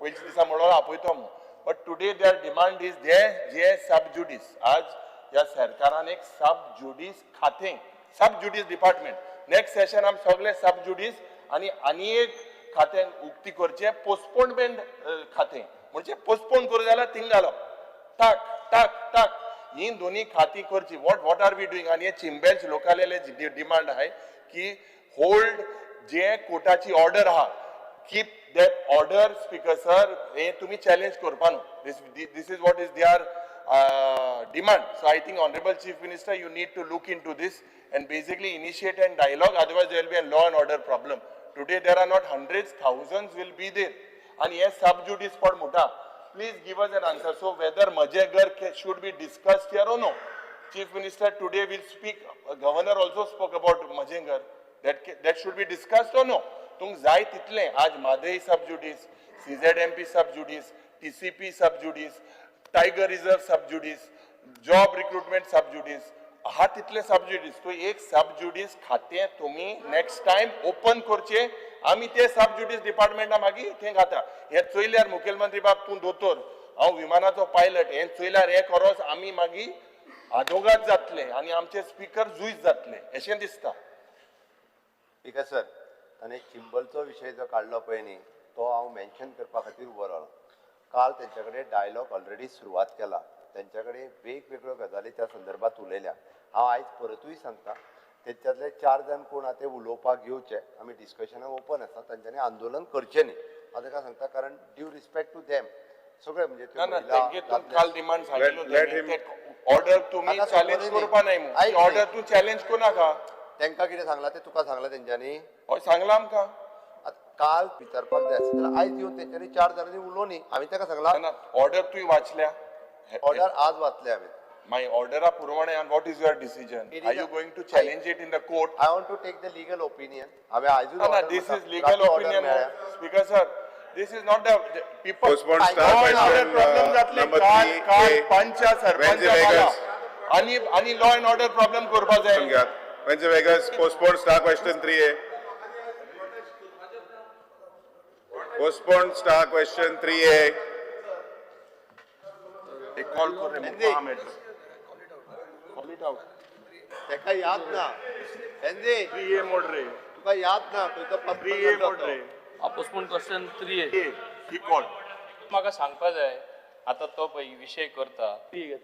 पयलीं दिसा म्हणून आपयतो म्हणून. But today their demand is जे सब जुडिस. आज ह्या सरकारान एक सब जुडिस खातें, सब जुडिस डिपार्टमेंट. नेक्स्ट सेशन आम सगळे सब जुडिस आनी एक खातें उक्ती करचे पोस्टपोनमेंट खातें. म्हणजे पोस्टपोन करू जाल्यार थिंग घालप टाक टाक टाक. ही दोन्ही खाती करची. What are we doing. आणि हे चिंबेल्स लोकालेले डिमांड आहे की होल्ड जे कोर्टाची ऑर्डर आहा keep that order. Speaker sir हे तुम्ही चॅलेंज करपा न्हू. This is what is there demand. So I think Honorable Chief Minister, you need to look into this and basically initiate a dialogue. Otherwise there will be a law and order problem. Today there are not hundreds, thousands will be there. And yes, sub judice for muta. Please give us an answer. So whether Majegar should be discussed here or no. Chief Minister today will speak. Governor also spoke about Majegar. That should be discussed or no. Tung zai title. Aaj Madhei sub judice, CZMP sub judice, TCP sub judice, tiger reserve सब जुडिस, job recruitment सब जुडिस, हा तितले सब जुडिस. तो एक सब जुडिस खाते तुम्ही नेक्स्ट टाइम ओपन करचे. आम्ही ते सब जुडिस डिपार्टमेंटा मागी थंय घाता. हे चोयल्यार मुखेलमंत्री बाब तूं दोतोर, हांव विमानाचो पायलट, हे चोयल्यार हे करोस आमी मागी आदोगाद जातले आनी आमचे स्पीकर जुईज जातले अशें दिसता. ठीक आहे सर. आणि चिंबलचो विषय जो काढलो पळय न्ही तो हांव मेन्शन करपा खातीर उबो रावलो. काल त्यांच्याकडे डायलॉग ऑलरेडी सुरुवात केला. त्यांच्याकडे वेगवेगळ्यो गजाली त्या संदर्भात उलयल्या. हांव आयज परतूय सांगता त्याच्यातले 4 जण कोण आहा ते उलोवपाक येवचे. आमी डिस्कशनाक ओपन आसा. तांच्यांनी आंदोलन करचें न्ही हांव ताका सांगता. कारण ड्यू रिस्पेक्ट टू देम सगळे म्हणजे काल डिमांड ऑर्डर तुम्ही चॅलेंज करपा नाही म्हणून. ऑर्डर तू चॅलेंज कोण नाका. तांकां कितें सांगलां ते तुका सांगलां तेंच्यांनी. हय सांगलां आमकां. काल विचारपाक जाय आसलें आयज येवन तेंच्यांनी 4 जाणांनी उलोवनी. हांवें ताका सांगलां ऑर्डर तुवें वाचल्या. ऑर्डर आज वाचले हांवें. माय ऑर्डरा प्रमाणे and what is your decision? Are you going to challenge it in the court? I want to take the legal opinion. हांवें आयजूच this is legal opinion. Speaker sir, this is not the people. Postpone staff problem जातले. काल पंचा सरपंच आणि law and order problem करपा जाय. Wednesday Vegas postpone star question 3A. Postpone star question 3A. एक call कर रे. Call it out. तेका याद ना. एंजे 3A मोड रे. तुका याद ना. तुका 3A मोड रे. Postpone question 3A. ही कॉल म्हाका सांगपा जाय. आता तो पळय विषय करता.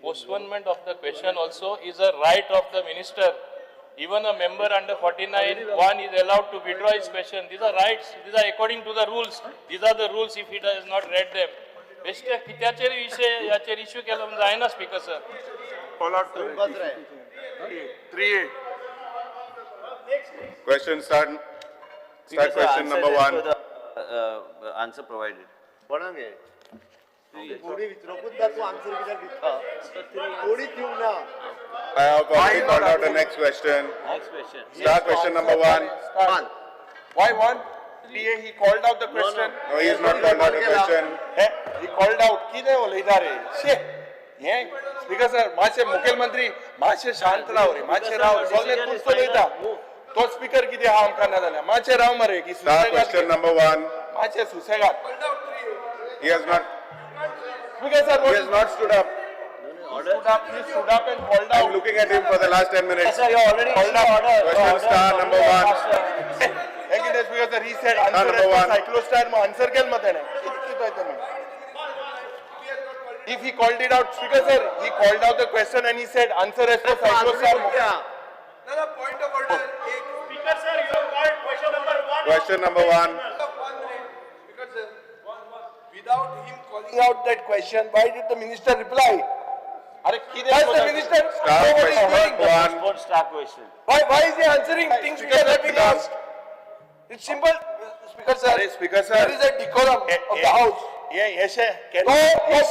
Postponement of the question also is a right of the minister. Even a member under 49(1) is allowed to withdraw his question. These are rights. These are according to the rules. These are the rules if he does not read them. बेश्टे कित्याचेर विषय याचेर issue केलो जायना speaker sir. Call out कर. 3A. Question start question number 1. Answer provided. कोणाक हे कोणी विचारपूच ना. तू answer कित्याक दिता. कोणी दिवं ना. I have already called out the next question. Next question. Start question number 1. Why one? 3A he called out the question. No, he has not called out the question. He called out. किदे उलयता रे. शे हे speaker sir मातशे मुखेलमंत्री मातशे शांत राव रे. मातशे राव. सगळे तूच उलयता. तो स्पीकर किदे हा आमकां ना जाल्यार मातशे राव मरे की Start question number 1. मातशे सुसेगात. He has not. Speaker sir, He has not stood up. Stood up and called I'm out. looking at him for the last 10 minutes. Sir, you already Called out. Question star number 1. Again, Speaker sir, he said answer number as 1. cyclostar mo answer केल मते ने. If he called it out, Speaker sir, he called out the question and he said answer as per cyclostar mo. No, point of order. Speaker sir, you have called question number 1. Question number 1. 1 minute. Speaker sir, without him calling out that question, why did the minister reply? अरे किदे Why is the minister? Start question number 1. Postpone star question. Why is he answering things which are being asked? It's simple, Speaker sir. अरे Speaker sir, There is a decorum of the house. ये ऐसे No,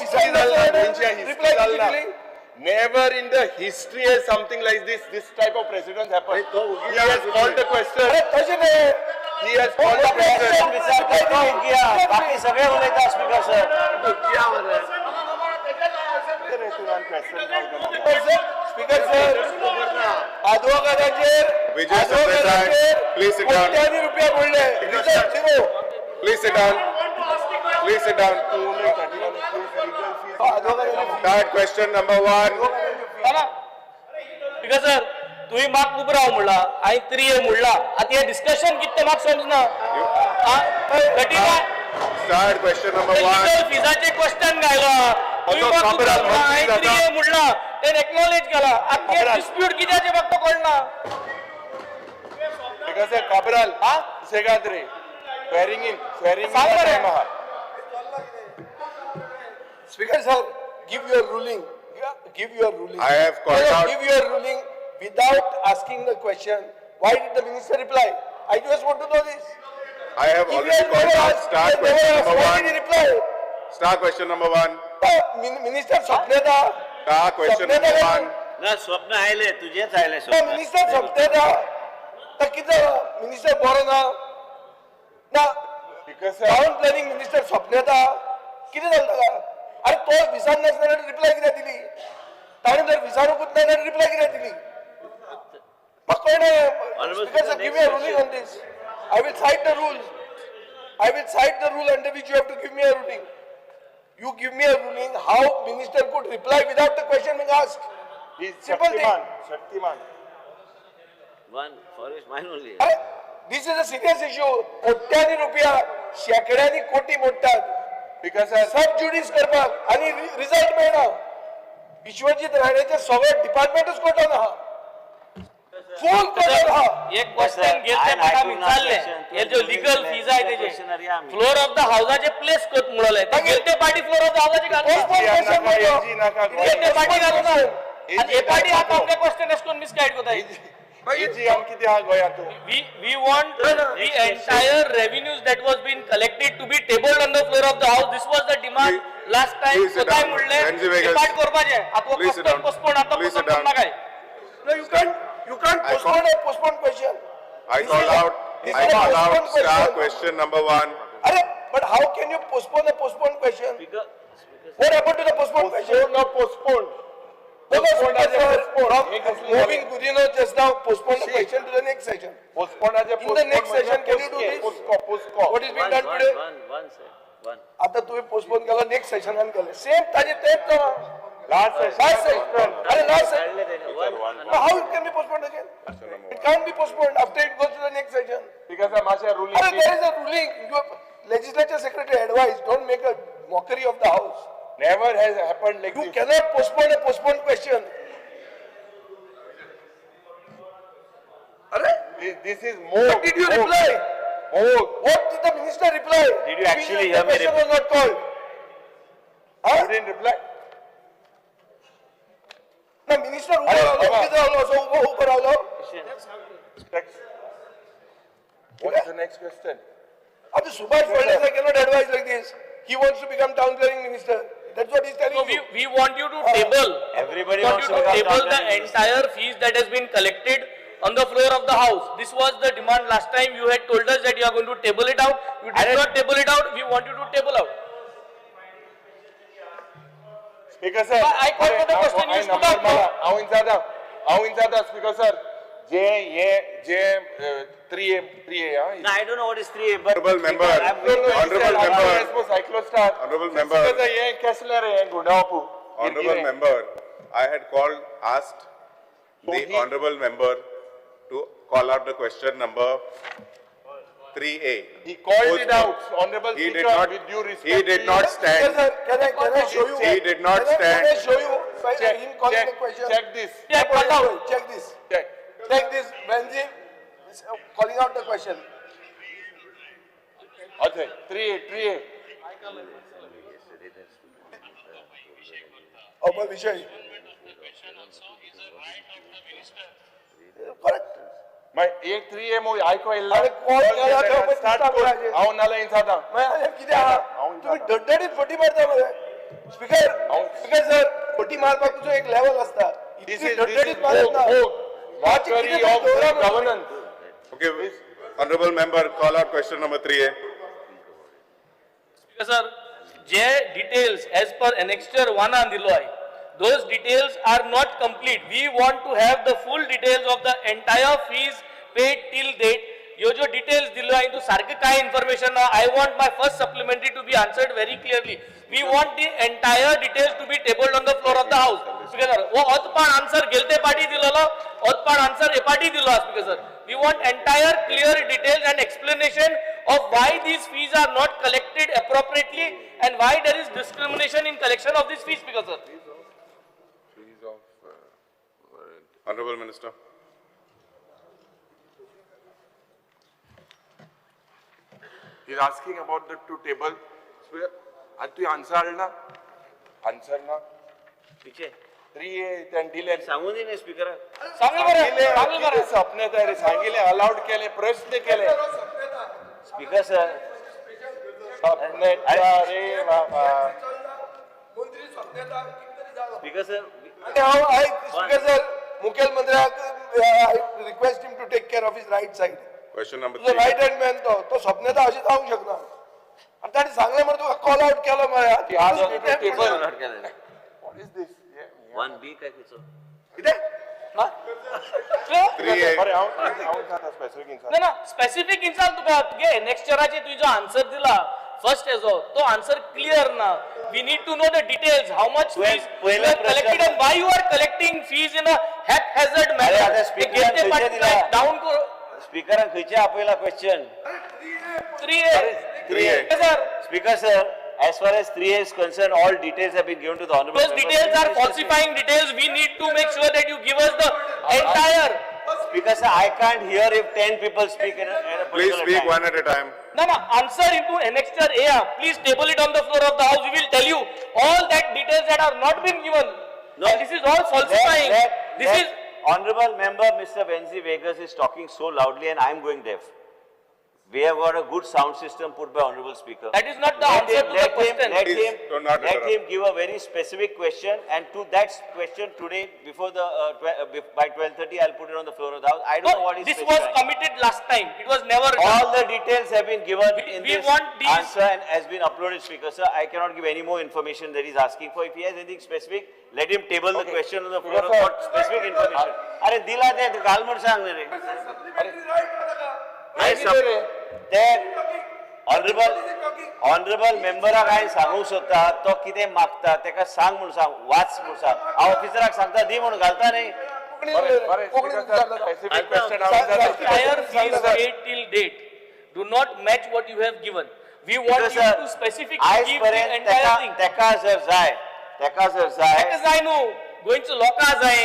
history reply dalna. quickly. Never in the history has something like this type of precedent happened. He has called the question. He has called the question. बाकी सगळे उलयता speaker sir. Speaker sir, advocataचेर Vijay Sardesai, please sit down. ₹1,00,000 बोलले. Result 0. Please sit down. Please sit down. Start question number 1. Because sir, तुम्ही माग उभं राहा म्हणला आणि 3A म्हणला आता हे डिस्कशन किती माग समजना Start question number 1. फिजाचे क्वेश्चन घायला तुम्ही माग उभं राहा म्हणला आणि 3A म्हणला ते एक्नॉलेज केला आता डिस्प्यूट कित्याचे फक्त कळना Because a Cabral, Segadre, swearing in सांग बरं. time aha. Speaker sir, give your ruling. Give your ruling. I have called Sir, out. Give your ruling without asking the question. Why did the minister reply? I just want to know this. I have If you already have called never out. asked, Start you have question never number asked, why did he 1. reply? Start question number 1. Minister स्वप्ने था. Start question number 1. ना स्वप्न आयले तुझेच आयले Minister स्वप्ने था. तर किती minister बरो ना. ना Because टाउन प्लॅनिंग मिनिस्टर स्वप्ने था. किती झालं का? अरे तो विसान नसणाऱ्याने रिप्लाय किती दिली? ताणे जर विसान होत नाही रिप्लाय किती दिली? मग कोण Speaker sir, give me a ruling on this. I will cite the rules. I will cite the rule under which you have to give me a ruling. You give me a ruling how minister could reply without the question being asked. he's Simple thing. Shaktiman. One for his mind only. This is a serious issue. कोट्यानी रुपया शेकड्यांनी कोटी मोडतात. Because सब जुडिस करपाक आणि result मेळना. विश्वजित राणेचे सगळे डिपार्टमेंटच कोर्टान आहा. फुल कोर्टान आहा. एक क्वेश्चन गेलते पटा मी चालले हे जो लीगल फीज आहे त्याचे फ्लोर ऑफ द हाऊसाचे प्लेस कोट मुळले ते गेलते पार्टी फ्लोर ऑफ द हाऊसाचे घालून गेलते पार्टी घालून आणि हे पार्टी हा आमचे क्वेश्चन एस्कोन मिसगाइड कोताय हम किती हा गोयातून we want the entire revenues that was being collected to be tabled on the floor of the house. This was the demand last time. Please sit कोताय down. म्हणले Nancy हे Vegas. पाठ करपाचे आता Please sit down. Postpone आता Please sit postpone down. काय No, you can't postpone question. I This call is a- out. this I is a call out. postponed Start question. question number 1. But how can you postpone a postponed question? What happened to the postponed question? postponed. Moving Gudino just now postponed the question to the next session. In the next session, can you do this? What is being done today? One. आता तुम्ही postpone केला next session आणि केलं. Same ताजे तेच ना. Last Last session. अरे last session. One. Now how it can be postponed again? It can't be postponed after it goes to the next session. Because Masha ruling. There is a ruling. Legislature secretary advised, don't make a mockery of the house. Never has happened like You this. cannot postpone a postponed question. This is more. What did you reply? More. What did the minister reply? Did you actually hear The me question was not called. You didn't reply. The minister who What's the next question? Subhash Fernandez cannot advise like this. He wants to become town planning minister. That's what he's telling So you. we want you to table. Everybody want wants you to to become table town the planning minister. entire fees that has been collected on the floor of the house. This was the demand last time. You had told us that you are going to table it out. You did not table it out. We want you to table out. Speaker sir. I call for the question. You stood up. How inside Speaker sir. J 3A. No, I don't know what is 3A, but Honorable member. Honorable member. Cyclostar. Honorable member. Speaker sir, ये Kessler है गुंडापू. Honorable member, I had asked the honorable member to call out the question number 3A. He called it out, Honorable He did Speaker, not. with due respect. He did not stand. Can I show you? He did not Can stand. I show you him calling the question? Check this. Yeah, call out. Check this. Check. Check this. Benji calling out the question. Okay, 3A. About Vijay. Correct. मैं एक 3A movie ऐको इल्ला. अरे कोण केला तो पण Start start कर. करायचे. आओ नाला इंसादा. मैं किती आहा तुम्ही डडडीत फटी मारता मध्ये स्पीकर सर फटी मारपाक तुझो एक लेवल असता This इतकी is डडडीत मारत ना mockery of the governance. Okay, honorable member, call out question number 3A. Sir, J details as per annexure 1 on the law, those details are not complete. We want to have the full details of the entire fees paid till date. यो जो details दिलो आहे तो सारखं काय information I want my first supplementary to be answered very clearly. We want the entire details to be tabled on the floor of the house. Speaker sir, वो otpan answer gelte party दिलेलो, otpan answer ए party दिलो Speaker sir. We want entire clear details and explanation of why these fees are not collected appropriately and why there is discrimination in collection of these fees, Speaker sir. Honorable Minister. He's asking about the two table. And you answer na? Answer na? पीछे 3A and delay. सांगून दे ना speaker सांगेल बरं. स्वप्न तयारी सांगितले allowed केले प्रश्न केले स्पीकर सर स्वप्न रे बाबा मंत्री स्वप्नेता कितीतरी जागा. Speaker sir I, Speaker sir, मुख्यमंत्री I request him to take care of his right side. Question number तुझं 3. राईट हँड मॅन तो स्वप्नेता अशी जाऊ शकणार. आणि त्याने सांगले म्हणून तुका कॉल आउट केलं मला. Table What is this? 1B काय कुछ इथे Three बरे हांव जाता स्पेसिफिक इन्सान ना स्पेसिफिक इंसान तुका तुगे नेक्स्ट इयराचे तुझो आन्सर दिला फर्स्ट एजो तो आन्सर क्लियर ना we need to know the details how much fees you have collected and why you are collecting fees in a haphazard manner आता speaker ते खंयचे party दिला? down को स्पीकरान खंयचे आपयला question 3A 3A. sir speaker sir as far as 3A is concerned all details have been given to the honorable those member. details are falsifying details we need to make sure that you give us the entire Speaker sir I can't hear if 10 people speak in a Please particular speak time. one at a time. No, answer into annexure A. Please table it on the floor of the house. We will tell you all that details that are not been given. No. And this is all falsifying. This is Honorable member Mr. Venzi Vegas is talking so loudly and I am going deaf. We have got a good sound system put by Honorable Speaker. that is not the answer to the question. Please, do not Let interrupt. him give a very specific question and to that question today before the by 12:30 I'll put it on the floor of the house. I don't know what is This was specifying. committed last time. It was never All done. the details have been given in we this want these- answer and has been uploaded, Speaker sir. I cannot give any more information that he's asking for. If he has anything specific, let him table the question on the floor of what specific information. अरे दिला ते घालमोड सांग ना रे. ते honourable मेंबराक हांवें सांगूंक सोदता तो कितें मागता तेका सांग म्हणून सांग वाच म्हणून सांग हांव ऑफिसराक सांगता दी म्हणून घालता न्ही स्पेसिफिक क्वेश्चन हांव Entire fees paid till date do not match what you have given. We want you to specifically आयज give the पर्यंत entire thing. तेका जर जाय That is I know. Going to लोका जाय.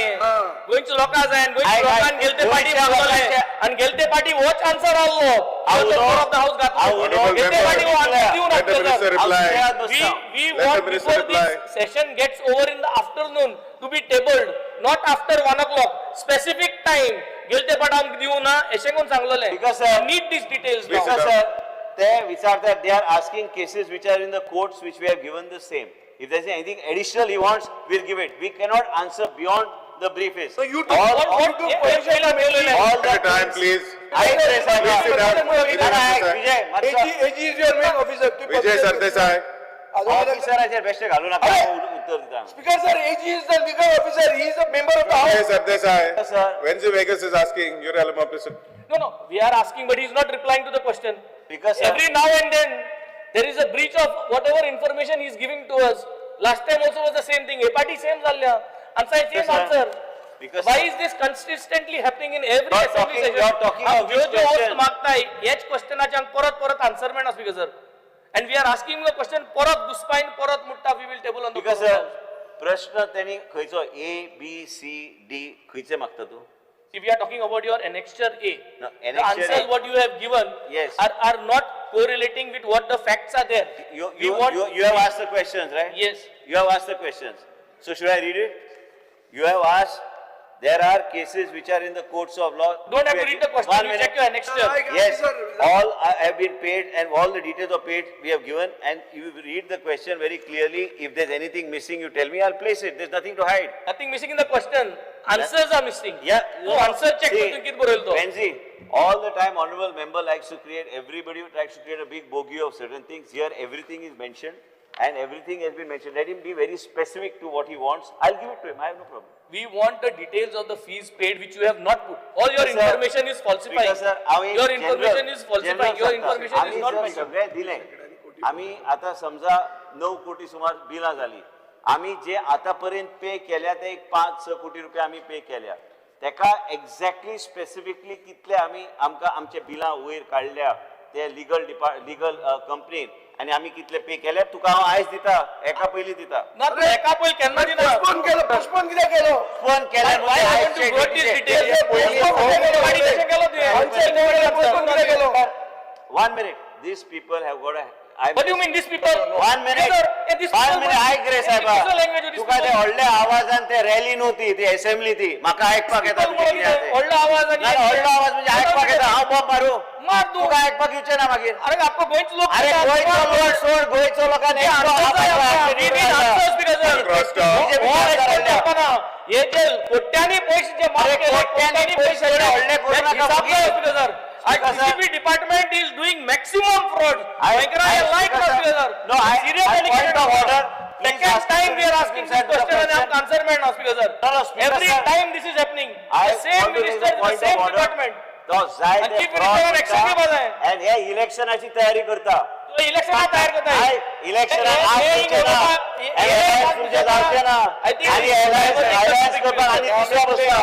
Going to लोका जाय and going to लोकान गेलते पार्टी मागले and गेलते पार्टी watch answer आलो. Out the floor of the house गातो. Honorable गेलते member, पार्टी वो answer दियो let the minister ना. reply. We Let the want minister before reply. this session gets over in the afternoon to be tabled, not after 1 o'clock. Specific time. गेलते party दियो ना. ऐसे कोण सांगलेले? Because, sir, We need these details Please now. sit Because down. they विचारतात they are asking cases which are in the courts which we have given the same. If there is anything additional he wants, we'll give it. We cannot answer beyond the brief is. So you do all, What all At a time, please. I say Please sit down. Vijay, AG is your main officer. Vijay Sardesai. ऑफिसराचे बेश्टे घालू नका उत्तर दिता. Speaker sir, AG is the legal officer. He is a member of the Vijay house. Sardesai. Sir. Venzi Vegas is asking. You're element opposite. No, we are asking, but he is not replying to the question. Because Every now and then, there is a breach of whatever information he is giving to us. Last time also was the same thing. A party same zalya. Answer same Yes, sir. answer. Because Why is this consistently happening in every You're assembly talking- session? you're talking आप of जो which जो host question? मागताय याच क्वेश्चनाचे परत answer मेळना speaker sir. And we are asking the question परत दुसपायन परत मुट्टा we will table on the because floor. प्रश्न त्यांनी खंयचो A B C D खंयचे मागता तू? If we are talking about your annexure A, No, the annexure answers A. what you have given Yes. are not correlating with what the facts are there. You have asked the questions, right? Yes. You have asked the questions. So should I read it? You have asked, there are cases which are in the courts of law. Don't have to read the question, One you minute. check your annexure. Yes, all have been paid and all the details are paid, we have given, and you read the question very clearly. If there's anything missing, you tell me, I'll place it. There's nothing to hide. Nothing missing in the question. Answers are missing. Yeah. So answer check See, to kit borel to. Benzi, all the time honorable member likes to create, everybody tries to create a big bogey of certain things. Here everything is mentioned and everything has been mentioned. Let him be very specific to what he wants. I'll give it to him. I have no problem. We want the details of the fees paid which you have not put. All your Because, sir, information is falsifying. Because sir, Your information is falsifying. Your information is not mentioned. mentioned. सगळे दिले. आम्ही आता समजा 9 कोटी सुमार बिलां झाली. आम्ही जे आतापर्यंत पे केल्या ते एक 5-6 कोटी रुपया आम्ही पे केल्या. तेका एक्झॅक्टली स्पेसिफिकली कितले आम्ही आमचे बिलां वयर काढल्या ते लिगल कंपनीन आणि आम्ही कितले पे केल्या तुका हांव आयज दिता एका पयलीं दिता. ना तू एका पयली केन्ना दिना. पोस्टपोन कित्याक केलो फोन केल्या Why I want to go this detail? Party कशें केलो तुवें? 1 minute. These people have got a. What do you mean these people? 1 minute. These 1 minute. ऐक रे साहेबा. language of these तुका ते people. व्हडल्या आवाजान ते रॅली नव्हती ती असेंब्ली ती म्हाका आयकपाक येता तुजें कितें आहा तें. व्हडलो आवाज आणि ना व्हडलो आवाज म्हणजे आयकपाक येता हांव बॉम्ब मारू मार तू. तुका आयकपाक येवचें ना मागीर. अरे आपको गोंयचे लोक अरे गोंयचो लोक सोड गोंयचो लोकांनी हे जे कोट्यांनी पैसे जे अरे कोट्यांनी पैसे व्हडले करू नाका मागीर. Department is doing maximum fraud. No, point of order. Second time we are asking this question and I'm answer man now, Speaker sir. No, Speaker Every sir. time this is happening. I The same want to raise minister, a the point same of order. department. तो जाय आणि ते chief minister action घेवपाक जाय. and हे इलेक्शनाची तयारी करता. तो election तयार करताय. इलेक्शन आज तुमचे ना एलायन्स तुमचे जावचे ना आणि एलायन्स करपाक आनी दुसऱ्या बसता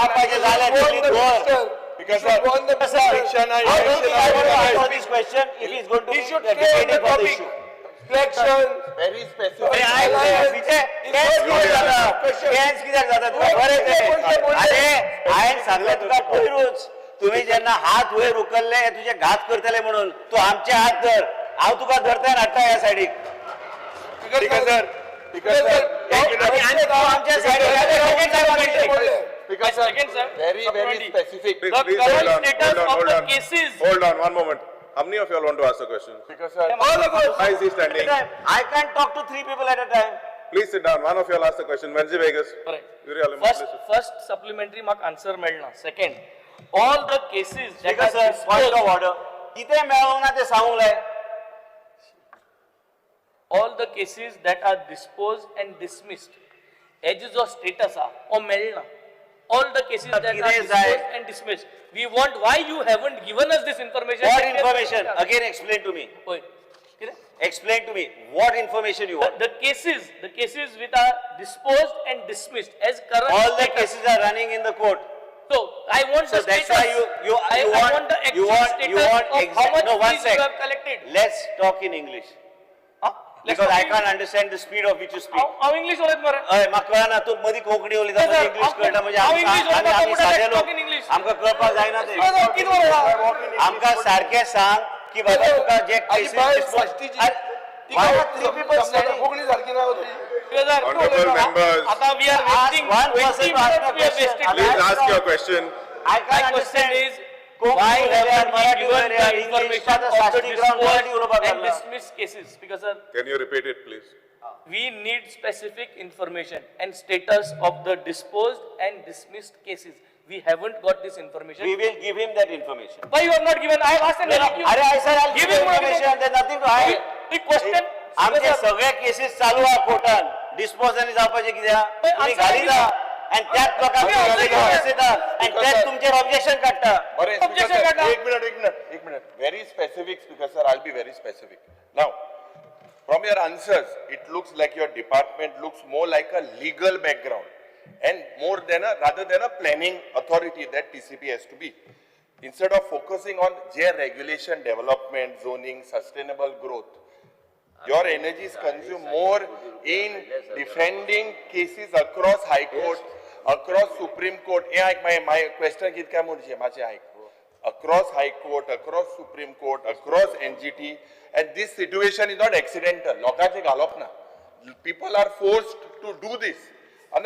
आप पाहिजे झाले दिल्लीत घर. Because election How do you think I want to answer this question if he is going to be debating for the issue? Election. very specific. अरे कॅन्स कित्याक जाता तुका बरें तें. अरे हांवें सांगलें तुका पयरूच तुम्ही जेन्ना हात वयर उखल्ले तुजे घात करतले म्हणून तूं आमचे हात धर हांव तुका धरता आनी हाडटा ह्या सायडीक. Speaker sir, आनी तूं आमच्या सायडीक. Speaker sir, Second, sir. very specific. Please, The please, current hold on, status hold on, of hold the on. cases. Hold on, one moment. How many of you all want to ask a question? Speaker sir, Why is he standing? I can't talk to 3 people at a time. Please sit down. One of you all ask the question. Wednesday Vegas. Correct. Yuri Alim, please. First supplementary mark answer मेळना. Second, all the cases that Speaker are sir, point disposed, of order. कितें मेळोंक ना तें सांगूंक लाय. all the cases that are disposed and dismissed, as जो status आ, वो मेळना. All the cases that are कितें जाय? disposed and dismissed. We want why you haven't given us this information. What information? Again explain to me. होय. कितें? Explain to me. What information you want? The cases which are disposed and dismissed as current. All the status. cases are running in the court. So I want So the that's status. why you I want the actual status of how exact. much No, one fees you sec. have collected. Let's talk in English Huh? Let's because talk I in can't English. understand the speed of which you speak. हांव English उलयत मरे. अय म्हाका कळना तू मदीं कोंकणी उलयता Yes, sir. मदीं इंग्लीश कळटा म्हणजे हांव इंग्लीश उलयता, आमी कोंकणी सादे talk लोक in English. आमकां कळपाक जायना तें. कितें उलयता? आमकां सारकें सांग की बाबा तुका जे कोंकणी सारखी ना होती. Honorable members, आता we are wasting one 20 person to ask minutes. a We have question. wasted. please ask your question. I My can't question understand is Konkani why उलयल्यार haven't we मराठी given उलयल्यार the English information of the Sashti ground Marathi उलोवपाक disposed and लागला. dismissed cases? Because sir, Can you repeat it, please? we need specific information and status of the disposed and dismissed cases. We haven't got this information. We will give him that information. Why you have not given? I have asked and अरे I said I'll give Give you him information. There's nothing to hide. The question. आमचे सगळे cases चालू आहा कोर्टान dispose आनी जावपाचे कित्याक तुम्ही answer घालीता कित्याक? आणि त्याच लोकांक तुम्ही answer कित्याक? बसयता आणि त्याच तुमचेर ऑब्जेक्शन काडटा. बरे, Speaker Objection sir, करता. एक minute. Very specific, Speaker sir. I'll be very specific. Now, from your answers, it looks like your department looks more like a legal background and rather than a planning authority that TCP has to be. Instead of focusing on regulation, development, zoning, sustainable growth, your energy is consumed more in defending cases across High Court, across Supreme Court. My question is across High Court, across Supreme Court, across NGT, and this situation is not accidental. People are forced to do this. I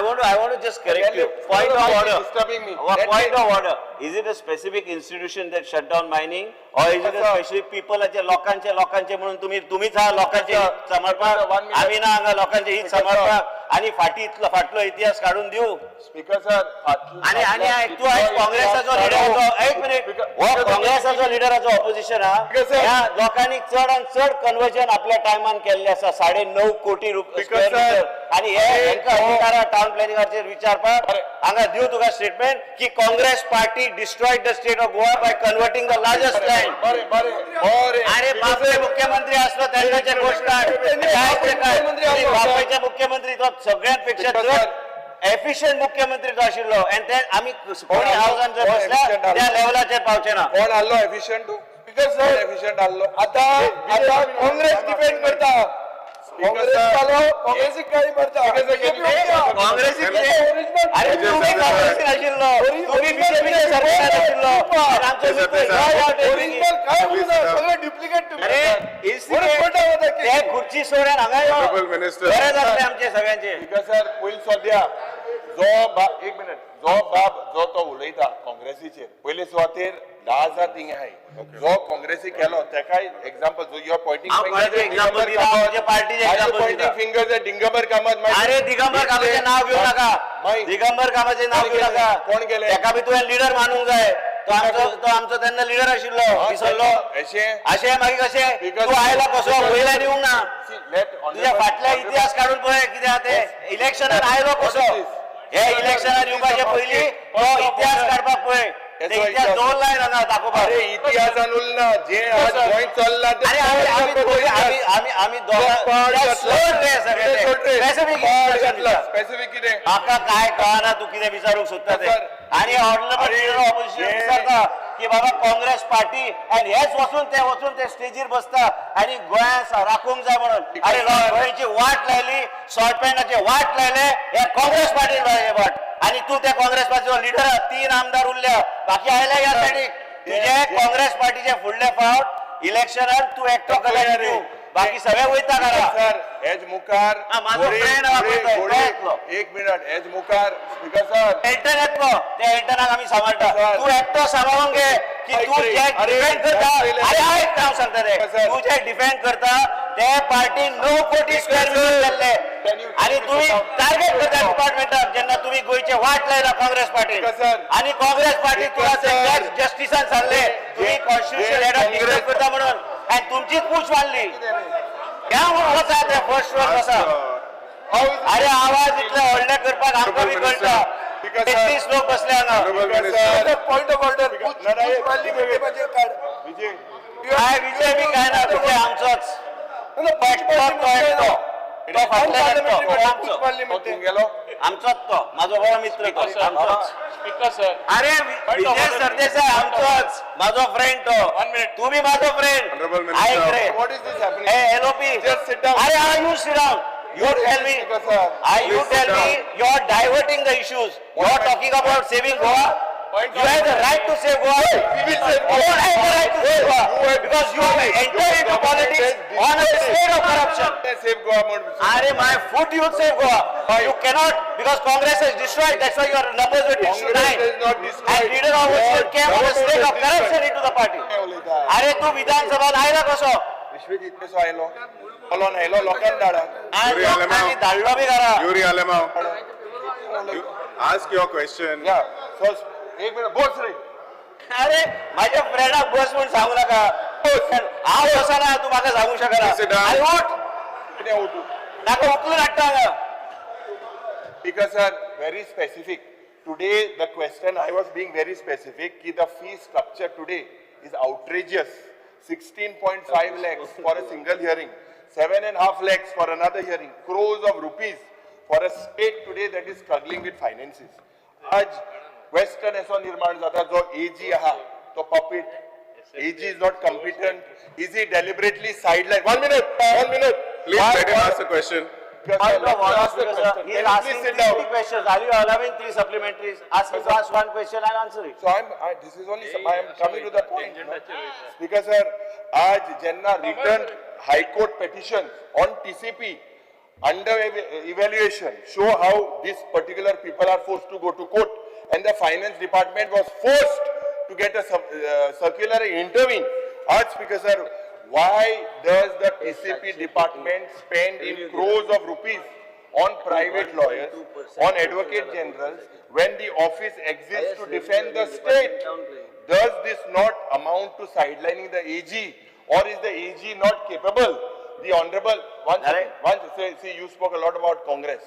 want to just correct you. Point of order. Disturbing me. Point of order. Is it a specific institution that shut down mining, or is it a specific people लोकांचे म्हणून तुम्हीच हा लोकांचे हित समर्पक आम्ही ना हांगा लोकांचे हित समर्पक आणि फाटलो इतिहास काढून देऊ. Speaker sir, आणि तू आज काँग्रेसाचो लिडर एक मिनिट हो काँग्रेसाचो लिडराचो ऑपोजिशन ह्या लोकांनी चड आणि चड कन्वर्जन आपल्या टायमान केल्ले आसा 9.5 कोटी रुपये आणि हेंका अधिकारा टाउन प्लॅनिंगाचेर विचारपाक हांगा दिव तुका स्टेटमेंट की Congress party destroyed the state of Goa by converting the largest land अरे बापरे मुख्यमंत्री असलो त्यांचे गोष्ट काय बापायचे मुख्यमंत्री तो सगळ्यात पेक्षा चड एफिशियंट मुख्यमंत्री तो आशिल्लो आणि ते आम्ही कोणी हाऊसान जर बसल्या त्या लेवलाचेर पावचे ना कोण आलो एफिशियंट एफिशियंट आलो आता काँग्रेस डिपेंड करता काँग्रेस काँग्रेसीक काही करता काँग्रेसी अरे तुम्ही काँग्रेसी आशिल्लो तुम्ही बीजेपीचे सरकार आशिल्लो आमचो ओरिजिनल काय म्हणून सगळं डुप्लिकेट अरे ते खुर्ची सोडून हांगा यो Honorable Minister. बरेच असले आमचे सगळ्यांचे सर पयलीं सद्या एक मिनिट जो बाब जो तो उलयता काँग्रेसीचेर पयले सुवातेर 10,000 थिंग आहाय जो काँग्रेसी केलो तेकाय एक्झाम्पल जो your pointing finger Digambar Kamat अरे दिगंबर कामाचे नाव घेऊ नका दिगंबर कामाचे नाव घेऊ नका कोण गेले एका बी तुवें लिडर मानूंक जाय तो आमचो तेन्ना लिडर आशिल्लो विसरलो अशें मागीर कशें तूं आयला कसो वयल्यान येवंक ना तुझ्या फाटल्या इतिहास काढून पळय कितें आहा ते इलेक्शनात आयलो कसो हे इलेक्शनात येवपाचे पयलीं तो इतिहास काडपाक पळय ते इतिहास दवरलाय ना दाखोवपाक अरे इतिहासान उरला जे आज गोंय चल्ला ते आम्ही स्पेसिफिक कितें म्हाका काय कळना तू कितें विचारूंक सोदता ते आणि ऑपोजिशन विचारता की बाबा काँग्रेस पार्टी आणि हेच वचून ते स्टेजीर बसता आणि गोंयांत राखूंक जाय म्हणून अरे गोंयची वाट लायली शॉर्ट पॅन्टाचे वाट लायले हे काँग्रेस पार्टीन लायले वाट आणि तू त्या काँग्रेस पार्टीचो लिडर 3 आमदार उरल्या बाकी आयले ह्या सायडीक तुझे काँग्रेस पार्टीचे फुडले फावट इलेक्शनात तू एकटो कलेक्ट दिवं बाकी सगळे वयता घरा सर हेज मुखार माझो फ्रेंड एक मिनिट हेज मुखार स्पीकर सर एल्टन येतलो त्या एल्टनाक आम्ही सांबाळटा तू एकटो सांबाळून घे की तू जे डिफेंड करता अरे ऐक हांव सांगता ते तू जे डिफेंड करता ते पार्टी 9 कोटी स्क्वेअर मीटर जाल्ले आणि तुम्ही टार्गेट करता डिपार्टमेंटाक जेन्ना तुम्ही गोंयचे वाट लायला काँग्रेस पार्टी आणि काँग्रेस पार्टी तुला जस्टिसान सांगले तुम्ही कॉन्स्टिट्युशनल हेडाक डिक्लेअर करता म्हणून आणि तुमचीच पूछ वाढली ह्या म्हणून वचा ते फर्स्ट वर वचा अरे आवाज इतले व्हडले करपाक आमकां बी कळटा 33 लोक बसले हांगा पॉइंट ऑफ ऑर्डर काय विजय बी काय ना तुझे आमचोच आमचोच तो माझो बरो मित्र तो आमचोच स्पीकर सर अरे विजय सरदेसाय आमचोच माझो फ्रेंड तो 1 minute तुम्ही माझो फ्रेंड Honorable Minister. ऐक रे What is this happening? Hey, LOP. Just sit down. You sit down. You tell me. You tell me. You're diverting the issues. You're talking about saving Goa. You have the right to save Goa. You don't have the right to save Goa because you have entered into politics on a state of corruption. Save government. Are my foot you save Goa. You cannot because Congress has destroyed. That's why your numbers were Congress is not destroyed. And leader of opposition came on a state of corruption into the party. अरे तू विधानसभा आयला कसो विश्वजित कसो आयलो बोलोन आयलो लोकांक धाडा आणि धाडलो बी घरा Yuri Alemao, you ask your question. या सो एक मिनिट बोस रे अरे माझ्या फ्रेंडाक बस म्हणून सांगू नका हांव बसना तू म्हाका सांगू शकना Sit down. अरे उठ कितें उठू नाका उकलून हाडटा हांगा Because sir, very specific. Today the question I was being very specific कि the fee structure today is outrageous. 16.5 lakhs for a single hearing, 7.5 lakhs for another hearing, crores of rupees for a state today that is struggling with finances. आज Western असो निर्माण जाता जो AG आहा तो puppet. AG is not competent. Is he deliberately sidelined? 1 minute. Please let him ask the question. He is asking 3 questions. Are you allowing 3 supplementaries? Ask one question and answer it. So this is only, I am coming to the point. No? Because sir, आज jenna returned High Court petitions on TCP under evaluation show how these particular people are forced to go to court, and the finance department was forced to get a circular and intervene. आज because sir, why does the TCP department spend in crores of rupees on private lawyers, on advocate generals, when the office exists to defend the state? Does this not amount to sidelining the AG, or is the AG not capable the honorable, see, you spoke a lot about Congress.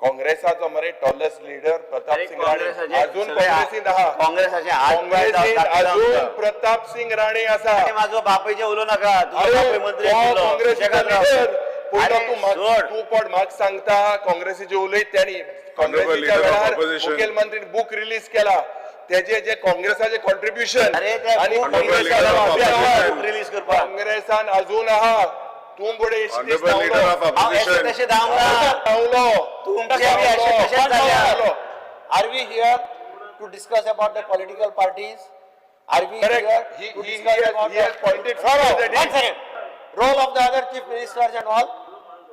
काँग्रेसाचो मरे tallest leader Pratap अरे सिंग राणे काँग्रेसाचे अजून सगळे काँग्रेसीत आहा काँग्रेसाचे हात पाय काँग्रेसीत दाखयता अजून आमकां. प्रताप सिंग राणे आसा अरे माझो बापायचे उलोव नाका तुजो अरे बापूय मंत्री तो आशिल्लो. काँग्रेसीचो शेकात राव. लीडर पयलो अरे सोड. तू पण म्हाका सांगता काँग्रेसीचे उलयत त्यांनी काँग्रेसीच्या leader of वेळार opposition. मुखेलमंत्रीन बुक रिलीज केला तेजे जे काँग्रेसाचे कॉन्ट्रिब्युशन अरे ते आणि book काँग्रेसाला leader of opposition. book release करपाक. काँग्रेसान अजून आहा तू बडे Honorable leader of हांव opposition. अशें तशें धांवना. तुमचे बी अशें तशेंच जाल्या. Are we here to discuss about the political parties? Are we Correct. here He to he discuss has about he has pointed fingers at one him. second. Role of the other chief ministers and all?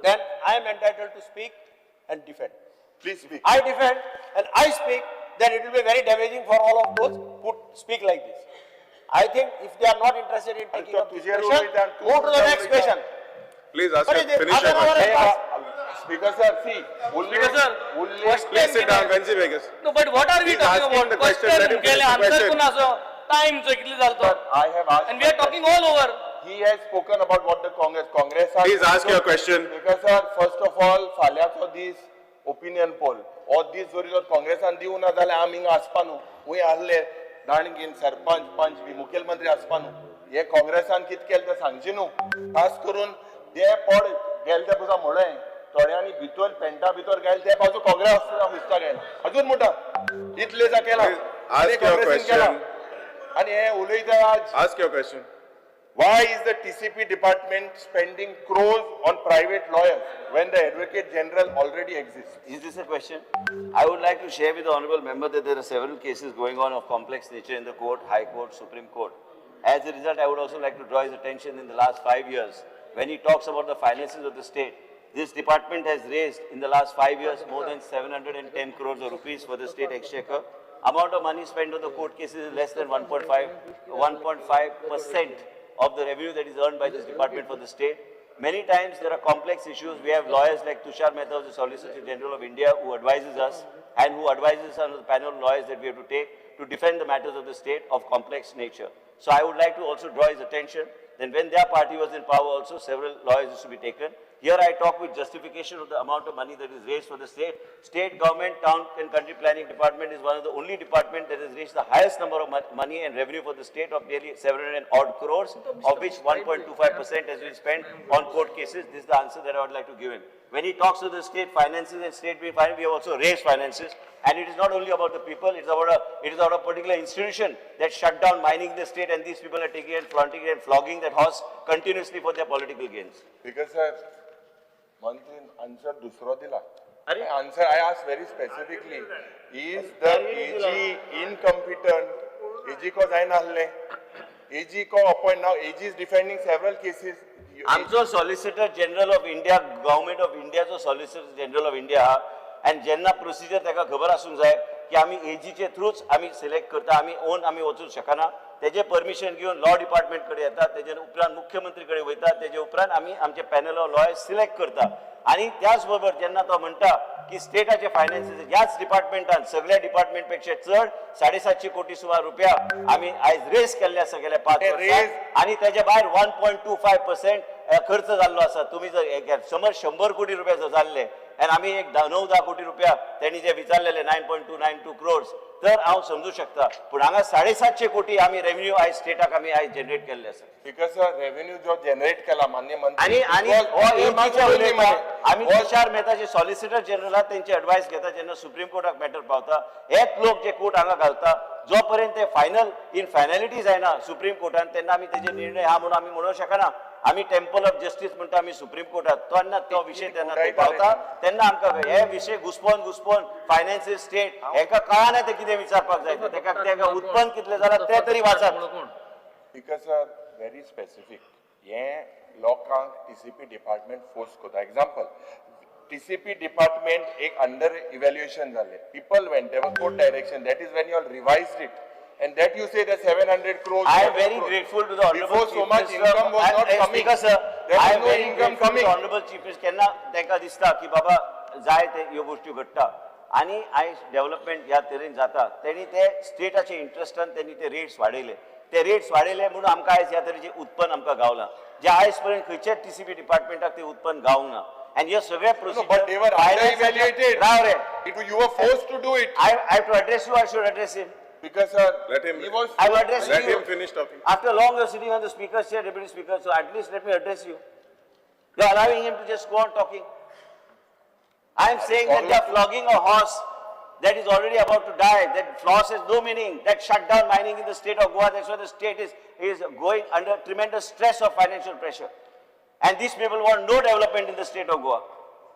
Then I am entitled to speak and defend. Please speak. I defend and I speak, then it will be very damaging for all of those who speak like this. I think if they are not interested in taking तो up this तुझे question, Rohit आणि तू move to the तुझ्या next Rohit. question. Please ask What her, is it? finish your Other question. hour- Speaker sir, see. Speaker sir, question Please sit down, Kansi Vegas. No, but what are we He's talking asking about? the question, let him Question केले, finish the answer question. कुणाचो? Time चो कितले जालतो? I have asked. And we are talking all over. He has spoken about what the Congress. Please ask your question. Speaker sir, first of all, फाल्याचो these opinion poll. हो दीस जरी जर काँग्रेसान दिवं ना जाल्यार आमी हिंगा आसपा न्हू. हुंय आहले दाणगीन सरपंच पंच बी मुखेलमंत्री आसपा न्हू. हे काँग्रेसान कितें केलें तें सांगची न्हू. खास करून ते पड गेले ते पुजा म्हळें थोड्यांनी भितर पेंटा भितर गेले ते बाजू काँग्रेस दिसता गेले अजून म्हणटा इतले जा केला Ask your question. आणि हे उलयता आज Ask your question. why is the TCP department spending crores on private lawyers when the Advocate General already exists? Is this a question? I would like to share with the honorable member that there are several cases going on of complex nature in the court, High Court, Supreme Court. As a result, I would also like to draw his attention in the last 5 years, when he talks about the finances of the state. This department has raised in the last 5 years more than 710 crores of rupees for the state exchequer. Amount of money spent on the court cases is less than 1.5% of the revenue that is earned by this department for the state. Many times there are complex issues. We have lawyers like Tushar Mehta, the Solicitor General of India, who advises us and who advises us on the panel of lawyers that we have to take to defend the matters of the state of complex nature. So I would like to also draw his attention. Then when their party was in power also, several lawyers used to be taken. Here I talk with justification of the amount of money that is raised for the state. State government, town and country planning department is one of the only department that has reached the highest number of money and revenue for the state of nearly 700 odd crores, of which 1.25% has been spent on court cases. This is the answer that I would like to give him. When he talks to the state finances and state finance, we have also raised finances. And it is not only about the people, it is about a particular institution that shut down mining in the state, and these people are taking and flaunting it and flogging that horse continuously for their political gains. Because sir, मंत्री answer दुसरो दिला. अरे answer I asked very specifically, is the AG incompetent? AG को जायना आहले. AG को appoint now. AG is defending several cases. आमचो solicitor general of India, government of इंडियाचो सॉलिसिटर जनरल ऑफ इंडिया हा, आणि जेन्ना प्रोसिजर ताका खबर आसूंक जाय की आमी एजीचे थ्रूच आमी सिलेक्ट करता, आमी वचूंक शकना. तेजे परमिशन घेवन लॉ डिपार्टमेंट कडेन येता, तेजे उपरांत मुख्यमंत्री कडेन वयता, तेजे उपरांत आमी आमचे पॅनल ऑफ लॉयर्स सिलेक्ट करता. आणि त्याच बरोबर जेन्ना तो म्हणटा की स्टेटाचे फायनान्सीस ह्याच डिपार्टमेंटान सगळ्या डिपार्टमेंट पेक्षा चड 750 कोटी सुमार रुपया आमी आयज रेज केल्ले आसा गेल्या 5 वर्सांत, आणि तेजे भायर 1.25% खर्च जाल्लो आसा. तुम्ही जर समज 100 कोटी रुपया जर जाल्ले आणि आमी एक 9-10 कोटी रुपया त्यांनी जे विचारलेले 9.292 crores, तर हांव समजू शकता. पण हांगा 750 कोटी आमी रेव्हेन्यू आयज स्टेटाक आमी आयज जनरेट केल्ले आसा. Because रेव्हेन्यू जो जनरेट केला मान्य मंत्री आणि आम्ही तुषार मेहताचे सॉलिसिटर जनरल आहात, त्यांची ऍडवाइस घेता जेन्ना सुप्रीम कोर्टाक मॅटर पावता. हेच लोक जे कोर्ट हांगा घालता, जोपर्यंत ते फायनल इन फायनॅलिटी जायना सुप्रीम कोर्टान, तेन्ना आमी तेजे निर्णय हा म्हणून आमी म्हणूंक शकना. आमी टेम्पल ऑफ जस्टीस म्हणटा आमी सुप्रीम कोर्टात, तेन्ना तो विषय तेन्ना ते पावता, तेन्ना आमकां हे विषय घुसपोवन फायनान्सीस स्टेट हेका कळना ते कितें विचारपाक जाय, तेका उत्पन्न कितलें जालां ते तरी वाचात. Because very specific. ये लोकांक TCP department force कोता. Example, TCP department एक under evaluation जाले. People went, there was court direction. That is when you all revised it. And that you say that 700 crores. I am very grateful to the honorable Before so much income was not coming. Sir, there I was am no very income grateful to coming. the honorable chief minister. केन्ना तेका दिसता की बाबा जाय ते ह्यो गोष्टी घडटा, आणि आयज डेव्हलपमेंट ह्या तरेन जाता. तेणी ते स्टेटाचे इंटरेस्टान त्यांनी ते रेट्स वाडयले. ते रेट्स वाडयले म्हणून आमकां आयज ह्या तरेचें उत्पन्न आमकां गावलां जे आयज पर्यंत खंयच्याच TCP डिपार्टमेंटाक ते उत्पन्न गावंक ना and हे सगळे but they were under-evaluated. Rao रे You were forced to do it. I have to address you, I should address him. Because, sir, Let him- he was. I will address Let you. him finish talking. After long you're sitting on the speaker's chair, deputy speaker, so at least let me address you. You're allowing him to just go on talking. I am saying that they are flogging a horse that is already about to die, that floss has no meaning, that shut down mining in the state of Goa, that's why the state is going under tremendous stress of financial pressure. And these people want no development in the state of Goa.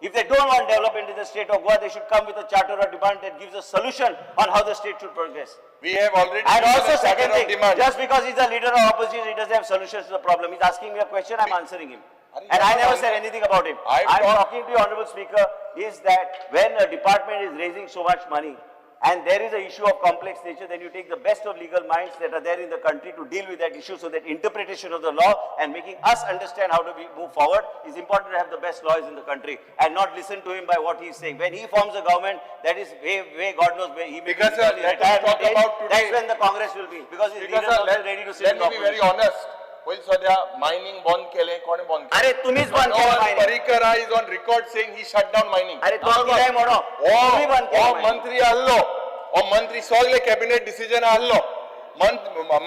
If they don't want development in the state of Goa, they should come with a charter of demand that gives a solution on how the state should progress. We have already. And given also a charter second of thing, demand. just because he's a leader of opposition, he doesn't have solutions to the problem. He's asking me a question, I'm answering him. And I never said anything about him. I'm talking to you, Honorable Speaker, is that when a department is raising so much money, and there is an issue of complex nature, then you take the best of legal minds that are there in the country to deal with that issue, so that interpretation of the law and making us understand how to move forward is important to have the best lawyers in the country and not listen to him by what he is saying. When he forms a government, that is way God knows where he may Because, sir, let us talk about today. that's when the Congress will be, because his Because, leaders sir, are ready to sit let in me be very opposition. honest. Well, सध्या mining बंद केले, कोणी बंद केले? अरे तुम्हीच बंद केलं Manoj mining. Parrikar is on record saying he shut down mining. अरे तो कितें म्हणो तुम्ही बंद केलं ओ mining. मंत्री आल्लो, ओ मंत्री सगळे कॅबिनेट डिसिजन आल्लो.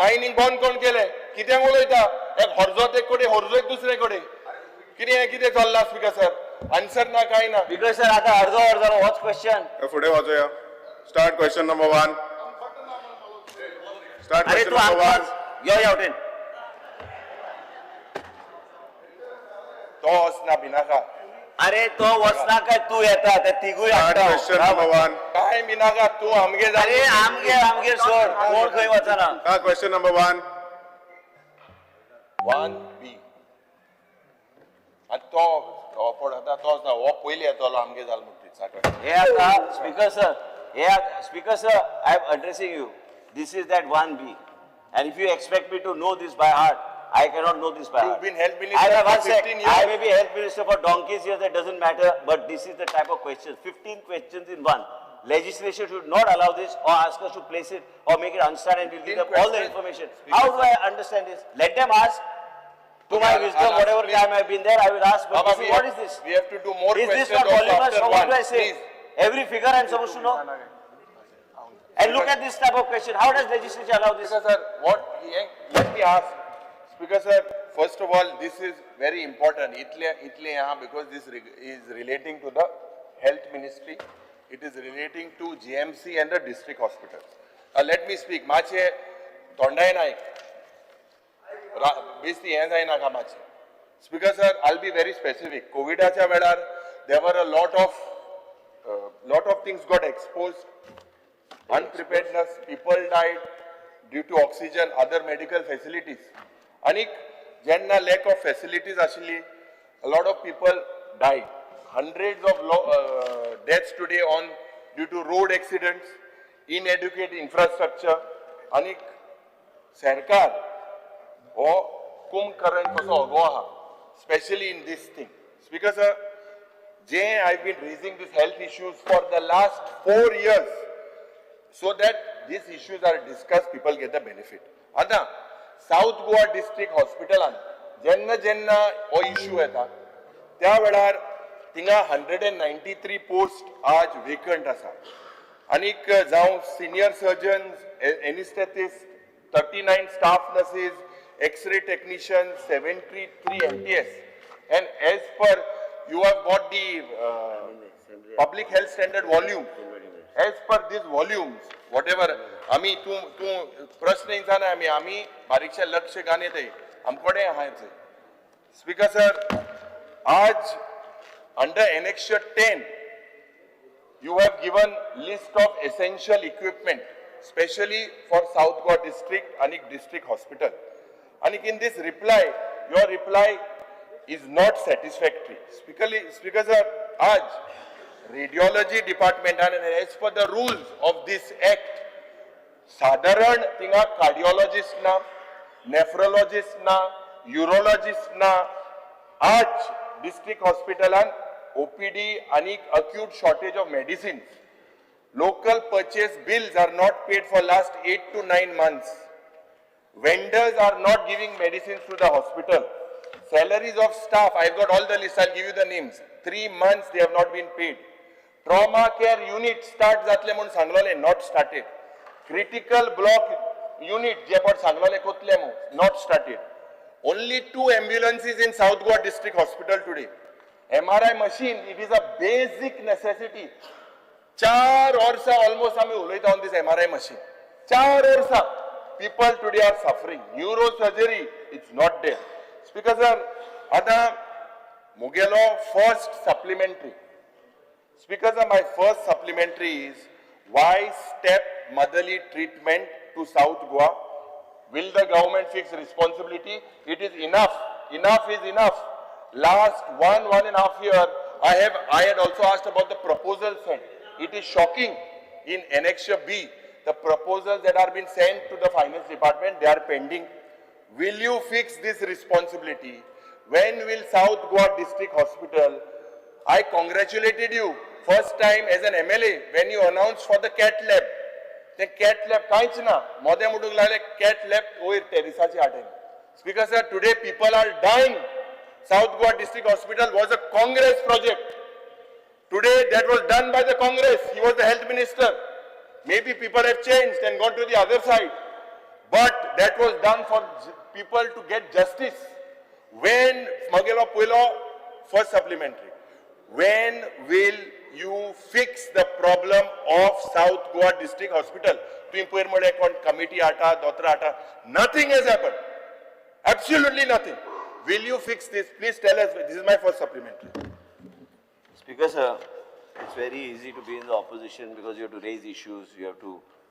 मायनिंग बंद कोण केले? कित्याक उलयता? एक हरजोत एक कोडे, हरजो एक दुसरे कोडे. कितें चल्ला स्पीकर सर? आन्सर ना काय ना. Because sir, आता अर्धो what's question? फुडें वचूया. Start question number 1. Start अरे question तू number 1. आमकां यो यावटेन. तो वचना बिनाका. अरे तो वचना काय तू येता ते तिगूय Start हाडटा. question number 1. काय बिनाका तू आमगे जा. अरे आमगेर सोड कोण खंय वचना. Question number 1. 1B. आणि तो पडता तोच ना हो पयली येतलो आमगे जाल म्हणटी. हे आता speaker sir, I am addressing you. This is that 1B. And if you expect me to know this by heart, I cannot know this by heart. You've been health I minister have for one sec. 15 years. I may be health minister for donkeys years, that doesn't matter, but this is the type of questions, 15 questions in one. Legislation should not allow this or ask us to place it or make it unstand and we'll give them all the information. How do I understand this? Let them ask. To my wisdom, whatever time I've been there, I will ask, but Baba, this is, what is this? We have to do more Is this questions not voluminous after or what one. do I say? Please. Every figure I'm supposed to know? And look at this type of question. How does legislature allow this? Speaker sir, let me ask. Speaker sir, first of all, this is very important. Itle yahan because this is relating to the health ministry. It is relating to GMC and the district hospitals. Let me speak. Mache tondai naik. Bisti yan zai naka mache. Speaker sir, I'll be very specific. COVID-acha vedar, there were a lot of things got exposed. Unpreparedness, people died due to oxygen, other medical facilities. Anik, jenna lack of facilities actually, a lot of people died. Hundreds of deaths today due to road accidents, inadequate infrastructure. Anik, Sarkar, or Kumkaran Koso Goa, especially in this thing. Speaker sir, I've been raising these health issues for the last 4 years. So that these issues are discussed, people get the benefit. Ada, South Goa District Hospital, jenna o issue heta. Tya vedar, tinga 193 posts aaj vacant asa. Anik jaun senior surgeons, anesthetists, 39 staff nurses, X-ray technicians, 73 MTS. And as per, you have got the public health standard volume. As per these volumes, whatever, आमी तू प्रश्न इंसान है आमी बारीकशा लक्ष्य गाने थे हमकोडे हाय थे. Speaker sir, आज under Annexure 10, you have given list of essential equipment, especially for South Goa District, Anik District Hospital. Anik, in this reply, your reply is not satisfactory. Speaker sir, आज radiology department and as per the rules of this act, साधारण थिंगा cardiologist na, nephrologist na, urologist na, आज district hospital and OPD and acute shortage of medicines. Local purchase bills are not paid for last 8 to 9 months. Vendors are not giving medicines to the hospital. Salaries of staff, I've got all the lists, I'll give you the names. 3 months they have not been paid. Trauma care unit start जातले म्हणून सांगलोले, not started. Critical block unit जे पण सांगलोले कोतले म्हणून, not started. Only 2 ambulances in South Goa District Hospital today. MRI machine, it is a basic necessity. 4 orsa almost आम्ही उलयता on this MRI machine. 4 orsa. People today are suffering. Neurosurgery, it's not there. Speaker sir, आता मुगेलो first supplementary. Speaker sir, my first supplementary is why step motherly treatment to South Goa? Will the government fix responsibility? It is enough. Enough is enough. Last 1.5 years, I had also asked about the proposal sent. It is shocking. In Annexure B, the proposals that are being sent to the Finance Department, they are pending. Will you fix this responsibility? When will South Goa District Hospital? I congratulated you first time as an MLA when you announced for the cat lab. The cat lab काहीच ना. मोदे मुडुक लागले cat lab ओयर टेरिसाची आटेन. Speaker sir, today people are dying. South Goa District Hospital was a Congress project. Today that was done by the Congress. He was the health minister. Maybe people have changed and gone to the other side. But that was done for people to get justice. When Magelo Puilo, first supplementary. When will you fix the problem of South Goa District Hospital? Committee ata, dotra ata. Nothing has happened. Absolutely nothing. Will you fix this? Please tell us. This is my first supplementary. Speaker sir, it's very easy to be in the opposition because you have to raise issues,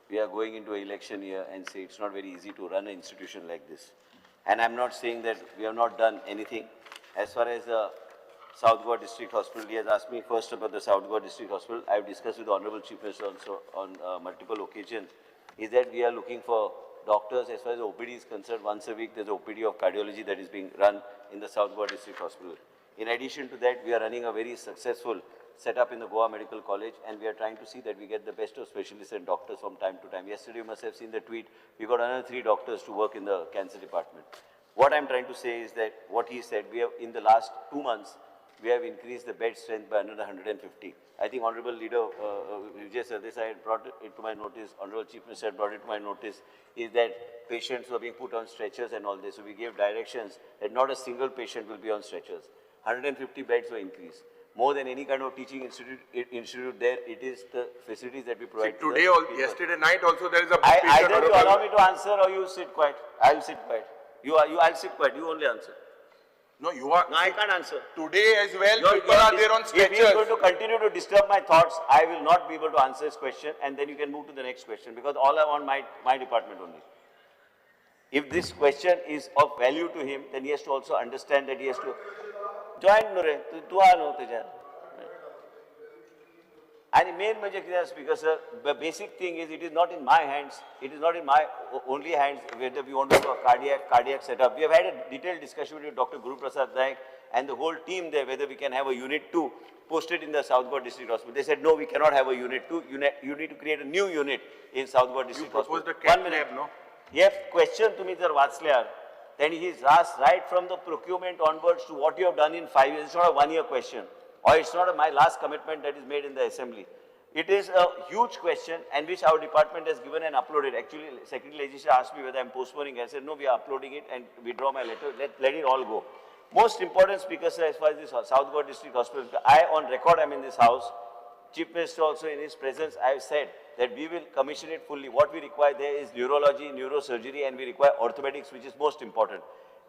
we are going into an election year and say it's not very easy to run an institution like this. And I'm not saying that we have not done anything. As far as the South Goa District Hospital, he has asked me first about the South Goa District Hospital. I've discussed with the Honorable Chief Minister also on multiple occasions, is that we are looking for doctors. As far as the OPD is concerned, once a week there's an OPD of cardiology that is being run in the South Goa District Hospital. In addition to that, we are running a very successful setup in the Goa Medical College, and we are trying to see that we get the best of specialists and doctors from time to time. Yesterday, you must have seen the tweet, we got another 3 doctors to work in the cancer department. What I'm trying to say is that what he said, we have, in the last 2 months, we have increased the bed strength by another 150. I think Honorable Leader Vijay Sardesai had brought it to my notice, Honorable Chief Minister had brought it to my notice, is that patients were being put on stretchers and all this. So we gave directions that not a single patient will be on stretchers. 150 beds were increased. More than any kind of teaching institute there, it is the facilities that we provide. See, today, yesterday night also there is a Either you allow me to answer or you sit quiet. I'll sit quiet. I'll sit quiet. You only answer. No, you are. No, I can't answer. Today as well, people are there on stretchers. If he is going to continue to disturb my thoughts, I will not be able to answer his question, and then you can move to the next question, because all I want my department only. If this question is of value to him, then he has to also understand that he has to join Nure. And main major Speaker sir, the basic thing is it is not in my hands, it is not in my only hands whether we want to do a cardiac setup. We have had a detailed discussion with Dr. Guru Prasad Naik and the whole team there whether we can have a unit 2 posted in the South Goa District Hospital. They said no, we cannot have a unit 2, you need to create a new unit in South Goa District Hospital. You proposed the cat lab, no? Yes, question to me, sir, Vatslayar. Then he is asked right from the procurement onwards to what you have done in 5 years. It's not a 1 year question. Or it's not my last commitment that is made in the assembly. It is a huge question and which our department has given and uploaded. Actually, Secretary Legislature asked me whether I'm postponing. I said, no, we are uploading it and withdraw my letter. Let it all go. Most important, Speaker sir, as far as this South Goa District Hospital, I on record am in this house. Chief Minister also in his presence, I have said that we will commission it fully. What we require there is neurology, neurosurgery, and we require orthopedics, which is most important.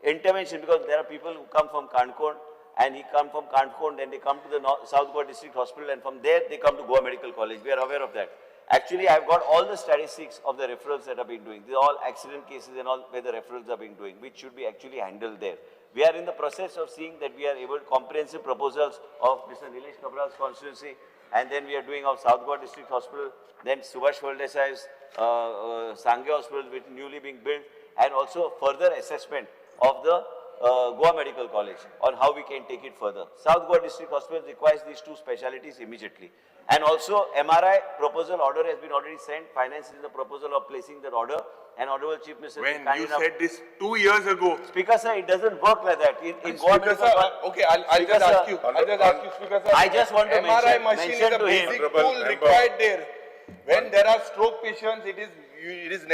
Intervention, because there are people who come from Kankon, and he come from Kankon, then they come to the South Goa District Hospital, and from there they come to Goa Medical College. We are aware of that. Actually, I have got all the statistics of the referrals that are being doing. These are all accident cases and all where the referrals are being doing, which should be actually handled there. We are in the process of seeing that we are able comprehensive proposals of Mr. Nilesh Kabral's constituency, and then we are doing of South Goa District Hospital, then Subhash Valdesai's Sangye Hospital, which is newly being built, and also further assessment of the Goa Medical College on how we can take it further. South Goa District Hospital requires these 2 specialities immediately. And also MRI proposal order has been already sent. Finance is in the proposal of placing that order. And Honorable Chief Minister, When kind you enough- said this 2 years ago. Speaker sir, it doesn't work like that. In Goan, Speaker sir, okay, I'll Speaker just sir, ask you. I'll just ask you, Speaker sir. I just want to MRI mention- machine mention is a to him. basic Honorable tool member. required there. When there are stroke patients, it is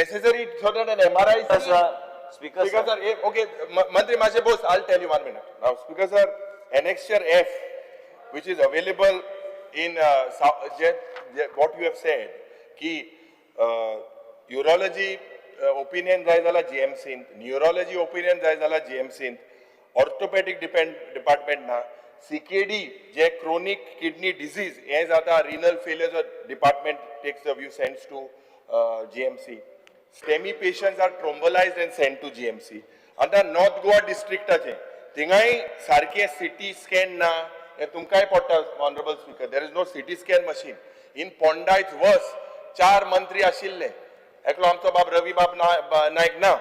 necessary so that an MRI is Speaker seen. sir, Speaker Speaker sir. sir, okay, Mantri Mashe Bose, I'll tell you 1 minute. Now, Speaker sir, Annexure F, which is available in what you have said, ki urology opinion जाय जाल्यार GMC, neurology opinion जाय जाल्यार GMC, orthopedic department ना, CKD, जे chronic kidney disease, हे जाता renal failure department takes the view, sends to GMC. STEMI patients are thrombolized and sent to GMC. And the North Goa district ache, tingai sarke CT scan na, हे तुमकांय पडटा, Honorable Speaker, there is no CT scan machine. In Ponda it's worse. 4 मंत्री आशिल्ले. एकलो आमचो बाब रवी बाब नायक ना.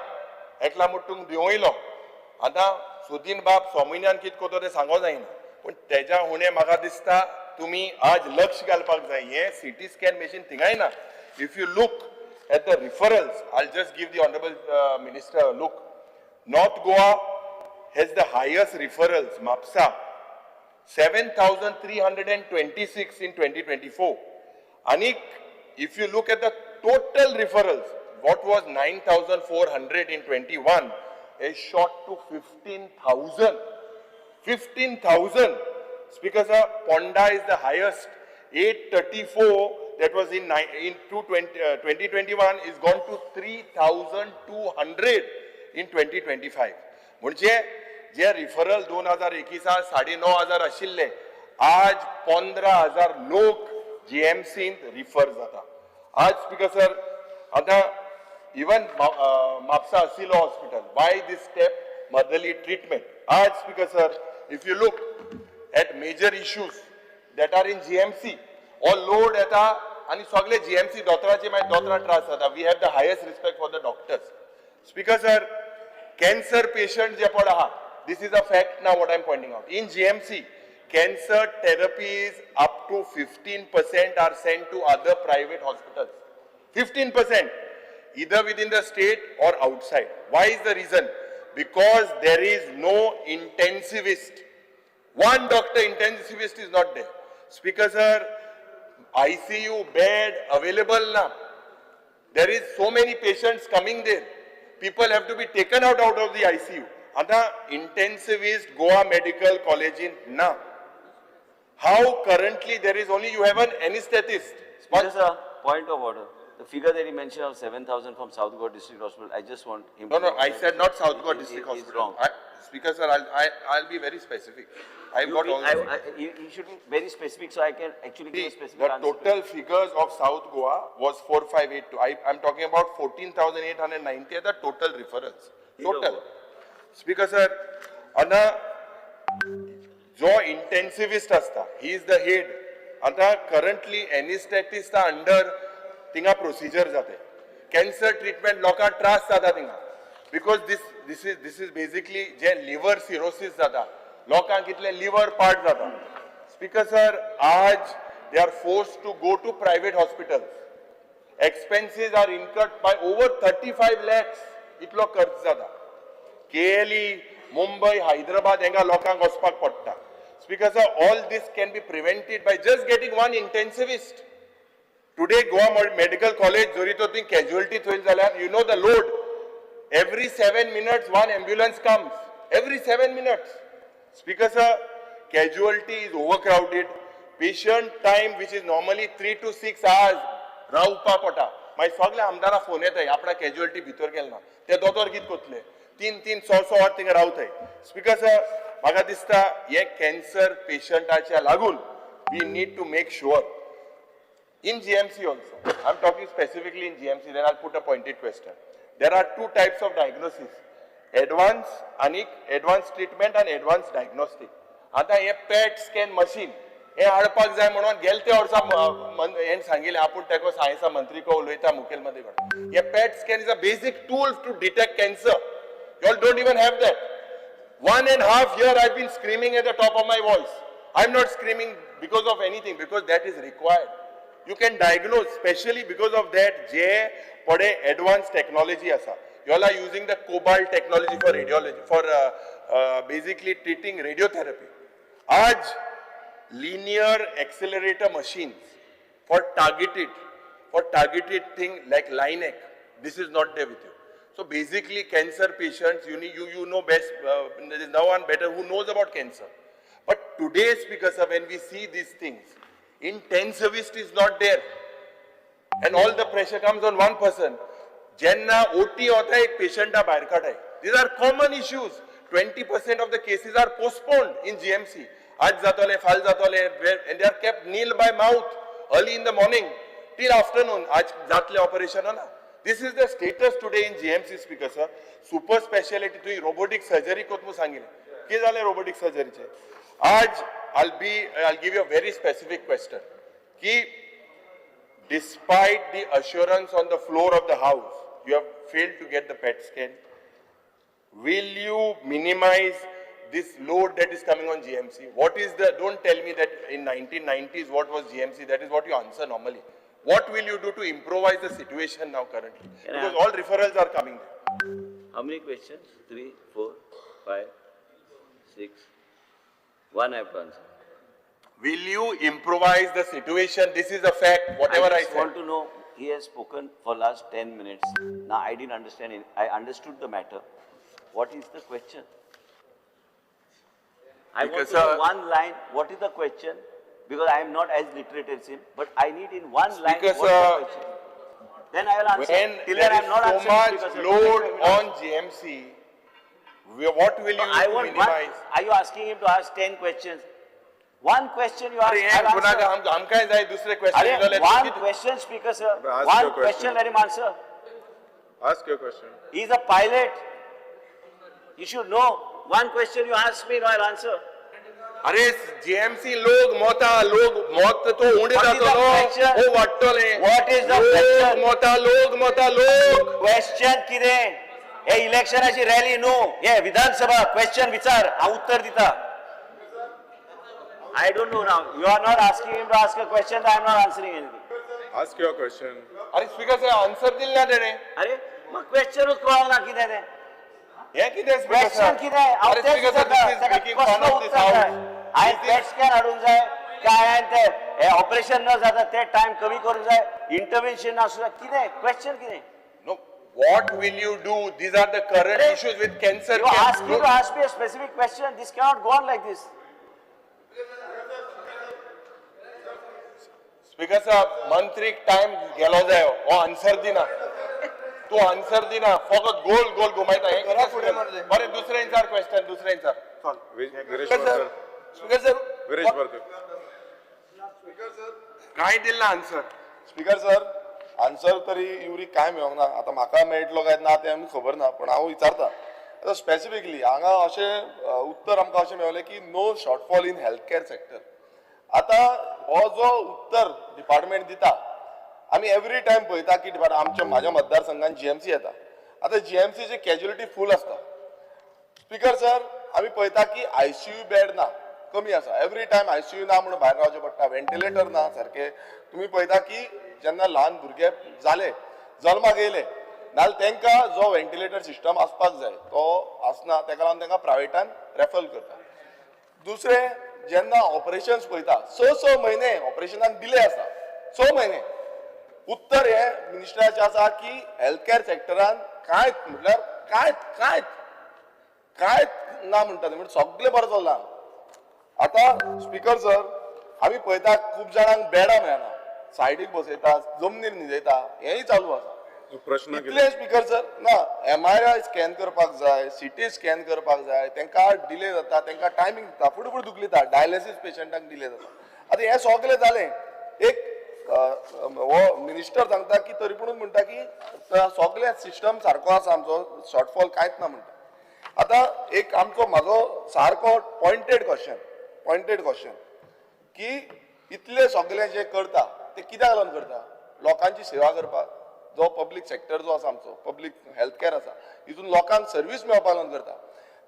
एकला मुट्टूंक दिवयलो. आतां सुदीन बाब सोमिन्यान कित कोतो ते सांगो जायना. पूण तेज्या हुणे म्हाका दिसता तुमी आज लक्ष घालपाक जाय. हे CT scan machine थिंगाय ना. If you look at the referrals, I'll just give the Honorable Minister a look. North Goa has the highest referrals, MAPSA, 7,326 in 2024. Anik, if you look at the total referrals, what was 9,400 in 21, is shot to 15,000. 15,000. Speaker sir, Ponda is the highest. 834, that was in 2021, is gone to 3,200 in 2025. म्हणजे जे referral 2021 9,500 आशिल्ले, आज 15,000 लोक GMC refer जाता. आज speaker sir, आता even Mapusa Asilo hospital, why this step motherly treatment? आज speaker sir, if you look at major issues that are in GMC, or load येता आणि सगळे GMC दोतोराचे मागीर दोतोरा त्रास जाता. We have the highest respect for the doctors. Speaker sir, cancer patient J per आहा, this is a fact now what I am pointing out. In GMC, cancer therapies up to 15% are sent to other private hospitals. 15%, either within the state or outside. Why is the reason? Because there is no intensivist. One doctor intensivist is not there. Speaker sir, ICU bed available now. There is so many patients coming there. People have to be taken out of the ICU. Ada intensivist Goa Medical College in na. How currently there is only, you have an anesthetist. Speaker sir, point of order. The figure that he mentioned of 7,000 from South Goa District Hospital, I just want him to... No, I said not South Goa He- District he's Hospital. wrong. Speaker sir, I'll be very specific. I've got all the He should be very specific so I can actually give a specific The answer. total figures of South Goa was 4,582. I'm talking about 14,890 are the total referrals. Total. Speaker sir, Anna, जो intensivist असता, he is the head. आता currently anesthetist under थिंगा procedure जाते. Cancer treatment लोका त्रास जाता थिंगा. Because this is basically J liver cirrhosis जाता. लोकांक कितले liver part जाता. Speaker sir, आज they are forced to go to private hospitals. Expenses are incurred by over 35 lakhs. इतलो खर्च जाता. KLE, Mumbai, Hyderabad, henga lokang ospak potta. Speaker sir, all this can be prevented by just getting one intensivist. Today, Goa Medical College, Zorito thing casualty thil zala. You know the load. Every 7 minutes, one ambulance comes. Every 7 minutes. Speaker sir, casualty is overcrowded. Patient time, which is normally 3 to 6 hours, raupa pota. My सगळे आमदारा phone येताय आपला casualty भितर गेल ना. ते दोतोर कित कोतले. 3-6 hours थिंगा रावताय. Speaker sir, म्हाका दिसता हे cancer patientच्या लागून we need to make sure in GMC also. I'm talking specifically in GMC, then I'll put a pointed question. There are two types of diagnosis. Advanced treatment and advanced diagnostic. आता हे PET scan machine हे हाडपाक जाय म्हणून गेलते वर्सा हेन सांगिल्ले आपूण तेको सायन्सा मंत्री को उलयता मुखेलमंत्री कडेन. हे PET scan is a basic tool to detect cancer. You all don't even have that. 1.5 years I've been screaming at the top of my voice. I'm not screaming because of anything, because that is required. You can diagnose, especially because of that, advanced technology asa. You all are using the cobalt technology for radiology, for basically treating radiotherapy. Aaj, linear accelerator machines for targeted thing like LINAC. This is not there with you. So basically, cancer patients, you know best. There is no one better who knows about cancer. But today, because of when we see these things, intensivist is not there, and all the pressure comes on one person. Jenna OT hota hai, ek patient a bahar kadai. These are common issues. 20% of the cases are postponed in GMC. Aaj zatole, fal zatole, and they are kept nil by mouth early in the morning till afternoon. Aaj zatle operation ho na. This is the status today in GMC, speaker sir. Super speciality to robotic surgery ko tu sangile. Ke zale robotic surgery che. Aaj I'll give you a very specific question. Ki despite the assurance on the floor of the house, you have failed to get the PET scan. Will you minimize this load that is coming on GMC? What is the, don't tell me that in 1990s what was GMC, that is what you answer normally. What will you do to improvise the situation now currently? Because all referrals are coming there. How many questions? 3, 4, 5, 6. One I have to answer. Will you improvise the situation? This is a fact, whatever I just said. want to know, he has spoken for last 10 minutes. Now I didn't understand it. I understood the matter. What is the question? I want to know one line, what is the question? Because I am not as literate as him, but I need in one line, what is the question? Then I will answer. When Till there then I is am not so answering. much because load I on GMC, what will you I do to want one. minimize? Are you asking him to ask 10 questions? One question you ask, अरे I'll यार गुना का answer. हम काय जाए दूसरे question Arey, one question, speaker sir. Ask One your question. question, let him answer. Ask your question. He is a pilot. You should know. One question you ask me, no, I'll answer. अरे GMC लोग मौत तो उंडे What is जातो the no question? ओ वाटतले What is the लोग question? लोग Question किदें? हे इलेक्शनाची रॅली नो. हे विधानसभा question विचार. हा उत्तर दिता. I don't know now. You are not asking him to ask a question, I am not answering anything. Ask your question. अरे स्पीकर से आंसर दिल ना देणे अरे मग क्वेश्चनच कळना कितें तें. हे किती स्पीकर क्वेश्चन कितें? हांव अरे तेच स्पीकर सर विचारता. दिस इज ताका मेकिंग फन कसलो ऑफ दिस उत्तर जाय? हाउस हांवें पेट स्कॅन हाडूंक जाय काय हांवें तें हे ऑपरेशन न जाता ते टायम कमी करूंक जाय इंटरव्हेन्शन आसूं जाय कितें क्वेश्चन कितें? No what will you do? These are the current issues with cancer. You ask me to ask me a specific question. This cannot go on like this. Speaker साहब मंत्री time गेलो जायो ओ answer दिना तू answer दिना फकत गोल गोल घुमायता हे करा फुडें मारले. बरे दुसरे इन्सार क्वेश्चन दुसरे इन्सार चल Viresh Speaker Barkar. Speaker sir. Viresh Barkar. काय दिला आन्सर स्पीकर सर आन्सर तरी युरी काय मेळोंक ना आतां म्हाका मेळटलो काय ना तें आमकां खबर ना पण हांव विचारता आतां स्पेसिफिकली हांगा अशें उत्तर आमकां अशें मेळलें की no shortfall in health care sector. आतां हो जो उत्तर डिपार्टमेंट दिता आमी एवरी टायम पळयता की आमच्या म्हाज्या मतदारसंघान GMC येता. आतां GMCची कॅज्युलिटी फूल आसता. स्पीकर सर आमी पळयता की ICU बेड ना कमी आसा. एवरी टायम ICU ना म्हणून भायर रावचें पडटा. व्हेंटिलेटर ना सारके. तुमी पळयता की जेन्ना ल्हान भुरगे जाले जल्माक येयले नाल्यार तांकां जो व्हेंटिलेटर सिस्टम आसपाक जाय तो आसना ताका लागून तांकां प्रायवेटान रेफर करता. दुसरें जेन्ना ऑपरेशन्स पळयता 6 म्हयने ऑपरेशनाक डिले आसा 6 म्हयने. उत्तर हे मिनिस्टराचें आसा की हेल्थ केअर सेक्टरान कांयच म्हटल्यार कांयच ना म्हणटा ते म्हणजे सगळें बरें चल्लां. आतां स्पीकर सर आमी पळयता खूब जाणांक बेडां मेळना सायडीक बसयता जमनीर न्हिदयता हेंय चालू आसा. प्रश्न इतले स्पीकर सर ना MRI स्कॅन करपाक जाय CT स्कॅन करपाक जाय तांकां डिले जाता तांकां टायमींग दिता फुडें दुखलिता डायलिसीस पेशंटांक डिले जाता. आतां हें सगळें जालें एक हो मिनिस्टर सांगता की तरी पूण म्हणटा की सगळे सिस्टम सारको आसा आमचो शॉर्टफॉल कांयच ना म्हणटा. आतां एक आमचो म्हाजो सारको पॉयंटेड क्वेश्चन की इतले सगळे जे करता ते कित्याक लागून करता? लोकांची सेवा करपाक. जो पब्लीक सेक्टर जो आसा आमचो पब्लीक हेल्थ केअर आसा हितून लोकांक सर्वीस मेळपाक लागून करता.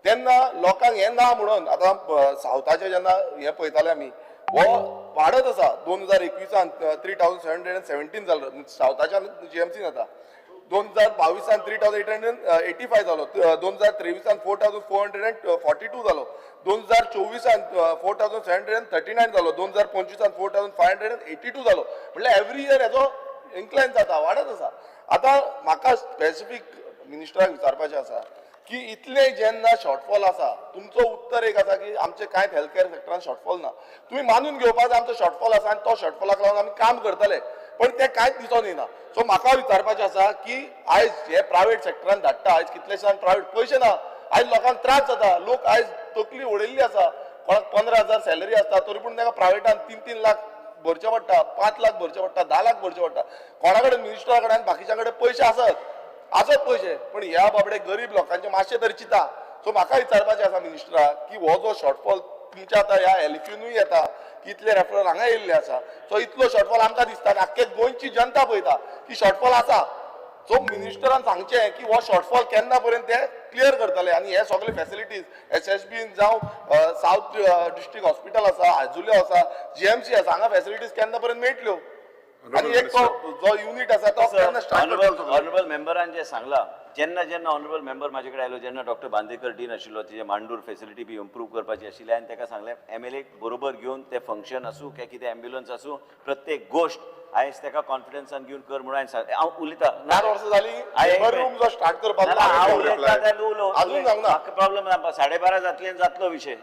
तेन्ना लोकांक हें ना म्हणून आतां सावथाचे जेन्ना हें पळयताले आमी हो वाढत आसा 2021 3717 जालो सावथाच्या जीएमसीन आता 2022 3885 जालो 2023 4442 जालो 2024 4739 जालो 2025 4582 जालो म्हटल्यार एवरी इयर हेजो इन्क्लायन जाता वाडत आसा. आता म्हाका स्पेसिफीक मिनिस्टराक विचारपाचें आसा की इतले जेन्ना शॉर्टफॉल आसा तुमचो उत्तर एक आसा की आमचे कांयच हेल्थ केअर सेक्टरान शॉर्टफॉल ना. तुम्ही मानून घेवपाक जाय आमचो शॉर्टफॉल आसा आनी तो शॉर्टफॉलाक लागून आमी काम करतले पण ते कांयच दिसून येना. सो म्हाका विचारपाचें आसा की आयज हे प्रायव्हेट सेक्टरान धाडटा आयज कितलेशे प्रायव्हेट पयशे ना आयज लोकांक त्रास जाता लोक आयज तकली उडयल्ली आसा कोणाक 15,000 सॅलरी आसता तरी पूण ताका प्रायव्हेटान 3-3 लाख भरचे पडटा 5 लाख भरचे पडटा 10 लाख भरचे पडटा. कोणा कडेन मिनिस्टरा कडेन बाकीच्या कडेन पयशे आसत पयशे पण ह्या बाबडे गरीब लोकांचे मातशे तरी चिता. सो म्हाका विचारपाचें आसा मिनिस्टरा की हो जो शॉर्टफॉल तुमच्या आतां ह्या एलिफ्यूनूय येता की इतले रेफरल हांगा येयल्ले आसा सो इतलो शॉर्टफॉल आमकां दिसता आनी आख्खे गोंयची जनता पळयता की शॉर्टफॉल आसा. सो मिनिस्टरान सांगचें की हो शॉर्टफॉल केन्ना पर्यंत ते क्लियर करतले आनी हे सगळे फॅसिलिटीज SSBन जावं सावथ डिस्ट्रिक्ट हॉस्पिटल आसा आजुले आसा GMC आसा हांगा फॅसिलिटीज केन्ना पर्यंत मेळटल्यो आनी एक तो जो युनिट आसा तो केन्ना स्टार्ट करतलो. ऑनरेबल मेंबरान जे सांगला जेन्ना ऑनरेबल मेंबर म्हाजे कडेन आयलो जेन्ना डॉक्टर बांदेकर डीन आशिल्लो तिजे मांडूर फॅसिलिटी बी इम्प्रूव करपाची आशिल्ली आनी ताका सांगलें MLA बरोबर घेवन ते फंक्शन आसूं काय कितें एम्ब्युलन्स आसूं प्रत्येक गोश्ट आयज ताका कॉन्फिडन्सान घेवन कर म्हणून हांवें सांगलें. हांव उलयतां 4 वर्सां जाली लेबर रूम जो स्टार्ट करपाक हांव उलयतां तें उलोव अजून सांगना. म्हाका प्रॉब्लम ना 12:30 जातले जातलो विशय.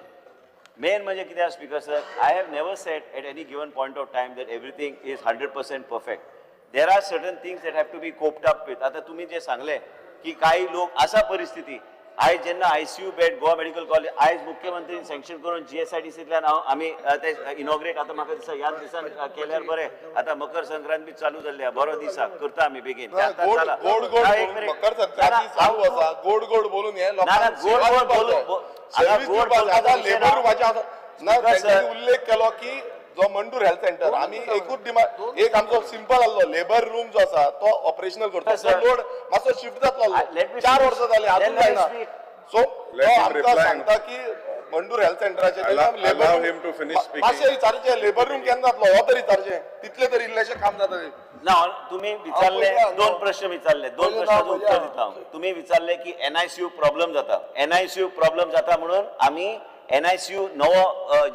मेन म्हणजे कितें speaker sir I have never said at any given point of time that everything is 100% perfect. There are certain things that have to be coped up with. आता तुम्ही जे सांगले की काही लोक असा परिस्थिती आयज जेन्ना ICU bed Goa medical college आयज मुख्यमंत्रीन सँक्शन करून GSIDCंतल्यान आमी ते इनॉग्रेट आता म्हाका दिसता ह्याच दिसान केल्यार बरें. आता मकर संक्रांत बी चालू जाल्ली बरो दीस करता आमी बेगीन गोड गोड मकर संक्रांती चालू आसा गोड गोड बोलून हे लोकांक लेबर रूमाच्या उल्लेख केलो की जो मंडूर हेल्थ सेंटर आमी एकूच डिमांड एक आमचो सिंपल आसलो लेबर रूम जो आसा तो ऑपरेशनल करता तो लोड मातसो शिफ्ट जातलो 4 वर्सां जाली अजून जायना. सो आमकां सांगता की मंडूर हेल्थ सेंटराचे लेबर मातशें विचारचें लेबर रूम केन्ना जातलो हो तरी विचारचें तितले तरी इल्लेशें काम जाता. ना तुम्ही विचारले दोन प्रश्न विचारले दोन प्रश्नाचं उत्तर दिता हांव. तुम्ही विचारले की NICU प्रॉब्लेम जाता NICU प्रॉब्लेम जाता म्हणून आमी NICU नवो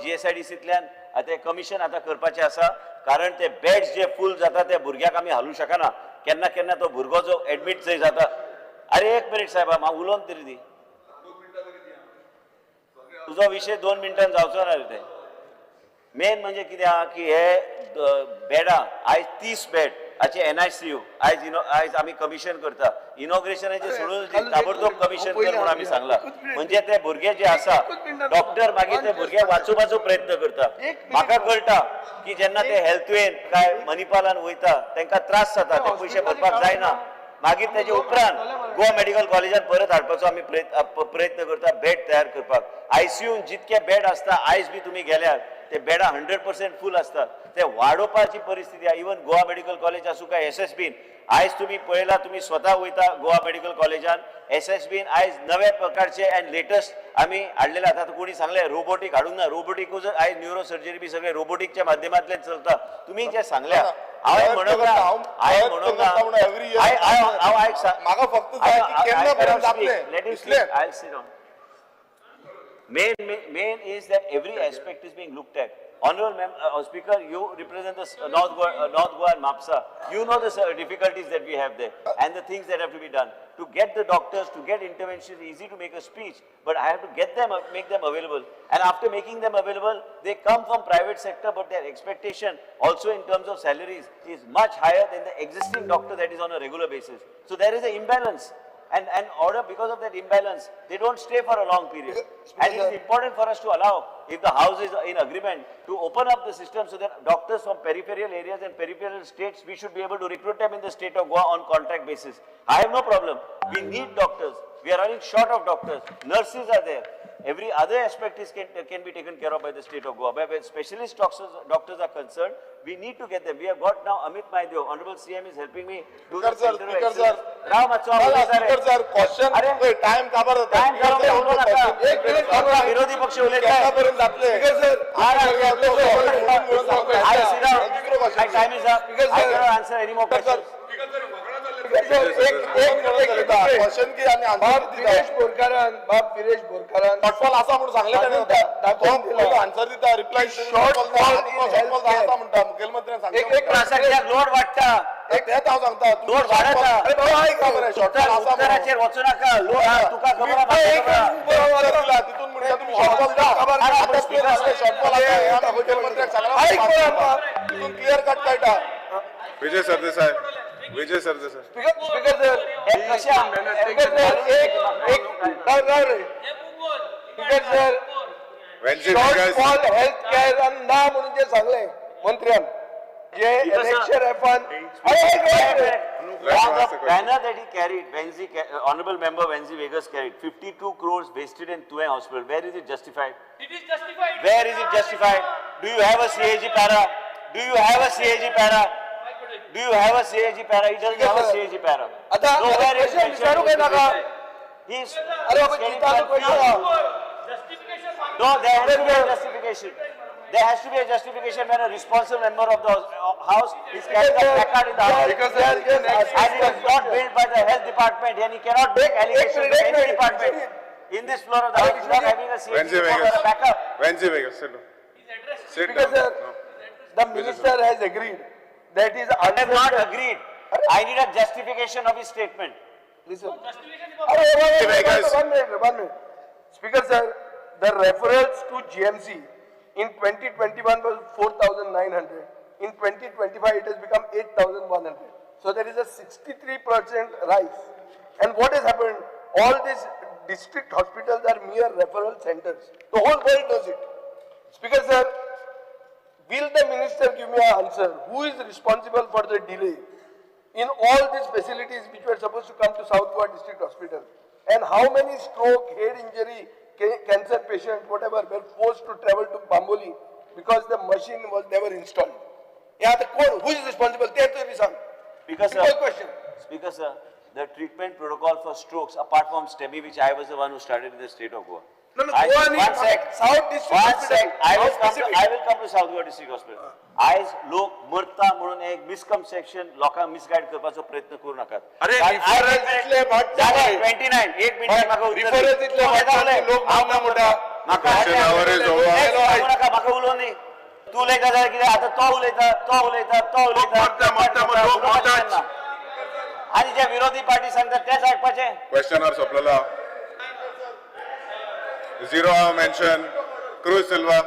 GSIDCंतल्यान आता कमिशन आता करपाचें आसा कारण ते बेड्स जे फूल जाता ते भुरग्याक आमी हालूं शकना. केन्ना केन्ना तो भुरगो जो एडमीट जंय जाता अरे एक मिनिट साहेब हांव उलोवन तरी दी तुजो विशय 2 मिनटान जावचो ना रे ते. मेन म्हणजे कितें आहा की हे बेडां आयज 30 बेड हाचे NICU आयज आमी कमिशन करता इनॉग्रेशनाचे सोडून ताबडतोब कमिशन कर म्हणून आमी सांगला. म्हणजे ते भुरगे जे आसा डॉक्टर मागीर ते भुरगे वाचोवपाचो प्रयत्न करता. म्हाका कळटा की जेन्ना ते हेल्थवेन काय मणिपालान वयता तांकां त्रास जाता ते पयशे भरपाक जायना मागीर तेजे उपरांत गोवा मेडिकल कॉलेजान परत हाडपाचो आमी प्रयत्न करता बेड तयार करपाक. ICU जितके बेड आसता आयज बी तुमी गेल्यार ते बेडा 100% फूल असतात. ते वाडोवपाची परिस्थिती आहे. इवन गोवा मेडिकल कॉलेज आसूं काय SSBन आयज तुम्ही पळयला तुम्ही स्वतः वयता गोवा मेडिकल कॉलेजान SSBन आयज नवे प्रकारचे अँड लेटेस्ट आमी हाडलेले आतां कोणी सांगले रोबोटिक हाडूंक ना रोबोटिकूच आयज न्यूरो सर्जरी बी सगळे रोबोटिकच्या माध्यमांतल्यान चलता. तुम्ही जे सांगल्या हांवें म्हणूंक ना म्हाका फक्त जाय की केन्ना पर्यंत जातलें. Main is that every aspect is being looked at. Honorable Speaker, you represent the North Goa and MAPSA. You know the difficulties that we have there and the things that have to be done. To get the doctors, to get intervention, it's easy to make a speech, but I have to get them, make them available. And after making them available, they come from private sector, but their expectation also in terms of salaries is much higher than the existing doctor that is on a regular basis. So there is an imbalance. And order because of that imbalance, they don't stay for a long period. And it is important for us to allow, if the House is in agreement, to open up the system so that doctors from peripheral areas and peripheral states, we should be able to recruit them in the state of Goa on contract basis. I have no problem. We need doctors. We are running short of doctors. Nurses are there. Every other aspect can be taken care of by the state of Goa. But when specialist doctors are concerned, we need to get them. We have got now Amit Maideo. Honorable CM is helping me do the center of excellence. Ram Achwa, question time का बरं Time करा मैं बोलो ना का. एक minute थांबा. विरोधी पक्ष बोलत आहे. पर्यंत आपले I sit down. My time is up. I cannot answer any more questions. Question की आणि फिरेश बोरकरान शॉर्टफॉल असा म्हणून सांगले त्याने आन्सर दिता रिप्लाय शॉर्टफॉल असा म्हणता मुख्यमंत्र्यांनी सांगितलं एक प्रशासनाक लोड वाटता. एक तेच हांव सांगता लोड वाढता. अरे बाबा ऐक बरं शॉर्टफॉल असा उत्तराचेर वचू नका. लोड तुका खबर दिला तिथून म्हणता तुम्ही शॉर्टफॉल द्या आता स्पीकर शॉर्टफॉल आहे आम्ही मुख्यमंत्र्यांनी सांगला तिथून क्लिअर कट काढता Vijay Sardesai. Vijay Sardesai. Speaker sir speaker sir Wednesday shortfall because health care आणि ना म्हणून जे सांगले मंत्र्यान जे इलेक्शन एफन the banner that he carried, Honorable Member Wenzi Vegas carried, 52 crores wasted in Tuang Hospital. Where is it justified? It is justified. Where is it justified? Do you have a CAG para? Do you have a CAG para? Do you have a CAG para? He doesn't have a CAG para. आता Nowhere is question विचारू काय नका He's अरे बाबा गीताचं question Justification. No, there has to be a justification. There has to be a justification when a responsible member of the house is carrying a placard in the house. because there is And it is not built by the health department, and he cannot make allegations of any department in this floor of the house without having a Wednesday CAG or Vegas. a backup. Wednesday Vegas. Sit down. Sit because down. the minister has agreed that is I have not agreed. I need a justification of his statement. listen Justification is one minute speaker sir the referrals to GMC in 2021 was 4,900 in 2025 it has become 8,100 so there is a 63% rise and what has happened all these district hospitals are mere referral centers the whole world knows it speaker sir will the minister give me an answer who is responsible for the delay in all these facilities which were supposed to come to South Goa District Hospital and how many stroke, head injury, cancer patients, whatever, were forced to travel to Bamboli because the machine was never installed. Yeah, who is responsible? Because Simple question. Speaker sir, the treatment protocol for strokes, apart from STEMI, which I was the one who started in the state of Goa. No, I- Goa one needs sec. South District One Hospital. sec. I will Specific. come to South Goa District Hospital. आयज लोक मरता म्हणून एक misconception लोकांक misguide करपाचो प्रयत्न करू नाकात. अरे, referrals इतले वाट जाले. 29 एक मिनिट म्हाका उत्तर referrals दी. इतले वाट जाले, लोक मारता म्हणटा. म्हाका Question hour is over. सांगू नाका, म्हाका उलोव न्ही. तू उलयता जाल्यार कितें आता तो उलयता आनी जे विरोधी पार्टी सांगता तेच आयकपाचें. Question hour सोंपलेलो. Zero hour mention. Cruz Silva.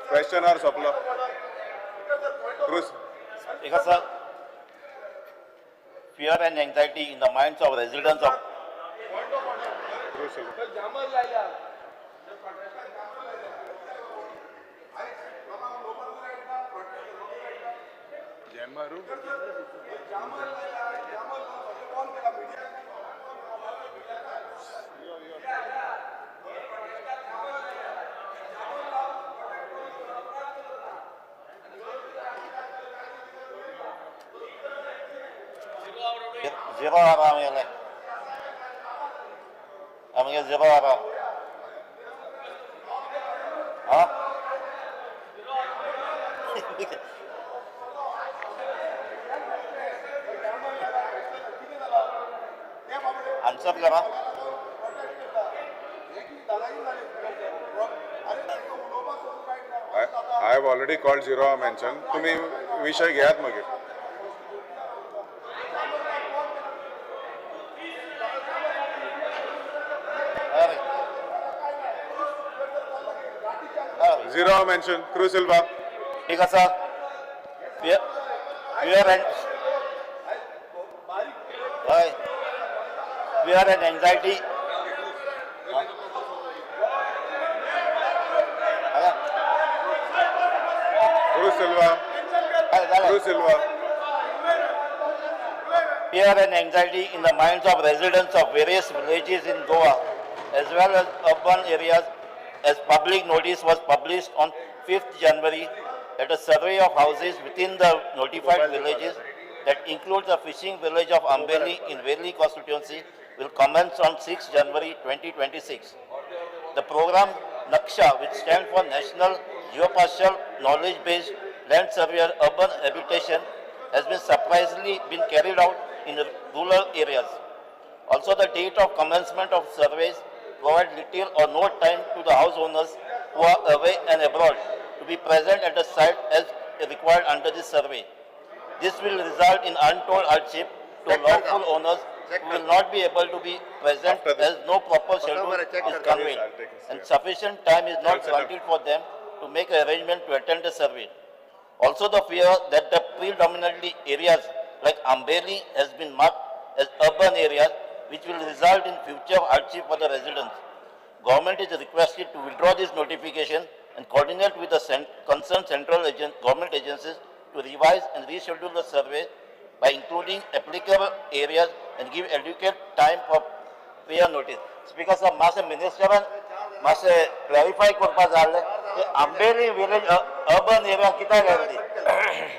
Question hour सोंपलो. Cruz. Because fear and anxiety in the minds of residents of Cruz Silva. zero hour आमगे zero hour. Huh? Answer करा. I have already called zero hour mention. तुम्ही विषय घ्यात मागीर. Zero hour mention. Cruz Silva. Because fear and anxiety. Cruz Silva. Cruz Silva. fear and anxiety in the minds of residents of various villages in Goa, as well as urban areas, as public notice was published on 5th January that a survey of houses within the notified villages that includes the fishing village of Ambeli in Veli constituency will commence on 6 January 2026. The program Naksha, which stands for National Geospatial Knowledge-Based Land Survey Urban Habitation, has been surprisingly been carried out in rural areas. Also, the date of commencement of surveys provide little or no time to the house owners who are away and abroad to be present at the site as required under this survey. This will result in untold hardship to lawful owners who will not be able to be present as no proper schedule is conveyed and sufficient time is not granted for them to make arrangement to attend the survey. Also, the fear that the predominantly areas like Ambeli has been marked as urban areas, which will result in future hardship for the residents. Government is requested to withdraw this notification and coordinate with the concerned central government agencies to revise and reschedule the survey by including applicable areas and give adequate time for prior notice. Speaker sir, masse minister masse clarify करपा जाले Ambeli village urban area कितना गया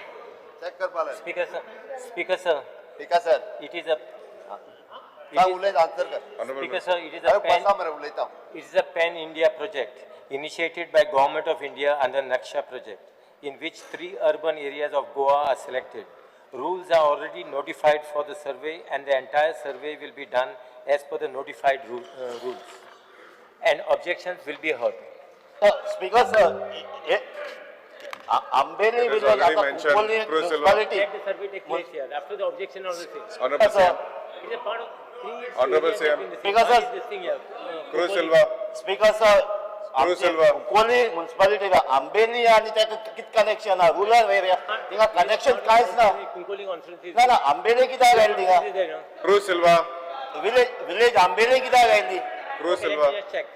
check करपा लायला. Speaker sir, ठीक आहे sir. it is a काय उलयत आन्सर कर. Speaker sir, it is अरे a बसा मरे उलयता. It is a pan-India project initiated by Government of India under Naksha project, in which 3 urban areas of Goa are selected. Rules are already notified for the survey, and the entire survey will be done as per the notified rules. And objections will be heard. Speaker sir, Ambeli It is village already आता mentioned, Kupoli Cruz Silva. municipality. Let the survey take place here after the objection of the thing. Honorable Sir, CM, It is a part of 3 Honorable areas have CM. been the same. Speaker, Why sir. is this thing here? Cruz Silva, Speaker sir, Cruz Silva. Kupoli municipality का Ambeli आणि त्याचं किती connection आहे rural area तिका connection काहीच ना Concluding conference is ना Ambeli किती आहे तिका is there, no? Cruz Silva, village Ambeli किती आहे Cruz Okay, let Silva. me just check.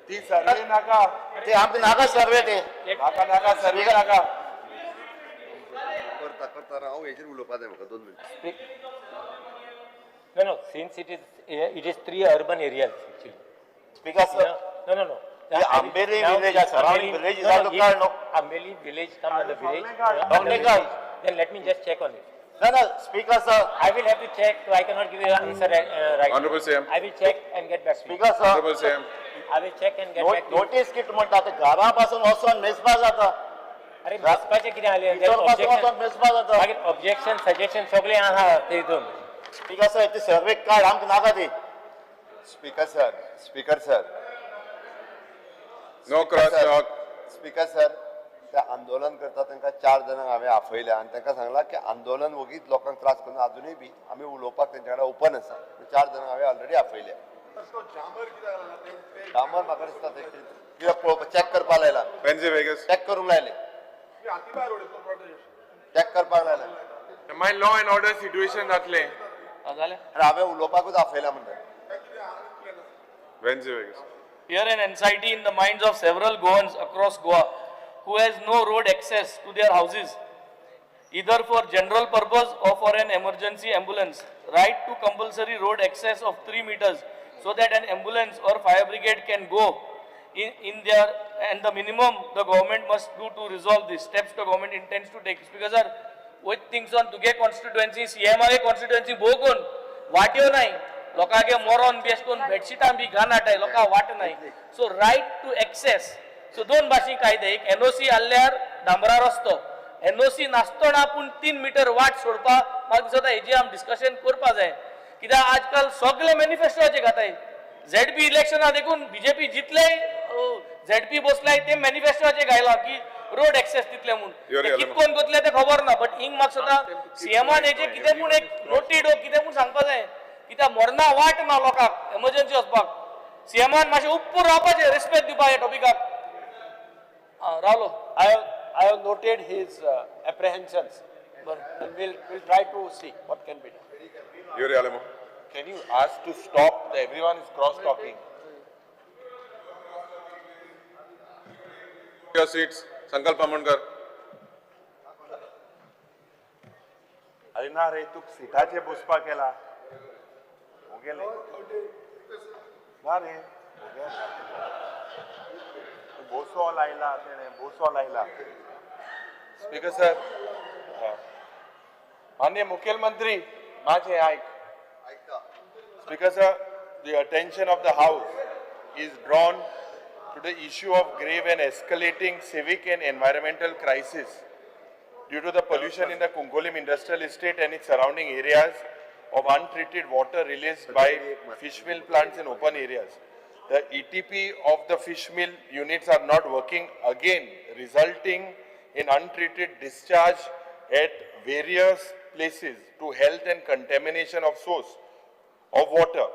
ती सर्वे नाका ते आमचे नाका सर्वे ते नाका नाका सर्वे नाका करता राव हेचेर उलोवपा जाय म्हाका 2 minute. No, since it is 3 urban areas actually. Speaker sir No. ये Ambeli village आहे, surrounding village is also if called, no? Ambeli village come under village. Don't take out. Then let me just check on it. ना speaker sir I will have to check, so I cannot give you an answer right now. Honorable CM, I will check and get back to you. Speaker sir Honorable CM, I will check and get back to you. Notice kit म्हणतात घरापासून वचून मेसपा जाता अरे मेसपाचे कितें आले पासून वचून मेसपा जाता मागीर ऑब्जेक्शन सजेशन सगळे आहा ते हितून. स्पीकर सर ते सर्वे कार्ड आमकां नाका ती speaker sir no cross talk. Speaker sir ते आंदोलन करता तांकां 4 जाणांक हांवें आपयल्या आनी तांकां सांगलां की आंदोलन वगीच लोकांक त्रास करून अजुनूय बी आमी उलोवपाक तेंच्या कडेन ओपन आसा. 4 जाणांक हांवें ऑलरेडी आपयल्या. डांबर म्हाका दिसता ते कित्याक पळोवपाक चॅक करपाक लायला. Benji Vegas, चॅक करूंक लायले. चॅक करपाक लायला my law and order situation जातले जालें. आनी हांवें उलोवपाकूच आपयला म्हणटा. Benji Vegas. Fear and anxiety in the minds of several Goans across Goa who has no road access to their houses, either for general purpose or for an emergency ambulance. Right to compulsory road access of 3 meters so that an ambulance or fire brigade can go in there, and the minimum the government must do to resolve these steps the government intends to take. Because sir, with things on to get constituency, CMA constituency बोगून वाट्यो नाही. लोकांगे moron base करून बेडशीटां B घाण हाडटाय लोकां वाट नाही. सो right to access. सो 2 भाशेन कायदे, एक NOC आसल्यार डांबरा रस्तो, एनओसी नासतना पूण 3 मीटर वाट सोडपा म्हाका दिसता हेजी आमी डिस्कशन करपा जाय. कित्याक आजकाल सगळे मॅनिफेस्टोचे घाताय. झेडपी इलेक्शना देखून बीजेपी जितले झेडपी बसलाय ते मॅनिफेस्टोचे घायला की रोड एक्सेस दितले म्हणून. कितकोन करतले ते खबर ना, बट हिंग म्हाका सुद्दां सीएमान हेजे कितें पूण एक नोटीड कितें पूण सांगपा जाय. कित्याक मरना वाट ना लोकांक एमर्जन्सी वचपाक. सीएमान मातशें उपपूर रावपाचें, रिस्पेक्ट दिवपा ह्या टॉपिकाक. रावलो. I have noted his apprehensions, and we'll try to see what can be done. Yuri Alamo. Can you ask to stop? Everyone is cross talking. Your seats. Sankalp Amonkar. अरे ना रे तू सिटाचे बसपा केला गेले ना रे बोसो लायला तेणे बोसो लायला स्पीकर सर माननीय मुख्यमंत्री माझे ऐक speaker sir the attention of the house is drawn to the issue of grave and escalating civic and environmental crisis due to the pollution in the Kunkolim industrial estate and its surrounding areas of untreated water released by fish mill plants in open areas. The ETP of the fish mill units are not working again, resulting in untreated discharge at various places to health and contamination of source of water.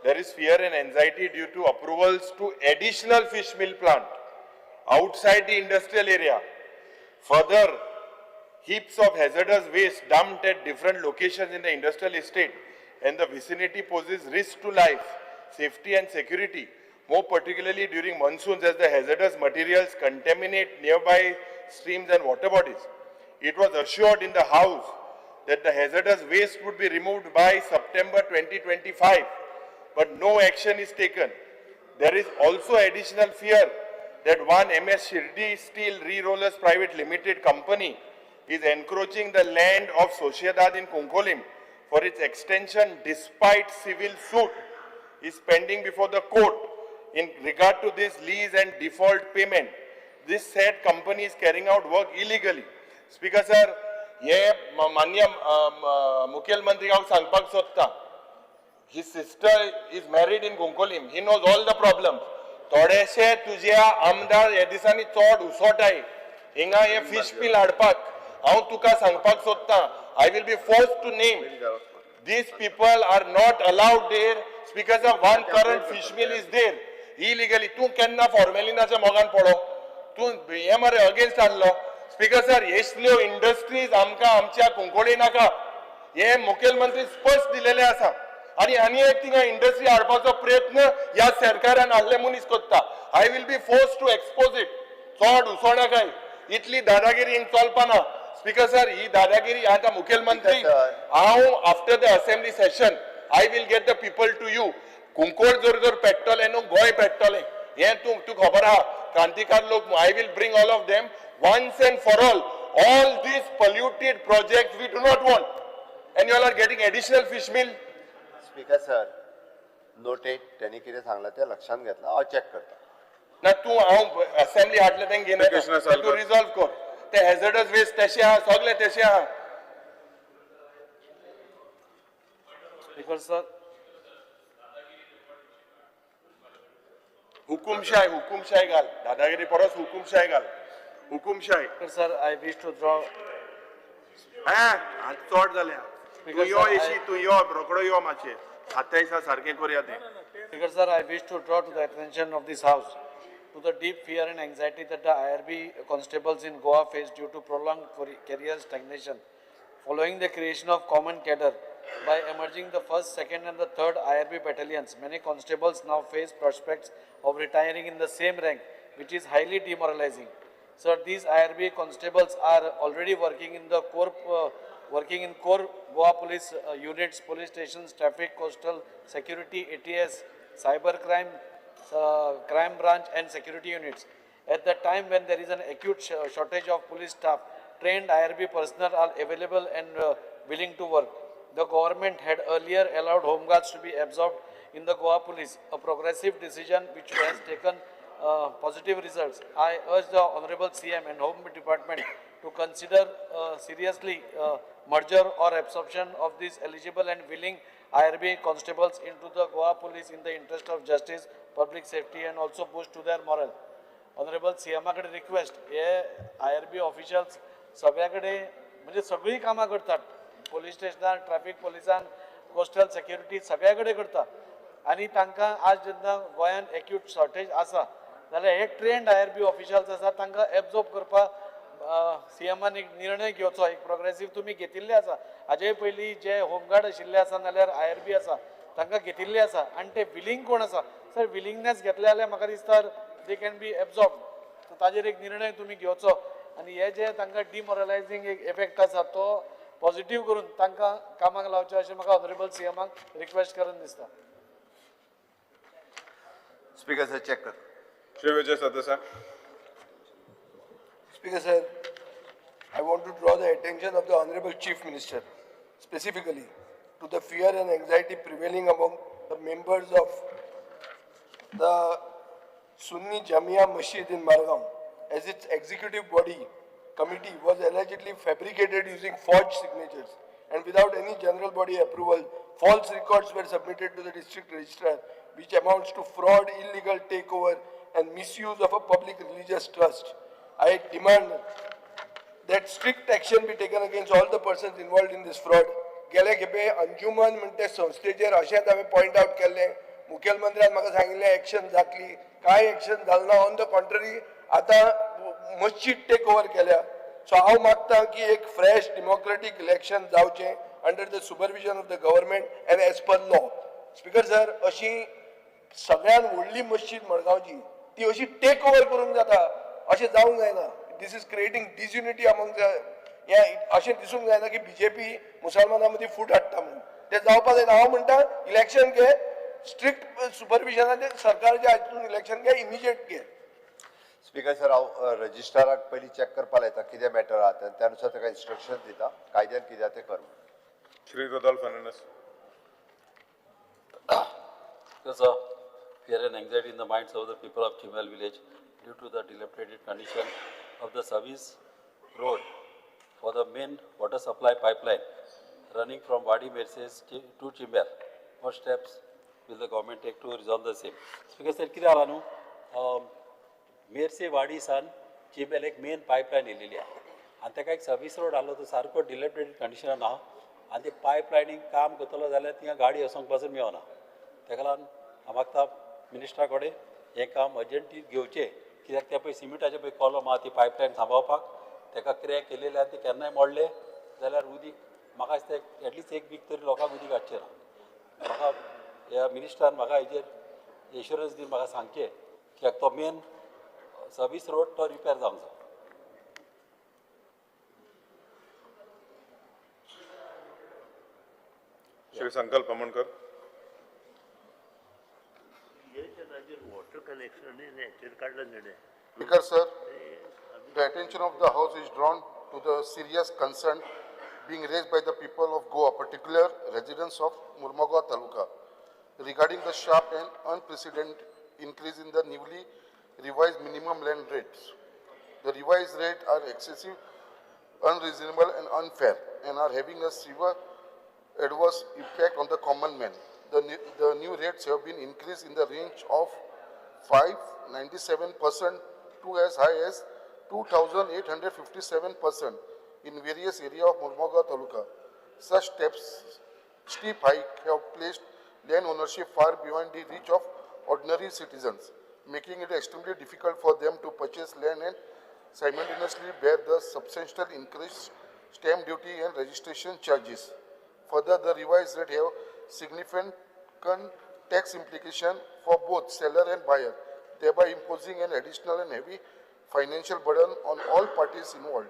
There is fear and anxiety due to approvals to additional fish mill plant outside the industrial area. Further, heaps of hazardous waste dumped at different locations in the industrial estate and the vicinity poses risk to life, safety and security, more particularly during monsoons as the hazardous materials contaminate nearby streams and water bodies. It was assured in the House that the hazardous waste would be removed by September 2025, but no action is taken. There is also additional fear that one MS Shirdi Steel Re-Rollers Private Limited company is encroaching the land of Sociedad in Kunkolim for its extension despite civil suit is pending before the court in regard to this lease and default payment. This said company is carrying out work illegally. Speaker sir, ये माननीय मुख्यमंत्री हांव सांगपाक सोदता. His sister is married in Kunkolim. He knows all the problems. थोडेशे तुझ्या आमदार हे दिसांनी चोड उसोटाय हिंगा हे फिश मिल हाडपाक हांव तुका सांगपाक सोदता. I will be forced to name. These people are not allowed there because of one current fish mill is there illegally. तू केन्ना फॉर्मेलिनाच्या मोगान पडो तू हे मरे अगेन्स्ट हाडलो. स्पीकर सर येसल्यो इंडस्ट्रीज आमकां आमच्या कुंकोळी नाका हे मुखेलमंत्री स्पश्ट दिलेले आसा आणि आनी एक थिंगा इंडस्ट्री हाडपाचो प्रयत्न ह्या सरकारान आहले मनीस करता. I will be force to expose it. चोड उसोणाकाय इतली दादागिरी हिंग चलपाना. स्पीकर सर ही दादागिरी आता मुखेलमंत्री हांव after the assembly session I will get the people to you. Cuncolim जोर जोर पेट्टोले न्हू गोंय पेट्टोले हे तू खबर आहा क्रांतिकार लोक. I will bring all of them once and for all these polluted projects we do not want and you all are getting additional fish mill. Speaker sir noted त्यांनी कितें सांगलां तें लक्षात घेतलं हांव चॅक करता. ना तू हांव असेंब्ली हाडले तेंगे घेना तू रिजॉल्व कर. ते हॅझर्डस वेस्ट तशें आहा सगळे तशें आहा. स्पीकर सर हुकुमशाही घाल दादागिरी परस हुकुमशाही घाल. हुकुमशाही sir, I wish to draw. हा चोड जाल्या तू यो येशी तू यो रोकडो यो मातशें खाता दिसा सारकें करुया तें. Speaker sir, I wish to draw to the attention of this house to the deep fear and anxiety that the IRB constables in Goa face due to prolonged career stagnation. Following the creation of common cadre by emerging the 1st, 2nd and the 3rd IRB battalions, many constables now face prospects of retiring in the same rank, which is highly demoralizing. Sir, these IRB constables are already working in the core Goa police units, police stations, traffic, coastal security, ATS, cyber crime, crime branch and security units. At the time when there is an acute shortage of police staff, trained IRB personnel are available and willing to work. The government had earlier allowed home guards to be absorbed in the Goa police, a progressive decision which has taken positive results. I urge the Honorable CM and Home Department to consider seriously merger or absorption of these eligible and willing IRB constables into the Goa police in the interest of justice, public safety and also boost to their morale. Honorable CM कडे request हे IRB officials सगळ्याकडे म्हणजे सगळी कामां करतात. Police स्टेशनार, traffic पोलिसान, coastal security सगळ्याकडे करता आणि तांकां आज जेन्ना गोंयान एक्यूट शॉर्टेज आसा जाल्यार हे ट्रेंड IRB ऑफिशियल्स आसा तांकां एब्जॉर्ब करपाक सीएमान एक निर्णय घेवचो. एक प्रोग्रेसीव तुमी घेतिल्ले आसा. हाजे पयलीं जे होमगार्ड आशिल्ले आसा नाल्यार IRB आसा तांकां घेतिल्ले आसा आनी ते विलिंग कोण आसा. सर विलिंगनेस घेतले जाल्यार म्हाका दिसता दे कॅन बी एब्जॉर्ब. ताजेर एक निर्णय तुमी घेवचो आणि हे जे तांकां डिमोरलायझींग एक इफेक्ट आसा तो पॉझिटिव्ह करून तांकां कामाक लावचें अशें म्हाका ऑनरेबल सीएमाक रिक्वेस्ट करून दिसता. Speaker sir, check कर. Shri Vijay Sadasa. Speaker sir, I want to draw the attention of the Honorable Chief Minister specifically to the fear and anxiety prevailing among the members of the Sunni Jamia Masjid in Margam, as its executive body committee was allegedly fabricated using forged signatures and without any general body approval. False records were submitted to the district registrar, which amounts to fraud, illegal takeover and misuse of a public religious trust. I demand that strict action be taken against all the persons involved in this fraud. गेले खेपे अंजुमन म्हणते संस्थेचेर अशेंच हांवें point out केल्लें, मुखेलमंत्र्यान म्हाका सांगिल्लें action जातली, कांय एक्शन जालें ना. ऑन द कॉन्ट्ररी आतां मस्जिद टेक ओवर केल्या. सो हांव मागतां की एक फ्रेश डेमोक्रेटीक इलेक्शन जावचें under the supervision of the government and as per law. Speaker sir, अशी सगळ्यात व्हडली मस्जिद मडगांवची ती अशी टेक ओवर करूंक जाता अशें जावंक जायना. This is creating disunity among the अशें दिसूंक जायना की बीजेपी मुसलमानां मदीं फूट हाडटा म्हणून. तें जावपाक जायना. हांव म्हणटा इलेक्शन घे, स्ट्रिक्ट सुपरविजनाचेर सरकारच्या हातून इलेक्शन घे, इमिजिएट घे. स्पीकर सर, हांव रजिस्ट्राराक पयलीं चॅक करपा लायता कितें मॅटर आहा तें, त्या अनुसार ताका इन्स्ट्रक्शन दिता, कायद्यान कितें आहा तें कर. Shri Rodolfo Fernandez. Because of fear and anxiety in the minds of the people of Chimel village due to the dilapidated condition of the service road for the main water supply pipeline running from Wadi Merces to Chimel. What steps will the government take to resolve the same? Because sir, किती आला नु मेरसे वाडी सान चिमेल एक main pipeline इल्लेली आहे आणि ताका एक सर्विस रोड आलो तो सारको डिलेपिडेटेड कंडिशनान आहा आणि ते पाइपलाइनिंग काम करतलो जाल्यार थिंगा गाडी वचोंक पासून मेळना. ताका लागून हांव मागता मिनिस्टरा कडेन हें काम अर्जंटली घेवचें, कित्याक ते पळय सिमेंटाचे पळय कॉलम आहा ती पाइपलाइन सांबाळपाक ताका क्रॅक केलेले आनी ते केन्नाय मोडले जाल्यार उदीक म्हाका दिसता एटलिस्ट एक वीक तरी लोकांक उदीक हाडचें ना. म्हाका ह्या मिनिस्टरान म्हाका हेजेर एश्युरन्स दिवन म्हाका सांगचें कित्याक तो मेन सर्विस रोड तो रिपेर जावंक जाय. Shri Sankalp Amankar. water connection is natural cardinal. Because sir, the attention of the House is drawn to the serious concern being raised by the people of Goa, particular residents of Murmagaon Taluka, regarding the sharp and unprecedented increase in the newly revised minimum land rates. The revised rates are excessive, unreasonable and unfair and are having a severe adverse impact on the common man. The new rates have been increased in the range of 597% to as high as 2,857% in various areas of Murmagaon Taluka. Such steep hike have placed land ownership far beyond the reach of ordinary citizens, making it extremely difficult for them to purchase land and simultaneously bear the substantial increased stamp duty and registration charges. Further, the revised rate have significant tax implication for both seller and buyer, thereby imposing an additional and heavy financial burden on all parties involved.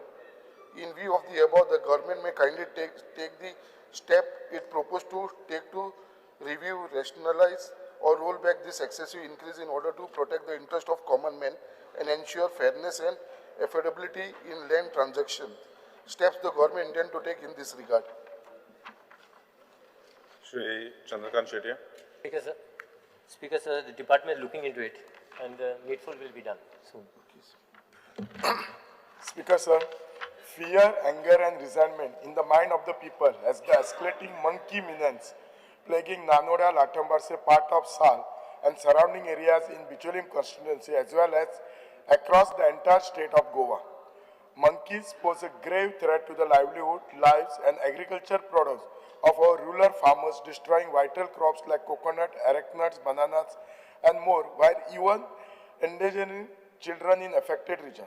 In view of the above, the government may kindly take the step it proposed to take to review, rationalize or roll back this excessive increase in order to protect the interest of common men and ensure fairness and affordability in land transactions. Steps the government intend to take in this regard. Shri Chandrakant Shetty. Speaker sir, the department is looking into it and the needful will be done soon. Speaker sir, fear, anger and resentment in the mind of the people as the escalating monkey menace plaguing Nanoda, Latambarse, part of Sal and surrounding areas in Bicholim constituency as well as across the entire state of Goa. Monkeys pose a grave threat to the livelihood, lives and agriculture products of our rural farmers, destroying vital crops like coconut, arecanuts, bananas and more, while even endangering children in affected region.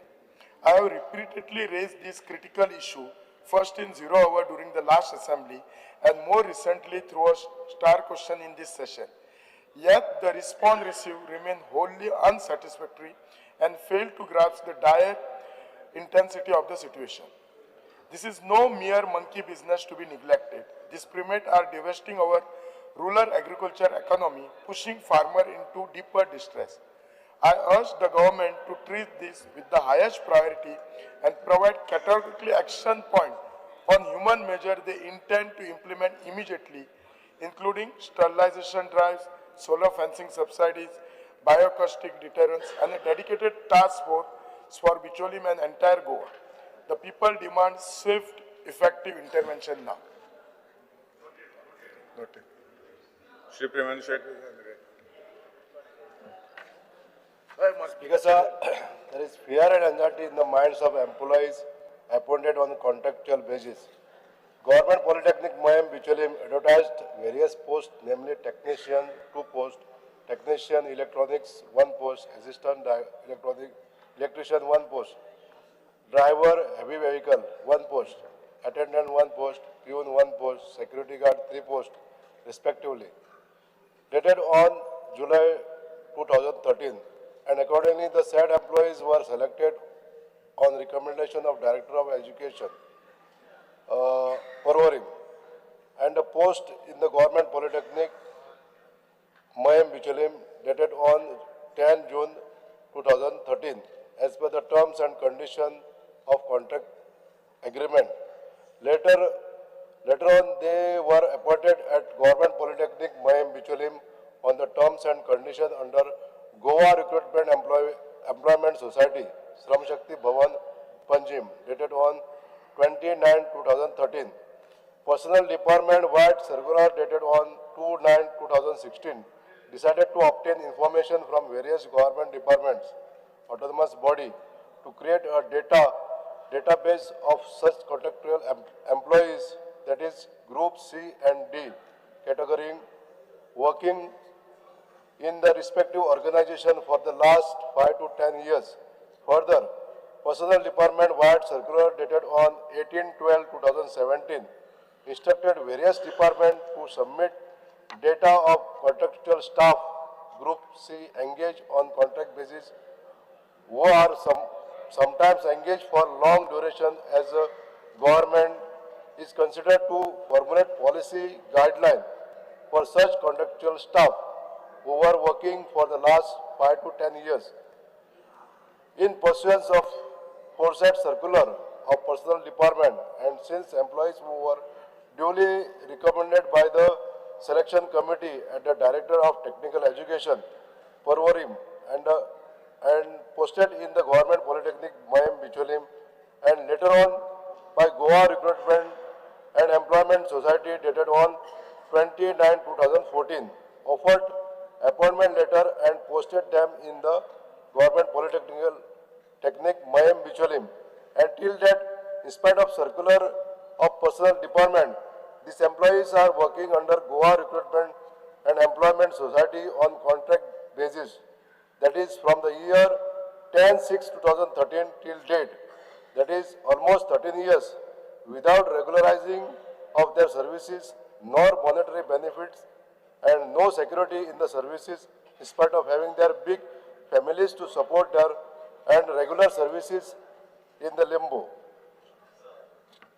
I have repeatedly raised this critical issue, first in 0 hour during the last assembly and more recently through a star question in this session. Yet the response received remained wholly unsatisfactory and failed to grasp the dire intensity of the situation. This is no mere monkey business to be neglected. These primates are devastating our rural agriculture economy, pushing farmers into deeper distress. I urge the government to treat this with the highest priority and provide categorically action point on human measures they intend to implement immediately, including sterilization drives, solar fencing subsidies, biocaustic deterrents, and a dedicated task force for Bicholim and entire Goa. The people demand swift, effective intervention now. Noted. Shri Preman Shet. Speaker sir, there is fear and anxiety in the minds of employees appointed on a contractual basis. Government Polytechnic Mayam Bicholim advertised various posts, namely technician 2 posts, technician electronics 1 post, assistant electrician 1 post, driver heavy vehicle 1 post, attendant 1 post, peon 1 post, security guard 3 posts, respectively. Dated on July 2013, and accordingly the said employees were selected on recommendation of Director of Education, Parvarim, and a post in the Government Polytechnic Mayam Bicholim dated on 10 June 2013 as per the terms and conditions of contract agreement. Later on, they were appointed at Government Polytechnic Mayam Bicholim on the terms and conditions under Goa Recruitment Employment Society, Shram Shakti Bhavan, Panjim, dated on 29/2013. Personnel Department wide circular dated on 2/9/2016 decided to obtain information from various government departments, autonomous body, to create a database of such contractual employees, that is Group C and D category, working in the respective organization for the last 5 to 10 years. Further, Personnel Department wide circular dated on 18/12/2017 instructed various departments to submit data of contractual staff Group C engaged on contract basis who are sometimes engaged for long duration, as a government is considered to formulate policy guideline for such contractual staff who were working for the last 5 to 10 years. In pursuance of foresaid circular of Personnel Department, and since employees who were duly recommended by the Selection Committee and the Director of Technical Education, Parvarim, and posted in the Government Polytechnic Mayam Bicholim, and later on by Goa Recruitment and Employment Society dated on 29/2014, offered appointment letter and posted them in the Government Polytechnic Mayam Bicholim. Until that, in spite of circular of Personnel Department, these employees are working under Goa Recruitment and Employment Society on contract basis. That is from the year 10/6/2013 till date. That is almost 13 years without regularizing of their services, nor monetary benefits, and no security in the services, in spite of having their big families to support their and regular services in the limbo.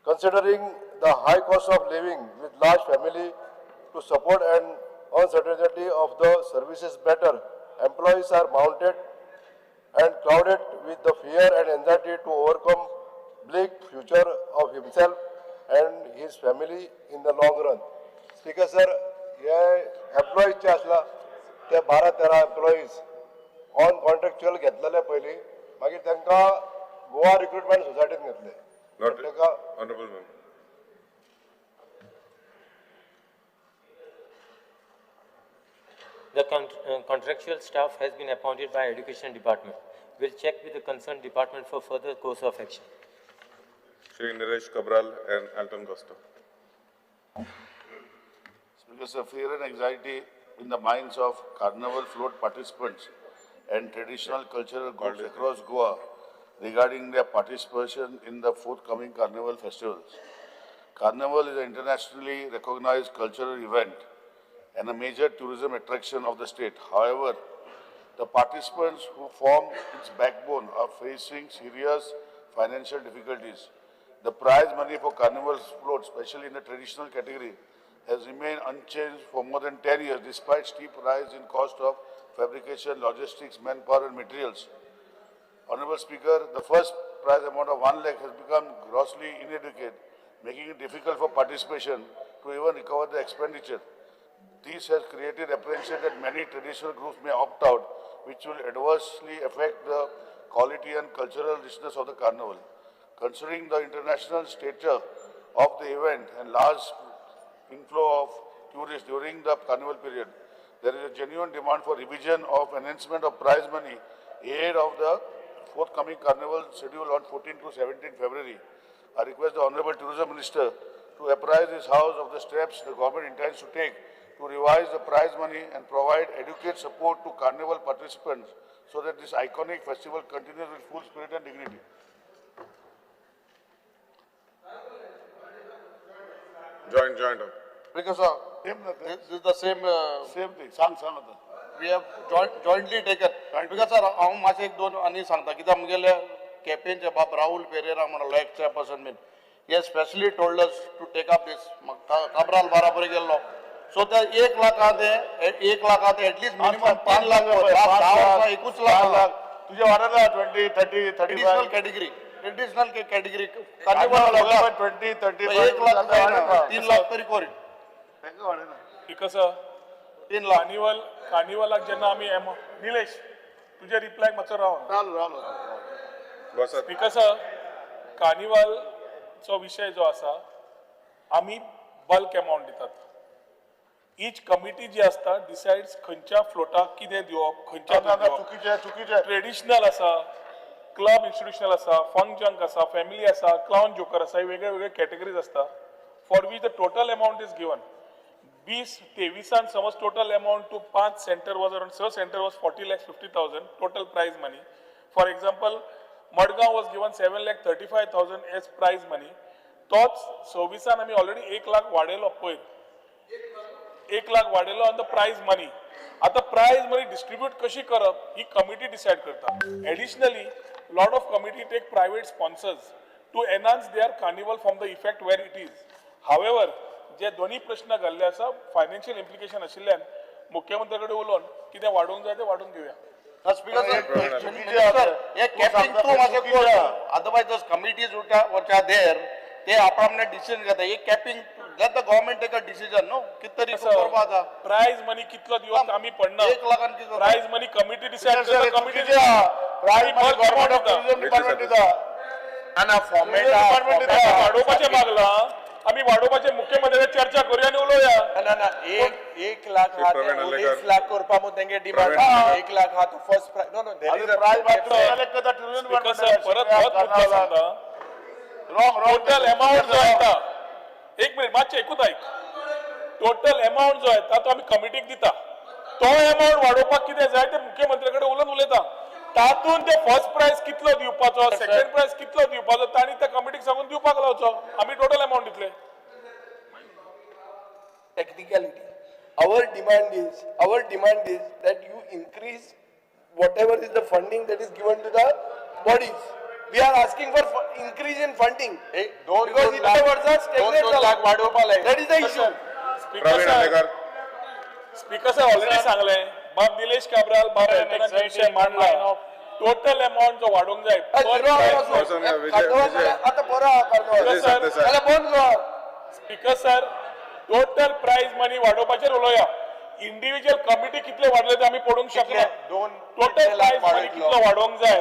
Considering the high cost of living with large family to support and uncertainty of the services better, employees are mounted and crowded with the fear and anxiety to overcome bleak future of himself and his family in the long run. Speaker sir, hey employees जे आसला ते 12-13 employees on contractual घेतलेले पयलीं, मागीर तांकां Goa recruitment सोसायटीन घेतले. Honorable member. The contractual staff has been appointed by Education Department. We'll check with the concerned department for further course of action. Shri Naresh Cabral and Alton Costa. Because of fear and anxiety in the minds of carnival float participants and traditional cultural groups across Goa regarding their participation in the forthcoming carnival festivals. Carnival is an internationally recognized cultural event and a major tourism attraction of the state. However, the participants who form its backbone are facing serious financial difficulties The prize money for carnival floats, especially in the traditional category, has remained unchanged for more than 10 years despite steep rise in cost of fabrication, logistics, manpower and materials. Honorable Speaker, the first prize amount of 1 lakh has become grossly inadequate, making it difficult for participation to even recover the expenditure. This has created apprehension that many traditional groups may opt out, which will adversely affect the quality and cultural richness of the carnival. Considering the international stature of the event and large inflow of tourists during the carnival period, there is a genuine demand for revision of enhancement of prize money ahead of the forthcoming carnival schedule on 14 to 17 February. I request the Honorable Tourism Minister to apprise his House of the steps the government intends to take to revise the prize money and provide adequate support to carnival participants so that this iconic festival continues with full spirit and dignity. Joint. Because this is the same, Same thing. Sang. we have jointly taken. Because sir, हांव मातशें एक दोन आनी सांगता कित्याक मुगेले कॅप्टनचे बाब राहुल पेरेरा म्हणून like chairperson been he has specially told us to take up this. Cabral बराबर गेल्लो. So the 1 लाखात एटलीस्ट मिनिमम 5 लाख 1 लाख तुझे वाढला 20, 30, 35. Traditional category carnival 20, 30, 1 lakh 3 lakh तरी कोरी कसं 3 लाख कार्निवलाक जेन्ना आमी निलेश तुझे रिप्लाय मातसो राव बस बिकॉज कार्निवलचो विषय जो आसा आमी बल्क अमाउंट दितात ईच कमिटी जी आसता डिसाइड्स खंयच्या फ्लोटाक कितें दिवप खंयच्या चुकीचे ट्रेडिशनल आसा क्लब इन्स्टिट्यूशनल आसा फंक जंक आसा फॅमिली आसा क्लाउन जोकर आसा वेगळे वेगळे कॅटेगरीज आसता for which the total amount is given 20-23 समज total amount to 5 centre was around 6 centre was 40,50,000 total prize money for example Madgaon was given 7,35,000 as prize money तोच 26 आमी already 1 lakh वाडयलो पयर 1 लाख वाडयलो ऑन द प्राइज मनी आता prize money distribute कशी करप ही committee decide करता additionally lot of committee take private sponsors to enhance their carnival from the effect where it is however जे दोन्ही प्रश्न घाल्ले आसा फायनान्शियल इम्प्लिकेशन आशिल्ल्यान मुख्यमंत्री कडेन उलोवन कितें वाडोवंक जाय तें वाडून घेवया otherwise those committees which are there they appropriate decision घेता एक capping let the government take a decision no कितरी करपा आता प्राइज मनी कितलो दिवप आमी पडना 1 लाखान कितलो प्राइज मनी कमिटी डिसाइड करता committee prize money government of tourism department दिता आणि फॉर्मेट वाडोवपाचें मागला आमी वाडोवपाचे मुख्यमंत्र्याचे चर्चा करूया आनी उलोवया ना 1 लाख हा 19 लाख करपा मग तेंगे डिमांड 1 लाख हा तो first prize no there is a prize परत टोटल अमाउंट जो येता 1 मिनिट मातशें एकूच आयक टोटल अमाउंट जो येता तो आमी कमिटीक दिता तो अमाउंट वाडोवपाक कितें जाय ते मुख्यमंत्री कडेन उलोवन उलयता तातून ते फर्स्ट प्राइज कितलो दिवपाचो सेकंड प्राइज कितलो दिवपाचो ताणी त्या कमिटीक सांगून दिवपाक लावचो आमी टोटल अमाउंट दितले technicality. Our demand is that you increase whatever is the funding that is given to the bodies. We are asking for increase in funding. Because in other words, that is the issue. Speaker sir already सांगले बाब निलेश काब्राल बाब विषय मांडला total amount जो वाढूंक जाय आता बरं speaker sir total prize money वाडोवपाचेर उलोवया इंडिविजुअल कमिटी कितले वाडले ते आमी पडूंक शकना टोटल प्राइज मनी कितलो वाडोवंक जाय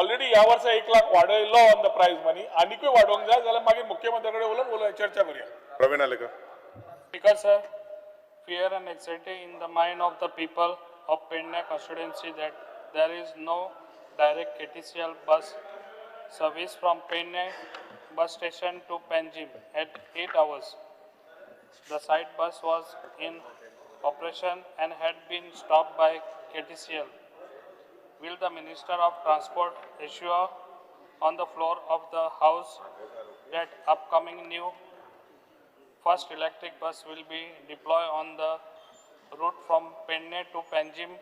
ऑलरेडी ह्या वर्सा 1 लाख वाडयलो ऑन द प्राइज मनी आनीकूय वाडोवंक जाय जाल्यार मागीर मुख्यमंत्री कडेन उलोवन चर्चा करूया Praveen Alekar Speaker sir, fear and anxiety in the mind of the people of Penna constituency that there is no direct KTCL bus service from Penna bus station to Panjim at 8 hours. The side bus was in operation and had been stopped by KTCL. Will the Minister of Transport assure on the floor of the House that upcoming new first electric bus will be deployed on the route from Penne to Panjim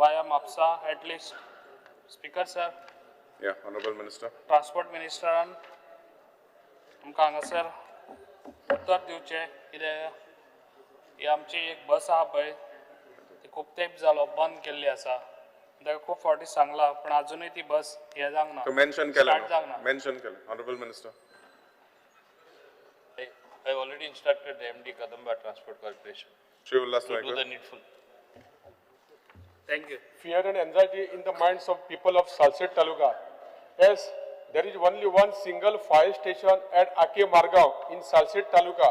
via Mapsa at least? Speaker sir. Yeah, Honorable Minister. Transport Minister and आमकां हांगासर उत्तर दिवचें कितें ही आमची एक बस आहा पळय ती खूब तेंप जालो बंद केल्ली आसा ताका खूब फावटी सांगलां पण अजूनय ती बस हें जावंक ना तो मेन्शन केलं स्टार्ट जावंक ना मेन्शन केलं honourable minister. I already instructed the MD Kadamba Transport Corporation Shri Ulhas to do Naikar. the needful. Thank you. Fear and anxiety in the minds of people of Salsette Taluka. As there is only one single fire station at Ake Margaon in Salsette Taluka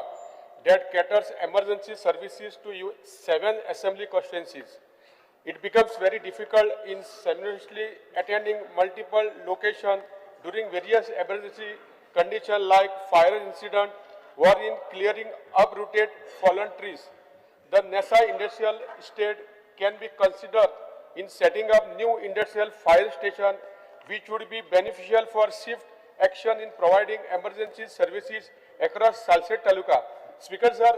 that caters emergency services to 7 assembly constituencies. It becomes very difficult in simultaneously attending multiple locations during various emergency conditions like fire incident or in clearing uprooted fallen trees. The Nessa industrial estate can be considered in setting up new industrial fire station which would be beneficial for swift action in providing emergency services across Salsette Taluka. Speaker sir,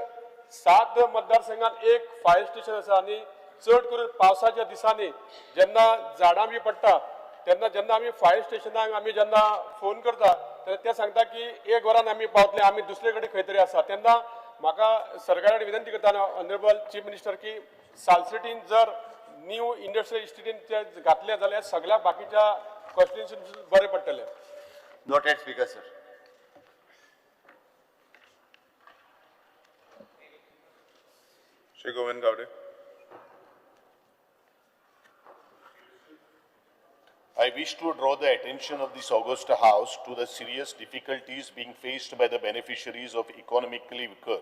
7 मतदारसंघात एक fire station आसा आणि चड करून पावसाच्या दिसांनी जेन्ना झाडां बी पडटा तेन्ना जेन्ना आमी फायर स्टेशनाक आमी जेन्ना फोन करता तेन्ना ते सांगता की 1 वरान आमी पावतले आमी दुसरे कडेन खंय तरी आसा तेन्ना म्हाका सरकाराक विनंती करता ऑनरेबल चीफ मिनिस्टर की सालसेटीन जर न्यू इंडस्ट्रियल इन्स्टिट्यूट घातले जाल्यार सगळ्या बाकीच्या कॉन्स्टिट्युएन्सीक बरें पडटलें. Noted speaker sir. Shri Govind Gawade. I wish to draw the attention of this august house to the serious difficulties being faced by the beneficiaries of economically weaker,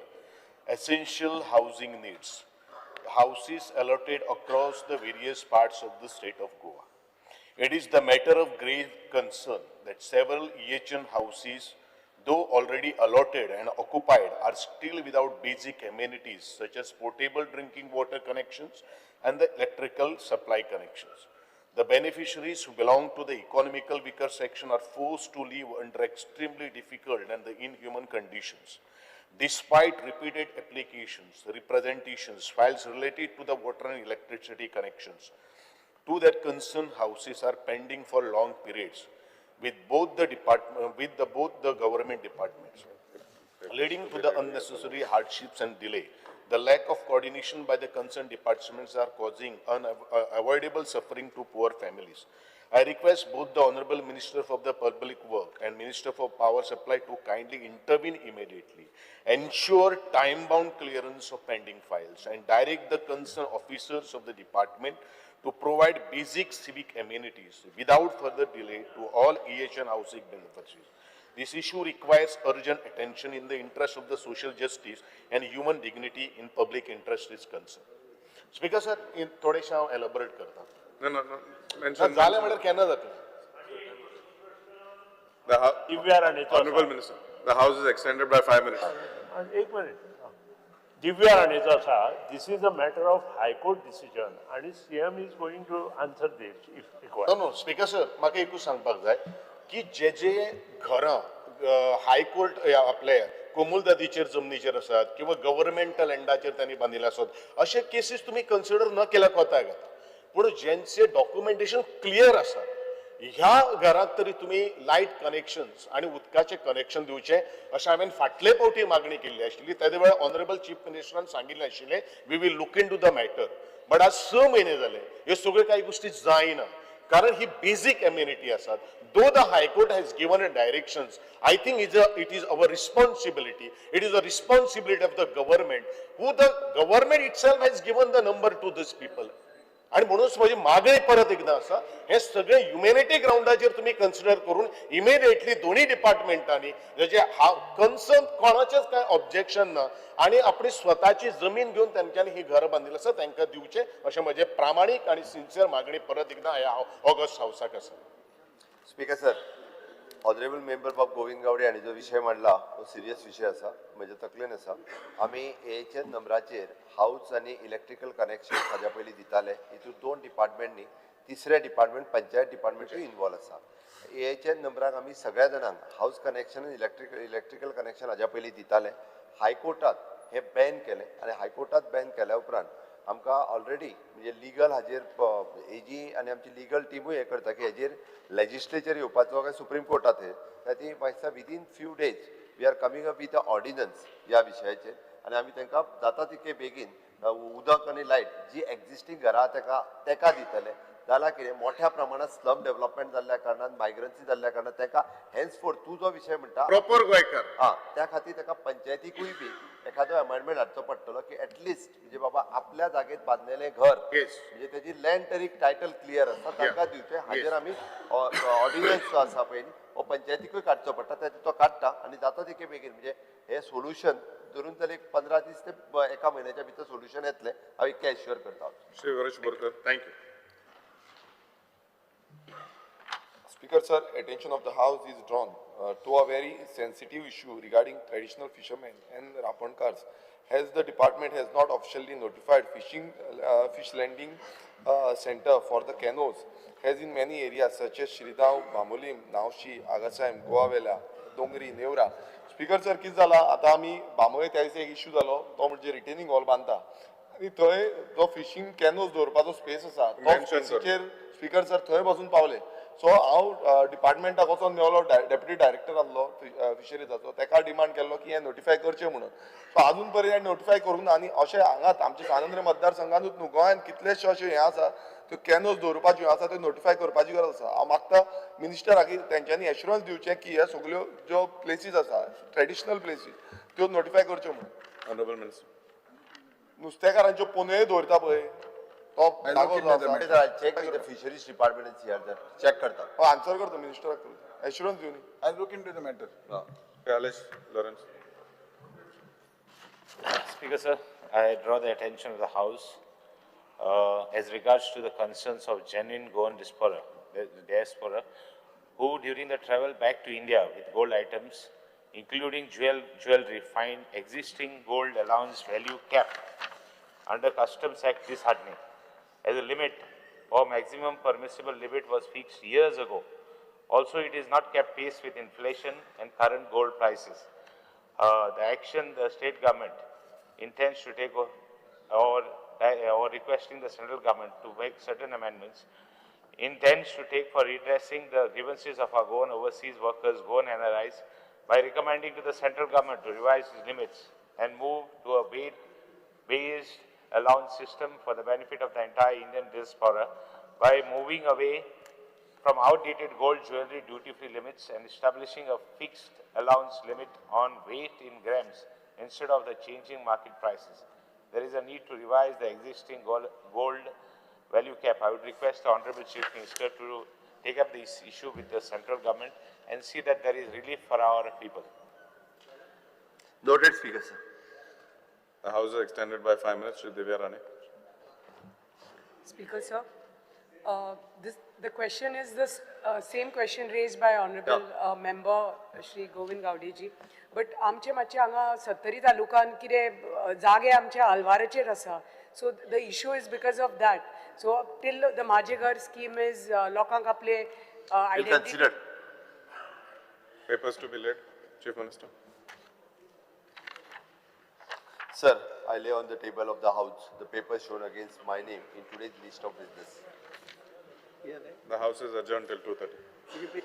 essential housing needs, houses allotted across the various parts of the state of Goa. It is the matter of grave concern that several EHN houses, though already allotted and occupied, are still without basic amenities such as potable drinking water connections and the electrical supply connections. The beneficiaries who belong to the economical weaker section are forced to live under extremely difficult and the inhuman conditions. Despite repeated applications, representations, files related to the water and electricity connections to their concerned houses are pending for long periods with both the government departments, leading to the unnecessary hardships and delay. The lack of coordination by the concerned departments are causing unavoidable suffering to poor families. I request both the Honorable Minister of the Public Work and Minister for Power Supply to kindly intervene immediately, ensure time-bound clearance of pending files, and direct the concerned officers of the department to provide basic civic amenities without further delay to all EHN housing beneficiaries. This issue requires urgent attention in the interest of the social justice and human dignity in public interest is concerned. Speaker sir, in थोडेशे हांव elaborate करता. No. Mention. जालें म्हळ्यार केन्ना जातलें? Honorable Minister, the house is extended by 5 minutes. एक minute. Divya राणेचो आसा, this is a matter of High Court decision and CM is going to answer this if required. No, Speaker sir, म्हाका एकूच सांगपाक जाय की जे घरां हायकोर्ट आपले कोमुलदादीचेर जमनीचेर आसात किंवा गव्हर्नमेंटल लँडाचेर त्यांनी बांदिल्ले आसात अशे केसीस तुम्ही कन्सिडर न केल्या कोताक येता पूण ज्यांचे डॉक्युमेंटेशन क्लियर आसा ह्या घरांक तरी तुम्ही लायट कनेक्शन्स आणि उदकाचे कनेक्शन दिवचे अशें हांवें फाटले फावटी मागणी केल्ली आशिल्ली तेदे वेळार ऑनरेबल चीफ मिनिस्टरान सांगिल्लें आशिल्लें we will look into the matter but आज 6 महिने जाले ह्यो सगळ्यो कांय गोष्टी जायना कारण ही बेसिक एम्युनिटी आसात. Though the High Court has given a directions, I think it is our responsibility. It is a responsibility of the government, who the government itself has given the number to these people. आणि म्हणूनच माझी मागणी परत एकदा असा हे सगळे humanity ग्राउंडाचेर तुम्ही consider करून इमिडिएटली दोन्ही डिपार्टमेंटांनी जेचे कन्सर्न कोणाचेच काय ऑब्जेक्शन ना आणि आपली स्वतःची जमीन घेऊन त्यांच्यानी ही घर बांधिल्ली आसा तांकां दिवचे अशें म्हजे प्रामाणीक आणि सिन्सियर मागणी परत एकदा ह्या ऑगस्ट हाऊसाक आसा. Speaker sir, honourable member of Govind Gawade हांणी जो विशय मांडला तो सिरियस विशय आसा म्हज्या तकलेन आसा. आमी एएचएन नंबराचेर हाऊस आनी इलेक्ट्रिकल कनेक्शन हाज्या पयलीं दिताले हितून 2 डिपार्टमेंटनी तिसरे डिपार्टमेंट पंचायत डिपार्टमेंटूय इन्वॉल्व आसा. एएचएन नंबराक आमी सगळ्या जाणांक हाऊस कनेक्शन आनी इलेक्ट्रिकल कनेक्शन हाज्या पयलीं दिताले. हायकोर्टात हे बॅन केलें आनी हायकोर्टात बॅन केल्या उपरांत आमकां ऑलरेडी म्हणजे लिगल हाजेर एजी आनी आमची लिगल टिमूय हे करता की हेजेर लेजिस्लेचर येवपाचो काय सुप्रीम कोर्टात हे ती within few days we are coming up with a ordinance ह्या विशयाचेर आनी आमी तांकां जाता तितके बेगीन उदक आनी लायट जी एक्झिस्टींग घरां तेका दितले जाल्यार कितें मोठ्या प्रमाणात स्लम डेव्हलपमेंट जाल्ल्या कारणान मायग्रन्सी जाल्ल्या कारणान ताका हेन्सफोर्थ तूं जो विशय म्हणटा प्रॉपर गोंयकार त्या खातीर ताका पंचायतीकूय बी एखादो अमेंडमेंट हाडचो पडटलो की एटलिस्ट म्हणजे बाबा आपल्या जागेत बांदलेलें घर म्हणजे तेजी लँड तरी टायटल क्लियर आसा तांकां दिवचें हाजेर आमी ऑर्डिनन्स जो आसा पळय हो पंचायतीकूय काडचो पडटा तो काडटा आनी जाता तितके बेगीन म्हणजे हे सोल्युशन धरून जाल्यार एक 15 दीस ते एका म्हयन्याच्या भितर सोल्युशन येतलें हांव इतकें एश्युअर करता Shri Haresh Borkar thank you Speaker sir, attention of the House is drawn to a very sensitive issue regarding traditional fishermen and rapankars. As the department has not officially notified fish landing center for the canoes, as in many areas such as Shridav, Bamolim, Naushi, Agasaim, Goavela, Dongri, Nevra. Speaker sir, कितें जाला आतां आमी बामळे त्या दिसा एक issue जालो तो म्हणजे रिटेनिंग वॉल बांदता आनी थंय जो फिशींग कॅनोज दवरपाचो स्पेस आसा तो स्पेसीचेर स्पीकर सर थंय वचून पावले सो हांव डिपार्टमेंटाक वचोन मेवलो डेप्युटी डायरेक्टर आसलो फिशरीजाचो ताका डिमांड केल्लो की हें नोटिफाय करचें म्हणून सो आजून पर्यंत नोटिफाय करूंक ना आनी अशें हांगाच आमच्या स्वातंत्र्य मतदारसंघांतूच न्हू गोंयांत कितलेशे अशे हें आसा त्यो कॅनोज दवरपाच्यो आसा त्यो नोटिफाय करपाची गरज आसा हांव मागता मिनिस्टराक तेंच्यांनी एश्युरन्स दिवचें की ह्या सगल्यो ज्यो प्लेसीस आसा ट्रेडिशनल प्लेसीस त्यो नोटिफाय करच्यो म्हणून ऑनरेबल मिनिस्टर नुस्तेकारांच्यो पोनयो दवरता पळय तो जागो जो आसा check with the fisheries department is here check करता आन्सर करता मिनिस्टराक करता एश्युरन्स दिवनी I'll look into the matter. Alice Lawrence. Speaker sir, I draw the attention of the House as regards to the concerns of genuine Goan diaspora who during the travel back to India with gold items including jewelry find existing gold allowance value cap under Customs Act disheartening. As a limit or maximum permissible limit was fixed years ago. Also, it is not kept pace with inflation and current gold prices. The action the state government intends to take or requesting the central government to make certain amendments intends to take for redressing the grievances of our Goan overseas workers, Goan NRIs, by recommending to the central government to revise its limits and move to a weight-based allowance system for the benefit of the entire Indian diaspora by moving away from outdated gold jewelry duty-free limits and establishing a fixed allowance limit on weight in grams instead of the changing market prices. There is a need to revise the existing gold value cap. I would request the Honorable Chief Minister to take up this issue with the central government and see that there is relief for our people. Noted, Speaker, sir. The House is extended by 5 minutes. Shri Divya Rane. Speaker, sir. The question is the same question raised by Honorable Member Shri Govind Gowdeji. But आमचे मातशे हांगा 70 तालुकान कितें जागे आमचे आलवाराचेर आसा. So the issue is because of that. So till the Maaje Ghar scheme is लोकांक आपले identity. Consider. Papers to be laid. Chief Minister. Sir, I lay on the table of the House the papers shown against my name in today's list of business. The House is adjourned till 2:30.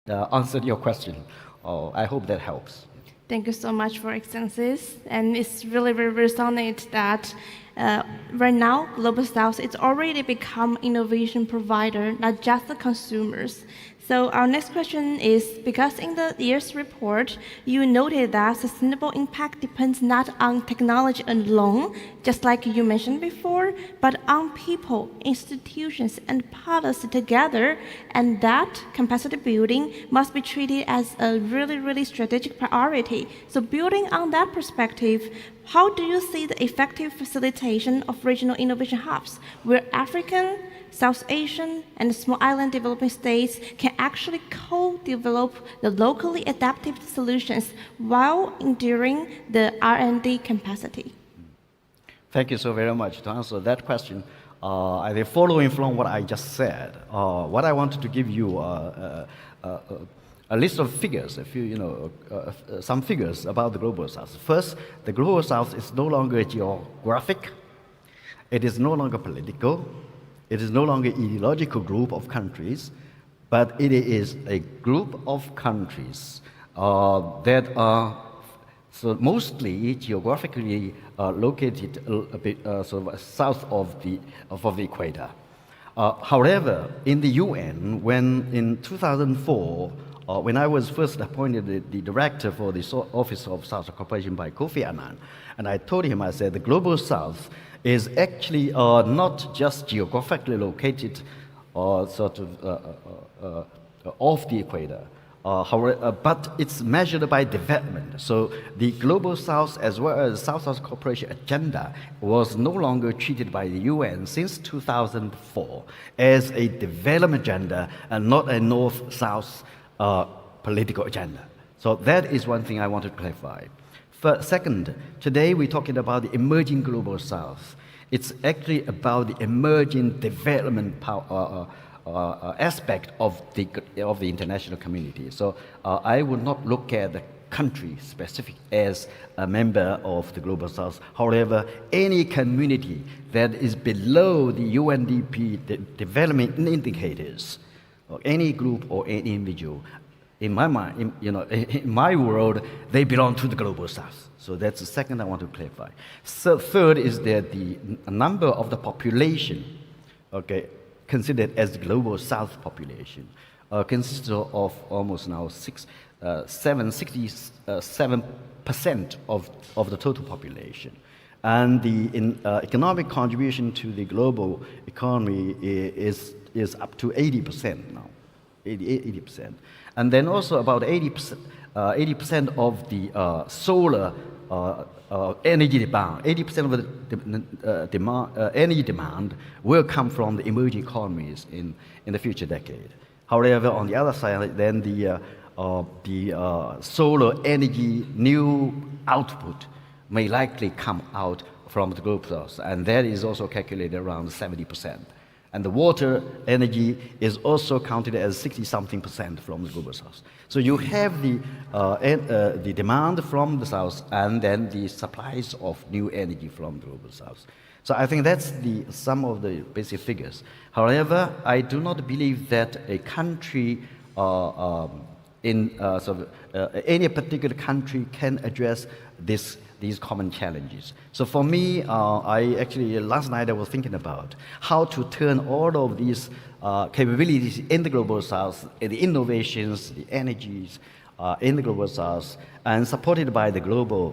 answered your question. I hope that helps. Thank you so much for excellencies. And it's really very resonant that right now, Global South is already become innovation provider, not just the consumers. So our next question is, because in the year's report, you noted that sustainable impact depends not on technology alone, just like you mentioned before, but on people, institutions, and policy together, and that capacity building must be treated as a really, really strategic priority. So building on that perspective, how do you see the effective facilitation of regional innovation hubs, where African, South Asian, and small island developing states can actually co-develop the locally adaptive solutions while enduring the R&D capacity? Thank you so very much. To answer that question, I think following from what I just said, what I wanted to give you a list of figures, some figures about the Global South. First, the Global South is no longer geographic. It is no longer political. It is no longer an ideological group of countries, but it is a group of countries that are mostly geographically located a bit sort of south of the equator. However, in the UN, when in 2004, when I was first appointed the director for the Office of South Cooperation by Kofi Annan, and I told him, I said, the Global South is actually not just geographically located off the equator, but it's measured by development. So the Global South as well as South-South cooperation agenda was no longer treated by the UN since 2004 as a development agenda and not a North-South political agenda. So that is one thing I want to clarify. Second, today we're talking about the emerging Global South. It's actually about the emerging development aspect of the international community. So I would not look at the country specific as a member of the Global South. However, any community that is below the UNDP development indicators, or any group or any individual, in my mind, in my world, they belong to the Global South. So that's the second I want to clarify. So third is that the number of the population, considered as the Global South population, consists of almost now 67% of the total population. And the economic contribution to the global economy is up to 80% now, 80%. And then also about 80% of the solar energy demand, 80% of the energy demand will come from the emerging economies in the future decade. However, on the other side, then the solar energy new output may likely come out from the Global South, and that is also calculated around 70%. And the water energy is also counted as 60-something% from the Global South. So you have the demand from the South and then the supplies of new energy from the Global South. So I think that's some of the basic figures. However, I do not believe that a country any particular country can address these common challenges. So for me, last night I was thinking about how to turn all of these capabilities in the Global South, the innovations, the energies in the Global South, and supported by the global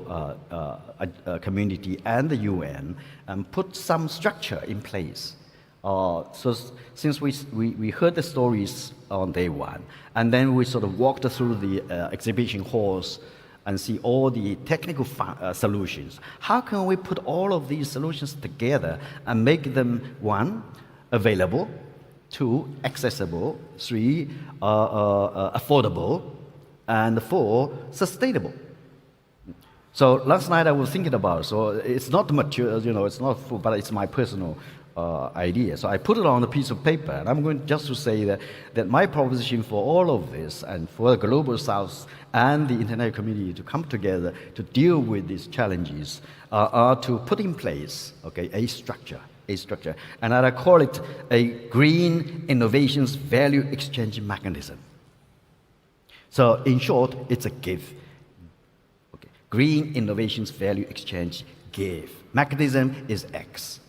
community and the UN, and put some structure in place. So since we heard the stories on day one, and then we sort of walked through the exhibition halls and see all the technical solutions. How can we put all of these solutions together and make them, one, available, two, accessible, three, affordable, and four, sustainable? So last night I was thinking about, so it's not mature, it's not full, but it's my personal idea. So I put it on a piece of paper, and I'm going just to say that my proposition for all of this and for the Global South and the international community to come together to deal with these challenges are to put in place, a structure. And I call it a green innovations value exchange mechanism. So in short, it's a give. Okay. Green Innovations Value Exchange give. Mechanism is X.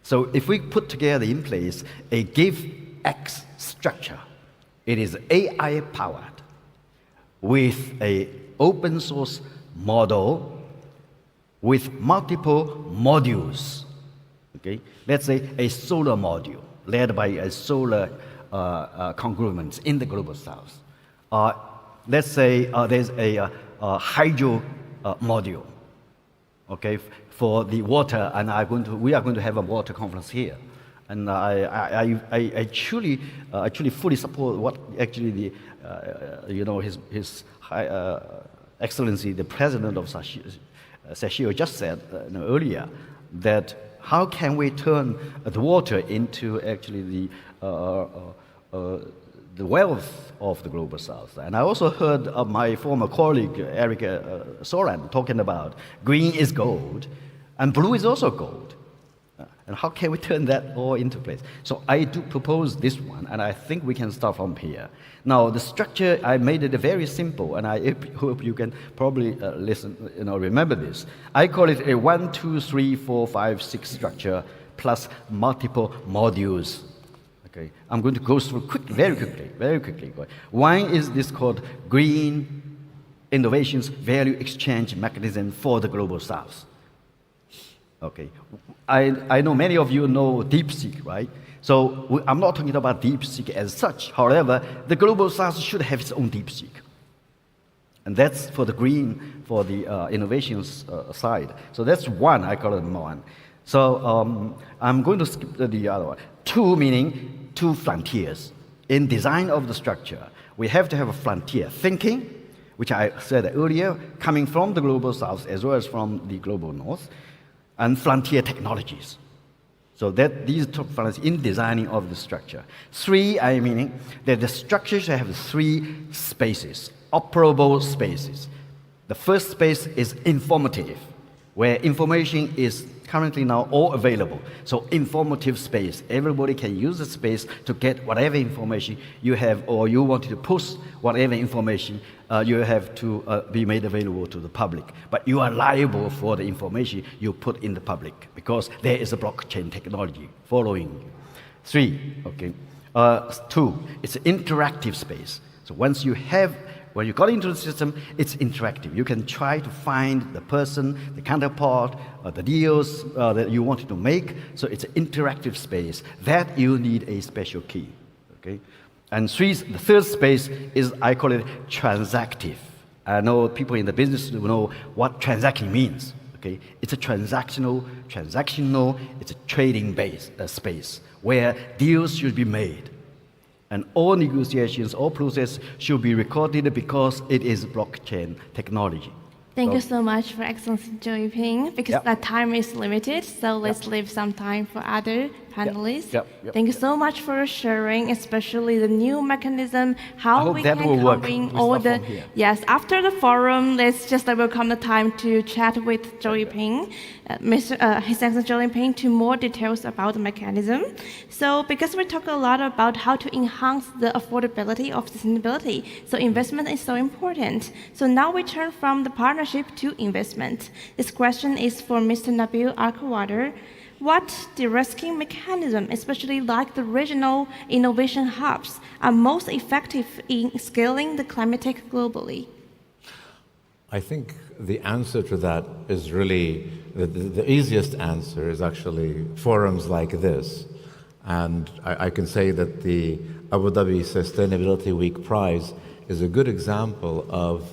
So if we put together in place a give X structure, it is AI powered with a open source model with multiple modules. Okay, let's say a solar module led by a solar conglomerate in the global south. Let's say there's a hydro module, okay, for the water, and we are going to have a water conference here. And I truly fully support what actually the, His High Excellency, the President of SESSION just said earlier, that how can we turn the water into actually the wealth of the global south. And I also heard of my former colleague, Eric Soran, talking about green is gold, and blue is also gold. And how can we turn that all into place? So I do propose this one, and I think we can start from here. Now, the structure, I made it very simple, and I hope you can probably remember this. I call it a 1, 2, 3, 4, 5, 6 structure plus multiple modules. Okay, I'm going to go through very quickly. One is this called Green Innovations Value Exchange Mechanism for the Global South. Okay, I know many of you know DeepSeek, right? So I'm not talking about DeepSeek as such. However, the Global South should have its own DeepSeek. And that's for the green, for the innovations side. So that's one, I call it one. So I'm going to skip the other one. Two, meaning two frontiers. In design of the structure, we have to have a frontier thinking, which I said earlier, coming from the Global South as well as from the Global North, and frontier technologies. So that these two frontiers in designing of the structure. Three, I meaning that the structure should have 3 spaces, operable spaces. The first space is informative, where information is currently now all available. So informative space, everybody can use the space to get whatever information you have, or you want to post whatever information you have to be made available to the public. But you are liable for the information you put in the public because there is a blockchain technology following you. 3, okay. 2, it's an interactive space. So when you got into the system, it's interactive. You can try to find the person, the counterpart, the deals that you wanted to make. So it's an interactive space that you need a special key. Okay, and the third space is, I call it transactive. I know people in the business know what transaction means. Okay, it's a transactional. It's a trading-based space where deals should be made. And all negotiations, all process should be recorded because it is blockchain technology. Thank you so much for Excellency Zhou Yiping, because that time is limited, so let's leave some time for other panelists. Thank you so much for sharing, especially the new mechanism, how we can combine all the... Yes, after the forum, let's just welcome the time to chat with Zhou Yiping, His Excellency Zhou Yiping, to more details about the mechanism. So because we talk a lot about how to enhance the affordability of sustainability, so investment is so important. So now we turn from the partnership to investment. This question is for Mr. Nabil Arkawader. What de-risking mechanism, especially like the regional innovation hubs, are most effective in scaling the climate tech globally? I think the answer to that is really, the easiest answer is actually forums like this. And I can say that the Abu Dhabi Sustainability Week Prize is a good example of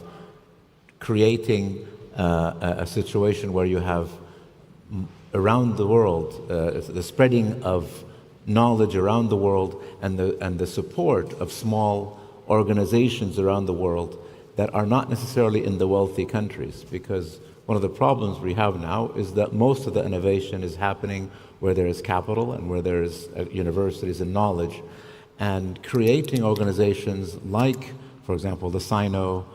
creating a situation where you have around the world, the spreading of knowledge around the world, and the support of small organizations around the world that are not necessarily in the wealthy countries. Because one of the problems we have now is that most of the innovation is happening where there is capital and where there is universities and knowledge. And creating organizations like, for example, the Sino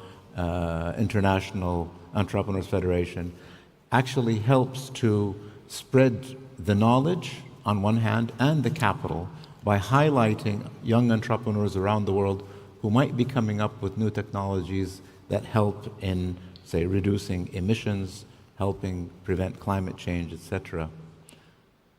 International Entrepreneurs Federation actually helps to spread the knowledge on one hand and the capital by highlighting young entrepreneurs around the world who might be coming up with new technologies that help in, say, reducing emissions, helping prevent climate change, etc.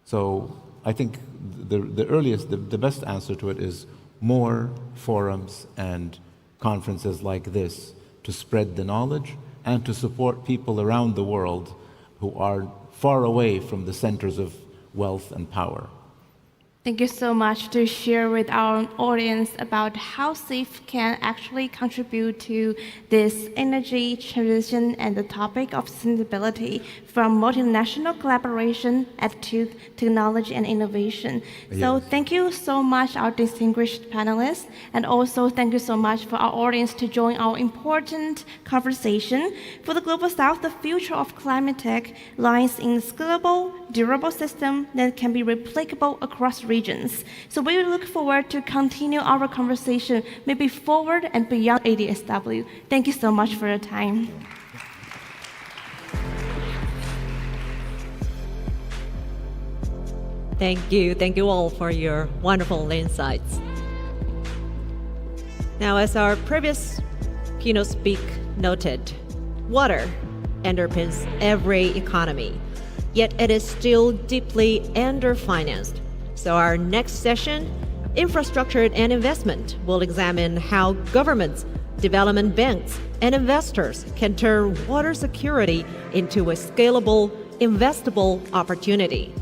So I think the best answer to it is more forums and conferences like this to spread the knowledge and to support people around the world who are far away from the centers of wealth and power. Thank you so much to share with our audience about how SAFE can actually contribute to this energy transition and the topic of sustainability from multinational collaboration, attitude, technology, and innovation. So thank you so much, our distinguished panelists, and also thank you so much for our audience to join our important conversation. For the Global South, the future of climate tech lies in scalable, durable system that can be replicable across regions. So we look forward to continue our conversation, maybe forward and beyond ADSW. Thank you so much for your time. Thank you all for your wonderful insights. Now, as our previous keynote speaker noted, water underpins every economy, yet it is still deeply underfinanced. So our next session, Infrastructure and Investment, will examine how governments, development banks, and investors can turn water security into a scalable, investable opportunity.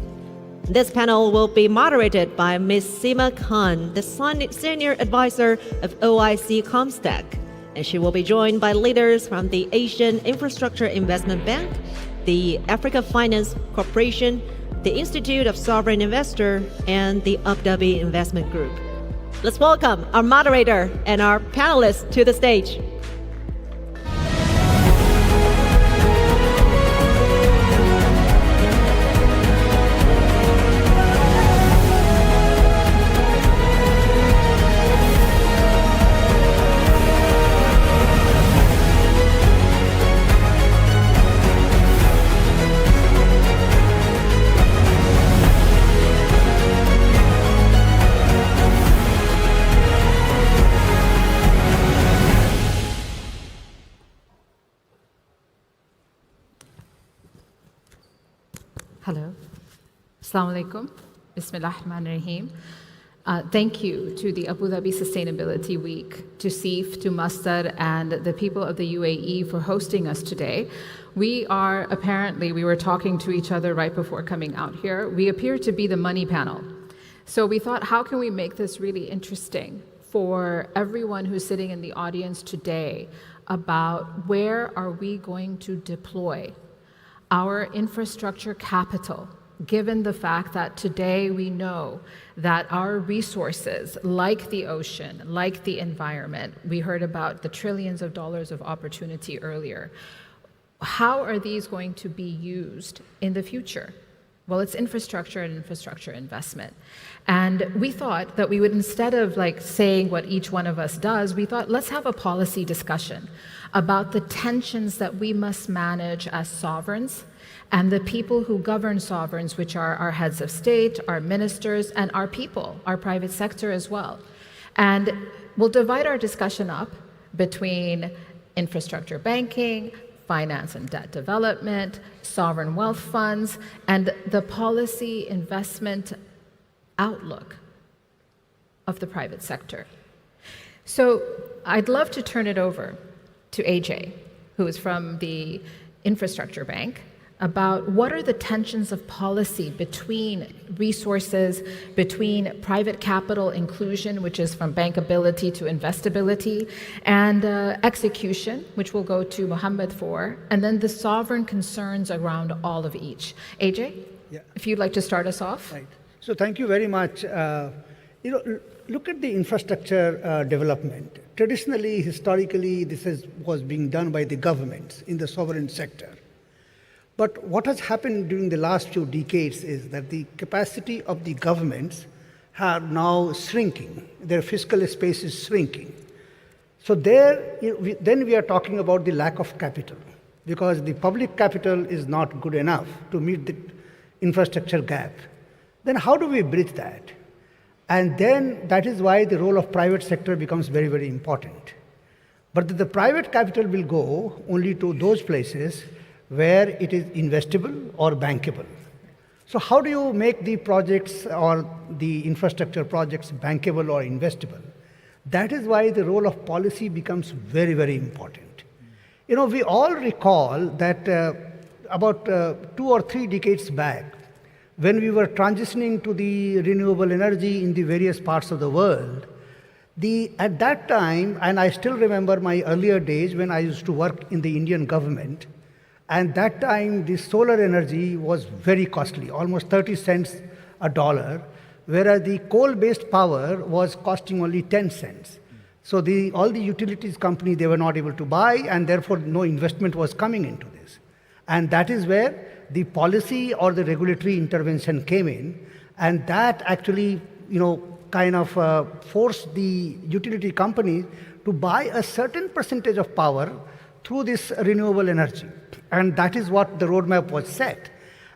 This panel will be moderated by Ms. Seema Khan, the Senior Advisor of OIC Comstack, and she will be joined by leaders from the Asian Infrastructure Investment Bank, the Africa Finance Corporation, the Institute of Sovereign Investor, and the Abu Dhabi Investment Group. Let's welcome our moderator and our panelists to the stage. Hello. Assalamu alaikum. Bismillah ar-Rahman ar-Rahim. Thank you to the Abu Dhabi Sustainability Week, to SEEF, to Mustard, and the people of the UAE for hosting us today. We were talking to each other right before coming out here. We appear to be the money panel. So we thought, how can we make this really interesting for everyone who's sitting in the audience today about where are we going to deploy our infrastructure capital, given the fact that today we know that our resources, like the ocean, like the environment, we heard about the trillions of dollars of opportunity earlier. How are these going to be used in the future? Well, it's infrastructure and infrastructure investment. And we thought that we would, instead of saying what each one of us does, we thought, let's have a policy discussion about the tensions that we must manage as sovereigns and the people who govern sovereigns, which are our heads of state, our ministers, and our people, our private sector as well. And we'll divide our discussion up between infrastructure banking, finance and debt development, sovereign wealth funds, and the policy investment outlook of the private sector. So I'd love to turn it over to AJ, who is from the Infrastructure Bank, about what are the tensions of policy between resources, between private capital inclusion, which is from bankability to investability, and execution, which we'll go to Mohammed for, and then the sovereign concerns around all of each. AJ, if you'd like to start us off. Right. So thank you very much. Look at the infrastructure development. Traditionally, historically, this was being done by the governments in the sovereign sector. But what has happened during the last few decades is that the capacity of the governments are now shrinking. Their fiscal space is shrinking. So then we are talking about the lack of capital, because the public capital is not good enough to meet the infrastructure gap. Then how do we bridge that? And then that is why the role of private sector becomes very, very important. But the private capital will go only to those places where it is investable or bankable. So how do you make the projects or the infrastructure projects bankable or investable? That is why the role of policy becomes very, very important. You know, we all recall that about 2 or 3 decades back, when we were transitioning to the renewable energy in the various parts of the world, at that time, and I still remember my earlier days when I used to work in the Indian government, and that time the solar energy was very costly, almost 30 cents a dollar, whereas the coal-based power was costing only 10 cents. So all the utilities companies, they were not able to buy, and therefore no investment was coming into this. And that is where the policy or the regulatory intervention came in, and that actually, kind of forced the utility companies to buy a certain percentage of power through this renewable energy. And that is what the roadmap was set.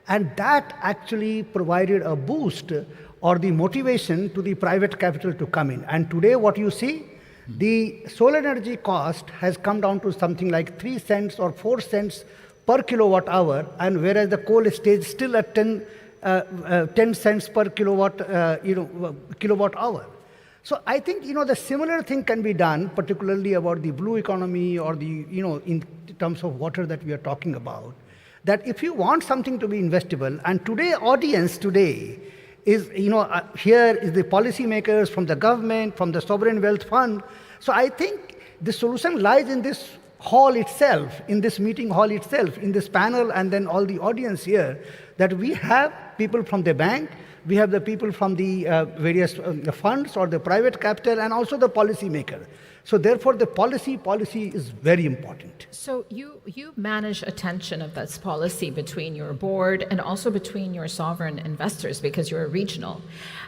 And that actually provided a boost or the motivation to the private capital to come in. And today what you see, the solar energy cost has come down to something like 3 cents or 4 cents per kilowatt hour, and whereas the coal stays still at 10 cents per kilowatt hour. So I think, the similar thing can be done, particularly about the blue economy or in terms of water that we are talking about, that if you want something to be investable, and audience today is, here is the policymakers from the government, from the sovereign wealth fund. So I think the solution lies in this hall itself, in this meeting hall itself, in this panel, and then all the audience here, that we have people from the bank, we have the people from the various funds or the private capital, and also the policy maker. So therefore, the policy is very important. So you manage a tension of this policy between your board and also between your sovereign investors because you're regional.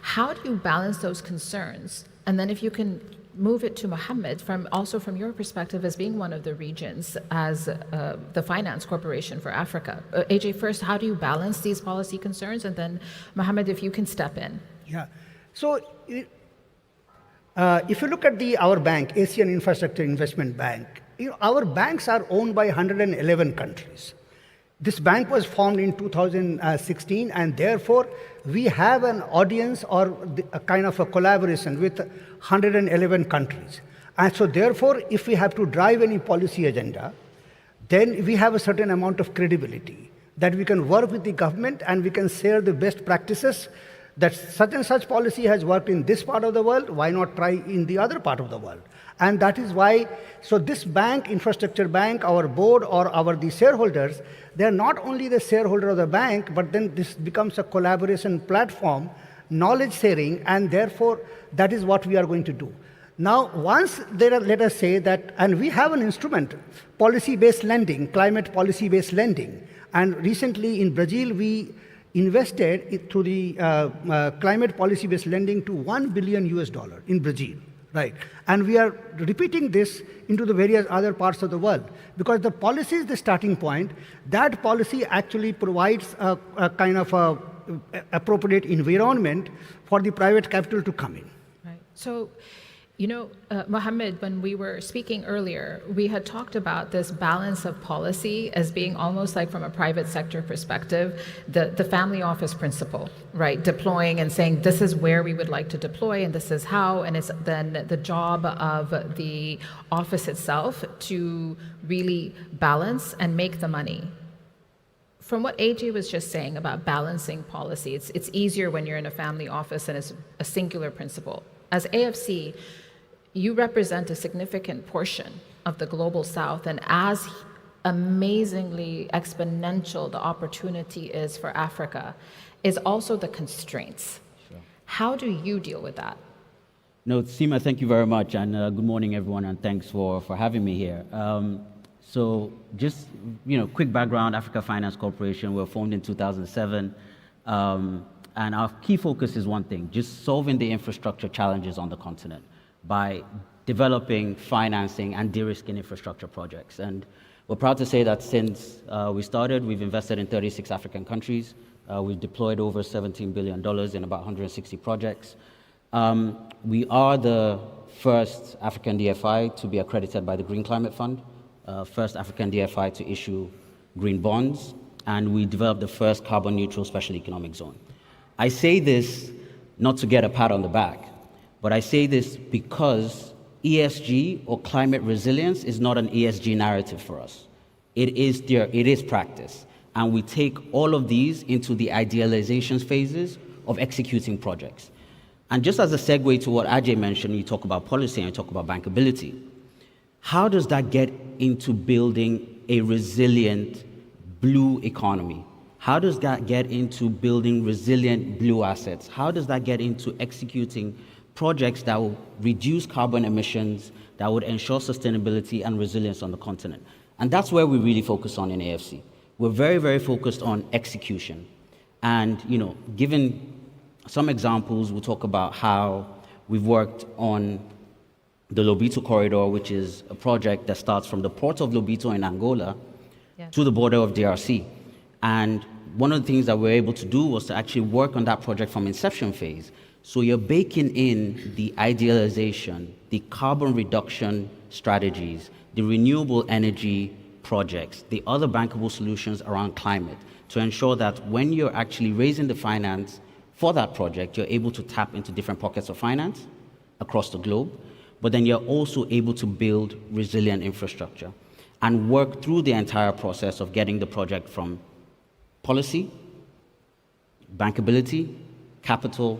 How do you balance those concerns? And then if you can move it to Mohammed, from your perspective as being one of the regions as the Finance Corporation for Africa. AJ, first, how do you balance these policy concerns? And then Mohammed, if you can step in. Yeah. So if you look at our bank, Asian Infrastructure Investment Bank, our banks are owned by 111 countries. This bank was formed in 2016, and therefore we have an audience or a kind of a collaboration with 111 countries. And so therefore, if we have to drive any policy agenda, then we have a certain amount of credibility that we can work with the government and we can share the best practices, that such and such policy has worked in this part of the world, why not try in the other part of the world? And that is why, so this bank, infrastructure bank, our board or the shareholders, they are not only the shareholder of the bank, but then this becomes a collaboration platform, knowledge sharing, and therefore that is what we are going to do. Now, once let us say that, and we have an instrument, policy-based lending, climate policy-based lending. And recently in Brazil, we invested through the climate policy-based lending to $1 billion in Brazil. Right. And we are repeating this into the various other parts of the world because the policy is the starting point. That policy actually provides a kind of appropriate environment for the private capital to come in. Right. So, Mohammed, when we were speaking earlier, we had talked about this balance of policy as being almost like from a private sector perspective, the family office principle, right? Deploying and saying, this is where we would like to deploy and this is how, and it's then the job of the office itself to really balance and make the money. From what AJ was just saying about balancing policy, it's easier when you're in a family office and it's a singular principle. As AFC, you represent a significant portion of the global south, and as amazingly exponential the opportunity is for Africa, is also the constraints. Sure. How do you deal with that? No, Seema, thank you very much, and good morning, everyone, and thanks for having me here. So just, quick background, Africa Finance Corporation, we were formed in 2007, and our key focus is one thing, just solving the infrastructure challenges on the continent by developing, financing, and de-risking infrastructure projects. And we're proud to say that since we started, we've invested in 36 African countries. We've deployed over $17 billion in about 160 projects. We are the first African DFI to be accredited by the Green Climate Fund, first African DFI to issue green bonds, and we developed the first carbon neutral special economic zone. I say this not to get a pat on the back, but I say this because ESG or climate resilience is not an ESG narrative for us. It is practice. And we take all of these into the idealization phases of executing projects. And just as a segue to what Ajay mentioned, you talk about policy and you talk about bankability. How does that get into building a resilient blue economy? How does that get into building resilient blue assets? How does that get into executing projects that will reduce carbon emissions, that would ensure sustainability and resilience on the continent? And that's where we really focus on in AFC. We're very, very focused on execution. And, given some examples, we'll talk about how we've worked on the Lobito Corridor, which is a project that starts from the port of Lobito in Angola to the border of DRC. And one of the things that we were able to do was to actually work on that project from inception phase. So you're baking in the idealization, the carbon reduction strategies, the renewable energy projects, the other bankable solutions around climate, to ensure that when you're actually raising the finance for that project, you're able to tap into different pockets of finance across the globe, but then you're also able to build resilient infrastructure and work through the entire process of getting the project from policy, bankability, capital,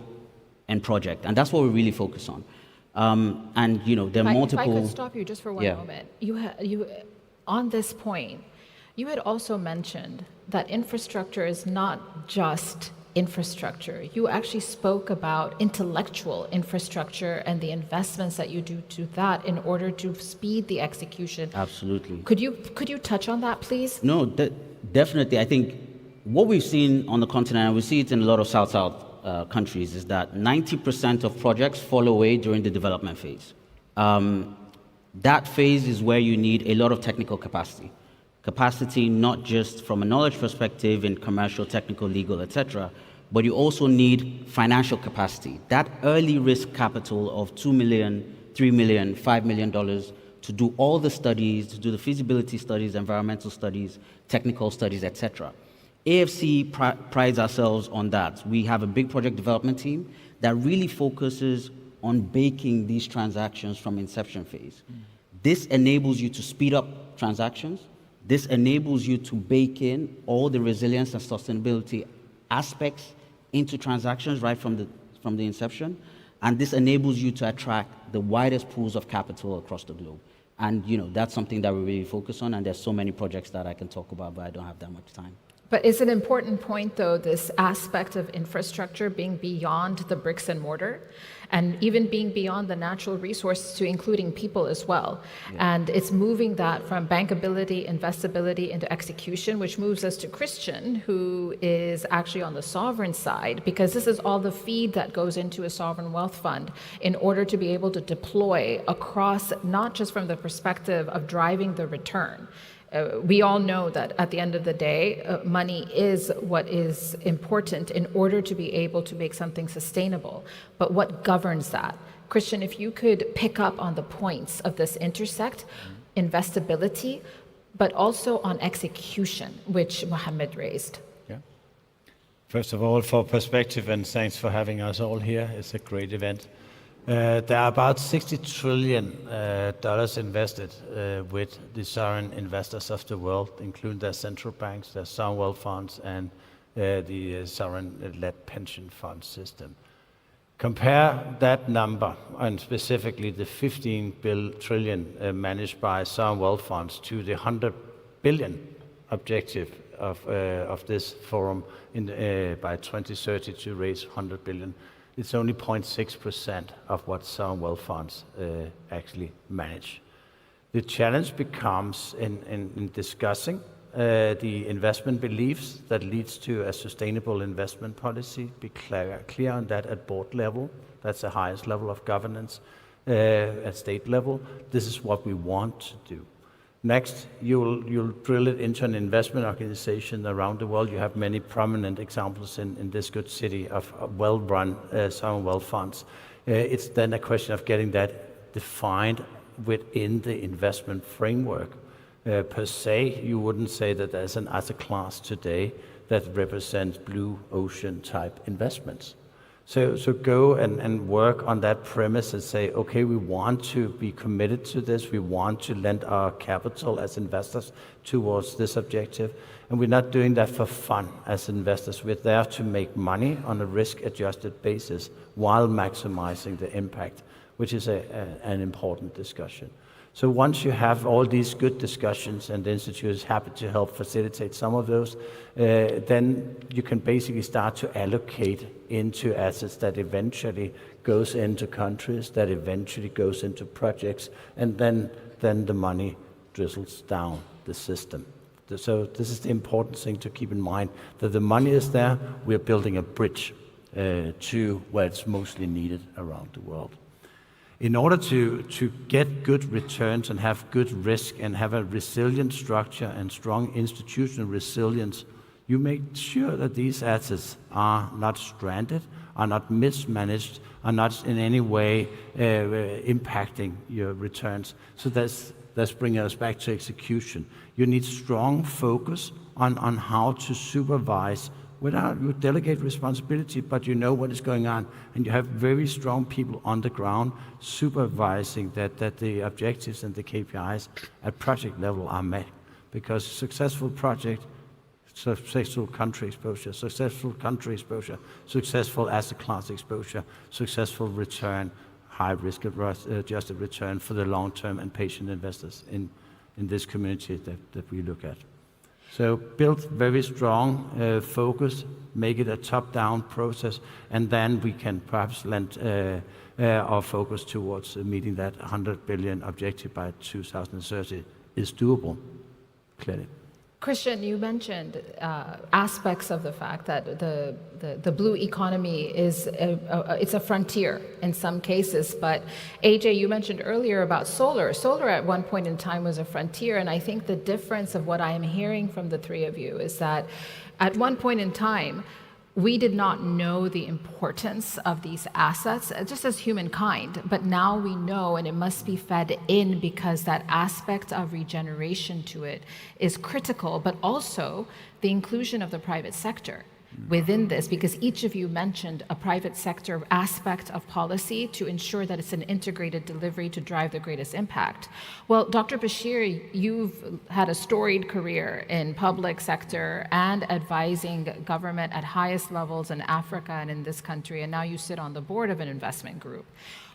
and project. And that's what we really focus on. There are multiple... If I could stop you just for one moment. On this point, you had also mentioned that infrastructure is not just infrastructure. You actually spoke about intellectual infrastructure and the investments that you do to that in order to speed the execution. Absolutely. Could you touch on that, please? No, definitely. I think what we've seen on the continent, and we see it in a lot of South-South countries, is that 90% of projects fall away during the development phase. That phase is where you need a lot of technical capacity. Capacity not just from a knowledge perspective in commercial, technical, legal, etc., but you also need financial capacity. That early risk capital of $2 million, $3 million, $5 million to do all the studies, to do the feasibility studies, environmental studies, technical studies, etc. AFC prides ourselves on that. We have a big project development team that really focuses on baking these transactions from inception phase. This enables you to speed up transactions. This enables you to bake in all the resilience and sustainability aspects into transactions right from the inception. And this enables you to attract the widest pools of capital across the globe. And that's something that we really focus on. And there's so many projects that I can talk about, but I don't have that much time. But it's an important point, though, this aspect of infrastructure being beyond the bricks and mortar, and even being beyond the natural resources to including people as well. Yeah. And it's moving that from bankability, investability into execution, which moves us to Christian, who is actually on the sovereign side, because this is all the feed that goes into a sovereign wealth fund in order to be able to deploy across, not just from the perspective of driving the return. We all know that at the end of the day, money is what is important in order to be able to make something sustainable. But what governs that? Christian, if you could pick up on the points of this intersect, investability, but also on execution, which Mohammed raised. Yeah. First of all, for perspective, and thanks for having us all here. It's a great event. There are about $60 trillion invested with the sovereign investors of the world, including their central banks, their sovereign wealth funds, and the sovereign-led pension fund system. Compare that number, and specifically the 15 trillion managed by sovereign wealth funds, to the 100 billion objective of this forum by 2030 to raise 100 billion. It's only 0.6% of what sovereign wealth funds actually manage. The challenge becomes in discussing the investment beliefs that leads to a sustainable investment policy, be clear on that at board level. That's the highest level of governance. At state level, this is what we want to do. Next, you'll drill it into an investment organization around the world. You have many prominent examples in this good city of well-run sovereign wealth funds. It's then a question of getting that defined within the investment framework. Per se, you wouldn't say that there's an asset class today that represents blue ocean type investments. So go and work on that premise and say, okay, we want to be committed to this. We want to lend our capital as investors towards this objective. And we're not doing that for fun as investors. We're there to make money on a risk-adjusted basis while maximizing the impact, which is an important discussion. So once you have all these good discussions, and the Institute is happy to help facilitate some of those, then you can basically start to allocate into assets that eventually goes into countries, that eventually goes into projects, and then the money drizzles down the system. So this is the important thing to keep in mind, that the money is there, we're building a bridge to where it's mostly needed around the world. In order to get good returns and have good risk and have a resilient structure and strong institutional resilience, you make sure that these assets are not stranded, are not mismanaged, are not in any way impacting your returns. So that's bringing us back to execution. You need strong focus on how to supervise without you delegate responsibility, but you know what is going on, and you have very strong people on the ground supervising that the objectives and the KPIs at project level are met. Because successful project, successful country exposure, successful asset class exposure, successful return, high risk adjusted return for the long-term and patient investors in this community that we look at. So build very strong focus, make it a top-down process, and then we can perhaps lend our focus towards meeting that 100 billion objective by 2030 is doable, clearly. Christian, you mentioned aspects of the fact that the blue economy is it's a frontier in some cases, but AJ, you mentioned earlier about solar. Solar at one point in time was a frontier, and I think the difference of what I am hearing from the three of you is that at one point in time, we did not know the importance of these assets, just as humankind, but now we know, and it must be fed in because that aspect of regeneration to it is critical, but also the inclusion of the private sector within this, because each of you mentioned a private sector aspect of policy to ensure that it's an integrated delivery to drive the greatest impact. Well, Dr. Bashir, you've had a storied career in public sector and advising government at highest levels in Africa and in this country, and now you sit on the board of an investment group.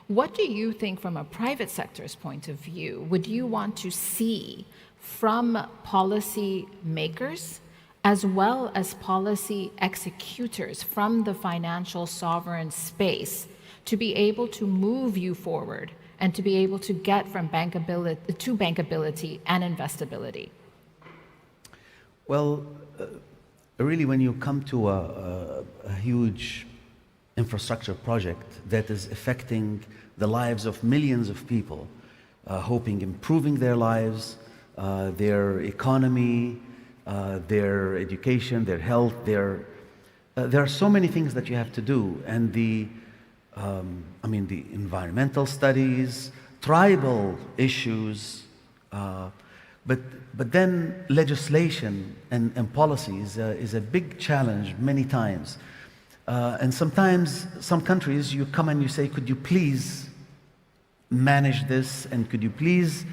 What do you think from a private sector's point of view would you want to see from policy makers as well as policy executors from the financial sovereign space to be able to move you forward and to be able to get from bankability and investability? Well, really, when you come to a huge infrastructure project that is affecting the lives of millions of people, hoping improving their lives, their economy, their education, their health, there are so many things that you have to do, and the environmental studies, tribal issues, but then legislation and policy is a big challenge many times, and sometimes some countries you come and you say, could you please manage this, and could you please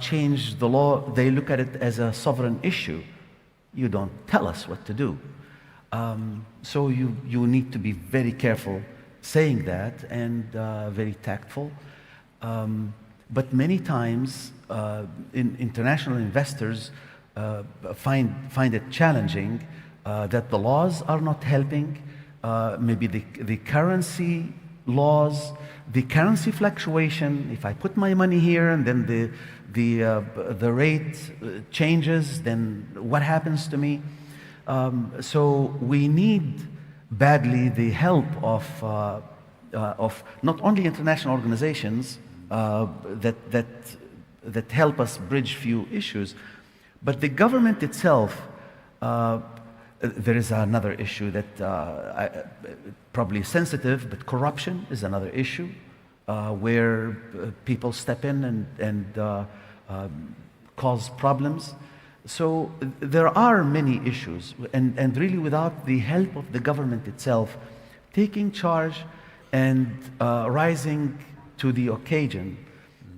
change the law? They look at it as a sovereign issue. You don't tell us what to do. So you need to be very careful saying that and very tactful. But many times international investors find it challenging that the laws are not helping. Maybe the currency laws, the currency fluctuation. If I put my money here and then the rate changes, then what happens to me? So we need badly the help of not only international organizations that help us bridge few issues, but the government itself There is another issue that probably sensitive, but corruption is another issue where people step in and cause problems. So there are many issues, and really without the help of the government itself taking charge and rising to the occasion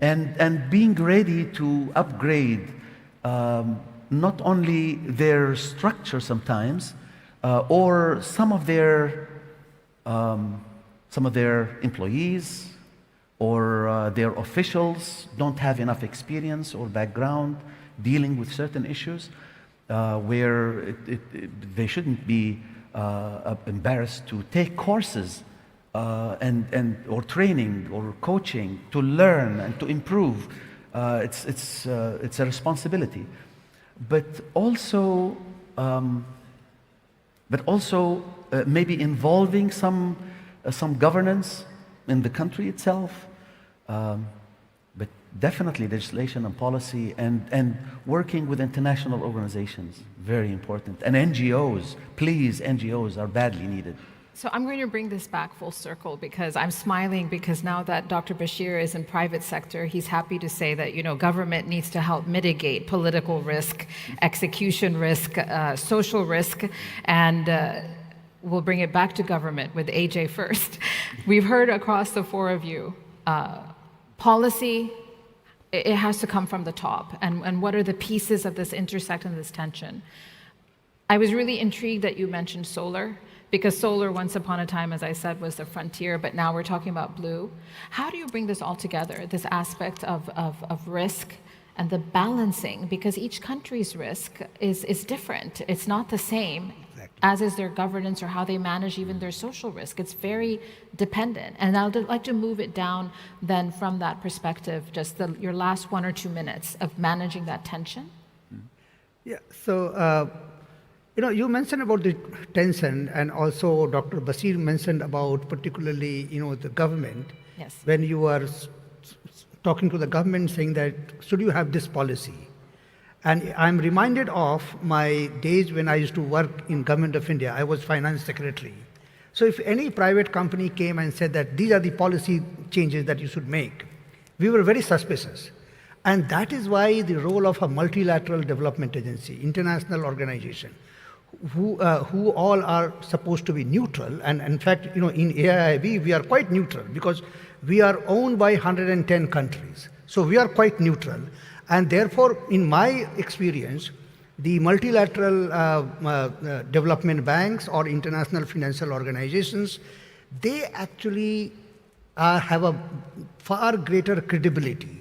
and being ready to upgrade not only their structure sometimes, or some of their employees or their officials don't have enough experience or background dealing with certain issues, where they shouldn't be embarrassed to take courses or training or coaching to learn and to improve. It's a responsibility. But also maybe involving some governance in the country itself, but definitely legislation and policy and working with international organizations, very important. And NGOs, please, NGOs are badly needed. So I'm going to bring this back full circle because I'm smiling because now that Dr. Bashir is in private sector, he's happy to say that, government needs to help mitigate political risk, execution risk, social risk, and we'll bring it back to government with AJ first. We've heard across the four of you, policy, it has to come from the top. And what are the pieces of this intersect and this tension? I was really intrigued that you mentioned solar, because solar, once upon a time, as I said, was the frontier, but now we're talking about blue. How do you bring this all together, this aspect of risk and the balancing? Because each country's risk is different. It's not the same, as is their governance or how they manage even their social risk. It's very dependent. And I'd like to move it down then from that perspective, just your last 1 or 2 minutes of managing that tension. Yeah, so you mentioned about the tension, and also Dr. Basir mentioned about particularly, the government. Yes. When you are talking to the government saying that, should you have this policy? And I'm reminded of my days when I used to work in Government of India. I was finance secretary. So if any private company came and said that these are the policy changes that you should make, we were very suspicious. And that is why the role of a multilateral development agency, international organization, who all are supposed to be neutral, and in fact, in AIIB, we are quite neutral because we are owned by 110 countries. So we are quite neutral. And therefore, in my experience, the multilateral development banks or international financial organizations, they actually have a far greater credibility.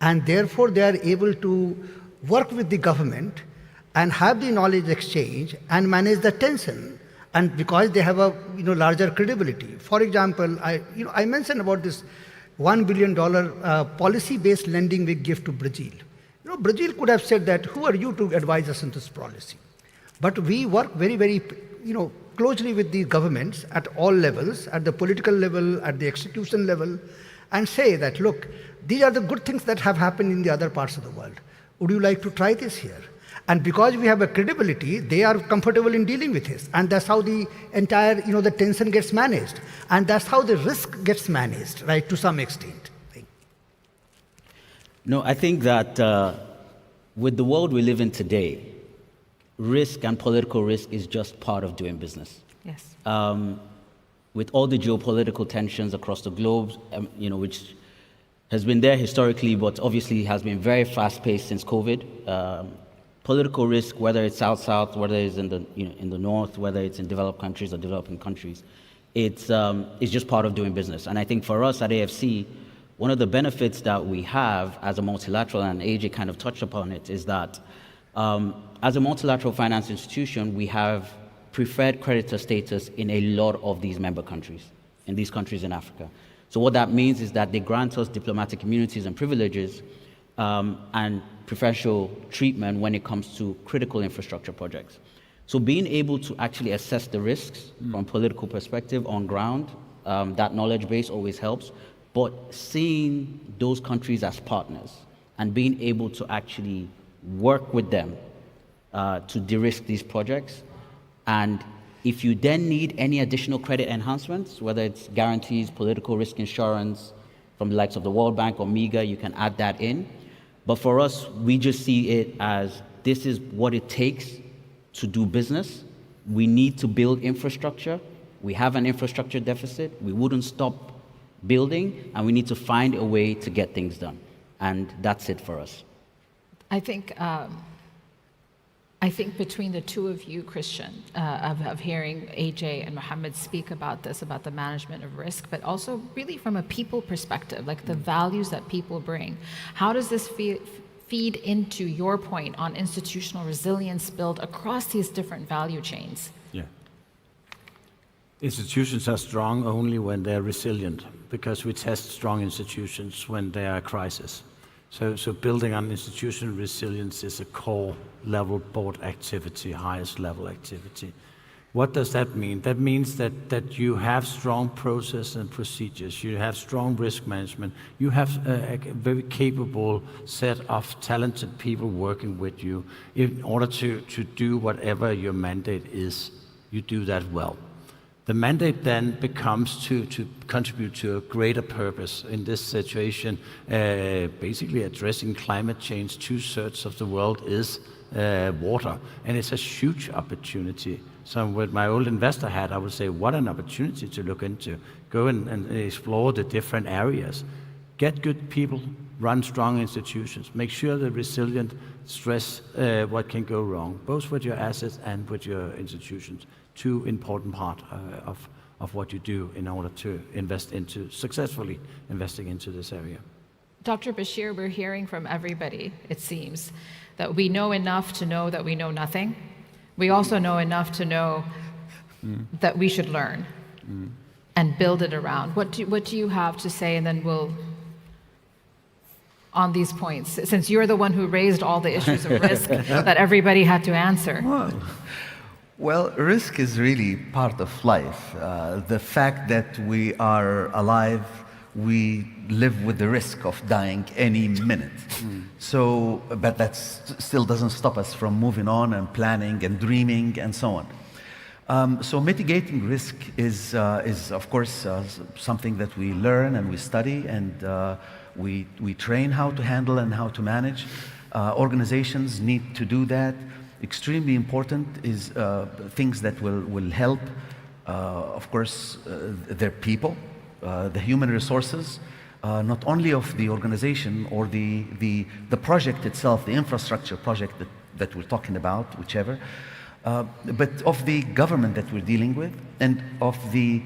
And therefore, they are able to work with the government and have the knowledge exchange and manage the tension, and because they have a larger credibility. For example, I mentioned about this $1 billion policy-based lending we give to Brazil. Brazil could have said that, who are you to advise us on this policy? But we work very, very closely with the governments at all levels, at the political level, at the execution level, and say that, look, these are the good things that have happened in the other parts of the world. Would you like to try this here? And because we have a credibility, they are comfortable in dealing with this. And that's how the entire, the tension gets managed. And that's how the risk gets managed, right, to some extent. No, I think that with the world we live in today, risk and political risk is just part of doing business. Yes. With all the geopolitical tensions across the globe, which has been there historically, but obviously has been very fast-paced since COVID. Political risk, whether it's south-south, whether it's in the north, whether it's in developed countries or developing countries, it's just part of doing business. And I think for us at AFC, one of the benefits that we have as a multilateral, and AJ kind of touched upon it, is that as a multilateral finance institution, we have preferred creditor status in a lot of these member countries, in these countries in Africa. So what that means is that they grant us diplomatic immunities and privileges and preferential treatment when it comes to critical infrastructure projects. So being able to actually assess the risks from political perspective on ground, that knowledge base always helps, but seeing those countries as partners and being able to actually work with them to de-risk these projects And if you then need any additional credit enhancements, whether it's guarantees, political risk insurance from the likes of the World Bank or MEGA, you can add that in. But for us, we just see it as this is what it takes to do business. We need to build infrastructure. We have an infrastructure deficit. We wouldn't stop building, and we need to find a way to get things done. And that's it for us. I think between the two of you, Christian, of hearing AJ and Mohammed speak about this, about the management of risk, but also really from a people perspective, like the values that people bring, how does this feed into your point on institutional resilience built across these different value chains? Yeah. Institutions are strong only when they're resilient, because we test strong institutions when they are a crisis. So building on institutional resilience is a core level board activity, highest level activity. What does that mean? That means that you have strong process and procedures, you have strong risk management, you have a very capable set of talented people working with you in order to do whatever your mandate is. You do that well. The mandate then becomes to contribute to a greater purpose in this situation, basically addressing climate change. 2/3 of the world is water, and it's a huge opportunity. So with my old investor hat, I would say, what an opportunity to look into. Go and explore the different areas. Get good people, run strong institutions, make sure they're resilient, stress what can go wrong, both with your assets and with your institutions. Two important part of what you do in order to successfully investing into this area. Dr. Bashir, we're hearing from everybody, it seems, that we know enough to know that we know nothing. We also know enough to know that we should learn and build it around. What do you have to say? And then we'll, on these points, since you're the one who raised all the issues of risk that everybody had to answer. Well, risk is really part of life. The fact that we are alive, we live with the risk of dying any minute. So, but that still doesn't stop us from moving on and planning and dreaming and so on. So mitigating risk is of course something that we learn and we study, and we train how to handle and how to manage. Organizations need to do that. Extremely important is things that will help, of course, their people, the human resources, not only of the organization or the project itself, the infrastructure project that we're talking about, whichever, but of the government that we're dealing with, and of the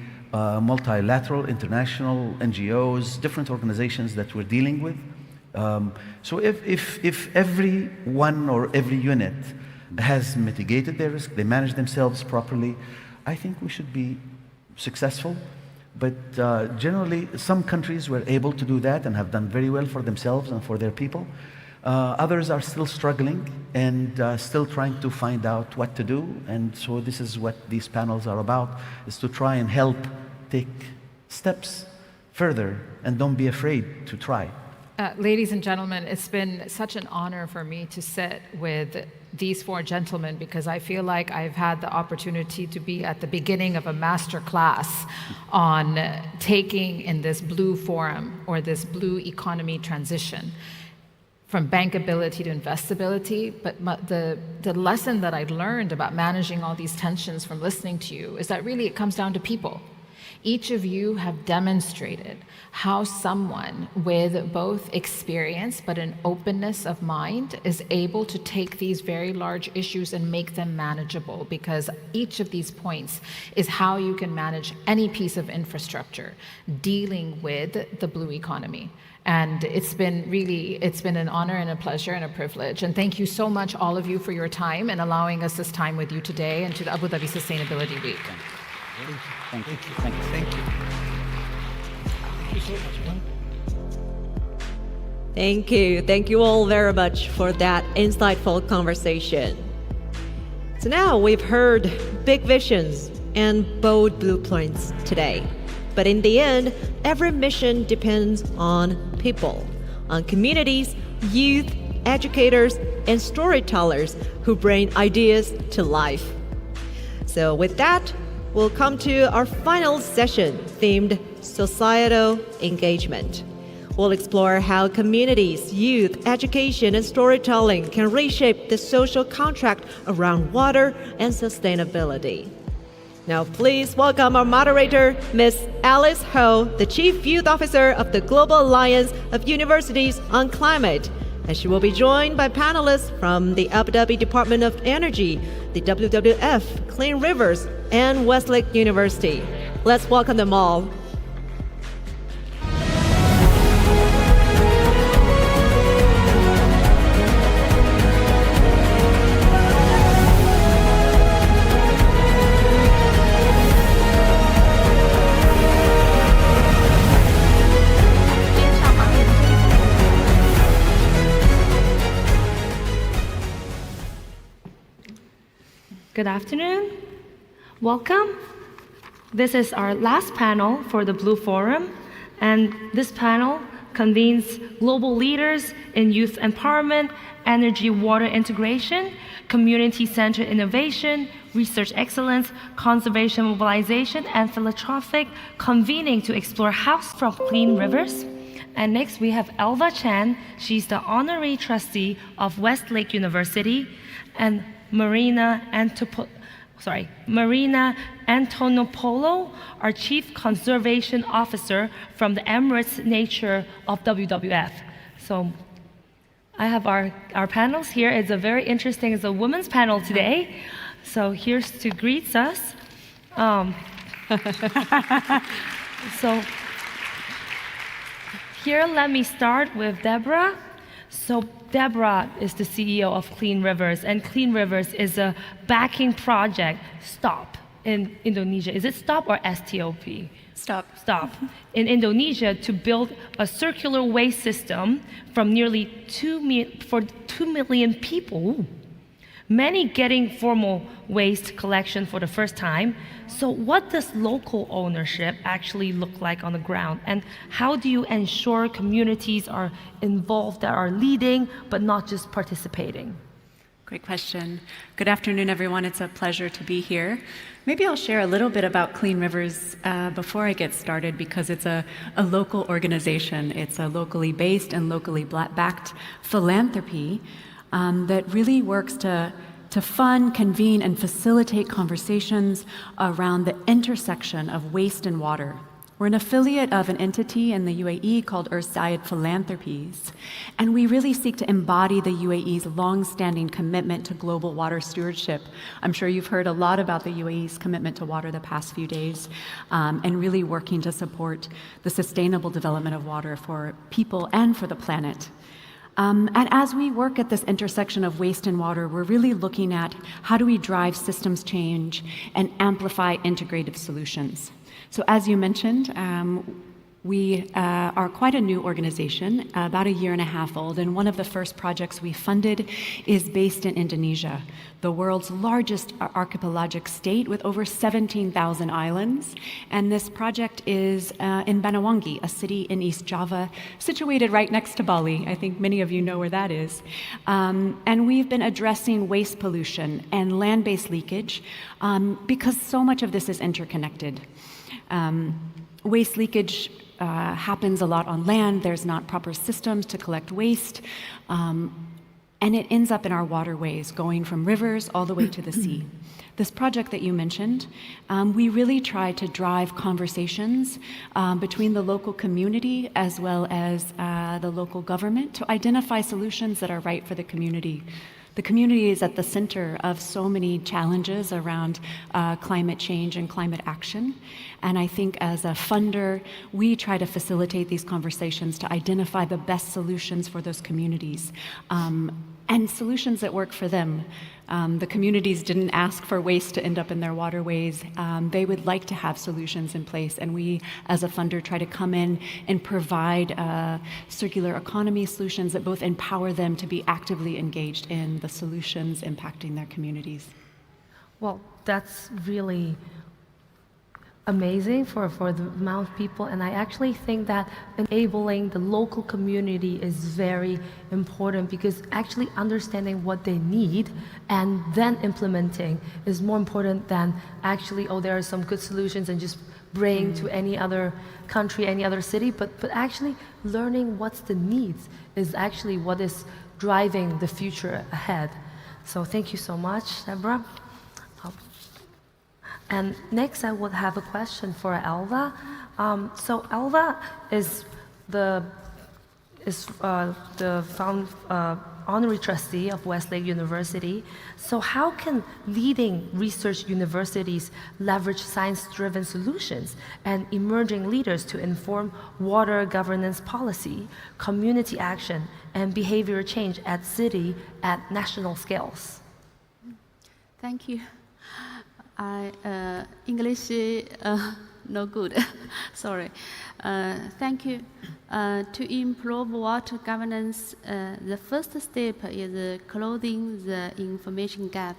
multilateral, international, NGOs, different organizations that we're dealing with. So if every one or every unit has mitigated their risk, they manage themselves properly, I think we should be successful. But generally, some countries were able to do that and have done very well for themselves and for their people. Others are still struggling and still trying to find out what to do. And so this is what these panels are about, is to try and help take steps further, and don't be afraid to try. Ladies and gentlemen, it's been such an honor for me to sit with these four gentlemen, because I feel like I've had the opportunity to be at the beginning of a master class on taking in this blue forum or this blue economy transition from bankability to investability. But the lesson that I learned about managing all these tensions from listening to you is that really it comes down to people. Each of you have demonstrated how someone with both experience but an openness of mind is able to take these very large issues and make them manageable, because each of these points is how you can manage any piece of infrastructure dealing with the blue economy. And it's been an honor and a pleasure and a privilege. And thank you so much, all of you, for your time and allowing us this time with you today and to the Abu Dhabi Sustainability Week. Thank you. Thank you. Thank you. Thank you. Thank you all very much for that insightful conversation. So now we've heard big visions and bold blueprints today. But in the end, every mission depends on people, on communities, youth, educators, and storytellers who bring ideas to life. So with that, we'll come to our final session themed Societal Engagement. We'll explore how communities, youth, education, and storytelling can reshape the social contract around water and sustainability. Now, please welcome our moderator, Ms. Alice Ho, the Chief Youth Officer of the Global Alliance of Universities on Climate. And she will be joined by panelists from the Abu Dhabi Department of Energy, the WWF, Clean Rivers, and Westlake University. Let's welcome them all. Good afternoon. Welcome. This is our last panel for the Blue Forum, and this panel convenes global leaders in youth empowerment, energy water integration, community-centered innovation, research excellence, conservation mobilization, and philanthropic convening to explore how from clean rivers. And next we have Elva Chan. She's the honorary trustee of Westlake University, and Marina Antonopoulos, our Chief Conservation Officer from the Emirates Nature of WWF. So I have our panels here. It's a very interesting, it's a women's panel today. So here's to greet us. So here, let me start with Deborah. So Deborah is the CEO of Clean Rivers, and Clean Rivers is a backing project, STOP, in Indonesia. Is it STOP or STOP? Stop. STOP. In Indonesia, to build a circular waste system from nearly 2 million people, many getting formal waste collection for the first time. So what does local ownership actually look like on the ground? And how do you ensure communities are involved, that are leading, but not just participating? Great question. Good afternoon, everyone. It's a pleasure to be here. Maybe I'll share a little bit about Clean Rivers before I get started, because it's a local organization. It's a locally based and locally backed philanthropy that really works to fund, convene, and facilitate conversations around the intersection of waste and water. We're an affiliate of an entity in the UAE called Ursayed Philanthropies, and we really seek to embody the UAE's long-standing commitment to global water stewardship. I'm sure you've heard a lot about the UAE's commitment to water the past few days, and really working to support the sustainable development of water for people and for the planet. And as we work at this intersection of waste and water, we're really looking at how do we drive systems change and amplify integrative solutions. So as you mentioned, we are quite a new organization, about 1.5 years old, and one of the first projects we funded is based in Indonesia, the world's largest archipelagic state with over 17,000 islands. And this project is in Banawangi, a city in East Java, situated right next to Bali. I think many of you know where that is. And we've been addressing waste pollution and land-based leakage because so much of this is interconnected. Waste leakage happens a lot on land. There's not proper systems to collect waste, and it ends up in our waterways, going from rivers all the way to the sea. This project that you mentioned, we really try to drive conversations between the local community as well as the local government to identify solutions that are right for the community. The community is at the center of so many challenges around climate change and climate action. And I think as a funder, we try to facilitate these conversations to identify the best solutions for those communities and solutions that work for them. The communities didn't ask for waste to end up in their waterways. They would like to have solutions in place, and we, as a funder, try to come in and provide circular economy solutions that both empower them to be actively engaged in the solutions impacting their communities. Well, that's really amazing for the amount of people, and I actually think that enabling the local community is very important, because actually understanding what they need and then implementing is more important than actually, oh, there are some good solutions and just bring to any other country, any other city, but actually learning what's the needs is actually what is driving the future ahead. So thank you so much, Deborah. And next, I would have a question for Elva. So Elva is the honorary trustee of Westlake University. So how can leading research universities leverage science-driven solutions and emerging leaders to inform water governance policy, community action, and behavior change at city, at national scales? Thank you. English no good. Sorry. Thank you. To improve water governance, the first step is closing the information gap.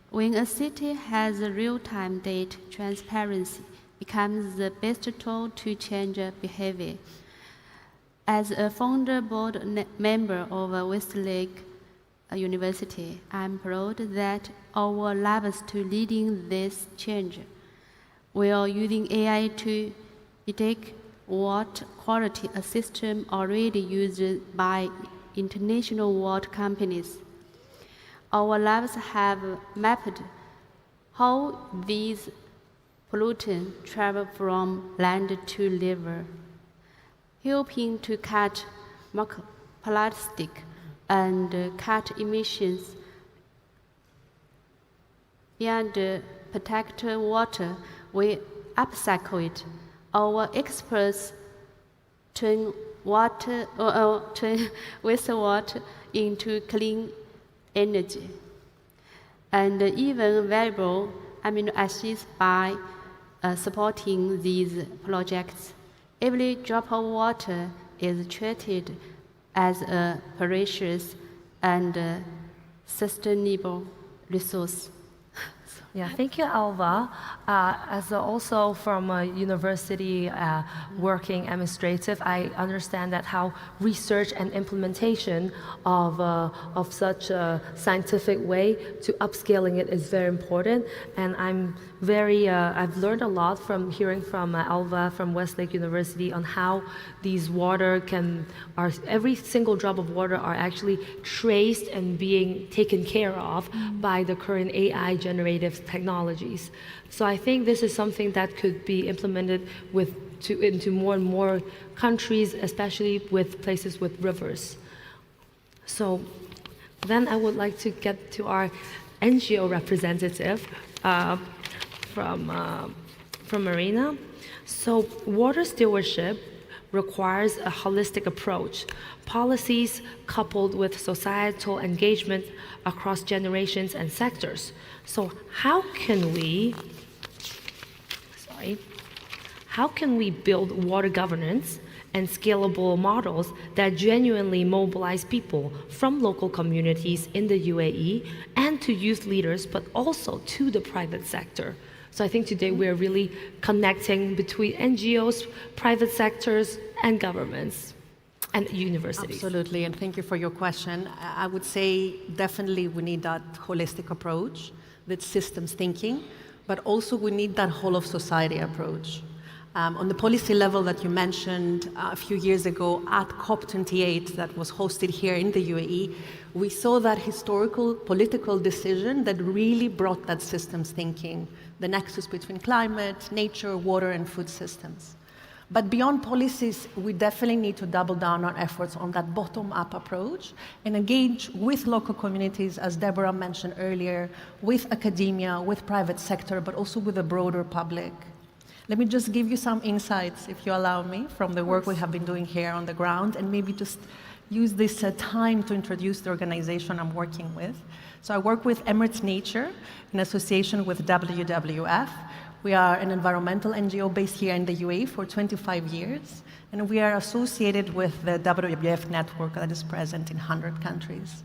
When a city has real-time data, transparency becomes the best tool to change behavior. As a founder board member of Westlake University, I'm proud that our labs to leading this change. We are using AI to detect water quality, a system already used by international water companies. Our labs have mapped how these pollutants travel from land to river, helping to cut microplastic and cut emissions and protect water. We upcycle it. Our experts turn wastewater into clean energy and even valuable amino acids by supporting these projects. Every drop of water is treated as a precious and sustainable resource. Yeah, thank you, Alva. As also from a university working administrative, I understand that how research and implementation of such a scientific way to upscaling it is very important. And I'm I've learned a lot from hearing from Alva from Westlake University on how these water every single drop of water are actually traced and being taken care of by the current AI generative technologies. So I think this is something that could be implemented into more and more countries, especially with places with rivers. So then I would like to get to our NGO representative from Marina. So water stewardship requires a holistic approach, policies coupled with societal engagement across generations and sectors. So how can we build water governance and scalable models that genuinely mobilize people from local communities in the UAE and to youth leaders, but also to the private sector? So I think today we're really connecting between NGOs, private sectors, and governments and universities. Absolutely, and thank you for your question. I would say definitely we need that holistic approach with systems thinking, but also we need that whole of society approach. On the policy level that you mentioned a few years ago at COP28 that was hosted here in the UAE, we saw that historical political decision that really brought that systems thinking, the nexus between climate, nature, water, and food systems. But beyond policies, we definitely need to double down our efforts on that bottom-up approach and engage with local communities, as Deborah mentioned earlier, with academia, with private sector, but also with the broader public. Let me just give you some insights, if you allow me, from the work we have been doing here on the ground, and maybe just use this time to introduce the organization I'm working with. So I work with Emirates Nature in association with WWF. We are an environmental NGO based here in the UAE for 25 years, And we are associated with the WWF network that is present in 100 countries.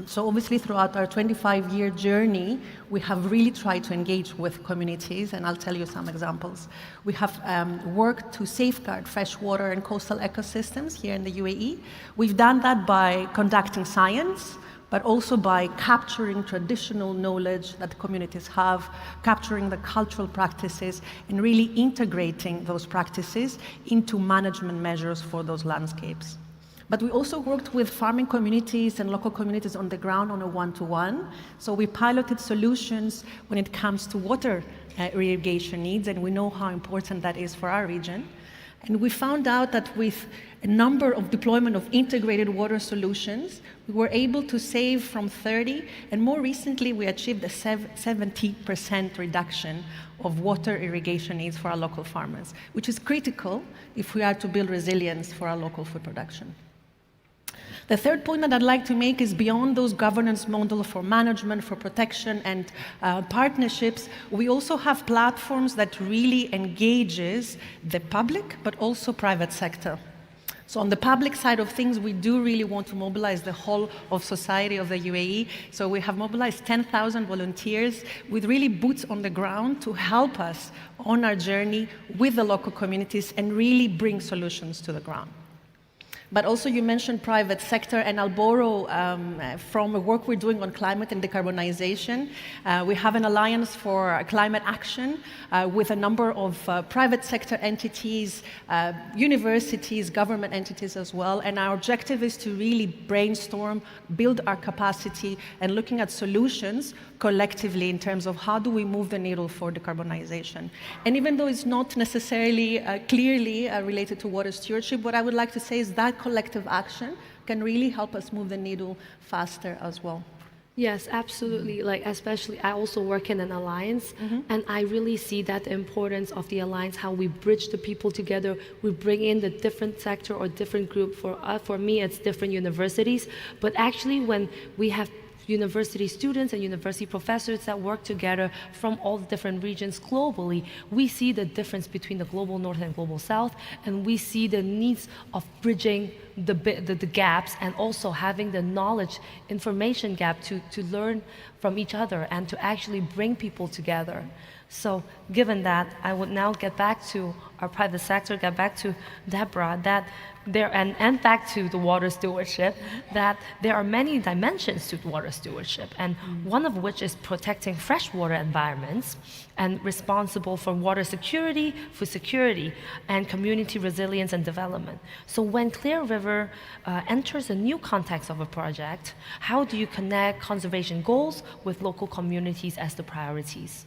So obviously throughout our 25-year journey, we have really tried to engage with communities, and I'll tell you some examples. We have worked to safeguard freshwater and coastal ecosystems here in the UAE. We've done that by conducting science, but also by capturing traditional knowledge that communities have, capturing the cultural practices, and really integrating those practices into management measures for those landscapes. But we also worked with farming communities and local communities on the ground on a one-to-one. So we piloted solutions when it comes to water irrigation needs, and we know how important that is for our region. And we found out that with a number of deployment of integrated water solutions, we were able to save from 30, and more recently we achieved a 70% reduction of water irrigation needs for our local farmers, which is critical if we are to build resilience for our local food production. The third point that I'd like to make is beyond those governance models for management, for protection, and partnerships, we also have platforms that really engages the public, but also private sector. So on the public side of things, we do really want to mobilize the whole of society of the UAE. So we have mobilized 10,000 volunteers with really boots on the ground to help us on our journey with the local communities and really bring solutions to the ground. But also you mentioned private sector, and I'll borrow from the work we're doing on climate and decarbonization. We have an alliance for climate action with a number of private sector entities, universities, government entities as well. And our objective is to really brainstorm, build our capacity, and looking at solutions collectively in terms of how do we move the needle for decarbonization. And even though it's not necessarily clearly related to water stewardship, what I would like to say is that collective action can really help us move the needle faster as well. Yes, absolutely. Like, especially, I also work in an alliance, and I really see that the importance of the alliance, how we bridge the people together. We bring in the different sector or different group. For me, it's different universities. But actually, when we have university students and university professors that work together from all the different regions globally, we see the difference between the global north and global south, and we see the needs of bridging the gaps and also having the knowledge information gap to learn from each other and to actually bring people together. So given that, I would now get back to our private sector, get back to Deborah, that there, and back to the water stewardship, that there are many dimensions to water stewardship, and one of which is protecting freshwater environments and responsible for water security, food security, and community resilience and development. So when Clear River enters a new context of a project, how do you connect conservation goals with local communities as the priorities?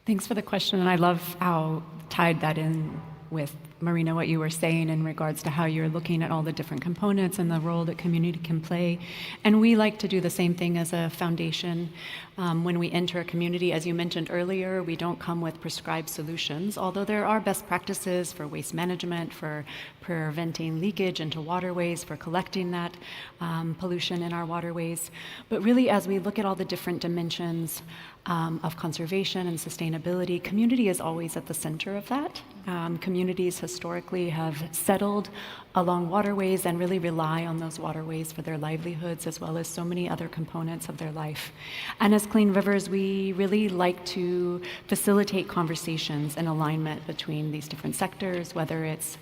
Thanks for the question, and I love how tied that in with, Marina, what you were saying in regards to how you're looking at all the different components and the role that community can play. And we like to do the same thing as a foundation. When we enter a community, as you mentioned earlier, we don't come with prescribed solutions, although there are best practices for waste management, for preventing leakage into waterways, for collecting that pollution in our waterways. But really, as we look at all the different dimensions of conservation and sustainability, community is always at the center of that. Communities historically have settled along waterways and really rely on those waterways for their livelihoods, as well as so many other components of their life. And as Clean Rivers, we really like to facilitate conversations and alignment between these different sectors, whether it's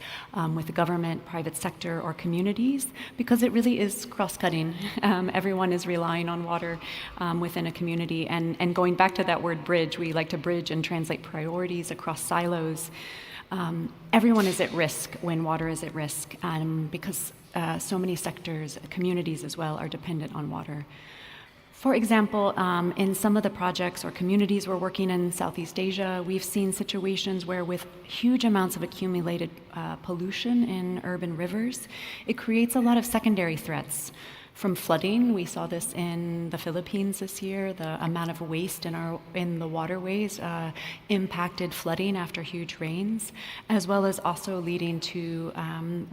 with the government, private sector, or communities, because it really is cross-cutting. Everyone is relying on water within a community. And going back to that word bridge, we like to bridge and translate priorities across silos. Everyone is at risk when water is at risk, because so many sectors, communities as well, are dependent on water. For example, in some of the projects or communities we're working in Southeast Asia, we've seen situations where with huge amounts of accumulated pollution in urban rivers, it creates a lot of secondary threats. From flooding, we saw this in the Philippines this year. The amount of waste in the waterways impacted flooding after huge rains, as well as also leading to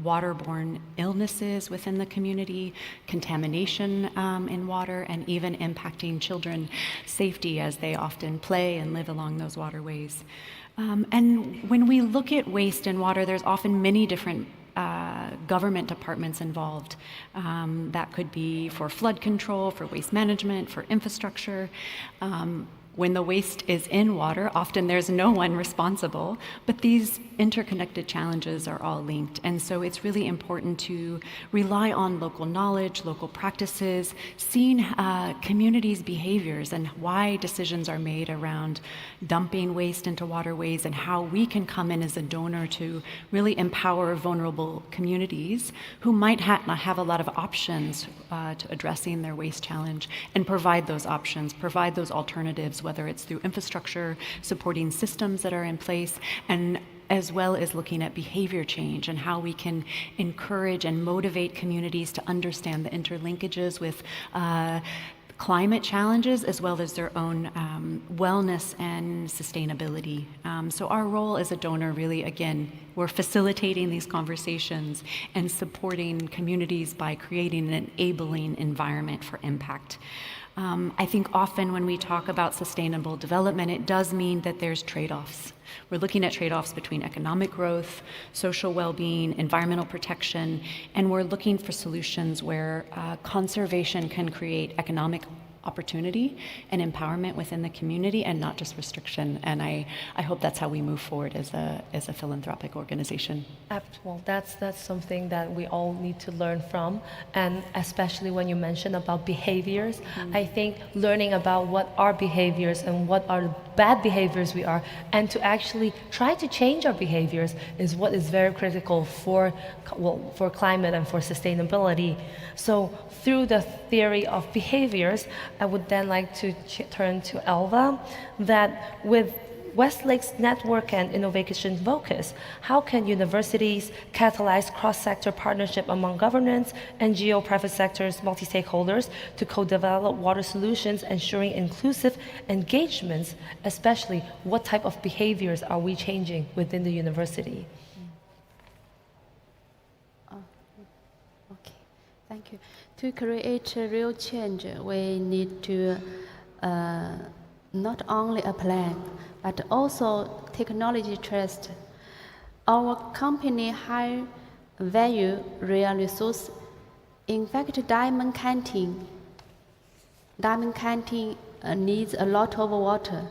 waterborne illnesses within the community, contamination in water, and even impacting children's safety as they often play and live along those waterways. And when we look at waste and water, there's often many different government departments involved. That could be for flood control, for waste management, for infrastructure. When the waste is in water, often there's no one responsible, but these interconnected challenges are all linked. And so it's really important to rely on local knowledge, local practices, seeing communities' behaviors and why decisions are made around dumping waste into waterways and how we can come in as a donor to really empower vulnerable communities who might not have a lot of options to addressing their waste challenge, and provide those options, provide those alternatives, whether it's through infrastructure, supporting systems that are in place, and as well as looking at behavior change and how we can encourage and motivate communities to understand the interlinkages with climate challenges as well as their own wellness and sustainability. So our role as a donor really, again, we're facilitating these conversations and supporting communities by creating an enabling environment for impact. I think often when we talk about sustainable development, it does mean that there's trade-offs. We're looking at trade-offs between economic growth, social well-being, environmental protection, and we're looking for solutions where conservation can create economic opportunity and empowerment within the community and not just restriction. And I hope that's how we move forward as a philanthropic organization. Well, that's something that we all need to learn from, and especially when you mention about behaviors, I think learning about what our behaviors and what are the bad behaviors we are, and to actually try to change our behaviors is what is very critical for climate and for sustainability. So through the theory of behaviors, I would then like to turn to Elva, that with Westlake's network and innovation focus, how can universities catalyze cross-sector partnership among governments, NGO, private sectors, multi-stakeholders to co-develop water solutions, ensuring inclusive engagements, especially what type of behaviors are we changing within the university? Okay, thank you. To create a real change, we need to not only a plan, but also technology trust. Our company high value real resource. In fact, diamond canting needs a lot of water.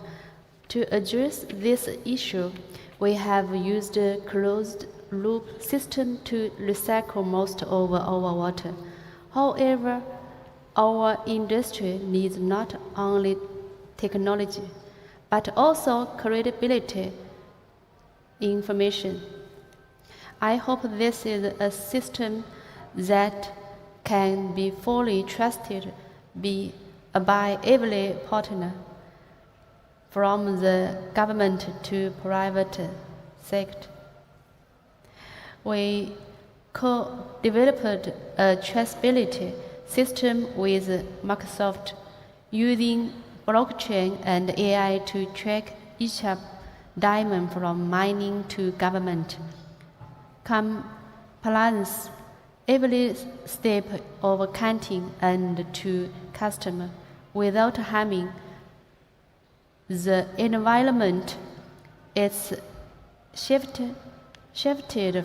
To address this issue, we have used a closed loop system to recycle most of our water. However, our industry needs not only technology, but also credibility information. I hope this is a system that can be fully trusted by every partner, from the government to private sector. We co-developed a traceability system with Microsoft using blockchain and AI to track each diamond from mining to government compliance, every step of counting and to customer without harming the environment. It's shifted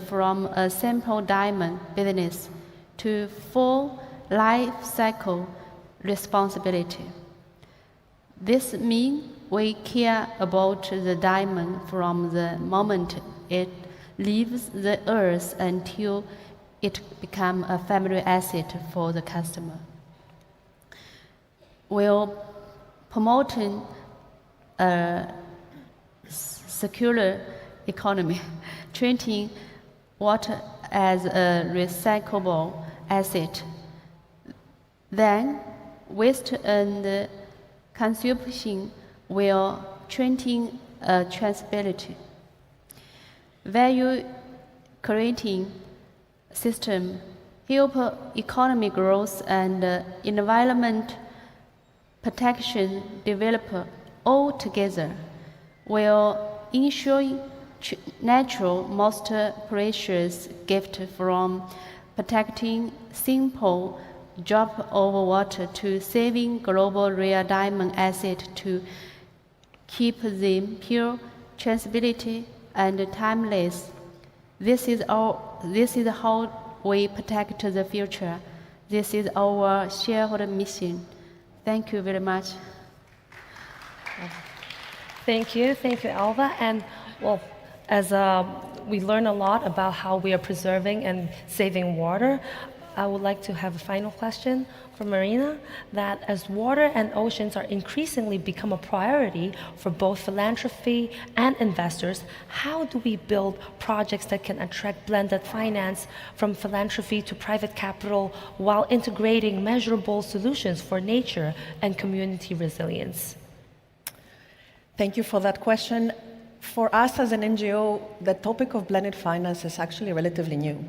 from a simple diamond business to full life cycle responsibility. This means we care about the diamond from the moment it leaves the earth until it becomes a family asset for the customer. We're promoting a circular economy, treating water as a recyclable asset. Then waste and consumption will treating traceability. Value creating system help economic growth and environment protection develop all together, while ensuring natural most precious gift from protecting simple drop of water to saving global rare diamond asset to keep them pure traceability, and timeless. This is how we protect the future. This is our shareholder mission. Thank you very much. Thank you, Alva. And well, as we learn a lot about how we are preserving and saving water, I would like to have a final question for Marina, that as water and oceans are increasingly become a priority for both philanthropy and investors, how do we build projects that can attract blended finance from philanthropy to private capital while integrating measurable solutions for nature and community resilience? Thank you for that question. For us as an NGO, the topic of blended finance is actually relatively new.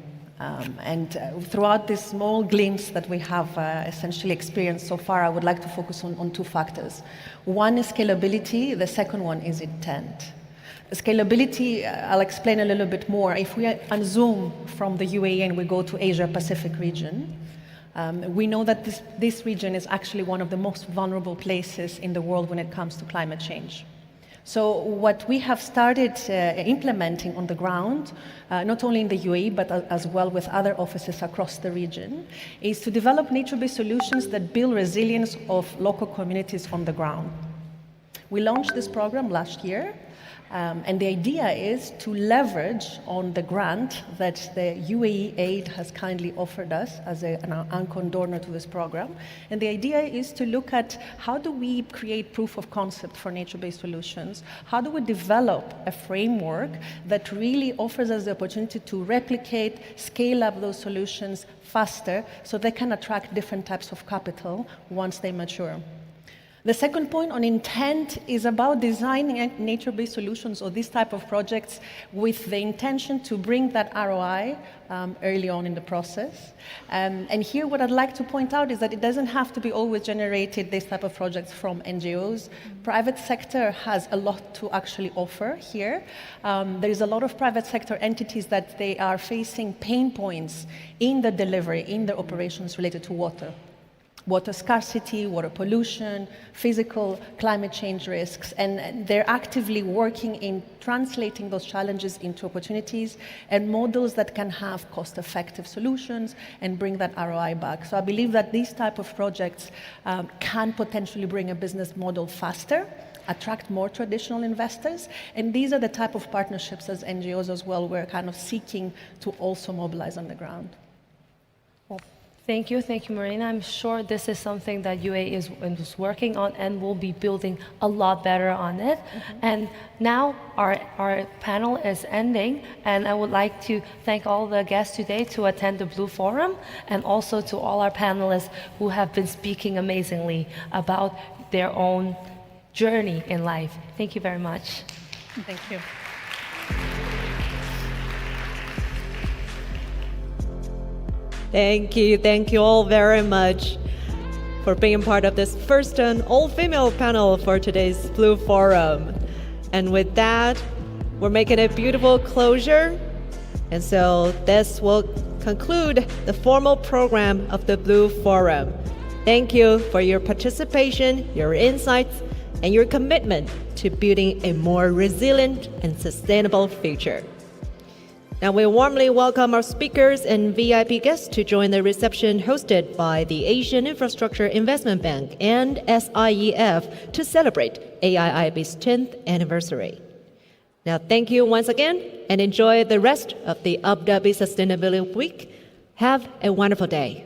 Throughout this small glimpse that we have essentially experienced so far, I would like to focus on two factors. One is scalability, the second one is intent. Scalability, I'll explain a little bit more. If we unzoom from the UAE and we go to Asia Pacific region, we know that this region is actually one of the most vulnerable places in the world when it comes to climate change. So what we have started implementing on the ground, not only in the UAE, but as well with other offices across the region, is to develop nature-based solutions that build resilience of local communities on the ground. We launched this program last year, and the idea is to leverage on the grant that the UAE Aid has kindly offered us as an anchor donor to this program. And the idea is to look at how do we create proof of concept for nature-based solutions? How do we develop a framework that really offers us the opportunity to replicate, scale up those solutions faster so they can attract different types of capital once they mature? The second point on intent is about designing nature-based solutions or this type of projects with the intention to bring that ROI early on in the process. And here what I'd like to point out is that it doesn't have to be always generated, this type of projects, from NGOs. Private sector has a lot to actually offer here. There is a lot of private sector entities that they are facing pain points in the delivery, in the operations related to water. Water scarcity, water pollution, physical climate change risks, and they're actively working in translating those challenges into opportunities and models that can have cost-effective solutions and bring that ROI back. So I believe that these type of projects can potentially bring a business model faster, attract more traditional investors, and these are the type of partnerships as NGOs as well we're kind of seeking to also mobilize on the ground. Thank you, Marina. I'm sure this is something that UAE is working on and will be building a lot better on it. And now our panel is ending, and I would like to thank all the guests today to attend the Blue Forum, and also to all our panelists who have been speaking amazingly about their own journey in life. Thank you very much. Thank you. Thank you all very much for being part of this first and all-female panel for today's Blue Forum. And with that, we're making a beautiful closure. And so this will conclude the formal program of the Blue Forum. Thank you for your participation, your insights, and your commitment to building a more resilient and sustainable future. Now we warmly welcome our speakers and VIP guests to join the reception hosted by the Asian Infrastructure Investment Bank and SIEF to celebrate AIIB's 10th anniversary. Now thank you once again and enjoy the rest of the Abu Dhabi Sustainability Week. Have a wonderful day.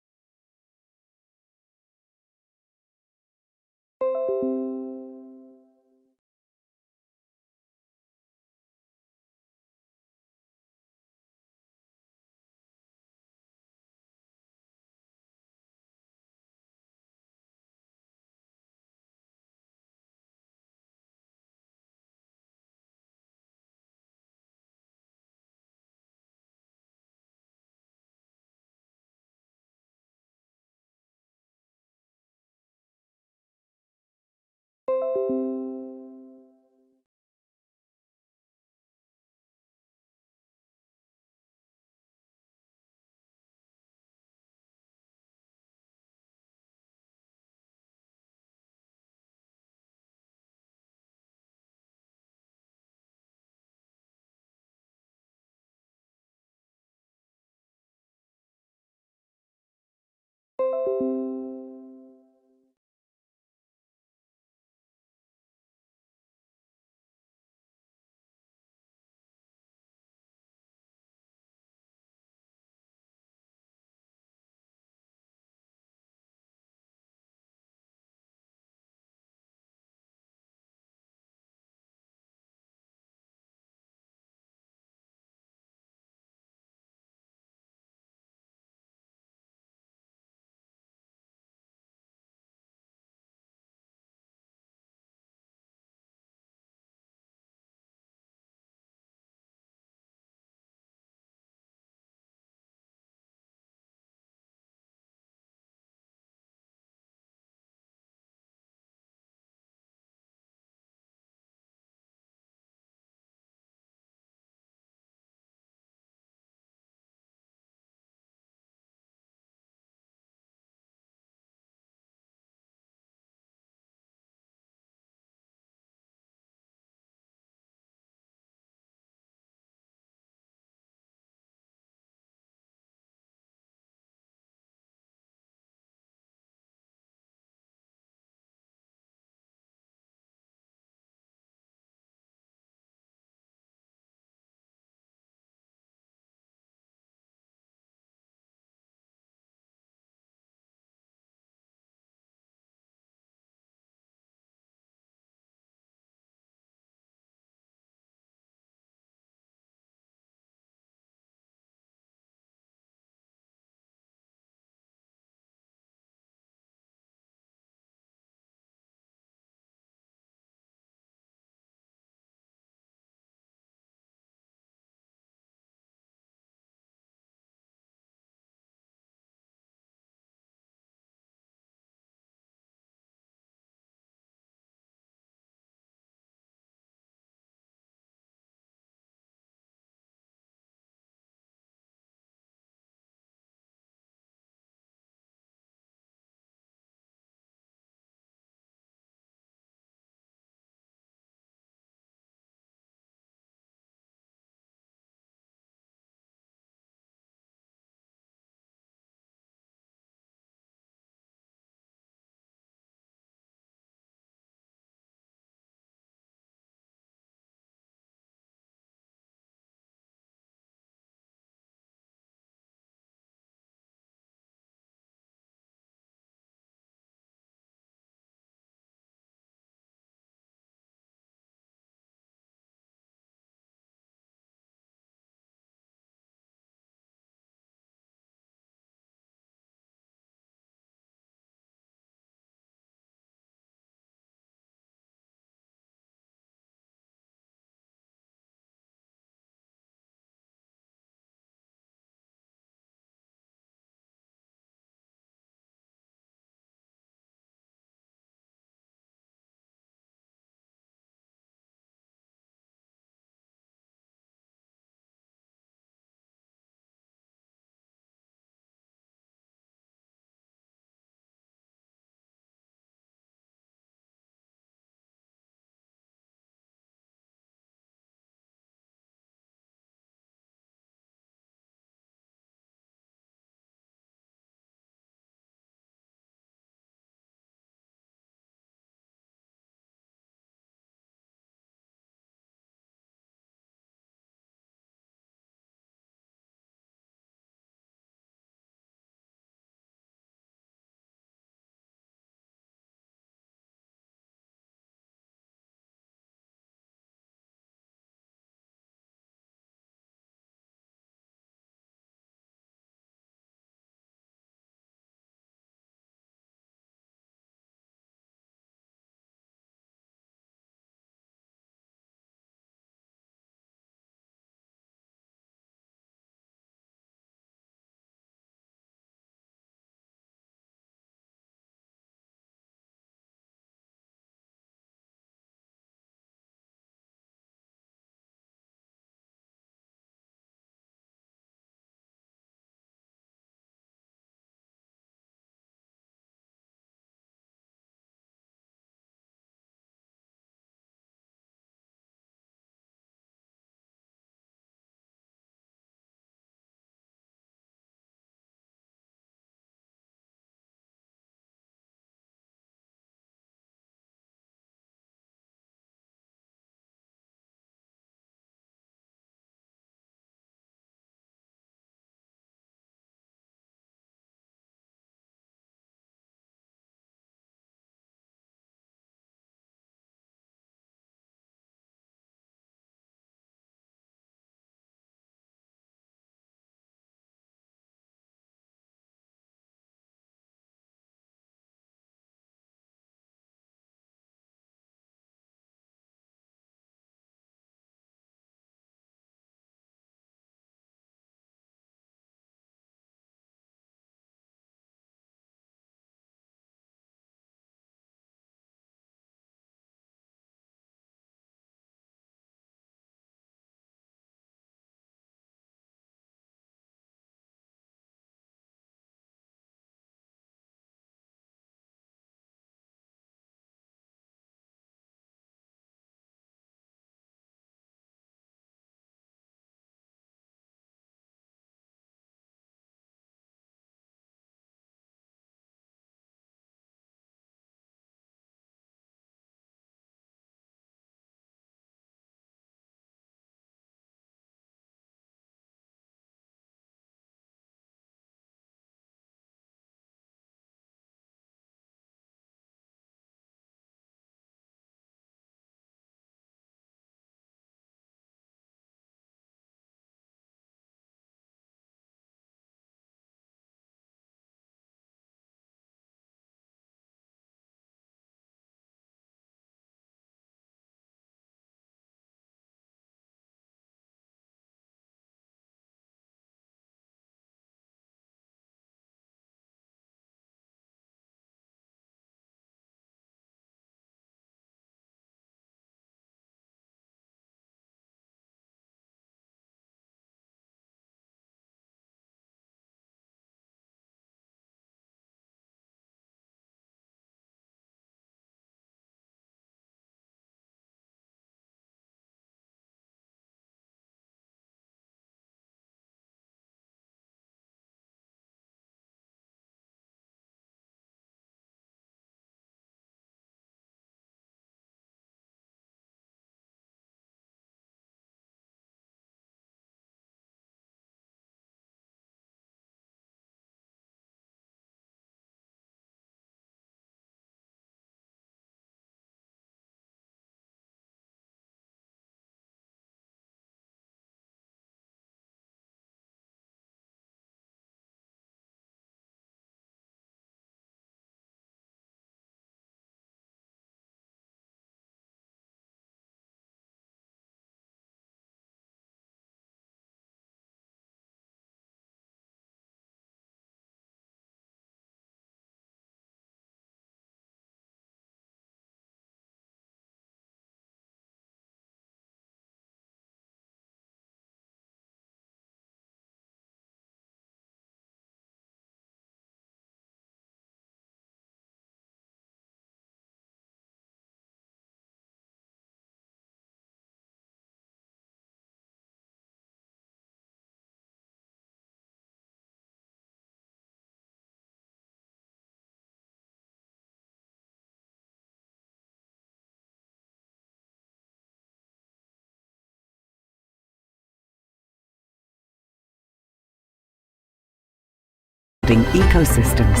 shaping ecosystems.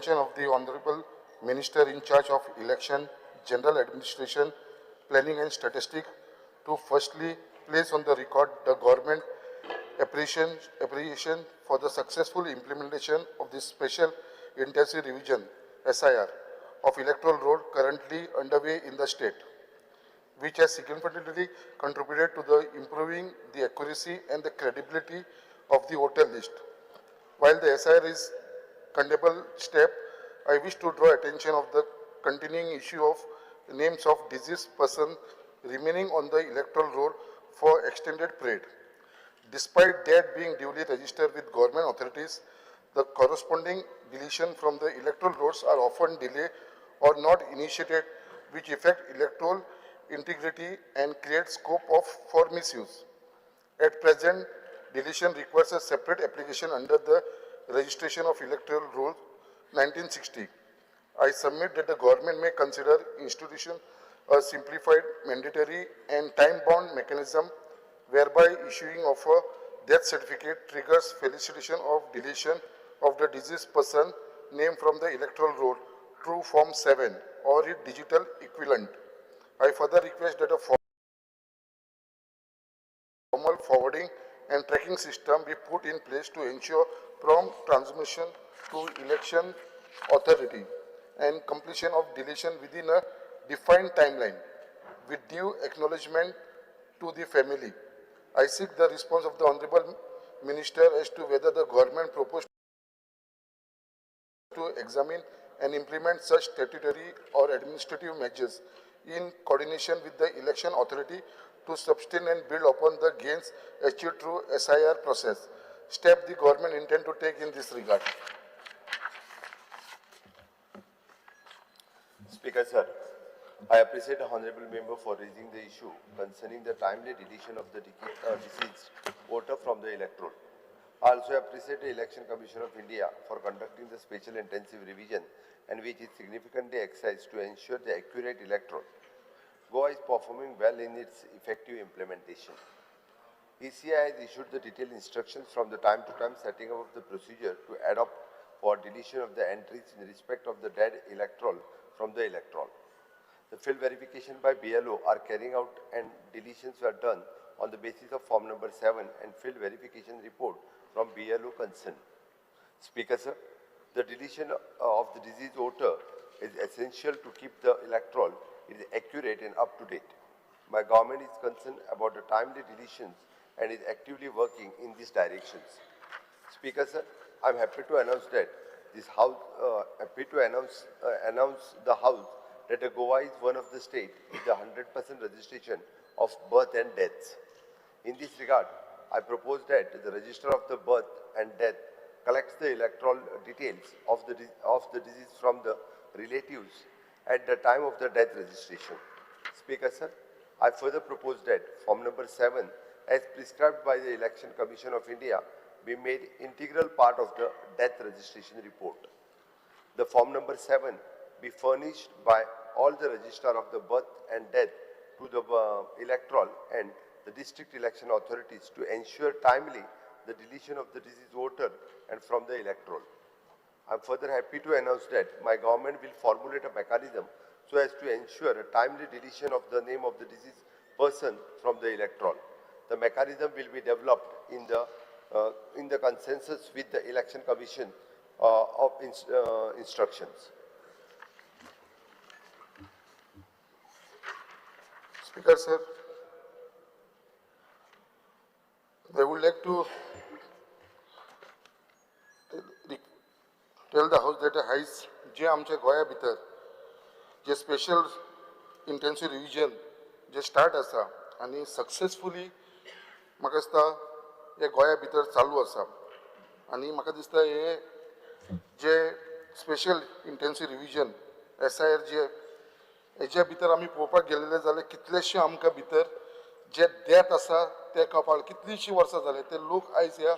Of the Honorable Minister in charge of Election, General Administration, Planning and Statistics to firstly place on the record the government appreciation for the successful implementation of the Special Intensive Revision SIR of electoral roll currently underway in the state, which has significantly contributed to the improving the accuracy and the credibility of the voter list. While the SIR is commendable step, I wish to draw attention of the continuing issue of names of deceased person remaining on the electoral roll for extended period. Despite that being duly registered with government authorities, the corresponding deletion from the electoral rolls are often delayed or not initiated, which affect electoral integrity and create scope for misuse. At present, deletion requires a separate application under the Registration of Electoral Roll 1960. I submit that the government may consider institution a simplified, mandatory and time-bound mechanism whereby issuing of a death certificate triggers felicitation of deletion of the deceased person name from the electoral roll through Form 7 or its digital equivalent. I further request that a formal forwarding and tracking system be put in place to ensure prompt transmission to election authority and completion of deletion within a defined timeline with due acknowledgement to the family. I seek the response of the Honorable Minister as to whether the government proposed to examine and implement such statutory or administrative measures in coordination with the election authority to sustain and build upon the gains achieved through SIR process. Step the government intend to take in this regard. Speaker, sir, I appreciate the honourable member for raising the issue concerning the timely deletion of the deceased voter from the electoral. I also appreciate the Election Commission of India for conducting the special intensive revision and which is significantly exercised to ensure the accurate electoral. Goa is performing well in its effective implementation. ECI has issued the detailed instructions from the time to time setting up of the procedure to adopt for deletion of the entries in respect of the dead electoral from the electoral. The field verification by BLO are carrying out and deletions were done on the basis of form number 7 and field verification report from BLO concerned. Speaker, sir, the deletion of the deceased voter is essential to keep the electoral accurate and up to date. My government is concerned about the timely deletions and is actively working in these directions. Speaker, sir, I am happy to announce that this House, announce the House that Goa is one of the states with the 100% registration of birth and deaths. In this regard, I propose that the register of the birth and death collects the electoral details of the disease from the relatives at the time of the death registration. Speaker, sir, I further propose that form number 7, as prescribed by the Election Commission of India, be made integral part of the death registration report. The form number 7 be furnished by all the registrar of the birth and death to the electoral and the district election authorities to ensure timely the deletion of the deceased voter and from the electoral. I am further happy to announce that my government will formulate a mechanism so as to ensure a timely deletion of the name of the deceased person from the electoral. The mechanism will be developed in the consensus with the Election Commission of instructions. Speaker, sir, I would like to tell the House that जे आमच्या गोंया भितर जे special intensive revision जे start आसा आनी successfully म्हाका दिसता हे गोंया भितर चालू आसा आनी म्हाका दिसता हे जे स्पेशल इंटेन्सिव रिविजन SIR जे हेच्या भितर आमी पळोवपाक गेलेले जाल्यार कितलेशे आमकां भितर जे डेथ आसा ते कपाळ कितलीशीं वर्सां जाले ते लोक आयज ह्या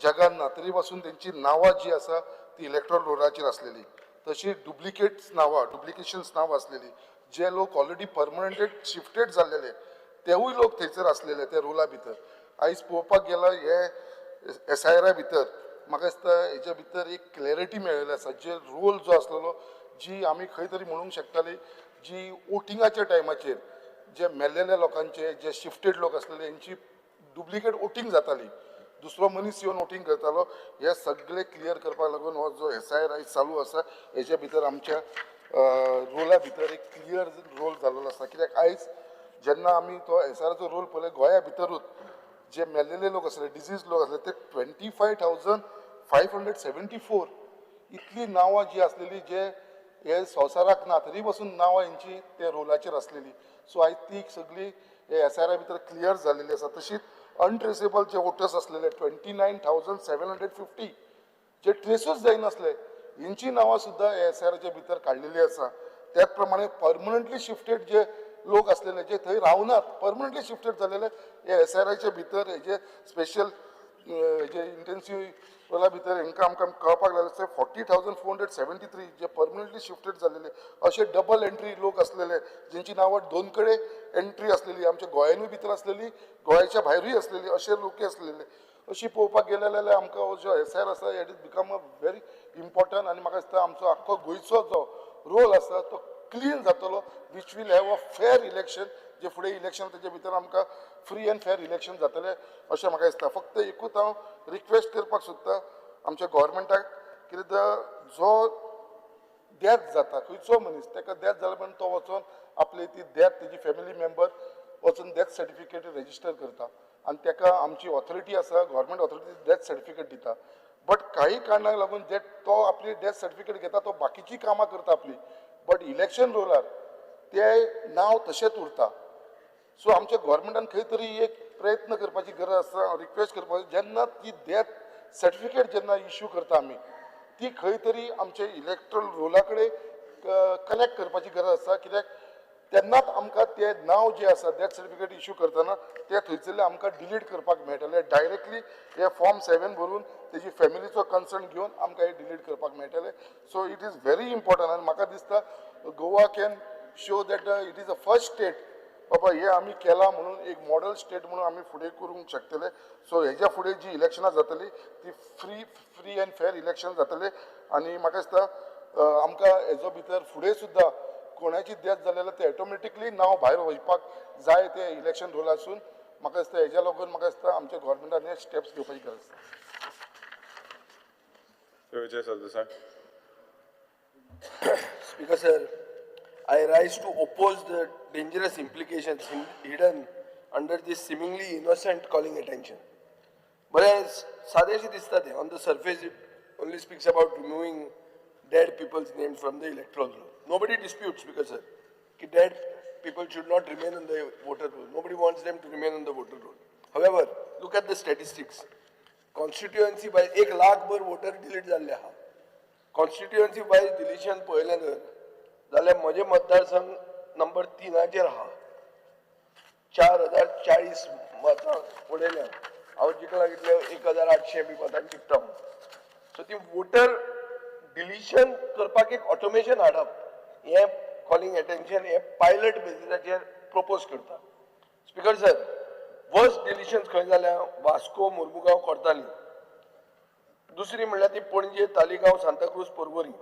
जगान ना तरी पासून तेंची नांवां जी आसा ती इलेक्ट्रॉल रोलाचेर आसलेली तशी डुप्लिकेशन्स नांव असलेली जे लोक ऑलरेडी परमनंटेड शिफ्टेड झालेले तेवूय लोक थंयसर असलेले ते रोला भितर आयज पळोवपाक गेल्यार हे SIR भितर म्हाका दिसता हेच्या भितर एक क्लॅरिटी मेळिल्ली आसा जे रोल जो आसलेलो जी आमी खंय तरी म्हणूंक शकताली जी वोटिंगाच्या टायमाचेर जे मेल्लेल्या लोकांचे जे शिफ्टेड लोक असलेले हेंची डुप्लिकेट वोटींग जाताली दुसरो मनीस येवन वोटींग करतालो हे सगळे क्लियर करपाक लागून हो जो SIR आयज चालू आसा हेच्या भितर आमच्या रोला भितर एक क्लियर रोल जाल्लो आसा कित्याक आयज जेन्ना आमी तो SIRचो रोल पळय गोंया भितरूच जे मेल्लेले लोक असले डिजीज लोक असले ते 25,574 इतली नांवां जी असलेली जे हे संवसाराक ना तरी पासून नांवां हेंची ते रोलाचेर असलेली सो आयज ती सगळी हे SIR भितर क्लियर जाल्लेली आसा तशीच अनट्रेसेबल जे वोटर्स असलेले 29,750 जे ट्रेसूच जायनासले हेंची नांवां सुद्दां हे SIRच्या भितर काडलेली आसा त्याच प्रमाणे परमनंटली शिफ्टेड जे लोक असलेले जे थंय रावनात परमनंटली शिफ्टेड जालेले हे SIRच्या भितर हेजे स्पेशल जे इंटेन्सिव्ह रोला भितर हेंकां आमकां कळपाक लागले 40,473 जे परमनंटली शिफ्टेड जालेले अशे डबल एंट्री लोक असलेले जेंची नांवां दोन कडेन एंट्री असलेली आमच्या गोंयानूय भितर असलेली गोंयाच्या भायरूय असलेली अशे लोक असलेले अशी पळोवपाक गेले जाल्यार आमकां हो जो SIR आसा it is become a very important आनी म्हाका दिसता आमचो आख्खो गोंयचो जो रोल आसा तो क्लीन जातलो which will have a fair election जे फुडें इलेक्शन तेजे भितर आमकां फ्री एंड फेअर इलेक्शन जातलें अशें म्हाका दिसता फक्त एकूच हांव रिक्वेस्ट करपाक सोदतां आमच्या गोवोरमेंटाक कितें जो डेथ जाता खंयचो मनीस ताका डेथ जाल्या पण तो वचून आपली ती डेथ तेजी फॅमिली मेंबर वचून डेथ सर्टिफिकेट रेजिस्टर करता आनी ताका आमची ऑथॉरिटी आसा गोवोरमेंट ऑथॉरिटी डेथ सर्टिफिकेट दिता बट काही कारणाक लागून जे तो आपली डेथ सर्टिफिकेट घेता तो बाकीची कामां करता आपली बट इलेक्शन रोलार ते नांव तशेंच उरता सो आमच्या गोवोरमेंटान खंय तरी एक प्रयत्न करपाची गरज आसा रिक्वेस्ट करपाची जेन्ना ती डेथ सर्टिफिकेट जेन्ना इश्यू करता आमी ती खंय तरी आमचे इलेक्ट्रल रोला कडेन कनेक्ट करपाची गरज आसा कित्याक तेन्नाच आमकां ते नांव जे आसा डेथ सर्टिफिकेट इश्यू करतना ते थंयसरले आमकां डिलीट करपाक मेळटले डायरेक्टली हे फॉर्म 7 भरून तेजी फॅमिलीचो कन्सर्न घेवन आमकां हे डिलीट करपाक मेळटले so it is very important आनी म्हाका दिसता Goa can show that it is a first state बाबा हे आमी केला म्हणून एक मॉडल स्टेट म्हणून आमी फुडें करूंक शकतले सो हेज्या फुडें जी इलेक्शनां जातली ती फ्री एंड फेअर इलेक्शन जातले आनी म्हाका दिसता आमकां हेजो भितर फुडें सुद्दां कोणाची डेथ जाल्यार ते ऑटोमॅटिकली नांव भायर वचपाक जाय ते इलेक्शन रोलासून म्हाका दिसता हेज्या लागून म्हाका दिसता आमच्या गोवोरमेंटान हे स्टेप्स घेवपाची गरज आसा Speaker sir, I rise to oppose the dangerous implications hidden under this seemingly innocent calling attention. But सादेशी दिसता ते on the surface it only speaks about removing dead people's names from the electoral roll. Nobody disputes, Speaker sir, that dead people should not remain on the voter roll. Nobody wants them to remain on the voter roll. However, look at the statistics. Constituency by 1 lakh भर voter delete जाल्ले आहा. Constituency by deletion पळयलें जाल्यार म्हजे मतदारसंघ number 3 आहा 4,040 मतां उडयल्या हांव जिखला कितले 1,800 बी मतां जिखता सो ती वोटर डिलिशन करपाक एक ऑटोमेशन हाडप हे कॉलिंग अटेंशन हे पायलट बेसिसाचेर प्रपोज करता स्पीकर सर वर्स्ट डिलिशन्स खंय जाल्या वास्को मुर्मुगांव कोर्ताली दुसरी म्हणल्यार ती पणजे तालिगांव सांताक्रूज पर्वरी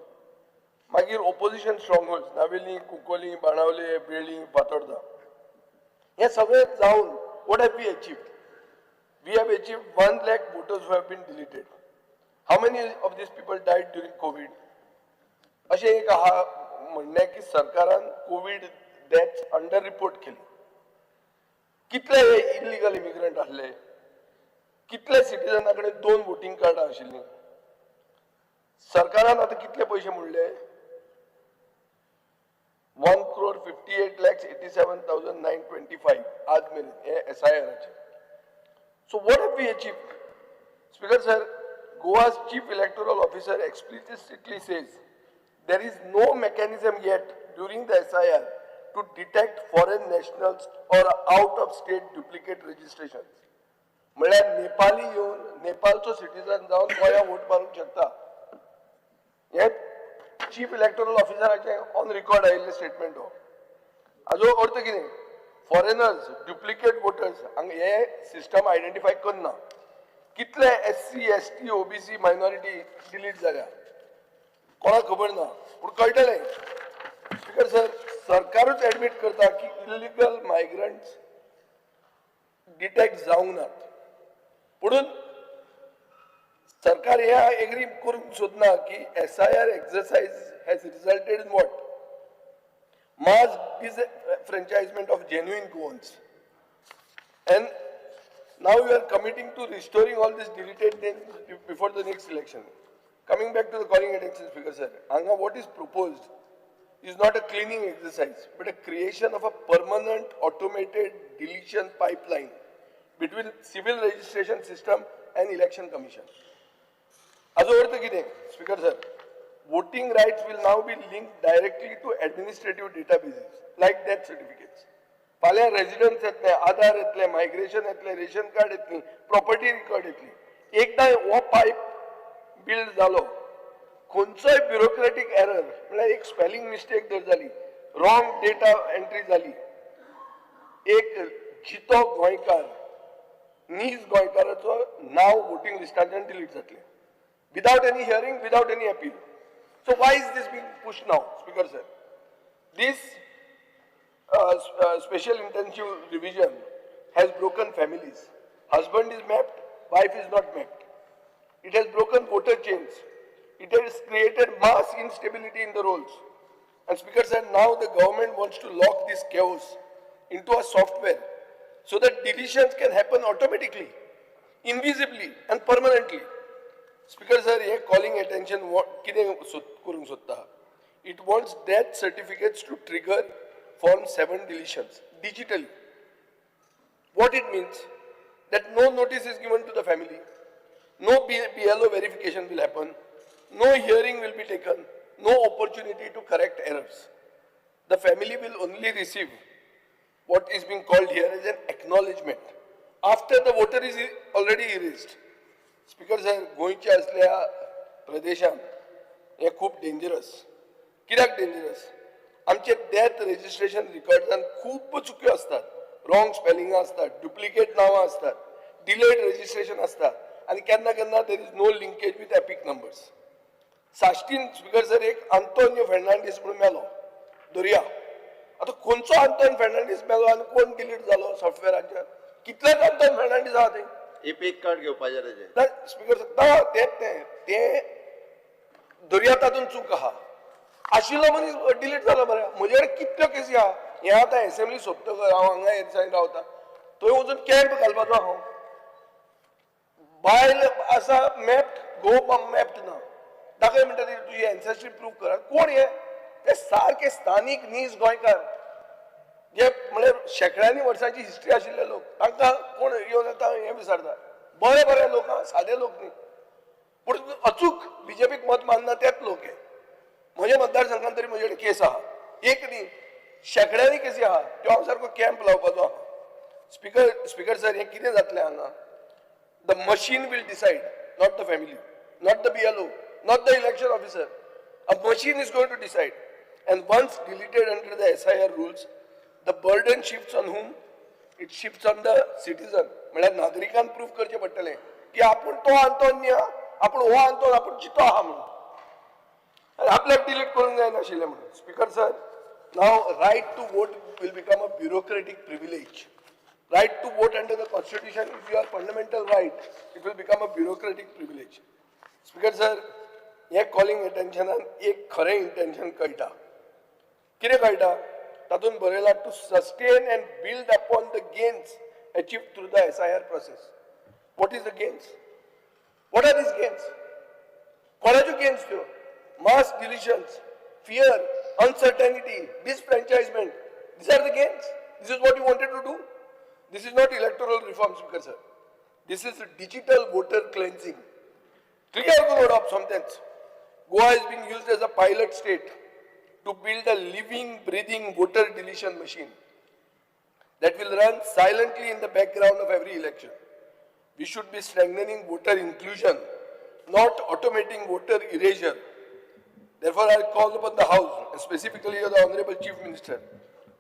मागीर opposition strong holds Navelim Cuncolim Benaulim बेळी फातोर्डा हे सगळे जावन what have we achieved we have achieved 1 lakh voters who have been deleted. How many of these people died during COVID? अशें एक आहा म्हणणें की सरकारान कोविड डेथ्स अंडर रिपोर्ट केली कितले इल्लिगल इमिग्रंट आसले कितले सिटीजना कडेन 2 वोटिंग कार्डां आशिल्लीं सरकारान आतां कितले पयशे मोडले 1,58,87,925 आज मेरेन हे SIRचे So what have we achieved? Speaker sir, Goa's chief electoral officer explicitly says there is no mechanism yet during the SIR to detect foreign nationals or out of state duplicate registrations. म्हळ्यार नेपाली येवन नेपाळचो citizen जावन गोंया vote मारूंक शकता हे chief electoral ऑफिसराचे on record आयिल्ले statement हो. हाजो अर्थ कितें? Foreigners, duplicate voters हांगा हे सिस्टम आयडेंटिफाय करना. कितले SC, ST, OBC minority delete जाल्या कोणाक खबर ना, पूण कळटलें. स्पीकर सर, सरकारूच एडमिट करता की इलिगल मायग्रंट्स डिटेक्ट जावंक नात. म्हणून सरकार हे एग्री करूंक सोदना की SIR exercise has resulted in what? Mass disenfranchisement of genuine Goans. And now you are committing to restoring all these deleted names before the next election. Coming back to the calling attention, Speaker sir, Anga, what is proposed is not a cleaning exercise, but a creation of a permanent automated deletion pipeline between civil registration system and election commission. As orth कितें, Speaker sir, voting rights will now be linked directly to administrative databases like death certificates. फाल्यां residence येतले, आधार येतले, migration येतले, ration card येतली, property record येतली. एकदां हो pipe build जालो, खंयचोय ब्युरोक्रेटीक एरर म्हळ्यार एक स्पेलिंग मिस्टेक जर जाली, रॉंग डेटा एंट्री जाली, एक जितो गोंयकार नीज गोंयकाराचो नांव वोटिंग लिस्टांतल्यान डिलीट जातलें without any hearing, without any appeal. So why is this being pushed now, Speaker sir? This special intensive revision has broken families. Husband is mapped, wife is not mapped. It has broken voter chains. It has created mass instability in the rolls. And Speaker sir, now the government wants to lock this chaos into a software so that deletions can happen automatically, invisibly and permanently. Speaker sir, here calling attention कितें करूंक सोदता. It wants death certificates to trigger Form 7 deletions digitally. What it means? That no notice is given to the family, no BLO verification will happen, no hearing will be taken, no opportunity to correct errors. The family will only receive what is being called here as an acknowledgement after the voter is already erased. Speaker sir, गोंयच्या असल्या प्रदेशांत हे खूब dangerous. कित्याक dangerous? आमचे death registration रिकॉर्ड्सान खूब चुक्यो असतात, wrong स्पेलिंगां असतात, duplicate नांवां असतात, डिलेड रजिस्ट्रेशन असतात आनी केन्ना केन्ना there is no linkage with EPIC numbers. साश्टीन स्पीकर सर एक आंतोनियो फेर्नांडीस म्हणून मेलो दर्या. आतां खंयचो आंतोन फेर्नांडीस मेलो आनी कोण डिलीट जालो सॉफ्टवेराचेर? कितलेच आंतोन फेर्नांडीस आहा थंय. एपिक कार्ड घेवपाचें तेजें. स्पीकर ते दर्या तातूंत चूक आहा. आशिल्लो मनीस डिलीट जालो मरे. म्हजे कडेन कितल्यो केसी आहा. हे आतां एसेंब्ली सोंपतकर हांव हांगा हे दिसांनी रावता, थंय वचून कॅम्प घालपाचो हांव. बायल आसा मॅप्ड, गो मॅप्ड ना. ताका म्हणटा ती तुजी एन्सेस्ट्री प्रूव कर. कोण हे? ते सारके स्थानीक नीज गोंयकार जे म्हळ्यार शेकड्यांनी वर्सांची हिस्ट्री आशिल्ले लोक. तांकां कोण येवन येता हें विचारता. बरे बरे लोक आहा, सादे लोक न्ही, पूण अचूक बीजेपीक मत मानना तेच लोक हे. म्हज्या मतदारसंघांत तरी म्हजे कडेन केस आहा, एक न्ही शेकड्यांनी केसी आहा. त्यो हांव सारको कॅम्प लावपाचो आहा. स्पीकर सर, हें कितें जातलें हांगा? The machine will decide, not the family, not the BLO, not the election officer. A machine is going to decide. And once deleted under the SIR rules, the burden shifts on whom? It shifts on the citizen. म्हळ्यार नागरिकान proof करचें पडटलें की आपूण तो आंतोन न्ही, आपूण हो आंतोन, आपूण चितो आहा म्हणून. आनी आपल्याक डिलीट करूंक जायनाशिल्लें म्हणून. स्पीकर सर, नाव right to vote will become a bureaucratic privilege. Right to vote under the constitution is your fundamental right. It will become a bureaucratic privilege. Speaker sir, हे कॉलिंग अटेन्शनान एक खरें इंटेन्शन कळटा. कितें कळटा? तातूंत बरयलां to sustain and build upon the gains achieve through the SIR process. What is the gains? What are these gains? कोणाच्यो गेन्स त्यो? Mass deletions, fear, uncertainty, disenfranchisement. These are the gains. This is what you wanted to do. This is not electoral reform, Speaker sir. This is digital voter cleansing. Clear code of sentence. Goa is being used as a pilot state to build a living, breathing voter deletion machine that will run silently in the background of every election. We should be strengthening voter inclusion, not automating voter erasure. Therefore, I call upon the House, and specifically the Honorable Chief Minister,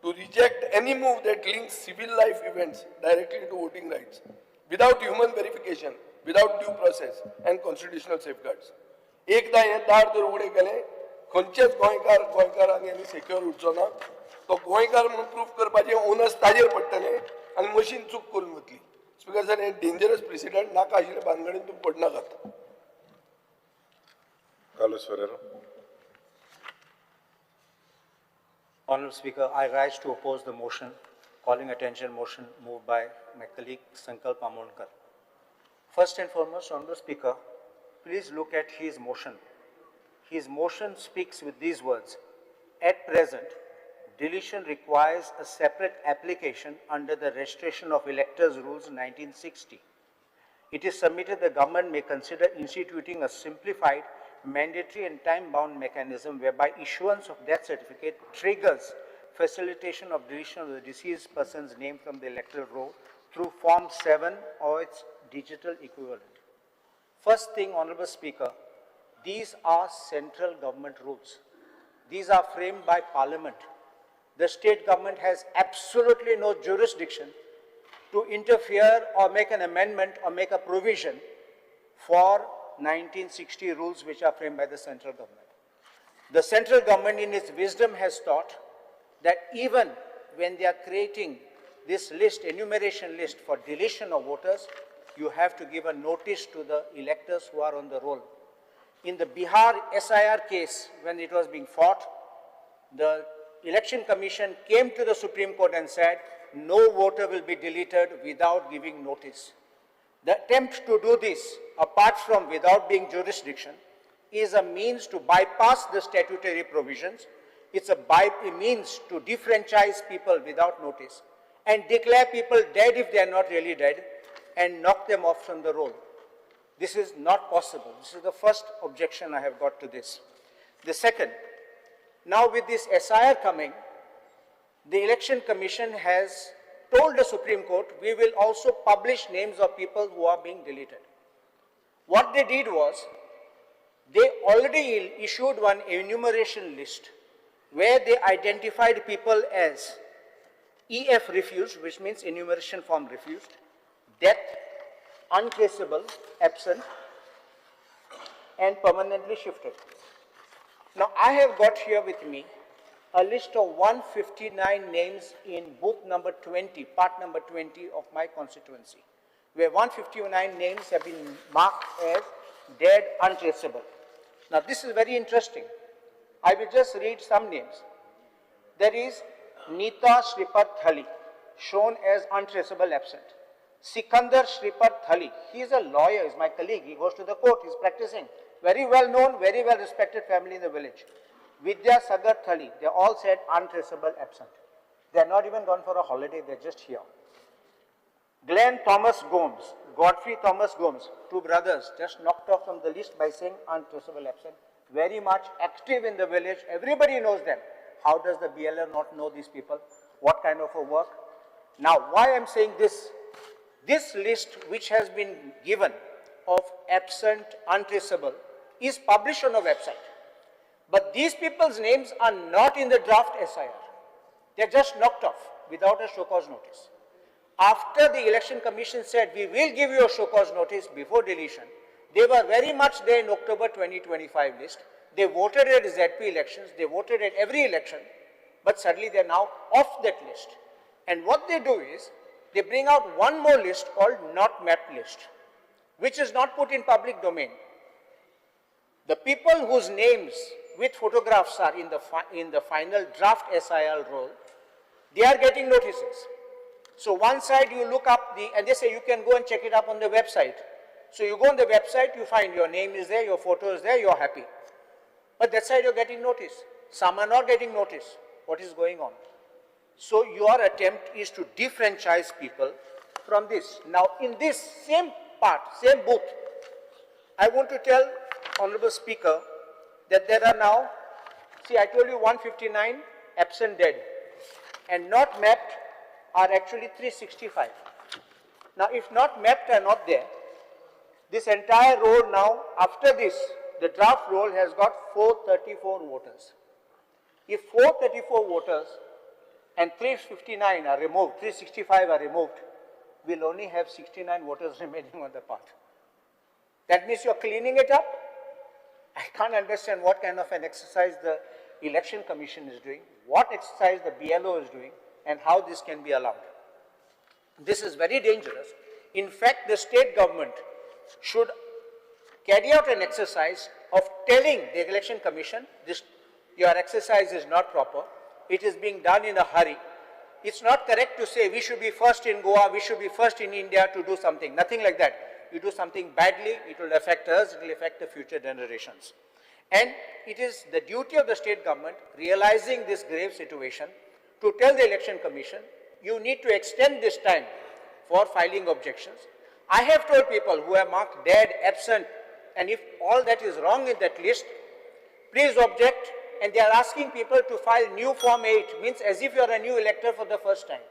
to reject any move that links civil life events directly to voting rights, without human verification, without due process and constitutional safeguards. एकदा हे दार जर उघडे केले, खंयचेच गोंयकारांनी आनी secure उरचो ना, तो गोंयकार म्हणून प्रूफ करपाचे ओनस ताजेर पडटले आनी मशीन चूक करून वतली. स्पीकर सर, हे डेंजरस प्रेसिडेंट नाका आशिल्ले भानगडीन तुम्ही पडनाकात. Carlos Ferrero. Honourable Speaker, I rise to oppose the motion, calling attention motion moved by my colleague Sankalp Amonkar. First and foremost, Honourable Speaker, please look at his motion. His motion speaks with these words: at present, deletion requires a separate application under the Registration of Electors Rules 1960. It is submitted the government may consider instituting a simplified, mandatory and time-bound mechanism whereby issuance of death certificate triggers facilitation of deletion of the deceased person's name from the electoral roll through Form 7 or its digital equivalent. First thing, Honourable Speaker, these are central government rules. These are framed by Parliament. The state government has absolutely no jurisdiction to interfere or make an amendment or make a provision for 1960 rules which are framed by the central government. The central government in its wisdom has thought that even when they are creating this list, enumeration list for deletion of voters, you have to give a notice to the electors who are on the roll. In the Bihar SIR case, when it was being fought, the Election Commission came to the Supreme Court and said, no voter will be deleted without giving notice. The attempt to do this, apart from without being jurisdiction, is a means to bypass the statutory provisions. It's a means to defranchise people without notice and declare people dead if they are not really dead and knock them off from the roll. This is not possible. This is the first objection I have got to this. The second, now with this SIR coming, the Election Commission has told the Supreme Court, we will also publish names of people who are being deleted. What they did was, they already issued one enumeration list where they identified people as EF refused, which means enumeration form refused, death, untraceable, absent, and permanently shifted. Now I have got here with me a list of 159 names in booth number 20, part number 20 of my constituency, where 159 names have been marked as dead, untraceable. Now this is very interesting. I will just read some names. There is Neeta Shripad Thali, shown as untraceable, absent. Sikandar Shripad Thali, he is a lawyer, is my colleague, he goes to the court, he is practicing. Very well known, very well respected family in the village. Vidya Sagar Thali, they all said untraceable, absent. They are not even gone for a holiday, they are just here. Glenn Thomas Gomes, Godfrey Thomas Gomes, two brothers, just knocked off from the list by saying untraceable, absent. Very much active in the village, everybody knows them. How does the BLR not know these people? What kind of a work? Now, why I am saying this? This list which has been given of absent, untraceable, is published on a website. But these people's names are not in the draft SIR. They are just knocked off without a show cause notice. After the Election Commission said, we will give you a show cause notice before deletion, they were very much there in October 2025 list. They voted at ZP elections, they voted at every election, but suddenly they are now off that list. And what they do is, they bring out one more list called not mapped list, which is not put in public domain. The people whose names with photographs are in the final draft SIR roll, they are getting notices. So one side you look up and they say you can go and check it up on the website. So you go on the website, you find your name is there, your photo is there, you're happy. But that side you're getting notice. Some are not getting notice. What is going on? So your attempt is to defranchise people from this. Now in this same part, same booth, I want to tell Honorable Speaker that there are now, see I told you 159 absent dead and not mapped are actually 365. Now if not mapped are not there, this entire row now after this the draft roll has got 434 voters. If 434 voters and 359 are removed, 365 are removed, we'll only have 69 voters remaining on the path. That means you're cleaning it up. I can't understand what kind of an exercise the Election Commission is doing, what exercise the BLO is doing, and how this can be allowed. This is very dangerous. In fact, the state government should carry out an exercise of telling the Election Commission, your exercise is not proper, it is being done in a hurry. It's not correct to say we should be first in Goa, we should be first in India to do something, nothing like that. You do something badly, it will affect us, it will affect the future generations. And it is the duty of the state government, realizing this grave situation, to tell the Election Commission, you need to extend this time for filing objections. I have told people who have marked dead, absent, and if all that is wrong in that list, please object, and they are asking people to file new Form 8, means as if you are a new elector for the first time.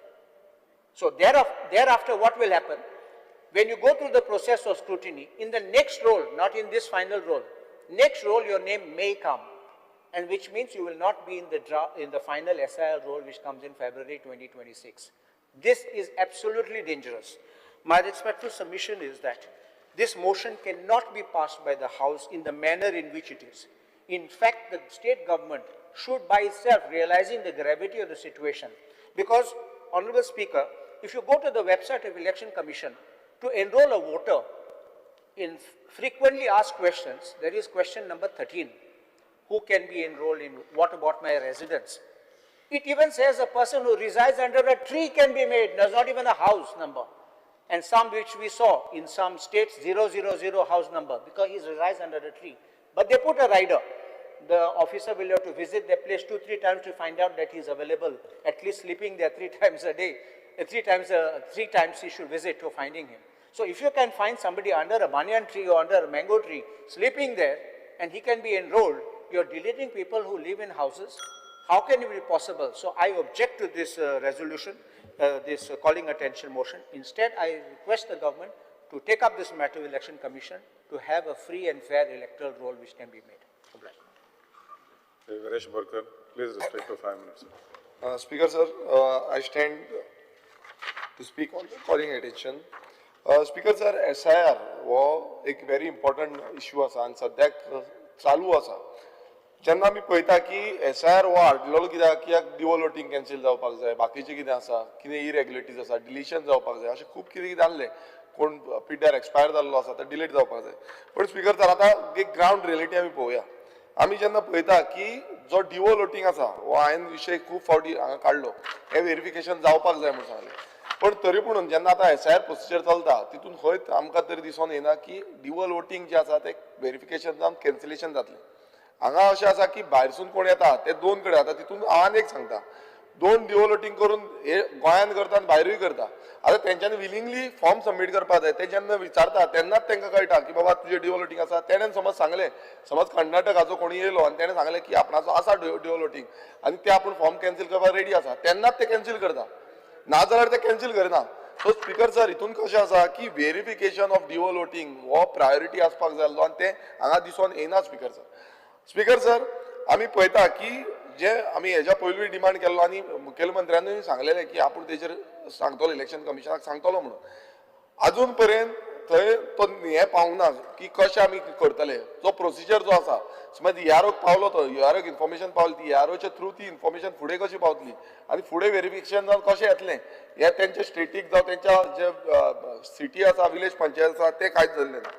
So thereafter what will happen? When you go through the process of scrutiny, in the next roll, not in this final roll, next roll your name may come, and which means you will not be in the final SIR roll which comes in February 2026. This is absolutely dangerous. My respectful submission is that this motion cannot be passed by the House in the manner in which it is. In fact, the state government should by itself, realizing the gravity of the situation, because, Honorable Speaker, if you go to the website of Election Commission to enroll a voter in frequently asked questions, there is question number 13. Who can be enrolled in? What about my residence? It even says a person who resides under a tree can be made. There's not even a house number. And some which we saw in some states, 000 house number, because he resides under a tree. But they put a rider. The officer will have to visit their place 2-3 times to find out that he's available, at least sleeping there 3 times a day. 3 times he should visit to finding him. So if you can find somebody under a banyan tree or under a mango tree, sleeping there, and he can be enrolled, you're deleting people who live in houses. How can it be possible? So I object to this resolution, this calling attention motion. Instead, I request the government to take up this matter with Election Commission to have a free and fair electoral roll which can be made. Varesh Borkar, please restrict to 5 minutes. Speaker sir, I stand to speak on the calling attention. Speaker sir, SIR हो एक very important issue आसा आणि सद्याक चालू आसा. जेन्ना आमी पळयता की SIR हो हाडलेलो कित्याक डिवोलोटिंग कॅन्सल जावपाक जाय, बाकीचे कितें आसा, कितें इरेग्युलेटरीज आसा, डिलिशन जावपाक जाय, अशें खूब कितें कितें जाल्लें. कोण पिड्ड्यार एक्सपायर जाल्लो आसा तो डिलीट जावपाक जाय. पण स्पीकर सर आतां एक ग्राउंड रियलिटी आमी पळोवया. आमी जेन्ना पळयता की जो डिवोलोटिंग आसा हो हांवें विशय खूब फावटी हांगा काडलो, हें व्हेरिफिकेशन जावपाक जाय म्हणून सांगलें. पण तरी पूण जेन्ना आतां SIR प्रोसिजर चलता तितून खंयच आमकां तरी दिसून येना की डिवल वोटींग जें आसा तें व्हेरिफिकेशन जावन कॅन्सलेशन जातलें. हांगा अशें आसा की भायरसून कोण येता ते 2 कडेन आतां तितून हांव एक सांगता 2 डिवोलोटिंग करून हे गोंयान करता आनी भायरूय करता. आतां तेंच्यांनी विलिंगली फॉर्म सबमीट करपाक जाय. ते जेन्ना विचारता तेन्नाच तांकां कळटा की बाबा तुजें डिवोलोटिंग आसा. तेणेन समज सांगलें, समज कर्नाटकाचो कोणी येयलो आनी तेणें सांगलें की आपणाचो आसा डिवोलोटिंग आनी ते आपूण फॉर्म कॅन्सल करपाक रेडी आसा, तेन्नाच ते कॅन्सल करता, नाजाल्यार ते कॅन्सल करना. सो स्पीकर सर, हितून कशें आसा की व्हेरिफिकेशन ऑफ डिवोलोटिंग हो प्रायोरिटी आसपाक जाय आसलो आनी ते हांगा दिसून येना. स्पीकर सर, स्पीकर सर, आमी पळयता की जे आमी हेज्या पयलीं डिमांड केल्लो आनी मुखेलमंत्र्यानूय सांगलेलें की आपूण तेजेर सांगतलो, इलेक्शन कमिशनाक सांगतलो म्हणून. अजून पर्यंत थंय तो हें पावूंक ना की कशें आमी करतले. जो प्रोसिजर जो आसा, समज EROक पावलो तो, EROक इन्फॉर्मेशन पावली, ती EROच्या थ्रू ती इन्फॉर्मेशन फुडें कशी पावतली आनी फुडें व्हेरिफिकेशन जावन कशें येतलें हें तेंच्या स्टेटीक जावं तेंच्या जे सिटी आसा, विलेज पंचायत आसा तें कांयच जाल्लें ना.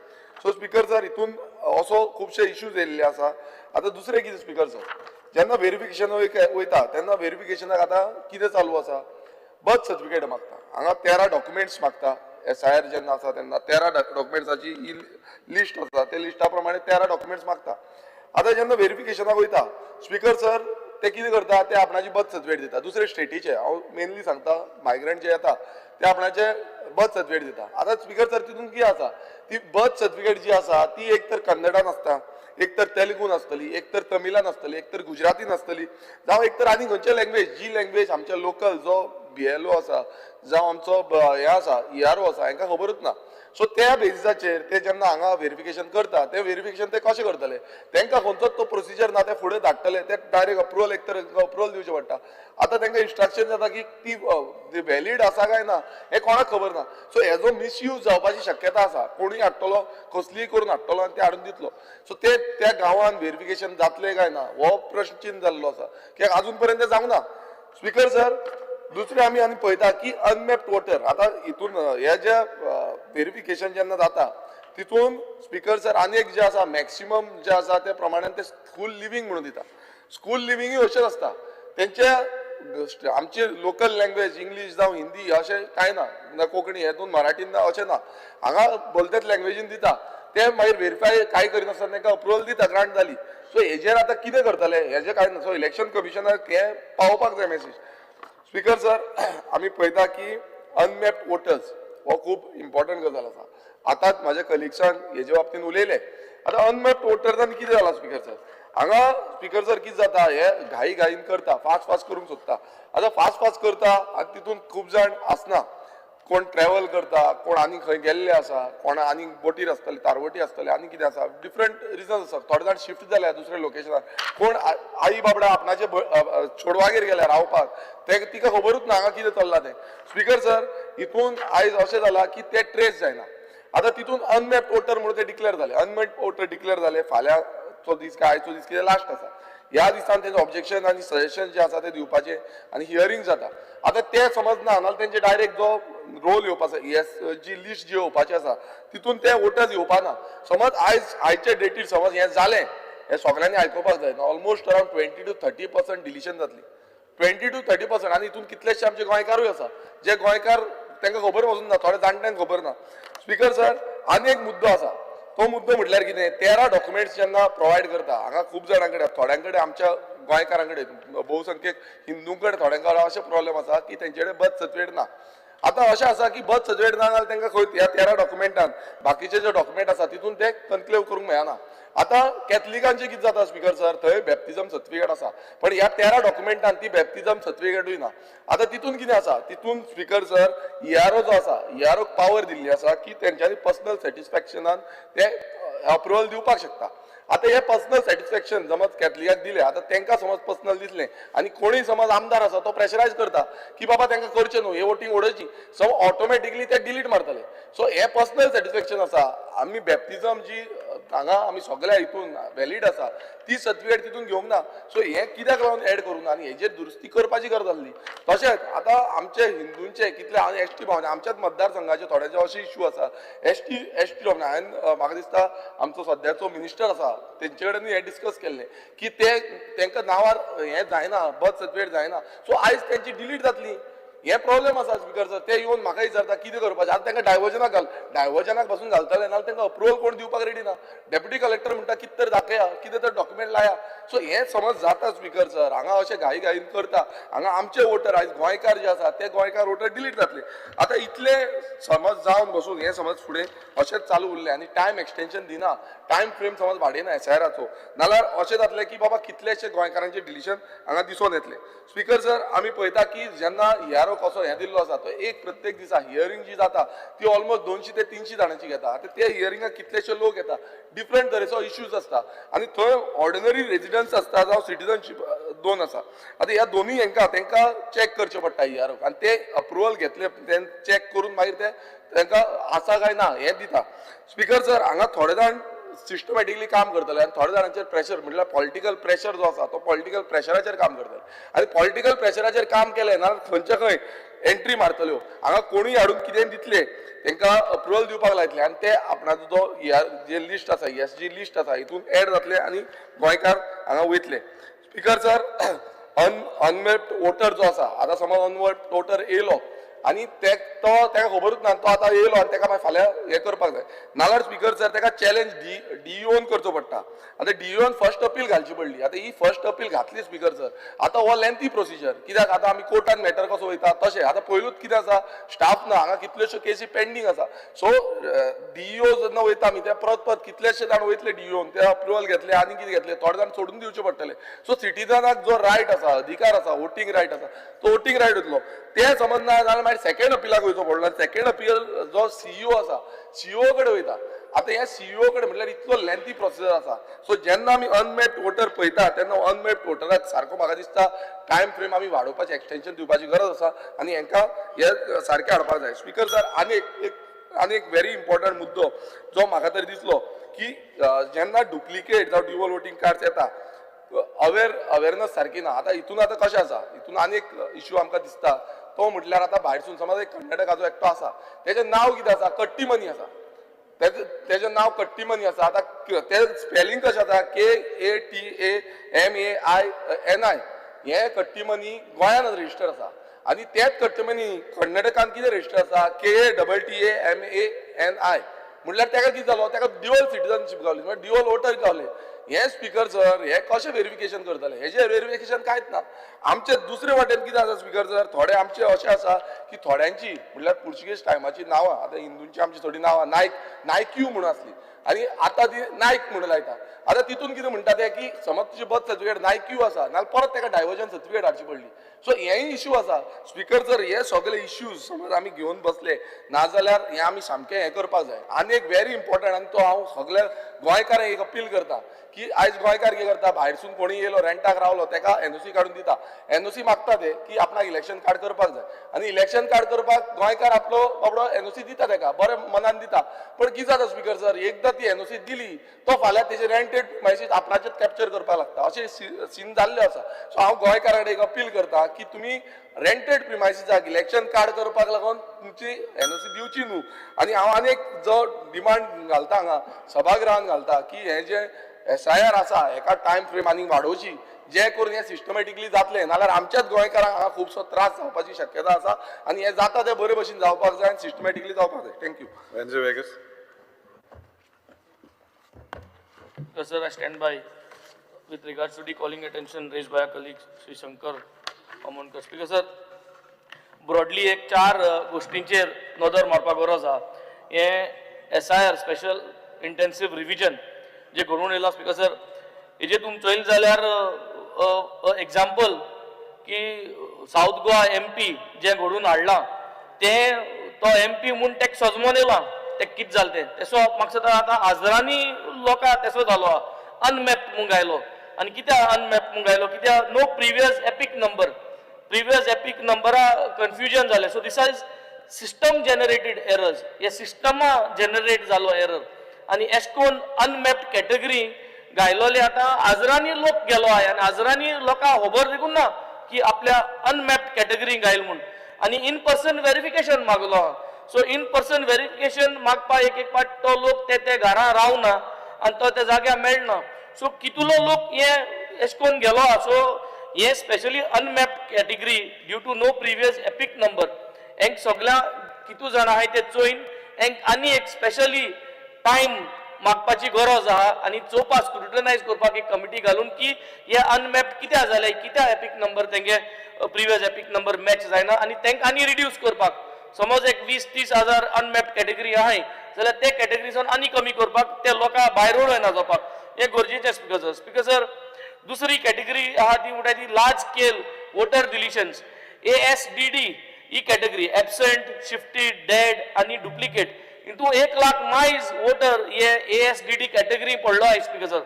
सो स्पीकर सर, हितून असो खुबशे इश्यूज येयल्ले आसा. आतां दुसरें कितें स्पीकर सर, जेन्ना व्हेरिफिकेशन वयता तेन्ना व्हेरिफिकेशनाक आतां कितें चालू आसा, बर्थ सर्टिफिकेट मागता. हांगा 13 डॉक्युमेंट्स मागता. SIR जेन्ना आसा तेन्ना 13 डॉक्युमेंट्साची लिस्ट आसा, ते लिस्टा प्रमाणे 13 डॉक्युमेंट्स मागता. आतां जेन्ना व्हेरिफिकेशनाक वयता स्पीकर सर, ते कितें करता, ते आपणाची बर्थ सर्टिफिकेट दिता. दुसरे स्टेटीचे हांव मेनली सांगता, मायग्रंट जे येता ते आपणाचे बर्थ सर्टिफिकेट दिता. आतां स्पीकर सर, तितून कितें आसा, ती बर्थ सर्टिफिकेट जी आसा ती एक तर कन्नडान आसता, एक तर तेलुगून आसतली, एक तर तमिलान आसतली, एक तर गुजरातीन आसतली, जावं एक तर आनी खंयचे लँग्वेज, जी लँग्वेज आमच्या लोकल जो BLO आसा जावं आमचो हें आसा ERO आसा हांकां खबरूच ना. सो त्या बेसिसाचेर ते जेन्ना हांगा व्हेरिफिकेशन करता ते व्हेरिफिकेशन ते कशें करतले, तांकां खंयचोच तो प्रोसिजर ना, ते फुडें धाडटले, ते डायरेक्ट अप्रुवल एक तर अप्रुवल दिवचें पडटा. आतां तांकां इन्स्ट्रक्शन जाता की ती व्हॅलीड आसा काय ना हें कोणाक खबर ना. सो हेजो मिसयूज जावपाची शक्यता आसा. कोणूय हाडटलो, कसलीय करून हाडटलो आनी ते हाडून दितलो. सो ते त्या गांवांत व्हेरिफिकेशन जातलें काय ना हो प्रश्न चिन्न जाल्लो आसा, कित्याक अजून पर्यंत जावंक ना. स्पीकर सर, दुसरें आमी पळयता की अनमॅप्ड वॉटर. आतां हितून हे जे व्हेरिफिकेशन जेन्ना जाता तितून स्पीकर सर आनी एक जे आसा मॅक्सिमम जे आसा ते प्रमाणान ते स्कूल लिव्हिंग म्हणून दिता. स्कूल लिव्हिंगूय अशेंच आसता. तेंचे आमची लोकल लँग्वेज इंग्लीश जावं हिंदी अशें कांय ना, कोंकणी हेतून मराठीन ना अशें ना, हांगा बोलतेच लँग्वेजीन दिता. ते मागीर व्हेरीफाय कांय करिनासतना तांकां अप्रुवल दिता, ग्रांट जाली. सो हेजेर आतां कितें करतले हेजें कांय ना. सो इलेक्शन कमिशनाक हें पावोवपाक जाय मेसेज. स्पीकर सर, आमी पळयता की अनमॅप्ड वोटर्स हो खूब इम्पॉर्टंट गजाल आसा. आतांच म्हाज्या कलिग्सान हेजे बाबतींत उलयले. आतां अनमॅप्ड वोटर्सांनी कितें जाला स्पीकर सर, हांगा स्पीकर सर कितें जाता, हे घाईन करता, फास्ट करूंक सोदता. आतां फास्ट करता आनी तितून खूब जाण आसना. कोण ट्रॅव्हल करता, कोण आनी खंय गेल्ले आसा, कोण आनी बोटीर आसतले, तारवटी आसतले, आनी कितें आसा, डिफरंट रिजन्स आसा. थोडे जाण शिफ्ट जाल्या दुसऱ्या लोकेशनार, कोण आई बाबडा आपणाचे चोडवागेर गेल्या रावपाक, तिका खबरूच ना हांगा कितें चल्लां तें. स्पीकर सर, हितून आयज अशें जाला की ते ट्रेस जायना. आतां तितून अनमॅप्ड वोटर म्हणून ते डिक्लेअर जाले. अनमॅप्ड वोटर डिक्लेअर जाले. फाल्यांचो दीस काय आयचो दीस कितें लास्ट आसा. ह्या दिसान तेंचे ऑब्जेक्शन आनी सजेशन जे आसा ते दिवपाचे आनी हियरिंग जाता. आतां ते समज ना नाल्यार तेंचे डायरेक्ट जो रोल येवपाचो जी लिस्ट जी येवपाची आसा तितून ते वोटर्स येवपाना. समज आयचे डेटीर समज हें जालें, हें सगळ्यांनी आयकुपाक जाय. ऑलमोस्ट अरावंड 20 to 30% डिलिशन जातली. 20 to 30%. आनी हितून कितलेशे आमचे गोंयकारूय आसा जे गोंयकार तांकां खबर वचून ना, थोड्या जाणट्यांक खबर ना. स्पीकर सर, आनी एक मुद्दो आसा. तो मुद्दो म्हटल्यार कितें, 13 डॉक्युमेंट्स जेन्ना प्रोवायड करता, हांगा खूब जाणां कडेन, थोड्यां कडेन आमच्या गोंयकारां कडेन, भोवसंख्यक हिंदू कडेन थोड्यांक अशें प्रॉब्लेम आसा की तेंचे कडेन बर्थ सर्टिफिकेट ना. आतां अशें आसा की बर्थ सर्टिफिकेट ना जाल्यार तांकां खंय ह्या 13 डॉक्युमेंटान बाकीचे जे डॉक्युमेंट आसा तितून ते कन्क्लेव करूंक मेळना. आतां कॅथलिकांचें कितें जाता स्पीकर सर, थंय बॅप्तिजम सर्टिफिकेट आसा, पण ह्या 13 डॉक्युमेंटान ती बॅप्तिजम सर्टिफिकेटूय ना. आतां तितून कितें आसा, तितून स्पीकर सर ERO जो आसा, EROक पावर दिल्ली आसा की तेंच्यांनी पर्सनल सॅटिस्फॅक्शनान ते अप्रुवल दिवपाक शकता. आतां हे पर्सनल सॅटिस्फॅक्शन समज कॅथलिकाक दिलें, आतां तांकां समज पर्सनल दिसलें आनी कोणूय समज आमदार आसा तो प्रेशरायज करता की बाबा तांकां करचें न्हू, हे वोटींग उडोवची, सो ऑटोमॅटिकली ते डिलीट मारतले. सो हे पर्सनल सॅटिस्फॅक्शन आसा. आमी बॅप्तिजम जी हांगा आमी सगळ्या हितून व्हॅलीड आसा ती सर्टिफिकेट तितून घेवंक ना. सो हे कित्याक लागून एड करूंक ना आनी हेजेर दुरुस्ती करपाची गरज आसली. तशेंच आतां आमचे हिंदूंचे कितले हांव ST भावना आमच्याच मतदारसंघाचे थोड्याचे अशे इश्यू आसा. ST भावना हांवें म्हाका दिसता आमचो सद्याचो मिनिस्टर आसा तेंचे कडेन हें डिस्कस केल्लें की तांकां नांवार हें जायना, बर्थ सर्टिफिकेट जायना. सो आयज तेंची डिलीट जातली. हे प्रॉब्लेम आसा स्पीकर सर. ते येवन म्हाका विचारता कितें करपाचें. आतां तांकां डायवर्जनाक घाल, डायवर्जनाक पासून घालतले नाल्यार तांकां अप्रुवल कोण दिवपाक रेडी ना. डेप्युटी कलेक्टर म्हणटा कितें तर दाखया, कितें तर डॉक्युमेंट लाया. सो हें समज जाता स्पीकर सर, हांगा अशें घाईन करता, हांगा आमचे वोटर आयज गोंयकार जे आसा ते गोंयकार वोटर डिलीट जातले. आतां इतले समज जावन बसून हें समज फुडें अशेंच चालू उरलें आनी टायम एक्सटेंशन दिना, टायम फ्रेम समज वाडयना SIRाचो, नाल्यार अशें जातलें की बाबा कितलेशे गोंयकारांचे डिलिशन हांगा दिसून येतलें. स्पीकर सर, आमी पळयता की जेन्ना ERO कसो हें दिल्लो आसा तो एक प्रत्येक दिसा हियरिंग जी जाता ती ऑलमोस्ट 200 ते 300 जाणांची घेता. आतां ते हियरिंगाक कितलेशे लोक येता, डिफरंट तरेचो इश्यूज आसता आनी थंय ऑर्डिनरी रेजिडंट्स आसता जावं सिटीजनशीप दोन आसा. आतां ह्या दोनूय तांकां चॅक करचें पडटा EROक आनी ते अप्रुवल घेतले ते चॅक करून मागीर ते तांकां आसा काय ना हें दिता. स्पीकर सर, हांगा थोडे जाण सिस्टमॅटिकली काम करतले आनी थोड्या जाणांचेर प्रेशर म्हटल्यार पॉलिटिकल प्रेशर जो आसा तो पॉलिटिकल प्रेशराचेर काम करतले आनी पॉलिटिकल प्रेशराचेर काम केलें नाल्यार खंयचे खंय एंट्री मारतल्यो. हांगा कोणूय हाडून कितें दितले तांकां अप्रुवल दिवपाक लायतले आनी ते आपणाचो जो जे लिस्ट आसा ESG लिस्ट आसा हितून एड जातले आनी गोंयकार हांगा वयतले. स्पीकर सर, अनमॅप्ड वोटर जो आसा, आतां समज अनमॅप्ड वोटर येयलो आनी ताका खबरूच ना तो आतां येयलो आनी ताका मागीर फाल्यां हें करपाक जाय नाल्यार स्पीकर सर ताका चॅलेंज DEOन करचो पडटा. आतां DEOन फर्स्ट अपील घालची पडली. आतां ही फर्स्ट अपील घातली स्पीकर सर. आतां हो लेंथी प्रोसिजर, कित्याक आतां आमी कोर्टान मॅटर कसो वयता तशें. आतां पयलूच कितें आसा, स्टाफ ना, हांगा कितल्योश्यो केसी पेंडींग आसा. सो DEO जेन्ना वयता आमी ते परत कितलेशे जाण वयतले DEOन, ते अप्रुवल घेतले आनी कितें घेतले, थोडे जाण सोडून दिवचे पडटले. सो सिटीजनाक जो रायट आसा, अधिकार आसा, वोटींग रायट आसा, तो वोटींग रायट वयतलो. ते समज ना जाल्यार मागीर सेकंड अपिलाक वयचो पडलो सेकंड अपील जो सीईओ आसा सीईओ कडेन वयता आतां ह्या सीईओ कडेन म्हटल्यार इतलो लेंथी प्रोसिजर आसा सो जेन्ना आमी अनमॅप्ड वोटर पळयता तेन्ना अनमॅप्ड वोटराक सारको म्हाका दिसता टायम फ्रेम आमी वाडोवपाचें एक्सटेंशन दिवपाची गरज आसा आनी हांकां हे सारकें हाडपाक जाय स्पीकर सर आनी एक व्हेरी इम्पॉर्टंट मुद्दो जो म्हाका तरी दिसलो की जेन्ना डुप्लिकेट जावं ड्युअल वोटींग कार्ड्स येता अवेरनस सारकी ना आतां हितून आतां कशें आसा हितून आनी एक इश्यू आमकां दिसता तो म्हटल्यार आतां भायरसून समज एक कर्नाटकाचो एकटो आसा तेजें नांव कितें आसा कट्टीमनी आसा तेजें नांव कट्टीमनी आसा आतां तें स्पेलिंग कशें आसा KATAMAINI हें कट्टीमनी गोंयांत रजिस्टर आसा आनी तेच कट्टीमनी कर्नाटकान कितें रजिस्टर आसा KATAMANI म्हटल्यार ताका कितें जालो ताका ड्युअल सिटीजनशीप गावली म्हणजे ड्युअल वोटर गावले हे स्पीकर सर हे कशें व्हेरिफिकेशन करतले हेजें व्हेरिफिकेशन कांयच ना आमचे दुसरे वाटेन कितें आसा स्पीकर सर थोडे आमचे अशें आसा की थोड्यांची म्हटल्यार पुर्तुगेज टायमाची नांवां आतां हिंदूंची आमची थोडी नांवां नायक्यू म्हणून आसली आनी आतां ती नायक म्हणून लायता आतां तितून कितें म्हणटा ते की समज तुजी बर्थ सर्टिफिकेट नायक्यू आसा नाल्यार परत ताका डायवर्जन सर्टिफिकेट हाडची पडली सो हेय इश्यू आसा स्पीकर जर हे सगळे इश्यूज समज आमी घेवन बसले नाजाल्यार हे आमी सामकें हें करपाक जाय आनी एक व्हेरी इम्पॉर्टंट आनी तो हांव सगळ्या गोंयकारांक एक अपील करता की आयज गोंयकार कितें करता भायरसून कोणी येयलो रेंटाक रावलो ताका एनओसी काडून दिता एनओसी मागता ते की आपणाक इलेक्शन कार्ड करपाक जाय आनी इलेक्शन कार्ड करपाक गोंयकार आपलो बाबडो एनओसी दिता ताका बरें मनान दिता पण कितें जाता स्पीकर सर एकदां ती एनओसी दिली तो फाल्यां तेजे रेंटेड प्रिमायसीस आपणाचेच कॅप्चर करपाक लागता अशें सीन जाल्ले आसा सो हांव गोंयकारांक एक अपील करता की तुमी रेंटेड प्रिमायसीसाक इलेक्शन कार्ड करपाक लागून तुमची एनओसी दिवची न्हू आनी हांव आनी एक जो डिमांड घालता हांगा सभागृहान घालता की हे जे SIR आसा हेका टायम फ्रेम आनी वाडोवची जे करून हे सिस्टमॅटिकली जातले नाल्यार आमच्याच गोंयकारांक हांगा खुबसो त्रास जावपाची शक्यता आसा आनी हे जाता ते बरे भशेन जावपाक जाय आनी सिस्टमॅटिकली जावपाक जाय thank you Sir, I stand by with regards to the calling attention raised by our colleague Sri Shankar Amonkar. Speaker sir, broadly एक 4 गोष्टींचेर नदर मारपाक गरज आहा हे SIR स्पेशल इंटेन्सिव्ह रिव्हिजन जे घडून येयला स्पीकर सर हेजे तुमी चोयले जाल्यार एग्जाम्पल की साऊथ गोवा MP जे घडून हाडलां तो MP म्हूण तेका सजमोन येयला ते कितें जालें तें तेसो म्हाका दिसता आतां हजारांनी लोकां तेसो जालो अनमॅप्ड म्हूण गायलो आनी कित्याक अनमॅप्ड म्हूण गायलो कित्याक नो प्रिवियस एपिक नंबरा कन्फ्युजन जालें so this is system generated errors हे सिस्टमा जनरेट जालो एरर आनी एश कोन अनमॅप्ड कॅटेगरी गायलोले आतां हजारांनी लोक गेलो आय आनी हजारांनी लोकां खबर देखून ना की आपल्या अनमॅप्ड कॅटेगरी गायल म्हूण आनी इन पर्सन व्हेरिफिकेशन मागलो सो इन पर्सन व्हेरिफिकेशन मागपा एक पाट तो लोक ते घरा रावना आनी तो त्या जाग्यार मेळना सो कितलो लोक हे एश कोन गेलो सो हे specially unmapped category due to no previous EPIC number हेंक सगळ्या कितू जाणां आहाय ते चोयन हेंक आनी एक स्पेशली टायम मागपाची गरज आहा आनी चोवपाक स्क्रुटनायज करपाक एक कमिटी घालून की हे अनमॅप्ड कित्याक जाले कित्याक एपिक नंबर तेंगे प्रिवियस एपिक नंबर मॅच जायना आनी तेंकां आनी रिड्यूस करपाक समज एक 20-30 हजार अनमॅप्ड कॅटेगरी आहाय जाल्यार ते कॅटेगरीसून आनी कमी करपाक ते लोकां भायर उडयना जावपाक हे गरजेचें स्पीकर सर दुसरी कॅटेगरी आहा ती म्हणटा ती large scale voter deletions ASDD ही कॅटेगरी एबसेंट शिफ्टेड डेड आनी डुप्लिकेट इंतू 1 लाख मायज वोटर हे ASDD कॅटेगरी पडलो आय स्पीकर सर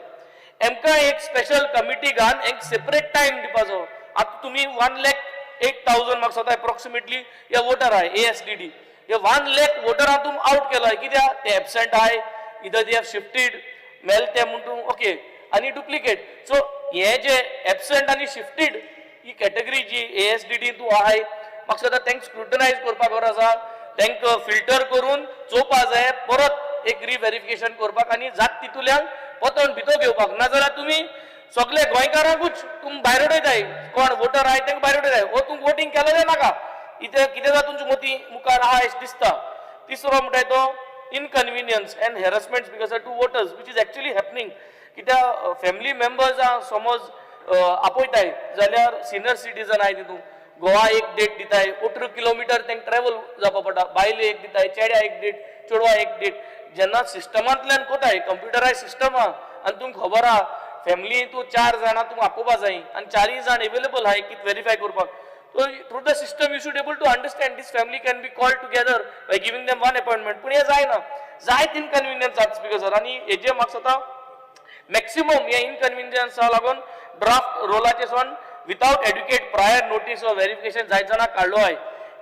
एमकां एक स्पेशल कमिटी घालून एक सेपरेट टायम दिवपाचो आतां तुमी 1,08,000 म्हाका सदां एप्रॉक्सिमेटली हे वोटर आहाय ASDD हे 1 लाख वोटरां तुम आउट केलाय कित्याक ते एबसेंट आहाय इधर दे हॅव शिफ्टेड मेल ते म्हणून ओके आनी डुप्लिकेट सो हे जे एबसेंट आनी शिफ्टेड ही कॅटेगरी जी ASDD तूं आहाय म्हाका सदां तेंक स्क्रुटनायज करपाक गरज आसा तेंक फिल्टर करून चोवपाक जाय परत एक रिव्हेरिफिकेशन करपाक आनी जात तितूंतल्यान पोतोन भितर घेवपाक नाजाल्यार तुमी सगळे गोंयकारांकूच तुम भायर उडयताय कोण वोटर आहाय तेंका भायर उडयताय हो तुमकां वोटींग केलें नाका इथे कितें जाता तुमची मती मुखार आहा अशें दिसता तिसरो म्हणटाय तो inconvenience and harassment because to voters which is actually happening कित्याक फॅमिली मेंबर्स समज आपयताय जाल्यार सिनियर सिटीजन आहाय तितून गोवा एक डेट दिताय 18 किलोमिटर तेंक ट्रॅव्हल जावपा पडटा बायले एक दिताय चेड्या एक डेट चेडवा एक डेट जेन्ना सिस्टमांतल्यान कोताय कंप्युटरायज सिस्टम आहा आनी तुमकां खबर आहा फॅमिली तूं 4 जाणां तुमकां आपोवपा जाय आनी 4 जाण एवेलेबल आहाय कितें व्हेरीफाय करपाक So through the system you should able to understand this family can be called together by giving them one appointment. पण हे जायना, जायत इनकन्विनियन्स जाता स्पीकर सर. आणि हेजे म्हाका आता मॅक्सिमम हे इनकन्विनियन्स लागून ड्राफ्ट रोलाचे सोन without adequate prior notice or verification जायत जाणां काढलो आहे.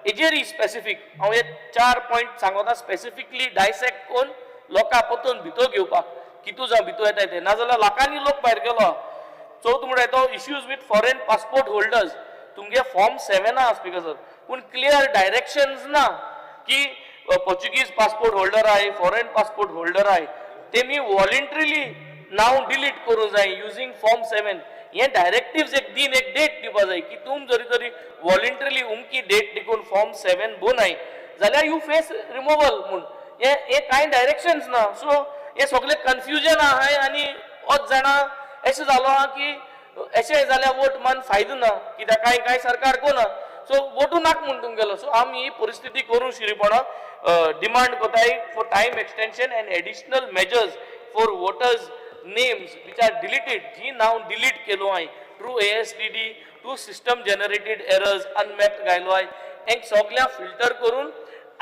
हेजेर स्पेसिफीक हांव हे 4 पॉयंट सांगता स्पेसिफिकली डायसेक्ट करून लोकां परतून भितर घेवपाक कितू जावं भितर येता ते, नाजाल्यार लाखांनी लोक भायर गेलो. चवथ म्हणटा येतो issues with foreign passport holders. तुमगे फॉर्म 7 आहा स्पीकर सर, पूण क्लियर डायरेक्शन्स ना की पोर्चुगीज पासपोर्ट होल्डर आहे, फॉरेन पासपोर्ट होल्डर आहे, तेमी वॉलंटरीली नाव डिलीट करूं जाय युजींग फॉर्म 7. हे डायरेक्टिव्स एक दिन एक डेट दिवपा जाय की तुम जरी तरी वॉलंटरीली उमकी डेट दिकून फॉर्म 7 बोनाय जाल्यार यू फेस रिमूवल म्हूण. हे कांय डायरेक्शन्स ना. सो हे सगळे कन्फ्युजन आहाय आनी होच जाणा अशें जालो आहा की अशें जाल्यार वोट मान फायदो ना, कित्याक कांय सरकार कोना. सो वोटू नाक म्हूण तुमगेलो. सो आमी ही परिस्थिती करूं शिरीपणा डिमांड कोताय for time extension and additional measures for voters names which are deleted. जी नाव डिलीट केलो आय through ASTD to system generated errors unmapped घायलो आय. हें सगळ्या फिल्टर करून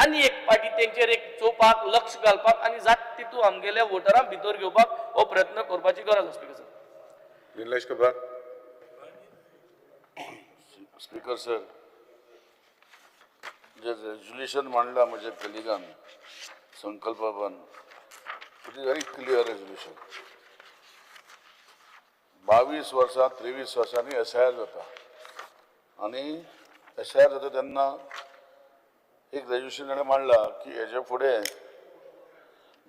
आनी एक पाटी तेंचेर एक चोवपाक लक्ष घालपाक आनी जात तितू आमगेल्या वोटरांक भितर घेवपाक हो प्रयत्न करपाची गरज आसा speaker sir. Nilesh Kabra. Speaker sir, जे रेजोल्यूशन मांडला म्हज्या कलिगान संकल्पबन, it is very clear resolution. 22 वर्सां 23 वर्सांनी SIR जाता आनी SIR जाता तेन्ना एक रेजोल्यूशन ताणें मांडला की हेजे फुडें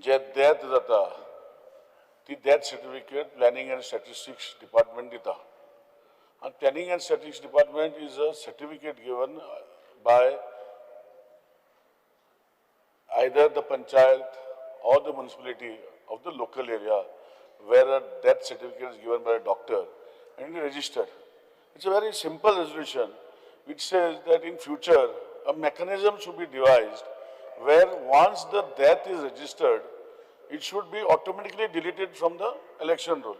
जे डेथ जाता ती death certificate planning and statistics department दिता. And Planning and Statistics Department is a certificate given by either the panchayat or the municipality of the local area where a death certificate is given by a doctor and registered. It's a very simple resolution which says that in future a mechanism should be devised where once the death is registered, it should be automatically deleted from the election roll.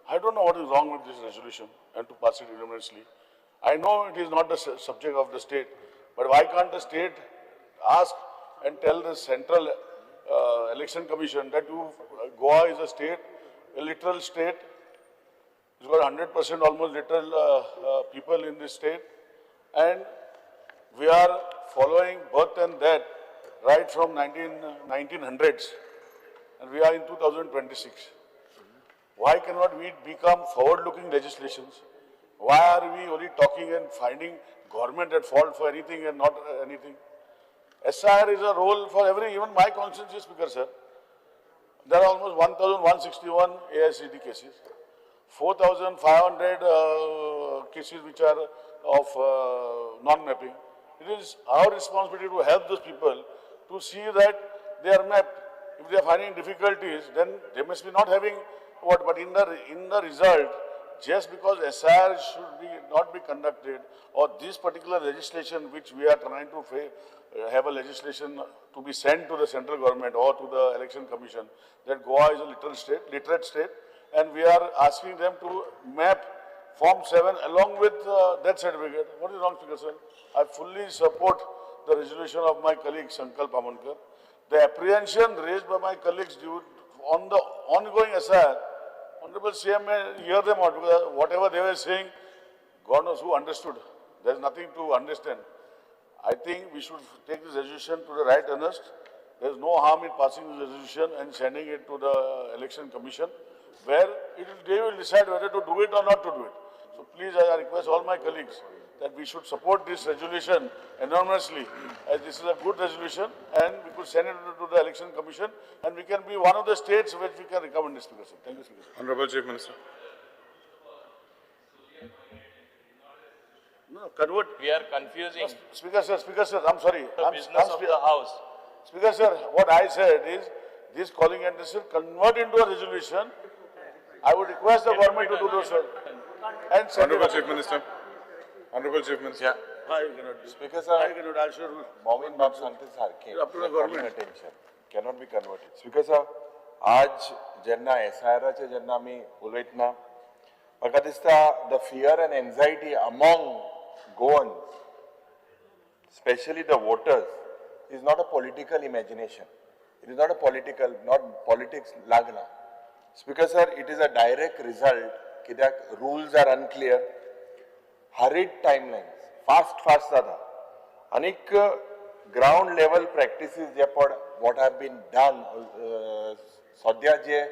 I don't know what is wrong with this resolution and to pass it unanimously. I know it is not the subject of the state, but why can't the state ask and tell the central election commission that Goa is a state, a literal state. It's got 100% almost literal people in this state, and we are following birth and death right from 1900s, and we are in 2026. Why cannot we become forward-looking legislations? Why are we only talking and finding government at fault for anything and not anything? SIR is a role for every, even my constituency speaker, sir. There are almost 1,161 AICD cases, 4,500 cases which are of non-mapping. It is our responsibility to help those people to see that they are mapped. If they are finding difficulties, then they must be not having what, but in the result, just because SIR should not be conducted, or this particular legislation which we are trying to have a legislation to be sent to the central government or to the election commission, that Goa is a literate state, and we are asking them to map Form 7 along with death certificate. What is wrong, Speaker sir? I fully support the resolution of my colleague Sankal Pamonkar. The apprehension raised by my colleagues on the ongoing SIR, Honorable CM may hear them out, because whatever they were saying, God knows who understood. There is nothing to understand. I think we should take this resolution to the right earnest. There is no harm in passing this resolution and sending it to the election commission, where they will decide whether to do it or not to do it. So please, I request all my colleagues that we should support this resolution enormously, as this is a good resolution, and we could send it to the election commission, and we can be one of the states which we can recommend this, Speaker. Thank you, Speaker. Honorable Chief Minister. No, convert. We are confusing. Speaker sir, I'm sorry. The business of the House. Speaker sir, what I said is, this calling and this will convert into a resolution. I would request the government to do those, sir. And Honorable Chief Minister. Honorable Chief Minister. Yeah. Speaker sir, Momin Bab Sante Sarke, up to the government. attention, cannot be converted. Speaker sir, आज जेन्ना SIR चे जेन्ना आमी उलयतना, म्हाका दिसता the fear and anxiety among Goans especially the voters, is not a political imagination. It is not a political, not politics lagna. Speaker sir, it is a direct result that rules are unclear, hurried timelines, fast zada. Anik ground level practices what have been done, sadhya je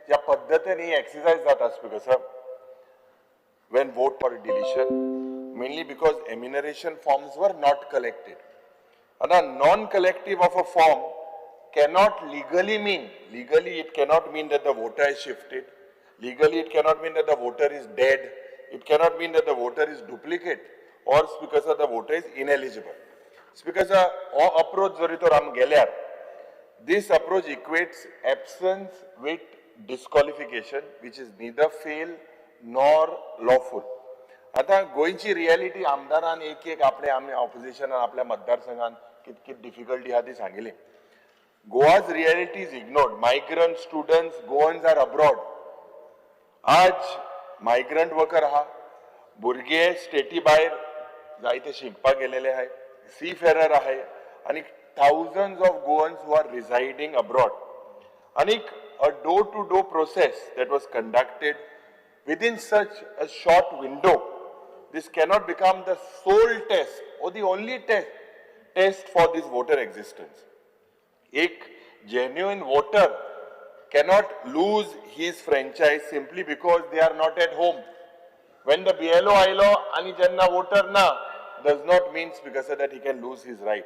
या पद्धतीने exercise जाता speaker sir, when vote for deletion, mainly because enumeration forms were not collected. And a non-collective of a form cannot legally it cannot mean that the voter is shifted. Legally, it cannot mean that the voter is dead. It cannot mean that the voter is duplicate or because the voter is ineligible. Because approach zorito ram gelyar, this approach equates absence with disqualification, which is neither fail nor lawful. आता गोयची reality आमदारान एक आपले आम्ही opposition आपल्या मतदारसंघात कितकी difficulty हा ती सांगितली. Goa's reality is ignored. Migrant students, Goans are abroad. आज migrant worker हा, भुरगे स्टेटी बाहेर जायते शिकपाक गेलेले आहे, seafarer आहे, आणि thousands of Goans who are residing abroad. आणि a door-to-door process that was conducted within such a short window, this cannot become the sole test or the only test for this voter existence. A genuine voter cannot lose his franchise simply because they are not at home. When the BLO ailo ani janna voter na does not mean because that he can lose his right.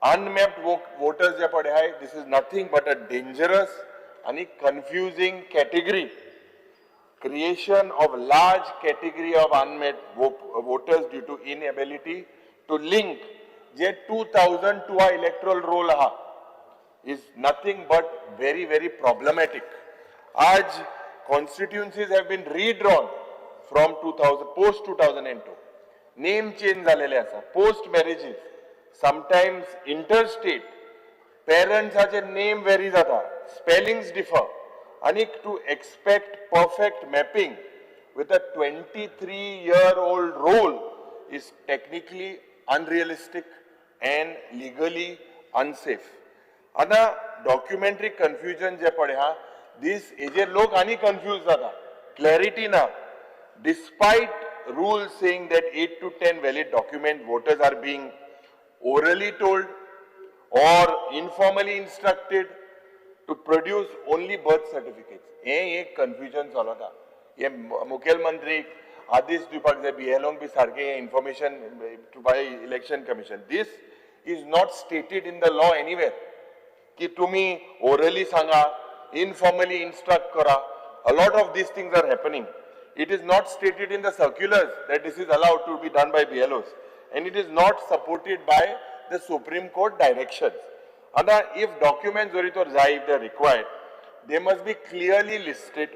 Unmapped voters je pade hai, this is nothing but a dangerous and confusing category. Creation of large category of unmet voters due to inability to link je 2002 electoral roll ha is nothing but very, very problematic. Aj constituencies have been redrawn from 2000, post 2002. Name change झालेले असा, post marriages, sometimes interstate, parents चे name vary जाता, spellings differ. And to expect perfect mapping with a 23-year-old roll is technically unrealistic and legally unsafe. Ana documentary confusion je pade ha, this eje log ani confused zata, clarity na, despite rules saying that 8 to 10 valid document voters are being orally told or informally instructed to produce only birth certificates. ये confusion चालू था. ये मुख्यमंत्री आदेश दिवपाक जाय BLOंक B सारके information by election commission. This is not stated in the law anywhere. कि तुम्ही orally सांगा, informally instruct करा. A lot of these things are happening. It is not stated in the circulars that this is allowed to be done by BLOs, and it is not supported by the Supreme Court directions. And if documents if they are required, they must be clearly listed,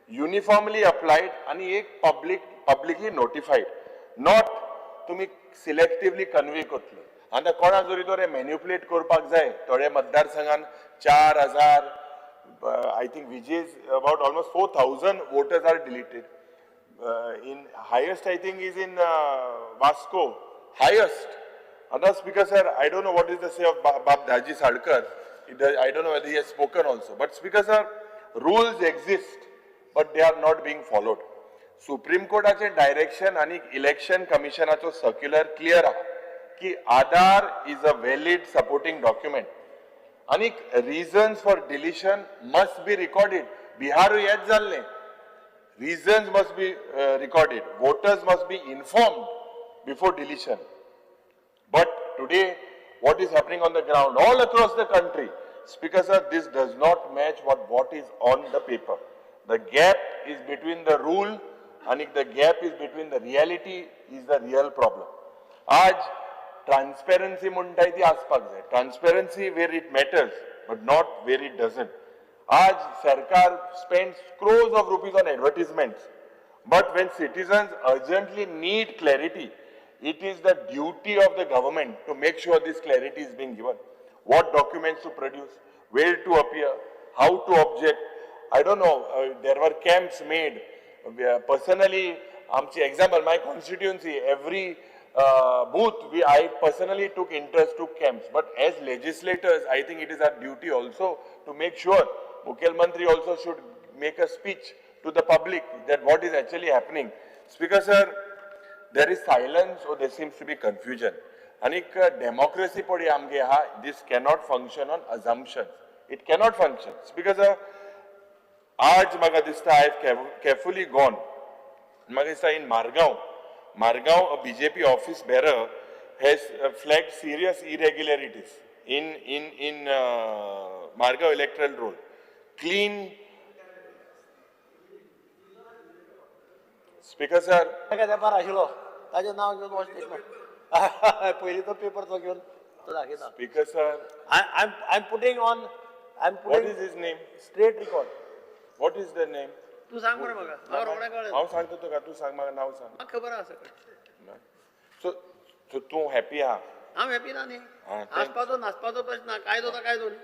uniformly applied, and publicly notified. Not to be selectively convey kotli. And the kona zoritore manipulate korpak jay. Tode matdar sangan 4,000, I think Vijay's about almost 4,000 voters are deleted. In highest, I think, is in Vasco. Highest. Other speaker, sir, I don't know what is the say of Bab Daji Sadkar. I don't know whether he has spoken also. But speaker, sir, rules exist, but they are not being followed. Supreme Court direction and election commission circular clear कि Aadhaar is a valid supporting document. And reasons for deletion must be recorded. Bihar yet jalne. Reasons must be recorded. Voters must be informed before deletion. But today, what is happening on the ground all across the country, Speaker sir, this does not match what is on the paper. The gap is between the rule and if the gap is between the reality is the real problem. Aaj transparency muntai thi aspak hai. Transparency where it matters, but not where it doesn't. Aaj Sarkar spends crores of rupees on advertisements, but when citizens urgently need clarity, it is the duty of the government to make sure this clarity is being given. What documents to produce, where to appear, how to object. I don't know, there were camps made. Personally, example, my constituency, every booth, I personally took interest to camps. But as legislators, I think it is our duty also to make sure Mukhya Mantri also should make a speech to the public that what is actually happening. Speaker sir, there is silence or there seems to be confusion. And democracy podi amge ha, this cannot function on assumptions. It cannot function. Speaker sir, आज म्हाका दिसता I have carefully gone. म्हाका दिसता in Margao, a BJP office bearer has flagged serious irregularities in Margao electoral roll. Clean. Speaker sir. Speaker sir. I'm putting on. What is his name? Straight record. What is the name? तू सांग बरं बघा मला रोडा कळलं हांव सांगतो तुका तू सांग म्हाका नाव सांग म्हाका खबर आसा सो तू हॅपी आहा हांव हॅपी ना न्ही नाचपाचो नाचपाचो प्रश्न कायदो तो कायदो न्ही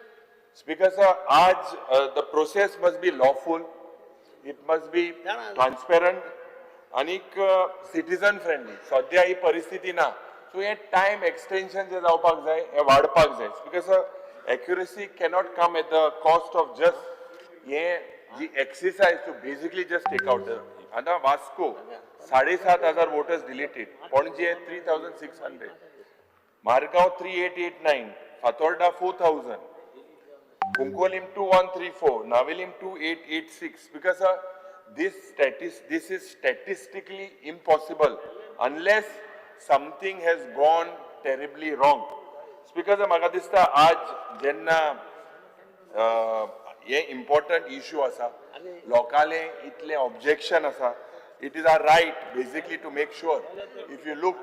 स्पीकर सर आज the process must be lawful it must be transparent आणि सिटीजन फ्रेंडली सध्या ही परिस्थिती ना सो हे टाइम एक्सटेंशन जे जावपाक जाय हे वाडपाक जाय speaker sir accuracy cannot come at the cost of just हे जी exercise to basically just take out आता Vasco 7,500 voters deleted Panaji 3,600 Margao 3,889 Fatorda 4,000 Cuncolim 2,134 Navelim 2,886 because this is statistically impossible unless something has gone terribly wrong because म्हाका दिसता आज जेन्ना हे इम्पॉर्टंट इश्यू आसा लोकांले इतले objection आसा it is our right basically to make sure if you look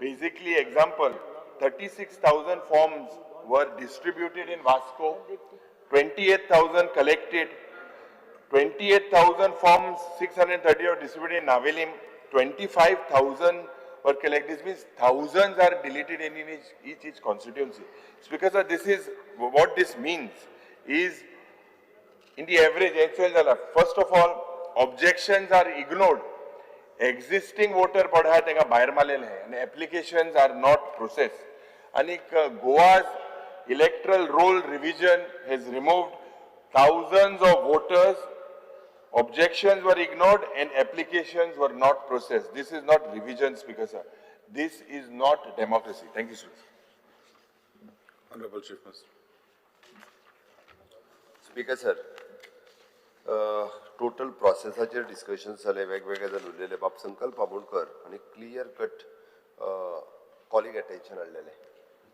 basically example 36,000 forms were distributed in Vasco, 28,000 collected, 28,000 forms 630 were distributed in Navelim, 25,000 were collected. This means thousands are deleted in each constituency. It's because this is what this means is in the average actual first of all objections are ignored existing voter पडहा तेंका भायर मारलेले है and applications are not processed and Goa's electoral roll revision has removed thousands of voters objections were ignored and applications were not processed this is not revision speaker sir this is not democracy thank you sir honorable chief minister speaker sir total प्रोसेसाचेर discussion जाले वेगवेगळे जाण उरलेले बाब संकल्प आमोणकर आणि clear cut calling attention हाडलेले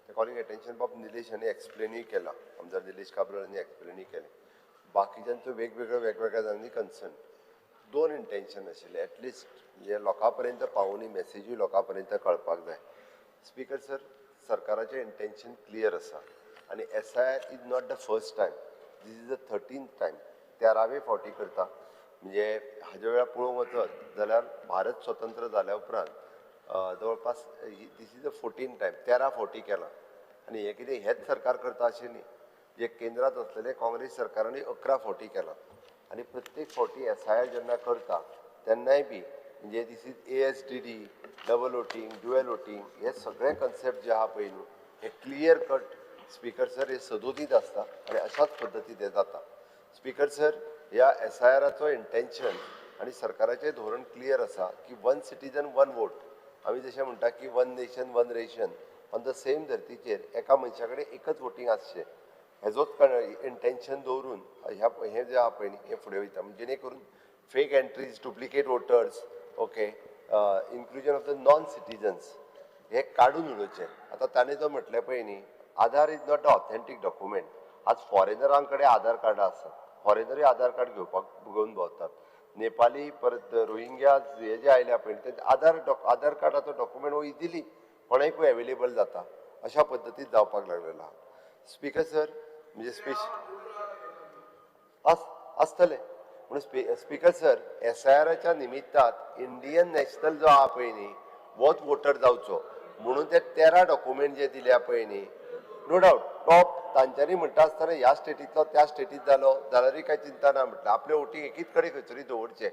ते calling attention बाब निलेश हांणी एक्सप्लेनूय केला आमदार निलेश काब्राल हांणी एक्सप्लेनूय केलें बाकीच्यांचो वेगवेगळ्या जाणांनी कन्सर्न दोन इंटेन्शन आशिल्ले एटलिस्ट म्हणजे लोकां पर्यंत पावोनी मेसेजूय लोकां पर्यंत कळपाक जाय स्पीकर सर सरकाराचें इंटेन्शन क्लियर आसा आनी SIR is not the first time this is the 13th time 13वे फावटी करता म्हणजे हाज्या वेळार पळोवंक वचत जाल्यार भारत स्वतंत्र जाल्या उपरांत जवळपास this is the 14th time 13 फावटी केला आनी हें कितें हेच सरकार करता अशें न्ही जे केंद्रांत असलेले काँग्रेस सरकारांनी 11 फावटी केला आनी प्रत्येक फावटी SIR जेन्ना करता तेन्नाय बी म्हणजे this is ASDD double voting dual voting हे सगळे कन्सेप्ट जे आहा पळय न्हू हे क्लियर कट स्पीकर सर हे सदोदीत आसता आनी अशाच पद्दतीन हें जाता स्पीकर सर ह्या SIRाचो इंटेन्शन आनी सरकाराचें धोरण क्लियर आसा की 1 सिटीजन 1 वोट आमी जशें म्हणटा की 1 nation 1 ration on the same धर्तीचेर एका मनशा कडेन एकच वोटींग आसचें हेजोच इंटेन्शन दवरून हें जें आहा पळय न्ही हें फुडें वयता जेणे करून fake entries duplicate voters okay inclusion of the non citizens हे काडून उडोवचें आतां ताणें जो म्हटलें पळय न्ही Aadhaar is not a authentic document आज फॉरेनरां कडेन आधार कार्डां आसात फॉरेनरूय आधार कार्ड घेवन भोंवतात नेपाली परत रोहिंग्या हे जे आयल्या पळय ते आधार कार्डाचो डॉक्युमेंट हो इजिली कोणाकूय अवेलेबल जाता अशा पद्दतीन जावपाक लागलेलो आहा स्पीकर सर म्हणजे आसतलें म्हणून स्पीकर सर SIRच्या निमित्तान इंडियन नॅशनल जो आहा पळय न्ही होच वोटर जावचो म्हणून ते 13 डॉक्युमेंट जे दिल्या पळय न्ही नो डावट टॉप तांच्यांनी म्हणटा आसतना ह्या स्टेटींतलो त्या स्टेटींत जालो जाल्यारूय कांय चिंता ना म्हटलें आपलें वोटींग एकीच कडेन खंयतरी दवरचें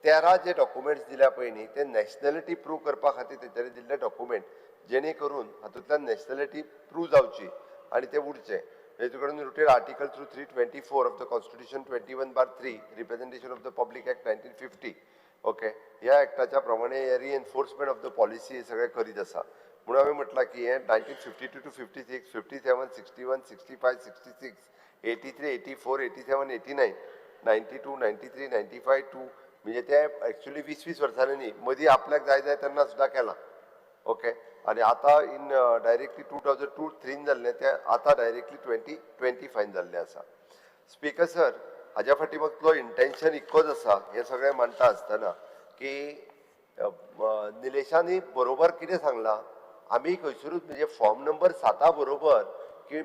13 जे डॉक्युमेंट्स दिल्या पळय न्ही ते नॅशनॅलिटी प्रूव करपा खातीर तेंच्यांनी दिल्ले डॉक्युमेंट जेणे करून हातूंतल्यान नॅशनॅलिटी प्रूव जावची आनी ते उरचे. हेतू कडेन related article through 324 of the constitution 21/3 representation of the public act 1950. Okay, ह्या एक्टाच्या प्रमाणे हे रिएन्फोर्समेंट ऑफ द पॉलिसी हे सगळे करीत आसा. म्हणून हांवें म्हटलां की हे 1952 to 56, 57, 61, 65, 66, 83, 84, 87, 89, 92, 93, 95 टू म्हणजे ते एक्चुअली 20-20 वर्सांनी न्ही, मदीं आपल्याक जाय जाय तेन्ना सुद्दां केलां. ओके, आनी आतां इन डायरेक्टली 2002-03 जाल्लें तें आतां डायरेक्टली 2025 जाल्लें आसा. स्पीकर सर, हाज्या फाटीमागलो इंटेन्शन इतकोच आसा हें सगळें मांडटा आसतना की निलेशांनी बरोबर कितें सांगलां, आमी खंयसरूच म्हणजे फॉर्म नंबर 7 बरोबर की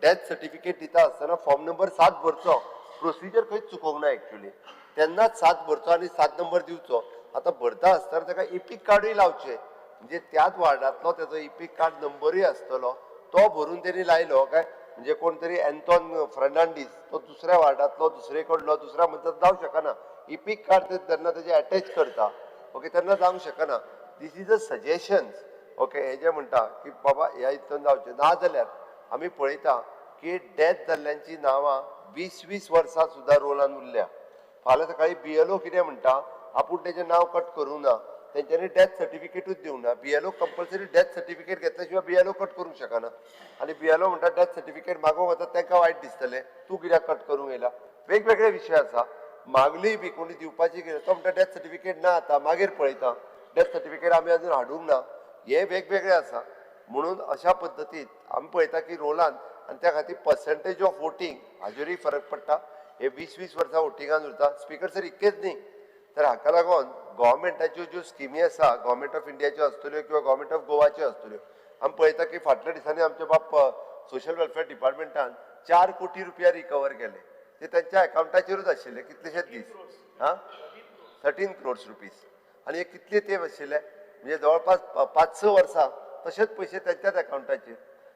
डेथ सर्टिफिकेट दिता आसतना फॉर्म नंबर 7 भरचो, प्रोसिजर खंयच चुकोवंक ना एक्चुअली. तेन्नाच 7 भरचो आनी 7 नंबर दिवचो. आतां भरता आसतना ताका इपीक कार्डूय लावचें, म्हणजे त्याच वार्डांतलो तेजो इपीक कार्ड नंबरूय आसतलो तो भरून तेणी लायलो काय, म्हणजे कोण तरी एंटॉन फर्नांडीस तो दुसऱ्या वार्डांतलो दुसरे कडलो दुसऱ्या मदत जावंक शकना. इपीक कार्ड तेन्ना तेजे अटॅच करता. ओके, तेन्ना जावंक शकना. This is a suggestion. Okay, हे जे म्हणटा की बाबा ह्या हितून जावचें ना जाल्यार आमी पळयता की डेथ जाल्ल्यांची नांवां 20-20 वर्सां सुद्दां रोलान उरल्या. फाल्यां सकाळी BLO कितें म्हणटा, आपूण तेजें नांव कट करूं ना, तेंच्यांनी डेथ सर्टिफिकेटूच दिवंक ना. BLO कंपल्सरी डेथ सर्टिफिकेट घेतल्या शिवाय BLO कट करूंक शकना. आनी BLO म्हणटा डेथ सर्टिफिकेट मागोवंक वता तांकां वायट दिसतलें, तूं कित्याक कट करूंक येयला. वेगवेगळे विशय आसा. मागली बी कोणी दिवपाची कितें तो म्हणटा डेथ सर्टिफिकेट ना, आतां मागीर पळयता, डेथ सर्टिफिकेट आमी अजून हाडूंक ना. हे वेगवेगळे आसा. म्हणून अशा पद्दतीन आमी पळयता की रोलान आनी त्या खातीर पर्सेंटेज ऑफ वोटींग हाजेरूय फरक पडटा. हे 20-20 वर्सां वोटिंगान उरता. स्पीकर सर, इतकेच न्ही तर हाका लागून गव्हर्मेंटाच्यो ज्यो स्किमी आसा, गव्हर्मेंट ऑफ इंडियाच्यो आसतल्यो किंवा गव्हर्मेंट ऑफ गोवाच्यो आसतल्यो, आमी पळयता की फाटल्या दिसांनी आमचे बाप सोशल वेलफेअर डिपार्टमेंटान 4 कोटी रुपया रिकवर केले. ते त्यांच्या अकाउंटाचेरूच आशिल्ले कितलेशेच दीस. 13 crores रुपीज. आनी हे कितले ते आशिल्ले म्हणजे जवळपास 5-6 वर्सां तशेच पयशे त्यांच्याच अकाउंटाचेर.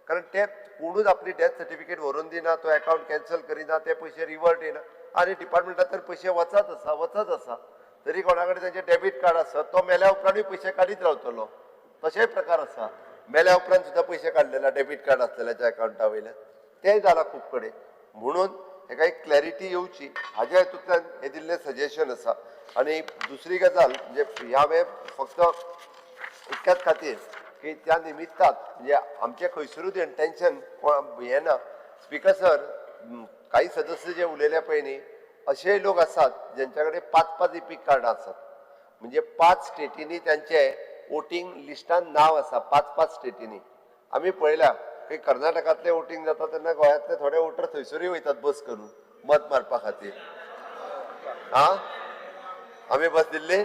कारण ते कोणूच आपली डेथ सर्टिफिकेट व्हरून दिना, तो अकाउंट कॅन्सल करिना, ते पयशे रिवर्ट येना आनी डिपार्टमेंटांत तर पयशे वचत आसा. तरी कोणा कडेन तेंचे डेबीट कार्ड आसत तो मेल्या उपरांतूय पयशे काडीत रावतलो. तशेय प्रकार आसा. मेल्या उपरांत सुद्दां पयशे काडलेले डेबीट कार्ड आसलेल्याच्या अकाउंटा वयल्यान तेय जाला खूब कडेन. म्हणून हेका एक क्लॅरिटी येवची हाज्या हेतूंतल्यान हे दिल्लें सजेशन आसा. आनी दुसरी गजाल म्हणजे ह्या वेळ फक्त इतक्याच खातीर की त्या निमित्ताक म्हणजे आमचे खंयसरूच इंटेन्शन हें ना. स्पीकर सर, काही सदस्य जे उलयले पळय न्ही अशेय लोक आसात ज्यांच्या कडेन 5-5 इपीक कार्डां आसात. म्हणजे 5 स्टेटींनी त्यांचे वोटींग लिस्टान नांव आसा. 5-5 स्टेटींनी आमी पळयल्या की कर्नाटकांतले वोटींग जाता तेन्ना गोंयांतले थोडे वोटर थंयसरूय वयतात बस करून मत मारपा खातीर. आमी बस दिल्ली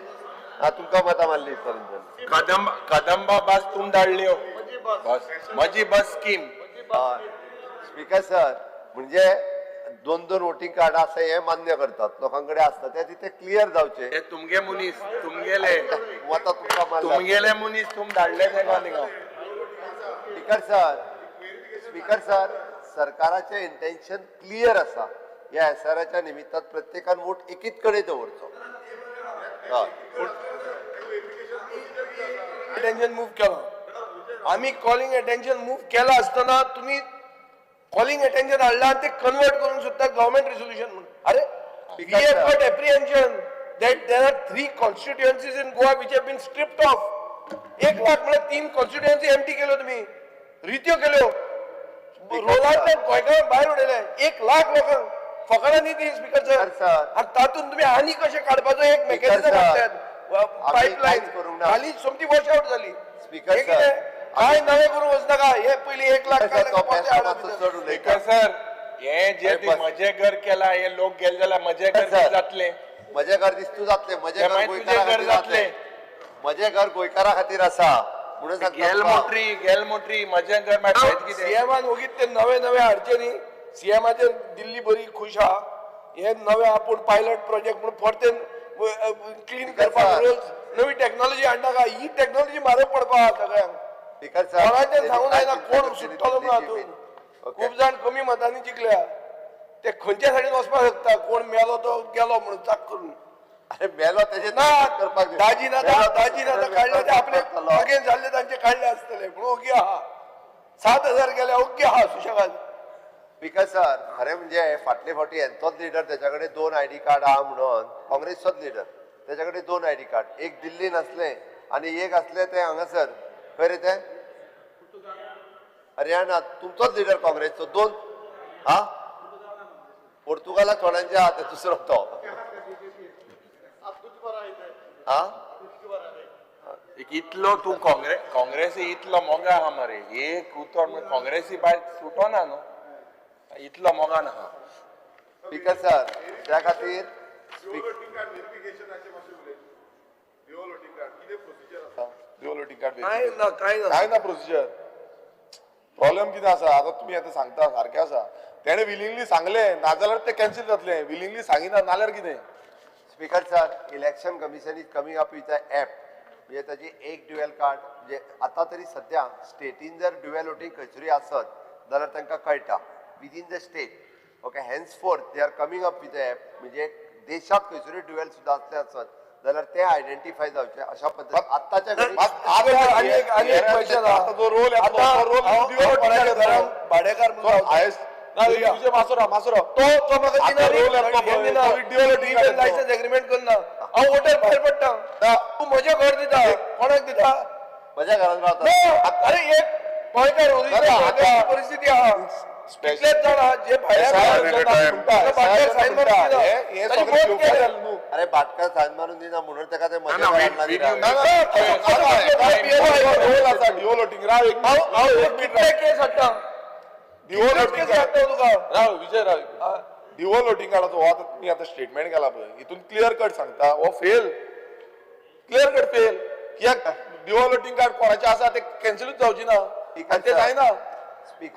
तुमकां मतां मारली सर. कदंबा बस तुम धाडल्यो म्हजी बस स्कीम. स्पीकर सर, म्हणजे 2-2 वोटिंग कार्ड आसा हे मान्य करतात, लोकांकडे असतात ते तिथे क्लियर जावचे. हे तुमगे मुनीस तुमगेले मतां तुमकां तुमगेले मुनीस तुम धाडले तेका थिंगा. स्पीकर सर, सरकाराचे इंटेन्शन क्लियर आसा. या SRच्या निमित्तान प्रत्येकान वोट एकीच कडेन दवरचो. अटेन्शन मूव केलो. आम्ही कॉलिंग अटेन्शन मूव केला असताना तुम्ही कॉलिंग अटेन्शन हाडला आणि ते कन्वर्ट करून सुद्धा गव्हर्नमेंट रिझोल्यूशन म्हणून. अरे, we have got apprehension that there are 3 constituencies in Goa which have been stripped off. 1 lakh म्हणजे 3 कॉन्स्टिट्युएन्सी एम्प्टी केलो तुम्ही, रित्यो केल्यो, रोलांतले गोंयकार भायर उडयले. 1 लाख लोकांक फकाणांनी ती. स्पीकर सर, आणि तातूंत तुम्ही आनी कशें काडपाचो एक मेकॅनिझम हाडटात. पायपलायन खाली सोमती वॉश आउट झाली. स्पीकर काय नवे करून वचनाका. हे पयली 1 लाख स्पीकर सर, हे जे मजे घर केला हे लोक गेले जाल्यार मजे घर जातले. मजे घर दिसतू जातले. मजे घर गोंयकारा खातीर आसा म्हणून गेल मोटरी मजे घर सीएमान ओगीत ते नवे हाडचे न्ही. सीएमाचेर दिल्ली बरी खुश आहा. हे नवे आपूण पायलट प्रोजेक्ट म्हणून परतेन क्लीन करपाक रुल्स नवी टेक्नॉलॉजी हाडनाका. ही टेक्नॉलॉजी म्हारग पडपा सगळ्यांक. कोणाचें सांगून जायना कोण सुट्टलो म्हणून हातून. खूब जाण कमी मतांनी जिखल्या. ते खंयच्या सायडीन वचपाक शकता. कोण मेलो तो गेलो म्हणून चाक करून. अरे मेलो त्याचे ना करपाक दे. दाजी ना मेलो दाजी ना त्याचे काढले ते आपले करपाक मागेन जाल्ले तांचे काढले आसतले म्हणून ओके आहा 7,000 गेले ओके आहा सुशेगाद. बिकॉज सर खरें म्हणजे फाटले फावटी हेंचोच लिडर त्याच्याकडे 2 ID कार्ड आहा म्हणून काँग्रेसचोच लिडर त्याच्याकडे 2 ID कार्ड एक दिल्लीन असले आणि एक असले ते हांगासर खंय रे ते हरियाणा तुमचोच लिडर काँग्रेसचो 2 हा पोर्तुगालाक थोड्यांचे आहा ते दुसरो तो हा इतलो तू काँग्रेसी इतलो मोगा आहा मरे एक उतर काँग्रेसी भायर सुटोना न्हू इतलो मोगान आहा बिकॉज सर त्या खातीर काय ना प्रोसिजर प्रॉब्लेम कितें आसा आतां तुमी आतां सांगता सारकें आसा तेणे विलिंगली सांगलें नाजाल्यार तें कॅन्सील जातलें विलिंगली सांगिना नाल्यार कितें speaker sir election commission is coming up with a app म्हणजे ताची एक ड्युएल कार्ड म्हणजे आतां तरी सध्या स्टेटीन जर ड्युएल वोटींग खंयसरूय आसत जाल्यार तांकां कळटा within the state okay hence forth they are coming up with a app म्हणजे देशात खंयसरूय ड्युएल सुद्दां असले आसत जाल्यार ते आयडेंटिफाय जावचे अशा पद्दतीन आत्ताच्या जो रोल भाडेकार मासुरा तो लायसन्स एग्रीमेंट करना हांव वोटर भायर पडटा तूं म्हजें घर दिता कोणाक दिता म्हज्या घरांत रावता अरे एक गोंयकार परिस्थिती आहा कितलेच जाण आहा जे अरे भाटकार सायन मारून दिना म्हणून ताका ते म्हज्या केस हाडटा विजय राव डिवोल वोटिंग कार्डाचो हो आतां तुमी आतां स्टेटमेंट केला पळय हितून क्लियर कट सांगता हो फेल क्लियर कट फेल कित्याक डिवोल वोटिंग कार्ड कोणाचें आसा ते कॅन्सलूच जावची ना आनी ते जायना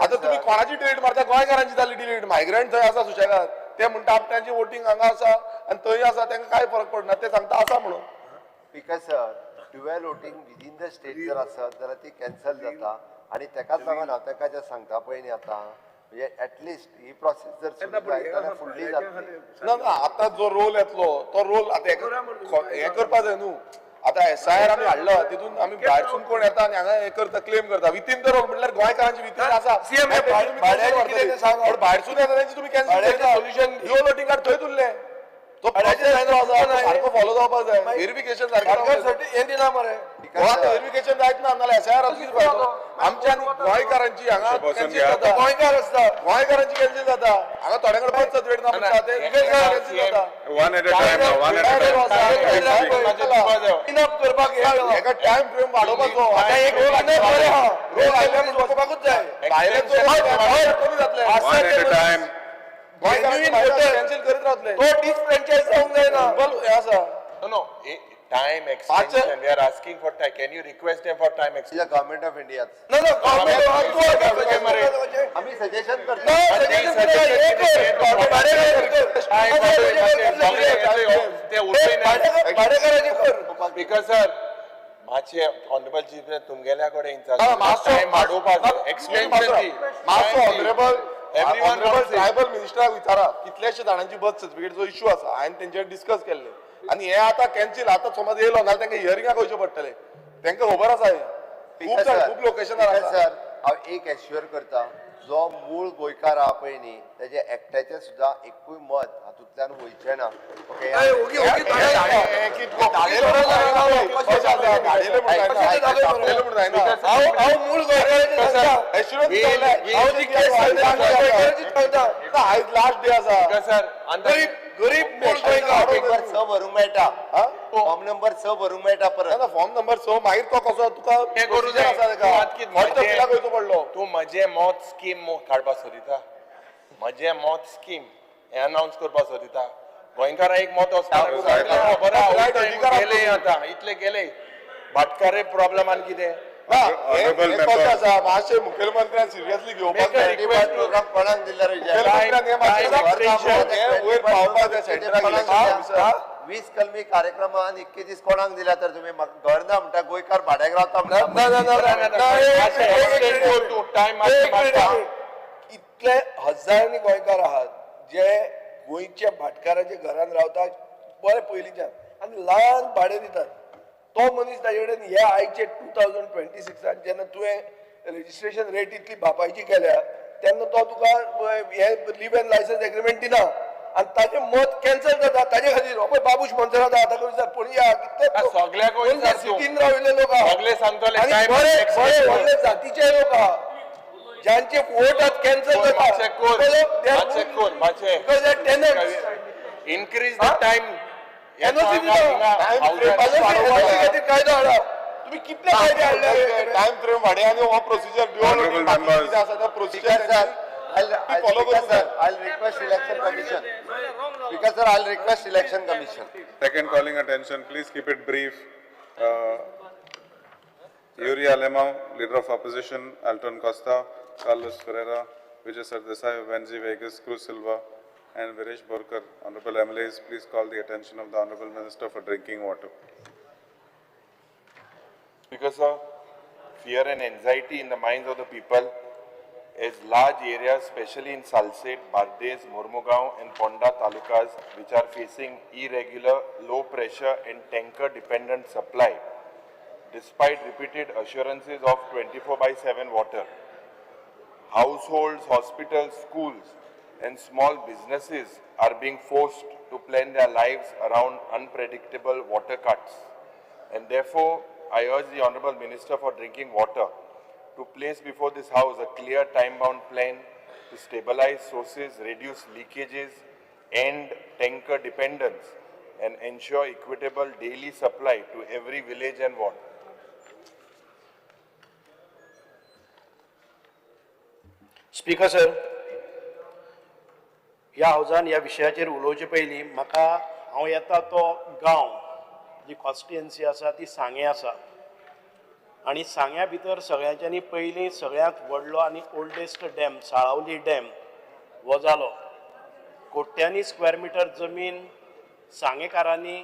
आतां तुमी कोणाची डिलीट मारता गोंयकारांची जाली डिलीट मायग्रंट थंय आसा सुशेगाद ते म्हणटा आपल्याची वोटिंग हांगा आसा आनी थंय आसा तांकां कांय फरक पडना ते सांगता आसा म्हणून because sir dual voting within the state जर आसत जाल्यार ती कॅन्सल जाता आणि तेकाच लागून हांव ताका जें सांगता पळय न्ही आतां म्हणजे एटलिस्ट ही प्रोसेस जर सुरू जायत जाल्यार फुडली जातली ना आतां जो रोल येतलो तो रोल आतां हें करपा जाय न्हू आतां SIR आमी हाडलो तितून आमी भायरसून कोण येता आनी हांगा हें करता क्लेम करता विथीन द रोल म्हटल्यार गोंयकारांची विथीन आसा भायरसून येता तेंची तुमी कॅन्सल करता सोल्युशन ड्युअल वोटिंग कार्ड थंय उरलें तो सारको फॉलो जावपाक जाय व्हेरिफिकेशन सारकें हें दिना मरे व्हेरिफिकेशन जायत ना नाल्यार SIR कितें करता आमच्या गोंयकारांची हांगा कॅन्सील जाता गोंयकार आसता गोंयकारांची कॅन्सील जाता हांगा थोड्या कडेन बर्थ सर्टिफिकेट ना म्हणटा ते कॅन्सील जाता करपाक हेका टायम फ्रेम वाडोवपाचो एक रोल आयल्यार वचपाकूच जाय कमी जातले कॅन्सील करीत रावतले तो डिसफ्रँचायज जावंक जायना हे आसा No, time extension. We are asking for time. Can you request them for time extension? the government of India No, आम्ही सजेशन करतो Because sir, मातशे ऑनरेबल चीफ तुमगेल्या कडेन टाइम वाडोवपाक एक्सटेंशन मातसो ऑनरेबल ट्रायबल मिनिस्टराक विचारा कितलेशे जाणांची बर्थ सर्टिफिकेटचो इश्यू आसा हांवें तेंचेर डिस्कस केल्ले आनी हे आतां कॅन्सील आतां समज येयलो नाल्यार तांकां हियरिंगाक वयचे पडटले तांकां खबर आसा हे खूब लोकेशनार आसा सर हांव एक एश्युअर करता जो मूळ गोंयकार आहा पळय न्ही तेजे एकट्याचें सुद्दां एकूय मत हातूंतल्यान वयचें ना ओके हांव मूळ आयज लास्ट डे आसा गरीब मूळ गोंयकार 6 भरूंक मेळटा फॉर्म नंबर 6 भरूंक मेळटा परत फॉर्म नंबर 6 मागीर तो कसो तुका वयचो पडलो तूं म्हजें मत स्कीम काडपाक सोदिता म्हजें मत स्कीम हे अनाउन्स करपाक सोदिता गोंयकारां एक मत गेले आतां इतले गेले भाटकारे प्रॉब्लेमान कितें मातशें मुखेलमंत्र्यान सिरियसली घेवपाक प्रोग्राम कोणाक दिल्यार वयर पावपाक जाय सेंटराक 20 कलमी कार्यक्रमान इतके दीस कोणाक दिल्या तर तुमी घर ना म्हणटा गोंयकार भाड्याक रावता इतले हजारांनी गोंयकार आहात जे गोंयच्या भाटकारांच्या घरान रावतात बरें पयलींच्यान आनी ल्हान भाडें दितात. तो मनीस ताजे कडेन हे आयचे 2026 जेन्ना तुवें रजिस्ट्रेशन रेट इतली बापायची केल्या तेन्ना तो तुका हे लिव एंड लायसन्स एग्रीमेंट दिना आनी ताजें मत कॅन्सल जाता ताजे खातीर हो पळय बाबूश मनसरात आहा ताका विचार पळया कितले सिटीन राविल्ले लोक आहा आनी बरे बरे व्हडले जातीचे लोक आहा ज्यांचे वोट आत कॅन्सल जाता इनक्रीज द टाइम कायदो हाडा तुम्ही कितले कायदे हाडले टाइम फ्रेम वाडे आनी हो procedure Honorable members. I'll request election commission. Speaker sir, I'll request election commission. Second calling attention, please keep it brief. Yuri Alemão, Leader of Opposition, Alton Costa, Carlos Ferreira, Vijay Sardesai, Venzi Vegas, Cruz Silva, and Viresh Borkar. Honorable MLAs, please call the attention of the Honorable Minister for Drinking Water. Because of fear and anxiety in the minds of the people, as large areas, especially in Salsette, Bardes, Mormugaon and Ponda talukas, which are facing irregular, low pressure and tanker dependent supply, despite repeated assurances of 24/7 water. Households, hospitals, schools and small businesses are being forced to plan their lives around unpredictable water cuts. And therefore, I urge the Honourable Minister for Drinking Water to place before this House a clear time-bound plan to stabilize sources, reduce leakages, end tanker dependence, and ensure equitable daily supply to every village and ward. Speaker sir, ह्या हावजान ह्या विशयाचेर उलोवचे पयलीं म्हाका हांव येता तो गांव जी constituency आसा ती सांगे आसा आनी सांग्या भितर सगळ्यांच्यांनी पयलीं सगळ्यांत व्हडलो आनी ओल्डेस्ट डॅम साळावली डॅम हो जालो. कोट्यांनी स्क्वेअर मिटर जमीन सांगेकारांनी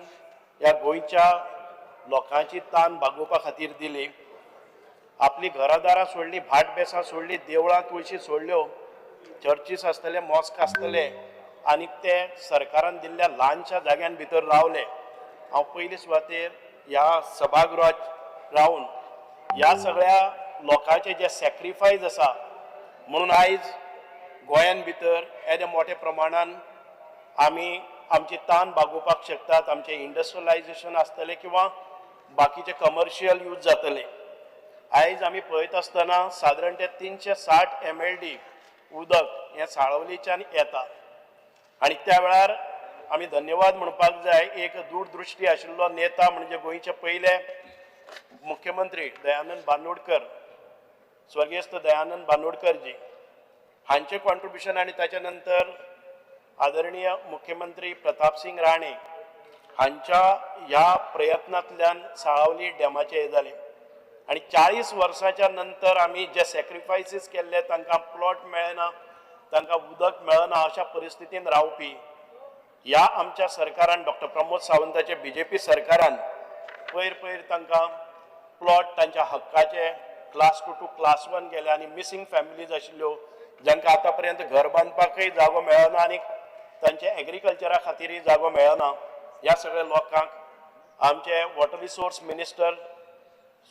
ह्या गोंयच्या लोकांची तान भागोवपा खातीर दिली. आपली घरादारां सोडली, भाट बेसां सोडली, देवळां तुळशी सोडल्यो, चर्चीस आसतले, मॉस्क आसतले आनी ते सरकारान दिल्ल्या ल्हानशा जाग्यां भितर रावले. हांव पयली सुवातेर ह्या सभागृहात रावन ह्या सगळ्या लोकांचे जे सॅक्रिफायस आसा म्हणून आयज गोंयान भितर येदे मोठ्या प्रमाणान आमी आमची तान भागोवपाक शकतात. आमचें इंडस्ट्रियलायजेशन आसतलें किंवा बाकीचे कमर्शियल यूज जातले. आयज आमी पळयत आसतना सादारण ते 360 MLD उदक हें साळावलीच्यान येता आनी त्या वेळार आमी धन्यवाद म्हणपाक जाय. एक दूरदृश्टी आशिल्लो नेता म्हणजे गोंयचे पयले मुख्यमंत्री दयानंद बांदोडकर, स्वर्गीयस्त दयानंद बांदोडकर जी हांचे कॉन्ट्रिब्युशन आनी ताच्या नंतर आदरणीय मुख्यमंत्री प्रताप सिंग राणे हांच्या ह्या प्रयत्नांतल्यान साळावली डॅमाचें हें जालें आनी 40 वर्सांच्या नंतर आमी जे सॅक्रिफायसीस केल्ले तांकां प्लॉट मेळना, तांकां उदक मेळना अशा परिस्थितीन रावपी ह्या आमच्या सरकारान डॉक्टर प्रमोद सावंताचे BJP सरकारान पयर पयर तांकां प्लॉट तांच्या हक्काचे क्लास 2 टू क्लास 1 गेले आनी मिसींग फॅमिलीज आशिल्ल्यो जांकां आतां पर्यंत घर बांदपाकय जागो मेळना आनी तांचे एग्रीकल्चरा खातीरय जागो मेळना. ह्या सगळ्या लोकांक आमचे water resource minister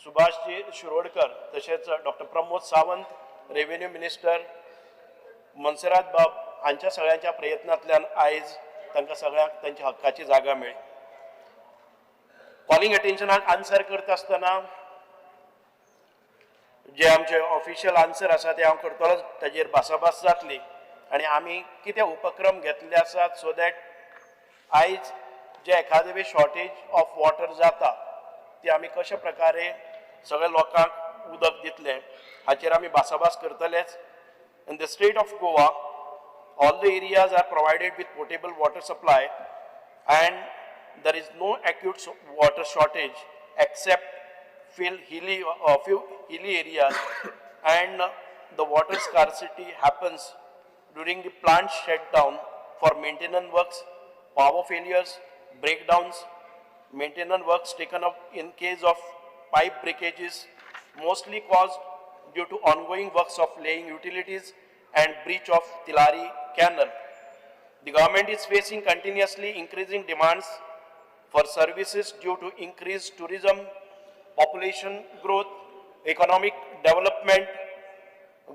Subhashji Shirodkar तशेंच doctor Pramod Sawant, revenue minister Monserrate बाब हांच्या सगळ्यांच्या प्रयत्नांतल्यान आयज तांकां सगळ्यांक तांच्या हक्काची जागा मेळ्ळी. कॉलिंग अटेन्शनाक आन्सर करता आसतना जे आमचे ऑफिशियल आन्सर आसा ते हांव करतलोच, ताजेर भासाभास जातली आनी आमी कितें उपक्रम घेतले आसात सो दॅट आयज जे एखादे शॉर्टेज ऑफ वॉटर जाता ती आमी कशा प्रकारे सगळ्या लोकांक उदक दितले हाचेर आमी भासाभास करतलेच. In the state of Goa all the areas are provided with potable water supply and there is no acute water shortage except few hilly areas and the water scarcity happens during the plant shutdown for maintenance works, power failures, breakdowns, maintenance works taken up in case of pipe breakages mostly caused due to ongoing works of laying utilities and breach of Tilari Canal. The government is facing continuously increasing demands for services due to increased tourism, population growth, economic development,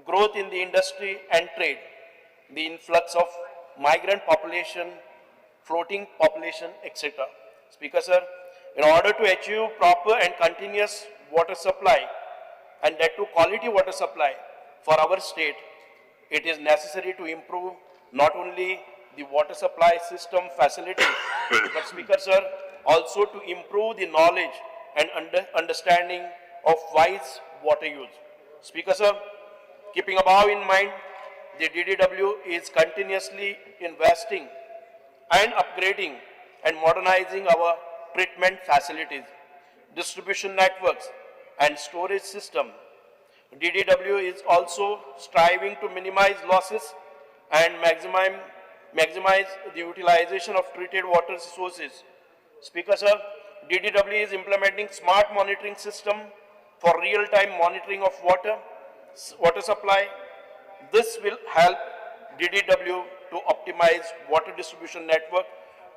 growth in the industry and trade, the influx of migrant population, floating population, etc. Speaker, sir, in order to achieve proper and continuous water supply, and that to quality water supply for our state, it is necessary to improve not only the water supply system facility, but Speaker, sir, also to improve the knowledge and understanding of wise water use. Speaker, sir, keeping above in mind, the DDW is continuously investing and upgrading and modernizing our treatment facilities, distribution networks, and storage system. DDW is also striving to minimize losses and maximize the utilization of treated water sources. Speaker, sir, DDW is implementing smart monitoring system for real-time monitoring of water supply. This will help DDW to optimize water distribution network,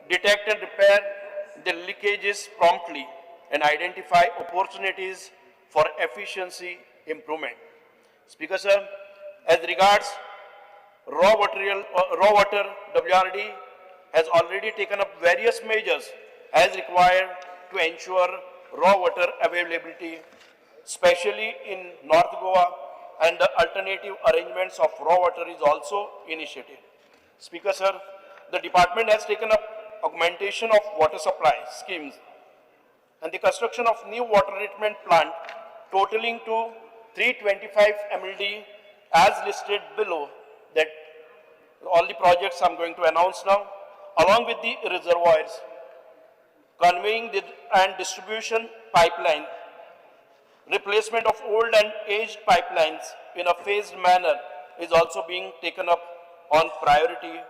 detect and repair the leakages promptly, and identify opportunities for efficiency improvement. Speaker, sir, as regards raw water, WRD has already taken up various measures as required to ensure raw water availability, especially in North Goa, and the alternative arrangements of raw water is also initiated. Speaker, sir, the department has taken up augmentation of water supply schemes and the construction of new water treatment plant totaling to 325 MLD as listed below, that all the projects I'm going to announce now, along with the reservoirs, conveying and distribution pipeline, replacement of old and aged pipelines in a phased manner is also being taken up on priority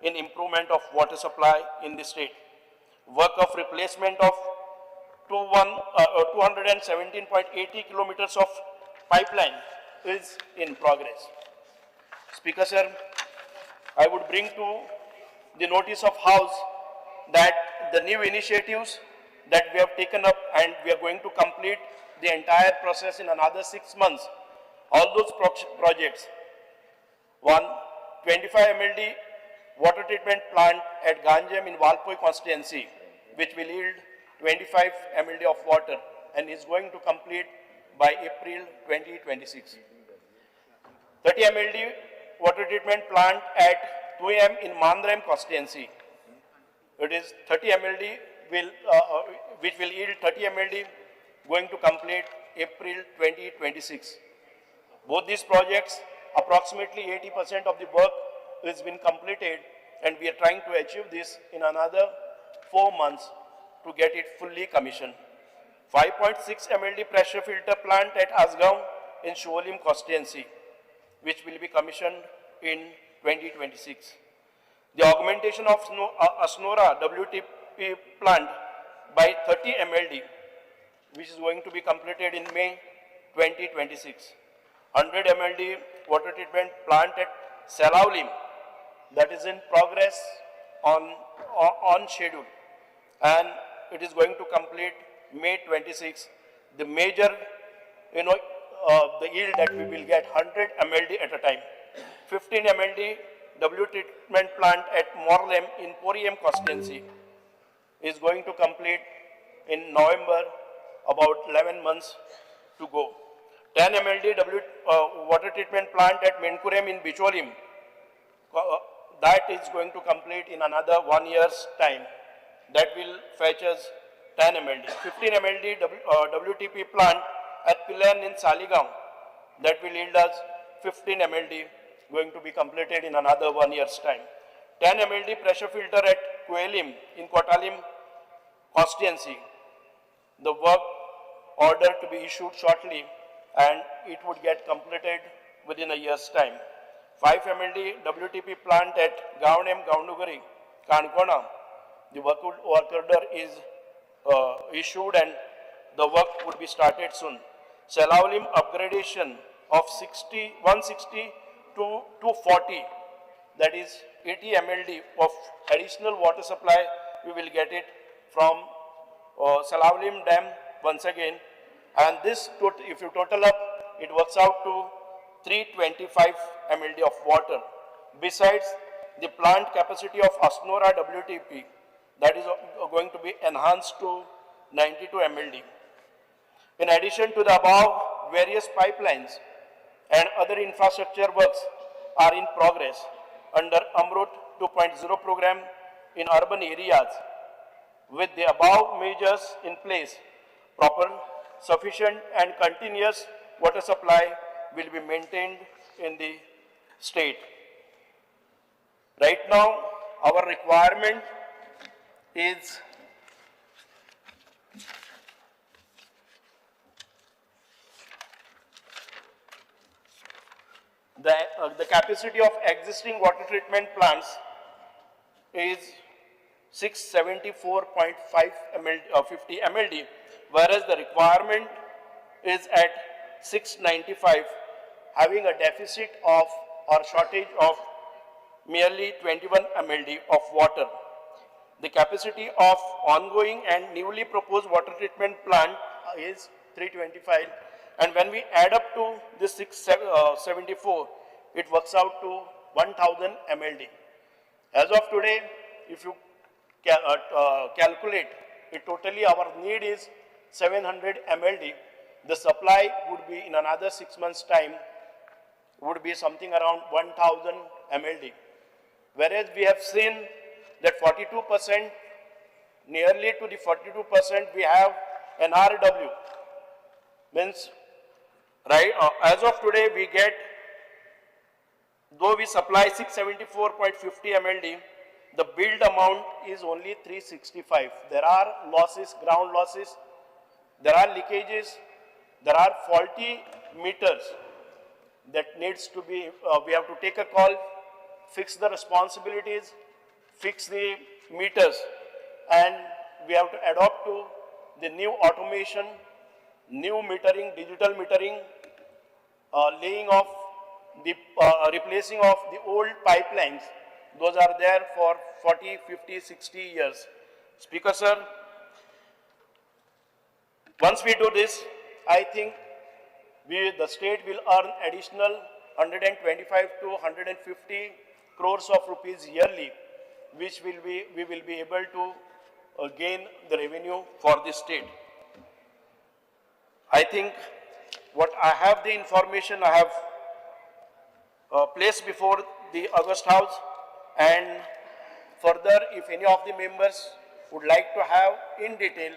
in improvement of water supply in the state. Work of replacement of 217.80 kilometers of pipeline is in progress. Speaker, sir, I would bring to the notice of House that the new initiatives that we have taken up, and we are going to complete the entire process in another 6 months. All those projects, 25 MLD water treatment plant at Ganjem in Valpoi constituency, which will yield 25 MLD of water and is going to complete by April 2026. 30 MLD water treatment plant at 2M in Mandraim constituency. It is 30 MLD which will yield 30 MLD, going to complete April 2026. Both these projects, approximately 80% of the work has been completed, and we are trying to achieve this in another 4 months to get it fully commissioned. 5.6 MLD pressure filter plant at Asgaon in Shoalim constituency, which will be commissioned in 2026. The augmentation of Asnora WTP plant by 30 MLD, which is going to be completed in May 2026. 100 MLD water treatment plant at Salaulim, that is in progress on schedule, and it is going to complete May 26. The major, the yield that we will get 100 MLD at a time. 15 MLD W treatment plant at Morlem in Poriem constituency is going to complete in November, about 11 months to go. 10 MLD water treatment plant at Menkurem in Bicholim, that is going to complete in another 1 year's time. That will fetch us 10 MLD. 15 MLD WTP plant at Pilan in Saligaon, that will yield us 15 MLD, going to be completed in another 1 year's time. 10 MLD pressure filter at Kuelim in Kotalim constituency. The work order to be issued shortly, and it would get completed within a year's time. 5 MLD WTP plant at Goan, Gaundugari, Kankona. The work order is issued and the work would be started soon. Salaulim upgradation of 160 to 240, that is 80 MLD of additional water supply, we will get it from Salavlim Dam once again, and this, if you total up, it works out to 325 MLD of water. Besides the plant capacity of Asnora WTP, that is going to be enhanced to 92 MLD. In addition to the above, various pipelines and other infrastructure works are in progress under Amrut 2.0 program in urban areas. With the above measures in place, proper, sufficient and continuous water supply will be maintained in the state. Right now, our requirement is the capacity of existing water treatment plants is 674.5 50 MLD, whereas the requirement is at 695, having a deficit of or shortage of merely 21 MLD of water. The capacity of ongoing and newly proposed water treatment plant is 325, and when we add up to this 674, it works out to 1000 MLD. As of today, if you calculate it totally, our need is 700 MLD. The supply would be in another 6 months' time, would be something around 1000 MLD. Whereas we have seen that 42%, nearly to the 42%, we have NRW. Means, right, as of today, we get, though we supply 674.50 MLD, the billed amount is only 365. There are losses, ground losses, there are leakages, there are faulty meters that needs to be, we have to take a call, fix the responsibilities, fix the meters, and we have to adopt to the new automation, new metering, digital metering, laying off the, replacing of the old pipelines. Those are there for 40, 50, 60 years. Speaker sir, once we do this, I think the state will earn additional 125 to 150 crores of rupees yearly, which we will be able to gain the revenue for the state. I think what I have the information I have placed before the August House, and further if any of the members would like to have in detail,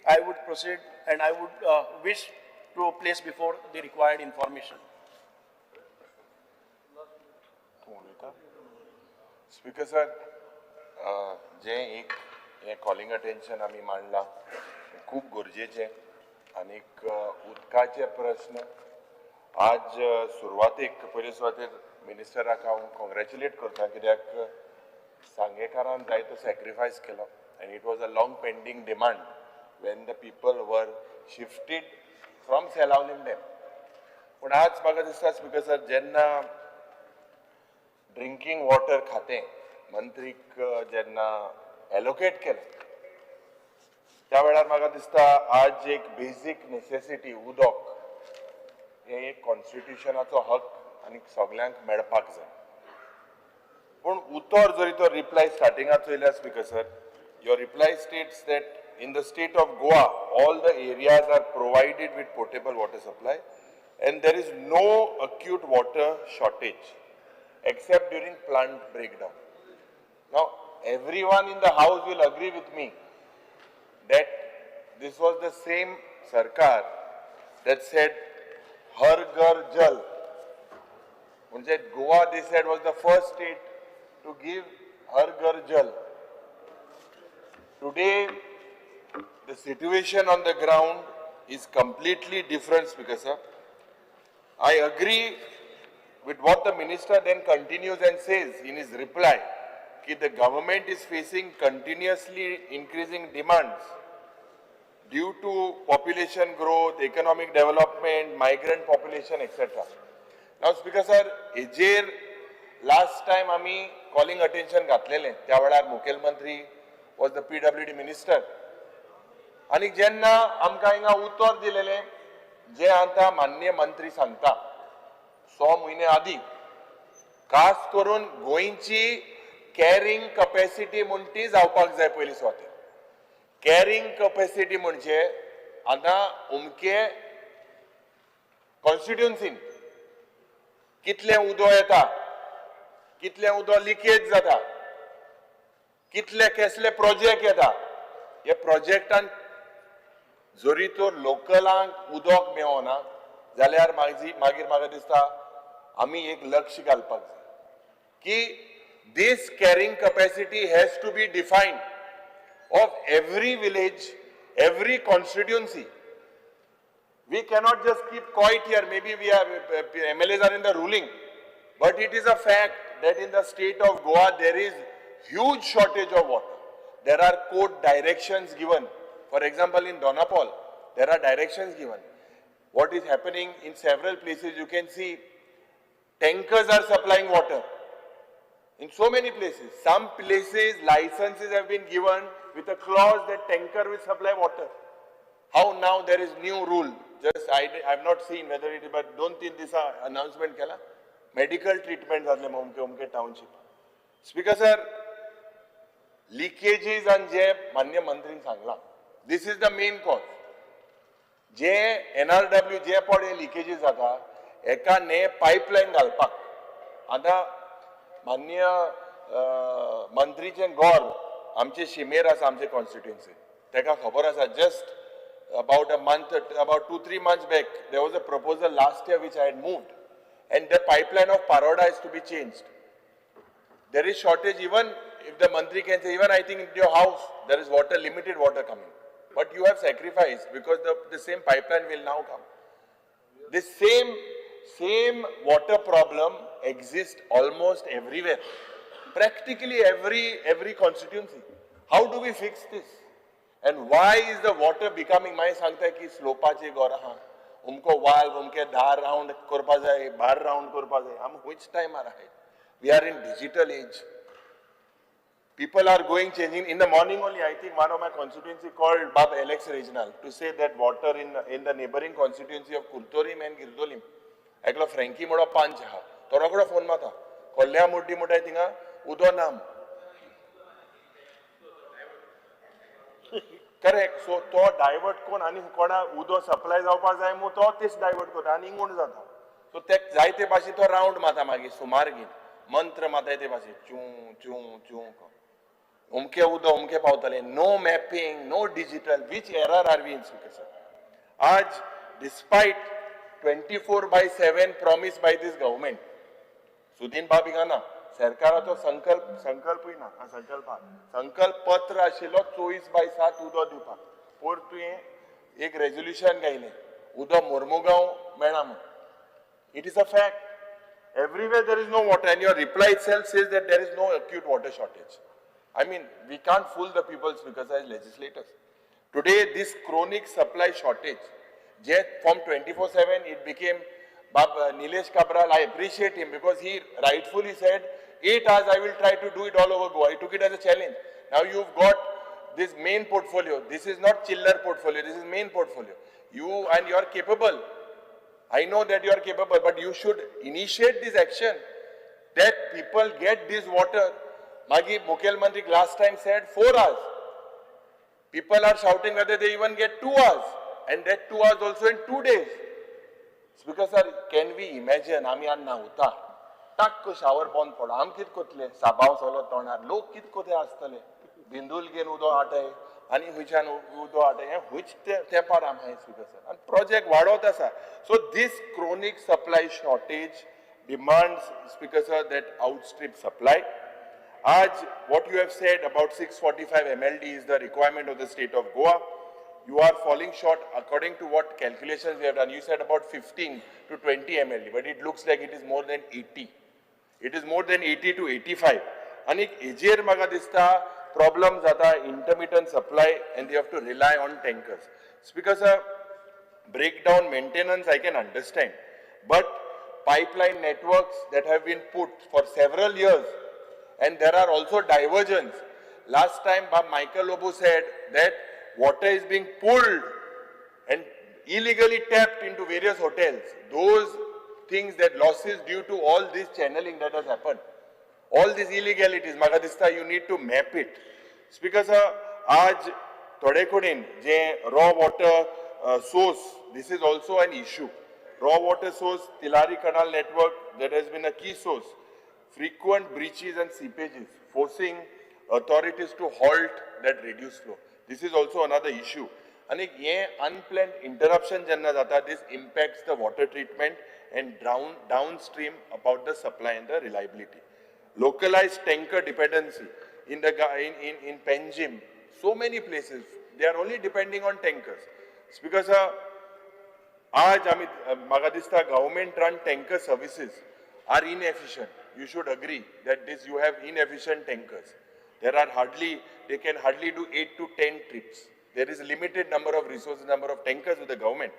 I would proceed and I would wish to place before the required information. Speaker sir, जे एक हे calling attention आमी मांडला खूब गरजेचें आनीक उदकाचे प्रश्न आज सुरवातेक पयले सुवातेर मिनिस्टराक हांव कॉंग्रॅच्युलेट करता कित्याक सांगेकारान जायतो सॅक्रिफायस केलो आनी it was a long pending demand when the people were shifted from Selaulim dam. पूण आज म्हाका दिसता स्पीकर सर जेन्ना ड्रिंकींग वॉटर खातें मंत्रीक जेन्ना एलोकेट केलें त्या वेळार म्हाका दिसता आज एक बेसीक नेसेसिटी उदक हे एक कॉन्स्टिट्युशनाचो हक आनी सगळ्यांक मेळपाक जाय. पूण उतर जरी तो रिप्लाय स्टार्टिंगाक चोयल्या speaker sir, your reply states that in the state of Goa, all the areas are provided with potable water supply and there is no acute water shortage except during plant breakdown. Now, everyone in the house will agree with me that this was the same Sarkar that said, Har Ghar Jal. Goa, they said, was the first state to give Har Ghar Jal. Today, the situation on the ground is completely different, Speaker sir. I agree with what the minister then continues and says in his reply, that the government is facing continuously increasing demands due to population growth, economic development, migrant population, etc. Now, Speaker sir, hejer last time आमी calling attention घातलेलें, त्या वेळार मुखेलमंत्री was the PWD minister. आणि जेन्ना आमकां हिंगा उतर दिलेले जे आतां माननीय मंत्री सांगता 6 म्हयने आदीं खास करून गोंयची कॅरिंग कॅपॅसिटी म्हण ती जावपाक जाय पयलीं स्वाती कॅरिंग कॅपॅसिटी म्हणजे आतां उमके कॉन्स्टिट्युन्सीन कितलें उदो येता कितलें उदो लिकेज जाता कितले कसले प्रोजेक्ट येता हे प्रोजेक्टान जरी तर लोकलांक उदक मेळना जाल्यार मागीर म्हाका दिसता आमी एक लक्ष घालपाक जाय की this carrying capacity has to be defined of every village, every constituency. We cannot just keep quiet here. Maybe we are MLAs are in the ruling, but it is a fact that in the state of Goa there is huge shortage of water. There are code directions given. For example, in Donapal, there are directions given. What is happening in several places, you can see tankers are supplying water. In so many places, some places licenses have been given with a clause that tanker will supply water. How now there is new rule? Just I have not seen whether it is, but don't think this announcement kela. Medical treatment जातले umke township. Speaker sir, leakages and je मान्य मंत्रीन Sangla. This is the main cause. J NRW जे पडे leakages जाता, एका ने pipeline घालपाक. आता माननीय मंत्रीचे गौर आमचे शिमेर आसा आमचे कॉन्स्टिट्युएन्सी तेका खबर आसा just about 2-3 months back there was a proposal last year which I had moved and the pipeline of Paroda is to be changed. There is shortage even if the mantri can say even I think in your house there is water, limited water coming, but you have sacrificed because the same pipeline will now come. The same water problem exists almost everywhere, practically every constituency. How do we fix this? And why is the water becoming? मैं सांगता की स्लोपाचे गोरा हाँ, उनको valve, उनके धार round करपा जाए, बार round करपा जाए. हम which time are ahead? We are in digital age. People are changing. In the morning only, I think one of my constituency called Bab Alex Regional to say that water in the neighboring constituency of Kurtorim and Girdolim. एकलो फ्रँकी म्हणो पांच आहा तोरा कडेन phone माता कोल्ल्या मोठी मोठाय थिंगा उदो नाम करेक्ट सो तो डायवर्ट कोण आनी कोणा उदो सप्लाय जावपा जाय मू तो तेच डायवर्ट करता आनी इंगूण जाता सो ते जायते भाशे तो राउंड माता मागीर सुमार घेवन मंत्र माताय ते भाशे चूं चूं चूं उमके उदो उमके पावतले no mapping no digital which error are we in आज despite 24/7 promised by this government. Sudin बाबिगाना सरकाराचो संकल्पय ना संकल्प पत्र आशिल्लो 24/7 उदो दिवपाक पर तुवें एक रेजोल्यूशन घायलें उदो मोर्मुगांव मेळना म्हण. It is a fact. Everywhere there is no water and your reply itself says that there is no acute water shortage. I mean, we can't fool the people because as legislators. Today, this chronic supply shortage from 24/7 it became Nilesh Kabral. I appreciate him because he rightfully said 8 hours I will try to do it all over Goa. He took it as a challenge. Now you've got this main portfolio. This is not chiller portfolio. This is main portfolio. You are capable. I know that you are capable, but you should initiate this action that people get this water. Magi Mukhel Mantri last time said 4 hours. People are shouting whether they even get 2 hours. And that 2 hours also in 2 days. Speaker sir, can we imagine? आमी अन्ना उता टाक shower बंद पडा आम कित कोतले साबाव solo तोणार लोक कित कोते आसतले बिंदूल gain उदो आटे आनी हुयच्यान उदो आटे हे हुयच तेंपार आम हाय स्पीकर सर आनी प्रोजेक्ट वाडोत आसा. So this chronic supply shortage demands speaker sir that outstrip supply. Aj what you have said about 645 MLD is the requirement of the state of Goa. You are falling short according to what calculations we have done. You said about 15 to 20 MLD, but it looks like it is more than 80. It is more than 80 to 85. And ejer maga dista problem zata intermittent supply and they have to rely on tankers. Speaker sir, breakdown maintenance I can understand, but pipeline networks that have been put for several years and there are also diversions. Last time Bob Michael Lobo said that water is being pulled and illegally tapped into various hotels. Those things, that losses due to all this channeling that has happened, all these illegalities, म्हाका दिसता you need to map it. Speaker sir, आज थोडे कडेन जे raw water source, this is also an issue. Raw water source, Tilari Canal network, that has been a key source. Frequent breaches and seepages, forcing authorities to halt that reduced flow. This is also another issue. And ये unplanned interruption jenna jata, this impacts the water treatment and downstream about the supply and the reliability. Localized tanker dependency in Panjim, so many places they are only depending on tankers. It's because आज आम्ही म्हाका दिसता government-run tanker services are inefficient. You should agree that this you have inefficient tankers. There are they can hardly do 8 to 10 trips. There is a limited number of resources, number of tankers with the government.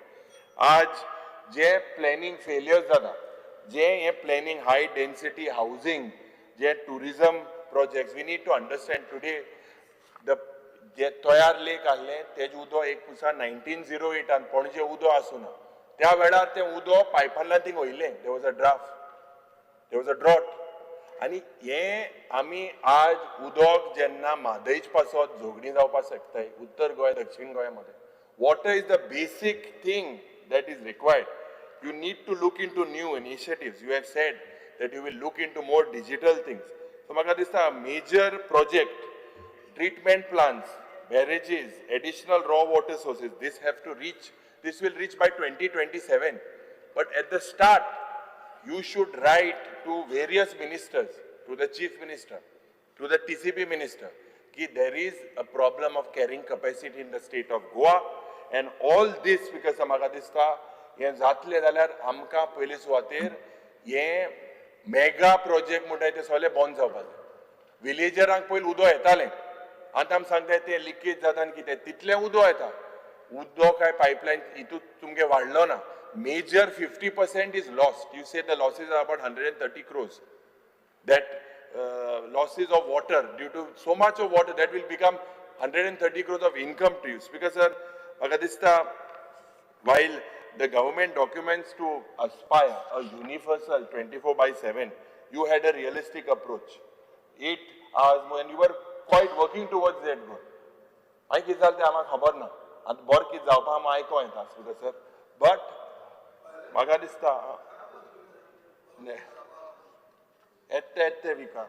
आज जे planning failures जाता, जे planning high density housing, J tourism projects, we need to understand today the जे तयार lake आहले तेज उदो एक पुसा 1908 आन पणजे उदो आसुना त्या वेळार ते उदो पायपांतल्यान थिंग वयले. there was a drought आणि हे आमी आज उदोक जेन्ना म्हादयच पासत झोगडी जावपाक शकताय उत्तर गोंय दक्षिण गोंयामध्ये, water is the basic thing that is required. You need to look into new initiatives. You have said that you will look into more digital things. So म्हाका दिसता major project, treatment plants, barrages, additional raw water sources, this will reach by 2027. But at the start, you should write to various ministers, to the chief minister, to the TCP minister, that there is a problem of carrying capacity in the state of Goa, and all this because म्हाका दिसता हे जातले जाल्यार आमकां पयले सुवातेर हे mega project म्हणटाय ते सगळे बंद जावपाक जाय. विलेजरांक पयलीं उदो येतालें, आतां आमी सांगताय ते लिकेज जाता आनी कितें तितलें उदो येता. उदो काय पायपलायन हितून तुमगे वाडलो ना. Major 50% is lost. You say the losses are about 130 crores. That losses of water due to so much of water, that will become 130 crores of income to you. Because sir, while the government documents to aspire a universal 24/7, you had a realistic approach. 8 hours when you were quite working towards that goal. I कितें जालें तें आमकां खबर ना. आतां बरें कितें जावपा आमी आयको येता स्पीकर सर. But म्हाका दिसता येते विका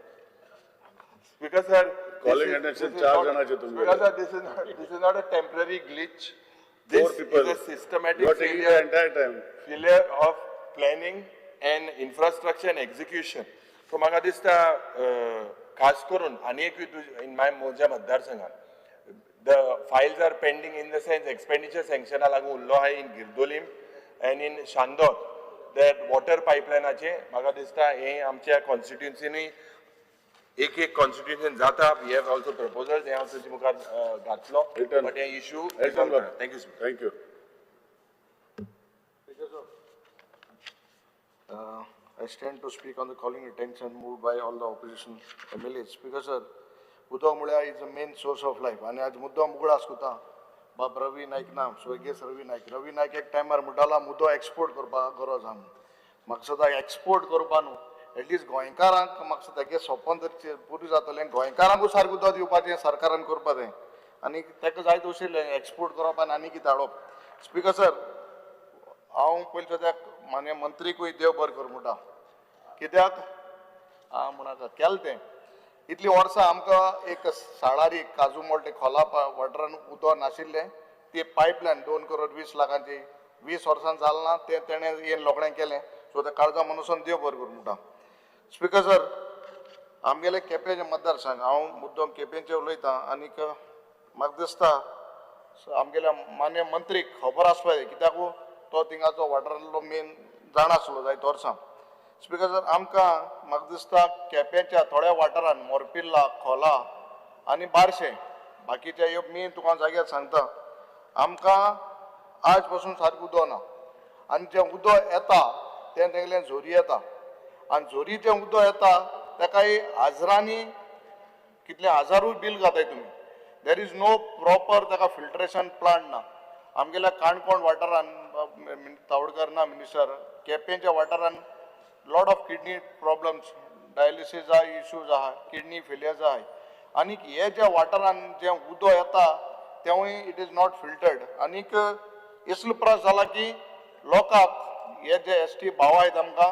स्पीकर सर, Calling attention, 4 जणांचे तुम्ही. Because sir, this is not a temporary glitch. This is a systematic You are taking the entire time. failure of planning and infrastructure and execution. So म्हाका दिसता खास करून आनी एक in म्हज्या मतदारसंघात the files are pending in the sense expenditure sanction लागून उरलो आहा in Girdolim and in Shandor. That water pipeline म्हाका दिसता हे आमच्या constituency एक constitution जाता. We have also proposals हे हांव तुमचे मुखार घातलो. But हे issue resolve करा. Thank you, sir. Thank you. I stand to speak on the calling attention moved by all the opposition MLAs. Because sir, उदक म्हळ्यार is the main source of life. आनी आज मुद्दम उगडास कोता बाब रवी नायक नाम स्वर्गीय रवी नायक एक टायमार म्हणटाला मुद्दो एक्सपोर्ट करपाक गरज आहा. म्हाका सदां एक्सपोर्ट करपा न्हू, एटलीस्ट गोंयकारांक म्हाका सदां तेगे सोपन जर पुरी जातलें गोंयकारांकूच सारकें उदक दिवपाचें सरकारान करपा जाय आनी ताका जाय तशें एक्सपोर्ट करप आनी आनी कितें हाडप. स्पीकर सर, हांव पयलीं सद्याक मान्य मंत्रीकूय देव बरें कर म्हणटा. कित्याक म्हणाका केलें तें इतलीं वर्सां आमकां एक साळारी काजू मोल्टे खोला वाठारान उदक नाशिल्लें, ती पायपलायन 2 करोड 20 लाखांची 20 वर्सां जालें ना, तें तेणें येन लोकडें केलें. सो त्या काळजा मनसून देव बरें कर म्हणटा. स्पीकर सर, आमगेले केपेंचे मतदारसंघ, हांव मुद्दम केपेंचे उलयतां आनीक म्हाका दिसता आमगेल्या मान्य मंत्रीक खबर आसपा जाय कित्याक तो थिंगाचो वाठारांतलो मेन जाण आसलो जायत वर्सां. स्पीकर सर, आमकां म्हाका दिसता केप्याच्या थोड्या वाठारान मोरपिल्ला, खोला आनी बारशे बाकीचे ह्यो मेन तुका जाग्यार सांगता, आमकां आज पासून सारकें उदक ना. आनी जें उदक येता तें तेगेलें झोरी येता आनी झोरी जें उदक येता ताकाय हजारांनी कितले हजारूय बील घाताय तुमी. there is no proper ताका filtration plant ना. आमगेल्या काणकोण वाठारान तावडकर ना मिनिस्टर केपेंच्या वाठारान lot of kidney problems, dialysis issues आहा, kidney failures आहा. आनीक हे जे वाठारान जे उदो येता तेवूय it is not filtered. आनीक इसलो त्रास जाला की लोकांक हे जे ST भाव आहेत आमकां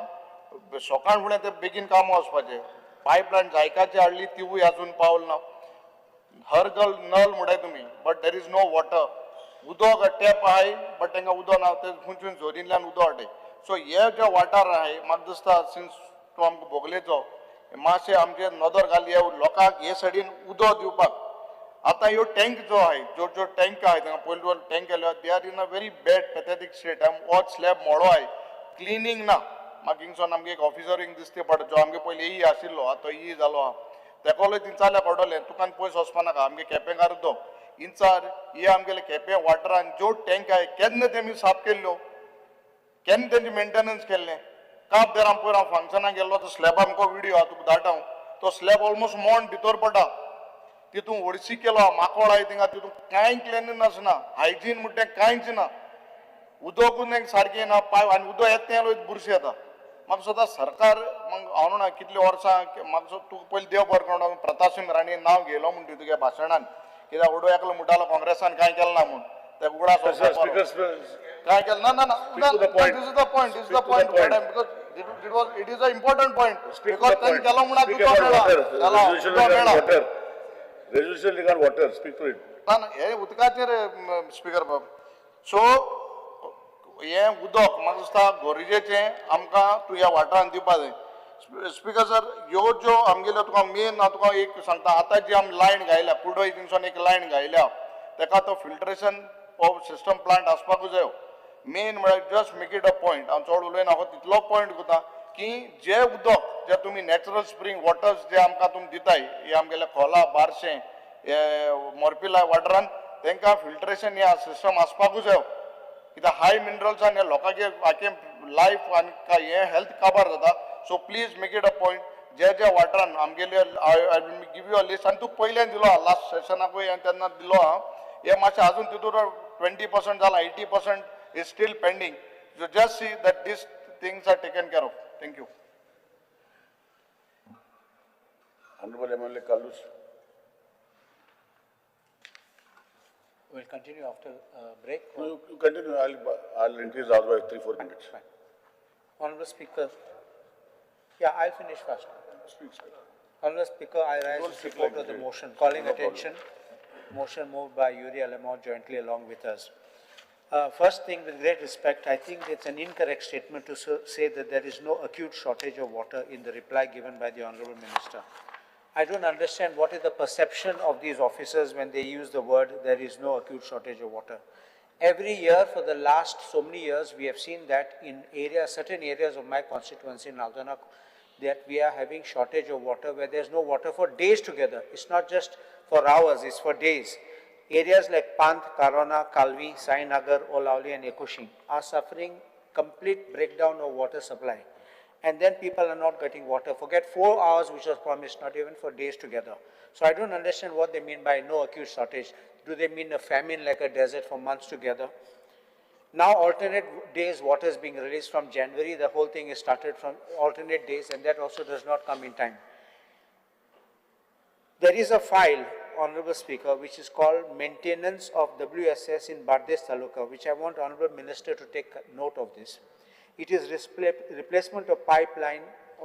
सकाळ फुडें ते बेगीन कामां वचपाचें. पायपलायन जायकाची हाडली तिवूय आजून पावल ना. हर घर नल म्हणटाय तुमी but there is no water. उदक टॅप आहाय बट तांकां उदक ना ते खंयच्यान झोरींतल्यान उदक हाडटाय. सो हे जे वाठार आहाय म्हाका दिसता सिन्स तूं आमकां भोगलेचो मातशें आमचे नदर घाल हे लोकांक हे सायडीन उदक दिवपाक. आतां ह्यो टँक जो आहाय ज्यो टँक आहाय हांगा पयलीं टँक केल्यो they are in a very bad pathetic state. हो स्लॅब मोडो आहाय क्लिनींग ना. म्हाका हिंगसोन आमगे एक ऑफिसर हिंग दिसते पडटा जो आमगे पयलीं आशिल्लो आतां जालो आहा तेकोलोय तिंचाल्या कोडोलें तुकान पयस वचपा नाका आमगे केपेंकार दो इंचार हे आमगेले केपें वाठारान ज्यो टँक आहाय केन्ना तेमी साफ केल्ल्यो केन्ना तेंचे मेंटेनन्स केल्लें. काप देराम पयर हांव फंक्शनाक गेल्लो तो स्लॅब आमकां विडियो आहा तुका धाडटा हांव. तो स्लॅब ऑलमोस्ट मोड भितर पडटा तितून हळशी केलो माकोळ आहाय थिंगा तितून कांय क्लिनलीनेस ना हायजीन म्हणटा तें कांयच ना. उदकूच सारकें ना पाय आनी उदक येता तें लोक बुरशी येता. म्हाका सदां सरकार हांव म्हणना कितलीं वर्सां म्हाका तुका पयलीं देव बरें करून प्रताप राणेन नांव घेयलो म्हणटा तुगे भाशणान कित्याक उडो एकलो म्हणटालो काँग्रेसान कांय केलें ना म्हूण ते उगडास कांय केलें ना ना ना this is the point this is the point because it is a important point because तेणी केलो म्हणून उदक मेळ्ळा. Resolution regarding water, speak to it. ना ना हे उदकाचेर स्पीकर बाब. सो हे उदक म्हाका दिसता गरजेचें आमकां तूं ह्या वाठारान दिवपा जाय. स्पीकर सर ह्यो ज्यो आमगेल्यो तुका मेन हांव तुका एक सांगता आतां जी आमी लायन घायल्या कुडोय थिंगसून एक लायन घायल्या ताका तो फिल्ट्रेशन ऑफ सिस्टम प्लांट आसपाकूच जायो. मेन म्हळ्यार just make it a point हांव चड उलयना हांव तितलो पॉयंट करता की जे उदक जे तुमी नॅचरल स्प्रींग वॉटर्स जे आमकां तुमी दिताय हे आमगेले खोला बारशें हे मोरपिला वाठारान तांकां फिल्ट्रेशन ह्या सिस्टम आसपाकूच जायो. कित्याक हाय मिनरल्सान हे लोकांचे आखे लायफ आनी हे हेल्थ काबार जाता. So please make it a point जे जे वाठारान आमगेले I will give you a list आनी तूं पयलें दिलो हा लास्ट सेशनाकूय हांवें तेन्ना दिलो हा हे मातशें आजून तितून 20% जाला 80% is still pending. So just see that these things are taken care of. Thank you. Honorable MLA Kalus. We'll continue after break. No, you continue. I'll increase ours by 3-4 minutes. Fine. Honorable Speaker. Yeah, I'll finish first. Speak. Honorable Speaker, I rise in support of the motion calling attention. Motion moved by Yuri Alamau jointly along with us. First thing, with great respect, I think it's an incorrect statement to say that there is no acute shortage of water in the reply given by the Honorable Minister. I don't understand what is the perception of these officers when they use the word there is no acute shortage of water. Every year for the last so many years, we have seen that in certain areas of my constituency in Aldana, that we are having shortage of water where there's no water for days together. It's not just for hours, it's for days. Areas like Pant, Karona, Kalvi, Sainagar, Olauli and Ekushing are suffering complete breakdown of water supply. And then people are not getting water. Forget 4 hours which was promised, not even for days together. So I don't understand what they mean by no acute shortage. Do they mean a famine like a desert for months together? Now alternate days water is being released from January. The whole thing is started from alternate days and that also does not come in time. There is a file, Honorable Speaker, which is called Maintenance of WSS in Bardesh Taluka, which I want Honorable Minister to take note of this. It is replacement of pipeline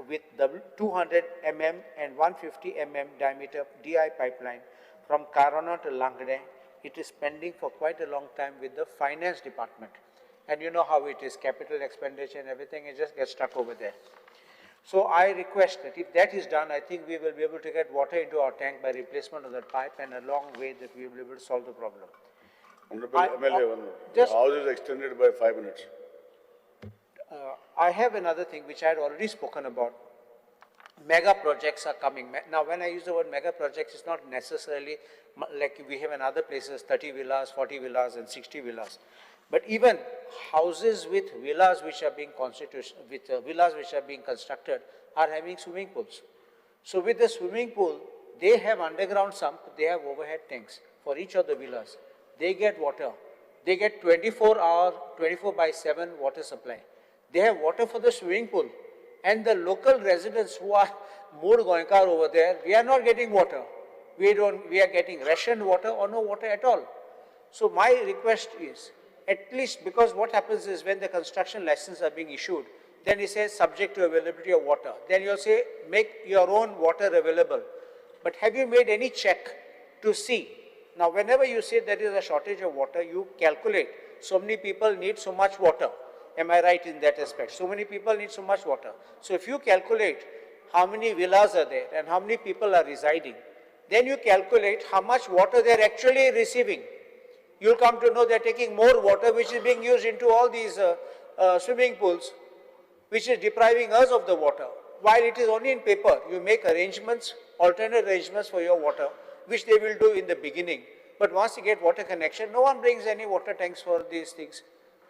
with 200 mm and 150 mm diameter DI pipeline from Karana to Langde. It is pending for quite a long time with the finance department. And you know how it is, capital expenditure and everything, it just gets stuck over there. So I request that if that is done, I think we will be able to get water into our tank by replacement of that pipe and a long way that we will be able to solve the problem. Honorable MLA, the house is extended by 5 minutes. I have another thing which I had already spoken about. Mega projects are coming. Now, when I use the word mega projects, it's not necessarily like we have in other places 30 villas, 40 villas, and 60 villas. But even houses with villas which are being constructed are having swimming pools. So with the swimming pool, they have underground sump, they have overhead tanks. for each of the villas, they get water. They get 24-hour, 24 by 7 water supply. They have water for the swimming pool. And the local residents who are more Goankar over there, we are not getting water. We are getting rationed water or no water at all. So my request is, at least, because what happens is when the construction licenses are being issued, then it says subject to availability of water. Then you'll say, make your own water available. But have you made any check to see? Now, whenever you say there is a shortage of water, you calculate so many people need so much water. Am I right in that aspect? So many people need so much water. So if you calculate how many villas are there and how many people are residing, then you calculate how much water they're actually receiving. You'll come to know they're taking more water which is being used into all these swimming pools, which is depriving us of the water. While it is only in paper, you make arrangements, alternate arrangements for your water, which they will do in the beginning. But once you get water connection, no one brings any water tanks for these things,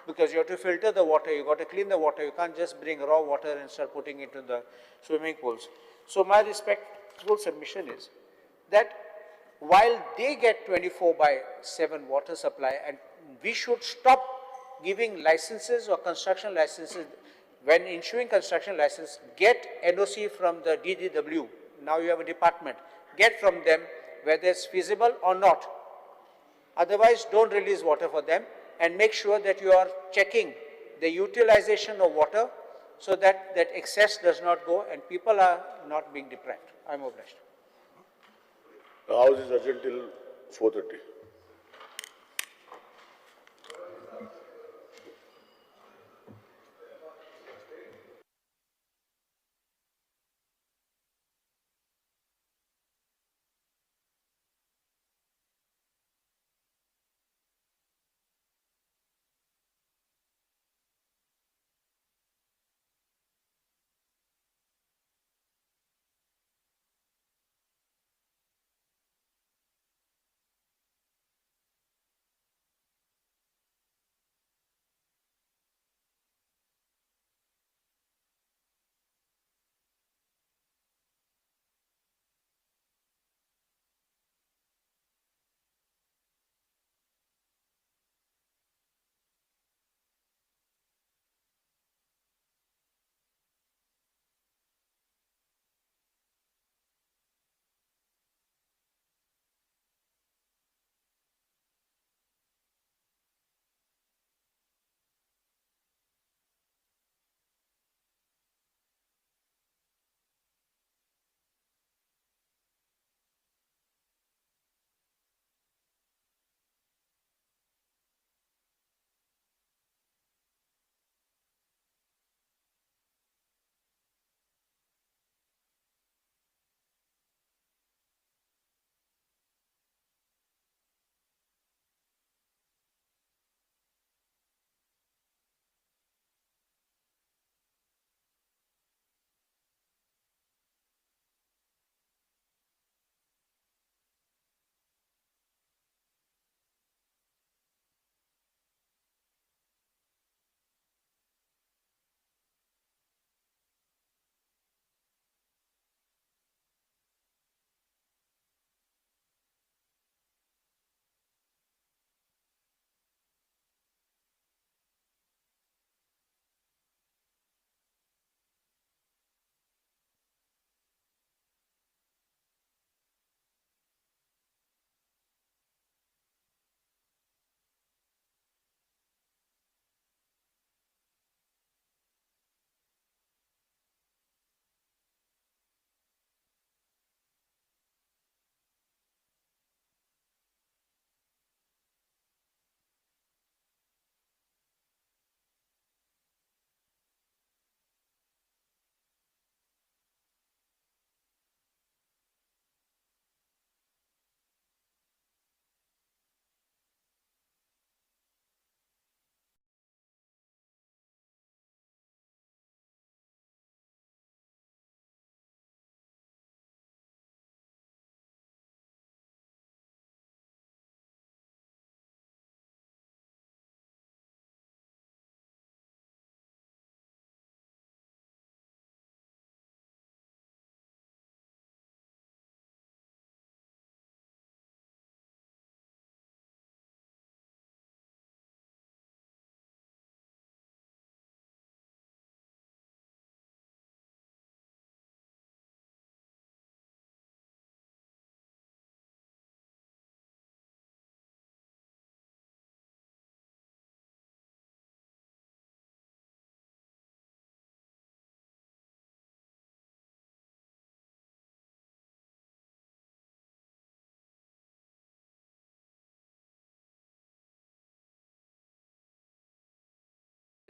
because you have to filter the water, you got to clean the water, you can't just bring raw water and start putting it into the swimming pools. So my respectful submission is that while they get 24 by 7 water supply, and we should stop giving licenses or construction licenses. When issuing construction license, get NOC from the DDW. Now you have a department. Get from them whether it's feasible or not. Otherwise, don't release water for them, and make sure that you are checking the utilization of water so that that excess does not go and people are not being deprived. I'm obliged. The house is adjourned till 4:30.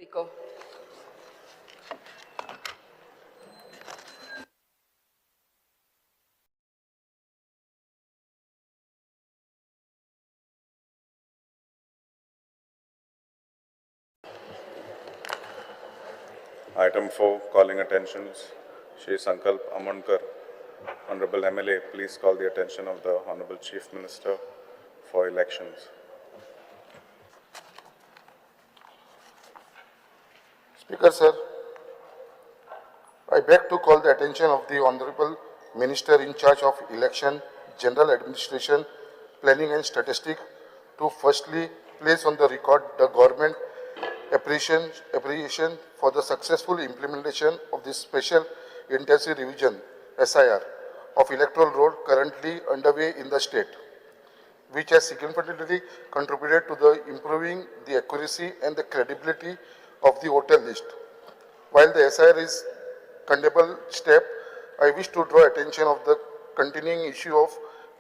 Speaker. Item 4, calling attentions. Shri Sankalp Amankar, Honorable MLA, please call the attention of the Honorable Chief Minister for elections. Speaker, sir, I beg to call the attention of the Honorable Minister in charge of Election, General Administration, Planning and Statistics to firstly place on the record the government appreciation for the successful implementation of this special intensive revision SIR of electoral roll currently underway in the state, which has significantly contributed to the improving the accuracy and the credibility of the voter list. While the SIR is commendable step, I wish to draw attention of the continuing issue of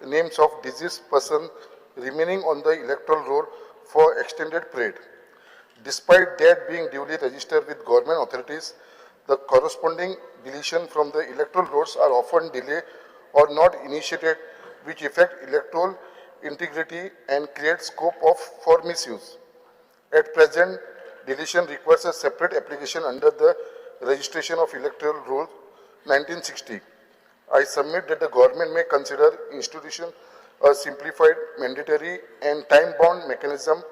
names of deceased person remaining on the electoral roll for extended period. Despite that being duly registered with government authorities, the corresponding deletion from the electoral rolls are often delayed or not initiated, which affect electoral integrity and create scope for misuse. At present, deletion requires a separate application under the Registration of Electoral Roll 1960. I submit that the government may consider institution a simplified, mandatory and time-bound mechanism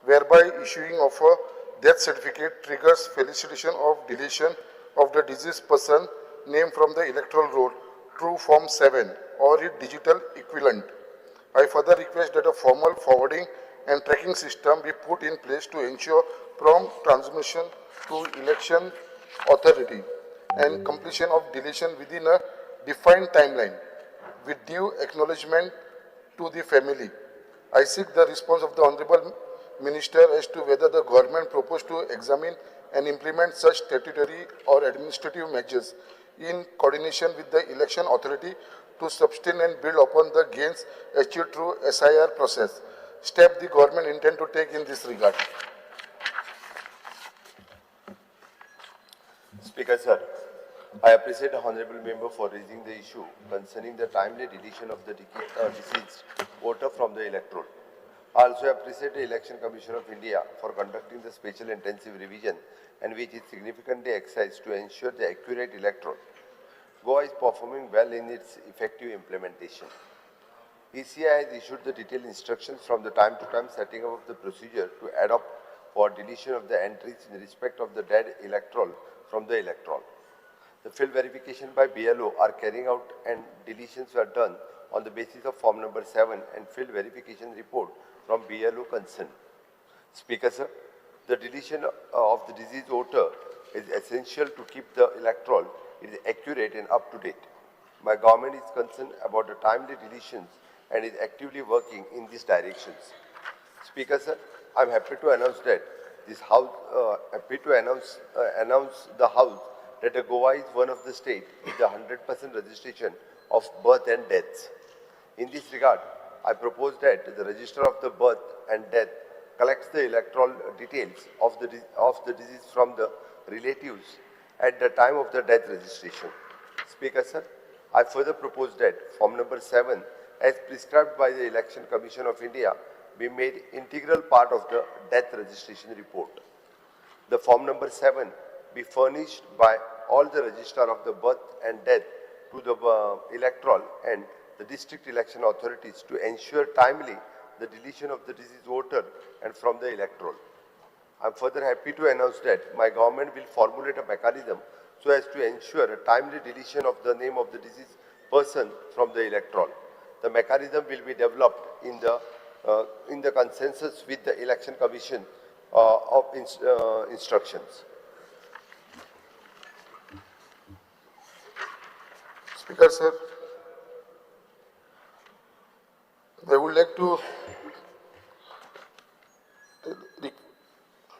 whereby issuing of a death certificate triggers felicitation of deletion of the deceased person name from the electoral roll through Form 7 or its digital equivalent. I further request that a formal forwarding and tracking system be put in place to ensure prompt transmission to election authority and completion of deletion within a defined timeline with due acknowledgement to the family. I seek the response of the Honorable Minister as to whether the government proposes to examine and implement such statutory or administrative measures in coordination with the election authority to sustain and build upon the gains achieved through SIR process. Step the government intend to take in this regard. Speaker, sir, I appreciate the Honorable Member for raising the issue concerning the timely deletion of the deceased voter from the electoral. I also appreciate the Election Commission of India for conducting the special intensive revision and which is significantly exercised to ensure the accurate electoral. Goa is performing well in its effective implementation. ECI has issued the detailed instructions from the time to time setting up of the procedure to adopt for deletion of the entries in respect of the dead electoral from the electoral. The field verification by BLO are carrying out and deletions were done on the basis of form number 7 and field verification report from BLO concerned. Speaker, sir, the deletion of the deceased voter is essential to keep the electoral accurate and up to date. My government is concerned about the timely deletions and is actively working in these directions. Speaker, sir, I am happy to announce that this House, announce the House that Goa is one of the states with the 100% registration of birth and deaths. In this regard, I propose that the register of the birth and death collects the electoral details of the disease from the relatives at the time of the death registration. Speaker, sir, I further propose that form number 7, as prescribed by the Election Commission of India, be made integral part of the death registration report. The form number 7 be furnished by all the registrar of the birth and death to the electoral and the district election authorities to ensure timely the deletion of the deceased voter and from the electoral. I am further happy to announce that my government will formulate a mechanism so as to ensure a timely deletion of the name of the deceased person from the electoral. The mechanism will be developed in the consensus with the Election Commission of instructions. Speaker, sir, I would like to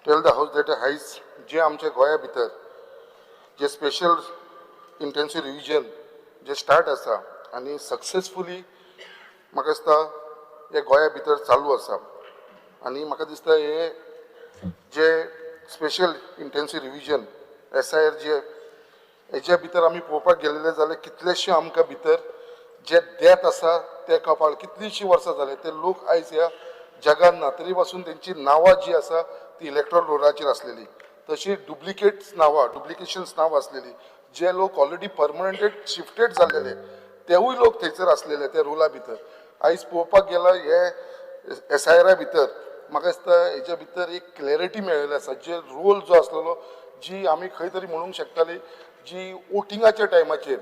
tell the House that जे आमच्या गोंया भितर जे special intensive revision जे start आसा आनी successfully म्हाका दिसता हे गोंया भितर चालू आसा आनी म्हाका दिसता हे जे स्पेशल इंटेन्सिव्ह रिव्हिजन SIR जे हेच्या भितर आमी पळोवपाक गेलेले जाल्यार कितलेशे आमकां भितर जे डेथ आसा ते कपाळ कितलीशीं वर्सां जाले ते लोक आयज ह्या जगान ना तरी पासून तेंची नांवां जी आसा ती इलेक्ट्रॉल रोलाचेर आसलेली तशी डुप्लिकेट्स नांवां डुप्लिकेशन्स नांवां आसलेली जे लोक ऑलरेडी परमनंटेड शिफ्टेड जाल्लेले तेवूय लोक थंयसर आसलेले त्या रोला भितर आयज पळोवपाक गेल्यार हे SIR भितर म्हाका दिसता हेच्या भितर एक क्लॅरिटी मेळिल्ली आसा जे रोल जो आसलेलो जी आमी खंय तरी म्हणूंक शकताली जी वोटिंगाच्या टायमाचेर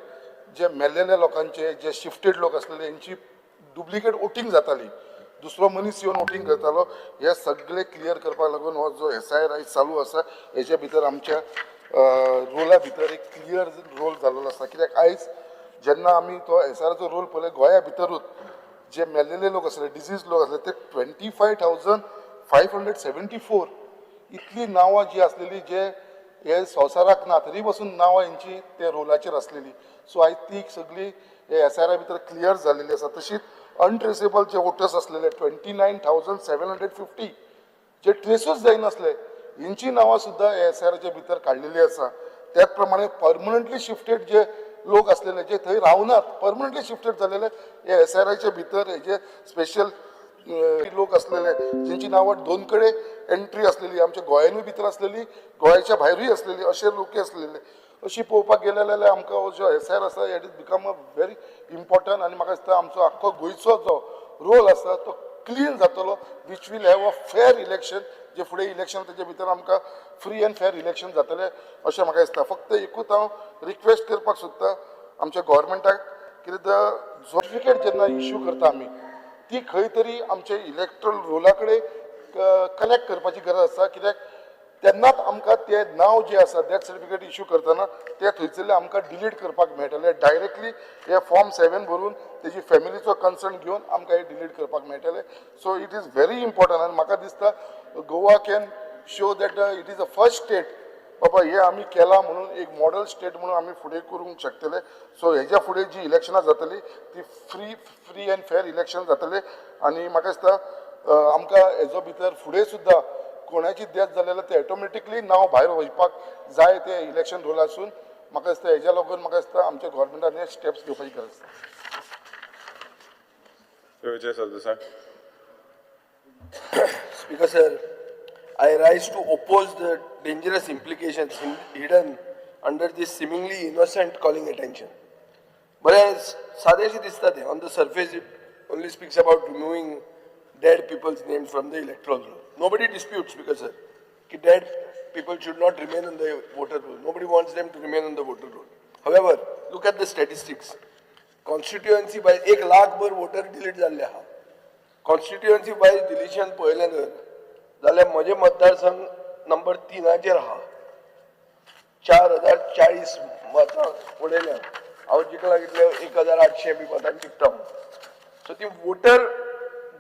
जे मेल्लेल्या लोकांचे जे शिफ्टेड लोक आसलेले हेंची डुप्लिकेट वोटींग जाताली दुसरो मनीस येवन वोटींग करतालो हे सगळे क्लियर करपाक लागून हो जो SIR आयज चालू आसा हेच्या भितर आमच्या रोला भितर एक क्लियर रोल जाल्लो आसा कित्याक आयज जेन्ना आमी तो SIRचो रोल पळयले गोंया भितरूच जे मेल्लेले लोक आसले डिजीज लोक आसले ते 25,574 इतली नांवां जी आसलेली जे हे संवसाराक ना तरी पासून नांवां हेंची ते रोलाचेर आसलेली सो आयज ती सगळी हे SIR भितर क्लियर जाल्लेली आसा तशीच अनट्रेसेबल जे वोटर्स आसलेले 29,750 जे ट्रेसूच जायनासले हेंची नांवां सुद्दां हे SIRच्या भितर काडलेली आसा त्याच प्रमाणे परमनंटली शिफ्टेड जे लोक आसलेले जे थंय रावनात परमनंटली शिफ्टेड जाल्लेले हे SIRच्या भितर हेजे स्पेशल लोक आसलेले जेंची नांवां दोन कडेन एंट्री आसलेली आमच्या गोंयानूय भितर आसलेली गोंयाच्या भायरूय आसलेली अशे लोक आसलेले अशी पळोवपाक गेले जाल्यार आमकां हो जो SIR आसा it is become a very important आनी म्हाका दिसता आमचो आख्खो गोंयचो जो रोल आसा तो क्लीन जातलो which will have a fair election जे फुडें इलेक्शन तेजे भितर आमकां फ्री एंड फेअर इलेक्शन जातलें अशें म्हाका दिसता फक्त एकूच हांव रिक्वेस्ट करपाक सोदतां आमच्या गोवोरमेंटाक कितें सर्टिफिकेट जेन्ना इश्यू करता आमी ती खंय तरी आमचे इलेक्ट्रल रोला कडेन कनेक्ट करपाची गरज आसा कित्याक तेन्नाच आमकां तें नांव जें आसा डेथ सर्टिफिकेट इश्यू करतना तें थंयसरलें आमकां डिलीट करपाक मेळटलें डायरेक्टली हे फॉर्म 7 भरून तेजी फॅमिलीचो कन्सर्न घेवन आमकां हे डिलीट करपाक मेळटलें so it is very important आनी म्हाका दिसता Goa can show that it is a first state बाबा हे आमी केलां म्हणून एक मॉडल स्टेट म्हणून आमी फुडें करूंक शकतले सो हेज्या फुडें जी इलेक्शनां जातली ती फ्री एंड फेअर इलेक्शन जातलें आनी म्हाका दिसता आमकां हेजो भितर फुडें सुद्दां कोणाची डेथ जाल्यार ते ऑटोमॅटिकली नांव भायर वचपाक जाय ते इलेक्शन रोलासून म्हाका दिसता हेज्या लागून म्हाका दिसता आमच्या गोवोरमेंटान हे स्टेप्स घेवपाची गरज आसा Vijay Sardesai. Speaker sir, I rise to oppose the dangerous implications hidden under this seemingly innocent calling attention. But सादेशी दिसता ते on the surface it only speaks about removing dead people's names from the electoral roll. Nobody disputes, Speaker sir, that dead people should not remain on the voter roll. Nobody wants them to remain on the voter roll. However, look at the statistics. Constituency by 1 lakh भर voter delete जाल्ले आहा. Constituency by deletion पळयलें जाल्यार म्हजे मतदारसंघ number 3 आहा 4040 मतां उडयल्या हांव जिखला कितले 1800 बी मतां जिखता सो ती वोटर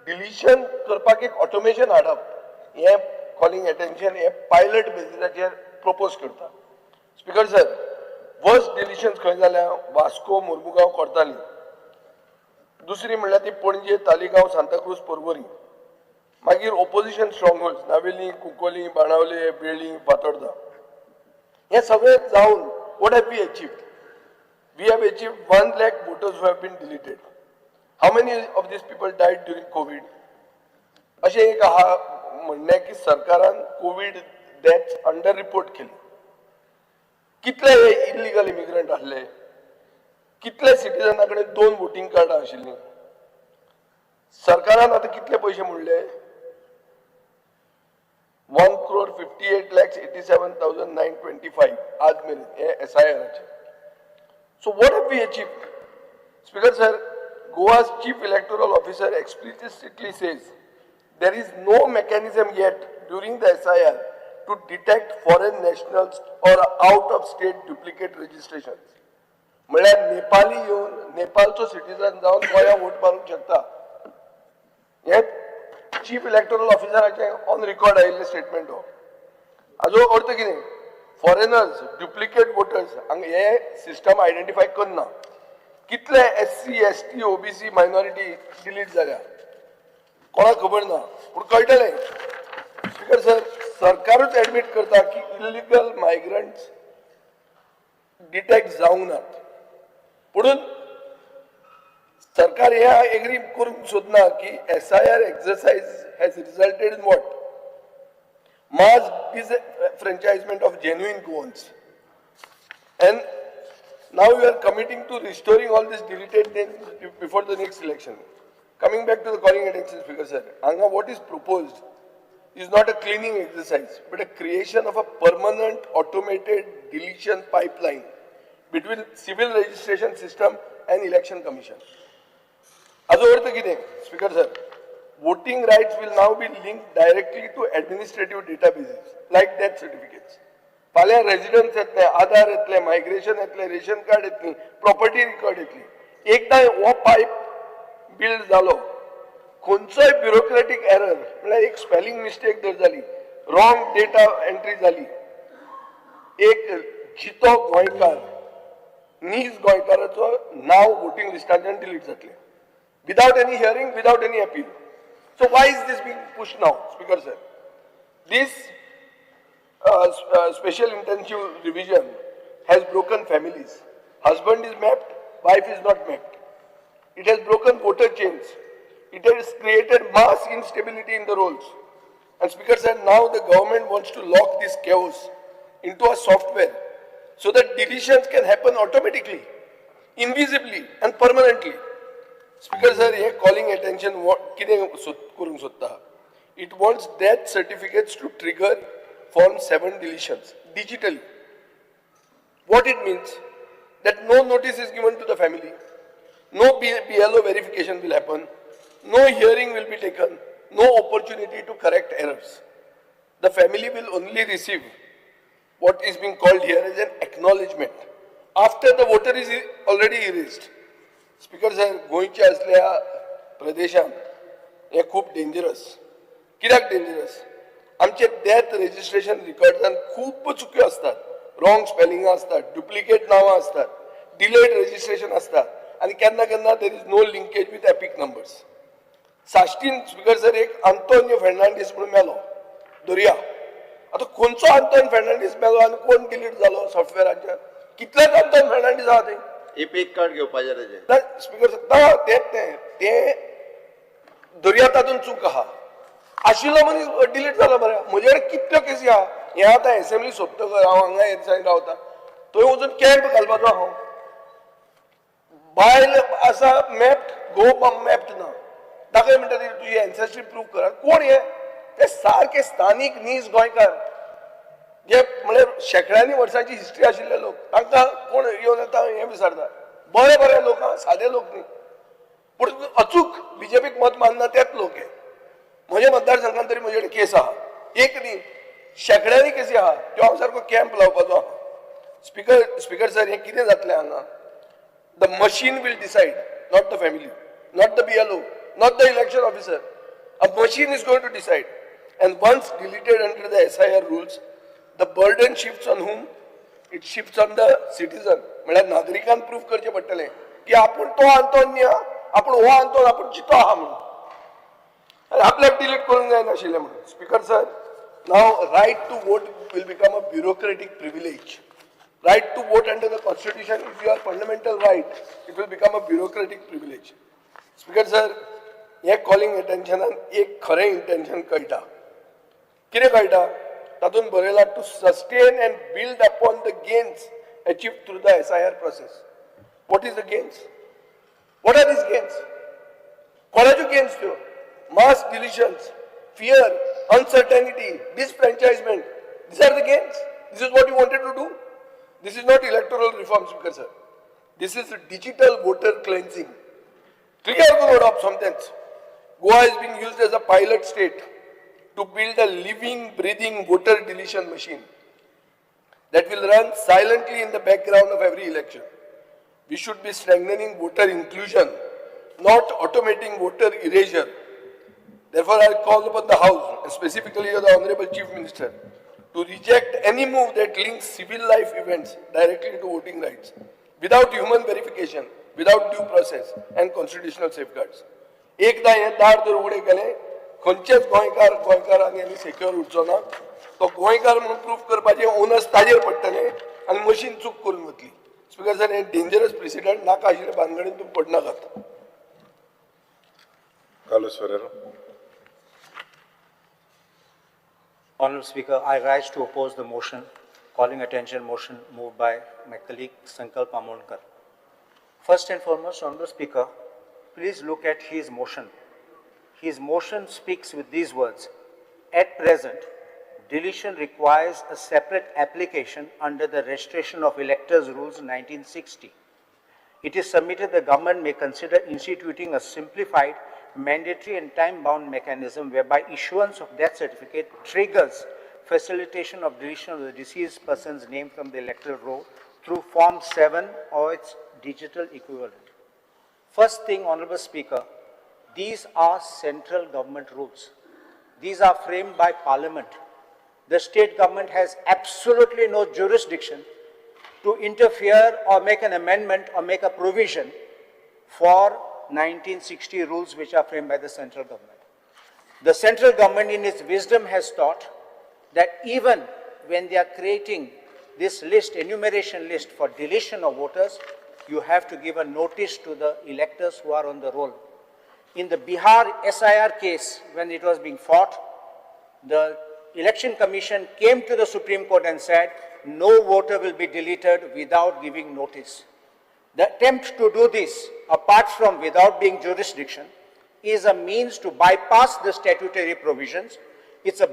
डिलिशन करपाक एक ऑटोमेशन हाडप हे कॉलिंग अटेंशन हे पायलट बेसिसाचेर प्रपोज करता स्पीकर सर वर्स्ट डिलिशन्स खंय जाल्या वास्को मुर्मुगांव कोर्ताली दुसरी म्हणल्यार ती पणजे तालिगांव सांताक्रूज पर्वरी मागीर opposition strong holds Navelim Cuncolim Benaulim बेळी फातोर्डा हे सगळे जावन what have we achieved we have achieved 1 lakh voters who have been deleted. How many of these people died during COVID? अशें एक आहा म्हणणें की सरकारान कोविड डेथ्स अंडर रिपोर्ट केली कितले इल्लिगल इमिग्रंट आसले कितले सिटीजना कडेन 2 वोटिंग कार्डां आशिल्लीं सरकारान आतां कितले पयशे मोडले 1,58,87,925 आज मेरेन हे SIRचे so what have we achieved speaker sir Goa's chief electoral officer explicitly says there is no mechanism yet during the SIR to detect foreign nationals or out-of-state duplicate registrations. म्हळ्यार नेपाली येवन नेपाळचो सिटीजन जावन गोंया वोट मारूंक शकता हे chief electoral ऑफिसराचे on record आयिल्ले statement हो हाजो अर्थ कितें foreigners duplicate voters हांगा हे सिस्टम आयडेंटिफाय करना कितले SC ST OBC minority delete जाल्या कोणाक खबर ना पूण कळटलें स्पीकर सर सरकारच ऍडमिट करता की इलिगल मायग्रंट्स डिटेक्ट जावंक नात म्हणून सरकार हे एग्री करूंक सोदना की SIR exercise has resulted in what? Mass disenfranchisement of genuine Goans. And now you are committing to restoring all these deleted names before the next election. Coming back to the calling attention, Speaker sir, Anga, what is proposed is not a cleaning exercise, but a creation of a permanent automated deletion pipeline between civil registration system and election commission. As अर्थ कितें, Speaker sir, voting rights will now be linked directly to administrative databases like death certificates. फाल्यां residence येतले, आधार येतले, migration येतले, ration card येतली, property record येतली. एकदां हो pipe build जालो, खंयचोय ब्युरोक्रेटिक एरर म्हळ्यार एक स्पेलिंग मिस्टेक जर जाली, रॉंग डेटा एंट्री जाली, एक जितो गोंयकार नीज गोंयकाराचो नाव वोटिंग लिस्टांतल्यान डिलीट जातलें. Without any hearing, without any appeal. So why is this being pushed now, Speaker sir? This special intensive revision has broken families. Husband is mapped, wife is not mapped. It has broken voter chains. It has created mass instability in the rolls. And Speaker sir, now the government wants to lock this chaos into a software so that deletions can happen automatically, invisibly and permanently. Speaker sir, here calling attention, it wants death certificates to trigger Form 7 deletions digitally. What it means? That no notice is given to the family, no BLO verification will happen, no hearing will be taken, no opportunity to correct errors. The family will only receive what is being called here as an acknowledgement after the voter is already erased. Speaker sir, गोंयच्या असल्या प्रदेशांत हे खूब dangerous. कित्याक dangerous? आमचे death registration रिकॉर्ड्सान खूब चुक्यो असतात, wrong स्पेलिंगां असतात, duplicate नांवां असतात, डिलेड रजिस्ट्रेशन असतात आनी केन्ना केन्ना there is no linkage with EPIC numbers. साश्टीन स्पीकर सर एक आंतोनियो फेर्नांडीस म्हणून मेलो दर्या. आतां खंयचो आंतोन फेर्नांडीस मेलो आनी कोण डिलीट जालो सॉफ्टवेराच्या? कितलेच आंतोन फेर्नांडीस आहा थंय. एपिक कार्ड घेवपाचें तेजें. स्पीकर सर तें दर्या तातूंत चूक आहा. आशिल्लो मनीस डिलीट जालो मरे. म्हजे कडेन कितल्यो केसी आहा. हे आतां असेंब्ली सोंपतकर हांव हांगा हे दिसांनी रावता, थंय वचून कॅम्प घालपाचो हांव. बायल आसा मॅप्ड, गो मॅप्ड ना. ताका म्हणटा ती तुजी एन्सेस्ट्री प्रूव करा. कोण हे? ते सारके स्थानीक नीज गोंयकार जे म्हळ्यार शेकड्यांनी वर्सांची हिस्ट्री आशिल्ले लोक. तांकां कोण येवन येता हें विचारता. बरे बरे लोक आहा, सादे लोक न्ही. पूण अचूक बीजेपीक मत मानना तेच लोक हे. म्हज्या मतदारसंघात तरी म्हजे कडेन केस आहा, एक न्ही शेकड्यांनी केसी आहा. त्यो हांव सारको कॅम्प लावपाचो आहा. स्पीकर सर, हें कितें जातलें हांगा? The machine will decide, not the family, not the BLO, not the election officer. A machine is going to decide. And once deleted under the SIR rules, the burden shifts on whom? It shifts on the citizen. म्हळ्यार नागरिकान proof करचें पडटलें की आपूण तो आंतोन न्ही, आपूण हो आंतोन, आपूण चितो आहा म्हणून. आपल्याक डिलीट करूंक जायनाशिल्लें म्हणून. Speaker sir, now right to vote will become a bureaucratic privilege. Right to vote under the constitution is your fundamental right. It will become a bureaucratic privilege. Speaker sir, हे कॉलिंग अटेन्शनान एक खरें intention कळटा. कितें कळटा? तातूंत बरयलां to sustain and build upon the gains achieve through the SIR process. What is the gains? What are these gains? कोणाच्यो गेन्स त्यो? Mass deletions, fear, uncertainty, disenfranchisement. These are the gains. This is what you wanted to do. This is not electoral reform, Speaker sir. This is digital voter cleansing. Trigger code of something. Goa is being used as a pilot state to build a living, breathing voter deletion machine that will run silently in the background of every election. We should be strengthening voter inclusion, not automating voter erasure. Therefore, I call upon the House, and specifically the Honorable Chief Minister, to reject any move that links civil life events directly to voting rights, without human verification, without due process and constitutional safeguards. एकदा हे दार जर उघडे केले खंयचेच गोंयकारांनी आनी secure उरचो ना तो गोंयकार म्हणून प्रूफ करपाचें ओनस ताजेर पडटलें आनी मशीन चूक करून वतली. स्पीकर सर हें डेंजरस प्रेसिडेंट नाका आशिल्ल्या भानगडीन तुमी पडनाकात. Carlos Ferreira. Honourable Speaker, I rise to oppose the motion, calling attention motion moved by my colleague Sankalp Amonkar. First and foremost, Honourable Speaker, please look at his motion. His motion speaks with these words: at present, deletion requires a separate application under the Registration of Electors Rules 1960. It is submitted the government may consider instituting a simplified, mandatory and time-bound mechanism whereby issuance of death certificate triggers facilitation of deletion of the deceased person's name from the electoral roll through Form 7 or its digital equivalent. First thing, Honourable Speaker, these are central government rules. These are framed by Parliament. The state government has absolutely no jurisdiction to interfere or make an amendment or make a provision for 1960 rules which are framed by the central government. The central government in its wisdom has thought that even when they are creating this list, enumeration list for deletion of voters, you have to give a notice to the electors who are on the roll. In the Bihar SIR case, when it was being fought, the Election Commission came to the Supreme Court and said, no voter will be deleted without giving notice. The attempt to do this, apart from without being jurisdiction, is a means to bypass the statutory provisions. It's a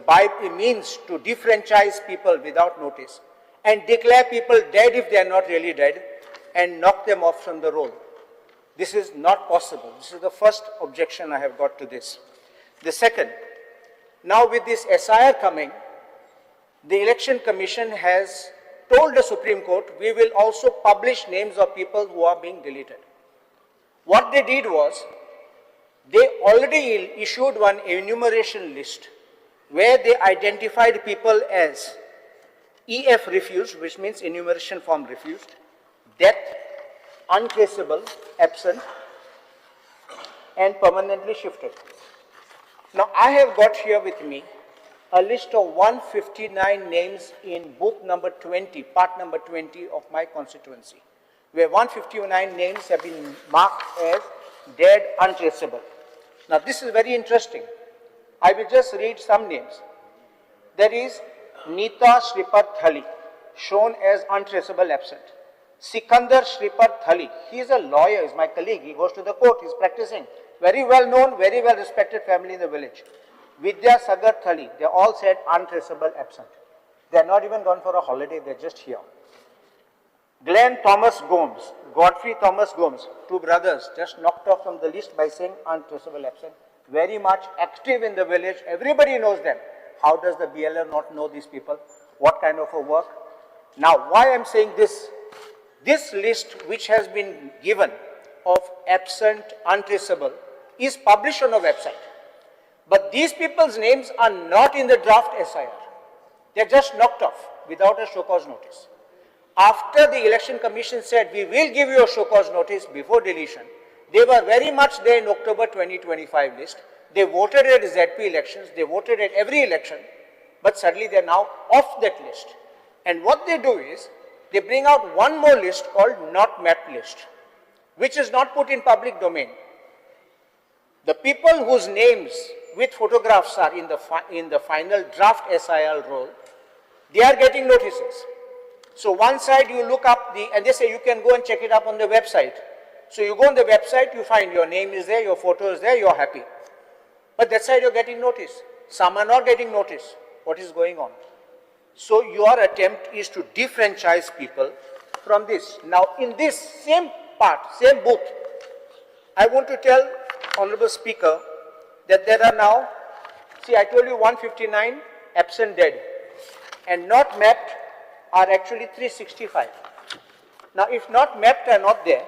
means to defranchise people without notice and declare people dead if they are not really dead and knock them off from the roll. This is not possible. This is the first objection I have got to this. The second, now with this SIR coming, the Election Commission has told the Supreme Court, we will also publish names of people who are being deleted. What they did was, they already issued one enumeration list where they identified people as EF refused, which means enumeration form refused, death, untraceable, absent, and permanently shifted. Now I have got here with me a list of 159 names in booth number 20, part number 20 of my constituency, where 159 names have been marked as dead, untraceable. Now this is very interesting. I will just read some names. There is Neeta Shripad Thali, shown as untraceable, absent. Sikandar Shripad Thali, he is a lawyer, is my colleague, he goes to the court, he is practicing. Very well known, very well respected family in the village. Vidya Sagar Thali, they all said untraceable, absent. They are not even gone for a holiday, they are just here. Glenn Thomas Gomes, Godfrey Thomas Gomes, two brothers, just knocked off from the list by saying untraceable, absent. Very much active in the village, everybody knows them. How does the BLR not know these people? What kind of a work? Now, why I am saying this? This list which has been given of absent, untraceable, is published on a website. But these people's names are not in the draft SIR. They are just knocked off without a show cause notice. After the Election Commission said, we will give you a show cause notice before deletion, they were very much there in October 2025 list. They voted at ZP elections, they voted at every election, but suddenly they are now off that list. And what they do is, they bring out one more list called not mapped list, which is not put in public domain. The people whose names with photographs are in the final draft SIR roll, they are getting notices. So one side you look up and they say you can go and check it up on the website. So you go on the website, you find your name is there, your photo is there, you're happy. But that side you're getting notice. Some are not getting notice. What is going on? So your attempt is to defranchise people from this. Now in this same part, same booth, I want to tell Honorable Speaker that there are now, see I told you 159 absent dead and not mapped are actually 365. Now if not mapped are not there,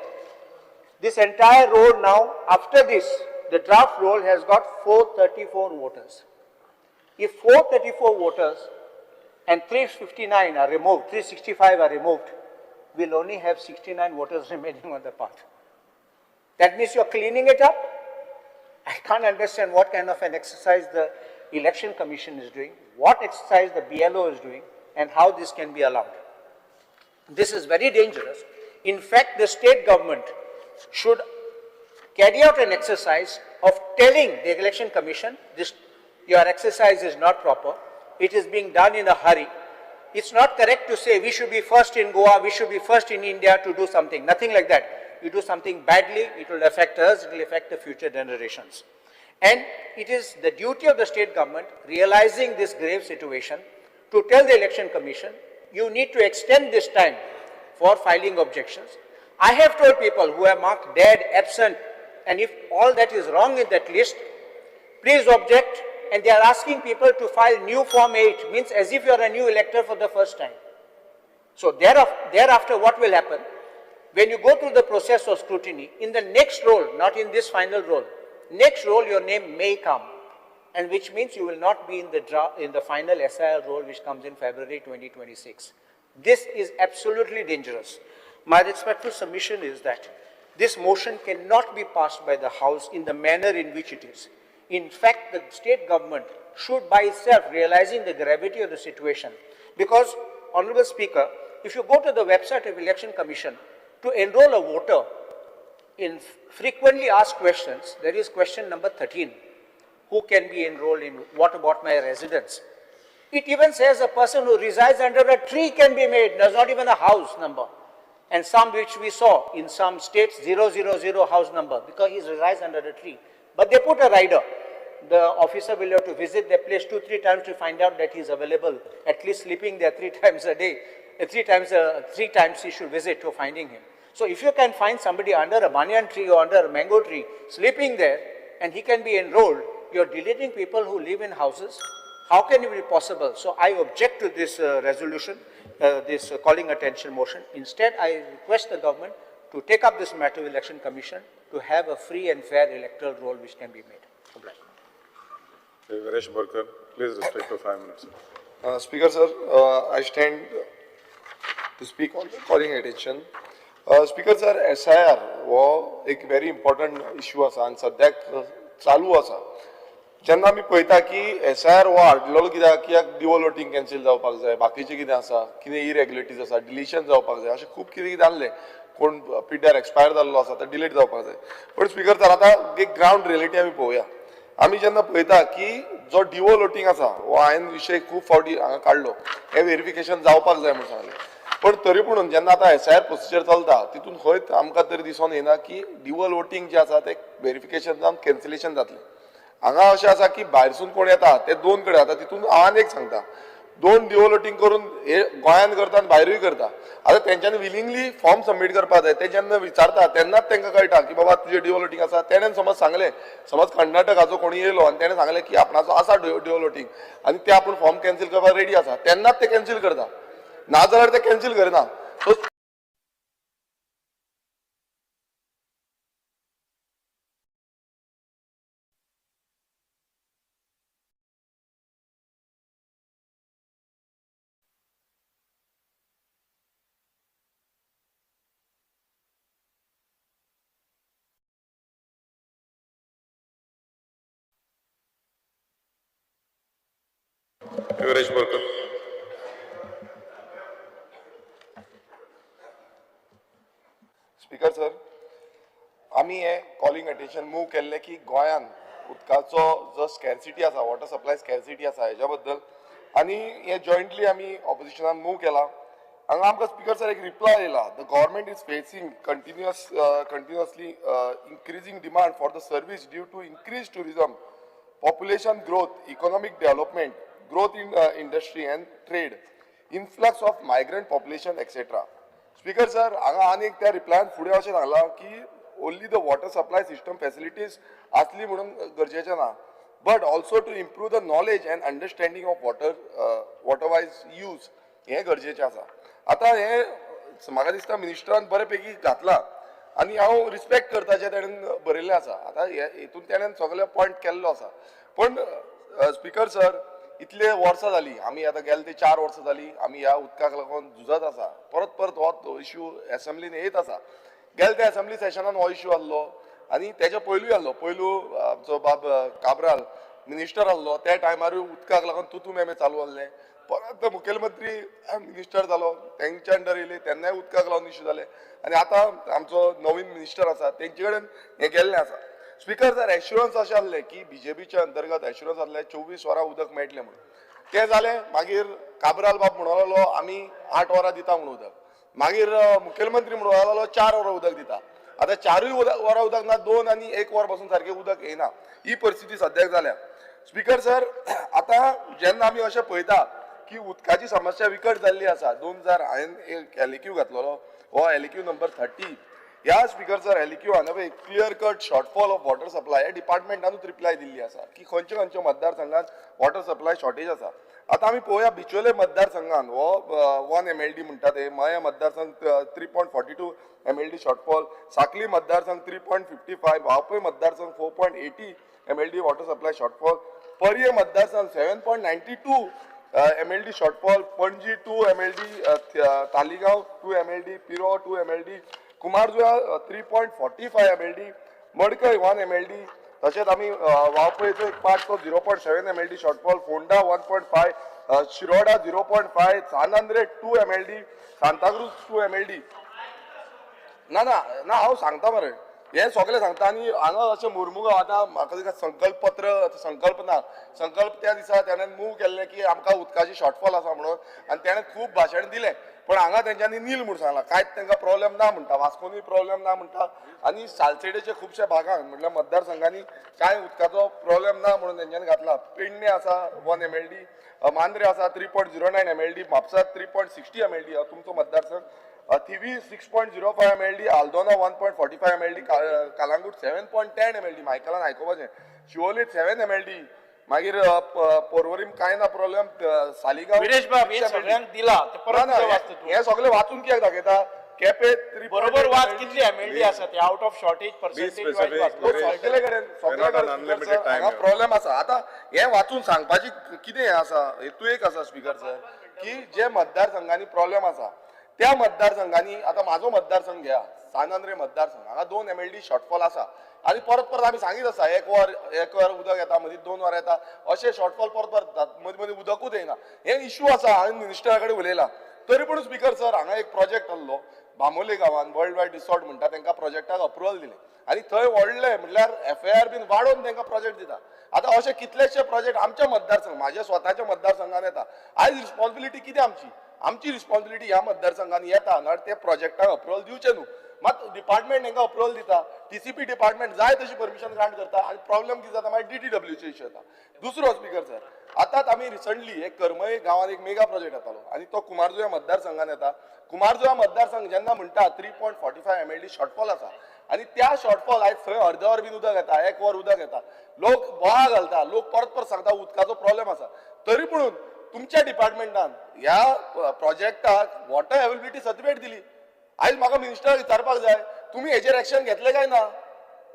this entire roll now, after this, the draft roll has got 434 voters. If 434 voters and 359 are removed, 365 are removed, we'll only have 69 voters remaining on the path. That means you're cleaning it up I can't understand what kind of an exercise the Election Commission is doing, what exercise the BLO is doing, and how this can be allowed. This is very dangerous. In fact, the state government should carry out an exercise of telling the Election Commission, your exercise is not proper, it is being done in a hurry. It's not correct to say we should be first in Goa, we should be first in India to do something, nothing like that. You do something badly, it will affect us, it will affect the future generations. And it is the duty of the state government, realizing this grave situation, to tell the Election Commission, you need to extend this time for filing objections. I have told people who have marked dead, absent, and if all that is wrong in that list, please object, and they are asking people to file new Form 8, means as if you are a new elector for the first time. So thereafter what will happen? When you go through the process of scrutiny, in the next roll, not in this final roll, next roll your name may come, and which means you will not be in the final SIR roll which comes in February 2026. This is absolutely dangerous. My respectful submission is that this motion cannot be passed by the House in the manner in which it is. In fact, the state government should by itself, realizing the gravity of the situation, because, Honorable Speaker, if you go to the website of Election Commission, to enroll a voter in frequently asked questions, there is question number 13. Who can be enrolled in? What about my residence? It even says a person who resides under a tree can be made. There's not even a house number. And some which we saw in some states, 000 house number, because he resides under a tree. But they put a rider. The officer will have to visit their place 2-3 times to find out that he's available, at least sleeping there 3 times a day. 3 times he should visit to finding him. So if you can find somebody under a banyan tree or under a mango tree, sleeping there, and he can be enrolled, you're deleting people who live in houses. How can it be possible? So I object to this resolution, this calling attention motion. Instead, I request the government to take up this matter with Election Commission to have a free and fair electoral roll which can be made. Viresh Borkar, please restrict to 5 minutes. Speaker sir, I stand to speak on the calling attention. Speaker sir, SIR हो एक very important issue आसा आणि सद्याक चालू आसा. जेन्ना आमी पळयता की SIR हो हाडलेलो कित्याक डिवोल वोटिंग कॅन्सील जावपाक जाय, बाकीचे कितें आसा, कितें इरेग्युलेटरीज आसा, डिलिशन जावपाक जाय, अशें खूब कितें आहलें. कोण पिड्ड्यार एक्सपायर जाल्लो आसा तो डिलीट जावपाक जाय. पण स्पीकर सर आतां एक ग्राउंड रियलिटी आमी पळोवया. आमी जेन्ना पळयता की जो डिवोल वोटिंग आसा हो हांवें विशय खूब फावटी हांगा काडलो, हें व्हेरिफिकेशन जावपाक जाय म्हणून सांगलें. पण तरी पूण जेन्ना आतां SIR प्रोसिजर चलता तितून खंयच आमकां तरी दिसून येना की डिवोल वोटिंग जें आसा तें व्हेरिफिकेशन जावन कॅन्सलेशन जातलें. हांगा अशें आसा की भायरसून कोण येता ते 2 कडेन आतां तितून हांव एक सांगता, 2 डिवोल वोटिंग करून हे गोंयान करता आनी भायरूय करता. आतां तेंच्यांनी विलिंगली फॉर्म सबमीट करपाक जाय. ते जेन्ना विचारता तेन्नाच तांकां कळटा की बाबा तुजें डिवोल वोटिंग आसा. तेणेन समज सांगलें, समज कर्नाटकाचो कोणी येयलो आनी तेणें सांगलें की आपणाचो आसा डिवोल वोटिंग आनी ते आपूण फॉर्म कॅन्सील करपाक रेडी आसा, तेन्नाच ते कॅन्सील करता, नाजाल्यार ते कॅन्सील करना. सो Viresh Borkar. स्पीकर सर, आमी हे कॉलिंग अटेंशन मूव केल्लें की गोंयान उदकाचो जो स्कॅरसिटी आसा, वॉटर सप्लाय स्कॅरसिटी आसा हेज्या बद्दल, आनी हे जॉयंटली आमी ऑपोजिशनान मूव केला. हांगा आमकां स्पीकर सर एक रिप्लाय येयला, the government is facing continuously increasing demand for the service due to increase tourism, population growth, economic development, growth in industry and trade, influx of migrant population, etc. Speaker sir, हांगा आनीक त्या रिप्लायन फुडें अशें सांगलां की only the water supply system facilities आसली म्हणून गरजेचें ना, but also to improve the knowledge and understanding of water wise use हें गरजेचें आसा. आतां हें म्हाका दिसता मिनिस्टरान बऱ्यापैकी घातलां आनी हांव रिस्पेक्ट करता जें ताणें बरयल्लें आसा. आतां हितून ताणें सगळे पॉयंट केल्लो आसा. पण स्पीकर सर, इतले वर्सां जालीं, आमी आतां गेले ते 4 वर्सां जालीं आमी ह्या उदकाक लागून झुजत आसा. परत हो इश्यू एसेंब्लीन येत आसा. गेले त्या एसेंब्ली सेशनान हो इश्यू आहलो, आनी तेच्या पयलूय आहलो पयलू आमचो बाब काब्राल मिनिस्टर आहलो त्या टायमारूय उदकाक लागून तुतू मेमे चालू आहले परत मुखेलमंत्री मिनिस्टर जालो तेंच्या अंडर येयले तेन्नाय उदकाक लागून इश्यू जाले आनी आतां आमचो नवीन मिनिस्टर आसा तेंचे कडेन हें गेल्लें आसा स्पिकर सर एश्युरन्स अशें आहलें की बीजेपीच्या अंतर्गत एश्युरन्स आहलें 24 वरां उदक मेळटलें म्हणून तें जालें मागीर काब्राल बाब म्हणून लागलो आमी 8 वरां दिता म्हणून उदक मागीर मुखेलमंत्री म्हणून लागलो 4 वरां उदक दिता आतां 4 वरां उदक ना 2 आनी 1 वर पासून सारकें उदक येना ही परिस्थिती सद्याक जाल्या स्पिकर सर आतां जेन्ना आमी अशें पळयता की उदकाची समस्या विकट जाल्ली आसा 2000 हांवें एक एलिक्यू घातलेलो हो एलिक्यू नंबर 30 ह्या स्पिकर सर एलिक्यू हांगा पळय clear cut shortfall of water supply ह्या डिपार्टमेंटानूच रिप्लाय दिल्ली आसा की खंयच्या खंयच्या मतदारसंघात वॉटर सप्लाय शॉर्टेज आसा आतां आमी पळोवया बिचोले मतदारसंघान हो 1 MLD म्हणटा ते मया मतदारसंघ 3.42 MLD शॉर्टफॉल साकली मतदारसंघ 3.55 वाळपय मतदारसंघ 4.80 MLD वॉटर सप्लाय शॉर्टफॉल पर्ये मतदारसंघ 7.92 MLD shortfall Panaji 2 MLD Taleigao 2 MLD पिरो 2 MLD Cumbarjua 3.45 MLD Madkai 1 MLD तशेंच आमी वाळपयचो एक पार्ट तो 0.7 MLD shortfall Ponda 1.5 Shiroda 0.5 Sanvordem 2 MLD Santa Cruz 2 MLD ना ना ना हांव सांगता मरे हे सगळें सांगता आनी हांगा अशें मुरमुगांव आतां म्हाका दिसता संकल्प त्या दिसा तेणें मूव केल्लें की आमकां उदकाची शॉर्टफॉल आसा म्हणून आनी तेणें खूब भाशण दिलें पण हांगा तेंच्यांनी नील म्हणून सांगलां कांयच तांकां प्रॉब्लेम ना म्हणटा वास्कोनी प्रॉब्लेम ना म्हणटा आनी सालसेडेच्या खुबश्या भागांत म्हणल्यार मतदारसंघांनी कांय उदकाचो प्रॉब्लेम ना म्हणून तेंच्यांनी घातला पेडणे आसा 1 MLD मांद्रे आसा 3.09 MLD म्हापसा 3.60 MLD हो तुमचो मतदारसंघ Thivim 6.05 MLD Aldona 1.45 MLD Calangute 7.10 MLD मायकलान आयकोपाचें शिवोलीत 7 MLD मागीर पोरवरीम कांय ना प्रॉब्लेम सालिगांव विरेश बाब हे सगळ्यांक दिला ते परत हे सगळे वाचून कित्याक दाखयता केपे बरोबर वाच कितली MLD आसा ते आउट ऑफ शॉर्टेज पर्सेंटेज सगळे कडेन हांगा प्रॉब्लेम आसा आतां हे वाचून सांगपाची कितें हें आसा हेतू एक आसा स्पिकर सर की जे मतदारसंघांनी प्रॉब्लेम आसा त्या मतदारसंघांनी आतां म्हाजो मतदारसंघ घ्या सानांद्रे मतदारसंघ हांगा 2 MLD शॉर्टफॉल आसा आनी परत आमी सांगीत आसा एक वर उदक येता मदीं 2 वरां येता अशें शॉर्टफॉल परत जाता मदीं उदकूच येना हे इश्यू आसा हांवें मिनिस्टरा कडेन उलयलां तरी पूण स्पिकर सर हांगा एक प्रोजेक्ट आहलो बामोले गांवांत वर्ल्ड वायड रिसॉर्ट म्हणटा तांकां प्रोजेक्टाक अप्रुवल दिलें आनी थंय व्हडले म्हणल्यार FIR बीन वाडोवन तांकां प्रोजेक्ट दिता आतां अशे कितलेशे प्रोजेक्ट आमच्या मतदारसंघ म्हाज्या स्वताच्या मतदारसंघान येता आयज रिस्पॉन्सिबिलिटी कितें आमची रिस्पॉन्सिबिलिटी ह्या मतदारसंघान येता ना ते प्रोजेक्टाक अप्रुवल दिवचें न्हू मात डिपार्टमेंट तांकां अप्रुवल दिता TCP डिपार्टमेंट जाय तशी परमिशन ग्रांट करता आनी प्रॉब्लेम कितें जाता मागीर DTWचे इश्यू येता दुसरो स्पिकर सर आतांच आमी रिसंटली एक करमय गांवांत एक मेगा प्रोजेक्ट येतालो आनी तो कुमारजुव्या मतदारसंघान येता कुमारजुव्या मतदारसंघ जेन्ना म्हणटा 3.45 MLD शॉर्टफॉल आसा आनी त्या शॉर्टफॉल आयज थंय अर्द वर बीन उदक येता 1 वर उदक येता लोक बोळा घालता लोक परत सांगता उदकाचो प्रॉब्लेम आसा तरी पूण तुमच्या डिपार्टमेंटान ह्या प्रोजेक्टाक वॉटर अवेलेबिलिटी सर्टिफिकेट दिली आयज म्हाका मिनिस्टराक विचारपाक जाय तुमी हेचेर एक्शन घेतले काय ना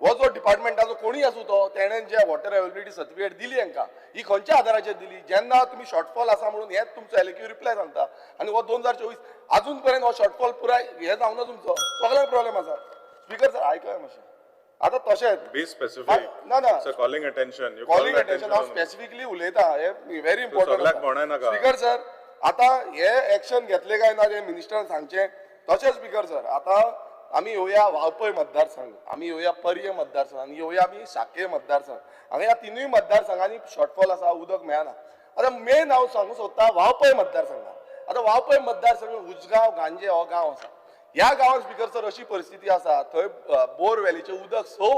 हो जो डिपार्टमेंटाचो कोणी आसूं तो तेणेन जे वॉटर अवेलेबिलिटी सर्टिफिकेट दिली हांकां ही खंयच्या आदाराचेर दिली जेन्ना तुमी शॉर्टफॉल आसा म्हणून हेच तुमचो एलिक्यू रिप्लाय सांगता आनी हो 2024 अजून पर्यंत हो शॉर्टफॉल पुराय हे जावना तुमचो सगळ्यांक प्रॉब्लेम आसा स्पिकर सर आयकय मातशें आतां तशेंच बी स्पेसिफिक ना ना सर कॉलिंग अटेंशन हांव स्पेसिफिकली उलयता हे व्हेरी इम्पॉर्टंट स्पिकर सर आतां हे एक्शन घेतले काय ना जे मिनिस्टरान सांगचें तशेंच स्पिकर सर आतां आमी येवया वाळपय मतदारसंघ आमी येवया पर्ये मतदारसंघ आनी येवया आमी साके मतदारसंघ हांगा ह्या तिनूय मतदारसंघांनी शॉर्टफॉल आसा उदक मेळना आतां मेन हांव सांगूंक सोदता वाळपय मतदारसंघात आतां वाळपय मतदारसंघ उजगांव गांजे हो गांव आसा ह्या गांवांत स्पिकर सर अशी परिस्थिती आसा थंय बोरवेलीचें उदक 6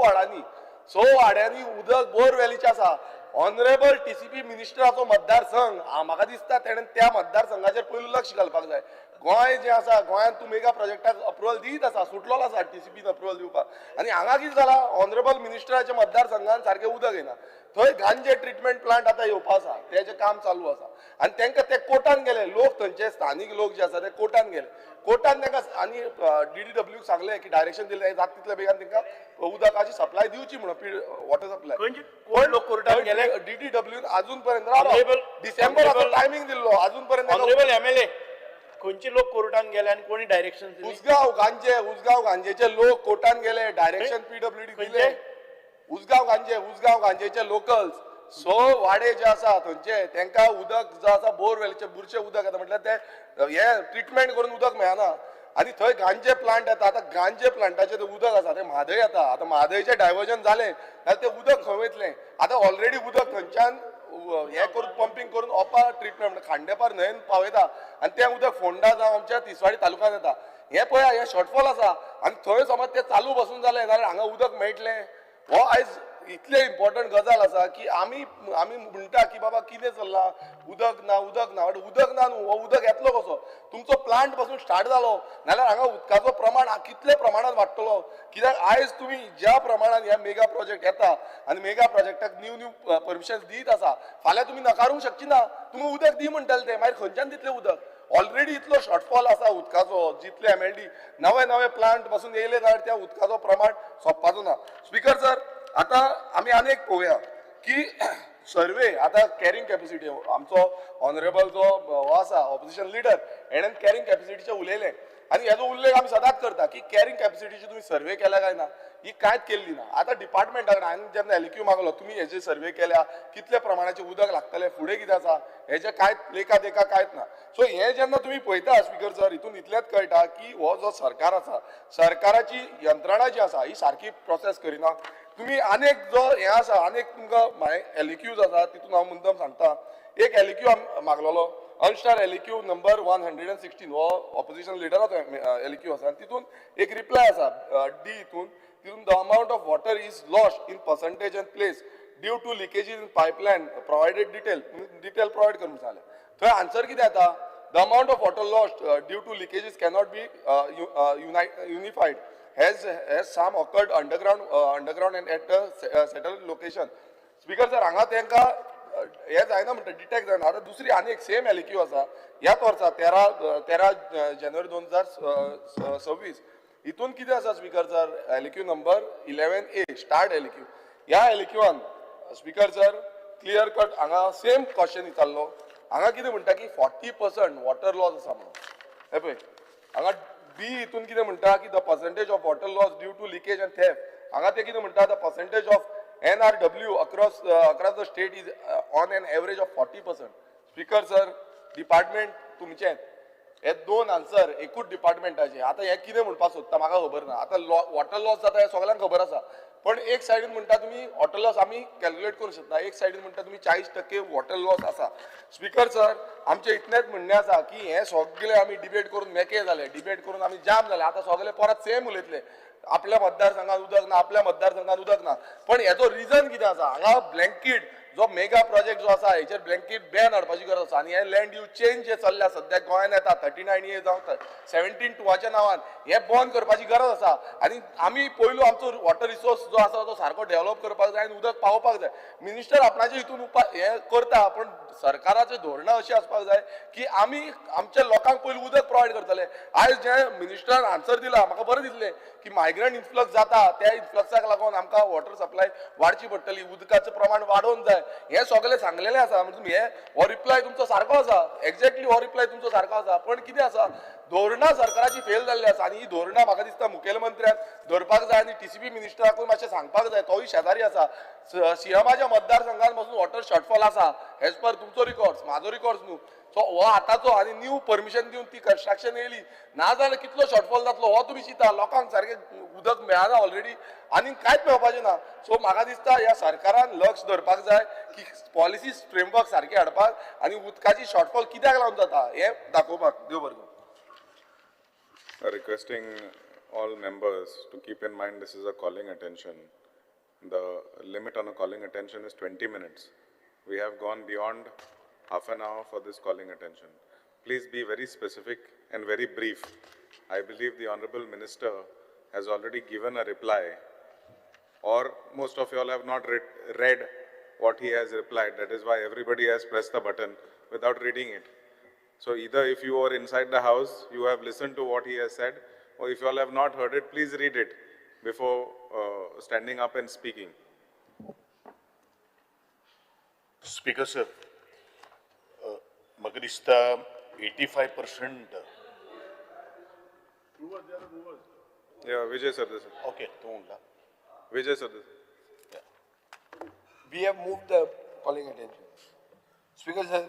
वाड्यांनी उदक बोरवेलीचें आसा ऑनरेबल TCP मिनिस्टराचो मतदारसंघ म्हाका दिसता तेणें त्या मतदारसंघाचेर पयलीं लक्ष घालपाक जाय गोंय जें आसा गोंयांत तूं मेगा प्रोजेक्टाक अप्रुवल दीत आसा सुटलेलो आसा TCPन अप्रुवल दिवपाक आनी हांगा कितें जालां ऑनरेबल मिनिस्टराच्या मतदारसंघान सारकें उदक येना थंय गांजे ट्रिटमेंट प्लांट आतां येवपा आसा तेजें काम चालू आसा आनी तांकां ते कोर्टान गेले लोक थंयचे स्थानीक लोक जे आसा ते कोर्टान गेले कोर्टान तांकां आनी DDWक सांगलें की डायरेक्शन दिलें जाता तितले बेगान तांकां उदकाची सप्लाय दिवची म्हणून वॉटर सप्लाय कोण लोक कोर्टान गेले DDWन अजून पर्यंत डिसेंबर टायमींग दिल्लो अजून पर्यंत ऑनरेबल MLA खंयचे लोक कोर्टान गेले आनी कोणी डायरेक्शन दिली? उसगाव गांजेचे लोक कोर्टान गेले, डायरेक्शन PWD दिले. उसगाव गांजेचे लोकल्स 100 वाडे जे आसा थंयचे तांकां उदक जो आसा बोरवेलचे बुरशे उदक येता म्हटल्यार ते हे ट्रिटमेंट करून उदक मेळना आनी थंय गांजे प्लांट येता. आतां गांजे प्लांटाचें उदक आसा तें म्हादय येता. आतां म्हादयचें डायवर्जन जालें जाल्यार तें उदक खंय वयतलें? आतां ऑलरेडी उदक थंयच्यान हे करून पंपींग करून ओपा ट्रिटमेंट खांडेपार न्हंयेन पावयता आनी तें उदक फोंडा जावं आमच्या तिसवाडी तालुक्यांत येता. हे पळया, हे शॉर्टफॉल आसा आनी थंय समज तें चालू बसून जालें जाल्यार हांगा उदक मेळटलें? हो आयज इतले इम्पॉर्टंट गजाल आसा की आमी म्हणटा की बाबा कितें चल्लां, उदक ना न्हू, हो उदक येतलो कसो? तुमचो प्लांट पासून स्टार्ट जालो नाल्यार हांगा उदकाचो प्रमाण कितले प्रमाणात वाडटलो? कित्याक आयज तुमी ज्या प्रमाणात ह्या मेगा प्रोजेक्ट येता आनी मेगा प्रोजेक्टाक न्यू परमिशन दीत आसा, फाल्यां तुमी नकारूंक शकची ना. तुमी उदक दी म्हणटाले ते, मागीर खंयच्यान दितले उदक? ऑलरेडी इतलो शॉर्टफॉल आसा उदकाचो, जितले MLD नवे प्लांट पासून येयले जाल्यार त्या उदकाचो प्रमाण सोंपपाचो ना. स्पीकर सर, आता आमी आनीक पळोवया की सर्वे आतां कॅरिंग कॅपॅसिटी आमचो ऑनरेबल जो हो आसा ऑपोजिशन लिडर हेणेन कॅरिंग कॅपॅसिटीचे उलयलें आनी हेजो उल्लेख आमी सदांच करता की कॅरिंग कॅपॅसिटीची तुमी सर्वे केल्या काय ना, ही कांयच केल्ली ना. आतां डिपार्टमेंटाक हांवें जेन्ना LEQ मागलो तुमी हेजे सर्वे केल्या, कितले प्रमाणाचें उदक लागतलें, फुडें कितें आसा हेजे कांयच लेखा देखा कांयच ना. सो हें जेन्ना तुमी पळयता स्पीकर सर, हितून इतलेंच कळटा की हो जो सरकार आसा, सरकाराची यंत्रणा जी आसा ही सारकी प्रोसेस करिना. तुम्ही अनेक जो हे आसा, अनेक तुमकां LEQs आसा तितून हांव मुद्दम सांगता. एक LEQ मागलेलो अनस्टार LEQ नंबर 116 हो ऑपोजिशन लिडराचो LEQ आसा. तितून एक रिप्लाय आसा D तितून the amount of water is lost in percentage and place due to leakages in pipeline provided detail provide करून सांगलें. थंय आन्सर कितें येता? The amount of water lost due to leakages cannot be unified has some occurred underground and at a settled location. Speaker sir, हांगा तांकां हे जायना म्हणटा, detect जायना. आतां दुसरी आनी एक सेम LEQ आसा ह्याच वर्सा 13 जानेवारी 2026. हितून कितें आसा speaker sir? LEQ number 11A start LEQ. ह्या LEQआन स्पीकर सर क्लियर कट हांगा सेम क्वेश्चन विचारलो. हांगा कितें म्हणटा की 40% वॉटर लॉस आसा म्हणून. हे पळय हांगा बी हितून कितें म्हणटा की the percentage of water loss due to leakage and theft. हांगा ते कितें म्हणटा the percentage of NRW across the state is on an average of 40%. Speaker sir, department तुमचें हे दोन आन्सर एकूच डिपार्टमेंटाचे. आतां हे कितें म्हणपाक सोदता म्हाका खबर ना. आतां वॉटर लॉस जाता हे सगळ्यांक खबर आसा, पण एक सायडीन म्हणटा तुमी वॉटर लॉस आमी कॅल्क्युलेट करूंक शकता, एक सायडीन म्हणटा तुमी 40% वॉटर लॉस आसा. स्पीकर सर, आमचें इतलेंच म्हणणें आसा की हे सगळे आमी डिबेट करून मेके जाले, डिबेट करून आमी जाम जाले. आतां सगळे परत सेम उलयतले, आपल्या मतदारसंघात उदक ना, आपल्या मतदारसंघात उदक ना. पण हेजो रिजन कितें आसा? हांगा ब्लँकीट जो मेगा प्रोजेक्ट जो आसा हेचेर ब्लँकीट बॅन हाडपाची गरज आसा. आनी हे लँड यूज चेंज जे चल्ल्या सद्याक गोंयांत येता 39A जावं 17(2) नांवान हे बंद करपाची गरज आसा. आनी आमी पयलू आमचो वॉटर रिसोर्स जो आसा तो सारको डेव्हलप करपाक जाय आनी उदक पावोवपाक जाय. मिनिस्टर आपणाचे हितून हे करता, पण सरकाराचे धोरणां अशी आसपाक जाय की आमी आमच्या लोकांक पयलीं उदक प्रोवायड करतले. आयज जे मिनिस्टरान आन्सर दिला म्हाका बरें दिसलें की मायग्रंट इन्फ्लक्स जाता, त्या इन्फ्लक्साक लागून आमकां वॉटर सप्लाय वाडची पडटली, उदकाचें प्रमाण वाडोवन जाय, हे सगळें सांगलेलें आसा. म्हणजे हो रिप्लाय तुमचो सारको आसा, एक्झॅक्टली हो रिप्लाय तुमचो सारको आसा. पण कितें आसा, धोरणां सरकाराची फेल जाल्ली आसा. आनी ही धोरणां म्हाका दिसता मुखेलमंत्र्यान धरपाक जाय आनी TCP मिनिस्टराकूय मातशें सांगपाक जाय. तोय शेजारी आसा. CMच्या मतदारसंघात पासून वॉटर शॉर्टफॉल आसा एज पर तुमचो रिकॉर्ड्स, म्हाजो रिकॉर्ड्स न्हू. सो हो आतांचो आनी न्यू परमिशन दिवन ती कन्स्ट्रक्शन येयली ना जाल्यार कितलो शॉर्टफॉल जातलो हो तुमी चिंता. लोकांक सारकें उदक मेळना ऑलरेडी आनी कांयच मेळपाचें ना. सो म्हाका दिसता ह्या सरकारान लक्ष धरपाक जाय की पॉलिसीज फ्रेमवर्क सारके हाडपाक आनी उदकाची शॉर्टफॉल कित्याक लागून जाता हें दाखोवपाक. देव बरें करूं. Requesting all members to keep in mind this is a calling attention. The limit on a calling attention is 20 minutes. We have gone beyond half an hour for this calling attention. Please be very specific and very brief. I believe the Honorable Minister has already given a reply, or most of you all have not read what he has replied. That is why everybody has pressed the button without reading it. So either if you are inside the house, you have listened to what he has said, or if you all have not heard it, please read it before standing up and speaking. Speaker sir, म्हाका दिसता 85%. Yeah, Vijay Sardesai. Okay, तू म्हणला. Vijay Sardesai. We have moved the calling attention. Speaker sir,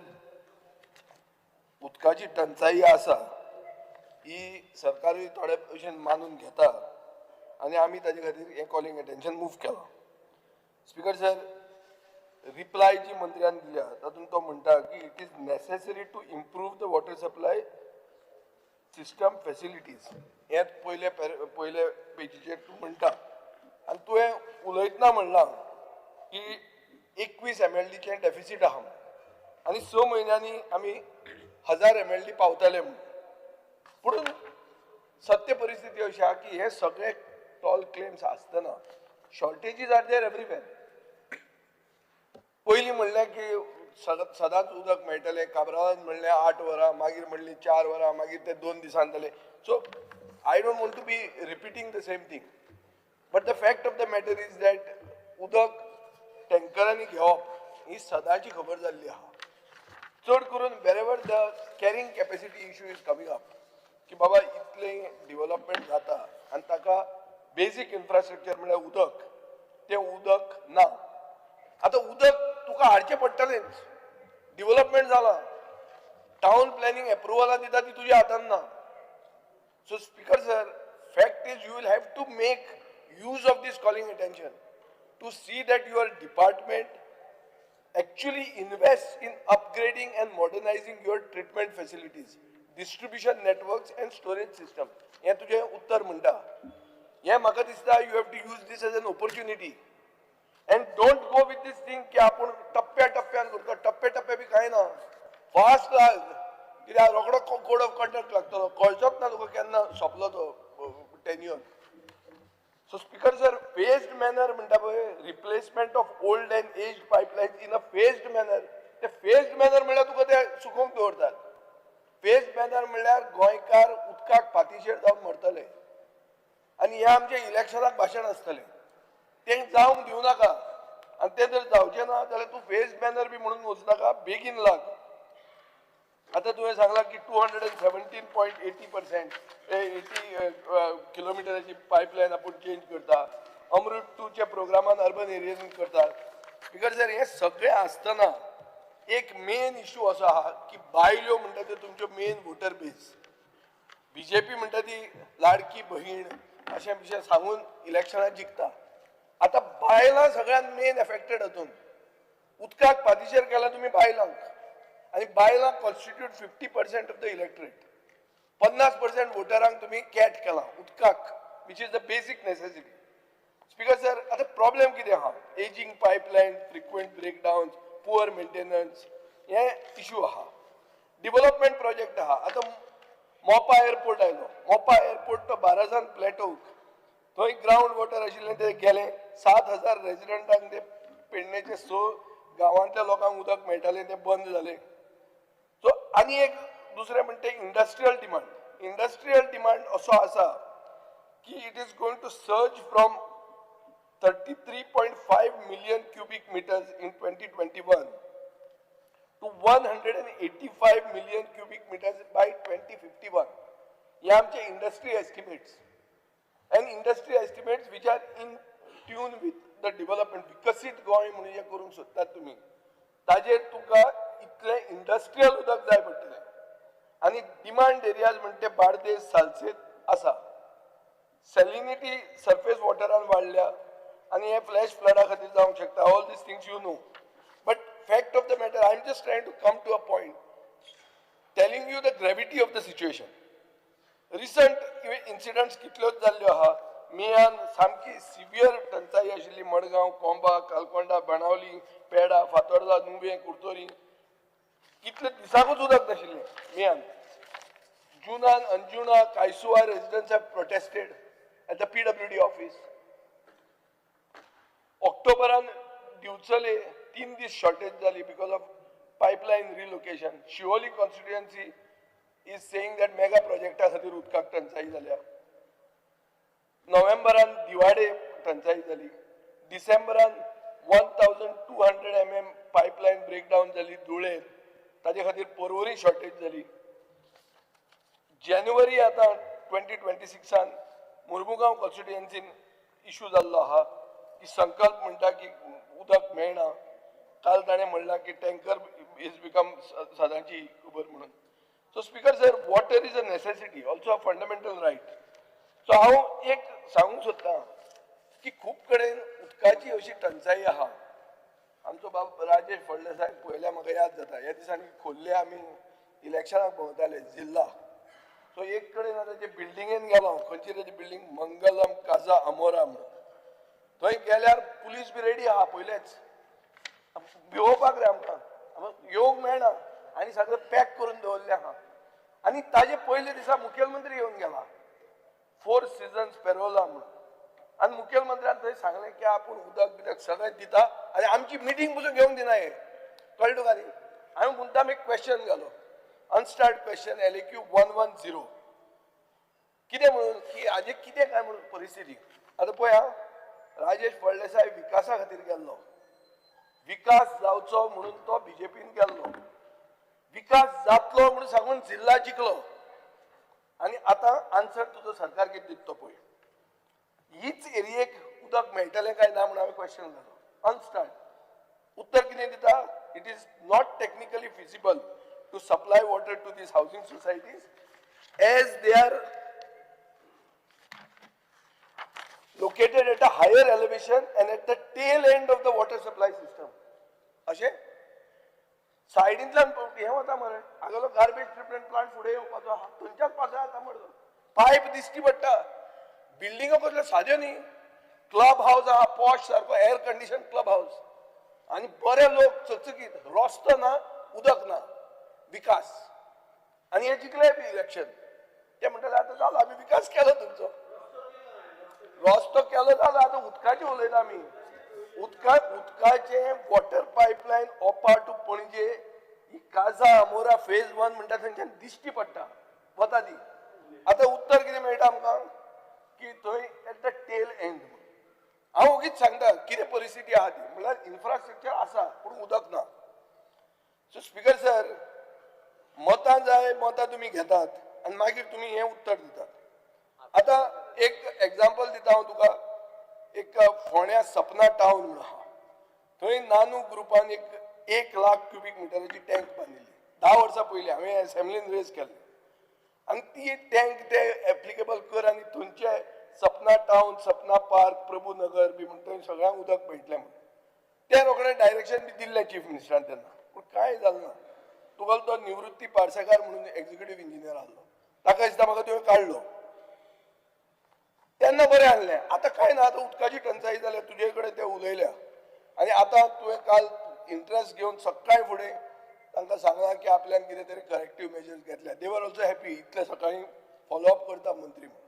उदकाची टंचाई आसा ही सरकारूय थोड्या भशेन मानून घेता आनी आमी ताजे खातीर हें कॉलिंग अटेन्शन मूव केलां. स्पीकर सर, रिप्लाय जी मंत्र्यान दिल्या तातूंत तो म्हणटा की it is necessary to improve the water supply system facilities. हें पयले पेजीचेर तूं म्हणटा आनी तुवें उलयतना म्हणलां की 21 MLDचें डेफिसीट आहा आनी 6 म्हयन्यांनी आमी 1000 MLD पावतले म्हूण. पूण सत्य परिस्थिती अशी आहा की हे सगळे टॉल क्लेम्स आसतना शॉर्टेजीस आर देर एवरीवेर. पयलीं म्हणलें की सदांच उदक मेळटलें, काबरावान म्हणलें 8 वरां, मागीर म्हणलीं 4 वरां, मागीर ते 2 दिसान जालें. So I don't want to be repeating the same thing, but the fact of the matter is that उदक टँकरांनी घेवप ही सदांची खबर जाल्ली आहा. चड करून wherever the carrying capacity issue is coming up की बाबा इतलें डिवेलपमेंट जाता आनी ताका बेसीक इन्फ्रास्ट्रक्चर म्हळ्यार उदक, तें उदक ना. आतां उदक तुका हाडचें पडटलेंच. डिवेलपमेंट जालां, टावन प्लॅनिंग एप्रुवलां दिता ती तुज्या हातान ना. So speaker sir, fact is you will have to make use of this calling attention to see that your department actually invests in upgrading and modernizing your treatment facilities, distribution networks and storage system. हे तुझे उत्तर म्हणटा. हे म्हाका दिसता you have to use this as an opportunity and don't go with this thing की आपण टप्प्याटप्प्यान करता. टप्पे B कांय ना, फास्ट लाग, कित्याक रोखडो कोड ऑफ कंडक्ट लागतलो, कळचोच ना तुका केन्ना सोंपलो तो tenure. So speaker sir, phased manner म्हणटा पळय, replacement of old and aged pipelines in a phased manner. ते फेज्ड मॅनर म्हणल्यार तुका ते सुकोवंक दवरतात. फेज्ड मॅनर म्हणल्यार गोंयकार उदकाक फाटीशेर जावन मरतले आनी हे आमचे इलेक्शनाक भाशण आसतलें. तें जावंक दिवं नाका आनी तें जर जावचें ना जाल्यार तूं फेज्ड मॅनर बी म्हणून वचनाका, बेगीन लाग. आतां तुवें सांगलां की 217.80% 80 किलोमिटराची पायपलायन आपूण चेंज करता. अमृत 2च्या प्रोग्रामान अर्बन एरियानी करतात. स्पीकर सर, हे सगळें आसतना एक मेन इश्यू असो आहा की बायल्यो म्हणटा त्यो तुमच्यो मेन वोटर बेज. बीजेपी म्हणटा ती लाडकी बहीण अशें विशय सांगून इलेक्शनां जिखता. आतां बायलां सगळ्यात मेन एफेक्टेड हातून. उदकाक फाटीशेर केला तुमी बायलांक आनी बायलां कॉन्स्टिट्यूट 50% ऑफ द इलेक्टरेट. 50% वोटरांक तुम्ही कॅट केला उदकाक, which is the basic necessity. Speaker sir, आतां प्रॉब्लेम कितें आहा? Ageing pipeline, frequent breakdowns, poor maintenance, हे इश्यू आहा. डेव्हलपमेंट प्रोजेक्ट आहा. आतां मोपा एअरपोर्ट आयलो. मोपा एअरपोर्ट तो बारासान प्लेटोक, थंय ग्रावंड वॉटर आशिल्लें तें गेलें. 7,000 रेजिडेंटांक ते पेडणेचे 6 गांवांतल्या लोकांक उदक मेळटालें तें बंद जालें. सो आनी एक दुसरें म्हणटा इंडस्ट्रियल डिमांड. इंडस्ट्रियल डिमांड असो आसा की it is going to surge from 33.5 million cubic meters in 2021 to 185 million cubic meters by 2051. हे आमचे industry estimates and industry estimates which are in tune with the development. विकसित गोंय म्हणून जे करूंक सोदतात तुमी, ताजेर तुका इतलें इंडस्ट्रियल उदक जाय पडटलें. आनी डिमांड एरियाज म्हणटे बार्देस, सालसेत आसा. सॅलिनिटी सरफेस वॉटरान वाडल्या आनी हे फ्लॅश फ्लडा खातीर जावंक शकता. All these things you know. But fact of the matter, I am just trying to come to a point telling you the gravity of the situation. Recent incidents कितल्योच जाल्ल्यो आहा. मेयान सामकी सिवियर टंचाई आशिल्ली. मडगांव, कोंबा, कालकोंडा, बाणावली, पेडा, फातोर्डा, नुवें, कुर्तोरी कितले दिसांकूच उदक नाशिल्लें मेयान. जुनान Anjuna, Caisua residents have protested at the PWD office. ऑक्टोबरान दिवचले 3 दीस शॉर्टेज जाली because of pipeline relocation. Siolim constituency is saying that mega प्रोजेक्टा खातीर उदकाक टंचाई जाल्या. नोव्हेंबरान दिवाडे टंचाई जाली. डिसेंबरान 1200 mm पायपलायन ब्रेकडावन जाली धुळेर. ताजे खातीर पर्वरी शॉर्टेज जाली. जानेवारी आता 2026 मुरमुगांव कॉन्स्टिट्युएन्सीन इश्यू जाल्लो आहा की संकल्प म्हणटा की उदक मेळना. काल ताणें म्हणला की टँकर इज बिकम सदांची खबर म्हणून. So speaker sir, water is a necessity, also a fundamental right. So हांव एक सांगूंक सोदतां की खूब कडेन उदकाची अशी टंचाई आहा. आमचो बाब राजेश फळदेसाय पळयल्यार म्हाका याद जाता, ह्या दिसांनी खोर्ले आमी इलेक्शनाक भोंवताले जिल्ला. सो एक कडेन आतां जे बिल्डिंगेन गेलो, खंयची तेजी बिल्डींग मंगलम काजा अमोरा म्हणून. थंय गेल्यार पुलीस बी रेडी आहा पयलेच भिवोवपाक रे आमकां येवंक मेळना आनी सगळें पॅक करून दवरलें आहा. आनी ताजे पयले दिसा मुखेलमंत्री येवन गेला 4 सीझन्स पेरोला म्हणून. आनी मुखेलमंत्र्यान थंय सांगलें की आपूण उदक बिदक सगळें दिता आनी आमची मिटींग पसून घेवंक दिना हे. कळ्ळें तुका न्ही? हांवें मुद्दाम एक क्वेश्चन घालो, अनस्टार्ट क्वेश्चन LAQ 110 कितें म्हणून की हाजे कितें काय म्हणून परिस्थिती. आतां पळय हां, राजेश फळदेसाय विकासा खातीर गेल्लो, विकास जावचो म्हणून तो BJPन गेल्लो, विकास जातलो म्हणून सांगून जिल्ला जिखलो. आनी आतां आन्सर तुजो सरकार कितें दिता तो पळय. हीच एरियेक उदक मेळटलें काय ना म्हणून हांवें क्वेश्चन घालो. अनस्टार्ट उत्तर कितें दिता, it is not technically feasible to supply water to this housing societies as they are located at a higher elevation and at the tail end of the water supply system. अशें सायडींतल्यान हें वता मरे, हांगलो garbage treatment plant फुडें येवपाचो आहा, थंयच्याच पासो येता मरे. पायप दिश्टी पडटा. बिल्डिंगो कसल्यो साद्यो न्ही, क्लब हावस आहा पॉश सारको एअर कंडिशन क्लब हावस. आनी बरे लोक चकचकीत, रस्तो ना, उदक ना, विकास. आनी हे जिखले बी इलेक्शन. ते म्हणटाले आतां जालो आमी विकास केलो तुमचो. रस्तो केलो जालो, आतां उदकाचें उलयता आमी. उदकाचे water pipeline Opa to Panaji ही काजा अमोरा फेज 1 म्हणटा थंयच्यान दिश्टी पडटा वता ती. आतां उत्तर कितें मेळटा आमकां की थंय एट द टेल एंड. हांव ओगीच सांगता कितें परिस्थिती आहा ती. म्हणल्यार इन्फ्रास्ट्रक्चर आसा पूण उदक ना. सो स्पीकर सर, मतां जाय, मतां तुमी घेतात आनी मागीर तुमी हें उत्तर दितात. आतां एक एग्जाम्पल दिता हांव तुका. एक फोण्या सपना टावन म्हणून आहा, थंय नानू ग्रुपान 1 लाख क्युबिक मिटराची टँक बांदिल्ली 10 वर्सां पयलीं. हांवें असेंब्लीन रेज केल्लें आनी ती टँक ते एप्लिकेबल कर आनी थंयचे सपना टावन, सपना पार्क, प्रभूनगर बी म्हणटा थंय सगळ्यांक उदक मेळटलें म्हणून. तें रोखडें डायरेक्शन बी दिल्लें चीफ मिनिस्टरान तेन्ना. पूण कांय जालें ना. तुगेलो तो निवृत्ती पार्सेकार म्हणून एक्झिक्युटीव इंजिनियर आसलो, ताका दिसता म्हाका तुवें काडलो. तेन्ना बरें आहलें. आतां कांय ना, आतां उदकाची टंचाई जाल्या, तुजे कडेन ते उलयल्या. आनी आतां तुवें काल इंट्रस्ट घेवन सकाळी फुडें तांकां सांगलां की आपल्यान कितें तरी करेक्टीव मेजर्स घेतल्या. दे वर ऑल्सो हॅपी, इतले सकाळी फॉलोअप करता मंत्री म्हणून.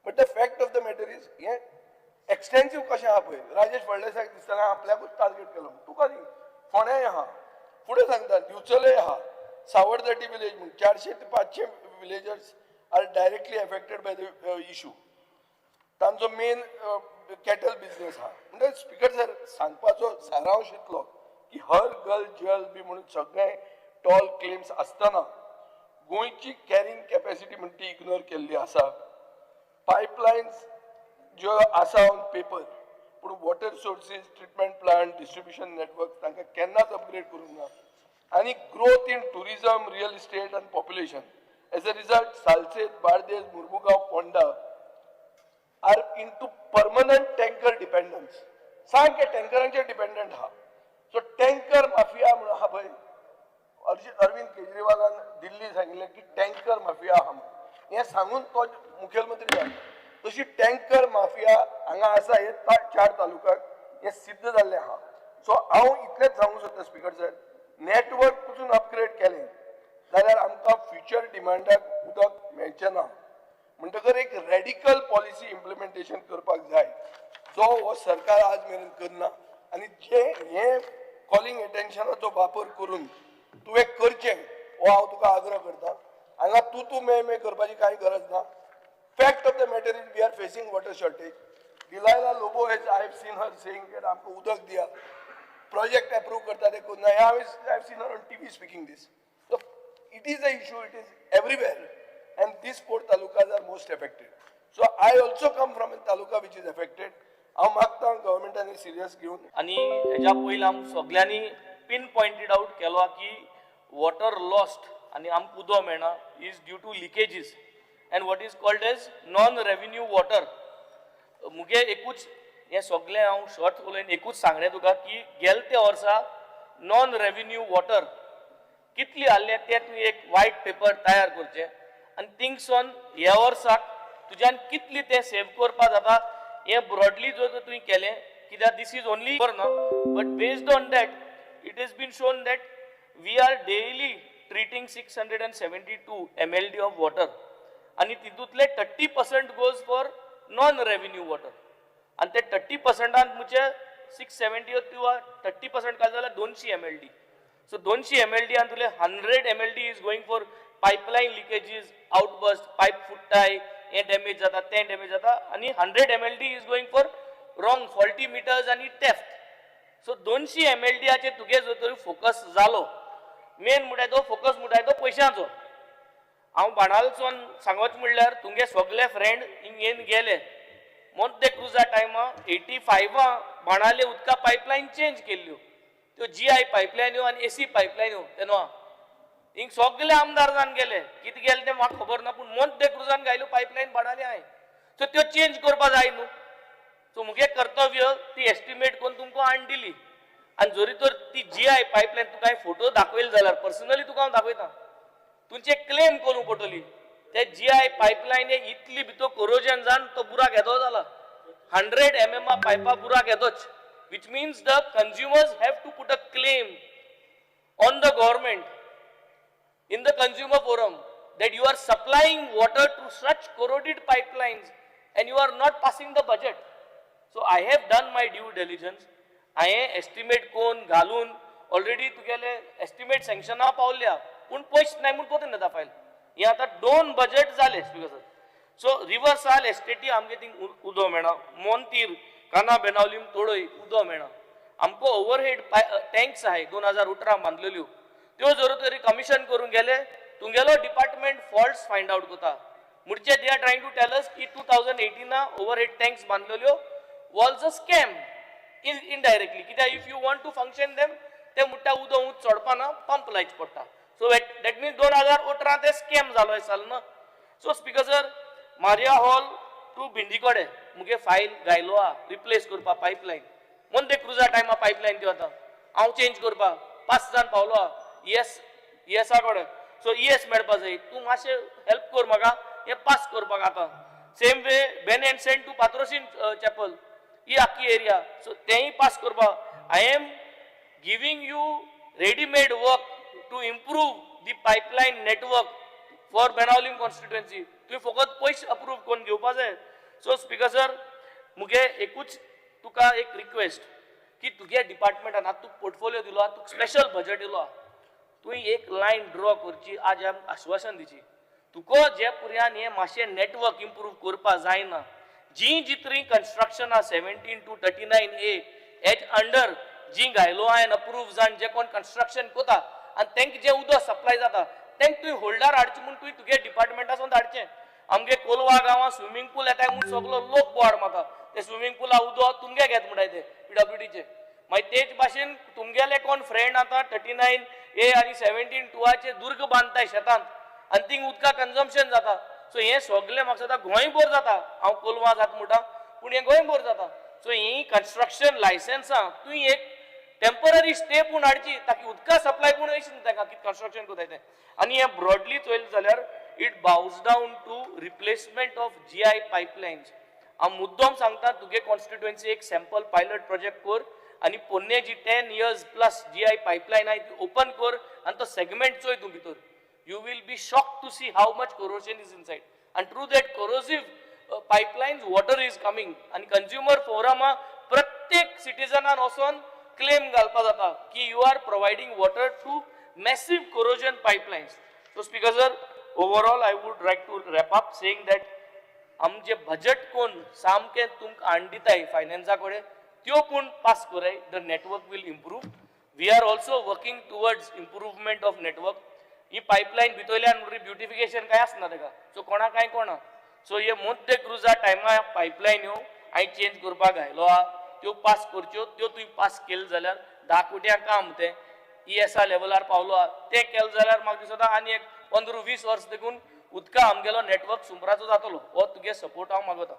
But the fact of the matter is हें एक्सटेन्सीव कशें आहा पळय. राजेश फळदेसायक दिसतना आपल्याकूच टार्गेट केलो. तुका न्ही, फोंड्याय आहा, फुडें सांगता दिवचलय आहा, सावरदटी विलेज म्हणून 400 ते 500 villagers are directly affected by the issue. तांचो मेन कॅटल बिझनेस आहा. म्हणजे स्पीकर सर, सांगपाचो सारांश इतलो की हर गर्ल जल बी म्हणून सगळे टॉल क्लेम्स आसतना गोंयची कॅरिंग कॅपॅसिटी म्हणून ती इग्नोर केल्ली आसा. पायपलायन्स ज्यो आसा ऑन पेपर, पूण water sources, treatment plant, distribution network तांकां केन्नाच अपग्रेड करूंक ना. आनी growth in tourism, real estate आनी population. As a result Salcete, Bardez, Mormugao, Ponda are into permanent tanker dependence. सारके टँकरांचेर डिपेंडंट आहा. सो टँकर माफिया म्हणून आहा पळय, अरविंद केजरीवालान दिल्ली सांगिल्लें की टँकर माफिया आहा म्हणून. हें सांगून तो मुखेलमंत्री जालो. तशी टँकर माफिया हांगा आसा हे 4 तालुक्याक हें सिद्ध जाल्लें आहा. सो हांव इतलेंच सांगूंक सोदता स्पीकर सर, नेटवर्क पसून अपग्रेड केलें जाल्यार आमकां फ्युचर डिमांडाक उदक मेळचें ना. म्हणटकर एक रॅडिकल पॉलिसी इम्प्लिमेंटेशन करपाक जाय, जो हो सरकार आज मेरेन करना. आनी जे हे कॉलिंग एटेन्शनाचो वापर करून तुवें करचें हो हांव तुका आग्रह करता. हांगा तूं मे करपाची कांय गरज ना. Fact of the matter is we are facing water shortage. Delilah Lobo हेज I have seen her saying that आमकां उदक दिया, प्रोजेक्ट एप्रूव करता ते करना. I have seen her on TV speaking this. So it is a issue, it is everywhere. and these 4 talukas are most affected. So I also come from a taluka which is affected. हांव मागता गव्हर्नमेंटांनी serious घेवन आणि हेच्या पयलीं आम सगळ्यांनी pin pointed out केलो की water lost आणि आमकां उदक मेळना is due to leakages and what is called as non revenue water. मुगे एकूच हें सगळें हांव शॉर्ट उलयन एकूच सांगणें तुका की गेल ते वर्सा नॉन रेव्हेन्यू वॉटर कितली आहलें तें तुवें एक व्हायट पेपर तयार करचें आनी थिंग्स ऑन ह्या वर्साक तुज्यान कितली तें सेव करपा जाता हें ब्रॉडली जो तुवें केलें कित्याक दीस इज ओनली फॉर ना but based on that it is been shown that we are daily treating 672 mld of water आनी तितूंतले 30% goes for non revenue water आनी ते 30%आन म्हणजे 670 किंवा 30% काय जाल्यार 200 mld. So 200 mld and 100 mld is going for pipeline leakages, outburst, pipe फुट्टाय, hey damage जाता, ते डॅमेज जाता आणि 100 mld is going for wrong faulty meters आणि theft. So 200 mld आचे तुगे जो तरी फोकस जालो मेन म्हणटा तो फोकस म्हणटा तो पयशांचो. हांव बाणालसून सांगोच म्हणल्यार तुमगे सगळे फ्रेंड हिंगेन गेले मोंते क्रुजा टायमा 85 बाणाले उदका पायपलायन चेंज केल्ल्यो त्यो GI पायपलायन्यो आनी AC पायपलायन्यो तेन्ना हिंग सगळे आमदार जावन गेले कितें गेले ते म्हाका खबर ना पूण मोंते क्रुजान गायल्यो पायपलायन बाणाले हांवें सो त्यो चेंज करपा जाय न्हू. सो मुगे कर्तव्य ती एस्टिमेट करून तुमकां हाडून दिली आनी जरी तर ती GI पायपलायन तुका हांवें फोटो दाखयले जाल्यार पर्सनली तुका हांव दाखयता तुमचे क्लेम करूंक पडटली ते GI पायपलायन इतली भितर कोरोजन जावन तो बुराक येदो जाला 100 mm पायपा बुराक येदोच which means the consumers have to put a claim on the government in the consumer forum that you are supplying water to such corroded pipelines and you are not passing the budget. So I have done my due diligence. I estimate कोण घालून already तुगेले estimate sanction पावल्या पूण पयस नाही म्हूण कोते येता file हे आता 2 बजेट जाले स्पीकर. सो रिवर्साल एस्टेटी आमगे थिंग उदो मेळना मोंतीर काना बेनावलीम तोडय उदो मेळना आमको ओव्हरहेड टँक्स आहाय 2018 बांधलेल्यो त्यो जर तरी कमिशन करून गेले तुमगेलो डिपार्टमेंट फॉल्ट्स फाइंड आउट करता मुडचे they are trying to tell us की 2018 ओव्हरहेड टँक्स बांधलेल्यो वॉज अ स्कॅम इनडायरेक्टली कित्याक if you want to function them ते मुट्टा उदो उंच चोडपाना पंप लायच पडटा. सो दॅट मीन्स 2018 ते स्कॅम जालो आसलो ना. So speaker sir Maria Hall to Bhindikode मुगे फायल गायलो आहा रिप्लेस करपा पायपलायन मोंते क्रुजा टायमा पायपलायन त्यो आतां हांव चेंज करपा 5 जाण पावलो आहा ESA कोडे. सो ES मेळपा जाय तूं मातशें हेल्प कर म्हाका हें पास करपाक आतां. सेम वे बेन and sent to Patrocin chapel ही आख्खी एरिया सो तेंय पास करपा. I am giving you readymade work to improve the pipeline network for Benaulim constituency तुवें फकत पयशे अप्रूव करून घेवपा जाय. सो स्पीकर सर मुगे एकूच तुका एक रिक्वेस्ट की तुगे डिपार्टमेंटान आतां तुका पोर्टफोलियो दिलो तुका स्पेशल बजेट दिलो तुवें एक लायन ड्रॉ करची आज आमकां आश्वासन दिची तुका जे पर्यान हें मातशें नेटवर्क इम्प्रूव करपा जायना जी जितरी कन्स्ट्रक्शन आहा 17 to 39A एज अंडर जी घायलो हांवें अप्रूव जावन जे कोण कन्स्ट्रक्शन कोता आनी तांकां जें उदक सप्लाय जाता तांकां तुवें होल्डार हाडचें म्हूण तुवें तुगे डिपार्टमेंटासून धाडचें. आमगे कोलवा गांवां स्विमींग पूल येताय म्हूण सगळो लोक बोवाड मारता ते स्विमींग पूला उदक तुमगे घेत म्हणटाय ते PWDचे मागीर तेच भाशेन तुमगेले कोण फ्रेंड आतां 39A आनी 17-2 दुर्ग बांदताय शेतांत आनी थिंग उदका कन्जम्पशन जाता. सो हें सगळें म्हाका सदां गोंय बोर जाता हांव कोलवा जाता म्हणटा पूण हें गोंय बोर जाता. सो ही कन्स्ट्रक्शन लायसन्सां तुवें एक टेम्पररी स्टे पूण हाडची ताकी उदका सप्लाय पूण अयशी न्हू ताका कितें कन्स्ट्रक्शन कोताय तें. आनी हें ब्रॉडली चोयलें जाल्यार it boils down to replacement of GI pipelines. हांव मुद्दम सांगता तुगे कॉन्स्टिट्युएन्सी एक सॅम्पल पायलट प्रोजेक्ट कर आनी पोन्ने जी 10 years प्लस GI पायपलायन आहाय ती ओपन कर आनी तो सेगमेंट चोय तूं भितर. You will be shocked to see how much corrosion is inside. And through that corrosive pipelines, water is coming. And consumer forum प्रत्येक citizen वचून claim घालपा जाता की you are providing water to massive corrosion pipelines. So Speaker sir, overall I would like to wrap up saying that आमचे budget कोण सामके तुमकां हाडून दिताय फायनान्सा कडेन त्यो पूण पास कराय. The network will improve. We are also working towards improvement of network. He pipeline भितरल्यान ब्युटिफिकेशन काय आसना तेका सो कोणा काय कोणा सो हे मध्य क्रुजा टायमार पायपलायन ह्यो हांवें चेंज करपाक आयलो आहा त्यो पास करच्यो त्यो तुवें पास केल्यो जाल्यार 10 कोट्यांक काम तें ESA लेवलार पावलो आहा तें केलें जाल्यार म्हाका दिसता आनी एक 15-20 वर्स देखून उदका आमगेलो नेटवर्क सुमराचो जातलो हो तुगे सपोर्ट हांव मागता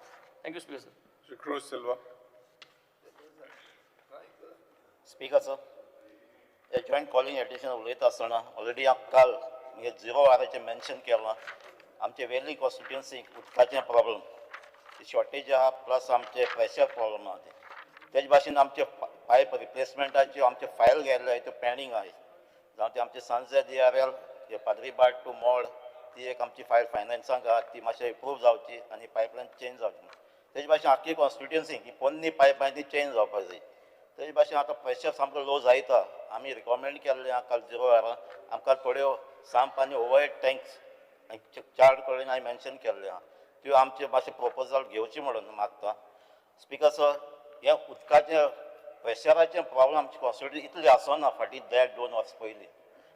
thank you speaker sir. Mr. Cruz Silva. Speaker sir हे जॉयंट कॉलिंग एडिशन उलयता आसतना ऑलरेडी हांव काल म्हणजे 0 आराचें मेन्शन केलां आमचे वेली कॉन्स्टिट्युएन्सीक उदकाचें प्रॉब्लम शॉर्टेज आहा प्लस आमचे प्रेशर प्रॉब्लम आहा तेजे भाशेन आमचे पायप रिप्लेसमेंटाच्यो आमचे फायल गेल्ले आहाय त्यो पेंडींग आहाय जावं ते आमचे सांजे DRL हे पाद्रीबाट टू मोड ती एक आमची फायल फायनान्सांक आहा ती मातशें इम्प्रूव जावची आनी पायपलायन चेंज जावची तेजे भाशेन आख्खी कॉन्स्टिट्युएन्सीक ही पोन्नी पायपलायन ती चेंज जावपाक जाय तेजे भाशेन आतां प्रेशर सामको लो जायता आमी रिकमेंड केल्लें आहा काल 0 आरा आमकां थोड्यो सांप आनी ओवर टँक्स चार्ट कडेन हांवें मेन्शन केल्ले आहा त्यो आमचे मातशे प्रपोजल घेवची म्हणून मागता स्पीकर सर हे उदकाचें प्रेशराचें प्रॉब्लम आमचे कॉन्स्टिट्युएन्सी इतलें आसना फाटीं 2 वर्स पयलीं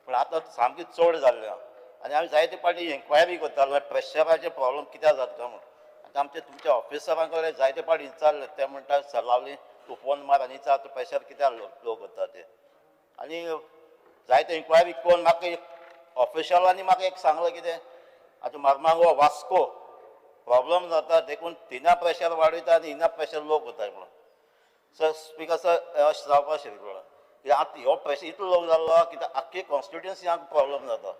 पूण आतां सामकी चड जाल्लें आहा आनी हांवें जायते फावटी एन्क्वायरी करतालो प्रेशराचें प्रॉब्लम कित्याक जाता काय म्हणून आतां आमचे तुमच्या ऑफिसरां कडेन जायते फावटी विचारलें ते म्हणटा सलावली तूं फोन मार आनी विचार तूं प्रेशर कित्याक लो करता तें आनी जायते एन्क्वायरी कोण म्हाका ऑफिशलांनी म्हाका एक सांगलें कितें आतां मार्मागो वास्को प्रॉब्लम जाता देखून तिना प्रेशर वाडयता आनी हिना प्रेशर लो करता म्हणून सर स्पीकर सर अशें जावपाक शकता आतां हो प्रेशर इतलो लो जाल्लो कित्याक आख्खी कॉन्स्टिट्युएन्सी हांगा प्रॉब्लम जाता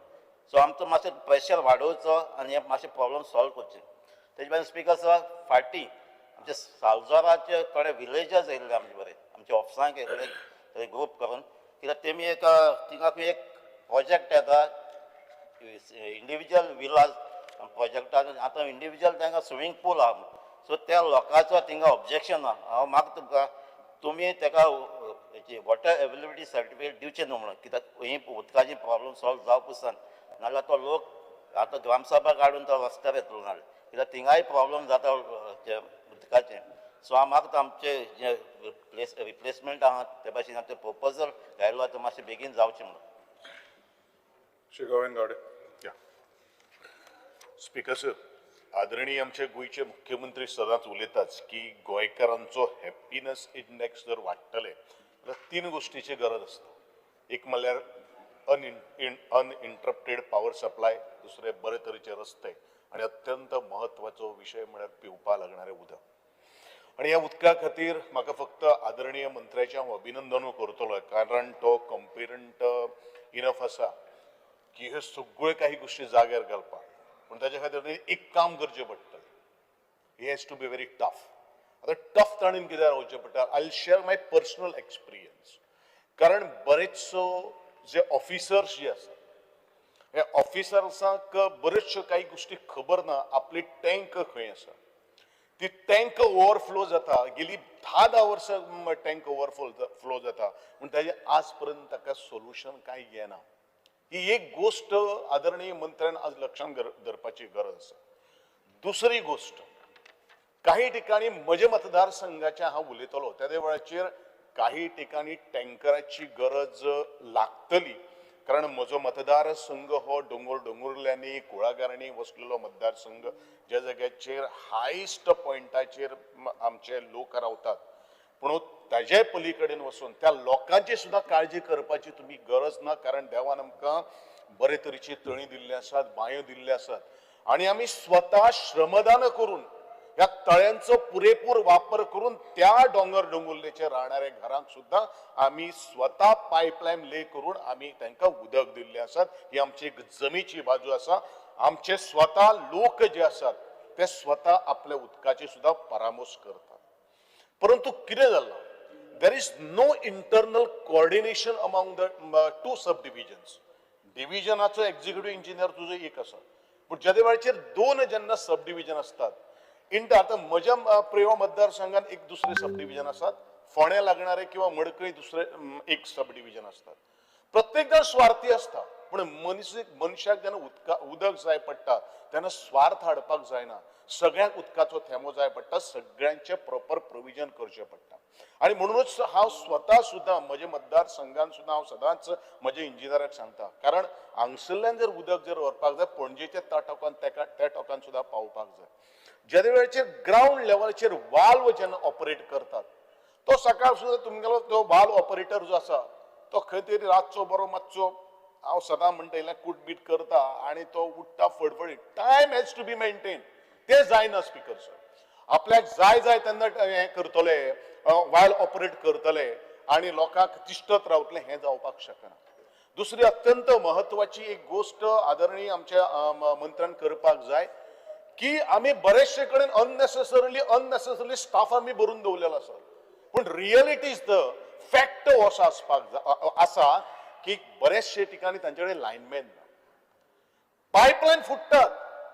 सो आमचो मातशें प्रेशर वाडोवचो आनी हे मातशें प्रॉब्लम सॉल्व करचे तेजे भाशेन स्पीकर सर फाटीं आमचे सालजोराचे थोडे विलेजस येयल्ले आमचे बरें आमच्या ऑफिसांक येयल्ले थंय ग्रूप करून कित्याक तेमी एक थिंगा एक प्रोजेक्ट येता इंडिविज्युअल विलाज प्रोजेक्टान आतां इंडिविज्युअल तांकां स्विमींग पूल आहा सो त्या लोकांचो थिंगा ऑब्जेक्शन आहा हांव मागता तुमकां तुमी ताका हेची वॉटर एवेलेबिलिटी सर्टिफिकेट दिवचें न्हू म्हणून कित्याक ही उदकाची प्रॉब्लम सॉल्व जावपासान नाल्यार तो लोक आतां ग्रामसभा काडून तो रस्त्यार येतलो नाल्यार कित्याक थिंगाय प्रॉब्लम जाता उदकाचें सो हांव मागता आमचे जे रिप्लेसमेंट आहा ते भाशेन आमचे प्रपोजल घायलो तो मातशें बेगीन जावचें म्हणून Mr. Goan Gowde. Speaker sir आदरणीय आमचे गोयचे मुख्यमंत्री सदांच उलयताच की गोंयकारांचो हॅप्पीनेस इंडेक्स जर वाडटले जाल्यार 3 गोश्टीची गरज आसता एक म्हणल्यार अनइंटरप्टेड पावर सप्लाय दुसरे बरे तरेचे रस्ते आनी अत्यंत म्हत्वाचो विशय म्हळ्यार पिवपा लागणारें उदक आनी ह्या उदका खातीर म्हाका फक्त आदरणीय मंत्र्याचें हांव अभिनंदनूय करतलो कारण तो कॉम्पिटंट इनफ आसा की ह्यो सगळ्यो काही गोश्टी जाग्यार घालपाक पूण ताचे खातीर एक काम करचें पडटलें he has to be very tough आतां टफ ताणीन कित्याक रावचें पडटा I will share my personal experience कारण बरेचसो जे ऑफिसर्स जे आसात हे ऑफिसर्सांक बऱ्योचश्यो काही गोश्टी खबर ना आपली टँक खंय आसा ती टँक ओवरफ्लो जाता गेली 10 वर्सां टँक ओवरफ्लो जाता पूण ताजे आज पर्यंत ताका सोल्युशन कांय येना ही एक गोष्ट आदरणीय मंत्र्यान आज लक्षांत धरपाची गरज आसा दुसरी गोष्ट काही ठिकाणी म्हज्या मतदारसंघाच्या हांव उलयतलो त्या वेळाचेर काही ठिकाणी टँकराची गरज लागतली कारण म्हजो मतदारसंघ हो दोंगुर्ल्यांनी कुळागरांनी वसलेलो मतदारसंघ ज्या जाग्याचेर हायस्ट पॉयंटाचेर आमचे लोक रावतात पूण ताजे पलीकडेन वचून त्या लोकांची सुद्दां काळजी करपाची तुमी गरज ना कारण देवान आमकां बरे तरेची तळी दिल्ली आसात बांयो दिल्ले आसात आनी आमी स्वता श्रमदान करून ह्या तळ्यांचो पुरेपूर वापर करून त्या दोंगुर्लेचेर राहणाऱ्या घरांक सुद्दां आमी स्वता पायपलायन ले करून आमी तांकां उदक दिल्लें आसात ही आमची एक जमेची बाजू आसा आमचे स्वता लोक जे आसात ते स्वता आपल्या उदकाची सुद्दां परामोश करतात परंतु कितें जालां there is no internal coordination among the 2 sub divisions डिविजनाचो executive engineer तुजो एक आसा पूण ज्या वेळाचेर 2 जेन्ना सब डिविजन आसतात आतां म्हज्या प्रेव मतदारसंघात एक दुसरे सब डिविजन आसात फोंड्या लागणारे किंवा मडकय दुसरे एक सब डिविजन आसतात प्रत्येक जण स्वार्थी आसता पूण मनशाक जेन्ना उदक जाय पडटा तेन्ना स्वार्थ हाडपाक जायना सगळ्यांक उदकाचो थेंबो जाय पडटा, सगळ्यांचे प्रॉपर प्रोविजन करचें पडटा. आणि म्हणूनच हांव स्वता सुद्दां म्हज्या मतदारसंघान सुद्दां हांव सदांच म्हज्या इंजिनियराक सांगता, कारण हांगसरल्यान जर उदक जर व्हरपाक जाय पणजेच्या त्या टोकान सुद्दां पावपाक जाय. ज्या वेळाचेर ग्रावंड लेवलाचेर वाल्व जेन्ना ऑपरेट करतात, तो सकाळ सुद्दां तुमगेलो तो वाल्व ऑपरेटर जो आसा तो खंय तरी रातचो बरो मातसो, हांव सदां म्हणटा कूटबीट करता आनी तो उठ्ठा फडफडीत. Time has to be maintain. ते जायना स्पीकर सर. आपल्याक जाय तेन्ना हें करतले, वायल ऑपरेट करतले आनी लोकांक तिश्टत रावतले, हें जावपाक शकना. दुसरी अत्यंत महत्वाची एक गोष्ट आदरणीय आमच्या मंत्र्यान करपाक जाय की आमी बरेचशे कडेन अननेसेसरली स्टाफ आमी भरून दवरलेलो आसा. पूण रियलिटी इज द फॅक्ट असो आसपाक आसा की बरेचशे ठिकाणी तांचे कडेन लायनमॅन ना. पायपलायन फुट्टात.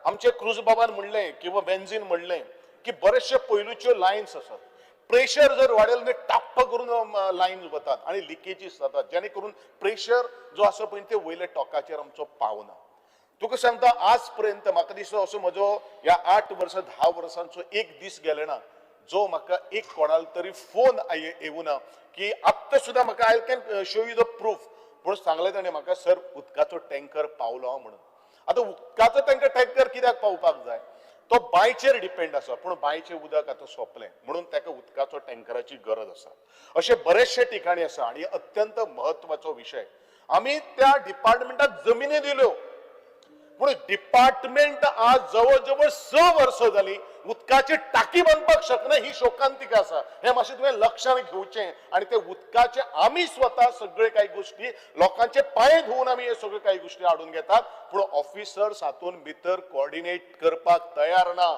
आमचे क्रूज बाबान म्हणलें किंवा बेन्झीन म्हणलें की बरेचशे पयलूच्यो लायन्स आसात. प्रेशर जर वाडयलो टाप्प करून लायन्स वतात आनी लिकेजीस जातात, जेणे करून प्रेशर जो आसा पळय ते वयल्या टोकाचेर आमचो पावना. तुका सांगता आज पर्यंत म्हाका दिसता असो म्हजो ह्या 8 वर्सां 10 वर्सांचो एक दीस गेले ना जो म्हाका एक कोणालो तरी फोन येवं ना की आत्तां सुद्दां म्हाका I can show you the proof म्हणून सांगलें ताणें म्हाका, सर उदकाचो टँकर पावलो म्हणून. आतां उदकाचो टँकर कित्याक पावपाक जाय? तो बांयचेर डिपेंड आसा, पूण बांयचें उदक आतां सोंपलें म्हणून ताका उदकाचो टँकराची गरज आसा. अशे बरेचशे ठिकाणी आसा. आनी अत्यंत म्हत्वाचो विशय, आमी त्या डिपार्टमेंटाक जमिनी दिल्यो पूण डिपार्टमेंट आज जवळ जवळ 6 वर्सां जालीं उदकाची टाकी बांदपाक शकना. ही शोकांतिका आसा. हें मातशें तुवें लक्षांत घेवचें. आनी ते उदकाचे आमी स्वता सगळे काही गोश्टी लोकांचे पांय धुवन आमी हे सगळे काही गोश्टी हाडून घेतात, पूण ऑफिसर्स हातून भितर कोऑर्डिनेट करपाक तयार ना.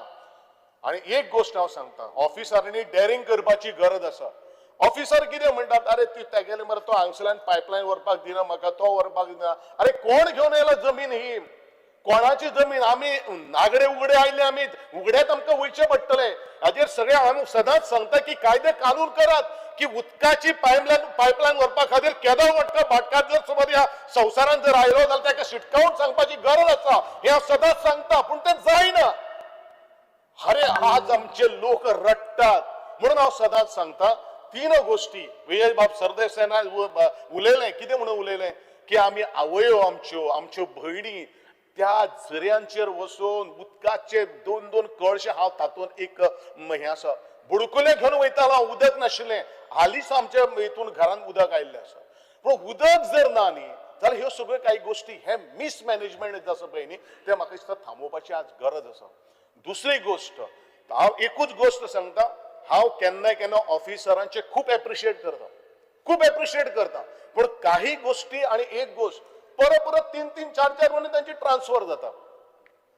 आनी एक गोश्ट हांव सांगता, ऑफिसरांनी डेअरिंग करपाची गरज आसा. ऑफिसर कितें म्हणटात, अरे ती तेगेले मरे तो हांगसरल्यान पायपलायन व्हरपाक दिना म्हाका, तो व्हरपाक दिना. अरे कोण घेवन येयला जमीन ही? कोणाची जमीन? आमी नागडे उगडे आयले, आमी उगड्यात आमकां वयचे पडटले. हाजेर सगळे हांव सदांच सांगता की कायदे कानून करात की उदकाची पायपलायन व्हरपा खातीर केदार भाटकार जर समज ह्या संवसारान जर आयलो जाल्यार ताका शिटकावून सांगपाची गरज आसा. हे हांव सदांच सांगता, पूण तें जायना. अरे आज आमचे लोक रडटात म्हणून हांव सदांच सांगता 3 गोश्टी. विजय बाब सरदेसायान उलयलें, कितें म्हणून उलयलें की आमी आवयो आमच्यो भयणी त्या झऱ्यांचेर वचून उदकाचे 2-2 कळशे, हांव तातूंत एक हें आसा बुडकुले घेवन वयतालो हांव, उदक नाशिल्लें. हालींच आमच्या हितून घरान उदक आयिल्लें आसा. पूण उदक जर ना न्ही जाल्यार ह्यो सगळ्यो काही गोश्टी हे मिसमॅनेजमेंट आसा पळय न्ही ते म्हाका दिसता थांबोवपाची आज गरज आसा. दुसरी गोश्ट, हांव एकूच गोश्ट सांगता, हांव केन्ना ऑफिसरांचे खूब एप्रिशिएट करता, पूण काही गोश्टी आनी एक गोश्ट परत 3-3, 4-4 म्हयने तांची ट्रान्सफर जाता.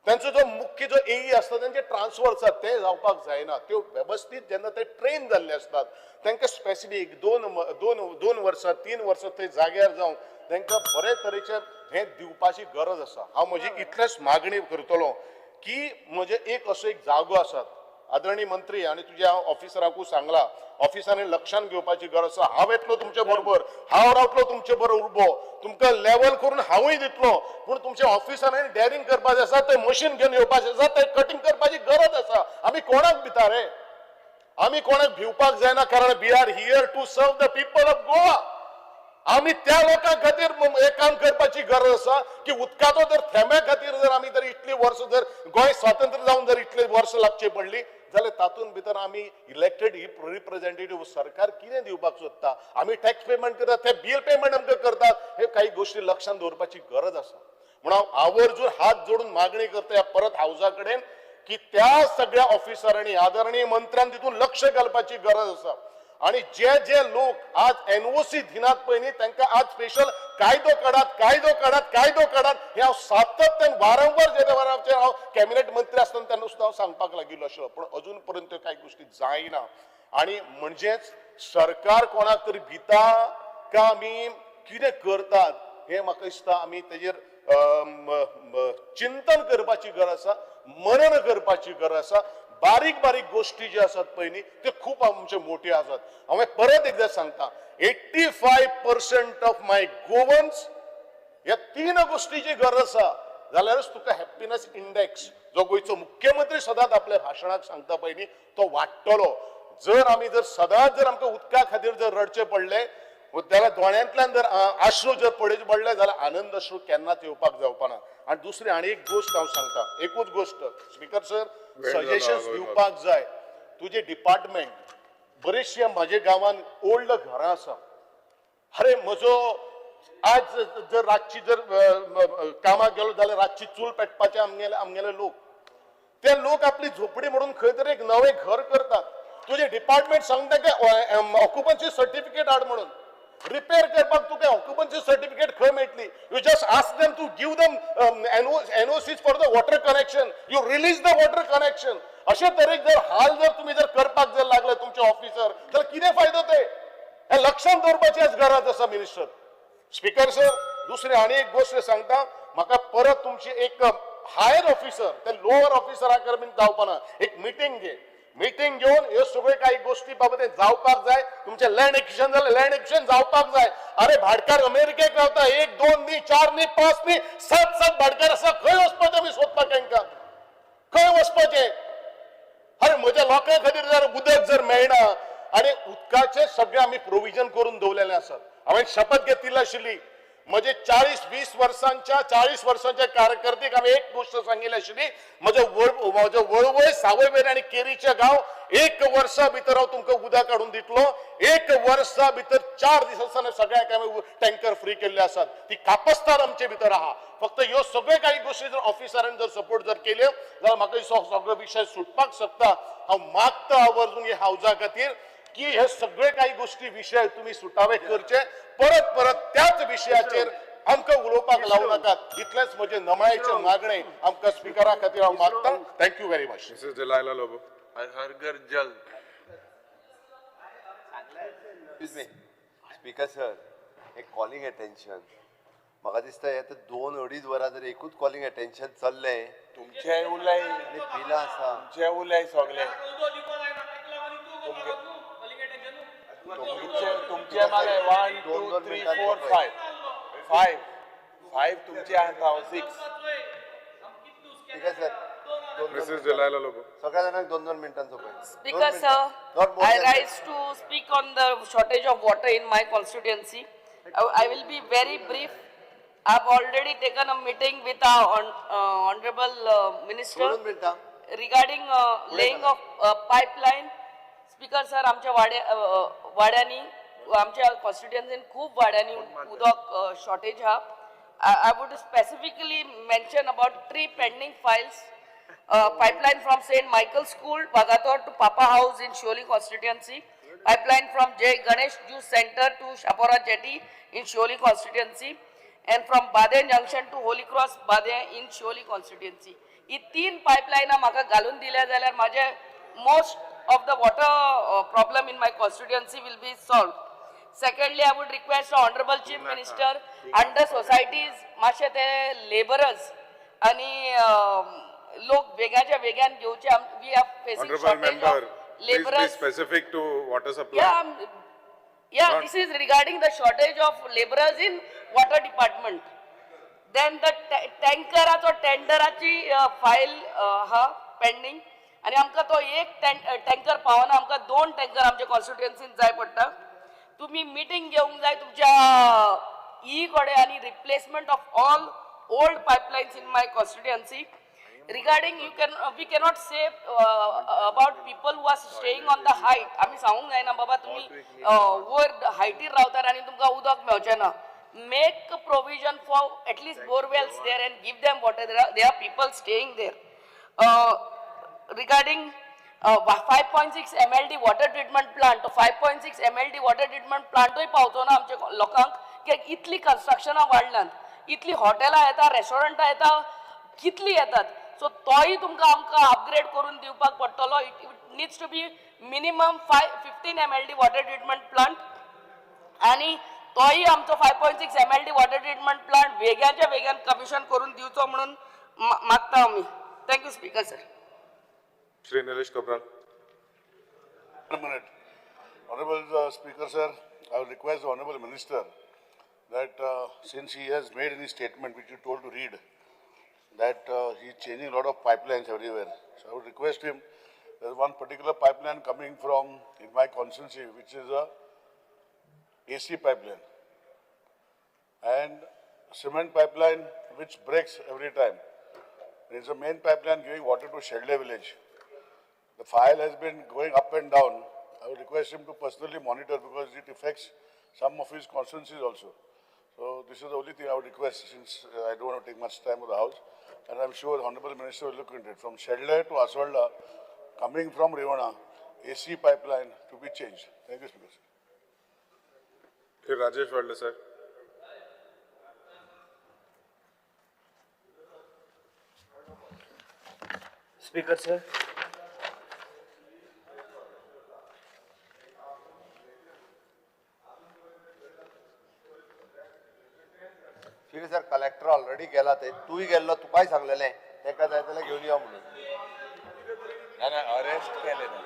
तांचो जो मुख्य जो एई आसता तांचे ट्रान्सफर आसतात ते जावपाक जायना. त्यो वेवस्थीत जेन्ना ते ट्रेन जाल्ले आसतात तांकां स्पेसिफीक 2 वर्सां 3 वर्सां थंय जाग्यार जावन तांकां बरे तरेचे हें दिवपाची गरज आसा. हांव म्हजी इतलेच मागणी करतलो की म्हजे एक असो एक जागो आसा. आदरणीय मंत्री आनी तुज्या ऑफिसरांकूय सांगला, ऑफिसांनी लक्षांत घेवपाची गरज आसा. हांव येतलो तुमचे बरोबर, हांव रावतलो तुमचे बरोबर उबो, तुमकां लेवल करून हांवूय दितलो. पूण तुमच्या ऑफिसांनी डेअरिंग करपाचें आसा, ते मशीन घेवन येवपाचें आसा, ते कटींग करपाची गरज आसा. आमी कोणाक भिता रे? आमी कोणाक भिवपाक जायना, कारण we are here to serve the people of Goa. आमी त्या लोकां खातीर हे काम करपाची गरज आसा की उदकाचो जर थेंब्या खातीर जर आमी जर इतली वर्स जर गोंय स्वातंत्र्य जावन जर इतली वर्स लागची पडली जाल्यार तातूंत भितर आमी इलेक्टेड रिप्रेझेंटेटिव्ह सरकार कितें दिवपाक सोदता? आमी टॅक्स पेमेंट करतात, ते बिल पेमेंट आमकां करतात. हे काही गोश्टी लक्षांत दवरपाची गरज आसा. म्हणून हांव आवर्जून हात जोडून मागणी करता परत हावसा कडेन की त्या सगळ्या ऑफिसरांनी आदरणीय मंत्र्यान तितून लक्ष घालपाची गरज आसा. आणि जे लोक आज एनओसी दिनात पळय न्ही तांकां आज स्पेशल कायदो काडात हे हांव सातत्यान वारंवार जे वरांचेर हांव कॅबिनेट मंत्री आसतना तेन्ना सुद्दां हांव सांगपाक लागिल्लो आशिल्लो, पूण अजून पर्यंत कांय गोश्टी जायना. आणि म्हणजेच सरकार कोणाक तरी भिता काय आमी कितें करतात हे म्हाका दिसता आमी तेजेर चिंतन करपाची गरज आसा, मनन करपाची गरज आसा. बारीक गोष्टी ज्यो आसात पळय न्ही त्यो खूब आमचे मोठ्यो आसात. हांवें परत एकदां सांगता 85% ऑफ माय गोवन्स ह्या 3 गोष्टीची गरज आसा जाल्यारच तुका हॅपीनेस इंडेक्स जो गोयचो मुख्यमंत्री सदांच आपल्या भाशणाक सांगता पयली तो वाडटलो. जर आमी जर सदांच जर आमकां उदका खातीर जर रडचे पडले जाल्यार दोळ्यांतल्यान जर आश्रू जर पडचे पडले जाल्यार आनंद अश्रू केन्नाच येवपाक जावपाना. आनी दुसरी आनी एक गोश्ट हांव सांगता, एकूच गोश्ट स्पीकर सर, सजेशन्स दिवपाक जाय. तुजे डिपार्टमेंट बरेचशे म्हाजे गांवांत ओल्ड घरां आसा. अरे म्हजो आज जर रातची जर कामाक गेलो जाल्यार रातची चूल पेटपाचे आमगेले लोक, ते लोक आपली झोपडी म्हणून खंय तरी एक नवें घर करतात. तुझे डिपार्टमेंट सांगता की ऑक्युपन्सी सर्टिफिकेट हाड म्हणून. रिपेअर करपाक तुका ऑक्युपन्सी सर्टिफिकेट खंय मेळटली? You just ask them to give them NOCs for the water connection, you release the water connection. अशे तरेक जर हाल जर तुम्ही जर करपाक जर लागले तुमचे ऑफिसर जाल्यार कितें फायदो ते? हे लक्षांत दवरपाचेच गरज आसा मिनिस्टर. स्पीकर सर, दुसरी आनी एक गोष्ट सांगता, म्हाका परत तुमची एक हायर ऑफिसर ते लोअर ऑफिसराक बीन जावपाना, एक मिटींग घे. मिटींग घेऊन ह्यो सगळ्यो काही गोष्टी बाबत जावपाक जाय. तुमचे लँड एक्विजिशन जाल्यार लँड एक्विजिशन जावपाक जाय. अरे भाटकार अमेरिकेक रावता, 1, 2 न्ही, 4 न्ही, 5 न्ही, 7 भाटकार आसा. खंय वचपाचें आमी सोदपाक तांकां? खंय वचपाचें? अरे म्हज्या लोकां खातीर जर उदक जर मेळना आनी उदकाचे सगळे आमी प्रोविजन करून दवरलेले आसात. हांवें शपथ घेतिल्ली आशिल्ली म्हजे 40-20 वर्सांच्या कारकिर्दीक हांवें एक गोष्ट सांगिल्ली आशिल्ली, म्हजो वळवय, सावयवेरें आनी केरीचे गांव 1 वर्सा भितर हांव तुमकां उदक काडून दितलो. 1 वर्सा भितर 4 दिसांनी सगळ्यांक हांवें टँकर फ्री केल्ले आसात. ती कापस्तार आमचे भितर आहा. फक्त ह्यो सगळे काही गोष्टी जर ऑफिसरांनी जर सपोर्ट जर केल्यो जाल्यार म्हाका सगळो विशय सुटपाक शकता. हांव मागता आवर्जून हे हावजा खातीर की हे सगळे काही गोष्टी विशय तुम्ही सुटावे करचे. परत परत त्याच विशयाचेर आमकां उलोवपाक लावू नाकात. इतलेंच म्हजे नमळायेचे मागणे आमकां स्पिकरा खातीर हांव मागता. Thank you very much. Mrs Delilah Lobo. Har Ghar Jal. Speaker sir, एक कॉलिंग अटेन्शन. म्हाका दिसता हे 2-2.5 वरां जर एकूच कॉलिंग अटेन्शन चल्लें. तुमचे उलय आनी बिलां आसा. तुमचे उलय सगळे तुमचे मागे 1, 2, 3, 4, 5 तुमचे आहात. हांव 6. ठीक आहे सर. मिसेस डिलायला लोबो. सगळ्या जाणांक 2-2 मिनटांचो पळय. Speaker sir, I rise to speak on the shortage of water in my constituency. I will be very brief. I've already taken a meeting with our honorable minister regarding laying of pipeline. Speaker sir, आमच्या वाड्यांनी आमच्या कॉन्स्टिट्युएन्सीन खूप वाड्यांनी उदक shortage हा. I would specifically mention about 3 pending files. Pipeline from St. Michael's School, Bagator to Papa House in Sholi constituency. Pipeline from J. Ganesh Juice Center to Shapora Jetty in Sholi constituency. And from Badhe Junction to Holy Cross Badhe in Sholi constituency. He 3 pipeline म्हाका घालून दिल्या जाल्यार माझे most of the water problem in my constituency will be solved. Secondly, I would request the Honorable Chief Minister under societies मातशे ते laborers आणि लोक वेगाच्या वेगान घेवचे. We are facing Honorable shortage member, of please be laborers. specific to water supply. Yeah, this is regarding the shortage of laborers in water department. Then the tankeraचो टेंडराची file हा pending आणि आमकां तो एक टँकर पावना. आमकां 2 टँकर आमच्या कॉन्स्टिट्युएन्सीन जाय पडटा. तुम्ही मीटिंग घेवंक जाय तुमच्या ई कडे आणि replacement of all old pipelines in my constituency. Regarding we cannot say about people who are staying on the height. आम्ही सांगूंक जायना बाबा तुम्ही वर हायटीर रावतात आणि तुमकां उदक मेळचें ना. Make a provision for at least borewells there and give them water. There are people staying there. Regarding 5.6 MLD water treatment plant, तो 5.6 MLD water treatment plantय पावचो ना आमच्या लोकांक. कित्याक इतली कन्स्ट्रक्शनां वाडल्यात, इतली हॉटेलां येता, रेस्टॉरंटां येता, कितली येतात. सो तोय तुमकां आमकां अपग्रेड करून दिवपाक पडटलो. It needs to be minimum 15 MLD water treatment plant आणि तोय आमचो 5.6 MLD वॉटर ट्रीटमेंट प्लांट वेग्याच्या वेगान कमिशन करून दिवचो म्हणून मागता आमी. Thank you speaker sir. Shri Nilesh Kabral. 1 minute. Honorable Speaker sir, I will request the Honorable Minister that since he has made any statement which you told to read, that he's changing a lot of pipelines everywhere. So I would request him, there's one particular pipeline coming from in my constituency, which is a AC pipeline and cement pipeline which breaks every time. There's a main pipeline giving water to Shedle village. The file has been going up and down. I would request him to personally monitor because it affects some of his constituencies also. So this is the only thing I would request since I don't want to take much time of the House. And I'm sure the Honorable Minister will look into it. From Shedle to Aswalda, coming from Rivana, AC pipeline to be changed. Thank you, Speaker. Okay, Rajesh Walde, sir. Speaker, sir. ठीक आहे sir, collector already गेला ते तूही गेलो, तू काय सांगलेले एका जाय त्याला घेऊन या म्हणून. नाही अरेस्ट केले ना,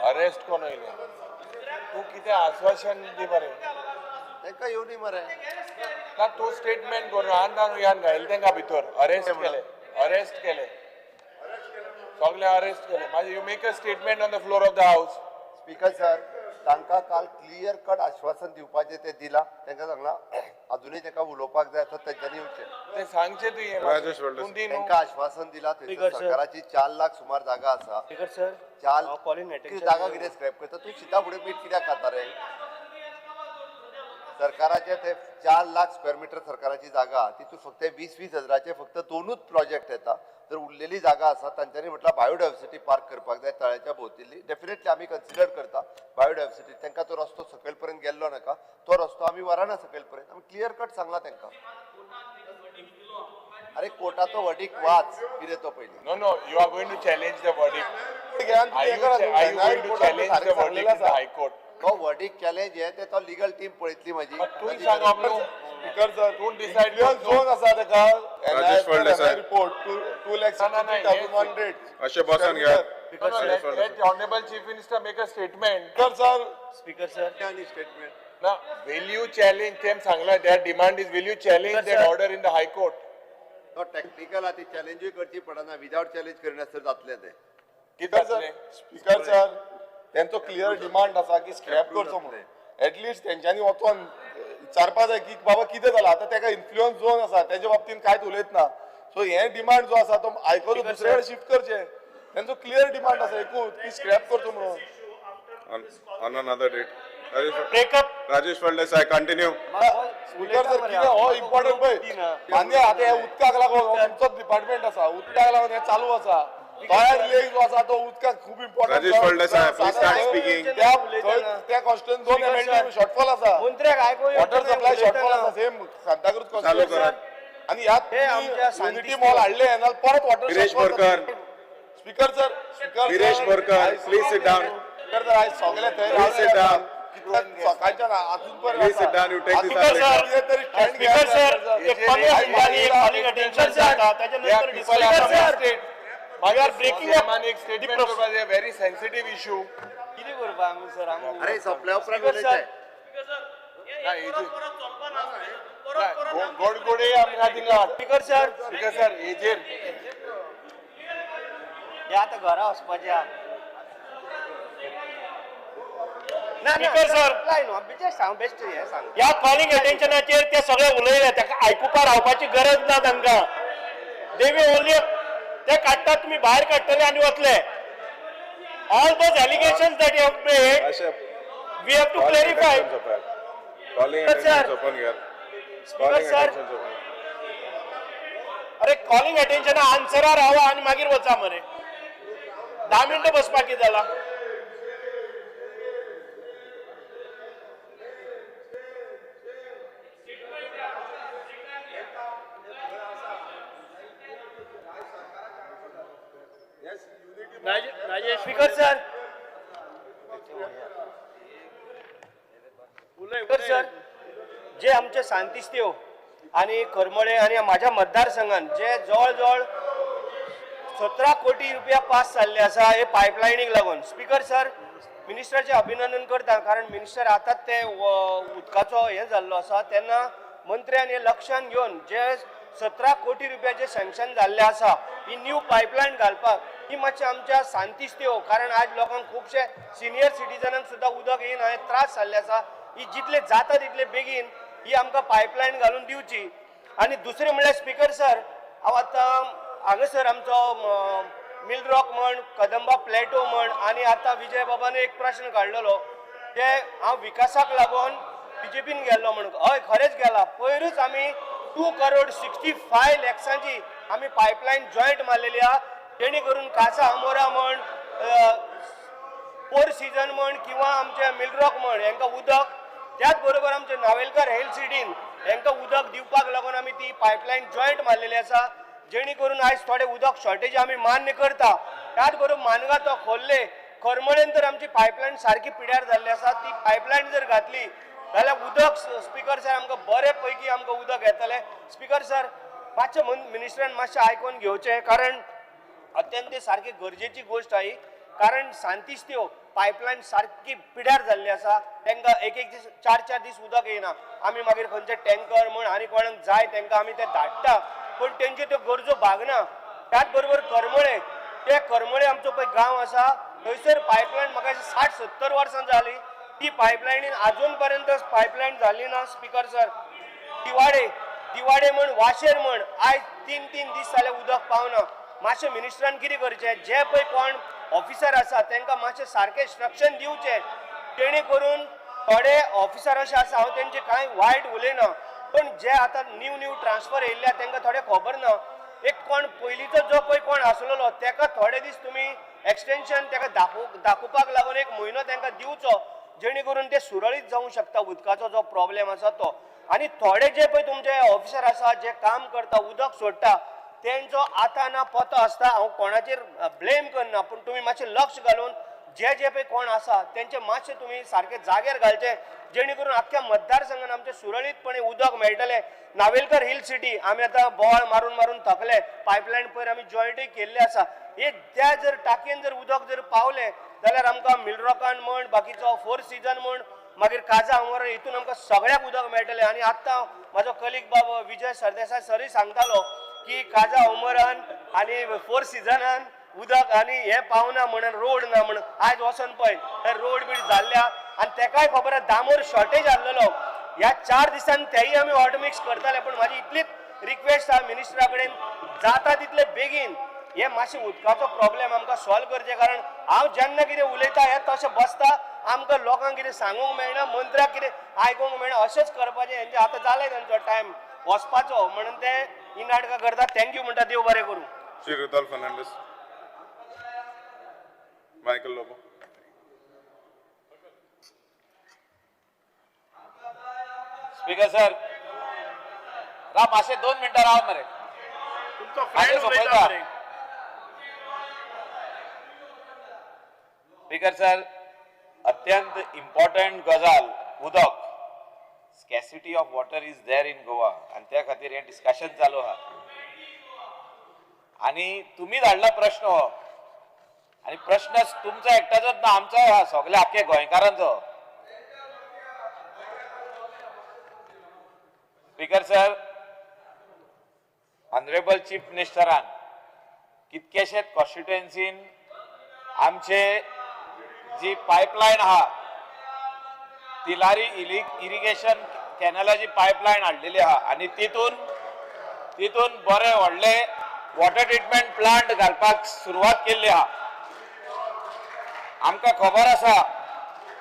अरेस्ट कोण होईल तू किती आश्वासन दी बरे एका येऊन मरे ना तू स्टेटमेंट करून आंदान यान घायल तेंका भितर अरेस्ट केले सगळे अरेस्ट केले माझे you make a statement on the floor of the house. Speaker sir, तांकां काल क्लियर कट आश्वासन दिवपाचें ते दिला, तांकां सांगला अजूनही तांकां उलोवपाक जाय तर तेंच्यांनी येवचें. ते सांगचे तुवें राजेश वडले तांकां आश्वासन दिला थंयसर सरकाराची 4 लाख सुमार जागा आसा. 4 जागा कितें स्क्रॅप करता तूं सिता फुडें मीठ कित्याक खाता रे? सरकाराचे ते 4 लाख स्क्वेअर मीटर सरकाराची जागा, तितून फक्त 20-20 हजाराचे फक्त 2च प्रोजेक्ट येता. जर उरलेली जागा आसा तांच्यांनी म्हटलं बायोडायवर्सिटी पार्क करपाक जाय तळ्याच्या भोंवतणी. डेफिनेटली आमी कन्सिडर करता बायोडायवर्सिटी. तांकां तो रस्तो सकयल पर्यंत गेल्लो नाका, तो रस्तो आमी व्हराना सकयल पर्यंत. आमी क्लियर कट सांगला तांकां. अरे कोर्टाचो वर्डिक्ट वाच कितें तो पयलीं. No you are going to challenge the verdict. Are you going to challenge the verdict in the high court? तो वर्डिक्ट चॅलेंज आहे ते तो लिगल टीम पळयतली माझी. तूं सांग आपलो स्पीकर सर तूं डिसाइड झोन आसा तेका राजेश वडले सर. रिपोर्ट 2,60,100. अशे बसून घ्या. Let Honorable Chief Minister make a statement. Speaker, sir. Statement Now, will you challenge them? Sangla, their demand is, will you challenge that order in the High Court? तो technical आती चॅलेंजूय करची पडना. Without challenge करिनासर जातलें तें. कित्याक जातलें? Speaker sir, त्यांचो clear demand आसा की स्क्रॅप करचो म्हणून. एटलिस्ट तेंच्यांनी वचोन विचारपा जाय की बाबा कितें जालां. आतां तेका इन्फ्लुअन्स झोन आसा, तेज्या बाबतींत कांयच उलयतना. सो हे डिमांड जो आसा तो आयकोन दुसरे कडेन शिफ्ट करचे. त्यांचो क्लियर डिमांड आसा एकूच की स्क्रॅप करचो म्हणून. On another date. Rajesh Walde, sir, continue. Speaker sir, कितें हो इम्पॉर्टंट पळय. मान्य आतां हे उदकाक लागून तुमचोच डिपार्टमेंट आसा, उदकाक लागून हे चालू आसा. फायर लेक जो आसा तो उदकाक खूब important. Rajesh Walde, sir, please start speaking. त्या कॉन्स्टिट्युएंसी 2 एमएलडी शॉर्टफॉल आसा. वॉटर सप्लाय शॉर्टफॉल आसा सेम सांताक्रूज कॉन्स्टिट्युएन्सी. आणि ह्यात युनिटी मॉल हाडले जाल्यार परत water Viresh Borkar. Speaker sir, Viresh Borkar, please sit down. Speaker sir, आज सगळे थंय Please sit down. सकाळच्या आजून पर्यंत Please sit down. You take this up later. Speaker sir, एक 15 मिनिटांनी कॉलिंग अटेन्शन जाता त्याच्यानंतर discussion. We are breaking up and एक statement because a very sensitive issue. कितें करपा आमी सर आमी अरे सप्लाय उपरांत उलयताय. गोडगोडे आमकां थिंगा. स्पीकर सर, स्पीकर सर हेजेर हे आतां घरा वचपाचें. स्पीकर सर, ह्या कॉलिंग अटेन्शनाचेर ते सगळे उलयले, ताका आयकुपा रावपाची गरज ना तांकां. देवी ओनली ते काडटात, तुमी भायर काडटले आनी वतले. All those allegations that you have made we have to clarify. Calling attention open here. Calling sir. attention open. अरे कॉलिंग अटेन्शन आन्सरार रावा आनी मागीर वचा मरे. 10 मिनटां बसपाक कितें जाला? राजेश स्पीकर सर, सर जे आमचे सांतिस्त्यो आणि करमळे आणि माझ्या मतदारसंघात जे जवळ जवळ 17 कोटी रुपया पास जाल्ले आसा हे पायपलायनीक लागून. स्पीकर सर, मिनिस्टरचे अभिनंदन करता कारण मिनिस्टर आतांच ते उदकाचो हे जाल्लो आसा तेन्ना मंत्र्यान हे लक्षांत घेवन जे 17 कोटी रुपयाचे सँक्शन जाल्ले आसा ही न्यू पायपलायन घालपाक ही मातशी आमच्या शांतिस्तेव कारण आज लोकांक खुबशे सिनियर सिटीजनांक सुद्दां उदक येयना हे त्रास जाल्ले आसा ही जितले जाता तितले बेगीन ही आमकां पायपलायन घालून दिवची आनी दुसरें म्हणल्यार स्पीकर सर हांव आतां हांगासर आमचो मिल रॉक म्हण कदंबा प्लॅटो म्हण आनी आतां विजय बाबान एक प्रश्न काडलेलो ते हांव विकासाक लागून बीजेपीन गेल्लो म्हण हय खरेंच गेला पयरूच आमी 2,65,00,000 आमी पायपलायन जॉयंट मारलेली आहा जेणे करून कासा आमोरा म्हण फोर सीझन म्हण किंवा आमचे मिल रॉक म्हण हांकां उदक त्याच बरोबर आमचे नावेलकार हेल्थ सिटीन हांकां उदक दिवपाक लागून आमी ती पायपलायन जॉयंट मारलेली आसा जेणे करून आयज थोडे उदक शॉर्टेज आमी मान्य करता त्याच बरोबर मानगां तो खोल्ले करमळेन तर आमची पायपलायन सारकी पिड्यार जाल्ली आसा ती पायपलायन जर घातली जाल्यार उदक स्पीकर सर आमकां बरे पैकी आमकां उदक येतलें स्पीकर सर मातशें मिनिस्टरान मातशें आयकून घेवचें कारण अत्यंत सारकी गरजेची गोश्ट आहे कारण शांतिस्तेव पायपलायन सारकी पिड्यार जाल्ली आसा तांकां एक दीस 4 दीस उदक येना आमी मागीर खंयचे टँकर म्हण आनी कोणाक जाय तांकां आमी ते धाडटा पण तेंच्यो त्यो गरजो भागना त्याच बरोबर करमळे ते करमळे आमचो पळय गांव आसा थंयसर पायपलायन म्हाका 60-70 वर्सां जाली ती पायपलायनीन आजून पर्यंत पायपलायन जाल्ली ना स्पीकर सर दिवाडे म्हण वाशेर म्हण आयज 3 दीस जाले उदक पावना मातशें मिनिस्टरान कितें करचें जे पळय कोण ऑफिसर आसा तांकां मातशें सारकें इंस्ट्रक्शन दिवचें जेणे करून थोडे ऑफिसर अशे आसा हांव तेंचे कांय वायट उलयना पण जे आतां न्यू ट्रान्सफर येयल्ल्या तांकां थोडे खबर ना एक कोण पयलींचो जो पळय कोण आसलेलो ताका थोडे दीस तुमी एक्सटेंशन ताका दाखोवपाक लागून एक म्हयनो तांकां दिवचो जेणे करून ते सुरळीत जावंक शकता उदकाचो जो प्रॉब्लेम आसा तो आनी थोडे जे पळय तुमचे ऑफिसर आसा जे काम करता उदक सोडटा तेंचो आतां ना पतो आसता हांव कोणाचेर ब्लेम करना पूण तुमी मातशें लक्ष घालून जे पळय कोण आसा तेंचे मातशें तुमी सारके जाग्यार घालचे जेणे करून आख्ख्या मतदारसंघान आमचे सुरळीतपणे उदक मेळटलें नावेलकर हिल सिटी आमी आतां बोवाळ मारून थकले पायपलायन पयर आमी जॉयंटूय केल्ले आसा हे त्या जर टाकयेन जर उदक जर पावलें जाल्यार आमकां मिल रॉकान म्हण बाकीचो फोर सीझन म्हण मागीर काजा आमोरा हितून आमकां सगळ्याक उदक मेळटलें आनी आतां म्हाजो कलीग बाबा विजय सरदेसाय सरूय सांगतालो की काजा अमरान आनी फोर सीझनान उदक आनी हे पावना म्हणून रोड ना म्हणून आयज वचोन पळय हे रोड बीड जाल्ल्या आनी तेकाय खबर आसा दामोर शॉर्टेज आसलेलो ह्या 4 दिसान तेय आमी वॉटर मिक्स करताले पण म्हाजी इतलीच रिक्वेस्ट आहा मिनिस्टरा कडेन जाता तितले बेगीन हे मातशें उदकाचो प्रॉब्लेम आमकां सॉल्व करचे कारण हांव जेन्ना कितें उलयता हे तशें बसता आमकां लोकांक कितें सांगूंक मेळना मंत्र्याक कितें आयकूंक मेळना अशेंच करपाचें हेंचे आतां जालें तांचो टायम वचपाचो म्हणून ते ही नाटकां करता थँक्यू म्हणटा देव बरें करूं श्री रुदाल फर्नांडीस मायकल लोबो स्पीकर सर मातशें 2 मिनटां राव मरे तुमचो फ्रेंड उलयता मरे स्पीकर सर अत्यंत इम्पॉर्टंट गजाल उदक स्कॅसिटी ऑफ वॉटर इज देर इन गोवा आणि त्या खातीर हे डिस्कशन चालू आहा आणि तुम्ही धाडला प्रश्न हो आणि प्रश्न तुमचा एकट्याचोच ना आमचो हा सगळ्या आख्खे गोंयकारांचो स्पीकर सर ऑनरेबल चीफ मिनिस्टरान कितकेशेच कॉन्स्टिट्युएन्सीन आमचे जी पायपलायन आहा तिलारी इरिगेशन कॅनलाची पायपलायन हाडलेली आहा आणि तितून बरे व्हडले वॉटर ट्रिटमेंट प्लांट घालपाक सुरवात केल्ली आहा आमकां खबर आसा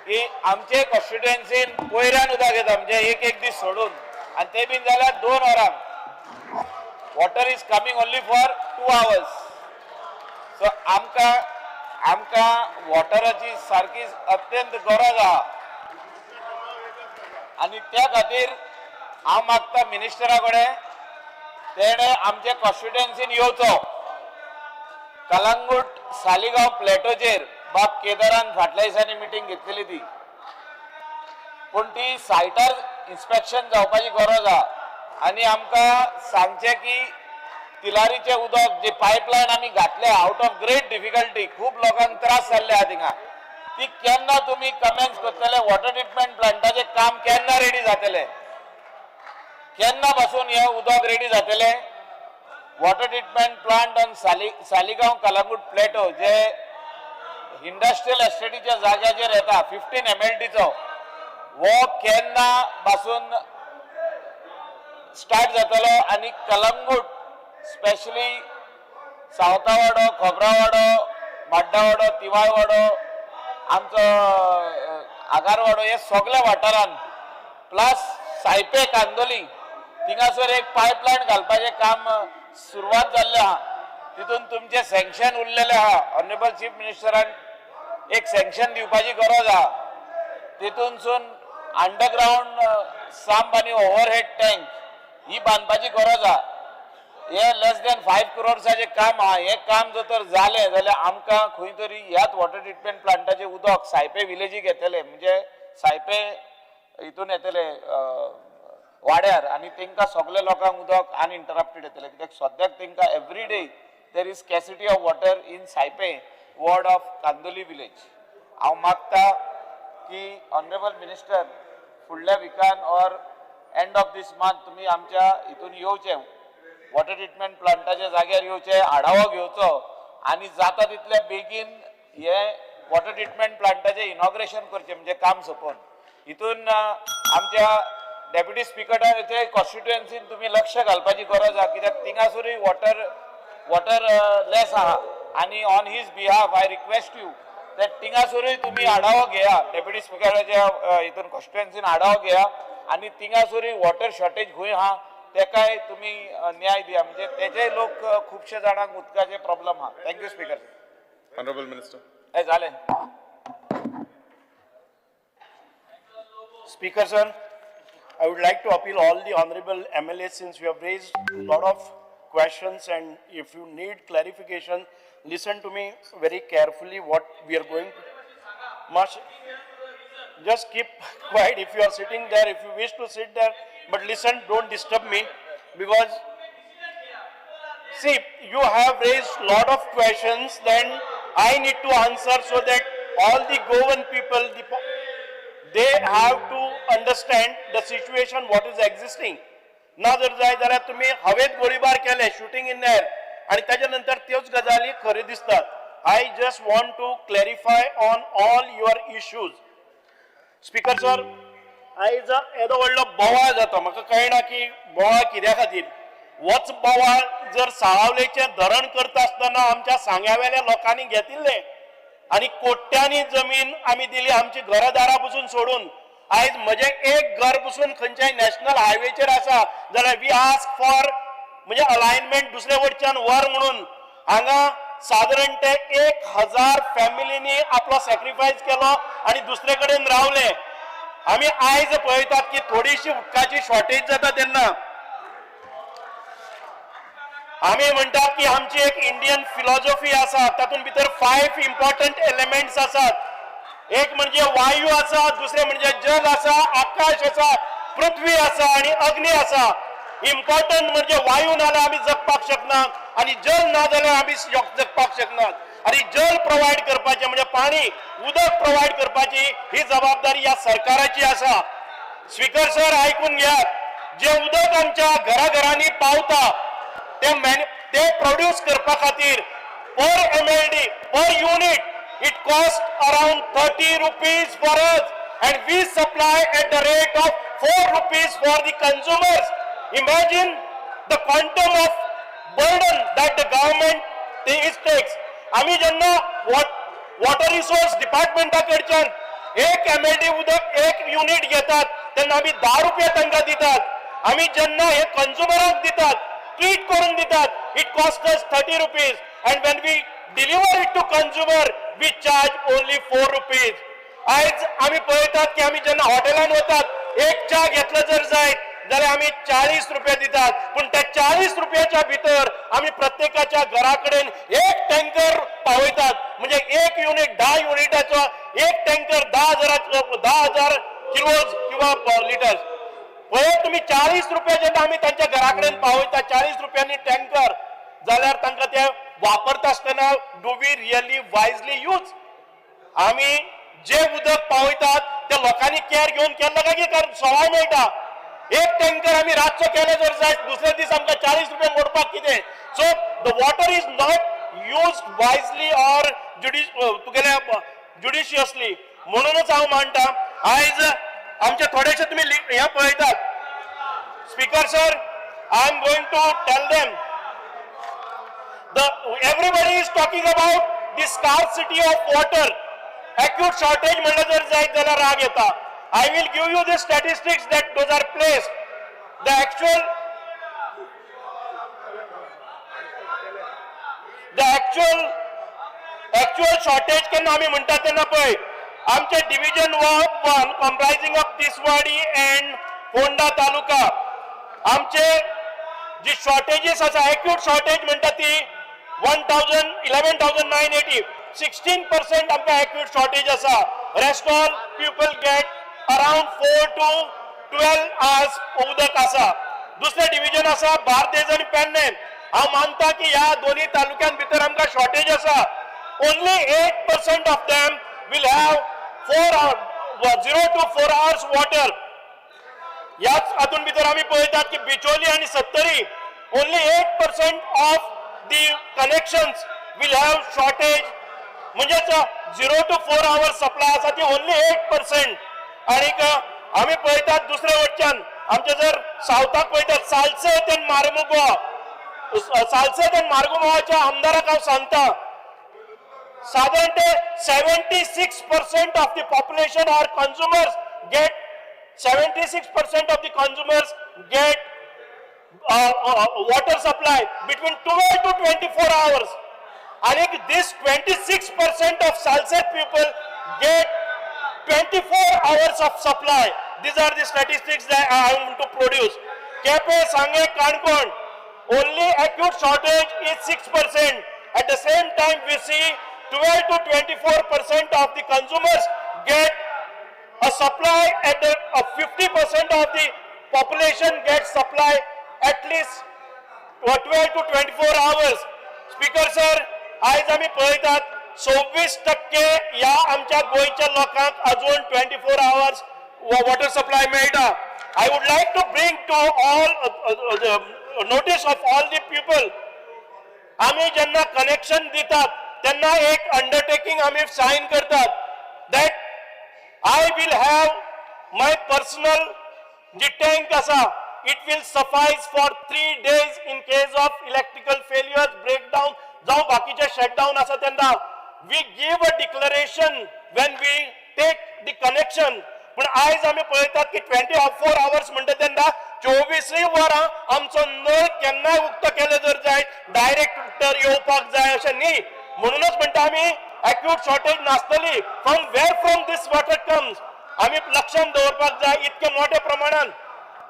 की आमचे कॉन्स्टिट्युएन्सीन पयऱ्यान उदक येता म्हणजे एक दीस सोडून आणि ते बीन जाल्यार 2 वरांक water is coming only for 2 hours so आमकां वॉटराची सारकी अत्यंत गरज आहा आणि त्या खातीर हांव मागता मिनिस्टरा कडेन तेणे आमच्या कॉन्स्टिट्युएन्सीन येवचो कलंगूट सालिगांव प्लॅटोचेर बाब केदारान फाटल्या दिसांनी मिटींग घेतलेली ती पूण ती सायटार इन्स्पेक्शन जावपाची गरज आहा आणि आमकां सांगचें की तिलारीचे उदक जे पायपलायन आमी घातले आउट ऑफ ग्रेट डिफिकल्टी खूब लोकांक त्रास जाल्ले आहा थिंगा ती केन्ना तुमी कमेन्स करतले वॉटर ट्रिटमेंट प्लांटाचें काम केन्ना रेडी जातलें केन्ना पासून हे उदक रेडी जातले water treatment plant on Saligao Calangute plateau जे इंडस्ट्रियल एस्टेटीच्या जाग्याचेर येता 15 MLDचो वो केन्ना पासून स्टार्ट जातलो आणि कलंगूट स्पेशली सावतावाडो खोबरावाडो माड्डावाडो तिवाळवाडो आमचो आगारवाडो हे सगळ्या वाठारांत प्लस सायपे कांदोली थिंगासर एक पायपलायन घालपाचें काम सुरवात जाल्लें आहा तितून तुमचे सँक्शन उरलेलें आहा ऑनरेबल चीफ मिनिस्टरान एक सँक्शन दिवपाची गरज आहा तितूनसून अंडरग्राउंड सांप आनी ओव्हरहेड टँक ही बांदपाची गरज आहा हे लेस दॅन 5 crores काम आहा हे काम जर तर जालें जाल्यार आमकां खंय तरी ह्याच वॉटर ट्रीटमेंट प्लांटाचें उदक सायपे विलेजीक येतलें म्हणजे सायपे हितून येतले वाड्यार आणि तांकां सगळ्या लोकांक उदक अनइंटरप्टेड येतलें कित्याक सद्याक तांकां every day there is scarcity of water in Saipem ward of Candolim village हांव मागता की ऑनरेबल मिनिस्टर फुडल्या विकान or end of this month तुमी आमच्या हितून येवचें वॉटर ट्रीटमेंट प्लांटाच्या जाग्यार येवचें आढावो घेवचो आनी जाता तितले बेगीन हे वॉटर ट्रीटमेंट प्लांटाचें इनॉग्रेशन करचें म्हणजे काम सोंपोवन हितून आमच्या डेप्युटी स्पीकराचे कॉन्स्टिट्युएन्सीन तुम्ही लक्ष घालपाची गरज आहा कित्याक थिंगासरूय वॉटर लेस आहा आनी on his behalf I request you that थिंगासरूय तुम्ही आढावो घेया डेप्युटी स्पीकराच्या हितून कॉन्स्टिट्युएन्सीन आढावो घेया आनी थिंगासरूय वॉटर शॉर्टेज खंय आहा तेकाय तुम्ही न्याय दिया म्हणजे तेजेय लोक खुबशे जाणांक उदकाचे प्रॉब्लेम आहा थँक्यू स्पीकर Honorable Minister. हे जालें Speaker sir, I would like to appeal all the honorable MLAs since we have raised a lot of questions and if you need clarification, listen to me very carefully what we are going to. Just keep quiet if you are sitting there, if you wish to sit there, but listen, don't disturb me because see, you have raised lot of questions, then I need to answer so that all the Goan people, they have to understand the situation what is existing. ना जर जाय जाल्यार तुम्ही हवेत गोळीबार केले shooting in air आणि त्याच्या नंतर त्योच गजाली खरे दिसतात. I just want to clarify on all your issues. Speaker sir, आयज येदो व्हडलो बोवाळ जाता म्हाका कळना की बोवाळ कित्या खातीर. होच बोवाळ जर साळावलेचें धरण करता आसतना आमच्या सांग्यावेल्या लोकांनी घेतिल्ले आणि कोट्यांनी जमीन आम्ही दिली आमची घरदारा पसून सोडून आयज म्हजे एक घर पसून खंयच्याय नॅशनल हायवेचेर आसा जाल्यार वी आस्क फॉर म्हणजे अलायनमेंट दुसरे वटच्यान वर म्हणून हांगा साधारण ते 1000 फॅमिलींनी आपलो सॅक्रिफायस केलो आणि दुसरे कडेन रावले. आम्ही आयज पळयतात की थोडीशी उदकाची शॉर्टेज जाता तेन्ना आम्ही म्हणतात की आमची एक इंडियन फिलॉसॉफी आसा तातून भितर 5 इम्पॉर्टंट एलिमेंट्स आसात. एक म्हणजे वायू आसा, दुसरे म्हणजे जल आसा, आकाश आसा, पृथ्वी आसा आणि अग्नी आसा. इम्पॉर्टंट म्हणजे वायू ना जाल्यार आम्ही जगपाक शकनात आणि जल ना जाल्यार आम्ही जगपाक शकनात. आणि जल प्रोवाइड करपाचे म्हणजे पाणी उदक प्रोवाइड करपाची ही जबाबदारी या सरकाराची आसा. स्पीकर सर ऐकून घ्या, जे उदक आमच्या घराघरांनी पावता ते प्रोड्यूस करपा खातीर पर MLD per unit it cost around 30 rupees for us and we supply at the rate of 4 rupees for the consumers. Imagine the quantum of burden that the government takes. आम्ही जेन्ना वॉटर रिसोर्स डिपार्टमेंटाकडच्यान 1 MLD उदक 1 unit घेतात तेन्ना आम्ही 10 रुपये तांकां दितात. आम्ही जेन्ना हे कंझ्युमराक दितात ट्रीट करून दितात it cost us 30 rupees and when we deliver it to consumer we charge only 4 rupees. आयज आम्ही पळयतात की आम्ही जेन्ना हॉटेलान वतात एक च्या घेतलो जर जायत जाल्यार आम्ही 40 रुपये दितात. पण त्या 40 रुपयाच्या भितर आम्ही प्रत्येकाच्या घराकडेन 1 टँकर पावयतात. म्हणजे 1 युनिट 10 युनिटाचो 1 टँकर 10,000 किलोज किंवा लिटर्स. पळय तुम्ही 40 रुपये जेन्ना आम्ही त्यांच्या घराकडेन पावयता 40 रुपयांनी टँकर जाल्यार तांकां ते वापरता आसतना डू वी रियली वायजली यूज. आम्ही जे उदक पावयतात ते लोकांनी केअर घेवन केन्ना काय की सवाय मेळटा. एक टँकर आम्ही रातचो केले जर जाय दुसरे दीस आमकां 40 रुपया मोडपाक कितें so the water is not used wisely or judiciously म्हणूनच हांव मानता आयज आमचे थोडेशे तुम्ही हे पळयतात speaker sir I am going to tell them everybody is talking about the scarcity of water acute shortage म्हणलं जर जायत जाल्यार राग येता I will give you the statistics that those are placed the actual shortage केन्ना आमी म्हणटा तेन्ना पळय आमचे division 1 comprising of Tiswadi and Ponda taluka आमचे जी शॉर्टेजेस आसा acute shortage म्हणटा ती 11,980 16% आमकां acute shortage आसा rest all people get around 4 to 12 hours उदक आसा दुसरे डिव्हिजन आसा बार्देज आणि पेडणे हांव मानता की ह्या दोन्ही तालुक्यां भितर आमकां शॉर्टेज आसा only 8% of them will have 0 to 4 hours water याच हातून भितर आमी पळयतात की बिचोली आणि सत्तरी only 8% of the connections will have shortage म्हणजेच 0 to 4 hours supply आसा ती only 8% आणि आमी पळयतात दुसरे वटच्यान आमचे जर सावथाक पळयतात सालसेत आणि मार्मुगोवा सालसेत आणि मार्मुगोवाच्या आमदाराक हांव सांगता साधारण 76% of the population or consumers get 76% of the consumers get water supply between 12 to 24 hours and this 26% of Salset people get 24 hours of supply. These are the statistics that I want to produce. Kepe, Sange, Kankon, only acute shortage is 6%. At the same time, we see 12 to 24% of the consumers get a supply at the 50% of the population gets supply at least 12 to 24 hours. Speaker sir, आज आम्ही पळयतात 26% या आमच्या गोयच्या लोकांक अजून 24 hours water supply मेळटा. I would like to bring to all notice of all the people. आम्ही ज्यांना कनेक्शन दितात त्यांना एक अंडरटेकिंग आम्ही साइन करतात that I will have my personal G tank आसा it will suffice for 3 days in case of electrical failures, breakdown जावं बाकीचे shutdown आसा तेन्ना we give a declaration when we take the connection पण आयज आम्ही पळयतात की 24 hours म्हणटा तेन्ना 24 वरां आमचो नळ केन्नाय उक्तो केले जर जाय डायरेक्ट उतर येवपाक जाय अशें न्ही म्हणूनच म्हणटा आमी acute shortage नासतली from this water comes आम्ही लक्षात दवरपाक जाय इतके मोठ्या प्रमाणात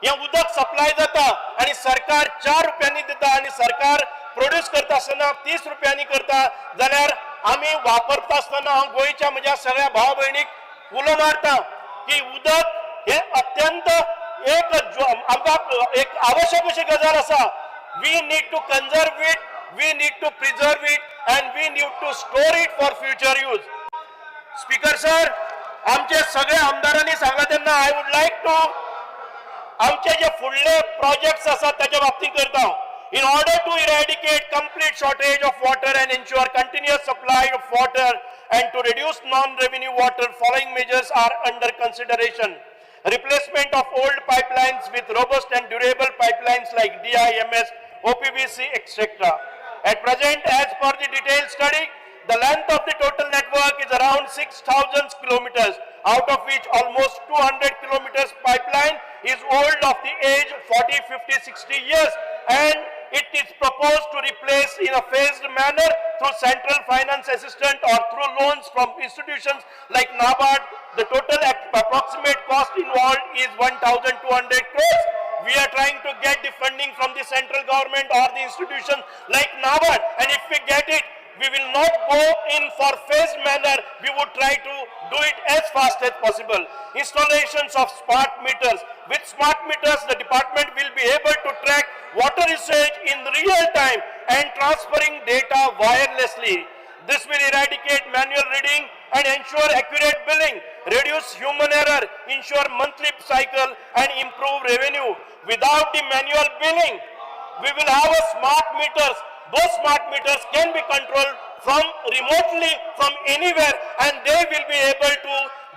हे उदक सप्लाय जाता आणि सरकार 4 रुपयांनी दिता आणि सरकार प्रोड्यूस करता आसतना 30 रुपयांनी करता जाल्यार आम्ही वापरता आसतना गोंयच्या म्हज्या सगळ्या भाव भयणीक उलो मारता की उदक हे अत्यंत आमकां एक आवश्यक अशी गजाल आसा we need to conserve it we need to preserve it and we need to store it for future use speaker sir आमचे सगळ्या आमदारांनी सांगला तेन्ना आय वूड लायक टू आमचे जे फुडले प्रोजेक्ट्स आसात ताच्या बाबतीत करता in order to eradicate complete shortage of water and ensure continuous supply of water and to reduce non-revenue water following measures are under consideration replacement of old pipelines with robust and durable pipelines like DIMS OPVC etc at present as per the detailed study the length of the total network is around 6,000 kilometers out of which almost 200 kilometers pipeline is old of the age 40 50 60 years and it is proposed to replace in a phased manner through central finance assistance or through loans from institutions like NABARD. The total approximate cost involved is 1,200 crores. We are trying to get the funding from the central government or the institutions like NABARD and if we get it, we will not go in for phased manner. We would try to do it as fast as possible. Installations of smart meters. With smart meters, the department will be able to track water usage in real time and transferring data wirelessly. This will eradicate manual reading and ensure accurate billing, reduce human error, ensure monthly cycle, and improve revenue. Without the manual billing, we will have a smart meters. Those smart meters can be controlled from remotely from anywhere, and they will be able to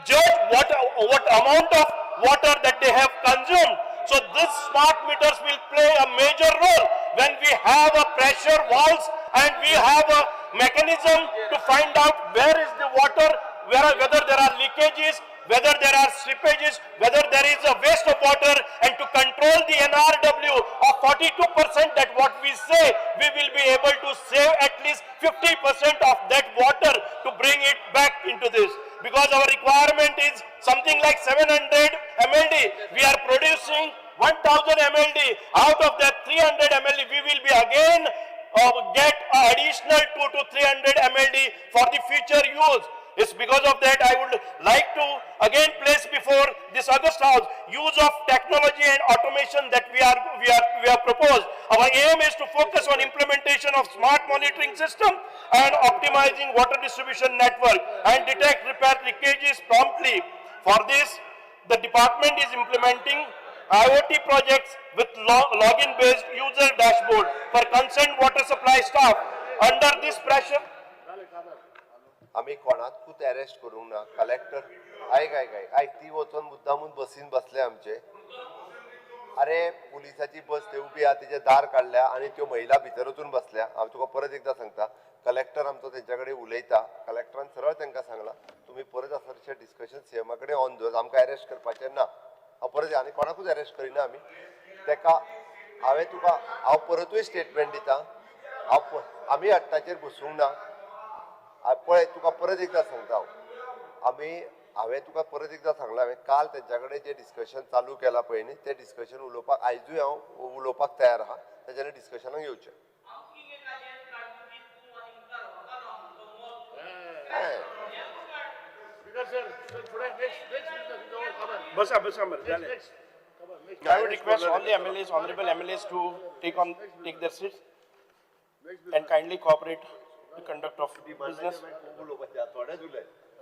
judge what amount of water that they have consumed. So these smart meters will play a major role when we have a pressure valves and we have a mechanism to find out where is the water, whether there are leakages, whether there are slippages, whether there is a waste of water, and to control the NRW of 42% that what we say, we will be able to save at least 50% of that water to bring it back into this. Because our requirement is something like 700 MLD. We are producing 1000 MLD. Out of that 300 MLD, we will be again get additional 200 to 300 MLD for the future use. It's because of that I would like to again place before this August House use of technology and automation that we have proposed. Our aim is to focus on implementation of smart monitoring system and optimizing water distribution network and detect repair leakages promptly. For this, the department is implementing IoT projects with login-based user dashboard for concerned water supply staff. Under this pressure, आम्ही कोणाकूच arrest करूंक ना. Collector आयक ती वचून मुद्दामून बसीन बसले आमचे. अरे पुलिसाची बस थंय उबी आहा तिचे दार काडल्या आनी त्यो महिला भितर वचून बसल्या. हांव तुका परत एकदा सांगता, कलेक्टर आमचो तेंच्या कडेन उलयता. कलेक्टरान सरळ तांकां सांगलां तुमी परत असरशें डिस्कशन सीएमा कडेन ऑन दवर, आमकां अरेस्ट करपाचें ना. हांव परत आनी कोणाकूच अरेस्ट करिना आमी. ताका हांवें तुका हांव परतूय स्टेटमेंट दिता. आमी हट्टाचेर बसूंक ना. पळय तुका परत एकदा सांगता हांवें तुका परत एकदा सांगलां. हांवें काल तेंच्या कडेन जें डिस्कशन चालू केलां पळय न्ही तें डिस्कशन उलोवपाक आयजूय हांव उलोवपाक तयार आहा. तेजेर डिस्कशनाक येवचें. बसा मरे जालें. I would request all the MLAs, honorable MLAs to take their seats and kindly cooperate the conduct of business.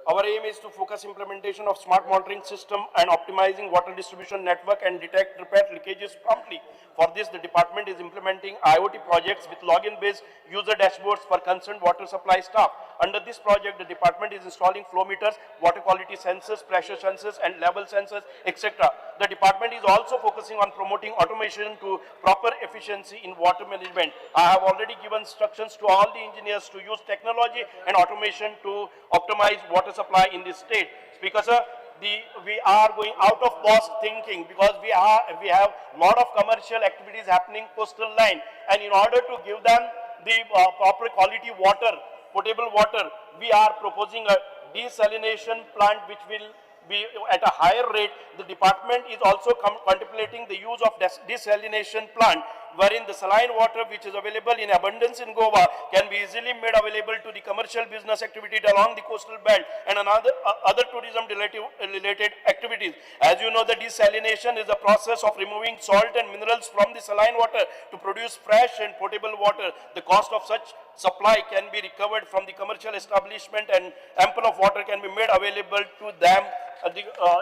Our aim is to focus implementation of smart monitoring system and optimizing water distribution network and detect repair leakages promptly. For this, the department is implementing IoT projects with login-based user dashboards for concerned water supply staff. Under this project, the department is installing flow meters, water quality sensors, pressure sensors, and level sensors, etc. The department is also focusing on promoting automation to proper efficiency in water management. I have already given instructions to all the engineers to use technology and automation to optimize water supply in this state. Speaker sir, we are going out of box thinking because we have lot of commercial activities happening coastal line, and in order to give them the proper quality water, potable water, we are proposing a desalination plant which will be at a higher rate. The department is also contemplating the use of desalination plant wherein the saline water which is available in abundance in Goa can be easily made available to the commercial business activity along the coastal belt and other tourism related activities. As you know, the desalination is the process of removing salt and minerals from the saline water to produce fresh and potable water. The cost of such supply can be recovered from the commercial establishment and ample of water can be made available to them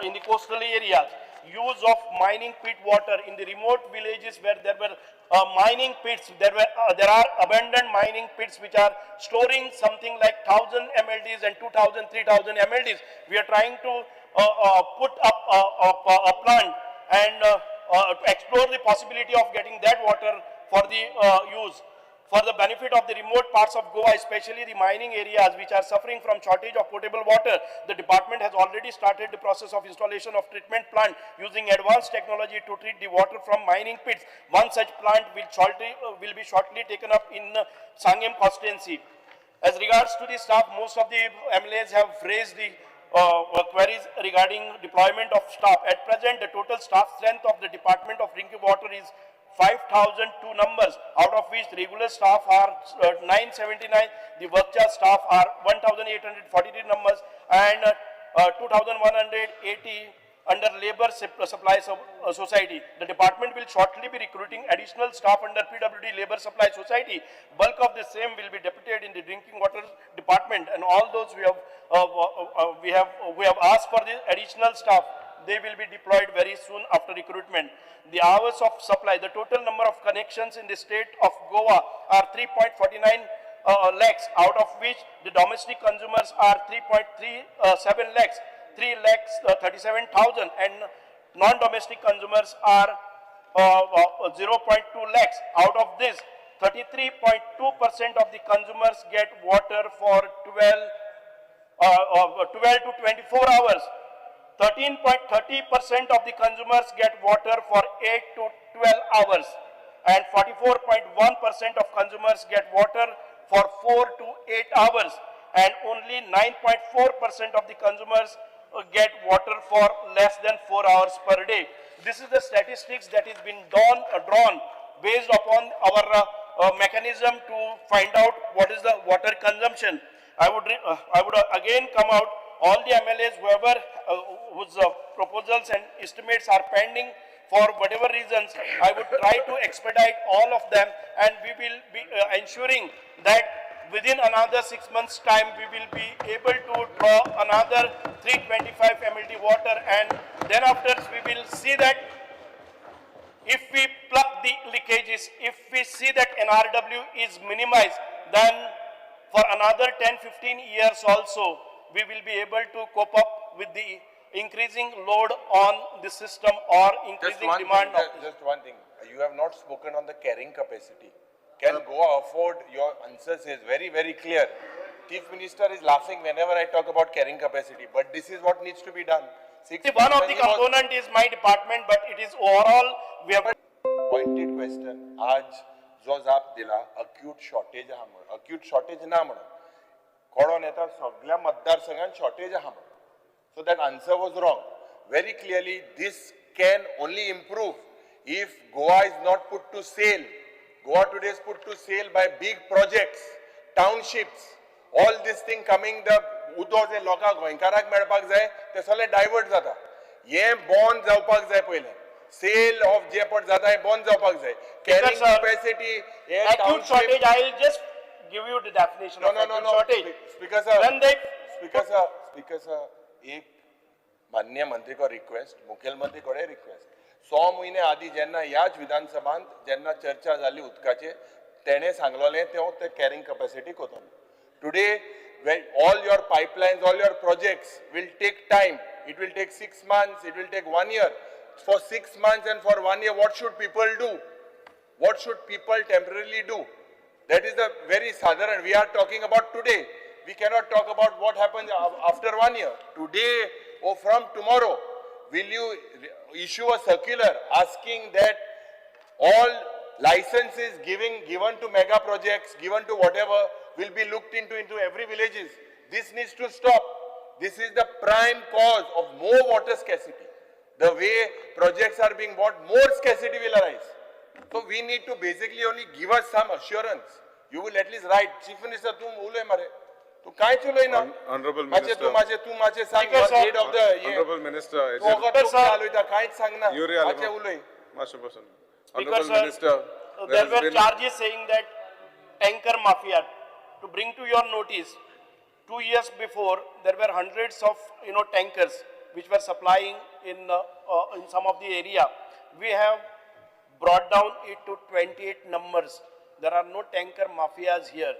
in the coastal areas. Use of mining pit water in the remote villages where there were mining pits, there are abandoned mining pits which are storing something like 1000 MLDs and 2000, 3000 MLDs. We are trying to put up a plant and explore the possibility of getting that water for the use. For the benefit of the remote parts of Goa, especially the mining areas which are suffering from shortage of potable water, the department has already started the process of installation of treatment plant using advanced technology to treat the water from mining pits. One such plant will be shortly taken up in Sangam constituency. As regards to the staff, most of the MLAs have raised the queries regarding deployment of staff. At present, the total staff strength of the Department of Drinking Water is 5,002 numbers, out of which regular staff are 979, the work charge staff are 1,843 numbers, and 2,180 under Labour Supply Society. The department will shortly be recruiting additional staff under PWD Labour Supply Society. Bulk of the same will be deputed in the drinking water department, and all those we have asked for the additional staff. They will be deployed very soon after recruitment. The hours of supply, the total number of connections in the state of Goa are 3.49 lakhs, out of which the domestic consumers are 3.37 lakhs. 3,37,000, and non-domestic consumers are 0.2 lakhs. Out of this, 33.2% of the consumers get water for 12 to 24 hours. 13.30% of the consumers get water for 8 to 12 hours, and 44.1% of consumers get water for 4 to 8 hours, and only 9.4% of the consumers get water for less than 4 hours per day. This is the statistics that has been drawn based upon our mechanism to find out what is the water consumption. I would again come out, all the MLAs whose proposals and estimates are pending for whatever reasons, I would try to expedite all of them, and we will be ensuring that within another 6 months' time, we will be able to draw another 325 MLD water, and then after we will see that if we plug the leakages, if we see that NRW is minimized, then for another 10-15 years also, we will be able to cope up with the increasing load on the system or increasing demand. Just one thing, you have not spoken on the carrying capacity. Can Goa afford? Your answer is very, very clear. Chief Minister is laughing whenever I talk about carrying capacity, but this is what needs to be done. One of the component is my department, but it is overall, we have... Pointed question, आज जो जाप दिला, acute shortage हा म्हणून, acute shortage ना म्हणून, कोण येता सगळ्या मतदारसंघात shortage हा म्हणून. So that answer was wrong. Very clearly, this can only improve if Goa is not put to sale. Goa today is put to sale by big projects, townships, all this thing coming, the udo je loka goinkarak medpak jay, te sole divert jata. Ye bond जावपाक जाय पहिले. Sale of जे पट जाता है bond जावपाक जाय. Carrying capacity, acute shortage, I will just give you the definition of acute shortage. Speaker sir, Speaker sir, एक माननीय मंत्री को रिक्वेस्ट, मुख्यमंत्री को रिक्वेस्ट. 100 महिने आधी जेन्ना याच विधानसभांत जेन्ना चर्चा जाली उदकाचे, तेणे सांगलोलें ते carrying capacity कोतालो. Today, when all your pipelines, all your projects will take time. It will take 6 months, it will take 1 year. For 6 months and for 1 year, what should people do? What should people temporarily do? That is the very sadharan. We are talking about today. We cannot talk about what happens after 1 year. Today or from tomorrow, will you issue a circular asking that all licenses given to mega projects, given to whatever, will be looked into every villages? This needs to stop. This is the prime cause of more water scarcity. The way projects are being bought, more scarcity will arise. So we need to basically only give us some assurance. You will at least write, Chief Minister, tu ule mare. Tu kai chulo ina? Honorable Minister. Tu mache sang head of the Honorable Minister. Tu agar tu chalu ita kai sang na. Yuri Mache uloi. Masha person. Speaker Honorable sir, Minister. there were charges saying that tanker mafia. To bring to your notice, 2 years before, there were hundreds of tankers which were supplying in some of the area. We have brought down it to 28 numbers. There are no tanker mafias here.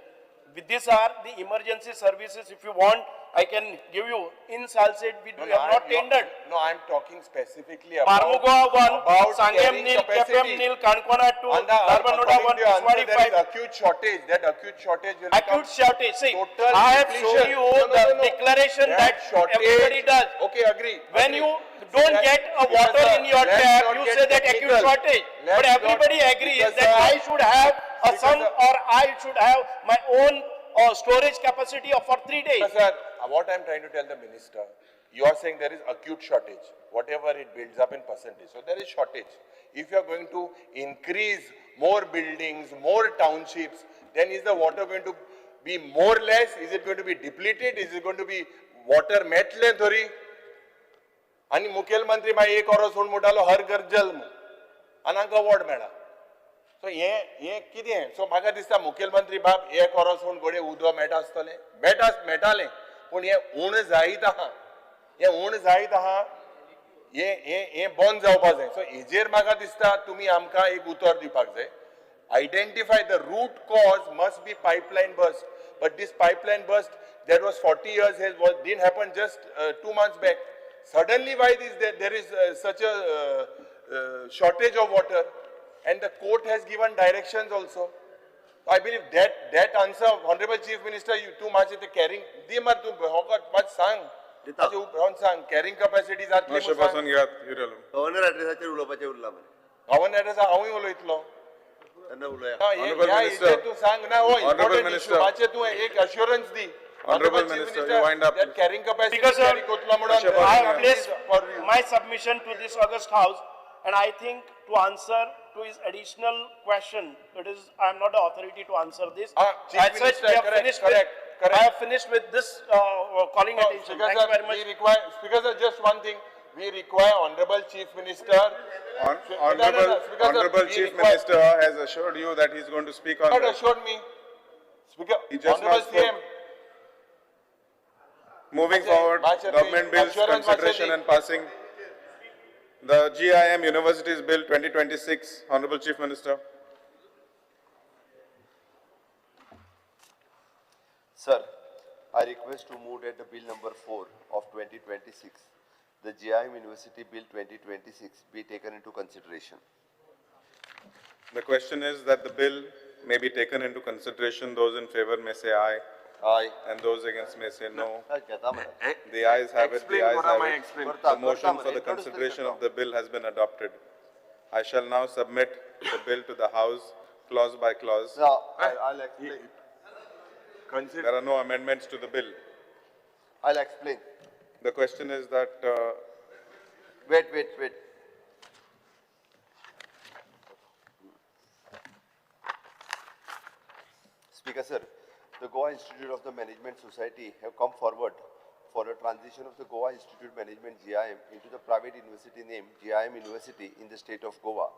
These are the emergency services. If you want, I can give you. In Salsett, we have not tendered. No, I'm talking specifically about Parmugoa 1, Sangam Nil, Kepem Nil, Kankona 2, Darbanoda 1, there is acute shortage. That acute shortage will acute shortage. See, I have shown you the declaration that everybody does. Okay, agree. When you don't get a water in your tap, you say that acute shortage. But everybody agrees that I should have a son or I should have my own storage capacity of for 3 days. Sir, what I'm trying to tell the minister, you are saying there is acute shortage, whatever it builds up in percentage. So there is shortage. If you are going to increase more buildings, more townships, then is the water going to be more or less? Is it going to be depleted? Is it going to be water met length? आनी मुखेलमंत्री मागीर एक ओरो सोड म्हणटालो हर घर जल म्हूण आनी हांकां अवॉर्ड मेळ्ळा. सो हे कितें? सो म्हाका दिसता मुखेलमंत्री बाब एक ओरो सोड घोडये उदो मेळटा आसतलें, मेळटालें, पूण हे उण जायत आहा, हे बंद जावपाक जाय. सो हेजेर म्हाका दिसता तुमी आमकां एक उतर दिवपाक जाय. Identify the root cause must be pipeline burst, but this pipeline burst that was 40 years didn't happen just 2 months back. Suddenly, why there is such a shortage of water, and the court has given directions also. I believe that answer, Honorable Chief Minister, you much the carrying. Di mar tu much sang. Ache upron sang carrying capacities are. मातशें बसून घेयात युरेलो. Governor ऍड्रेसाचेर उलोवपाचें उरलां मरे. Governor address हांवूय उलयतलो. तेन्ना उलोवया. Honorable Minister. तू सांग ना, हो Honorable important Minister. issue. मातशें तू एक assurance the. Honorable Minister, you wind up. That carrying capacity Because, carry Kotla म्हणून. I have placed my submission to this August House, and I think to answer to his additional question, I am not the authority to answer this. Chief As such, Minister, we have correct. I have finished with this calling attention. Thank you very much. We require, Speaker sir, just one thing. We require Honorable Chief Minister. Honorable Chief Minister has assured you that he's going to speak on Not that. assured me. Speaker, He just Honorable now spoke. CM. Moving forward, government bills consideration and passing. The GIM Universities Bill 2026, Honorable Chief Minister. Sir, I request to move that the bill number 4 of 2026, the GIM University Bill 2026 be taken into consideration. The question is that the bill may be taken into consideration. Those in favor may say aye. Aye. And those against may say no. Explain. The ayes have it, the ayes have it. Explain. The motion for the consideration of the bill has been adopted. I shall now submit the bill to the House, clause by clause. No, I'll explain. There are no amendments to the bill. I'll explain. The question is that Wait. Speaker sir, the Goa Institute of the Management Society have come forward for a transition of the Goa Institute Management GIM into the private university named GIM University in the state of Goa.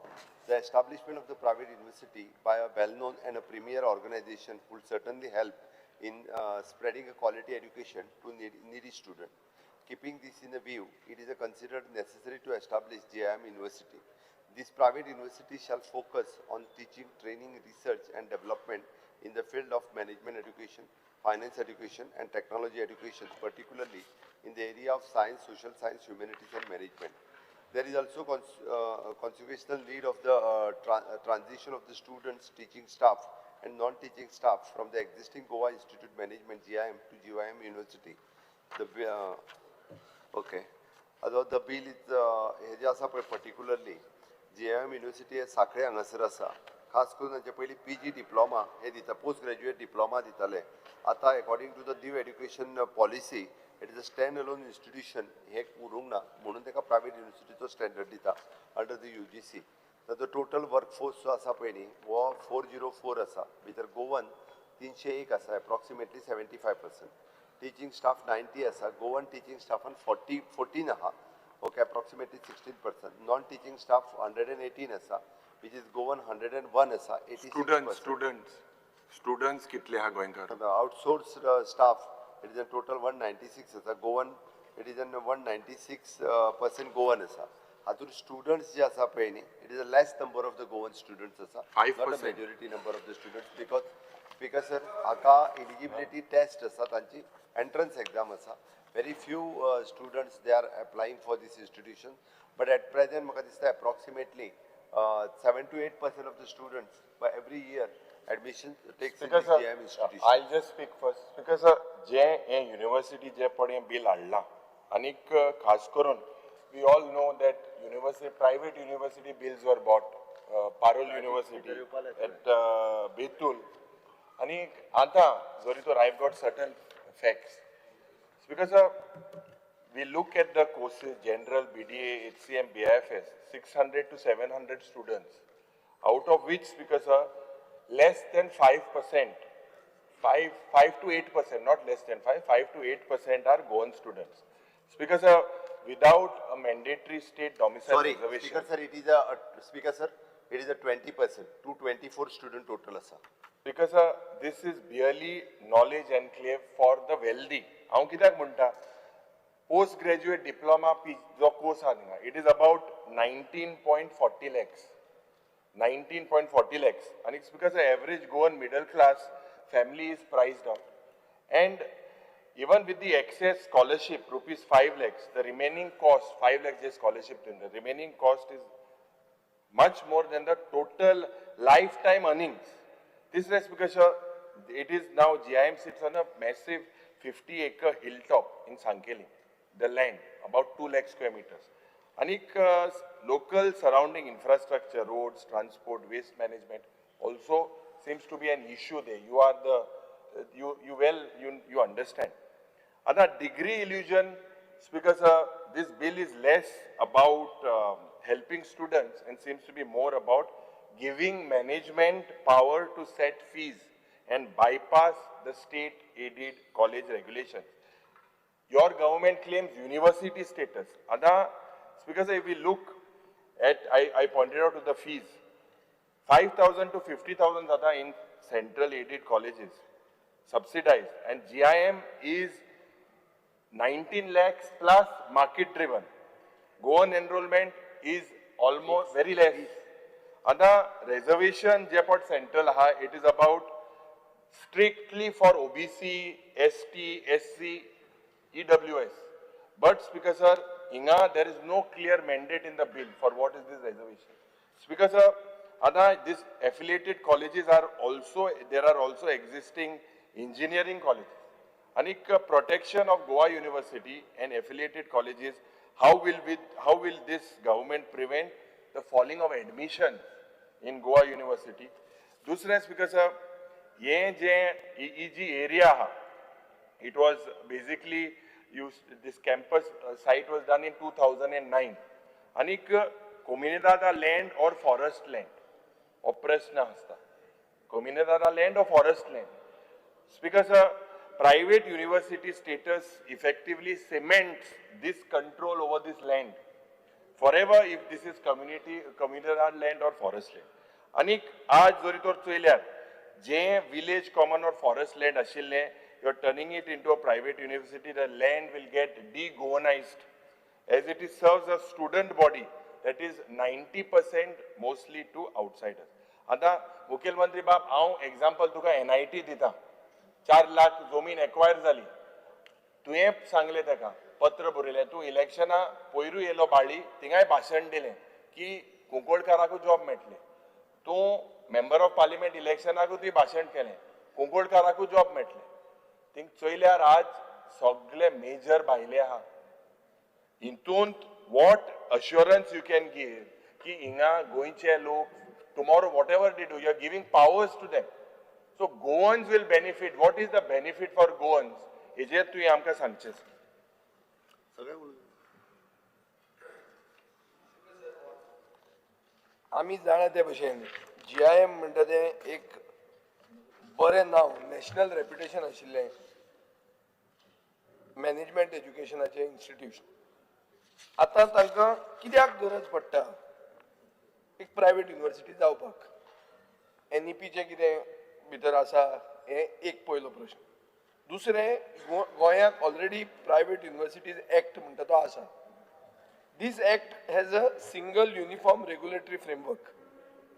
The establishment of the private university by a well-known and a premier organization will certainly help in spreading a quality education to needy students. Keeping this in view, it is considered necessary to establish GIM University. This private university shall focus on teaching, training, research and development in the field of management education, finance education and technology education, particularly in the area of science, social science, humanities and management. There is also consequential need of the transition of the students, teaching staff and non-teaching staff from the existing Goa Institute Management GIM to GIM University. Although the bill is particularly GIM University is Sakre Angasar asa. खास करून तांचे पयली PG diploma हे दिता, post graduate diploma दिताले. आता according to the new education policy it is a stand alone institution हे उरूंक ना म्हणून ताका प्रायवेट युनिवर्सिटीचो स्टँडर्ड दिता अंडर द UGC. ताचो टोटल वर्कफोर्स जो आसा पळय न्ही वो 404 आसा. भितर गोवन 301 आसा, एप्रॉक्सिमेटली 75%. टीचिंग स्टाफ 90 आसा. गोवन टीचिंग स्टाफान 14 आहा. Okay, approximately 16%. Non teaching staff 118 आसा, which is Goan 101 asa, 86%. Students कितले हा गोयंकार? The outsourced staff, it is a total 196 asa. Goan, it is a 196% Goan asa. Hatur students J asa पळय न्ही, it is a less number of the Goan students asa. 5%. Not a majority number of the students because sir, aka eligibility test asa, tanchi entrance exam asa. Very few students they are applying for this institution, but at present maka dista approximately 7 to 8% of the students by every year admission takes in the GIM institution. I'll just speak first. Because J university जे पडे bill हाडला आनीक खास करून we all know that private university bills were bought. Parol University at Betul. आनीक आता जरी तो I've got certain facts. Because we look at the courses, general, BDA, HCM, BIFS, 600 to 700 students, out of which, because less than 5%, 5 to 8%, not less than 5 to 8% are Goan students. Because without a mandatory state domicile Sorry, reservation. Speaker sir, it is a 20%, 224 student total asa. Because this is barely knowledge enclave for the wealthy. हांव कित्याक म्हणटा post graduate diploma जो course आहा थिंगा, it is about 19.40 lakhs. 19.40 lakhs. And it's because the average Goan middle class family is priced out. And even with the excess scholarship, rupees 5 lakhs, the remaining cost, 5 lakhs is scholarship, the remaining cost is much more than the total lifetime earnings. This is because it is now GIM sits on a massive 50-acre hilltop in Sankeli, the land, about 2 lakh square meters. And local surrounding infrastructure, roads, transport, waste management also seems to be an issue there. You are you understand. And the degree illusion, because this bill is less about helping students and seems to be more about giving management power to set fees and bypass the state-aided college regulations. Your government claims university status. Because if we look at, I pointed out to the fees, 5,000 to 50,000 in central aided colleges, subsidized, and GIM is 19 lakhs plus market driven. Goan enrollment is almost very less. And the reservation Jepot Central, it is about strictly for OBC, ST, SC, EWS. But Speaker sir, there is no clear mandate in the bill for what is this reservation. Speaker sir, these affiliated colleges are also, there are also existing engineering colleges. And protection of Goa University and affiliated colleges, how will this government prevent the falling of admissions in Goa University? Dusra Speaker sir, EEG area, it was basically used, this campus site was done in 2009. And communidad land or forest land, oppressed na hasta. Communidad land or forest land. Speaker sir, private university status effectively cements this control over this land forever if this is communidad land or forest land. Anik aaj jori tor choilyar je village common or forest land ashille, you are turning it into a private university, the land will get de-Goanized as it is serves a student body that is 90% mostly to outsiders. आता मुख्यमंत्री बाब हांव example तुका NIT दिता, 4 लाख जमीन acquire जाली, तुवें सांगलें ताका पत्र बरयलें, तूं इलेक्शना पयरू येयलो बाळ्ळी, थिंगाय भाशण दिलें की कुंकोळकाराकू जॉब मेळटले. तूं मेंबर ऑफ पार्लिमेंट इलेक्शनाकू तुवें भाशण केलें, कुंकोळकाराकू जॉब मेळटले. थिंग चोयल्यार आज सगळे मेजर भायले आहा. हितूंत what assurance you can give ki inga goinche lok tomorrow whatever they do you are giving powers to them, so Goans will benefit. What is the benefit for Goans? Hejer tu amka सांगचेस. आमी जाणा ते भशेन GIM म्हणटा तें एक बरें नांव, national reputation आशिल्लें मॅनेजमेंट एज्युकेशनाचें इन्स्टिट्यूशन. आतां तांकां कित्याक गरज पडटा एक प्रायवेट युनिवर्सिटी जावपाक? NEPचें कितें भितर आसा हें एक पयलो प्रश्न. दुसरें, गोंयांत ऑलरेडी प्रायवेट युनिवर्सिटीज एक्ट म्हणटा तो आसा. This act has a single uniform regulatory framework.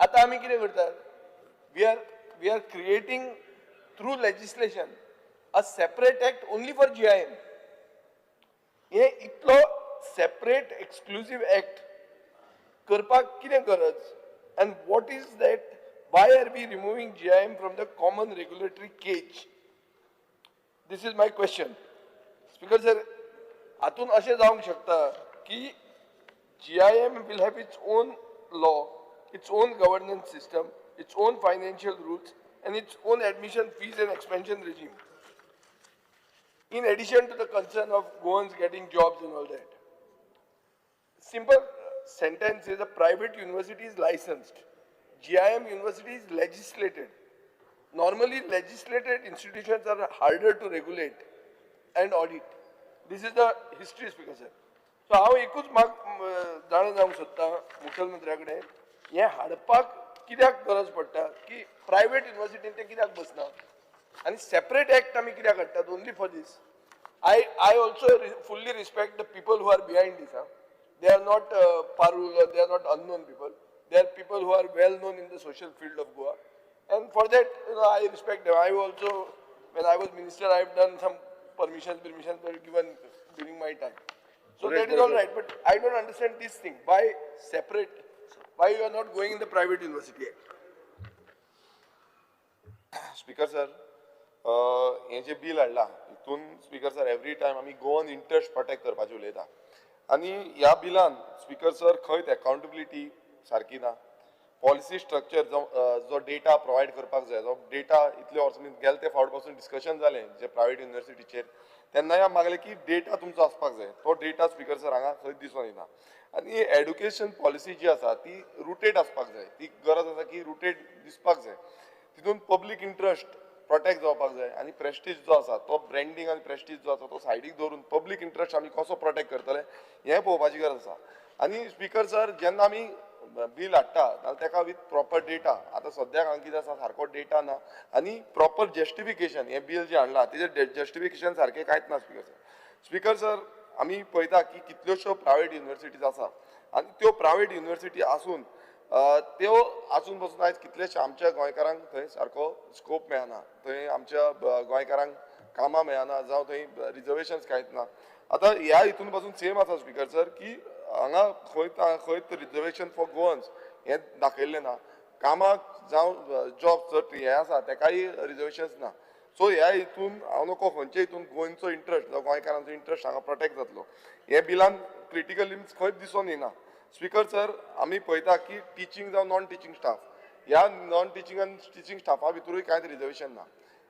आता आमी कितें करतात? We are creating through legislation a separate act only for GIM. हे इतलो separate exclusive act करपाक कितें गरज? And what is that? Why are we removing GIM from the common regulatory cage? This is my question. Speaker sir, हातून अशें जावंक शकता की GIM will have its own law, its own governance system, its own financial rules, and its own admission fees and expansion regime. In addition to the concern of Goans getting jobs and all that. Simple sentence is a private university is licensed. GIM university is legislated. Normally legislated institutions are harder to regulate and audit. This is the history, Speaker sir. सो हांव एकूच जाणून जावंक सोदतां मुखेलमंत्र्या कडेन हें हाडपाक कित्याक गरज पडटा की प्रायवेट युनिवर्सिटीन ते कित्याक बसना आनी सेपरेट एक्ट आमी कित्याक हाडटात only for this I also fully respect the people who are behind this. They are not parul or they are not unknown people. They are people who are well known in the social field of Goa. And for that, I respect them. I also, when I was minister, I have done some permissions were given during my time. So that is all right. But I don't understand this thing. Why separate? Why you are not going in the private university act? Speaker sir हें जें बील हाडलां हितून speaker sir every time आमी Goan interest protect करपाचें उलयता आनी ह्या बिलान speaker sir खंयच अकाउंटेबिलिटी सारकी ना पॉलिसी स्ट्रक्चर जो डेटा प्रोवायड करपाक जाय जो डेटा इतले वर्सांनी गेले ते फावट पासून डिस्कशन जालें जे प्रायवेट युनिवर्सिटीचेर तेन्नाय मागलें की डेटा तुमचो आसपाक जाय तो डेटा स्पीकर सर हांगा खंयच दिसून येना आनी एड्युकेशन पॉलिसी जी आसा ती रुटेड आसपाक जाय ती गरज आसा की रुटेड दिसपाक जाय तितून पब्लीक इंट्रस्ट प्रोटेक्ट जावपाक जाय आनी प्रेस्टीज जो आसा तो ब्रँडींग आनी प्रेस्टीज जो आसा तो सायडीक दवरून पब्लीक इंट्रस्ट आमी कसो प्रोटेक्ट करतले हें पळोवपाची गरज आसा आनी स्पीकर सर जेन्ना आमी बील हाडटा जाल्यार ताका विथ प्रॉपर डेटा आतां सद्याक हांगा कितें आसा सारको डेटा ना आनी प्रॉपर जस्टिफिकेशन हें बील जें हाडलां तेजें जस्टिफिकेशन सारकें कांयच ना स्पीकर सर आमी पळयता की कितल्योश्यो प्रायवेट युनिवर्सिटीज आसा आनी त्यो प्रायवेट युनिवर्सिटी आसून त्यो आसून पासून आयज कितलेशे आमच्या गोंयकारांक थंय सारको स्कोप मेळना थंय आमच्या गोंयकारांक कामां मेळना जावं थंय रिजर्वेशन्स कांयच ना आतां ह्या हितून पासून सेम आसा स्पीकर सर की हांगा खंयच रिजर्वेशन फॉर गोवन्स हें दाखयल्लें ना कामाक जावं जॉब जर हें आसा तेकाय रिजर्वेशन्स ना सो ह्या हितून हांव नको खंयचे हितून गोंयचो इंट्रस्ट जावं गोंयकारांचो इंट्रस्ट हांगा प्रोटेक्ट जातलो हे बिलान क्रिटिकल लिमिट्स खंयच दिसून येना स्पीकर सर आमी पळयता की टिचींग जावं नॉन टिचींग स्टाफ ह्या नॉन टिचींग आनी टिचींग स्टाफा भितरूय कांयच रिजर्वेशन ना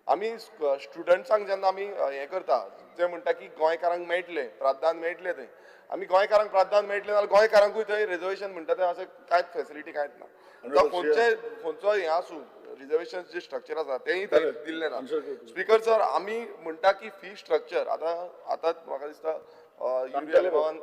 आमी स्टुडंट्सांक जेन्ना आमी हें करता जे म्हणटा की गोंयकारांक मेळटले प्राधान मेळटले थंय आमी गोंयकारांक प्राधान मेळटले जाल्यार गोंयकारांकूय थंय रिजर्वेशन म्हणटा तें अशें कांयच फेसिलिटी कांयच ना जावं खंयचो हें आसूं रिजर्वेशन जे स्ट्रक्चर आसा तेंय थंय दिल्लें ना स्पीकर सर आमी म्हणटा की फी स्ट्रक्चर आतां म्हाका दिसता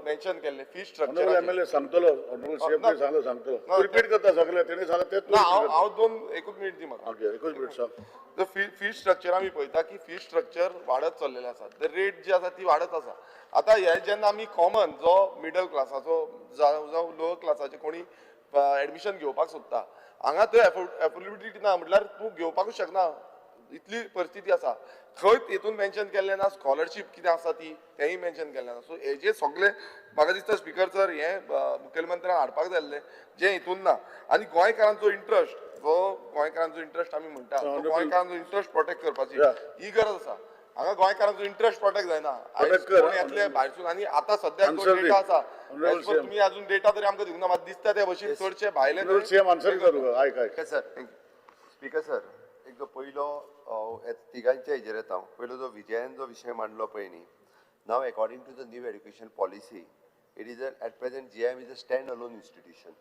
मेन्शन केल्लें फी स्ट्रक्चर एमएलए सांगतलो सांगतलो रिपीट करता सगळे तेणे सांगलें तेच ना हांव दोन एकूच मिनीट दी म्हाका ओके एकूच मिनीट सांग फी स्ट्रक्चर आमी पळयता की फी स्ट्रक्चर वाडत चल्लेलें आसा द रेट जी आसा ती वाडत आसा आतां हे जेन्ना आमी कॉमन जो मिडल क्लासाचो जावं लोवर क्लासाचे कोणी एडमिशन घेवपाक सोदता हांगा थंय एफोर्डेबिलिटी ना म्हटल्यार तूं घेवपाकूच शकना इतली परिस्थिती आसा खंयच हितून मेन्शन केल्लें ना स्कॉलरशीप कितें आसा ती तेंय मेन्शन केल्लें ना सो हेजे सगळे म्हाका दिसता स्पीकर सर हें मुखेलमंत्र्यान हाडपाक जाय आसलें जें हितून ना आनी गोंयकारांचो इंट्रस्ट जो गोंयकारांचो इंट्रस्ट आमी म्हणटा गोंयकारांचो इंट्रस्ट प्रोटेक्ट करपाची ही गरज आसा हांगा गोंयकारांचो इंट्रस्ट प्रोटेक्ट जायना येतले भायरसून आनी आतां सद्याक जो डेटा आसा तुमी अजून डेटा तरी आमकां दिवंक ना म्हाका दिसता ते भशेन चडशे भायले स्पीकर सर एक जो पयलो तिगांच्या हेजेर येता पयलो जो विजयान जो विशय मांडलो पळय न्ही नाव according to the new education policy it is at present GIM is a stand alone institution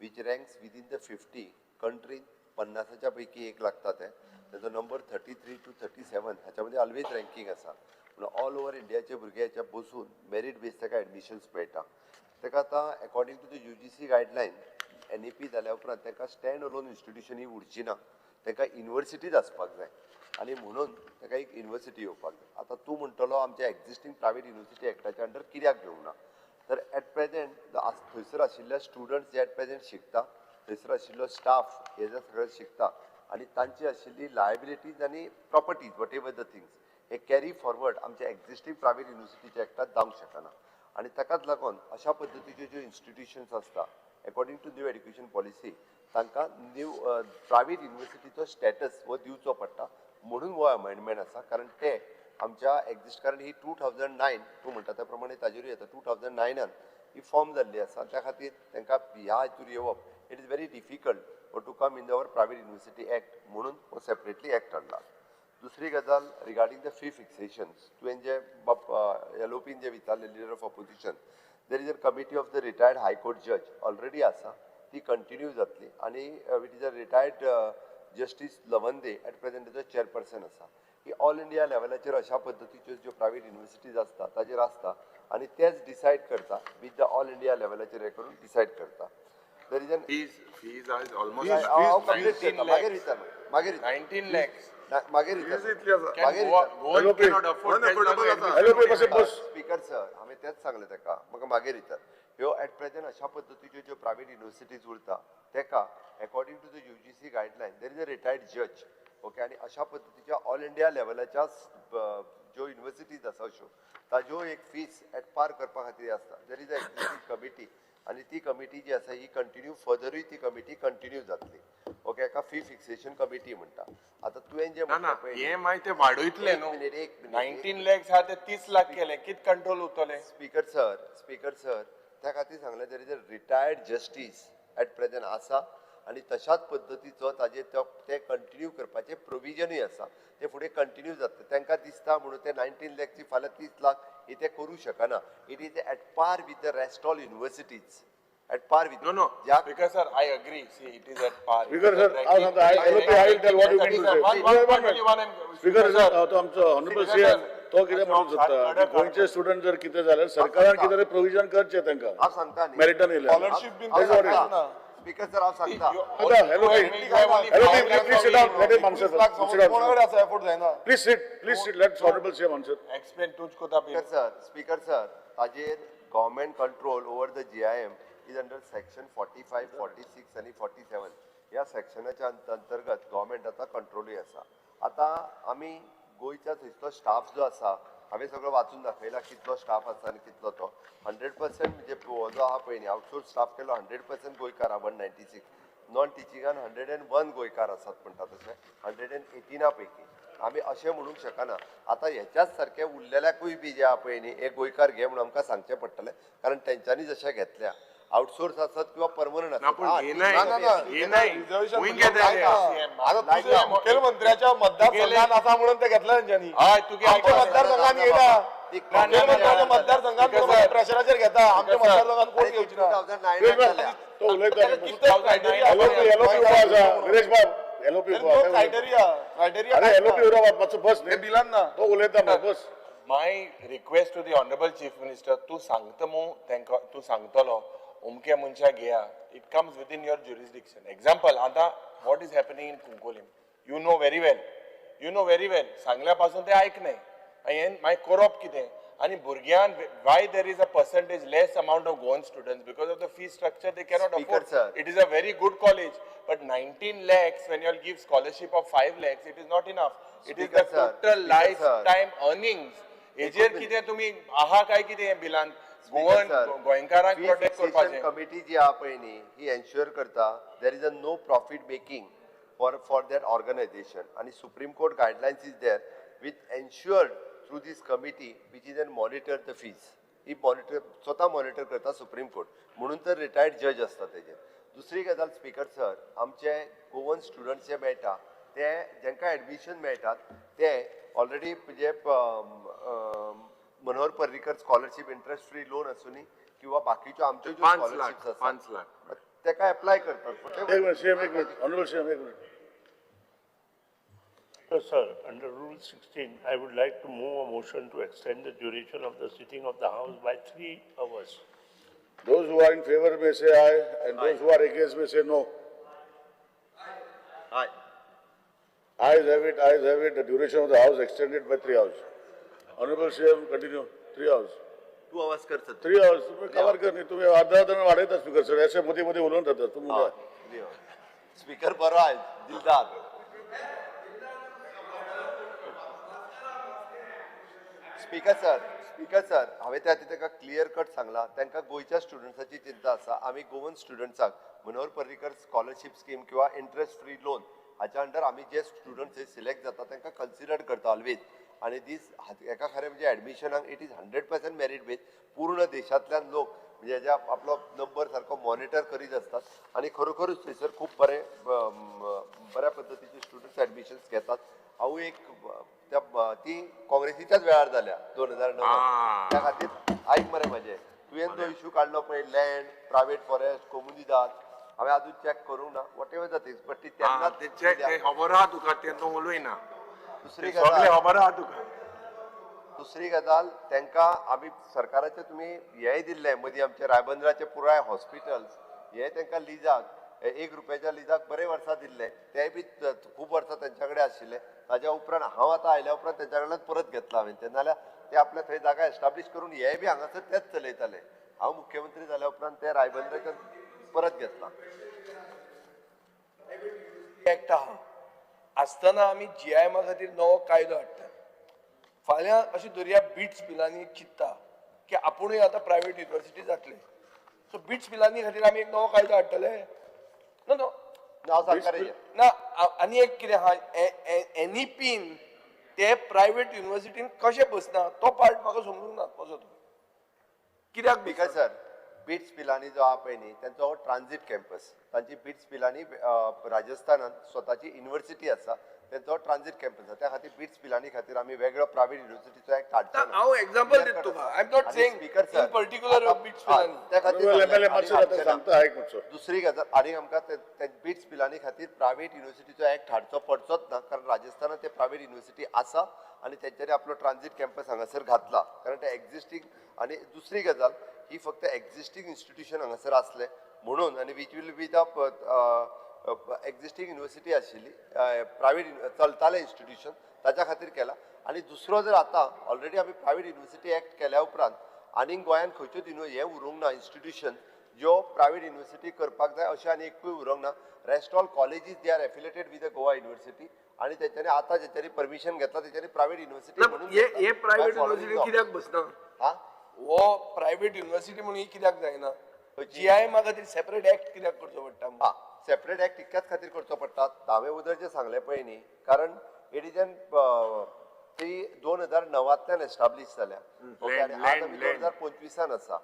which ranks within the 50 कंट्रीन 50च्या पैकी एक लागता तेजो नंबर 33 to 37 हाच्या मध्ये ऑलवेज रँकींग आसा म्हणून ऑल ओवर इंडियाचे भुरगे हेच्या बसून मेरीट बेस ताका एडमिशन्स मेळटा ताका आतां according to the UGC guideline NEP जाल्या उपरांत ताका स्टँड अलोन इन्स्टिट्यूशन ही उरची ना ताका युनिवर्सिटीज आसपाक जाय आनी म्हणून ताका एक युनिवर्सिटी येवपाक जाय आतां तूं म्हणटलो आमच्या एक्झिस्टींग प्रायवेट युनिवर्सिटी एक्टाच्या अंडर कित्याक घेवंक ना तर एट प्रेझेंट थंयसर आशिल्ल्या स्टुडंट्स जे एट प्रेझेंट शिकता थंयसर आशिल्लो स्टाफ हे जे सगळे शिकता आनी तांची आशिल्ली लायबिलिटीज आनी properties whatever the things हे कॅरी फॉरवर्ड आमच्या एक्झिस्टींग प्रायवेट युनिवर्सिटीच्या एक्टात जावंक शकना आनी ताकाच लागून अशा पद्दतीच्यो ज्यो इन्स्टिट्यूशन्स आसता according to new education policy तांकां न्यू प्रायवेट युनिवर्सिटीचो स्टेटस हो दिवचो पडटा म्हणून हो अमेंडमेंट आसा कारण ते आमच्या एक्झिस्ट कारण ही 2009 तूं म्हणटा त्या प्रमाणे ताजेरूय येता 2009 ही फॉर्म जाल्ली आसा त्या खातीर तांकां ह्या हितूर येवप it is very difficult to come in our private university act म्हणून हो सेपरेटली एक्ट हाडला दुसरी गजाल रिगार्डींग द फी फिक्सेशन्स तुवें जे एलोपीन जे विचारले leader of opposition there is a committee of the retired high court जज ऑलरेडी आसा ती कंटिन्यू जातली आनी it is a retired justice Lawande at present is a chairperson आसा की ऑल इंडिया लेवलाचेर अशा पद्दतीच्यो ज्यो प्रायवेट युनिवर्सिटीज आसता ताचेर आसता आनी तेच डिसायड करता विथ द ऑल इंडिया लेवलाचेर हे करून डिसायड करता. There is an Fees are almost हांव कंप्लीट 19 करता मागीर विचार मागीर 19 lakhs. मागीर स्पीकर सर हांवें तेच सांगलें ताका म्हाका मागीर विचार ह्यो एट प्रेझेंट अशा पद्दतीच्यो ज्यो प्रायवेट युनिवर्सिटीज उरता ताका according to the UGC guideline there is a retired जज ओके आनी अशा पद्दतीच्या ऑल इंडिया लेवलाच्या ज्यो युनिवर्सिटीज आसा अश्यो ताज्यो एक फीस एट पार करपा खातीर आसता देर इज अ एक्झिक्युटीव कमिटी आनी ती कमिटी जी आसा ही कंटिन्यू फर्दरूय ती कमिटी कंटिन्यू जातली ओके एका फी फिक्सेशन कमिटी म्हणटा. आतां तुवें जे हे मागीर ते वाडयतले न्हू 19 lakhs हा ते 30 लाख केले कित कंट्रोल उरतले. स्पीकर सर त्या खातीर सांगलें there is a retired justice at present आसा आनी तशाच पद्दतीचो ताजे ते कंटिन्यू करपाचें प्रोविजनूय आसा ते फुडें कंटिन्यू जातले तांकां दिसता म्हणून ते 19 lakhची फाल्यां 30 लाख हे ते करूं शकना. It is at par with the rest all universities at par with no because sir I agree see it is at par because sir I will tell what you mean to say because sir तो आमचो honorable CM तो कितें म्हणून शकता गोंयचे student जर कितें जाल्यार सरकारान कितें तरी प्रोविजन करचें तांकां हांव सांगता न्ही मेरिटान येयल्यार स्कॉलरशिप बीन स्पीकर सर हांव सांगता hello please sit down let him answer कोणाकडे आसा एफोर्ट जायना please sit let honorable CM answer explain तुझ कोता स्पीकर सर ताजेर government control over the GIM is under section 45, 46 आणि 47 या सेक्शनाच्या अंतर्गत गव्हर्नमेंटाचा कंट्रोलूय आसा. आता आमी गोंयच्या थंयचो स्टाफ जो आसा हांवें सगळो वाचून दाखयला कितलो स्टाफ आसा आनी कितलो तो 100% म्हणजे हो जो आहा पळय न्ही आउटसोर्स स्टाफ केलो 100% गोंयकार आहा 196 नॉन टिचिंगान 101 गोंयकार आसात म्हणटा तशें 118 पैकी आमी अशें म्हणूंक शकना. आतां हेच्याच सारकें उरलेल्याकूय बी जे आहा पळय न्ही एक गोंयकार घे म्हणून आमकां सांगचें पडटलें कारण तेंच्यांनी जशें घेतल्या आउटसोर्स आसत किंवा परमनंट मुख्यमंत्र्याच्या मतदारसंघात आसा म्हणून ते घेतला तेंच्यांनी मतदारसंघात येयला मुख्यमंत्र्याच्या मतदारसंघात प्रेशराचेर घेता आमच्या मतदारसंघात कोण घेवची ना तो उलयता क्रायटेरिया अरे एलओपी उरप मातसो बस न्ही बिलान ना तो उलयता बस my request to the honorable chief minister तू सांगता मू तांकां तू सांगतलो उमके मनशा घेया it comes within your jurisdiction example आता what is happening in Cuncolim you know very well सांगल्या पासून ते आयकनाय आनी मागीर करप कितें आनी भुरग्यां why there is a percentage less amount of Goan students because of the fee structure they cannot afford. It is a very good college but 19 lakhs when you all give scholarship of 5 lakhs it is not enough. It is the total lifetime earnings. हेजेर कितें तुमी आहा काय कितें बिलान गोवन गोंयकारांक protect करपाचें committee जी आहा पळय न्ही ही एन्श्योर करता there is a no profit making for that organisation आनी Supreme Court guidelines is there with ensured through these committee which is an monitor the fees ही मॉनिटर स्वता मॉनिटर करता सुप्रीम कोर्ट म्हणून तर रिटायर्ड जज आसता तेजेर. दुसरी गजाल स्पीकर सर आमचे गोवन स्टुडंट्स जे मेळटा ते जेंकां एडमिशन मेळटात ते ऑलरेडी म्हणजे Manohar Parrikar scholarship interest free loan आसूनी किंवा बाकीच्यो आमच्यो ज्यो स्कॉलरशिप्स आसा 5 लाख तेका एप्लाय करतात. एक मिनिट ऑनरेबल सीएम एक minute Sir, under Rule 16, I would like to move a motion to extend the duration of the sitting of the House by 3 hours. Those who are in favor may say aye, and those who are against may say no. Aye. Ayes have it. The duration of the House extended by 3 hours. Honorable CM, continue. 3 hours. 2 hours करतात. 3 hours. तुम्ही cover कर नाही तुम्ही अर्धा वाढवता speaker sir असे मध्ये उलवून राहतात तुम्ही स्पीकर बरो आहे दिलदार. स्पीकर सर हांवें त्या ताका क्लियर कट सांगला तांकां गोंयच्या स्टुडंट्साची चिंता आसा आमी गोवन स्टुडंट्साक मनोहर पर्रीकर स्कॉलरशिप स्कीम किंवा इंटरेस्ट फ्री लोन हाच्या अंडर आमी जे स्टुडंट्स सिलेक्ट जाता तांकां कन्सिडर करता ऑलवेज आनी दीस एका खरें म्हणजे एडमिशनाक इट इज 100% मेरीट बेज पूर्ण देशांतल्यान लोक म्हणजे जे आपलो नंबर सारको मॉनिटर करीत आसतात आनी खरोखरूच थंयसर खूब बऱ्या पद्दतीचे स्टुडंट्स एडमिशन्स घेतात. हांव एक ती काँग्रेसीच्याच वेळार जाल्या 2009 त्या खातीर आयक मरे म्हाजें तुवें तो इश्यू काडलो पळय लँड प्रायवेट फॉरेस्ट कोमुनिदाद हांवें अजून चॅक करूंक ना वॉट एवर जात इज बट ती तेन्ना खबर आहा तुका तें तो उलयना दुसरी गजाल त्यांका आम्ही सरकाराचे तुम्ही हेय दिल्ले मदीं आमचे रायबंदराचे पुराय हॉस्पिटल्स हे त्यांका लिजाक ₹1 लिजाक बरे वर्सां दिल्ले ते बी खूब वर्सां त्यांच्याकडे आशिल्ले ताज्या उपरांत हांव आतां आयल्या उपरांत त्यांच्या कडल्यान परत घेतला हांवें तेन्ना जाल्यार ते आपल्या थंय जागा एस्टाब्लीश करून हे बी हांगासर तेच चलयताले हांव मुख्यमंत्री जाल्या उपरांत ते रायबंदराचे परत घेतला एक्ट आहा आसतना आमी GIMA खातीर नवो कायदो हाडटा फाल्यां अशी दर्या बिट्स बिलांनी चिंतता की आपुणूय आतां प्रायव्हेट युनिव्हर्सिटी जातले सो बिट्स बिलांनी खातीर आमी एक नवो कायदो हाडटले ना आनी एक कितें आहा NEPन ते प्रायव्हेट युनिव्हर्सिटीन कशें बसना तो पार्ट म्हाका समजूंक ना कसो तो कित्याक बिकॉज सर बिट्स पिलांनी जो आहा पळय न्ही त्यांचो हो ट्रान्झीट कॅम्पस तांची बिट्स पिलांनी राजस्थानात स्वताची युनिव्हर्सिटी आसा त्यांचो ट्रान्झीट कॅम्पस आसा त्या खातीर बिट्स पिलांनी खातीर आमी वेगळो प्रायव्हेट युनिव्हर्सिटीचो एक काडटा हांव एग्जांपल दिता तुका I am not saying in particular BITS Pilani त्या खातीर दुसरी गजाल आनी आमकां बिट्स पिलांनी खातीर प्रायव्हेट युनिव्हर्सिटीचो एक्ट हाडचो पडचोच ना कारण राजस्थानात ते प्रायव्हेट युनिव्हर्सिटी आसा आनी तेंच्यांनी आपलो ट्रान्झीट कॅम्पस हांगासर घातला कारण ते एक्झिस्टींग आनी दुसरी गजाल ही फक्त एक्झिस्टींग इन्स्टिट्यूशन हांगासर आसले म्हणून आनी which will be the existing university आशिल्ली प्रायव्हेट चलतालें इन्स्टिट्यूशन ताच्या खातीर केला आनी दुसरो जर आतां ऑलरेडी आमी प्रायव्हेट युनिव्हर्सिटी एक्ट केल्या उपरांत आनीक गोंयांत खंयच्योच हें उरूंक ना इन्स्टिट्यूशन ज्यो प्रायव्हेट युनिव्हर्सिटी करपाक जाय अशें आनी एकूय उरूंक ना rest all colleges they are affiliated with the Goa university आनी तेंच्यांनी आतां जेंच्यांनी परमिशन घेतला तेंच्यांनी प्रायव्हेट युनिव्हर्सिटी म्हणून हे प्रायव्हेट युनिव्हर्सिटी कित्याक बसना हो प्रायव्हेट युनिव्हर्सिटी म्हणून ही कित्याक जायना GIMA खातीर सेपरेट एक्ट कित्याक करचो पडटा सेपरेट एक्ट इतक्याच खातीर करचो पडटा धावे उदर जे सांगले पळय न्ही कारण इट इज एन ती 2009तल्यान एस्टाब्लीश जाल्या ओके आनी आज आमी 2025 आसा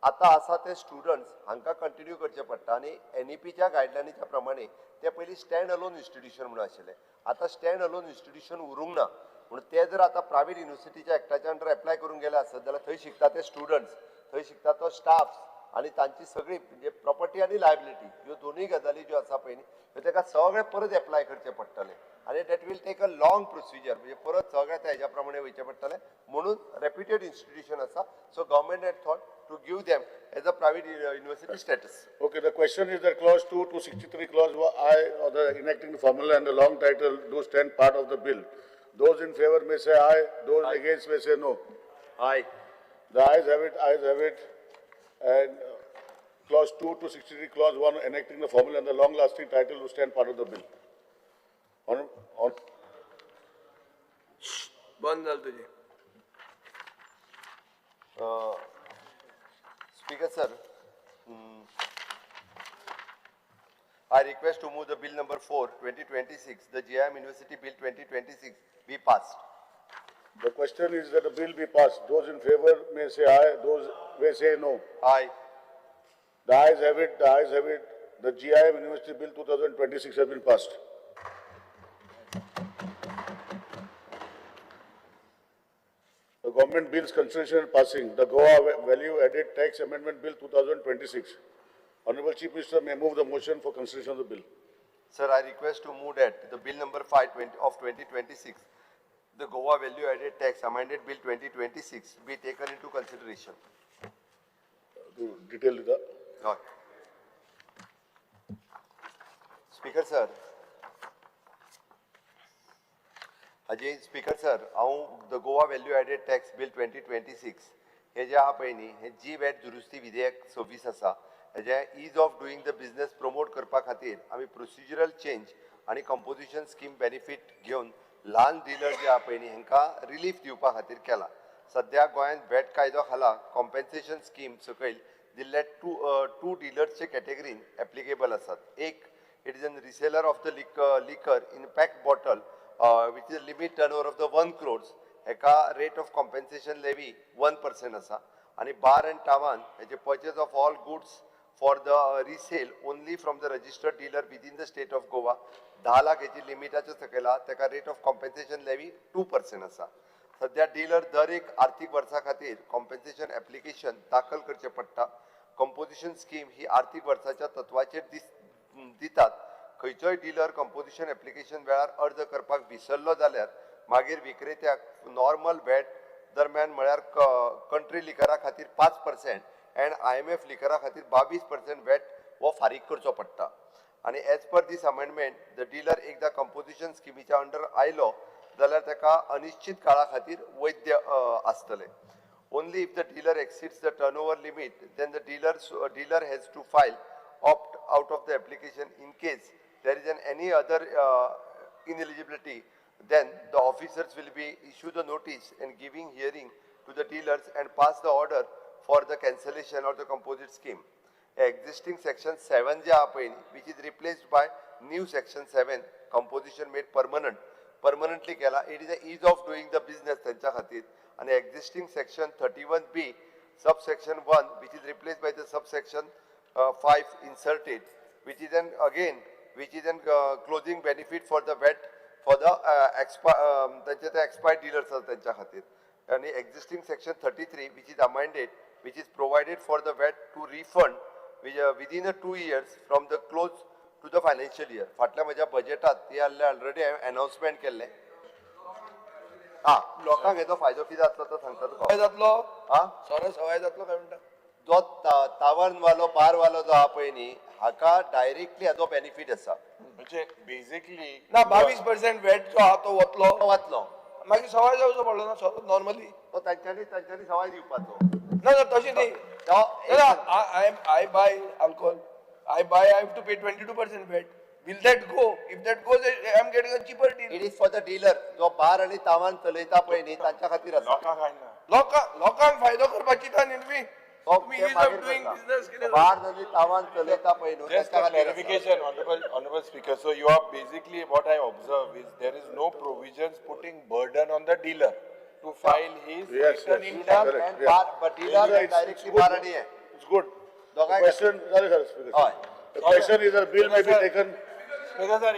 आतां आसा ते स्टुडंट्स हांकां कंटिन्यू करचे पडटा आनी NEPच्या गायडलायनीच्या प्रमाणे ते पयलीं स्टँड अलोन इन्स्टिट्यूशन म्हणून आशिल्ले आतां स्टँड अलोन इन्स्टिट्यूशन उरूंक ना म्हणून ते जर आतां प्रायव्हेट युनिव्हर्सिटीच्या एक्टाच्या अंडर एप्लाय करूंक गेले आसत जाल्यार थंय शिकता ते स्टुडंट्स थंय शिकता तो स्टाफ आनी तांची सगळी म्हणजे प्रॉपर्टी आनी लायबिलिटी ह्यो दोनूय गजाली ज्यो आसा पळय न्ही ताका सगळे परत एप्लाय करचे पडटले आनी that will take a long procedure म्हणजे परत सगळे त्या हेज्या प्रमाणे वयचे पडटले म्हणून रेप्युटेड इन्स्टिट्यूशन आसा so government had thought to give them as a private university status Okay, the question is that clause 2 to 63 clause I or the enacting the formula and the long title do stand part of the bill. Those in favor may say aye, those against may say no. Aye. The ayes have it. And clause 2 to 63 clause 1 enacting the formula and the long lasting title do stand part of the bill. On बंद जालें तुजें Speaker sir, I request to move the bill number 4, 2026, the GIM University Bill 2026 be passed. the question is that the bill be passed. Those in favor may say aye, those may say no. Aye. The ayes have it, the ayes have it. The GIM University Bill 2026 has been passed. The government bills consideration and passing. The Goa Value Added Tax Amendment Bill 2026. Honorable Chief Minister may move the motion for consideration of the bill. Sir, I request to move that the bill number 5 of 2026, the Goa Value Added Tax Amended Bill 2026 be taken into consideration. Detail the. Okay. Speaker sir. Ajay Speaker sir, the Goa Value Added Tax Bill 2026 हे जे आहा पळय न्ही हे जी-वॅट दुरुस्ती विधेयक 26 आसा हेजे ease of doing the business promote करपा खातीर आमी प्रोसिजरल चेंज आनी कंपोजिशन स्कीम बेनिफीट घेवन ल्हान डीलर जे आहा पळय न्ही हांकां रिलीफ दिवपा खातीर केला सध्या गोंयांत वॅट कायदो खाला कॉम्पेन्सेशन स्कीम सकयल दिल्ले टू डीलर्सचे कॅटेगरीन एप्लिकेबल आसात एक it is N reseller of the liquor in packed bottle which is a limit turnover of the 1 crores हेका rate of compensation levy 1% आसा आणि बार एंड टावान हेचे purchase of all goods for the resale only from the registered dealer within the state of Goa 10 lakh हेची लिमिटाच्या सकयल तेका rate of compensation levy 2% आसा सध्या dealer दर एक आर्थिक वर्सा खातीर कॉम्पेन्सेशन एप्लिकेशन दाखल करचे पडटा कंपोजिशन स्कीम ही आर्थिक वर्साच्या तत्वाचेर दितात खंयचोय डीलर कंपोजिशन एप्लिकेशन वेळार अर्ज करपाक विसरलो जाल्यार मागीर विक्रेत्याक नॉर्मल वॅट दरम्यान म्हळ्यार कंट्री लिकरा खातीर 5% अँड IMF लिकरा खातीर 22% वॅट हो फारीक करचो पडटा आनी as per this amendment the dealer एकदा कंपोजिशन स्किमीच्या अंडर आयलो जाल्यार ताका अनिश्चित काळा खातीर वैध आसतले. Only if the dealer exceeds the turnover limit, then the dealer has to file opt out of the application. In case there is any other ineligibility, then the officers will be issue the notice and giving hearing to the dealers and pass the order for the cancellation of the composite scheme. Existing section 7 which is replaced by new section 7 composition made permanently kela. It is the ease of doing the business त्यांच्या खातीर. And existing section 31B subsection 1 which is replaced by the subsection 5 inserted, which is an closing benefit for the VAT for the expired dealers त्यांच्या खातीर. And existing section 33 which is amended, which is provided for the VAT to refund within 2 years from the close to the financial year. फाटल्या म्हज्या बजेटात ती already announcement केल्ले. लोकांक हेचो फायदो कितें जातलो तो सांगता तुका. जातलो सोरो सवाय जातलो काय म्हणटा. जो तावणवालो बारवालो जो आहा पळय न्ही हाका डायरेक्टली हाचो बेनिफीट आसा. म्हणजे बेसिकली ना 22% वॅट जो आहा तो वतलो मागीर सवाय जावचो पडलो ना सोरो नॉर्मली. तो तांच्यांनी सवाय दिवपाचो. ना तशी न्ही. I buy alcohol. I have to pay 22% VAT. Will that go? If that goes, I am getting a cheaper deal. It is for the dealer. जो बार आणि तावण चलयता पळय न्ही तांच्या खातीर आसा. लोकांक फायदो करपाची ता न्ही. बार आणि तावण चलयता पळय न्हू just a clarification, honorable speaker. So you are basically what I observe is there is no provisions putting burden on the dealer to file his return in time. And bar, but dealer directly bar आणि आहे. It's good. The question, the question is a bill may be taken. Because sir,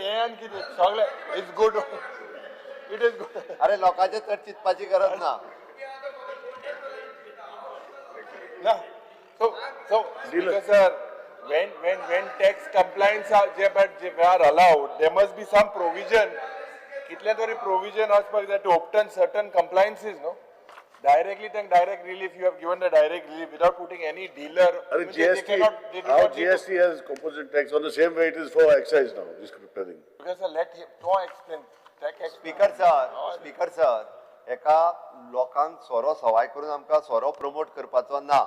it's good. It is good. अरे लोकांचे चड चिंतपाची गरज ना. No. So because sir, when tax compliance are allowed, there must be some provision. कितले तरी provision आसपाक जाय to obtain certain compliances, no? Directly then direct relief, you have given the direct relief without putting any dealer. GST, how GST has composite tax on the same way it is for excise now, this thing. Because sir, let him, don't explain. Speaker sir, एका लोकांक सोरो सवाय करून आमकां सोरो promote करपाचो ना.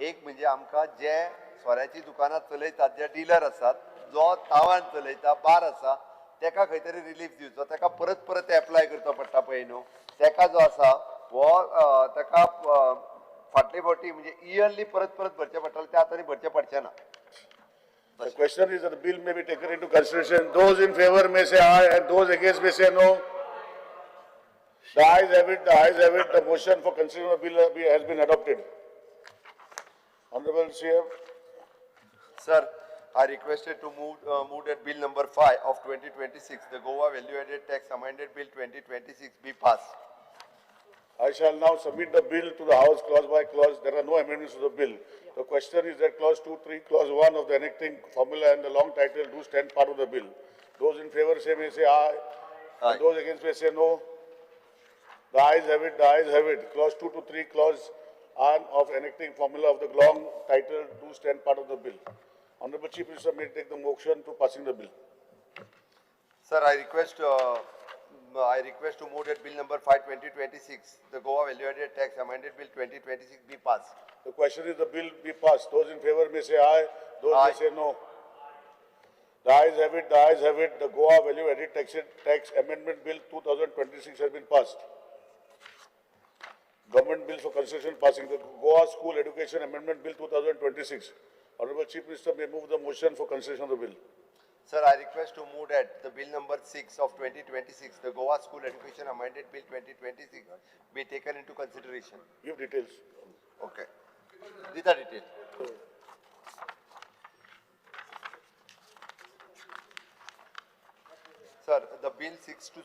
एक म्हणजे आमकां जे सोऱ्याची दुकानां चलयतात जे डीलर आसात, जो तावण चलयता बार आसा तेका खंय तरी रिलीफ दिवचो, तेका परत एप्लाय करचो पडटा पळय न्हू. तेका जो आसा हो ताका फाटले फावटी म्हणजे इयरली परत भरचे पडटाले ते आतां भरचे पडचे ना. The question is that the bill may be taken into consideration. Those in favor may say aye and those against may say no. The ayes have it, the motion for consideration of bill has been adopted. Honorable CM. Sir, I requested to move that bill number 5 of 2026, the Goa Value Added Tax Amended Bill 2026 be passed. I shall now submit the bill to the House clause by clause. There are no amendments to the bill. The question is that clause 2, 3, clause 1 of the enacting formula and the long title do stand part of the bill. Those in favor may say aye. And those against may say no. The ayes have it, Clause 2 to 3, clause 1 of enacting formula of the long title do stand part of the bill. Honorable Chief Minister may take the motion to passing the bill. Sir, I request to move that bill number 5, 2026, the Goa Value Added Tax Amended Bill 2026 be passed. The question is the bill be passed. Those in favor may say aye, those may say no. The ayes have it, the Goa Value Added Tax Amendment Bill 2026 has been passed. Government Bill for Constitution passing, the Goa School Education Amendment Bill 2026. Honorable Chief Minister may move the motion for consideration of the bill. Sir, I request to move that the bill number 6 of 2026, the Goa School Education Amended Bill 2026 be taken into consideration. Give details. Okay. These are details. Sir, the bill seeks to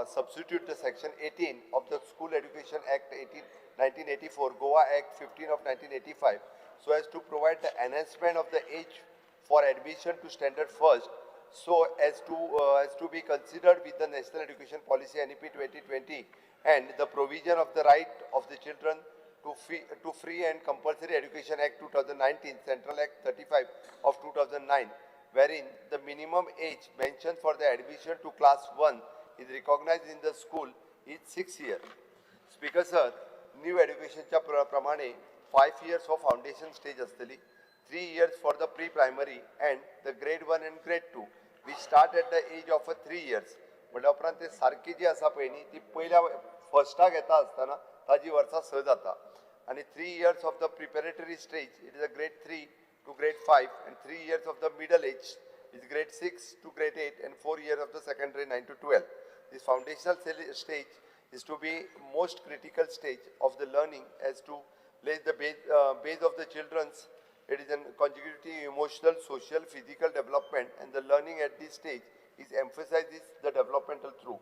substitute the section 18 of the School Education Act 1984, Goa Act 15 of 1985, so as to provide the enhancement of the age for admission to standard first, so as to be considered with the National Education Policy NEP 2020 and the provision of the right of the children to free and compulsory education Act 2019, Central Act 35 of 2009, wherein the minimum age mentioned for the admission to class 1 is recognized in the school is 6 years. Speaker sir, new education च्या प्रमाणे 5 years of foundation stage असतली, 3 years for the pre-primary and the grade 1 and grade 2. We start at the age of 3 years. म्हणजे उपरांत ते सारखी जी आसा पळय न्ही ती पहिल्या फर्स्टाक येता आसतना ताजी वर्सां स जाता आणि 3 years of the preparatory stage it is a grade 3 to grade 5 and 3 years of the middle age is grade 6 to grade 8 and 4 years of the secondary 9 to 12. This foundational stage is to be most critical stage of the learning as to lay the base of the children's. It is a consecutive emotional, social, physical development, and the learning at this stage is emphasizes the developmental through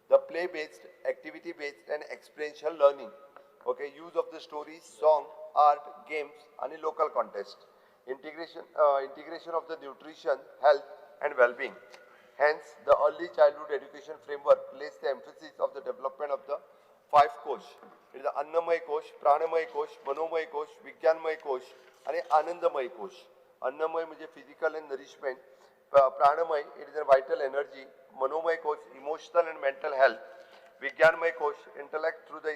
the play-based, activity-based, and experiential learning. Okay, use of the stories, song, art, games, and a local contest. Integration of the nutrition, health, and well-being. Hence, the early childhood education framework lays the emphasis of the development of the 5 kosh. It is the Annamay kosh, Pranamay kosh, Manomay kosh, Vigyanmay kosh, and Anandamay kosh. Annamay means physical and nourishment. Pranamay, it is a vital energy. Manomay kosh, emotional and mental health. Vigyanmay kosh, intellect through the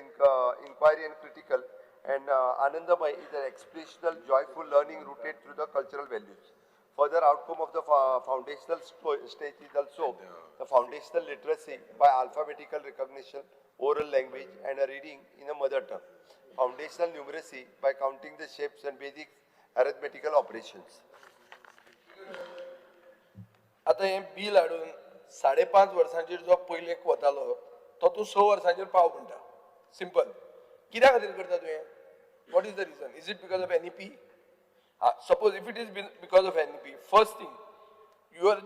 inquiry and critical. And Anandamay is an expressional, joyful learning rooted through the cultural values. Further outcome of the foundational stage is also the foundational literacy by alphabetical recognition, oral language, and a reading in a mother tongue. Foundational numeracy by counting the shapes and basic arithmetical operations. आता हे bill हाडून 5.5 वर्सांचेर जो पयले वतालो तो तूं 6 वर्सांचेर पाव म्हणटा simple कित्या खातीर करता तुवें what is the region is it because of NEP suppose if it is because of NEP first thing you are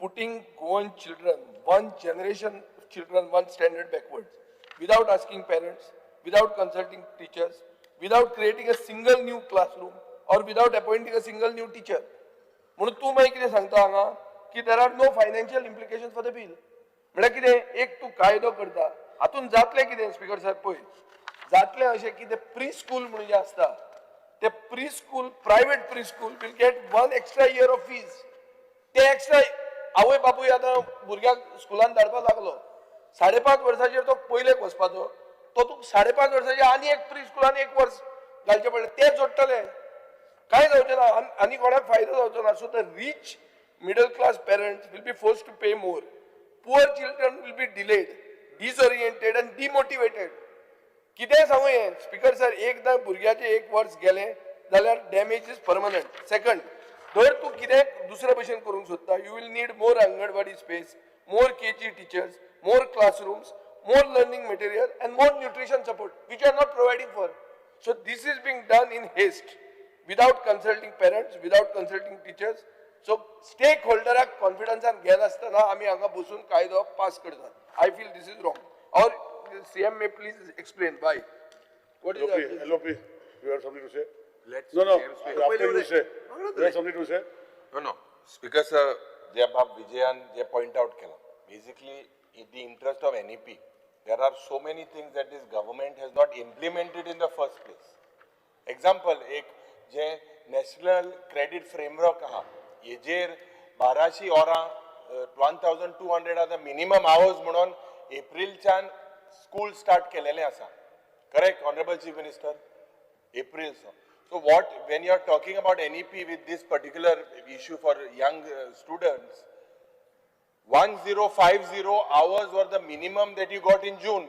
putting Goan children one generation of children one standard backwards without asking parents without consulting teachers without creating a single new classroom or without appointing a single new teacher म्हणून तूं मागीर कितें सांगता हांगा की there are no financial implications for the bill म्हळ्यार कितें एक तूं कायदो करता हातून जातलें कितें स्पीकर साहेब पळय जातलें अशें की ते प्री स्कूल म्हणून जें आसता ते pre school private pre school will get 1 extra year of fees ते एक्स्ट्रा आवय बापूय आतां भुरग्याक स्कुलान धाडपाक लागलो 5.5 वर्सांचेर तो पयलेक वचपाचो तो तुका 5.5 वर्सांचेर आनी एक प्री स्कुलान 1 वर्स घालचें पडलें ते जोडटले कांय जावचें ना आनी कोणाक फायदो जावचो ना so the rich middle class parents will be force to pay more poor children will be delayed disoriented and demotivated कितें सांगू हें स्पीकर सर एकदां भुरग्याचें 1 वर्स गेलें जाल्यार डॅमेज इज परमनंट सेकंड धर तूं कितें दुसरे भशेन करूंक सोदता you will need more anganwadi space more KG teachers more classrooms more learning material and more nutrition support which are not providing for so this is being done in haste without consulting parents without consulting teachers so स्टेक होल्डराक कॉन्फिडन्सान घेनासतना आमी हांगा बसून कायदो pass करतात I feel this is wrong or CM may please explain why. What is that? LOP, you have something to say? No, after you say. You have something to say? No. Speaker sir, जब आप विजयन ये point out केला. Basically, in the interest of NEP, there are so many things that this government has not implemented in the first place. Example, एक जे national credit framework आहा, ये जेर 1200 ओरा 1,200 are the minimum hours म्हणून एप्रिलच्यान school start केलेले आसा correct honourable chief minister April so what when you are talking about NEP with this particular issue for young students 1050 hours were the minimum that you got in June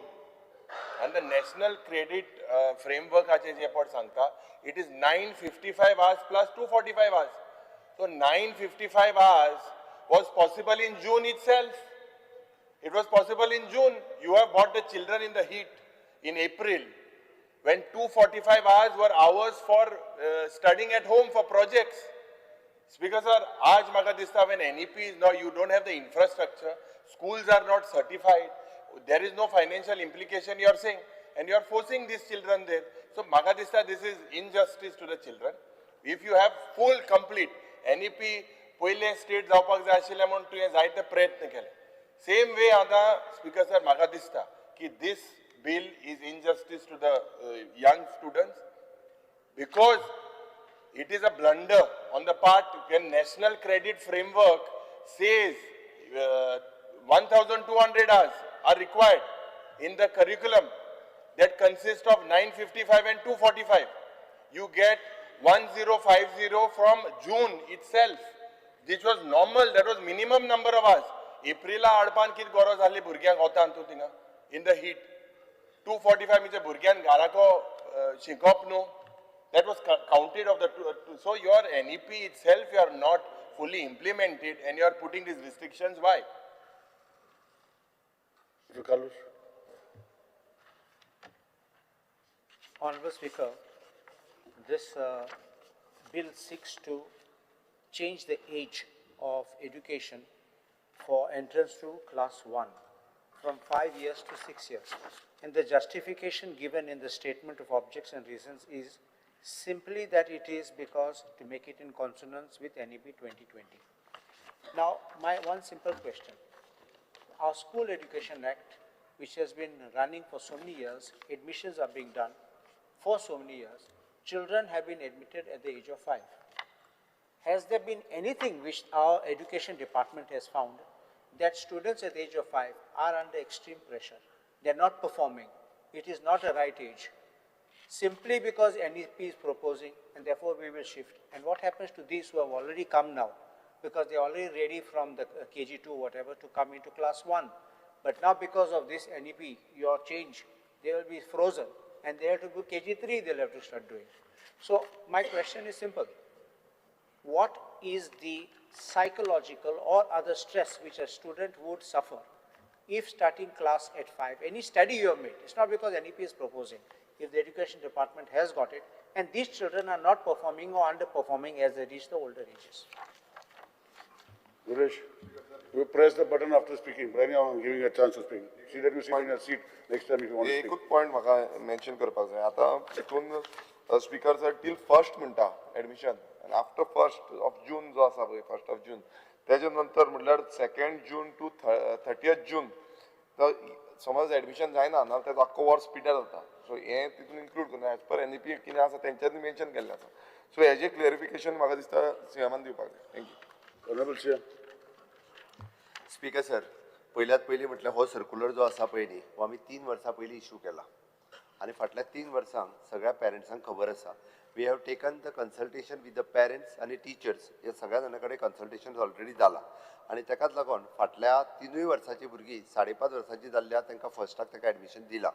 and the national credit framework ache je pod sangta it is 955 hours plus 245 hours so 955 hours was possible in June itself. It was possible in June. You have brought the children in the heat in April when 245 hours were hours for studying at home for projects. Speaker sir, aaj maga dista when NEP is now you don't have the infrastructure, schools are not certified, there is no financial implication you are saying and you are forcing these children there. So maga dista this is injustice to the children. If you have full complete NEP पयले state जावपाक जाय आशिल्लें म्हणून तुवें जायते प्रयत्न केले. Same way आतां स्पीकर सर म्हाका दिसता की this bill is injustice to the young students because it is a blunder on the part when National Credit Framework says 1,200 hours are required in the curriculum that consists of 955 and 245. You get 1050 from June itself, which was normal, that was minimum number of hours. April हाडपान कितें गरज आसली भुरग्यांक वतान तूं थिंगा in the heat. 245 म्हणजे भुरग्यांक घराको शिकप न्हू. That was counted of the two. So your NEP itself, you are not fully implemented and you are putting these restrictions. Why? Mr. Carlos. Honorable Speaker, this bill seeks to change the age of education for entrance to class 1 from 5 years to 6 years. And the justification given in the statement of objects and reasons is simply that it is because to make it in consonance with NEP 2020. Now, my one simple question. Our School Education Act, which has been running for so many years, admissions are being done for so many years, children have been admitted at the age of 5. Has there been anything which our education department has found that students at the age of 5 are under extreme pressure? They are not performing. It is not a right age. Simply because NEP is proposing, and therefore we will shift. And what happens to these who have already come now? Because they are already ready from the KG2 whatever to come into class 1. But now because of this NEP, your change, they will be frozen. And they have to go KG3, they'll have to start doing. So my question is simple. What is the psychological or other stress which a student would suffer if starting class at 5? Any study you have made, it's not because NEP is proposing. If the education department has got it, and these children are not performing or underperforming as they reach the older ages. Suresh, you press the button after speaking, but anyhow I'm giving you a chance to speak. See that you sit in your seat next time if you want to speak. एकूच point म्हाका mention करपाक जाय. आतां हितून speaker sir till first म्हणटा admission आनी after 1st of June जो आसा पळय 1st of June तेजे नंतर म्हणल्यार 2nd June to 30th June समज एडमिशन जायना ना तेजो आख्खो वर्स पिड्यार जाता. सो हें तितून इन्क्लूड करना एज पर NEP कितें आसा तेंच्यांनी मेन्शन केल्लें आसा. सो हेजें क्लियरिफिकेशन म्हाका दिसता सीएमान दिवपाक जाय. Thank you. Honorable Chair. Speaker sir, पयल्यात पयलीं म्हटल्यार हो सर्क्युलर जो आसा पळय न्ही हो आमी 3 वर्सां पयलीं इश्यू केला आनी फाटल्या 3 वर्सांक सगळ्या पेरंट्सांक खबर आसा. We have taken the consultation with the parents आनी टिचर्स हे सगळ्या जाणां कडेन कन्सल्टेशन ऑलरेडी जाला आनी तेकाच लागून फाटल्या 3 वर्सांची भुरगीं 5.5 वर्सांची जाल्ल्या तांकां फर्स्टाक ताका एडमिशन दिलां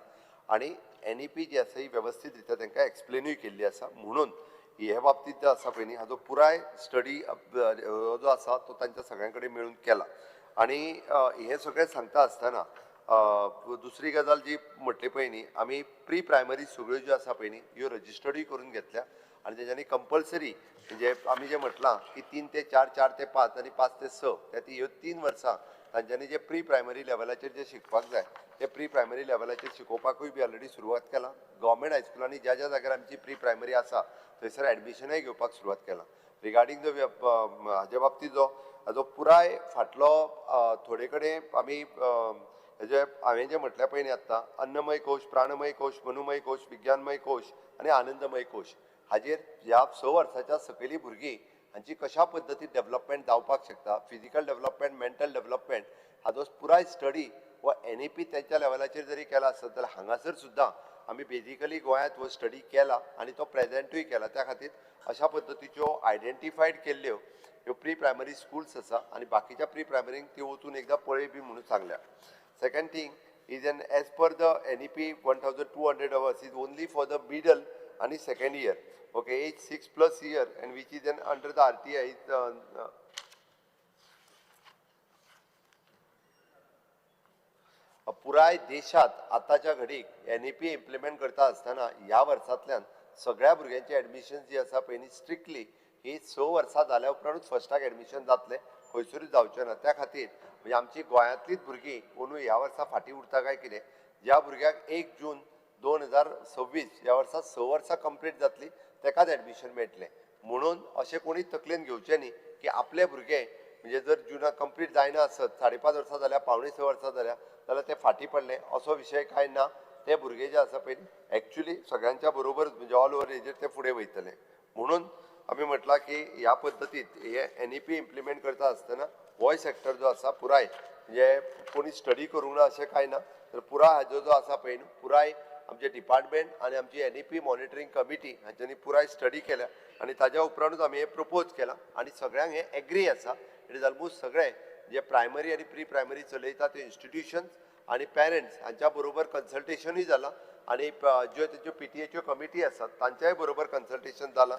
आनी NEP जी आसा ही वेवस्थीत रित्या तांकां एक्सप्लेनूय केल्ली आसा. म्हणून हे बाबतींत जो आसा पळय न्ही हाजो पुराय स्टडी जो आसा तो तांच्या सगळ्यां कडेन मेळून केला आनी हे सगळें सांगता आसतना दुसरी गजाल जी म्हटली पळय न्ही आमी प्री प्रायमरी सगळ्यो ज्यो आसा पळय न्ही ह्यो रजिस्टर्डूय करून घेतल्या आनी तेच्यांनी कंपल्सरी म्हणजे आमी जें म्हटलां की 3 ते 4, 4 ते 5 आनी 5 ते 6 ह्यो 3 वर्सां तांच्यांनी जे प्री प्रायमरी लेवलाचेर जे शिकपाक जाय ते प्री प्रायमरी लेवलाचेर शिकोवपाकूय बी ऑलरेडी सुरवात केला. गव्हर्मेंट हायस्कुलांनी ज्या ज्या जाग्यार आमची प्री प्रायमरी आसा थंयसर एडमिशनय घेवपाक सुरवात केला. रिगार्डींग द हाजे बाबतींत जो हाजो पुराय फाटलो थोडे कडेन आमी हेजे हांवें जें म्हटलें पळय न्ही आत्तां अन्नमय कोश, प्राणमय कोश, मनुमय कोश, विज्ञानमय कोश आनी आनंदमय कोश हाजेर ह्या 6 वर्साच्या सकयली भुरगीं हांची कशा पद्दतीन डेव्हलपमेंट जावपाक शकता, फिजिकल डेव्हलपमेंट, मेंटल डेव्हलपमेंट हाजो पुराय स्टडी व NEP तेंच्या लेवलाचेर जरी केला आसत जाल्यार हांगासर सुद्दां आमी बेजिकली गोंयांत हो स्टडी केला आनी तो प्रेजेंटूय केला. त्या खातीर अशा पद्दतीच्यो आयडेंटिफायड केल्ल्यो ह्यो प्री प्रायमरी स्कूल्स आसा आनी बाकीच्या प्री प्रायमरींक त्यो वचून एकदां पळय बी म्हणून सांगल्या. Second thing is an as per the NEP 1200 hours is only for the middle and second year. Okay, age 6+ year and which is then under the RTI पुराय देशात आताच्या घडीक NEP इम्प्लिमेंट करता आसतना ह्या वर्सांतल्यान सगळ्या भुरग्यांची एडमिशन जी आसा पळय न्ही स्ट्रिक्टली ही 6 वर्सां जाल्या उपरांतूच फर्स्टाक एडमिशन जातलें, खंयसरूच जावचें ना. त्या खातीर म्हणजे आमची गोंयांतलीच भुरगीं कोणूय ह्या वर्सा फाटीं उरता काय कितें, ज्या भुरग्याक 1 जून 2026 ह्या वर्सा 6 वर्सां कंप्लीट जातली तेकाच एडमिशन मेळटलें. म्हणून अशें कोणी तकलेन घेवचें न्ही की आपले भुरगे म्हणजे जर जुना कंप्लीट जायना आसत 5.5 वर्सां जाल्या 5.5 वर्सां जाल्या जाल्यार ते फाटी पडले असो विशय काय ना. ते भुरगे जे आसा पळय एक्चुअली सगळ्यांच्या बरोबर म्हणजे ऑल ओव्हर एजीर ते फुडें वयतले. म्हणून आमी म्हटलां की ह्या पद्दतीत हे NEP इम्प्लिमेंट करता आसतना हो सेक्टर जो आसा पुराय म्हणजे कोणी स्टडी करूंक ना अशें कांय ना. तर पुराय हाजो जो आसा पळय पुराय आमचे डिपार्टमेंट आणि आमची NEP मॉनिटरींग कमिटी हांच्यांनी पुराय स्टडी केल्या आणि ताज्या उपरांतूच आमी हे प्रपोज केलां आणि सगळ्यांक हे एग्री आसा. इट इज ऑलमोस्ट सगळे जे प्रायमरी आणि प्री प्रायमरी चलयता ते इन्स्टिट्यूशन्स आणि पेरंट्स हांच्या बरोबर कन्सल्टेशनूय जालां आणि ज्यो तेच्यो PTAच्यो कमिटी आसात तांच्याय बरोबर कन्सल्टेशन जालां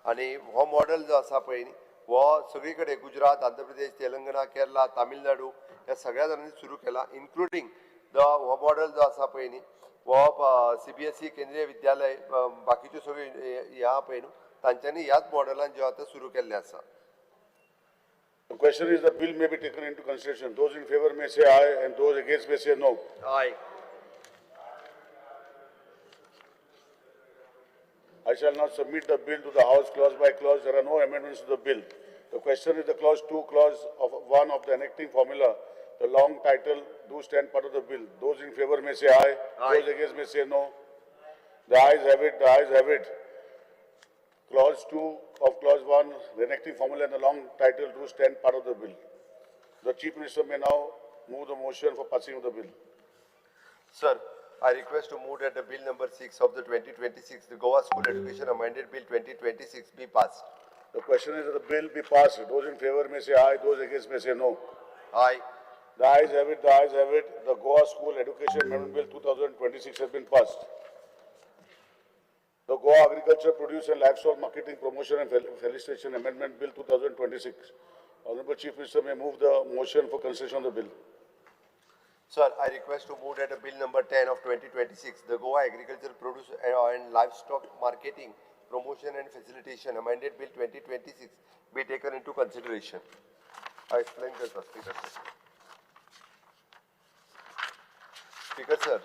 आणि हो मॉडेल जो आसा पळय हो सगळी कडेन गुजरात, आंध्र प्रदेश, तेलंगणा, केरला, तामिळनाडू ह्या सगळ्या जाणांनी सुरू केला इन्क्लुडींग हो मॉडेल जो आसा पळय न्ही हो CBSE केंद्रीय विद्यालय बाकीच्यो सगळ्यो ह्या आहा पळय न्हू तांच्यांनी ह्याच मॉडेलान जे आतां सुरू केल्लें आसा. The question is the bill may be taken into consideration. Those in favor may say aye and those against may say no. Aye. I shall now submit the bill to the House clause by clause. There are no amendments to the bill. The question is the clause 2, clause of 1 of the enacting formula. The long title do stand part of the bill. Those in favor may say aye. Those against may say no. The ayes have it. The ayes have it. Clause 2 of clause 1, the enacting formula and the long title do stand part of the bill. The Chief Minister may now move the motion for passing of the bill. Sir, I request to move that the bill number 6 of the 2026, the Goa School Education Amended Bill 2026 be passed. The question is that the bill be passed. Those in favor may say aye, those against may say no. Aye. The ayes have it, the ayes have it. The Goa School Education Amendment Bill 2026 has been passed. The Goa Agriculture, Produce and Livestock Marketing Promotion and Felicitation Amendment Bill 2026. Honorable Chief Minister may move the motion for consideration of the bill. Sir, I request to move that the bill number 10 of 2026, the Goa Agriculture, Produce and Livestock Marketing Promotion and Facilitation Amended Bill 2026 be taken into consideration. I explain this, Speaker sir. Speaker sir.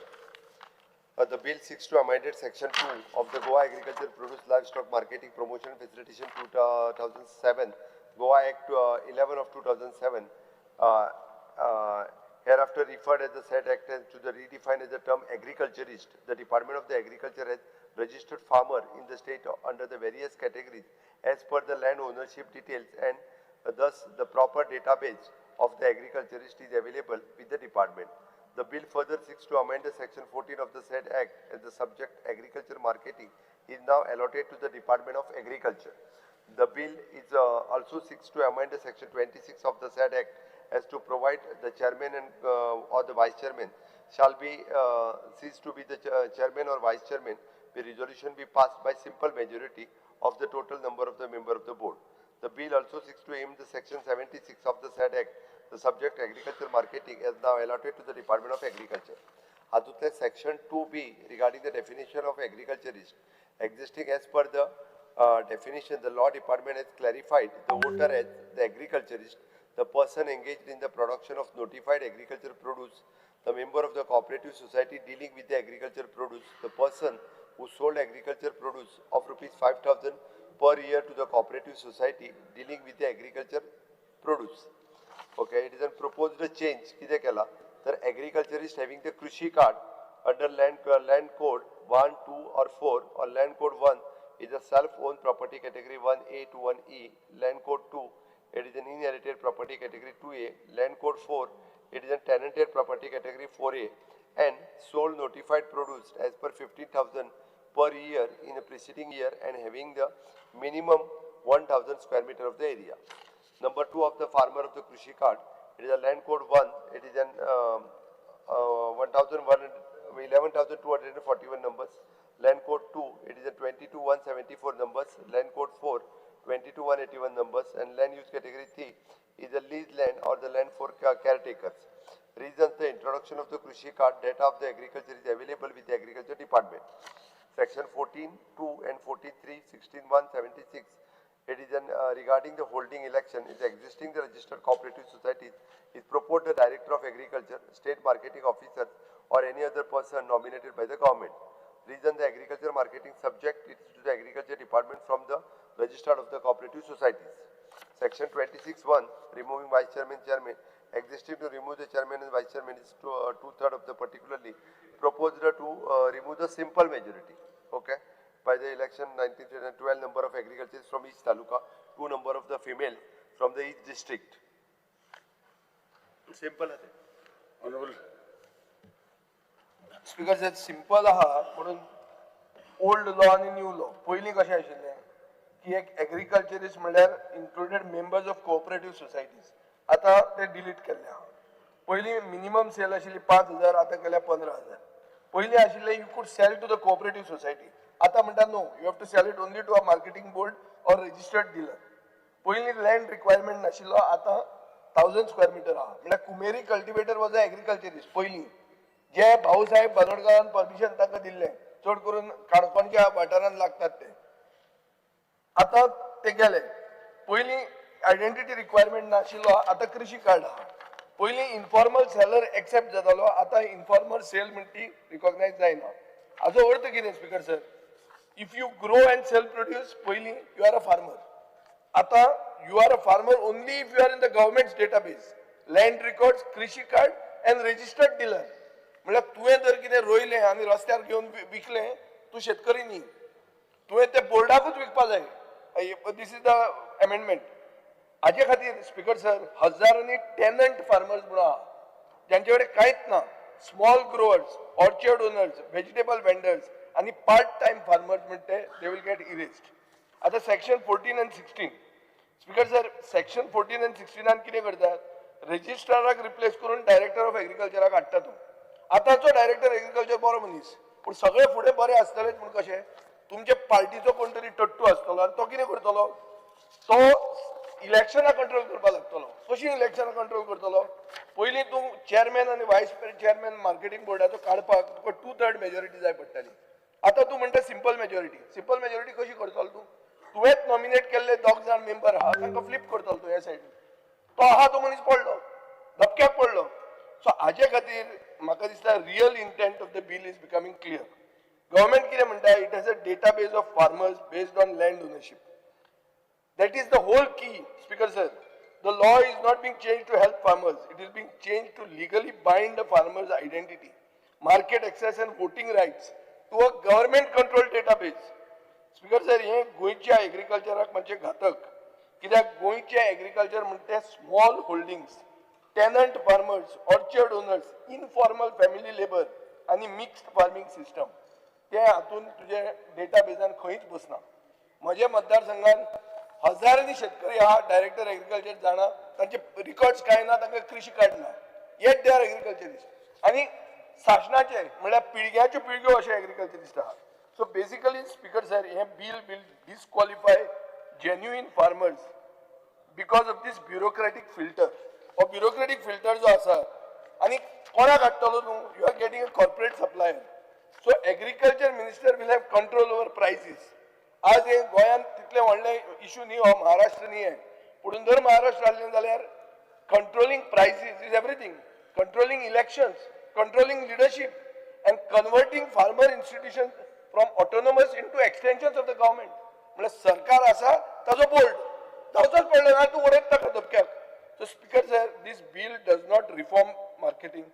The bill seeks to amended section 2 of the Goa Agriculture, Produce, Livestock Marketing, Promotion and Facilitation 2007, Goa Act 11 of 2007, hereafter referred as the said act and to the redefined as the term agriculturist. The Department of the Agriculture has registered farmer in the state under the various categories as per the land ownership details, and thus the proper database of the agriculturist is available with the department. The bill further seeks to amend the section 14 of the said act, and the subject agriculture marketing is now allotted to the Department of Agriculture. The bill is also seeks to amend the section 26 of the said act as to provide the chairman and or the vice chairman shall be ceased to be the chairman or vice chairman. The resolution be passed by simple majority of the total number of the member of the board. The bill also seeks to aim the section 76 of the said act. The subject agriculture marketing is now allotted to the Department of Agriculture. Hathutle section 2B regarding the definition of agriculturist existing as per the definition, the law department has clarified the voter as the agriculturist, the person engaged in the production of notified agriculture produce, the member of the cooperative society dealing with the agriculture produce, the person who sold agriculture produce of rupees 5,000 per year to the cooperative society dealing with the agriculture produce. Okay, it is a proposed change. कितें केला तर agriculturist having the कृषि card under land code 1, 2 or 4 or land code 1 is a self-owned property category 1A to 1E. Land code 2 it is an inherited property category 2A. Land code 4 it is a tenanted property category 4A, and sold notified produce as per 15,000 per year in the preceding year and having the minimum 1,000 square meter of the area. Number 2 of the farmer of the Krishi card, it is a land code 1, it is an 11,241 numbers. Land code 2, it is a 22,174 numbers. Land code 4, 22,181 numbers. And land use category 3 is a lease land or the land for caretakers. Reasons: the introduction of the Krishi card, data of the agriculture is available with the agriculture department. Section 14.2 and 14.3, 16.176. It is regarding the holding election is existing the registered cooperative societies is proposed the director of agriculture, state marketing officer or any other person nominated by the government. Reason: the agriculture marketing subject it is to the agriculture department from the register of the cooperative societies. Section 26(1), removing vice chairman, chairman, existing to remove the chairman and vice chairman is to, 2/3 of the particularly proposed to remove the simple majority. Okay, by the election 1912 number of agriculturists from each taluka, 2 number of the female from the each district. Simple. Honorable. Speaker साहेब simple आहा म्हणून old law आणि new law पयलीं कशें आशिल्लें की एक agriculturist म्हणल्यार included members of cooperative societies आतां ते डिलीट केल्ले आहा पयलीं मिनिमम सेल आशिल्ली 5,000 आतां केल्या 15,000 पयलीं आशिल्लें you could sell to the cooperative society आतां म्हणटा no you have to sell it only to a marketing board or registered dealer पयलीं लँड रिक्वायरमेंट नाशिल्लो आतां 1000 स्क्वेअर मीटर आहा म्हणल्यार कुमेरी कल्टिवेटर वॉज अ एग्रीकल्चरिस्ट पयलीं जे भाऊसाहेब बनोडकरान परमिशन ताका दिल्लें चड करून काणकोणच्या वाठारांत लागतात ते आतां ते गेले पयलीं आयडेंटिटी रिक्वायरमेंट नाशिल्लो आतां कृषी कार्ड आहा पयलीं इन्फॉर्मल सेलर एक्सेप्ट जातालो आतां इन्फॉर्मल सेल म्हणटा ती रिकॉग्नायज जायना हाचो अर्थ कितें speaker sir if you grow and sell produce पयलीं यू आर अ फार्मर आतां you are a farmer only if you are in the government database land records Krishi card and registered dealer म्हणल्यार तुवें जर कितें रोयलें आनी रस्त्यार घेवन विकलें तूं शेतकरी न्ही तुवें तें बोर्डाकूच विकपा जाय दीस इज द अमेंडमेंट हाजे खातीर स्पीकर सर हजारांनी टेनंट फार्मर्स म्हणून आहा जांचे कडेन कांयच ना small growers orchard owners vegetable vendors आनी पार्ट टायम फार्मर्स म्हणटा ते विल गेट इरेस्ड आतां सेक्शन 14 आनी 16 स्पीकर सर सेक्शन 14 आनी 16 कितें करतात रजिस्ट्राराक रिप्लेस करून डायरेक्टर ऑफ एग्रीकल्चराक हाडटा तूं आतांचो डायरेक्टर एग्रीकल्चर बरो मनीस पूण सगळे फुडें बरे आसतलेच म्हूण कशें तुमचे पार्टीचो कोण तरी टट्टू आसतलो आनी तो कितें करतलो तो इलेक्शनां कंट्रोल करपाक लागतलो कशी इलेक्शनां कंट्रोल करतलो पयलीं तूं चेअरमॅन आनी वायस चेअरमॅन मार्केटिंग बोर्डाचो काडपाक तुका 2/3 मेजॉरिटी जाय पडटाली आतां तूं म्हणटा सिंपल मेजॉरिटी कशी करतलो तूं तुवेंच नॉमिनेट केल्ले 2 जाण मेंबर आहा तांकां फ्लिप करतलो तूं ह्या सायडीन तो आहा तो मनीस पडलो धपक्याक पडलो सो हाजे खातीर म्हाका दिसता real intent of the bill is becoming clear government कितें म्हणटा it has a database of farmers based on land ownership that is the whole key speaker sir the law is not being changed to help farmers it is being changed to legally bind the farmers identity market access and voting rights to a government controlled database speaker sir हे गोयच्या एग्रीकल्चराक म्हणजे घातक कित्याक गोयचे agriculture म्हणते small holdings tenant farmers orchard owners informal family labour आणि mixed farming system ते हातून तुझे डेटाबेजान खंयच बसना म्हज्या मतदारसंघान हजारांनी शेतकरी आहा डायरेक्टर एग्रीकल्चर जाणा तांचे रिकॉर्ड्स कांय ना तांकां कृषी कार्ड ना येट दे आर एग्रीकल्चरिस्ट आनी शासनाचे म्हळ्यार पिळग्याच्यो पिळग्यो अशे एग्रीकल्चरिस्ट आहा सो बेसिकली स्पीकर सर हे bill will disqualify genuine farmers because of these bureaucratic filter हो ब्युरोक्रेटीक फिल्टर जो आसा आनी कोणाक हाडटलो तूं you are getting a corporate supplier so agriculture minister will have control over prices आज हे गोंयांत तितले व्हडले इश्यू न्ही हो महाराष्ट्र न्ही आहे पुढून जर महाराष्ट्र आसलें जाल्यार controlling prices is everything controlling elections controlling leadership and converting farmer institution from autonomous into extensions of the government म्हळ्यार सरकार आसा ताजो बोर्ड ताजोच पडलो ना तूं उडयत ताका धपक्याक so speaker sir this bill does not reform marketing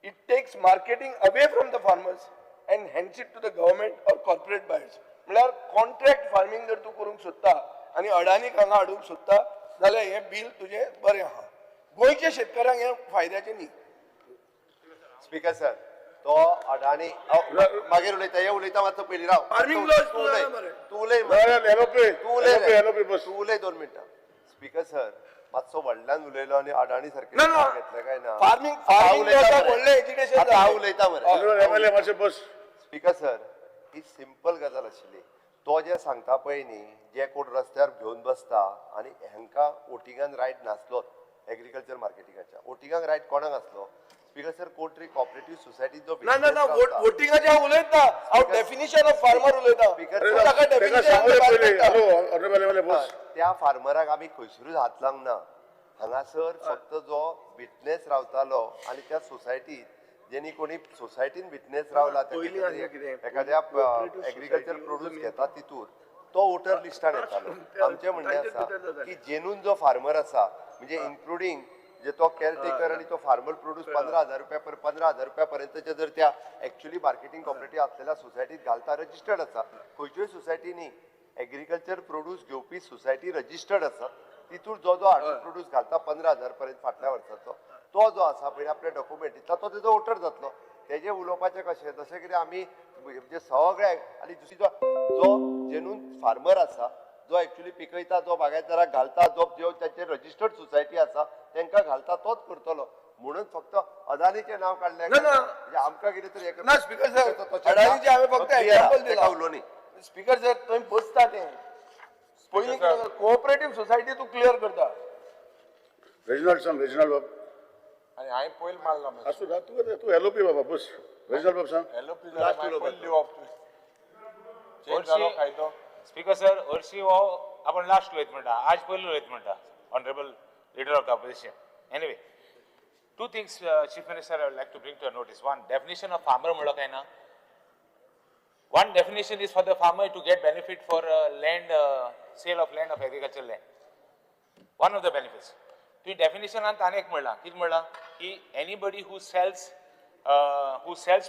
it takes marketing away from the farmers and hands it to the government or corporate buyers म्हळ्यार कॉन्ट्रॅक्ट फार्मिंग जर तूं करूंक सोदता आनी अडानीक हांगा हाडूंक सोदता जाल्यार हें बिल तुजें बरें आहा गोंयच्या शेतकऱ्यांक हें फायद्याचें न्ही स्पीकर सर तो अडाणी मागीर उलयता हे उलयता मातसो पयलीं राव फार्मिंग तूं उलय 2 मिनटां स्पीकर सर मातसो व्हडल्यान उलयलो आनी अडाणी सारकें घेतलें काय ना फार्मिंग व्हडलें एज्युकेशन हांव उलयता मरे बस स्पीकर सर ही सिंपल गजाल आशिल्ली तो जे सांगता पळय न्ही जे कोण रस्त्यार घेवन बसता आनी हांकां वोटिंगान रायट नासलो एग्रीकल्चर मार्केटिंगाच्या वोटिंगाक रायट कोणाक आसलो स्पीकर सर कोण तरी कॉपरेटिव्ह सोसायटी जो ना वोटिंगाचे हांव उलयता हांव डेफिनिशन ऑफ फार्मर उलयता त्या फार्मराक आमी खंयसरूच हात लावंक ना हांगासर फक्त जो विटनेस रावतालो आनी त्या सोसायटीत जेणी कोणी सोसायटीन विटनेस रावला एखाद्या एग्रीकल्चर प्रोड्यूस घेता तितूर तो वोटर लिस्टान येतालो. आमचे म्हणणे आसा की जेनून जो फार्मर आसा म्हणजे इन्क्लुडींग जे तो केअरटेकर आणि तो फार्मर प्रोड्यूस 15,000 रुपया पर्यंतचे जर त्या ऍक्च्युअली मार्केटिंग कॉपरेटिव्ह असलेल्या सोसायटीत घालता रजिस्टर्ड आसा. खंयच्योय सोसायटीनी एग्रीकल्चर प्रोड्यूस घेवपी सोसायटी रजिस्टर्ड आसा. तितून जो जो हार्ड प्रोड्यूस घालता 15,000 पर्यंत फाटल्या वर्साचो तो जो आसा पळय आपल्या डॉक्युमेंट दितलो तो तेजो वोटर जातलो. तेजे उलोवपाचें कशें जशें कितें आमी म्हणजे सगळ्याक आनी दुसरी जो जेनून फार्मर आसा जो ऍक्च्युअली पिकयता जो बागायतदाराक घालता जो ताचे रजिस्टर्ड सोसायटी आसा तांकां घालता तोच करतलो. म्हणून फक्त अदानीचें नांव काडलें म्हणजे आमकां कितें तरी ना स्पीकर सर अडानीचे हांवें फक्त एग्जांपल दिला उलो न्ही. स्पीकर सर थंय बसता तें पयलीं कोऑपरेटिव्ह सोसायटी तूं क्लियर करता. रेजिनल बाब आणि हांवें पयलीं मारला असू दा तू एलओपी बाबा बस रेजिनल बाब सांग. एलओपी पयलीं ऑफ चेंज जालो कायदो. स्पीकर सर हरशीं हो आपण लास्ट उलयत म्हणटा आज पयलीं उलयत म्हणटा honourable leader of the opposition. Anyway two things Chief Minister I would like to bring to your notice. One, definition of farmer म्हणलो काय ना. One definition is for the farmer to get benefit for land sale of land of agricultural land. One of the benefits. ती definition आन ताने एक म्हणला कितें म्हणला की anybody who sells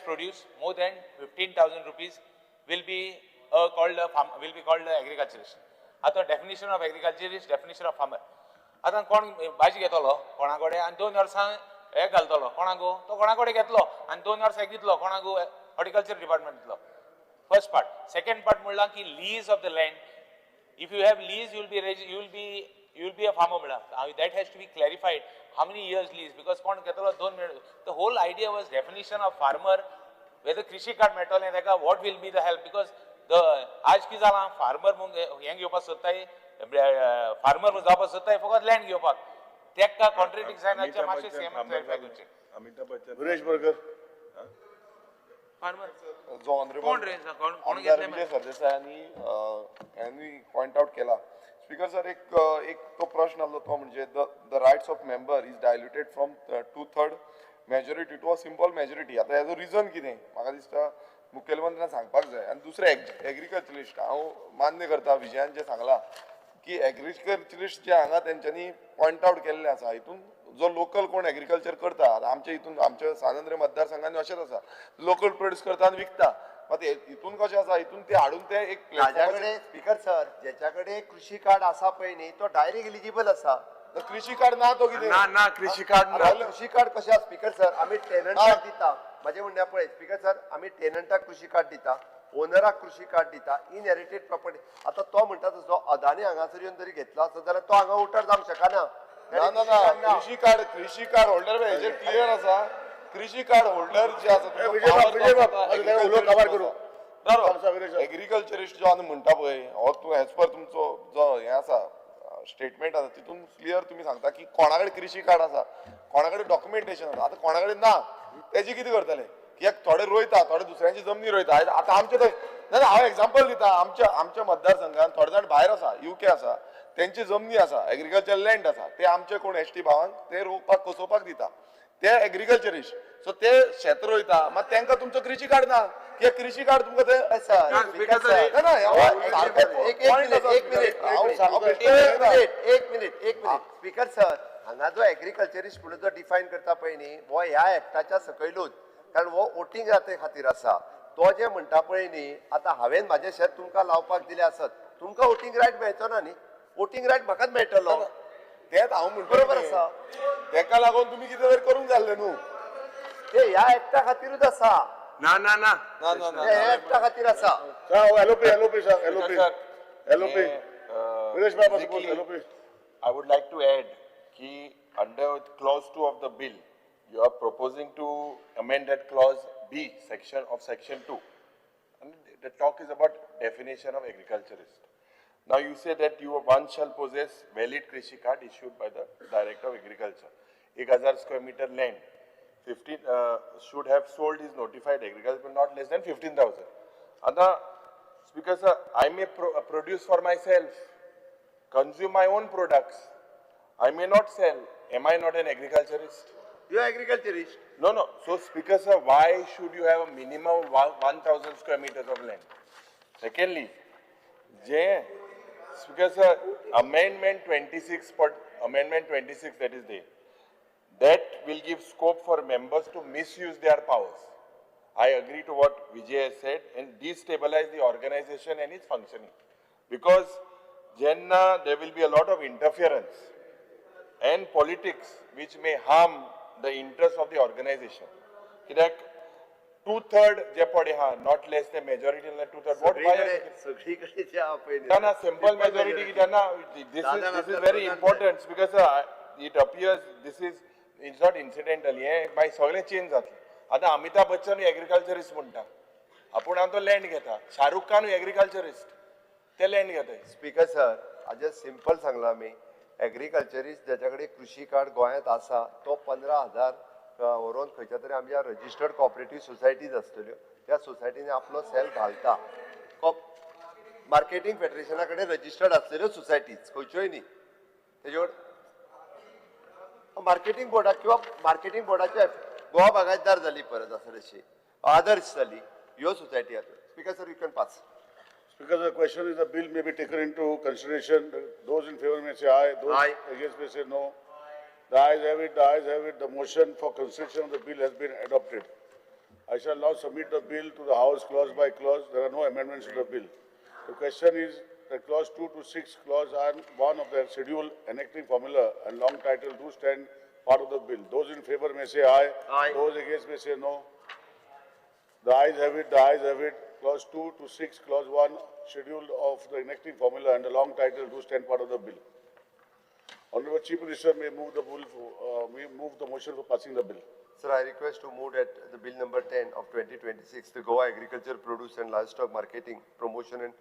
produce more than 15,000 rupees will be called agriculturist. आता definition of agriculturist, definition of farmer. आता कोण भाजी घेतलो कोणा कडेन आनी 2 वर्सां हे घालतलो कोणागो तो कोणा कडेन घेतलो आनी 2 वर्सां दितलो कोणागो हॉर्टिकल्चर डिपार्टमेंट दितलो. First part. सेकंड पार्ट म्हणला की lease of the land. If you have lease you will be a farmer म्हणला. That has to be clarified. How many years lease? Because कोण घेतलो 2 minute. The whole idea was definition of farmer, whether कृषी card मेळटलें ताका what will be the help, because the आज कितें जालां farmer हें घेवपाक सोदताय फार्मर जावपाक सोदताय फकत लँड घेवपाक तेका कॉन्ट्रॅडिक्शनाचे मातशें सेम क्लॅरिफाय करचें. अमिताभ बच्चन सुरेश बर्गर फार्मर जो ऑनरेबल कोण रे कोण आमदार विजय सरदेसायांनी पॉइंट आउट केला. स्पीकर सर एक तो प्रश्न आसलो तो म्हणजे the rights of member is diluted from 2/3 majority to a simple majority. आता हेजो रिजन कितें म्हाका दिसता मुखेलमंत्र्यान सांगपाक जाय. आनी दुसरें एग्रीकल्चरिस्ट हांव मान्य करता विजयान जें सांगलां की एग्रीकल्चरिस्ट जे हांगा तेंच्यांनी पॉइंट आउट केल्लें आसा हितून जो लोकल कोण एग्रीकल्चर करता आमच्या हितून आमच्या स्वातंत्र्य मतदारसंघांनी अशेंच आसा लोकल प्रोड्यूस करता आनी विकता. मात हितून कशें आसा हितून ते हाडून ते एक माझ्या कडेन स्पीकर सर ज्याच्या कडेन कृषी कार्ड आसा पळय न्ही तो डायरेक्ट एलिजिबल आसा. कृषी कार्ड ना तो कितें ना कृषी कार्ड ना. कृषी कार्ड कशें आसा स्पीकर सर आमी टेनंटाक दिता. माझे म्हणणे पळय स्पीकर सर आमी टेनंटाक कृषी कार्ड दिता ओनराक कृषी कार्ड दिता इनहेरिटेड प्रॉपर्टी. आता तो म्हणटा तसो अदानी हांगासर येवन जरी घेतलो आसत जाल्यार तो हांगा वोटर जावंक शकना. ना कृषी कार्ड होल्डर हेजेर क्लियर आसा. कृषी कार्ड होल्डर जे आसा एग्रीकल्चरिस्ट जो आनी म्हणटा पळय हो तूं एज पर तुमचो जो हे आसा स्टेटमेंट आसा तितून क्लियर तुमी सांगता की कोणा कडेन कृषी कार्ड आसा कोणा कडेन डॉक्युमेंटेशन आसा. आतां कोणा कडेन ना तेजी कितें करतले कित्याक थोडे रोयता थोडे दुसऱ्यांची जमनी रोयता. आतां आमचे थंय ना हांव एग्जांपल दिता आमच्या मतदारसंघात थोडे जाण भायर आसा UK आसा तेंची जमनी आसा एग्रीकल्चर लँड आसा ते आमचे कोण ST भावांक ते रोवपाक कसोवपाक दिता ते एग्रीकल्चरिस्ट. सो ते शेत रोयता मात तांकां तुमचो कृषी कार्ड ना कित्याक कृषी कार्ड तुमकां ते एक मिनिट स्पीकर सर हांगा जो एग्रीकल्चरिस्ट म्हणून जो डिफायन करता पळय न्ही हो ह्या एक्टाच्या सकयलूच कारण हो वोटींग राते खातीर आसा. तो जे म्हणटा पळय न्ही आतां हांवें म्हाजें शेत तुमकां लावपाक दिलें आसत तुमकां वोटींग रायट मेळचो ना न्ही. वोटींग रायट म्हाकाच मेळटलो. तेच हांव म्हणटा बरोबर आसा. तेका लागून तुमी कितें तरी करूंक जाल्लें न्हू. ते ह्या एक्टा खातीरूच आसा. ना ह्या एक्टा खातीर आसा. I would like to add कि under clause 2 of the bill you are proposing to amend that clause B section 2 and the talk is about definition of agriculturist. Now you say that one shall possess valid krishi card issued by the Director of Agriculture. 1000 square meter land 15 should have sold his notified agriculture but not less than 15,000. Other Speaker sir, I may produce for myself, consume my own products. I may not sell. Am I not an agriculturist? You are agriculturist. No. So Speaker sir, why should you have a minimum 1,000 square meters of land? Secondly, Speaker sir, Amendment 26, that is there. That will give scope for members to misuse their powers. I agree to what Vijay has said and destabilize the organization and its functioning. Because Jenna, there will be a lot of interference and politics which may harm the interest of the organization. Kidak two-third jeopardy, not less than majority, two-third. What why? Simple majority. This is very important because it appears it's not incidental. By सगळे change जातले. आता Amitabh Bachchan agriculturist म्हणटा. आपण तो land घेता. Shahrukh Khan agriculturist. ते land घेता. Speaker sir, आज सिंपल सांगला मी. एग्रीकल्चरिस्ट ज्याच्याकडे कृषी कार्ड गोंयांत आसा तो 15,000 व्हरून खंयच्या तरी आमच्या रजिस्टर्ड कॉपरेटिव्ह सोसायटीज आसतल्यो त्या सोसायटीने आपलो सेल घालता. मार्केटिंग फेडरेशना कडेन रजिस्टर्ड आसलेल्यो सोसायटीज खंयच्योय न्ही तेजेवर मार्केटिंग बोर्डाक किंवा मार्केटिंग बोर्डाच्या गोवा बागायतदार जाली परत आसा तशी आदर्श जाली ह्यो सोसायटी आसा. Speaker sir, you can pass. Because the question is the bill may be taken into consideration. Those in favor may say aye. Those against may say no. The ayes have it. The ayes have it. The motion for consideration of the bill has been adopted. I shall now submit the bill to the House clause by clause. There are no amendments to the bill. The question is that clause 2 to 6 clause are one of the schedule enacting formula and long title do stand part of the bill. Those in favor may say aye. Aye. Those against may say no. The ayes have it. The ayes have it. Clause 2 to 6, Clause 1, schedule of the enacting formula and the long title do stand part of the bill. Honorable Chief Minister may move the motion for passing the bill. Sir, I request to move that the bill number 10 of 2026, the Goa Agriculture Produce and Livestock Marketing, Promotion and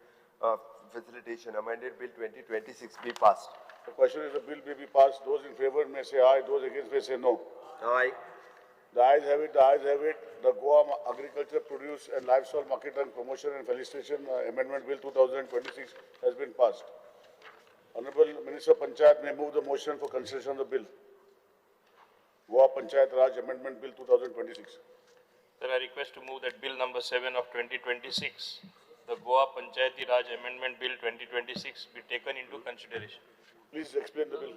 Facilitation, amended bill 2026 be passed. The question is the bill may be passed. Those in favor may say aye. Those against may say no. Aye. The ayes have it. The ayes have it. The Goa Agriculture Produce and Livestock Marketing, Promotion and Felicitation Amendment Bill 2026 has been passed. Honorable Minister Panchayat may move the motion for consideration of the bill. Goa Panchayat Raj Amendment Bill 2026. Sir, I request to move that bill number 7 of 2026, the Goa Panchayati Raj Amendment Bill 2026 be taken into consideration. Please explain the bill.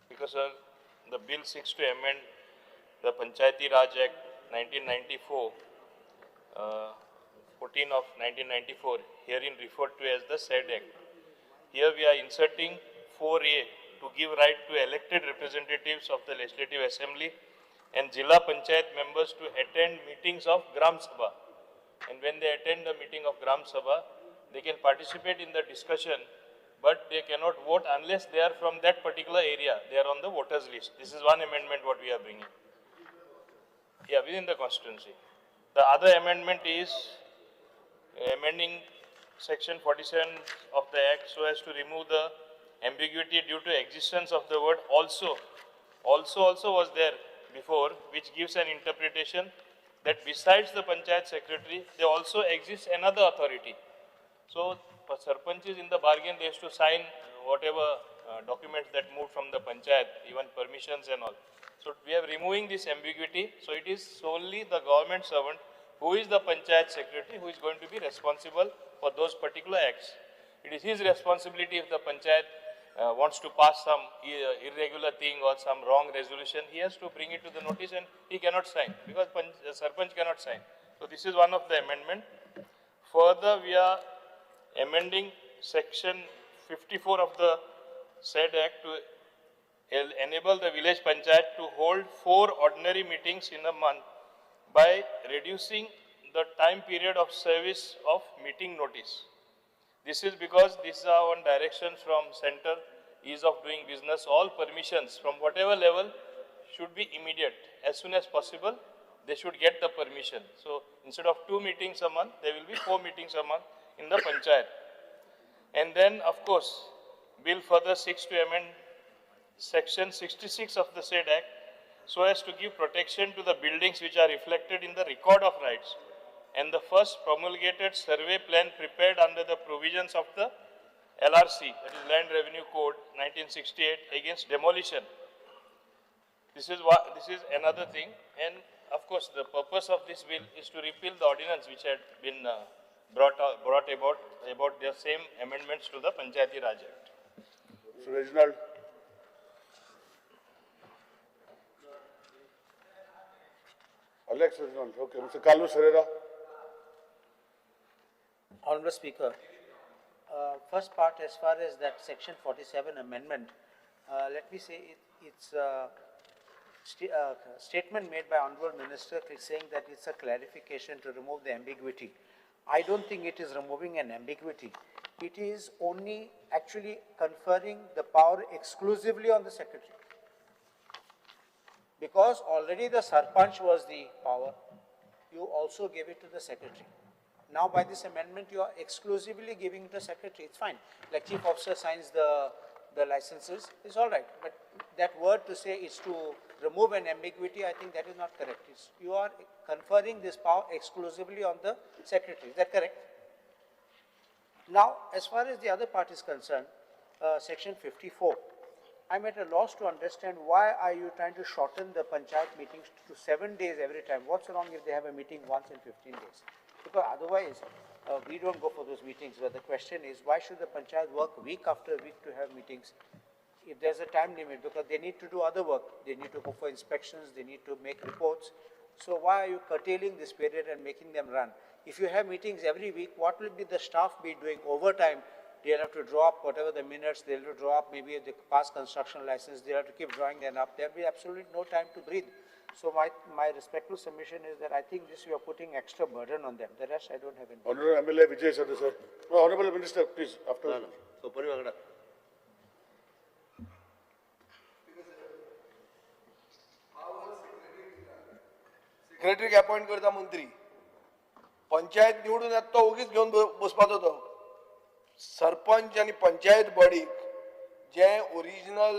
Because sir, the bill seeks to amend the Panchayati Raj Act 1994, 14 of 1994, herein referred to as the SED Act. Here we are inserting 4A to give right to elected representatives of the Legislative Assembly and Jilla Panchayat members to attend meetings of Gram Sabha. And when they attend the meeting of Gram Sabha, they can participate in the discussion, but they cannot vote unless they are from that particular area. They are on the voters list. This is one amendment what we are bringing. Yeah, within the constituency. The other amendment is amending section 47 of the Act so as to remove the ambiguity due to existence of the word also. Also was there before, which gives an interpretation that besides the Panchayat Secretary, there also exists another authority. So, for sarpanches in the bargain, they have to sign whatever documents that move from the panchayat, even permissions and all. So we are removing this ambiguity. So it is solely the government servant who is the panchayat secretary who is going to be responsible for those particular acts. It is his responsibility if the panchayat wants to pass some irregular thing or some wrong resolution, he has to bring it to the notice and he cannot sign because sarpanch cannot sign. So this is one of the amendment. Further, we are amending section 54 of the said act to enable the village panchayat to hold 4 ordinary meetings in a month by reducing the time period of service of meeting notice. This is because these are on directions from center, ease of doing business, all permissions from whatever level should be immediate. As soon as possible, they should get the permission. So instead of 2 meetings a month, there will be 4 meetings a month in the panchayat. And then, of course, bill further seeks to amend section 66 of the said act so as to give protection to the buildings which are reflected in the record of rights and the first promulgated survey plan prepared under the provisions of the LRC, that is Land Revenue Code 1968, against demolition. This is another thing. And of course, the purpose of this bill is to repeal the ordinance which had been brought about the same amendments to the Panchayati Raj Act. Mr. Reginald. Alex Reginald, okay. Mr. Carlos Herrera. Honorable Speaker, first part as far as that section 47 amendment, let me say it's a statement made by Honorable Minister saying that it's a clarification to remove the ambiguity. I don't think it is removing an ambiguity. It is only actually conferring the power exclusively on the secretary. Because already the Sarpanch was the power, you also gave it to the secretary. Now by this amendment, you are exclusively giving it to the secretary. It's fine. Like chief officer signs the licenses, it's all right. But that word to say is to remove an ambiguity, I think that is not correct. You are conferring this power exclusively on the secretary. Is that correct? Now, as far as the other part is concerned, section 54, I'm at a loss to understand why are you trying to shorten the panchayat meetings to 7 days every time. What's wrong if they have a meeting once in 15 days? Because otherwise, we don't go for those meetings. But the question is, why should the panchayat work week after week to have meetings? If there's a time limit, because they need to do other work. They need to go for inspections, they need to make reports. So why are you curtailing this period and making them run? If you have meetings every week, what will be the staff be doing overtime? They'll have to draw up whatever the minutes, they'll have to draw up maybe the past construction license, they'll have to keep drawing them up. There'll be absolutely no time to breathe. So my respectful submission is that I think this you are putting extra burden on them. The rest I don't have any. Honorable MLA Vijay Sardesai, sir. No, Honorable Minister, please, after. No. So, Puri सेक्रेटरीक appoint करता मंत्री पंचायत निवडून येता तो उगीच घेवन बसपाचो तो सरपंच आणि पंचायत बॉडीक जे original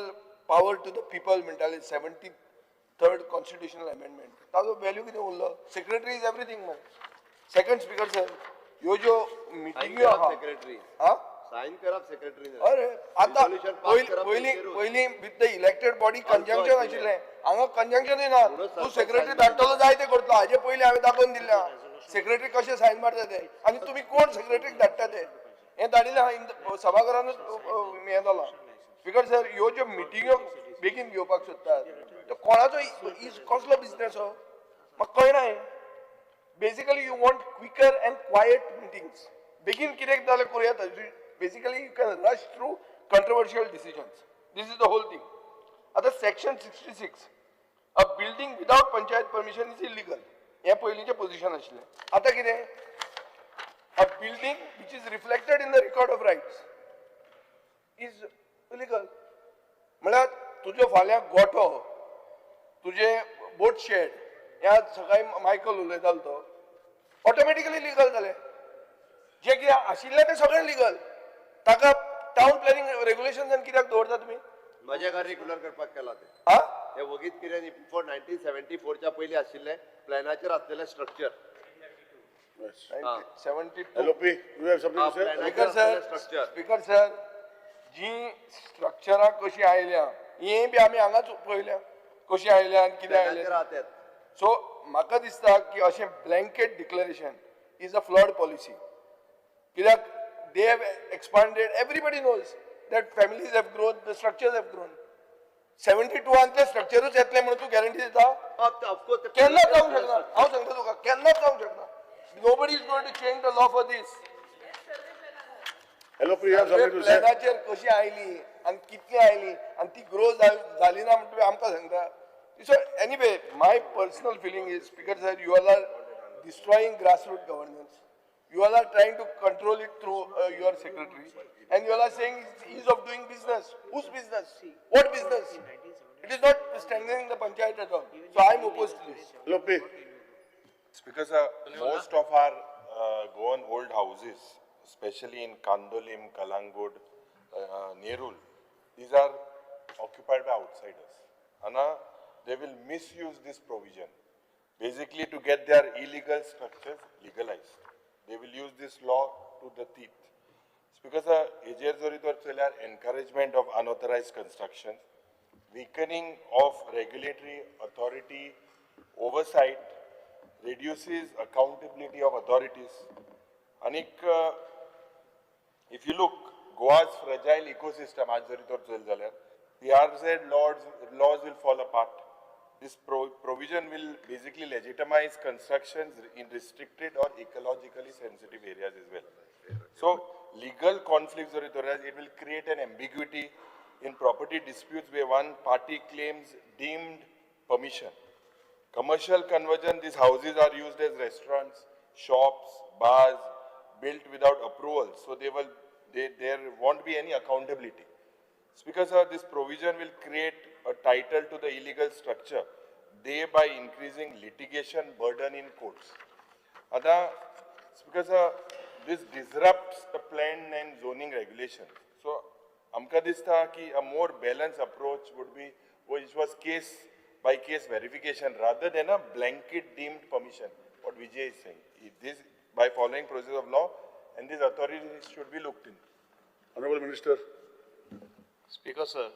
power to the people म्हणटाले 73rd कॉन्स्टिट्यूशनल अमेंडमेंट ताजो व्हॅल्यू कितें उरलो secretary is everything man second speaker sir ह्यो ज्यो मिटिंग्यो आहा सेक्रेटरी साइन करप सेक्रेटरी अरे आता पयली with the elected body conjunction आशिल्लें हांगा कंजंक्शनूय ना तूं सेक्रेटरी धाडटलो जाय ते करतलो हाजे पयलीं हांवें दाखोवन दिल्लें सेक्रेटरी कशें साइन मारता ते आनी तुमी कोण सेक्रेटरीक धाडटा ते हें धाडिल्लें सभाघरानूच हें जाला स्पीकर सर ह्यो ज्यो मिटिंग्यो बेगीन घेवपाक सोदतात तो कोणाचो कसलो बिझनेस हो म्हाका कळना हें basically you want quicker and quiet meetings बेगीन कितें जालें करूं येता basically you can rush through controversial decisions. This is the whole thing. At section 66, a building without panchayat permission is illegal. Here पहिलीचे position आशिल्ले. आता कितें? A building which is reflected in the record of rights is illegal. म्हळ्यार तुजो फाल्यां गोठो, तुजे boat shade, ह्या सकाळी Michael उलयतालो तो ऑटोमॅटिकली लीगल जालें. जे कितें आशिल्लें तें सगळें लीगल. ताका टाउन प्लॅनिंग रेग्युलेशन कित्याक दवरता तुमी माझ्या घर रेग्युलर करपाक केला ते हे वगीत कितें बिफोर 1974 च्या पयलीं आशिल्लें प्लॅनाचेर आसलेलें स्ट्रक्चर 72 स्पीकर सर जी स्ट्रक्चरां कशी आयल्या ही बी आमी हांगाच पळयल्या कशी आयल्या आनी कितें आयल्या सो म्हाका दिसता की अशें blanket declaration is a flawed policy कित्याक they have expanded. Everybody knows that families have grown, the structures have grown. 72 antले structures येतले म्हणून तू गॅरंटी दिता केन्ना जावंक शकना हांव सांगता तुका केन्नाच जावंक शकना. Nobody is going to change the law for this. Hello Priya, प्लॅनाचेर कशी आयली आनी कितली आयली आनी ती ग्रो जाली ना म्हणटा आमकां सांगता. So anyway, my personal feeling is, Speaker sir, you all are destroying grassroots governance. You all are trying to control it through your secretary, and you all are saying it's ease of doing business. Whose business? What business? It is not strengthening the panchayat at all. So I am opposed to this. Lopi. Speaker sir, most of our Goan old houses, especially in Kandolim, Kalangud, Nerul, these are occupied by outsiders. And they will misuse this provision, basically to get their illegal structures legalized. They will use this law to the teeth. Because encouragement of unauthorized construction, weakening of regulatory authority oversight, reduces accountability of authorities. And if you look, Goa's fragile ecosystem, the laws will fall apart. This provision will basically legitimize constructions in restricted or ecologically sensitive areas as well. So, legal conflicts, it will create an ambiguity in property disputes where one party claims deemed permission. Commercial conversion, these houses are used as restaurants, shops, bars, built without approval, so there won't be any accountability. Speaker sir, this provision will create a title to the illegal structure, thereby increasing litigation burden in courts. Speaker sir, this disrupts the plan and zoning regulations. So, amka dista ki a more balanced approach would be, which was case by case verification rather than a blanket deemed permission. What Vijay is saying, this by following process of law, and these authorities should be looked in. Honorable Minister. Speaker sir,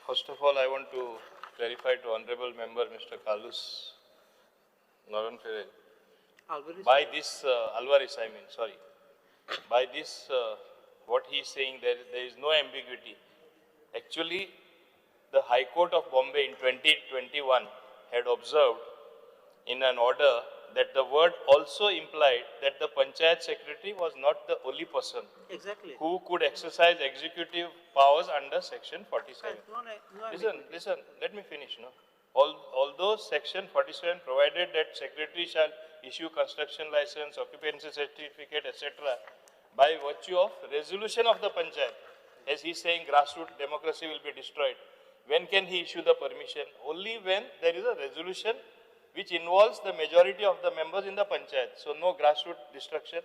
first of all I want to clarify to Honorable Member Mr. Carlos Noran Ferrer. By this, Alvarez I mean, sorry. By this, what he is saying, there is no ambiguity. Actually, the High Court of Bombay in 2021 had observed in an order that the word also implied that the Panchayat Secretary was not the only person who could exercise executive powers under Section 47. Listen, let me finish. No? Although Section 47 provided that Secretary shall issue construction license, occupancy certificate, etc. by virtue of resolution of the Panchayat, as he is saying grassroots democracy will be destroyed. When can he issue the permission? Only when there is a resolution which involves the majority of the members in the Panchayat. So no grassroots destruction,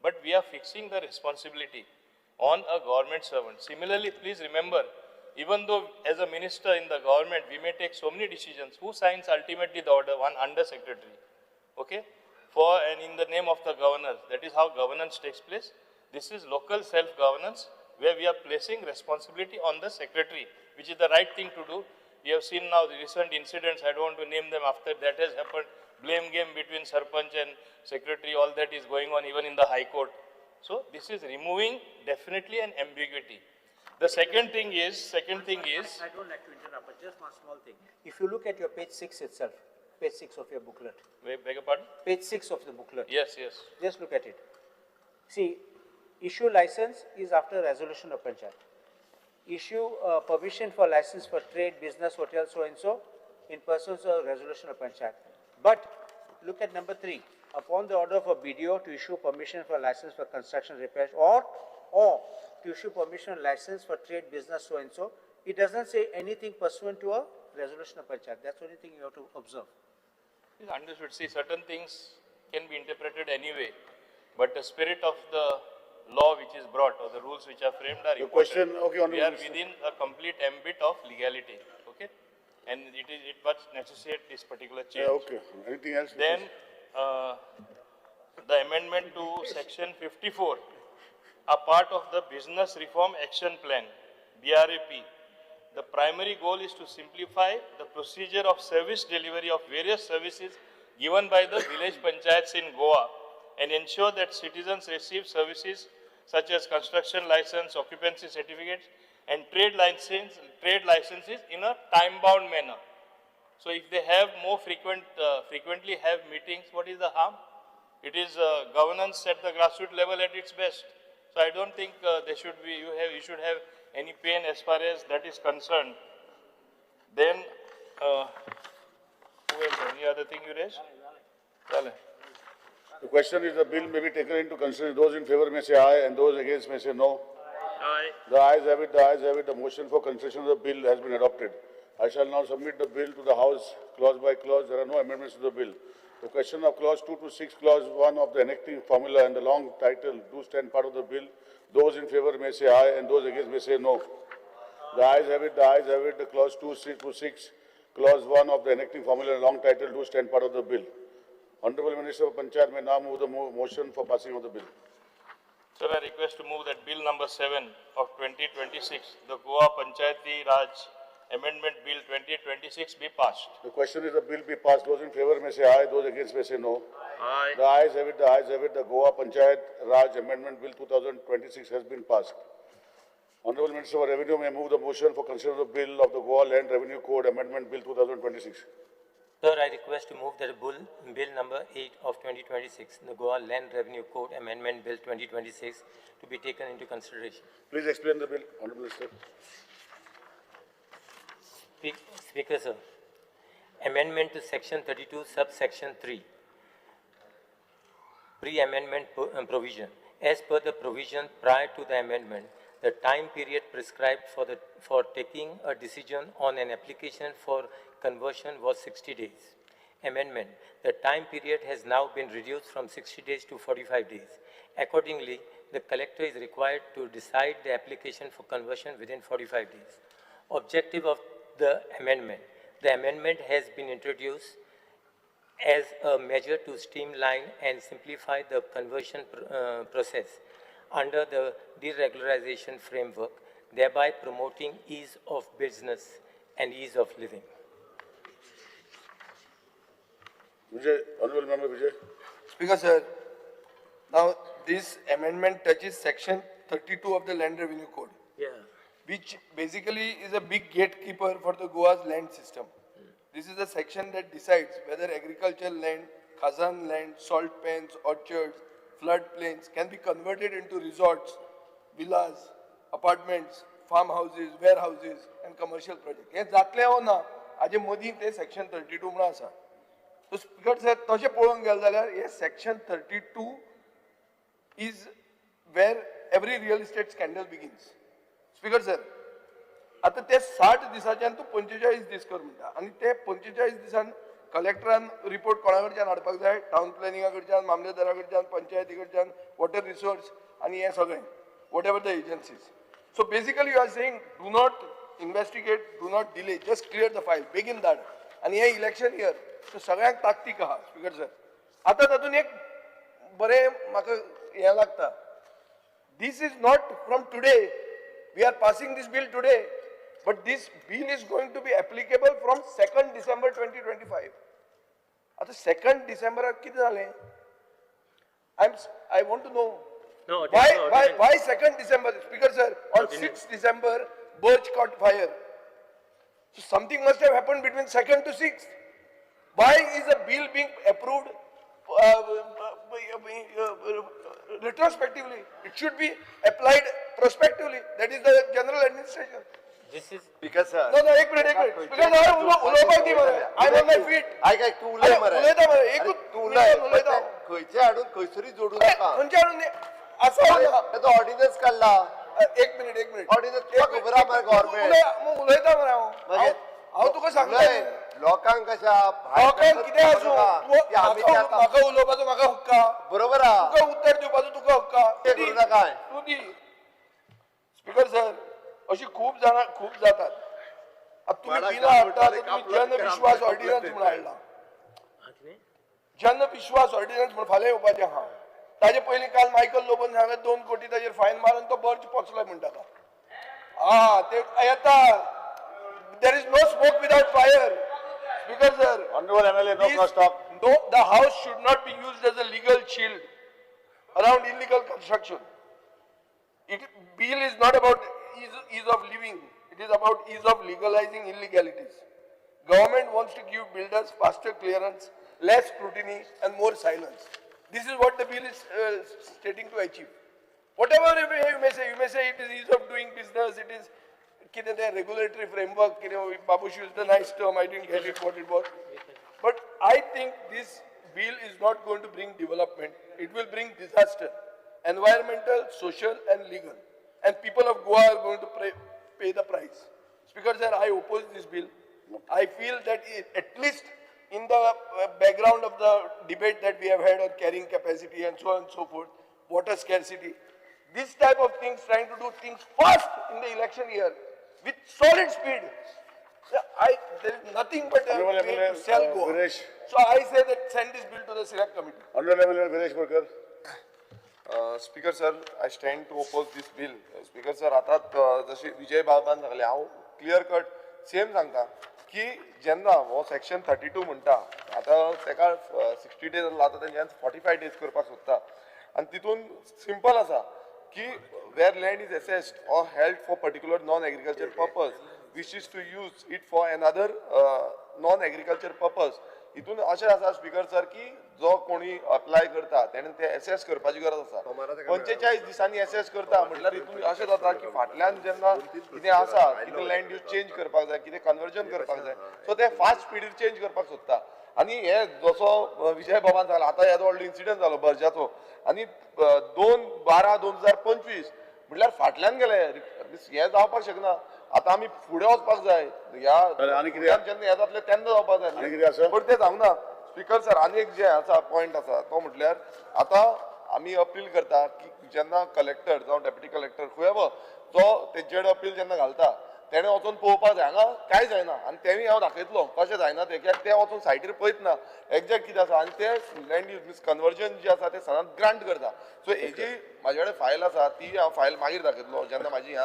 but we are fixing the responsibility on a government servant. Similarly, please remember, even though as a minister in the government, we may take so many decisions, who signs ultimately the order? One under secretary. Okay? For and in the name of the governor. That is how governance takes place. This is local self-governance where we are placing responsibility on the secretary, which is the right thing to do. We have seen now the recent incidents, I don't want to name them after that has happened, blame game between Sarpanch and Secretary, all that is going on even in the High Court. So this is removing definitely an ambiguity. The second thing is... I don't like to interrupt, but just one small thing. If you look at your page 6 itself, page 6 of your booklet. Wait, beg your pardon? Page 6 of the booklet. Yes, yes. Just look at it. See, issue license is after resolution of Panchayat. Issue permission for license for trade, business, hotel, so and so, in persons of resolution of Panchayat. But look at number 3. Upon the order of a BDO to issue permission for license for construction, repairs, or to issue permission license for trade, business, so and so, it doesn't say anything pursuant to a resolution of Panchayat. That's the only thing you have to observe. It's understood. See, certain things can be interpreted anyway, but the spirit of the law which is brought or the rules which are framed are important. We are within a complete ambit of legality, okay? And it must necessitate this particular change. Yeah, okay. Anything else? Then the amendment to Section 54, a part of the Business Reform Action Plan, BRAP. The primary goal is to simplify the procedure of service delivery of various services given by the village panchayats in Goa and ensure that citizens receive services such as construction license, occupancy certificates, and trade licenses in a time-bound manner. So if they have more frequently have meetings, what is the harm? It is governance at the grassroots level at its best. So I don't think there should be, you should have any pain as far as that is concerned. Then, who else? Any other thing you raised? The question is the bill may be taken into consideration. Those in favor may say aye and those against may say no. Aye. The ayes have it, the ayes have it. The motion for consideration of the bill has been adopted. I shall now submit the bill to the House clause by clause. There are no amendments to the bill. The question of clause 2 to 6, clause 1 of the enacting formula and the long title do stand part of the bill. Those in favor may say aye and those against may say no. The ayes have it, the ayes have it. The clause 2 to 6, clause 1 of the enacting formula and long title do stand part of the bill. Honorable Minister of Panchayat may now move the motion for passing of the bill. Sir, I request to move that Bill number 7 of 2026, the Goa Panchayati Raj Amendment Bill 2026 be passed. The question is the bill be passed. Those in favor may say aye, those against may say no. Aye. The ayes have it, the ayes have it. The Goa Panchayat Raj Amendment Bill 2026 has been passed. Honorable Minister for Revenue may move the motion for consideration of the bill of the Goa Land Revenue Code Amendment Bill 2026. Sir, I request to move that bill number 8 of 2026, the Goa Land Revenue Code Amendment Bill 2026, to be taken into consideration. Please explain the bill, Honorable Minister. Speaker, sir. Amendment to Section 32, Subsection 3. Pre-amendment provision. As per the provision prior to the amendment, the time period prescribed for taking a decision on an application for conversion was 60 days. Amendment. The time period has now been reduced from 60 days to 45 days. Accordingly, the collector is required to decide the application for conversion within 45 days. Objective of the amendment. The amendment has been introduced as a measure to streamline and simplify the conversion process under the deregularization framework, thereby promoting ease of business and ease of living. Vijay, Honorable Member Vijay. Speaker, sir, now this amendment touches Section 32 of the Land Revenue Code. Yeah. Which basically is a big gatekeeper for the Goa's land system. This is the section that decides whether agricultural land, khazan land, salt pans, orchards, floodplains can be converted into resorts, villas, apartments, farmhouses, warehouses and commercial projects. हे जातले हो ना, आजे मोदी ते Section 32 म्हणून आसा. So Speaker sir, तशें पळोवंक गेले जाल्यार हे Section 32 is where every real estate scandal begins. Speaker sir, आता ते 60 दिसाच्यान तूं 45 दीस कर म्हणटा आनी ते 45 दिसान कलेक्टरान रिपोर्ट कोणा कडच्यान हाडपाक जाय, टाउन प्लॅनिंगा कडच्यान, मामलेदारा कडच्यान, पंचायती कडच्यान, वॉटर रिसोर्स आनी हे सगळें, whatever the agencies. So basically you are saying do not investigate, do not delay, just clear the file, बेगीन धाड. आनी हे इलेक्शन इयर सो सगळ्यांक ताकतीक आहा. स्पीकर सर, आतां तातूंत एक बरें म्हाका हें लागता. This is not from today, we are passing this bill today, but this bill is going to be applicable from 2nd December 2025. At 2nd December, I want to know why 2nd December, Speaker sir, on 6th December, Birch caught fire. So something must have happened between 2nd to 6th. Why is a bill being approved retrospectively? It should be applied prospectively. That is the general administration. This is Speaker sir. No, एक minute. Speaker sir, उलोवपाक दी मरे. I'm on my feet. तू उलय मरे. उलयता मरे. एकूच तू उलय. उलयता. खंयचे हाडून खंयसरी जोडू नका. खंयचे हाडून असं तो ऑर्डिनन्स काढला. एक मिनिट. ऑर्डिनन्स तुका खबर आहा मरे गव्हर्नमेंट. उलयता मरे हांव तुका सांगता. लोकांक कशा लोकांक कितें आसूं म्हाका उलोवपाचो म्हाका हक्क आहा. बरोबर आहा. तुका उत्तर दिवपाचो तुका हक्क आहा. ते करू नका. तूं दी. स्पीकर सर, अशी खूब जातात. आता तुम्ही बिलां हाडटात, तुम्ही जन विश्वास ऑर्डिनन्स म्हणून हाडला. जन विश्वास ऑर्डिनन्स म्हणून फाल्यां येवपाचें आहा. ताजे पयलीं काल मायकल लोबन हांवें 2 कोटी ताजेर फायन मारून तो बर्च पोचलो म्हणटा. ते येता. There is no smoke without fire. Speaker sir, Honorable MLA, no cross talk. No, the house should not be used as a legal shield around illegal construction. Bill is not about ease of living. It is about ease of legalizing illegalities. Government wants to give builders faster clearance, less scrutiny and more silence. This is what the bill is stating to achieve. Whatever you may say it is ease of doing business, it is regulatory framework. Babush used the nice term, I didn't get it what it was. But I think this bill is not going to bring development. It will bring disaster, environmental, social and legal. And people of Goa are going to pay the price. Speaker sir, I oppose this bill. I feel that at least in the background of the debate that we have had on carrying capacity and so on and so forth, water scarcity, this type of things, trying to do things fast in the election year with solid speed, there is nothing but a way to sell Goa. So I say that send this bill to the select committee. Honorable MLA Viresh Borkar. Speaker sir, I stand to oppose this bill. Speaker sir, आता जशी विजय बाबान सांगले, हांव clear cut CM सांगता की जेन्ना हो section 32 म्हणटा आतां तेका 60 days जाता आतां तेंच्यान 45 days करपाक सोदता आनी तितून सिंपल आसा की where land is assessed or held for particular non-agricultural purpose wishes to use it for another non-agricultural purpose. हितून अशें आसा स्पीकर सर की जो कोणी अप्लाय करता तेणें ते एसेस करपाची गरज आसा 45 दिसांनी एसेस करता म्हटल्यार हितून अशें जाता की फाटल्यान जेन्ना कितें आसा कितें लँड यूज चेंज करपाक जाय कितें कन्वर्जन करपाक जाय सो ते फास्ट स्पिडीर चेंज करपाक सोदता आनी हे जसो विजय बाबान सांगला आतां येदो व्हडलो इन्सिडंट जालो बर्जाचो आनी 2/12/2025 म्हटल्यार फाटल्यान गेले हे जावपाक शकना आतां आमी फुडें वचपाक जाय ह्या जेन्ना हे जातले तेन्ना जावपाक जाय पण ते जावना स्पीकर सर आनी एक जे आसा पॉयंट आसा तो म्हटल्यार आतां आमी अपील करता की जेन्ना कलेक्टर जावं डेप्युटी कलेक्टर खुंयेवर जो तेंचेर अपील जेन्ना घालता तेणें वचून पळोवपाक जाय हांगा कांय जायना आनी तेंय हांव दाखयतलो कशें जायना तें कित्याक ते वचून सायटीर पळयत ना एक्झॅक्ट कितें आसा आनी ते लँड यूज मीन्स कन्वर्जन जे आसा ते सदांच ग्रांट करता सो हेजी म्हाजे कडेन फायल आसा ती हांव फायल मागीर दाखयतलो जेन्ना म्हाजी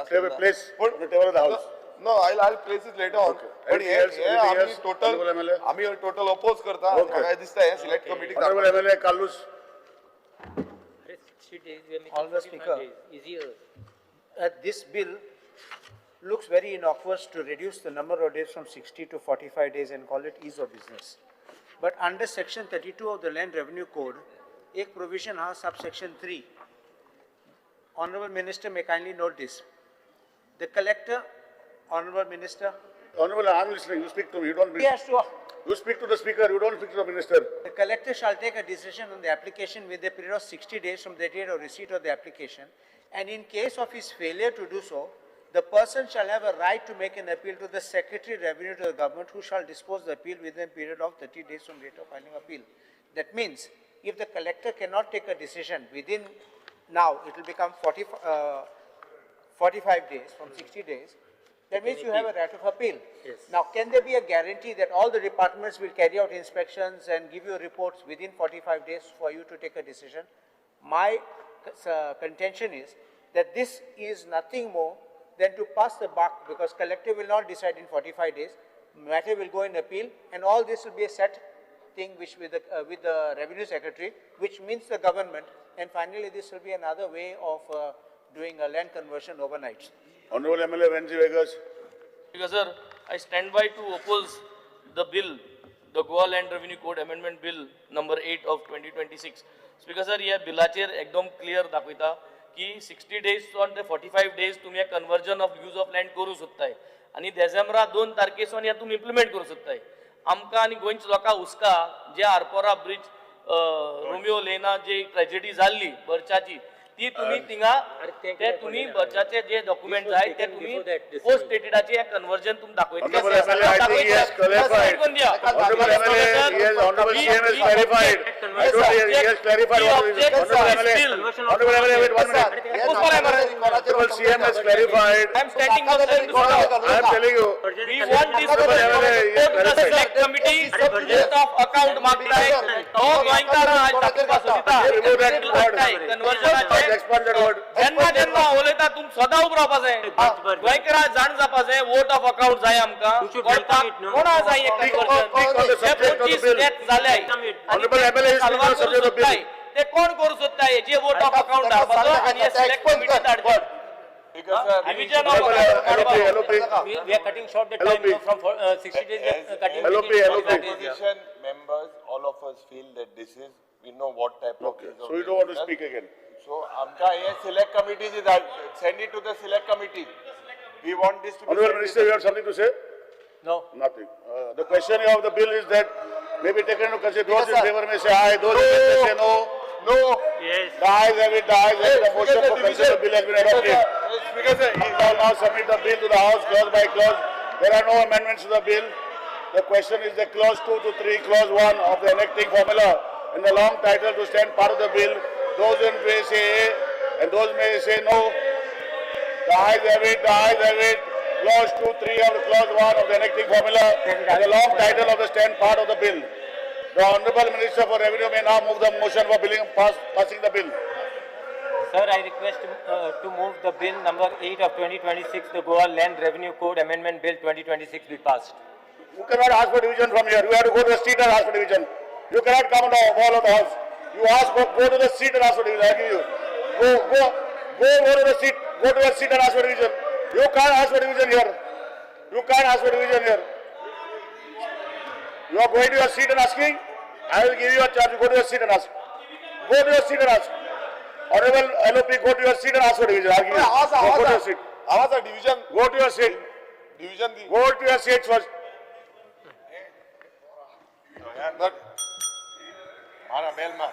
No, I'll place it later on. But here आमी total oppose करता. म्हाका दिसता हे select committee Honourable Speaker, this bill looks very innocuous to reduce the number of days from 60 to 45 days and call it ease of business. But under section 32 of the Land Revenue Code, एक provision has subsection 3. Honourable Minister may kindly note this. The collector, Honourable Minister. Honourable, I am listening. You speak to me. You don't. Yes, sure. You speak to the speaker. You don't speak to the minister. The collector shall take a decision on the application within a period of 60 days from the date of receipt of the application, and in case of his failure to do so, the person shall have a right to make an appeal to the Secretary Revenue to the government, who shall dispose the appeal within a period of 30 days from date of filing appeal. That means, if the collector cannot take a decision within now, it will become 45 days from 60 days. That means you have a right of appeal. Yes. Now, can there be a guarantee that all the departments will carry out inspections and give you reports within 45 days for you to take a decision? My contention is that this is nothing more than to pass the buck, because collector will not decide in 45 days. Matter will go in appeal, and all this will be a set thing which with the Revenue Secretary, which means the government, and finally this will be another way of doing a land conversion overnight. Honourable MLA Venzi Vegas. Because sir, I stand by to oppose the bill, the Goa Land Revenue Code Amendment Bill number 8 of 2026. Because sir, या बिलाचेर एकदम clear दाखवता की 60 days on the 45 days तुम्ही conversion of use of land करू शकताय आणि डिसेंबरा 2 तारखेसून या तुम्ही implement करू शकताय. आमका आणि गोंयच्या लोकांक हुस्का जे आरपोरा ब्रिज रोमियो लेना जे ट्रेजेडी जाल्ली बर्चाची ती तुम्ही तिंगा ते तुम्ही बर्चाचे जे डॉक्युमेंट आहे ते तुम्ही पोस्ट डेटेडाचे कन्वर्जन तुम्ही दाखवता जेन्ना जेन्ना उलयता तुम सदां उबो रावपा जाय गोंयकारा जाण जावपा जाय वोट ऑफ अकाउंट जाय आमकां कोणा जाय ते कोण करू सोदता जे वोट ऑफ अकाउंट धाडपाचो आनी सिलेक्ट कमिटी धाडची division of we are cutting short the time from 60 days cutting opposition members all of us feel that this is we know what type of so you don't want to speak again. So amka ye select committee is that send it to the select committee. We want this to be. Honourable Minister, you have something to say? No. Nothing. The question of the bill is that maybe taken into consideration. Those in favor may say aye, those in favor may say no. No. Yes. The ayes have it. The ayes have it. The motion for consent of bill has been adopted. He shall now submit the bill to the House clause by clause. There are no amendments to the bill. The question is the clause 2 to 3, clause 1 of the enacting formula in the long title to stand part of the bill. Those in may say A and those may say no. The ayes have it. The ayes have it. Clause 2, 3 of the clause 1 of the enacting formula and the long title of the stand part of the bill. The Honourable Minister for Revenue may now move the motion for passing the bill. Sir, I request to move the bill number 8 of 2026, the Goa Land Revenue Code Amendment Bill 2026 be passed. You cannot ask for division from here. You have to go to the street and ask for division. You cannot come on the wall of the house. You go to the street and ask for division. I give you. Go to the street. Go to the street and ask for division. You can't ask for division here. You can't ask for division here. You are going to your seat and asking. I will give you a charge. You go to your seat and ask. Go to your seat and ask. Honorable LOP, go to your seat and ask for division. I'll give you. Go to your seat. division. Go to your seat. Division. Go to your seat first. Mara bell mar.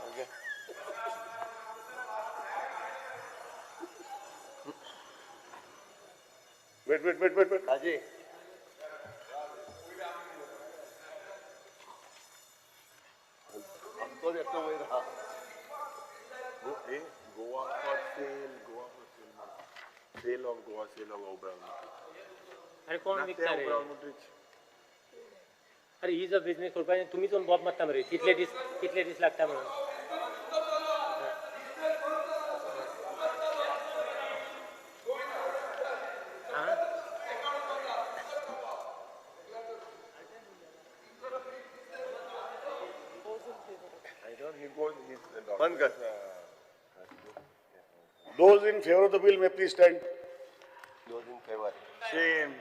Okay. Wait. Raji. तो व्यक्त वयर हा Goa for sale of Goa sale of ओब्राउन अरे कोण विकता रे अरे ही जो बिझनेस करपाचे तुम्हीच बॉब मारता मरे कितले दीस लागता म्हणून बंद कर. Those in favor of the bill may please stand. Those in favor. Sale.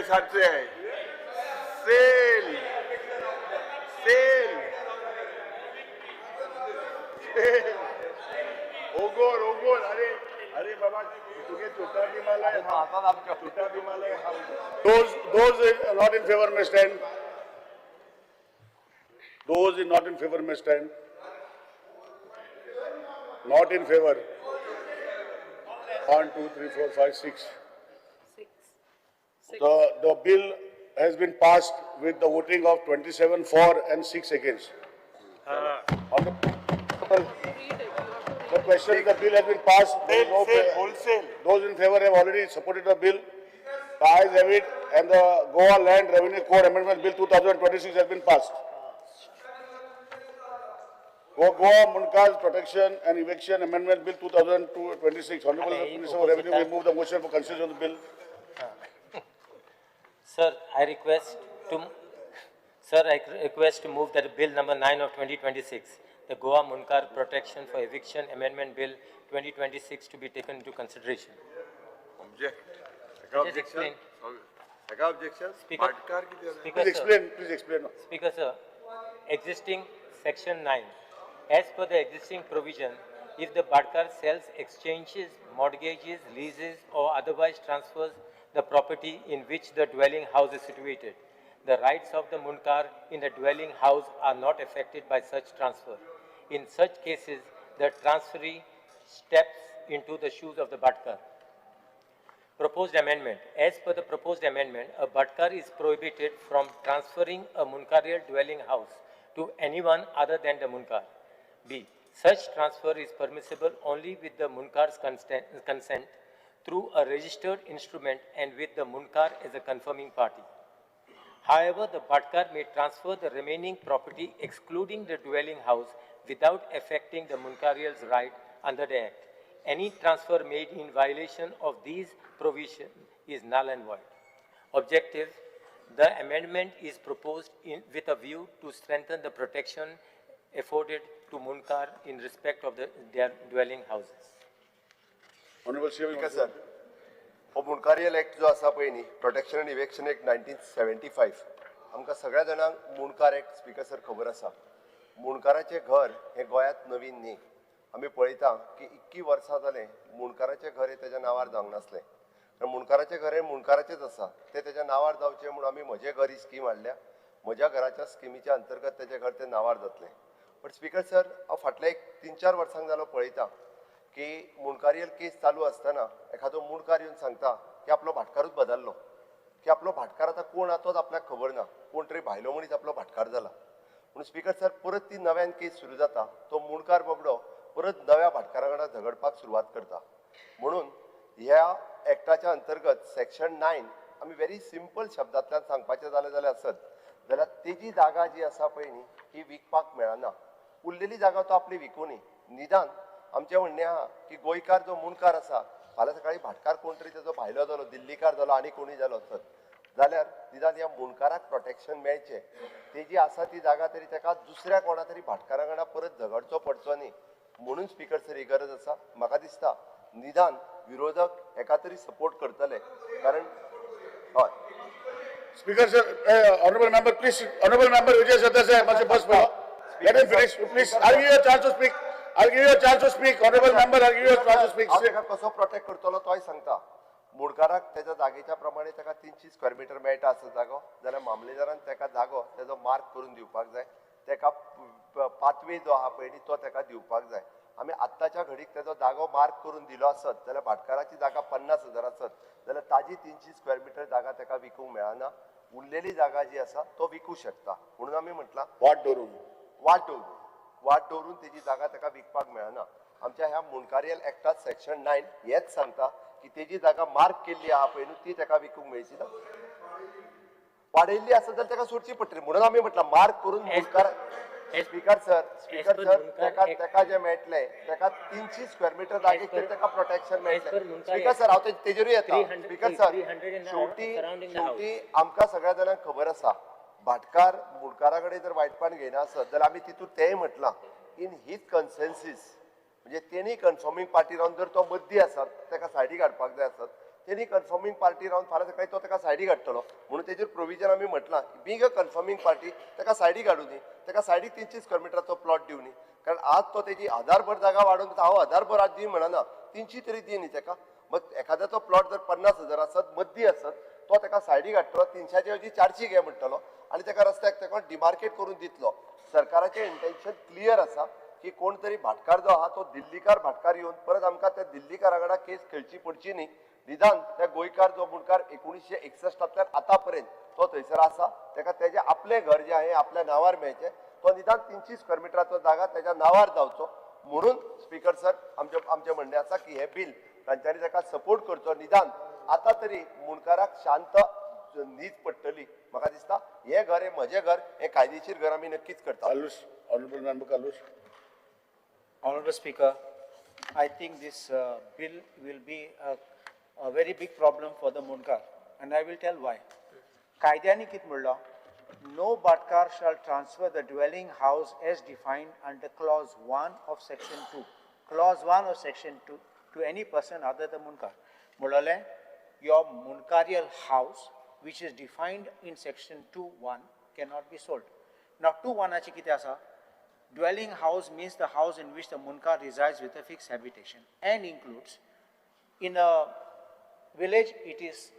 सारखे आहे. Sale. ओगोर अरे बाबा तुझे छोटा बिमाला आहे छोटा बिमाला आहे. Those not in favor may stand. Those not in favor may stand. Not in favor. 1, 2, 3, 4, 5, 6. The bill has been passed with the voting of 27 for and 6 against. The question, the bill has been passed. Wholesale. Those in favor have already supported the bill. The ayes have it, and the Goa Land Revenue Code Amendment Bill 2026 has been passed. Goa Munkar's Protection and Eviction Amendment Bill 2026. Honorable Minister of Revenue will move the motion for consideration of the bill. Sir, I request to move that bill number 9 of 2026, the Goa Munkar Protection for Eviction Amendment Bill 2026 to be taken into consideration. Objection. Speaker, Please explain. Speaker, sir, existing section 9. As per the existing provision, if the Badkar sells, exchanges, mortgages, leases or otherwise transfers the property in which the dwelling house is situated, the rights of the Munkar in the dwelling house are not affected by such transfer. In such cases, the transferee steps into the shoes of the Badkar. Proposed amendment. As per the proposed amendment, a Badkar is prohibited from transferring a Munkarial dwelling house to anyone other than the Munkar. B. Such transfer is permissible only with the Munkar's consent through a registered instrument and with the Munkar as a confirming party. However, the Badkar may transfer the remaining property excluding the dwelling house without affecting the Munkarial's right under the Act. Any transfer made in violation of these provisions is null and void. Objective: the amendment is proposed with a view to strengthen the protection afforded to Munkar in respect of their dwelling houses. Honorable Speaker, sir. हो मुणकारियल act जो आसा पळय न्ही, protection and इवेक्शन act 1975, आमकां सगळ्या जाणांक मुणकार act speaker sir खबर आसा. मुणकाराचें घर हें गोंयांत नवीन न्ही. आमी पळयता की 21 वर्सां जालें मुणकाराचें घर हें तेज्या नांवार जावंक नासलें. कारण मुणकाराचें घर हें मुणकाराचेंच आसा. तें तेज्या नांवार जावचें म्हूण आमी म्हजें घर ही स्कीम हाडल्या. म्हज्या घराच्या स्किमीच्या अंतर्गत तेजें घर तें नांवार जातलें. बट स्पीकर सर, हांव फाटल्या 3-4 वर्सांक जालो पळयता की मुणकारियल केस चालू आसतना एखादो मुणकार येवन सांगता की आपलो भाटकारूच बदललो, की आपलो भाटकार आतां कोण आहा तोच आपल्याक खबर ना, कोण तरी भायलो मनीस आपलो भाटकार जाला. म्हणून स्पीकर सर, परत ती नव्यान केस सुरू जाता. तो मुणकार बाबडो परत नव्या भाटकारा वांगडा झगडपाक सुरवात करता. म्हणून ह्या एक्टाच्या अंतर्गत सेक्शन 9 आमी व्हेरी सिंपल शब्दांतल्यान सांगपाचें जाल्यार आसत जाल्यार तेजी जागा जी आसा पळय न्ही ही विकपाक मेळना. उरलेली जागा तो आपली विकूनी. निदान आमचें म्हणणें आहा की गोंयकार जो मुणकार आसा, फाल्यां सकाळी भाटकार कोण तरी तेजो भायलो जालो, दिल्लीकार जालो आनी कोणूय जालो आसत जाल्यार निदान ह्या मुणकाराक प्रोटेक्शन मेळचें. तेजी आसा ती जागा तरी ताका दुसऱ्या कोणा तरी भाटकारा वांगडा परत झगडचो पडचो न्ही. म्हणून स्पीकर सर ही गरज आसा. म्हाका दिसता निदान विरोधक एका तरी सपोर्ट करतले, कारण हय. Speaker sir, honorable member, please, honorable member Vijay Sardesai, must first follow. Let him finish, please. I'll give you a chance to speak. I'll give you a chance to speak, honorable member. I'll give you a chance to speak. हांव ताका कसो protect करतलो तोय सांगता. मुणकाराक त्याच्या जागेच्या प्रमाणे ताका 300 square metre मेळटा असो जागो जाल्यार मामलेदारान ताका जागो तेजो मार्क करून दिवपाक जाय. ताका पाथवे जो आहा पळय न्ही तो ताका दिवपाक जाय. आमी आत्ताच्या घडीक तेजो जागो मार्क करून दिलो आसत जाल्यार भाटकाराची जागा 50,000 आसत जाल्यार ताजी 300 स्क्वेअर मीटर जागा ताका विकूंक मेळना. उरलेली जागा जी आसा तो विकू शकता. म्हणून आमी म्हटलां वाट दवरून तेजी जागा ताका विकपाक मेळना. आमच्या ह्या मुणकारियल एक्टात सेक्शन 9 हेच सांगता की तेजी जागा मार्क केल्ली आहा पळय न्हू ती ताका विकूंक मेळची ना. वाडयल्ली आसत जाल्यार ताका सोडची पडटली. म्हणून आमी म्हटलां मार्क करून मुणकार स्पीकर सर ताका जे मेळटले ताका 300 स्क्वेअर मीटर जागेक तरी ताका प्रोटेक्शन मेळटलें. स्पीकर सर हांव तेजेरूय येता. स्पीकर सर शेवटी आमकां सगळ्या जाणांक खबर आसा भाटकार मुणकारा कडेन जर वायटपण घेयना आसत जाल्यार आमी तितून तेंय म्हटलां इन हीच कन्सेन्सीस म्हणजे तेणी कन्फर्मींग पार्टी रावन जर तो मद्दी आसत ताका सायडीक हाडपाक जाय आसत तेणी कन्फर्मींग पार्टी रावन फाल्यां सकाळी तो ताका सायडीक हाडटलो. म्हणून तेजेर प्रोविजन आमी म्हटलां बींग अ कन्फर्मींग पार्टी ताका सायडीक हाडूं दी. ताका सायडीक 300 स्क्वेअर मिटराचो प्लॉट दिवं न्ही. कारण आज तो तेजी आधारभर जागा वाडोवन हांव आधारभर आज दी म्हणना 300 तरी दी न्ही ताका. मग एखाद्याचो प्लॉट जर 50,000 आसत मद्दी आसत तो ताका सायडीक हाडटलो 300च्या ऐवजी 400 घे म्हणटलो आनी ताका रस्त्याक ताका डिमार्केट करून दितलो. सरकाराचें इंटेन्शन क्लियर आसा की कोण तरी भाटकार जो आहा तो दिल्लीकार भाटकार येवन परत आमकां त्या दिल्लीकारा वांगडा केस खेळची पडची न्ही. निदान त्या गोंयकार जो मुणकार 1961 आतां पर्यंत तो थंयसर आसा ताका तेजें आपलें घर जें आहे आपल्या नांवार मेळचें. तो निदान 300 स्क्वेअर मिटराचो जागा तेज्या नांवार जावचो. म्हणून स्पीकर सर आमचें म्हणणें आसा की हे बिल तांच्यांनी ताका सपोर्ट करचो. निदान आतां तरी मुणकाराक शांत न्हीद पडटली. म्हाका दिसता हें घर हें म्हजें घर हें कायदेशीर घर आमी नक्कीच करता. Honorable member Kalush. Honorable Speaker, I think this bill will be a very big problem for the Munkar, and I will tell why. Kaidani kit mullah, no Bhatkar shall transfer the dwelling house as defined under Clause 1 of Section 2. Clause 1 of Section 2 to any person other than Munkar. Mulale, your Munkarial house, which is defined in Section 2(1), cannot be sold. Now, 2(1) achi kite asa? Dwelling house means the house in which the Munkar resides with a fixed habitation and includes, in a village it is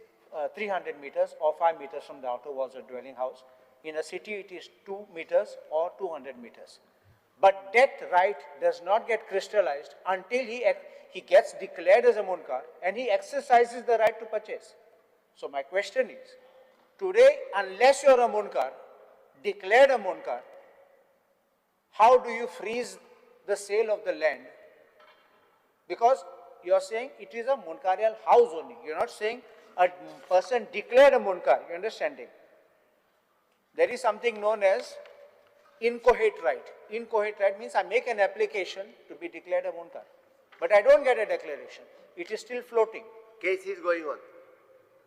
300 meters or 5 meters from the outer walls of dwelling house. In a city it is 2 meters or 200 meters. But that right does not get crystallized until he gets declared as a Munkar and he exercises the right to purchase. So my question is, today unless you are a Munkar, declared a Munkar, how do you freeze the sale of the land? Because you are saying it is a Munkarial house only. You are not saying a person declared a Munkar. You understanding? There is something known as inchoate right. Inchoate right means I make an application to be declared a Munkar, but I don't get a declaration. It is still floating. Case is going on.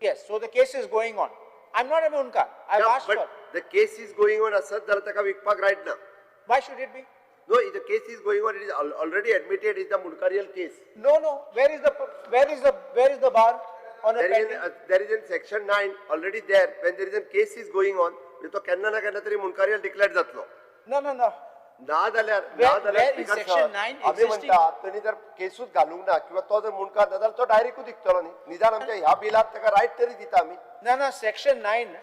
Yes, so the case is going on. I'm not a Munkar. I've asked but for. The case is going on asat जाल्यार ताका विकपाक right ना. Why should it be? No, if the case is going on, it is already admitted. It's the Munkarial case. No. Where is the bar on a pending? There is in section 9 already there. When there is a case is going on, तो केन्ना ना केन्ना तरी Munkarial declared जातलो. No. ना जाल्यार in section 9 आमी म्हणटा तणी जर केसूच घालूंक ना किंवा तो जर मुणकार ना जाल्यार तो डायरेक्टूच विकतलो न्ही. निदान आमच्या ह्या बिलात ताका रायट तरी दिता आमी. No, section 9.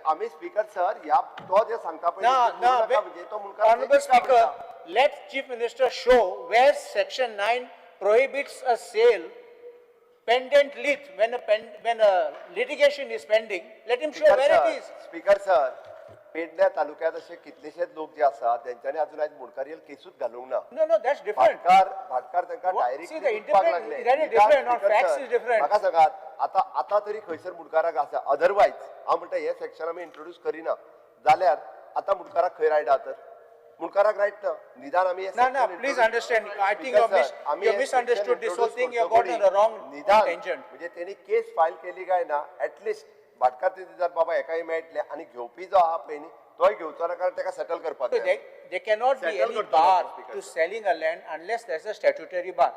आम्ही स्पीकर सर या तो जे सांगता Honorable Speaker, let Chief Minister show where section 9 prohibits a sale pendent lit when a litigation is pending. Let him show where it is. Speaker sir, पेडण्या तालुक्यात असे कितलेशेच लोक जे आसा त्यांच्यानी अजून आज मुणकारीयल केसूच घालूंक ना. No, no, that's different. भाटकार तांकां See, the interpretation is different, not facts is different. म्हाका सांगात आता तरी खंयसर मुणकाराक आसा. अदरवायज हांव म्हणटा हे सेक्शन आमी इंट्रोड्यूस करिना जाल्यार आता मुणकाराक खंय रायट आहा तर मुणकाराक रायट ना निदान आमी No, please understand. I think you misunderstood this whole thing. You got the wrong intention. म्हणजे त्यांनी केस फायल केली काय ना ऍटलिस्ट भाटकार ते दितात बाबा एकाय मेळटले आणि घेवपी जो आहा पळय न्ही तोय घेवचो ना कारण ताका सेटल करपाक जाय. There cannot be any bar to selling a land unless there's a statutory bar.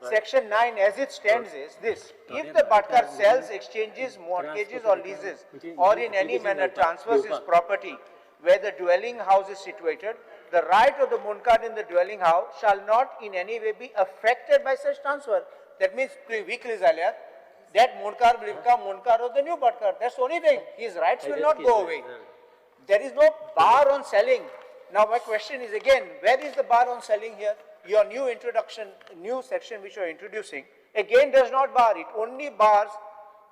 Section 9 as it stands is this. If the Bhatkar sells, exchanges, mortgages or leases or in any manner transfers his property where the dwelling house is situated, the right of the Munkar in the dwelling house shall not in any way be affected by such transfer. That means weak result. That Munkar will become Munkar of the new Bhatkar. That's the only thing. His rights will not go away. There is no bar on selling. Now my question is again, where is the bar on selling here? Your new introduction, new section which you are introducing, again does not bar it. Only bars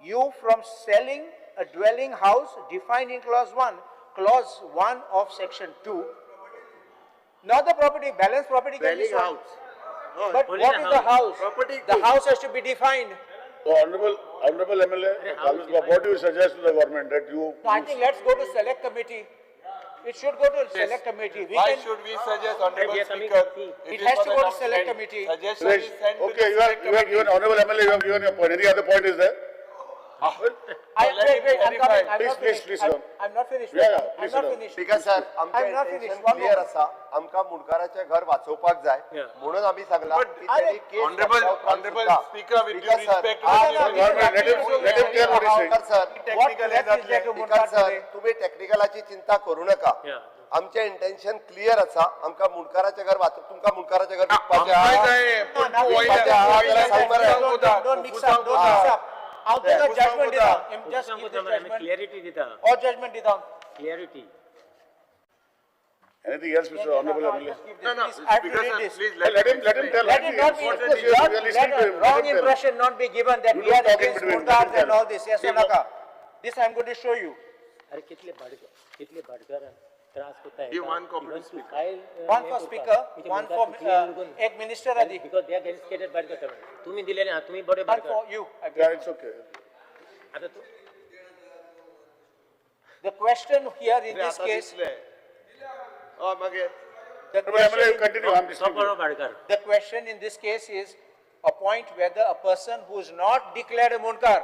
you from selling a dwelling house defined in clause 1. Clause 1 of section 2. Not the property, balance property can be sold. But what is the house? The house has to be defined. So Honorable MLA, what do you suggest to the government that you... No, I think let's go to select committee. It should go to select committee. Why should we suggest, Honorable Speaker? It has to go to select committee. Suggestion is sent to Okay, you have given, Honorable MLA, you have given your point. Any other point is there? Wait, I'm coming. I'm not finished. Please, I'm not finished. Yeah, I'm not finished. Speaker sir, आमचे I'm not finished. intention One clear more. आसा. आमका मुणकाराचे घर वाचोवपाक जाय. म्हणून आम्ही सांगला की त्यांनी case Honorable Speaker, with due respect to Let him tell what he's saying. Sir What left is there to Munkar sir today? तुम्ही टेक्निकलाची चिंता करू नका. आमचे इंटेंशन क्लियर आसा. आमका मुणकाराचे घर वाचो तुमका मुणकाराचे घर विकपाचे Don't mix up. Don't mix up. I'll take a judgment down. Just give the judgment. Clarity dita. Or judgment down. Clarity. Anything else, Mr. Honorable MLA? I have to read this. Let him tell. Let it not be, let a wrong impression not be given that we are against Munkars and all this. Yes or no? This I am going to show you. अरे कितले भाटकर त्रास होता है. Give one copy to speaker. One for speaker, one for एक minister आदि. Because they are getting scared Bhatkar तुम्ही दिले ना तुम्ही बड़े One Bhatkar. for you. Yeah, it's okay. आता तू The question here in this case. The Continue. I'm listening. The question in this case is a point whether a person who is not declared a Munkar,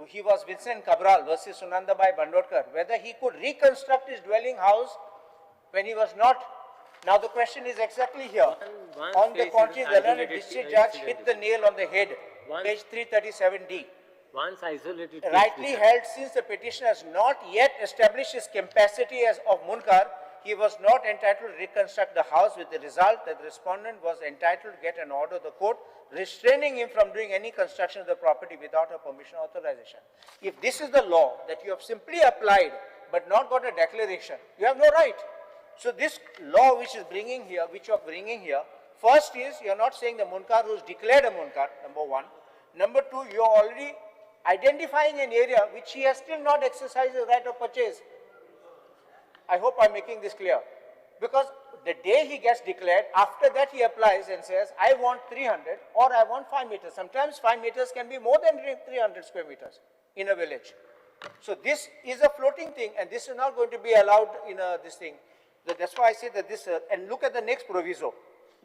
he was Vincent Cabral versus Sunandabai Bandodkar, whether he could reconstruct his dwelling house when he was not. Now the question is exactly here. On the contrary, the learned district judge hit the nail on the head. Page 337D. once isolated. Rightly held, since the petitioner has not yet established his capacity as of Munkar, he was not entitled to reconstruct the house, with the result that the respondent was entitled to get an order of the court restraining him from doing any construction of the property without a permission or authorization. If this is the law that you have simply applied but not got a declaration, you have no right. So this law which is bringing here, which you are bringing here, first is you are not saying the Munkar who is declared a Munkar, number one. Number two, you are already identifying an area which he has still not exercised the right of purchase. I hope I am making this clear. Because the day he gets declared, after that he applies and says, I want 300 or I want 5 meters. Sometimes 5 meters can be more than 300 square meters in a village. So this is a floating thing and this is not going to be allowed in this thing. That's why I say that this, and look at the next proviso,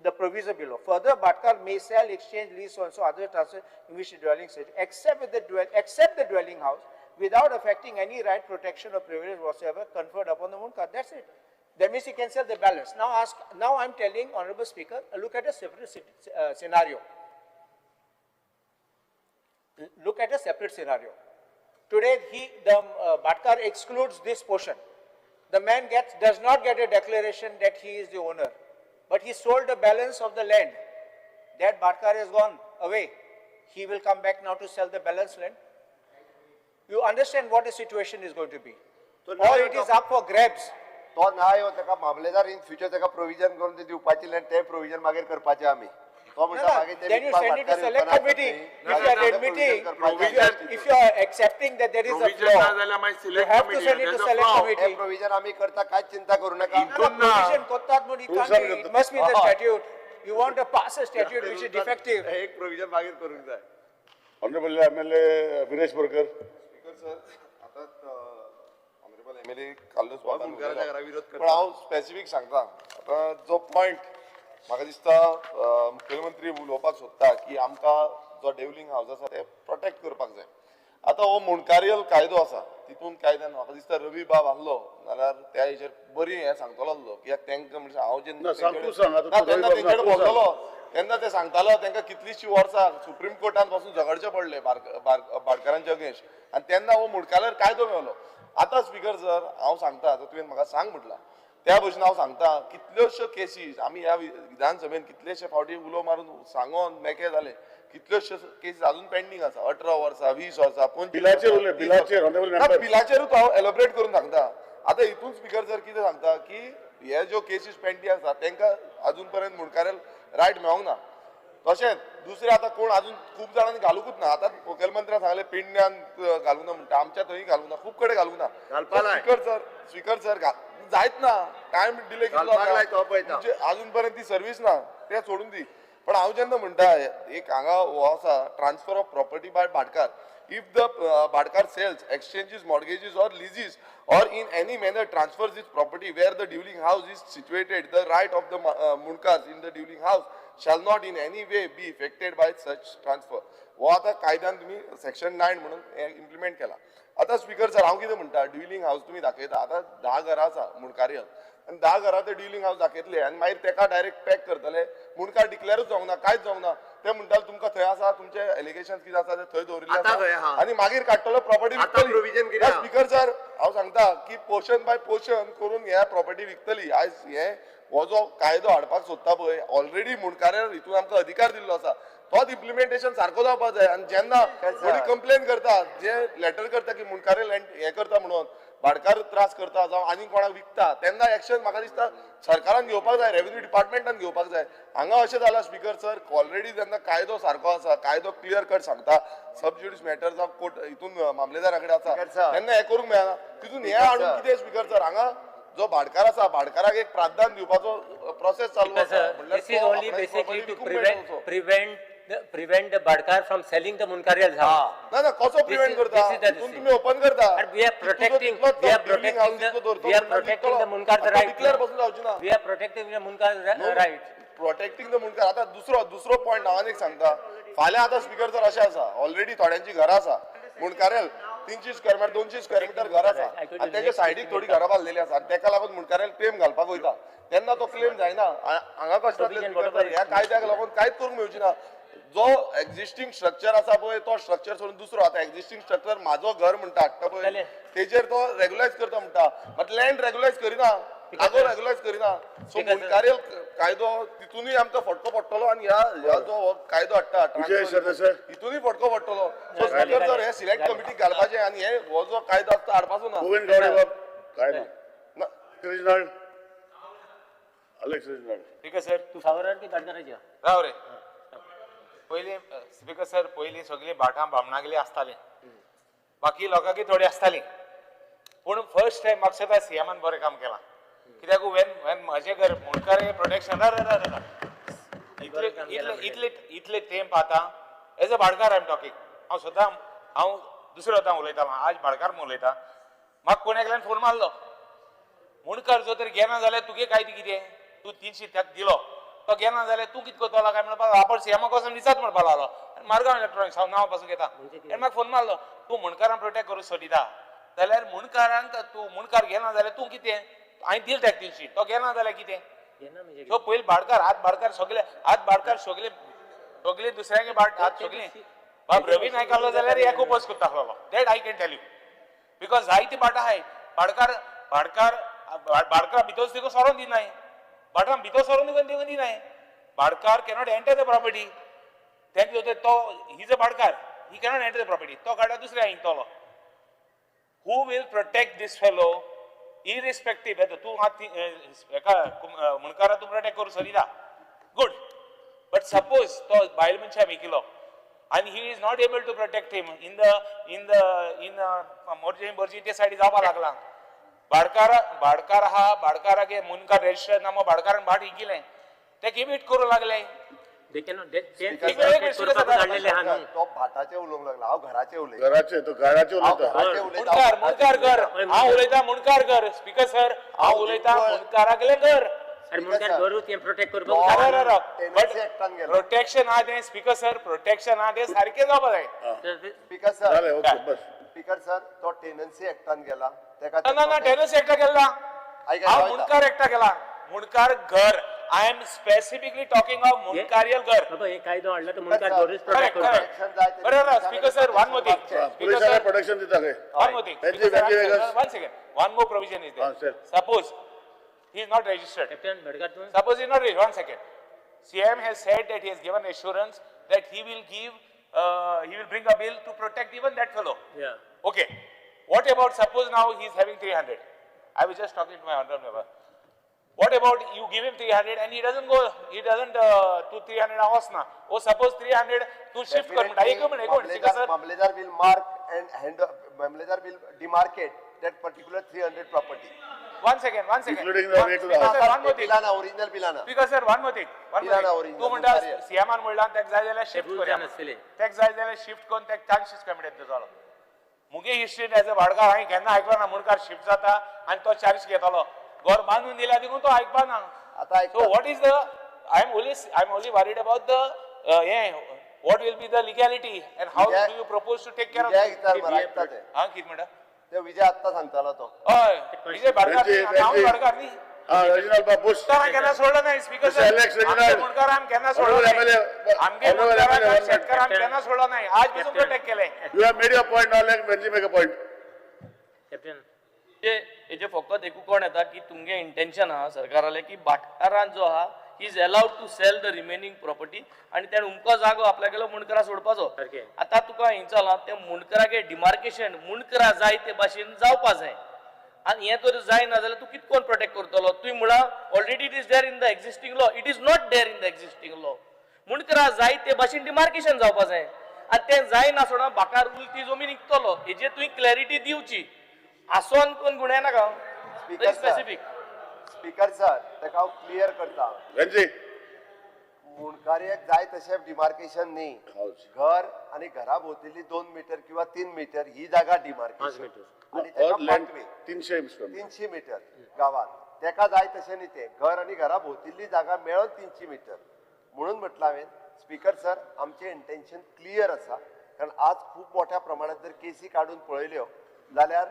the proviso below. Further, Bhatkar may sell, exchange, lease, so and so other transfer in which the dwelling sits, except the dwelling house, without affecting any right, protection or privilege whatsoever conferred upon the Munkar. That's it. That means he can sell the balance. Now I'm telling Honorable Speaker, look at a separate scenario. Look at a separate scenario. Today Bhatkar excludes this portion. The man does not get a declaration that he is the owner, but he sold the balance of the land. That Bhatkar has gone away. He will come back now to sell the balance land. You understand what the situation is going to be. Or it is up for grabs. तो नाही हो ताका मामलेदार in future ताका provision करून ते दिवपाची ते प्रोविजन मागीर करपाचे आमी तो म्हणटा मागे ते Then you विकपाक send it to भाटकार select येवपाक committee. नाही. If you are admitting, if you are accepting that there is a flaw, you have to send it to select हे committee. प्रोव्हिजन आम्ही करता कांयच चिंता करू नका Provision कोत्तात म्हणून it can't be. It must be the statute. You want to pass a statute which is defective. एक प्रोव्हिजन मागीर करूंक जाय. Honourable MLA Viresh Borkar. Speaker sir, आता ऑनरेबल एमएलए कार्लोस बाबान मुनकाराच्या घरा विरोध करता. पण हांव स्पेसिफीक सांगता आता जो पॉयंट म्हाका दिसता मुख्यमंत्री उलोवपाक सोदता की आमकां जो डेव्हलिंग हावस आसा ते प्रोटेक्ट करपाक जाय. आता हो मुणकारियल कायदो आसा तितून कायद्यान म्हाका दिसता रवी बाब आहलो नाल्यार त्या हेचेर बरी हे सांगतलो आसलो कित्याक तांकां म्हणजे हांव जेन्ना तेन्ना तेंचेकडे बोलतलो तेन्ना ते सांगतालो तांकां कितलींशीं वर्सां सुप्रीम कोर्टान पासून झगडचें पडलें भाटकारांच्या अगेन्स्ट आनी तेन्ना हो मुणकारेल कायदो मेळलो. आतां स्पीकर सर हांव सांगता आतां तुवें म्हाका सांग म्हटलां त्या भशेन हांव सांगता कितल्योश्यो केसीस आमी ह्या विधानसभेन कितलेशे फावटी उलो मारून सांगोन मेके जाले कितल्योश्यो केसीस अजून पेंडींग आसा 18 वर्सां 20 वर्सां 25 बिलाचेरूच हांव एलोबरेट करून सांगता. आतां हितून स्पीकर सर कितें सांगता की हे ज्यो केसीस पेंडींग आसा तांकां अजून पर्यंत मुणकारेल रायट मेळोंक ना. तशेंच दुसरे आतां कोण अजून खूब जाणांनी घालूंकूच ना. आतां मुखेलमंत्र्यान सांगलें पेडण्यान घालूंक ना म्हणटा आमच्या थंय घालूंक ना खूब कडेन घालूंक ना. स्पीकर सर जायत ना टायम डिले म्हणजे अजून पर्यंत ती सर्वीस ना ते सोडून दी. पण हांव जेन्ना म्हणटा एक हांगा हो आसा ट्रान्सफर ऑफ प्रॉपर्टी बाय भाटकार. If the Bhadkar sells, exchanges, mortgages or leases or in any manner transfers his property where the dwelling house is situated, the right of the Munkars in the dwelling house shall not in any way be affected by such transfer. हो आता कायद्यान तुम्ही section 9 म्हणून implement केला. आता speaker sir हांव कितें म्हणटा ड्युलिंग हाऊस तुम्ही दाखयता आतां 10 घरां आसा मुणकारियल आनी 10 घरां ते ड्युलिंग हाऊस दाखयतले आनी मागीर तेका डायरेक्ट पॅक करतले मुणकार डिक्लेरूच जावंक ना कांयच जावंक ना. ते म्हणटाले तुमकां थंय आसा तुमचे एलिगेशन कितें आसा ते थंय दवरिल्ले आसा आनी मागीर काडटलो प्रॉपर्टी विकतली. स्पीकर सर हांव सांगता की पोर्शन बाय पोर्शन करून ह्या प्रॉपर्टी विकतली. आयज हे हो जो कायदो हाडपाक सोदता पळय ऑलरेडी मुणकारेल हितून आमकां अधिकार दिल्लो आसा तोच इम्प्लिमेंटेशन सारको जावपाक जाय. आनी जेन्ना कोणी कंप्लेन करता जे लेटर करता की मुणकारेल हे करता म्हणून भाटकार त्रास करता जावं आनी कोणाक विकता तेन्ना एक्शन म्हाका दिसता सरकारान घेवपाक जाय रेव्हेन्यू डिपार्टमेंटान घेवपाक जाय. हांगा अशें जालां स्पीकर सर ऑलरेडी जेन्ना कायदो सारको आसा कायदो क्लियर कट सांगता सबज्युडिस मॅटर जावं कोर्ट हितून मामलेदारा कडेन आसा तेन्ना हे करूंक मेळना तितून हे हाडून कितें स्पीकर सर हांगा जो भाटकार आसा भाटकाराक एक प्रावधान दिवपाचो प्रोसेस चालू आसा prevent the Bhadkar from selling the Munkarial house. ना ना कसो प्रिव्हेंट करता तितून तुम्ही ओपन करता We are protecting the Munkar the right. Declare पासून जावची ना. We are protecting the Munkar right. Protecting the mundkar. आता दुसरो पॉइंट हांव आनीक सांगता फाल्यां आतां स्पीकर सर अशें आसा ऑलरेडी थोड्यांची घरां आसा मुणकारेल 300 स्क्वेअर मीटर 200 स्क्वेअर मीटर घर आसा आनी तेच्या सायडीक थोडी घरां बांदलेली आसा आनी तेका लागून मुणकारेल क्लेम घालपाक वयता तेन्ना तो क्लेम जायना. हांगा कशें जातलें ह्या कायद्याक लागून कांयच करूंक मेळची ना. जो एक्झिस्टिंग स्ट्रक्चर आसा पळय तो स्ट्रक्चर सोडून दुसरो आतां एक्झिस्टिंग स्ट्रक्चर म्हाजो घर म्हणटा हाडटा पळय तेजेर तो रेग्युलायज करता म्हणटा बट लँड रेग्युलायज करिना कागो रेग्युलायज करिना. सो मुणकारेल कायदो तितूनय आमकां फटको पडटलो आनी ह्या जो कायदो हाडटा हितूनय फटको पडटलो. सो स्पीकर सर हे सिलेक्ट कमिटीक घालपाचें आनी हे हो जो कायदो आसता हाडपाचो ना. ठीक आहे सर तू फावरार की भाटकाराची राव रे पयलीं स्पीकर सर पयलीं सगळीं भाटां बामणागेली आसतालीं बाकी लोकांकी थोडी आसतालीं पूण फर्स्ट टायम म्हाका दिसता सीएमान बरें काम केलां कित्याक वेन म्हजें घर मुणकार प्रोटेक्शन इतले तेंप आतां एज अ भाटकार आय एम टॉकिंग हांव सदां हांव दुसऱ्या वतां उलयता आज भाटकार म्हूण उलयता म्हाका कोणे एकल्यान फोन मारलो मुणकार जो तरी घेना जाल्यार तुगे काय ती कितें तूं 300 ताका दिलो तो घेना जाल्यार तूं कितें करतलो काय म्हणपाक आपण सीएमाक वचून विचारत म्हणपाक लागलो मारगांव इलेक्ट्रॉनिक्स हांव नांव पासून घेता आनी म्हाका फोन मारलो तूं मुणकारांक प्रोटेक्ट करूंक सोदिता जाल्यार मुणकारांक तूं मुणकार घेना जाल्यार तूं कितें हांवें दिल ताका 300 तो घेना जाल्यार कितें सो पयलीं भाटकार सगळे दुसऱ्यांगे हात सगळे बाब रवी नायक आहलो जाल्यार एक उपोज करता आहलो that I can tell you because जायती भाटां आहाय भाटकार भितर तिका सोरोन दिनाय भाटां भितर सोरोन तिका दिनाय भाटकार कॅनॉट एंटर द प्रॉपर्टी तेंक तो ही इज अ भाटकार ही कॅनॉट एंटर द प्रॉपर्टी तो काडा दुसऱ्या हिंगतलो हू वील प्रोटेक्ट दीस फेलो इरिस्पेक्टीव तूं हात मुणकारा तूं प्रोटेक्ट करूं सोदिता गूड But suppose तो बायल मनशा विकिलो and he is not able to protect him in Morjim ते साइड जावपा लागला. बाडकारागे मुनकार रजिस्टर नामो बाडकारान भाट इकिलें ते किमीट करू लागले. They cannot, काढलेले हा न्हू. तो भाटाचे उलोवंक लागला हांव घराचे उलयता. घराचे तो घराचे उलयता. मुनकार घर हांव उलयता मुनकार घर स्पीकर सर हांव उलयता मुनकारागले घर. अरे मुनकार घरूच हे प्रोटेक्ट करपाक प्रोटेक्शन हा ते स्पीकर सर प्रोटेक्शन हा ते सारखे जावपा जाय. स्पीकर सर स्पीकर सर तो टेनन्सी एक्टान गेला तेका ना टेनन्सी एक्टा गेला हांव मुनकार एक्टा गेला मुनकार घर I am specifically talking of मुनकारियल घर. बाबा हे कायदो हाडला तर मुनकार घरूच प्रोटेक्ट करता. बरोबर speaker sir one more thing. पोलिसांना प्रोटेक्शन दिता काय? One more thing. One second. One more provision is there. Suppose he is not registered. Suppose he is not registered. One second. CM has said that he has given assurance that he will bring a bill to protect even that fellow. Yeah. Okay. What about suppose now he is having 300? I was just talking to my honorable member. What about you give him 300 and he doesn't to 300 hours na? Oh, suppose 300 to shift kar. Mamledar will mark and Mamledar will demarcate that particular 300 property. One second. Including the way to the house. One more thing. Original Pilana. Because sir, one more thing. तू म्हणटा सीएमान म्हणला तेक जाय जाल्यार shift करया. तेक जाय जाल्यार शिफ्ट करून तेक चान्सेस कमी येता जालो. मुगे हिस्ट्रीन एज अ भाडकार हांवें केन्ना आयकलो ना मुनकार शिफ्ट जाता आनी तो चार्ज घेतालो. घर बांधून दिला देखून तो आयकपा ना. So what is the I'm only worried about the what will be the legality and how do you propose to take care of it? हां कित म्हणटा ते विजय आत्ता सांगतालो तो. हय विजय भाडकार नाव भाडकार न्ही. रेजिनल बाबूस केन्ना सोडलं नाही स्पीकर सर. मुनकार आम केन्ना सोडलं नाही. आमगे मुनकाराक शेतकारांक केन्ना सोडलं नाही. आज पासून प्रोटेक्ट केले. You have made your point now. Let Benji make a point. Captain हेजे फकत एकू कोण येता की तुमगे इंटेंशन आहा सरकाराले की भाटकारान जो आहा he is allowed to sell the remaining property आणि त्यान उमको जागो आपल्या गेलो मुणकरा सोडपाचो. आता तुका हिंचला ते मुणकरागे डिमार्केशन मुणकरा जाय ते भाशेन जावपा जाय आणि हे तर जाय ना जाल्यार तू कितकोन प्रोटेक्ट करतलो. तुवें म्हणा already it is there in the existing law. It is not there in the existing law. मुणकरा जाय ते भाशेन डिमार्केशन जावपा जाय आणि ते जाय नासतना बाकार उलती जमीन इकतलो हेजे तुवें क्लॅरिटी दिवची. आसोन कोण गुन्हे नाका स्पेसिफिक. स्पीकर सर तेका हांव क्लियर करता. बेंजी मुणकार्याक जाय तशें डिमार्केशन न्ही. घर आणि घरा भोंवतली 2 मीटर किंवा 3 मीटर ही जागा डिमार्केशन आणि तेका पाटवे 300 मीटर गावात तेका जाय तशें न्ही. ते घर आणि घरा भोंवतली जागा मेळोन 300 मीटर म्हणून म्हटलं हांवें स्पीकर सर आमचें इंटेंशन क्लियर आसा. कारण आज खूप मोठ्या प्रमाणात जर केसी काढून पळयल्यो जाल्यार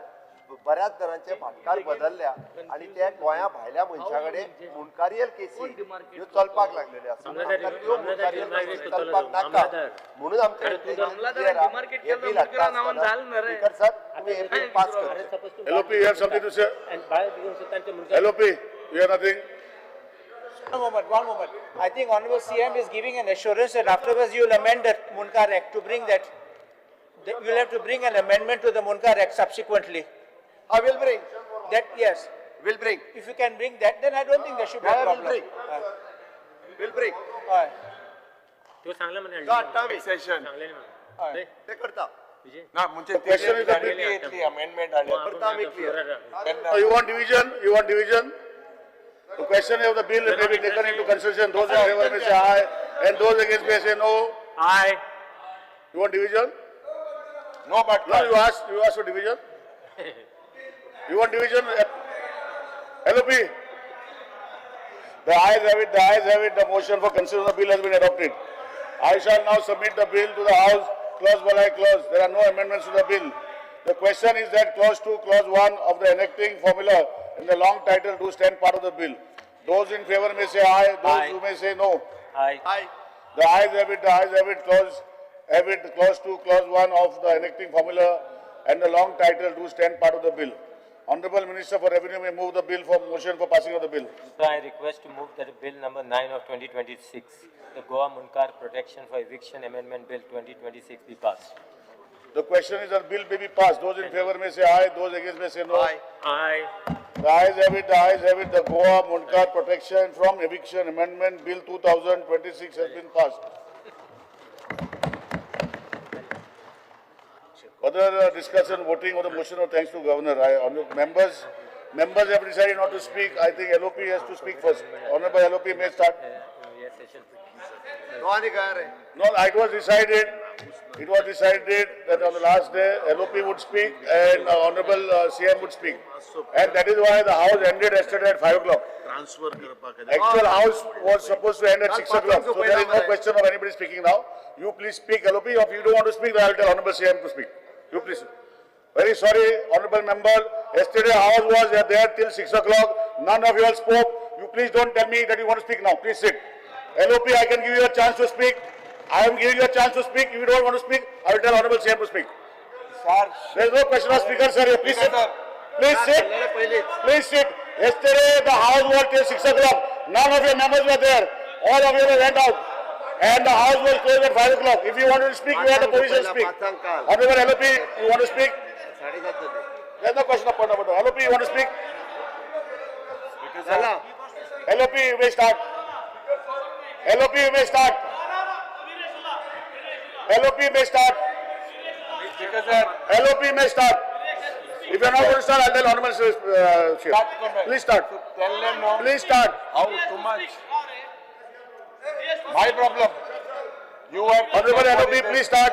बऱ्याच जणांचे भाटकार बदलल्या आणि त्या गोंया भायल्या मनशाकडे मुणकारियल केसी ह्यो चलपाक लागलेल्यो आसा. चलपाक नाका म्हणून आमचे स्पीकर सर तुम्ही हे बिल पास करा. LOP, you have something to say? LOP, you have nothing? One moment. I think Honorable CM is giving an assurance that afterwards you will amend that Munkar Act to bring that. You will have to bring an amendment to the Munkar Act subsequently. I will bring that. Yes, will bring. If you can bring that, then I don't think there should be a problem. Will bring. तो सांगला म्हणे Session. ते करता. ना म्हणजे question is immediately amendment करता आम्ही clear. You want division? You want division? The question of the bill may be taken into consideration. Those in favor may say aye, and those against may say no. Aye. You want division? No, but no. You ask for division. You want division? LOP. The ayes have it. The ayes have it. The motion for consideration of the bill has been adopted. I shall now submit the bill to the House, clause by clause. There are no amendments to the bill. The question is that clause 2, clause 1 of the enacting formula in the long title do stand part of the bill. Those in favor may say aye. Those who may say no. Aye. Aye. The ayes have it. The ayes have it. Clause 2, clause 1 of the enacting formula and the long title do stand part of the bill. Honorable Minister for Revenue may move the bill for motion for passing of the bill. So I request to move that bill number 9 of 2026, the Goa Munkar Protection for Eviction Amendment Bill 2026 be passed. The question is that bill may be passed. Those in favor may say aye, those against may say no. Aye. The ayes have it, the ayes have it. The Goa Mundkar Protection from Eviction Amendment Bill 2026 has been passed. Further discussion, voting on the motion of thanks to Governor. Members have decided not to speak. I think LOP has to speak first. Honorable LOP may start. No, it was decided that on the last day LOP would speak and Honorable CM would speak. And that is why the House ended yesterday at 5 o'clock. Actual House was supposed to end at 6 o'clock. So there is no question of anybody speaking now. You please speak LOP. If you don't want to speak, then I will tell Honorable CM to speak. You please. Very sorry, Honorable Member. Yesterday House was there till 6 o'clock. None of you all spoke. You please don't tell me that you want to speak now. Please sit. LOP, I can give you a chance to speak. I am giving you a chance to speak. If you don't want to speak, I will tell Honorable CM to speak. There is no question of speaker, sir. Please sit. Please sit. Please sit. Yesterday the House was till 6 o'clock. None of your members were there. All of you went out. And the House was closed at 5 o'clock. If you wanted to speak, you had the permission to speak. Honorable LOP, you want to speak? There is no question of point about it. LOP, you want to speak? LOP, you may start. LOP, you may start. LOP may start. LOP may start. If you are not going to start, I'll tell Honorable Chair. Please start. Tell them now. Please start. How too much? My problem. You have Honorable LOP, please start.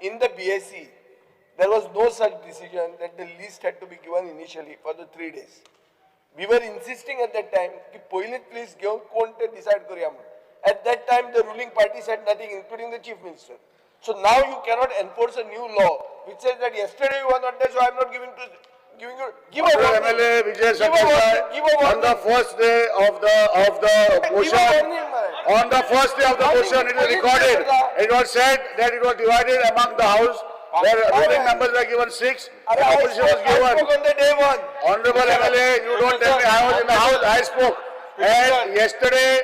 In the BSc, there was no such decision that the list had to be given initially for the 3 days. We were insisting at that time कि पहिलेच list घेऊन कोण ते decide करूया म्हणून. At that time, the ruling party said nothing, including the chief minister. So now you cannot enforce a new law which says that yesterday you were not there, so I am not giving you. Give a warning. MLA Vijay Sankar, on the first day of the motion, on the first day of the motion, it is recorded. It was said that it was divided among the House, where ruling members were given 6, the opposition was given. Honorable MLA, you don't tell me I was in the House, I spoke. And yesterday,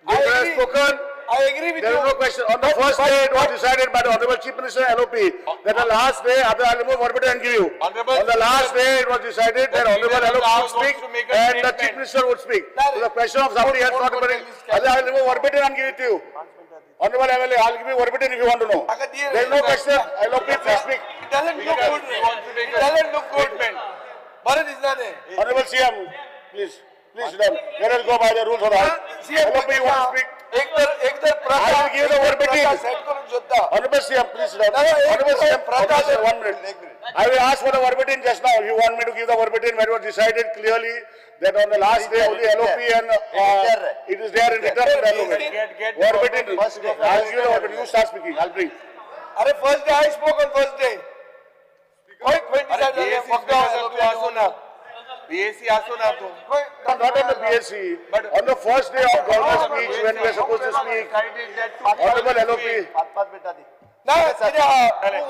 you have spoken. I agree with you. There is no question. On the first day, it was decided by the Honorable Chief Minister LOP that the last day, I will remove verbatim and give you. On the last day, it was decided that Honorable LOP would speak and the Chief Minister would speak. So the question of somebody else not coming, I will remove verbatim and give it to you. Honorable MLA, I will give you verbatim if you want to know. There is no question. LOP, please speak. It doesn't look good. It doesn't look good. Bharat is not there. Honorable CM, please. Please sit down. Let us go by the rules of the House. LOP, you want to speak? I will give the verbatim. Honorable CM, please sit down. Honorable CM, 1 minute. I will ask for the verbatim just now. You want me to give the verbatim when it was decided clearly that on the last day only LOP and it is there in return from LOP. Verbatim. I will give the verbatim. You start speaking. I will bring. First day I spoke on first day. BSc also not to. Not on the BSc, but on the first day of governor's speech when we are supposed to speak. Honorable LOP.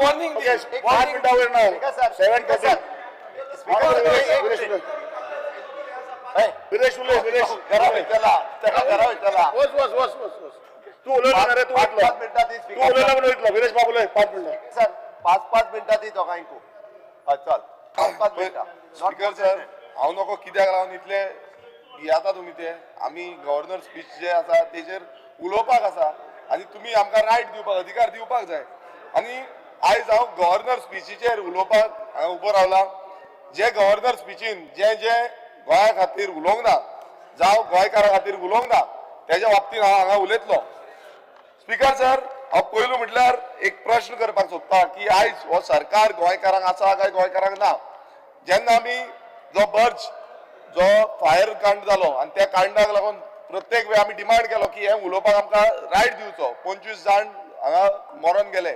Warning. Yes, 5 minutes over now. 7:30. Viresh. तू उलयला रे तू वाटलो तू उलयला म्हणून इतलो विरेश बाबू उलय 5 मिनिटां sir 5 मिनिटां दी दोगांयकू चल 5 मिनिटां speaker sir हांव नको कित्याक लागून इतले भियाता तुमी ते आमी गव्हर्नर स्पीच जे आसा तेजेर उलोवपाक आसा आनी तुमी आमकां रायट दिवपाक अधिकार दिवपाक जाय आनी आयज हांव गव्हर्नर स्पीचीचेर उलोवपाक हांगा उबो रावला जे गव्हर्नर स्पीचीन जे गोंया खातीर उलोवंक ना जावं गोंयकारा खातीर उलोवंक ना तेज्या बाबतींत हांव हांगा उलयतलो स्पीकर सर हांव पयलू म्हटल्यार एक प्रश्न करपाक सोदता की आयज हो सरकार गोंयकारांक आसा काय गोंयकारांक ना जेन्ना आमी जो बर्ज जो फायर कांड जालो आनी त्या कांडाक लागून प्रत्येक वेळ आमी डिमांड केलो की हे उलोवपाक आमकां रायट दिवचो 25 जाण हांगा मरोन गेले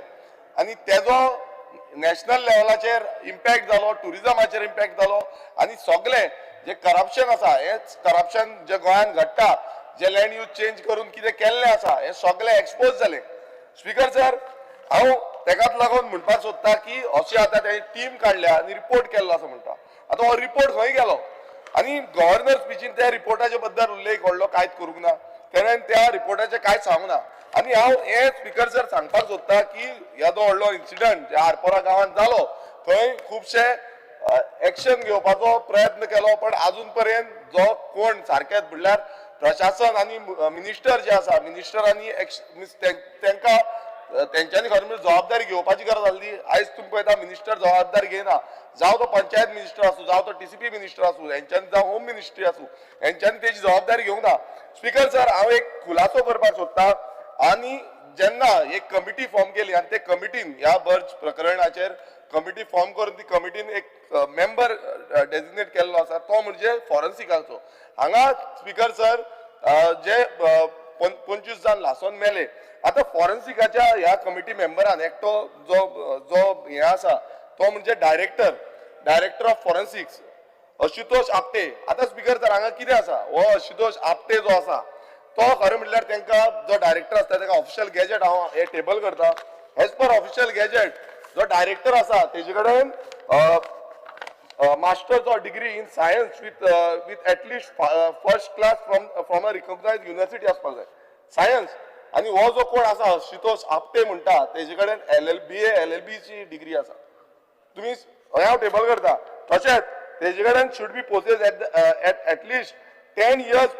आनी तेजो नॅशनल लेवलाचेर इम्पॅक्ट जालो टुरिजमाचेर इम्पॅक्ट जालो आनी सगळे जे करप्शन आसा हेच करप्शन जे गोंयांत घडटा जे लँड यूज चेंज करून कितें केल्लें आसा हे सगळे एक्सपोज जाले स्पीकर सर हांव तेकाच लागून म्हणपाक सोदता की अशें आतां ते टीम काडल्या आनी रिपोर्ट केल्लो असो म्हणटा आतां हो रिपोर्ट खंय गेलो आणि गव्हर्नर स्पीचीन त्या रिपोर्टाच्या बद्दल उल्लेख व्हडलो कांयच करूंक ना, तेणें त्या रिपोर्टाचें कांयच सांगूंक ना. आनी हांव हे स्पीकर सर सांगपाक सोदता की ह्यो व्हडलो इन्सिडंट ज्या आरपोरा गांवांत जालो थंय खुबशे एक्शन घेवपाचो प्रयत्न केलो, पण अजून पर्यंत जो कोण सारकेंच म्हणल्यार प्रशासन आनी मिनिस्टर जे आसा मिनिस्टरांनी तांकां तेंच्यांनी खरें म्हणजे जबाबदारी घेवपाची गरज आसली. आयज तुमी पळयता मिनिस्टर जबाबदारी घेयना, जावं तो पंचायत मिनिस्टर आसूं, जावं तो TCP मिनिस्टर आसूं, हेंच्यांनी जावं होम मिनिस्ट्री आसूं, हेंच्यांनी तेजी जबाबदारी घेवंक ना. स्पीकर सर हांव एक खुलासो करपाक सोदतां. आनी जेन्ना एक कमिटी फॉर्म केली आनी ते कमिटीन ह्या बर्ज प्रकरणाचेर कमिटी फॉर्म करून ती कमिटीन एक मेंबर डेजिग्नेट केल्लो आसा, तो म्हणजे फॉरेन्सिकाचो. हांगा स्पीकर सर जे 25 जाण लासोन मेले, आता फॉरेन्सिकाच्या ह्या कमिटी मेंबरान एकटो जो हे आसा तो म्हणजे डायरेक्टर ऑफ फॉरेन्सिक्स आशुतोष आपटे. आता स्पीकर सर हांगा कितें आसा, हो आशुतोष आपटे जो आसा तो खरें म्हणल्यार तांकां जो डायरेक्टर आसता ताका ऑफिशियल गॅजेट हांव हे टेबल करता. एज पर ऑफिशियल गॅजेट जो डायरेक्टर आसा तेजे कडेन masters of degree in science with at least first class from a recognised university आसपाक जाय सायन्स. आणि हो जो कोण आसा आशुतोष आपटे म्हणटा तेजे कडेन BA LLB ची डिग्री आसा. तुम्ही हांव टेबल करता. तशेंच तेजे कडेन should be possess at least 10 years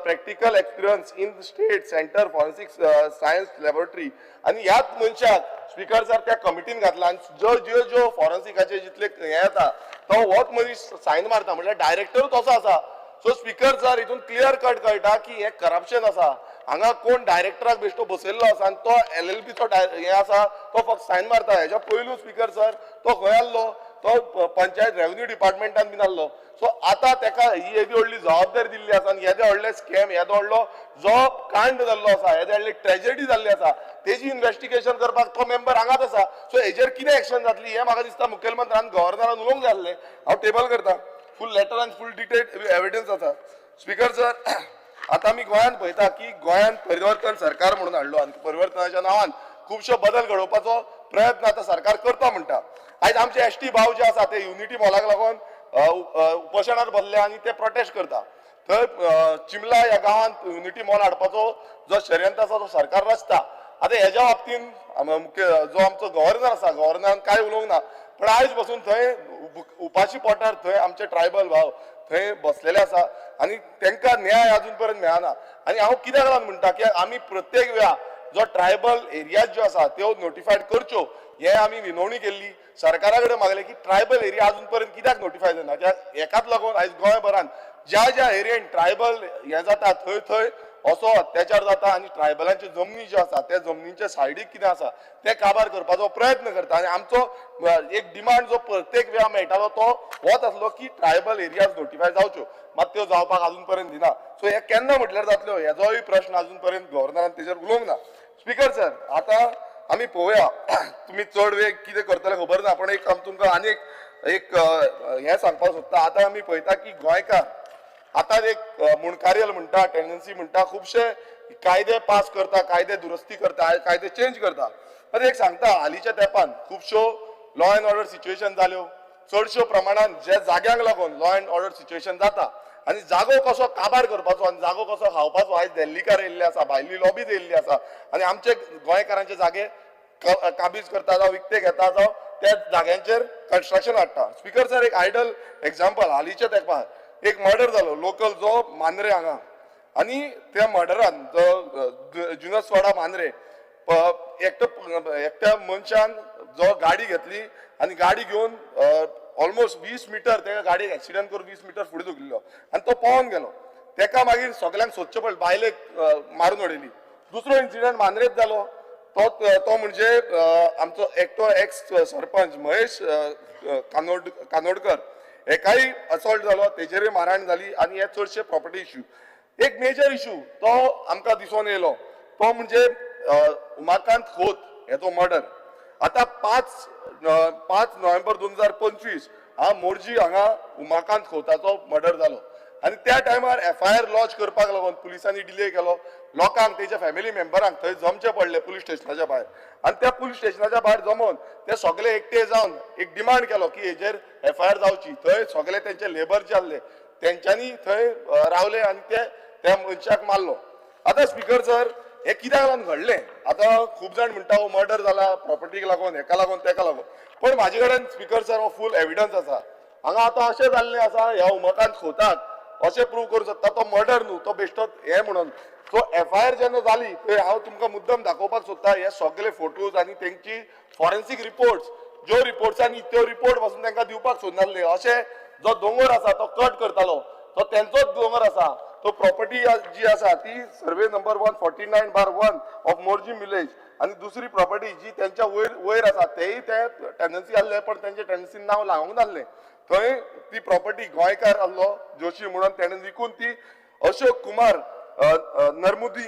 practical experience in the state center forensic science laboratory. आणि ह्याच मनशाक स्पीकर सर त्या कमिटीन घातला आनी ज्यो फॉरेन्सिकाचे जितले हे येता तो होच मनीस सायन मारता, म्हणल्यार डायरेक्टर तसो आसा. सो स्पीकर सर हितून क्लियर कट कळटा की हे करप्शन आसा. हांगा कोण डायरेक्टराक बेश्टो बसयल्लो आसा आनी तो LLB चो हे आसा तो फक्त सायन मारता. हेच्या पयलू स्पीकर सर तो खंय आसलो, तो पंचायत रेव्हेन्यू डिपार्टमेंटान बीन आसलो. सो आता ताका ही येदी व्हडली जबाबदारी दिल्ली आसा आनी येदे व्हडले स्कॅम, येदो व्हडलो जो कांड जाल्लो आसा, येदे व्हडली ट्रेजेडी जाल्ली आसा, तेजी इन्व्हेस्टिगेशन करपाक तो मेंबर हांगाच आसा. सो हेजेर कितें एक्शन जातली हे म्हाका दिसता मुखेलमंत्र्यान गव्हर्नरान उलोवंक जाय आसलें. हांव टेबल करता. फूल लेटर आनी फूल डिटेल एविडन्स आसा. स्पीकर सर आता आमी गोंयांत पळयता की गोंयांत परिवर्तन सरकार म्हणून हाडलो आनी परिवर्तनाच्या नांवान खुबशो बदल घडोवपाचो प्रयत्न आता सरकार करता म्हणटा. आयज आमचे ST भाव जे आसा ते युनिटी मॉलाक लागून उपोशणार बसले आनी ते प्रोटेस्ट करता. थंय चिमला ह्या गांवांत युनिटी मॉल हाडपाचो जो षडयंत्र आसा तो सरकार रचता. आता हेज्या बाबतीन जो आमचो गव्हर्नर आसा गव्हर्नरान कांय उलोवंक ना, पण आयज पासून थंय उपाशी पोटार थंय आमचे ट्रायबल भाव थंय बसलेले आसा आनी तांकां न्याय अजून पर्यंत मेळना. आनी हांव कित्याक लागून म्हणटा की आमी प्रत्येक वेळा जो ट्रायबल एरियाज ज्यो आसा त्यो नोटिफायड करच्यो हे आमी विनवणी केल्ली. सरकारा कडेन मागले की ट्रायबल एरिया अजून पर्यंत कित्याक नोटिफाय जायना. हेकाच लागून आयज गोंयभरान ज्या एरियेन ट्रायबल हे जाता थंय असो अत्याचार जाता आनी ट्रायबलांच्यो जमनी ज्यो आसा त्या जमनींच्या सायडीक कितें आसा ते काबार करपाचो प्रयत्न करता. आनी आमचो एक डिमांड जो प्रत्येक वेळा मेळटालो तो होच आसलो की ट्रायबल एरियाज नोटिफाय जावच्यो, मात त्यो जावपाक अजून पर्यंत दिना. सो हे केन्ना म्हटल्यार जातल्यो हेजोय प्रश्न अजून पर्यंत गव्हर्नरान तेजेर उलोवंक ना. स्पीकर सर आता आमी पळोवया तुमी चड वेळ कितें करतले खबर ना, पण एक तुमकां आनी एक हें सांगपाक सोदता. आतां आमी पळयता की गोंयकार आतां एक मुणकार्यल म्हणटा, टेंडन्सी म्हणटा, खुबशे कायदे पास करता, कायदे दुरुस्ती करता, कायदे चेंज करता. पण एक सांगता हालींच्या तेंपान खुबश्यो लॉ अँड ऑर्डर सिच्युएशन जाल्यो. चडश्यो प्रमाणान जे जाग्यांक लागून लॉ अँड ऑर्डर सिच्युएशन जाता आनी जागो कसो काबार करपाचो आनी जागो कसो खावपाचो आयज दिल्लीकार येयल्ले आसा, भायली लॉबीज येयल्ली आसा आनी आमचे गोंयकारांचे जागे काबीज करता जावं विकते घेता जावं त्या जाग्यांचेर कन्स्ट्रक्शन हाडटा. स्पीकर सर एक आयडल एक्झाम्पल हालींच्या तेंपार एक मर्डर जालो लोकल जो मांद्रे हांगा आनी त्या मर्डरान जो जुनसवाडा मांद्रे एकट्या मनशान जो गाडी घेतली आनी गाडी घेवन ऑलमोस्ट 20 मीटर त्या गाडयेक एक्सिडेंट करून 20 मीटर फुडें धुकलिलो आनी तो पावोन गेलो. तेका मागीर सगल्यांक सोदचें पडलें, बायलेक मारून उडयली. दुसरो इन्सिडंट मांद्रेत जालो तो म्हणजे आमचो एकटो एक्स सरपंच महेश कानोडकर एकाय असॉल्ट जालो, तेजेरय मारहाण जाली आनी हे चडशे प्रॉपर्टी इश्यू. एक मेजर इश्यू तो आमकां दिसून येयलो तो म्हणजे उमाकांत खोत हेचो मर्डर. आता 5 नोव्हेंबर 2025 मोर्जी हांगा उमाकांत खोताचो मर्डर जालो आनी त्या टायमार FIR लॉन्च करपाक लागून पुलिसांनी डिले केलो. लोकांक तेच्या फॅमिली मेंबरांक थंय जमचे पडले पुलीस स्टेशनाच्या भायर आनी त्या पुलीस स्टेशनाच्या भायर जमोन ते सगळे एकटे जावन एक डिमांड केलो की हेजेर FIR जावची. थंय सगळे तेंचे लेबर जे आसले तेंच्यांनी थंय रावले आनी त्या मनशाक मारलो. आतां स्पीकर सर हे कित्याक लागून घडलें? आतां खूब जाण म्हणटा हो मर्डर जाला प्रॉपर्टीक लागून, हेका लागून तेका लागून. पण म्हाजे कडेन स्पीकर सर हो फूल एविडन्स आसा. हांगा आतां अशें जाल्लें आसा ह्या उमकांत खोताक अशें प्रूव करूं शकता तो मर्डर न्हू, तो बेश्टो हे म्हणून. सो FIR जेन्ना जाली थंय हांव तुमकां मुद्दम दाखोवपाक सोदता हे सगळे फोटोज आनी तेंची फॉरेन्सीक रिपोर्ट्स, ज्यो रिपोर्ट्सांनी त्यो रिपोर्ट पासून तांकां दिवपाक सोदनासले. अशें जो दोंगर आसा तो कट करतालो तो तेंचोच दोंगर आसा. तो प्रॉपर्टी जी आसा ती survey number 149/1 of Morjim village आनी दुसरी प्रॉपर्टी जी त्यांच्या वयर आसा तेय ते टेनन्सी आसले पण त्यांचे टेनन्सी नांव लावंक नासलें. थंय ती प्रॉपर्टी गोंयकार आसलो जोशी म्हणून तेणें विकून ती अशोक कुमार नर्मुदी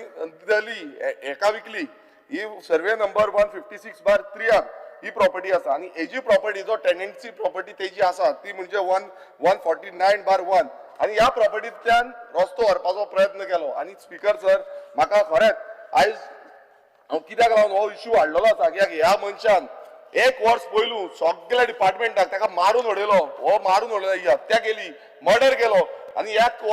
हेका विकली. ही सर्वे नंबर 156/3 ही प्रॉपर्टी आसा आनी हेजी प्रॉपर्टी जो टेनन्सी प्रॉपर्टी तेजी आसा ती म्हणजे 149/1 आनी ह्या प्रॉपर्टींतल्यान रस्तो व्हरपाचो प्रयत्न केलो. आनी स्पीकर सर म्हाका खरेंच आयज हांव कित्याक लागून हो इश्यू हाडलेलो आसा कित्याक ह्या मनशान 1 वर्स पयलू सगळ्या डिपार्टमेंटाक ताका मारून उडयलो. हो मारून उडयलो, ही हत्या केली, मर्डर केलो. आनी 1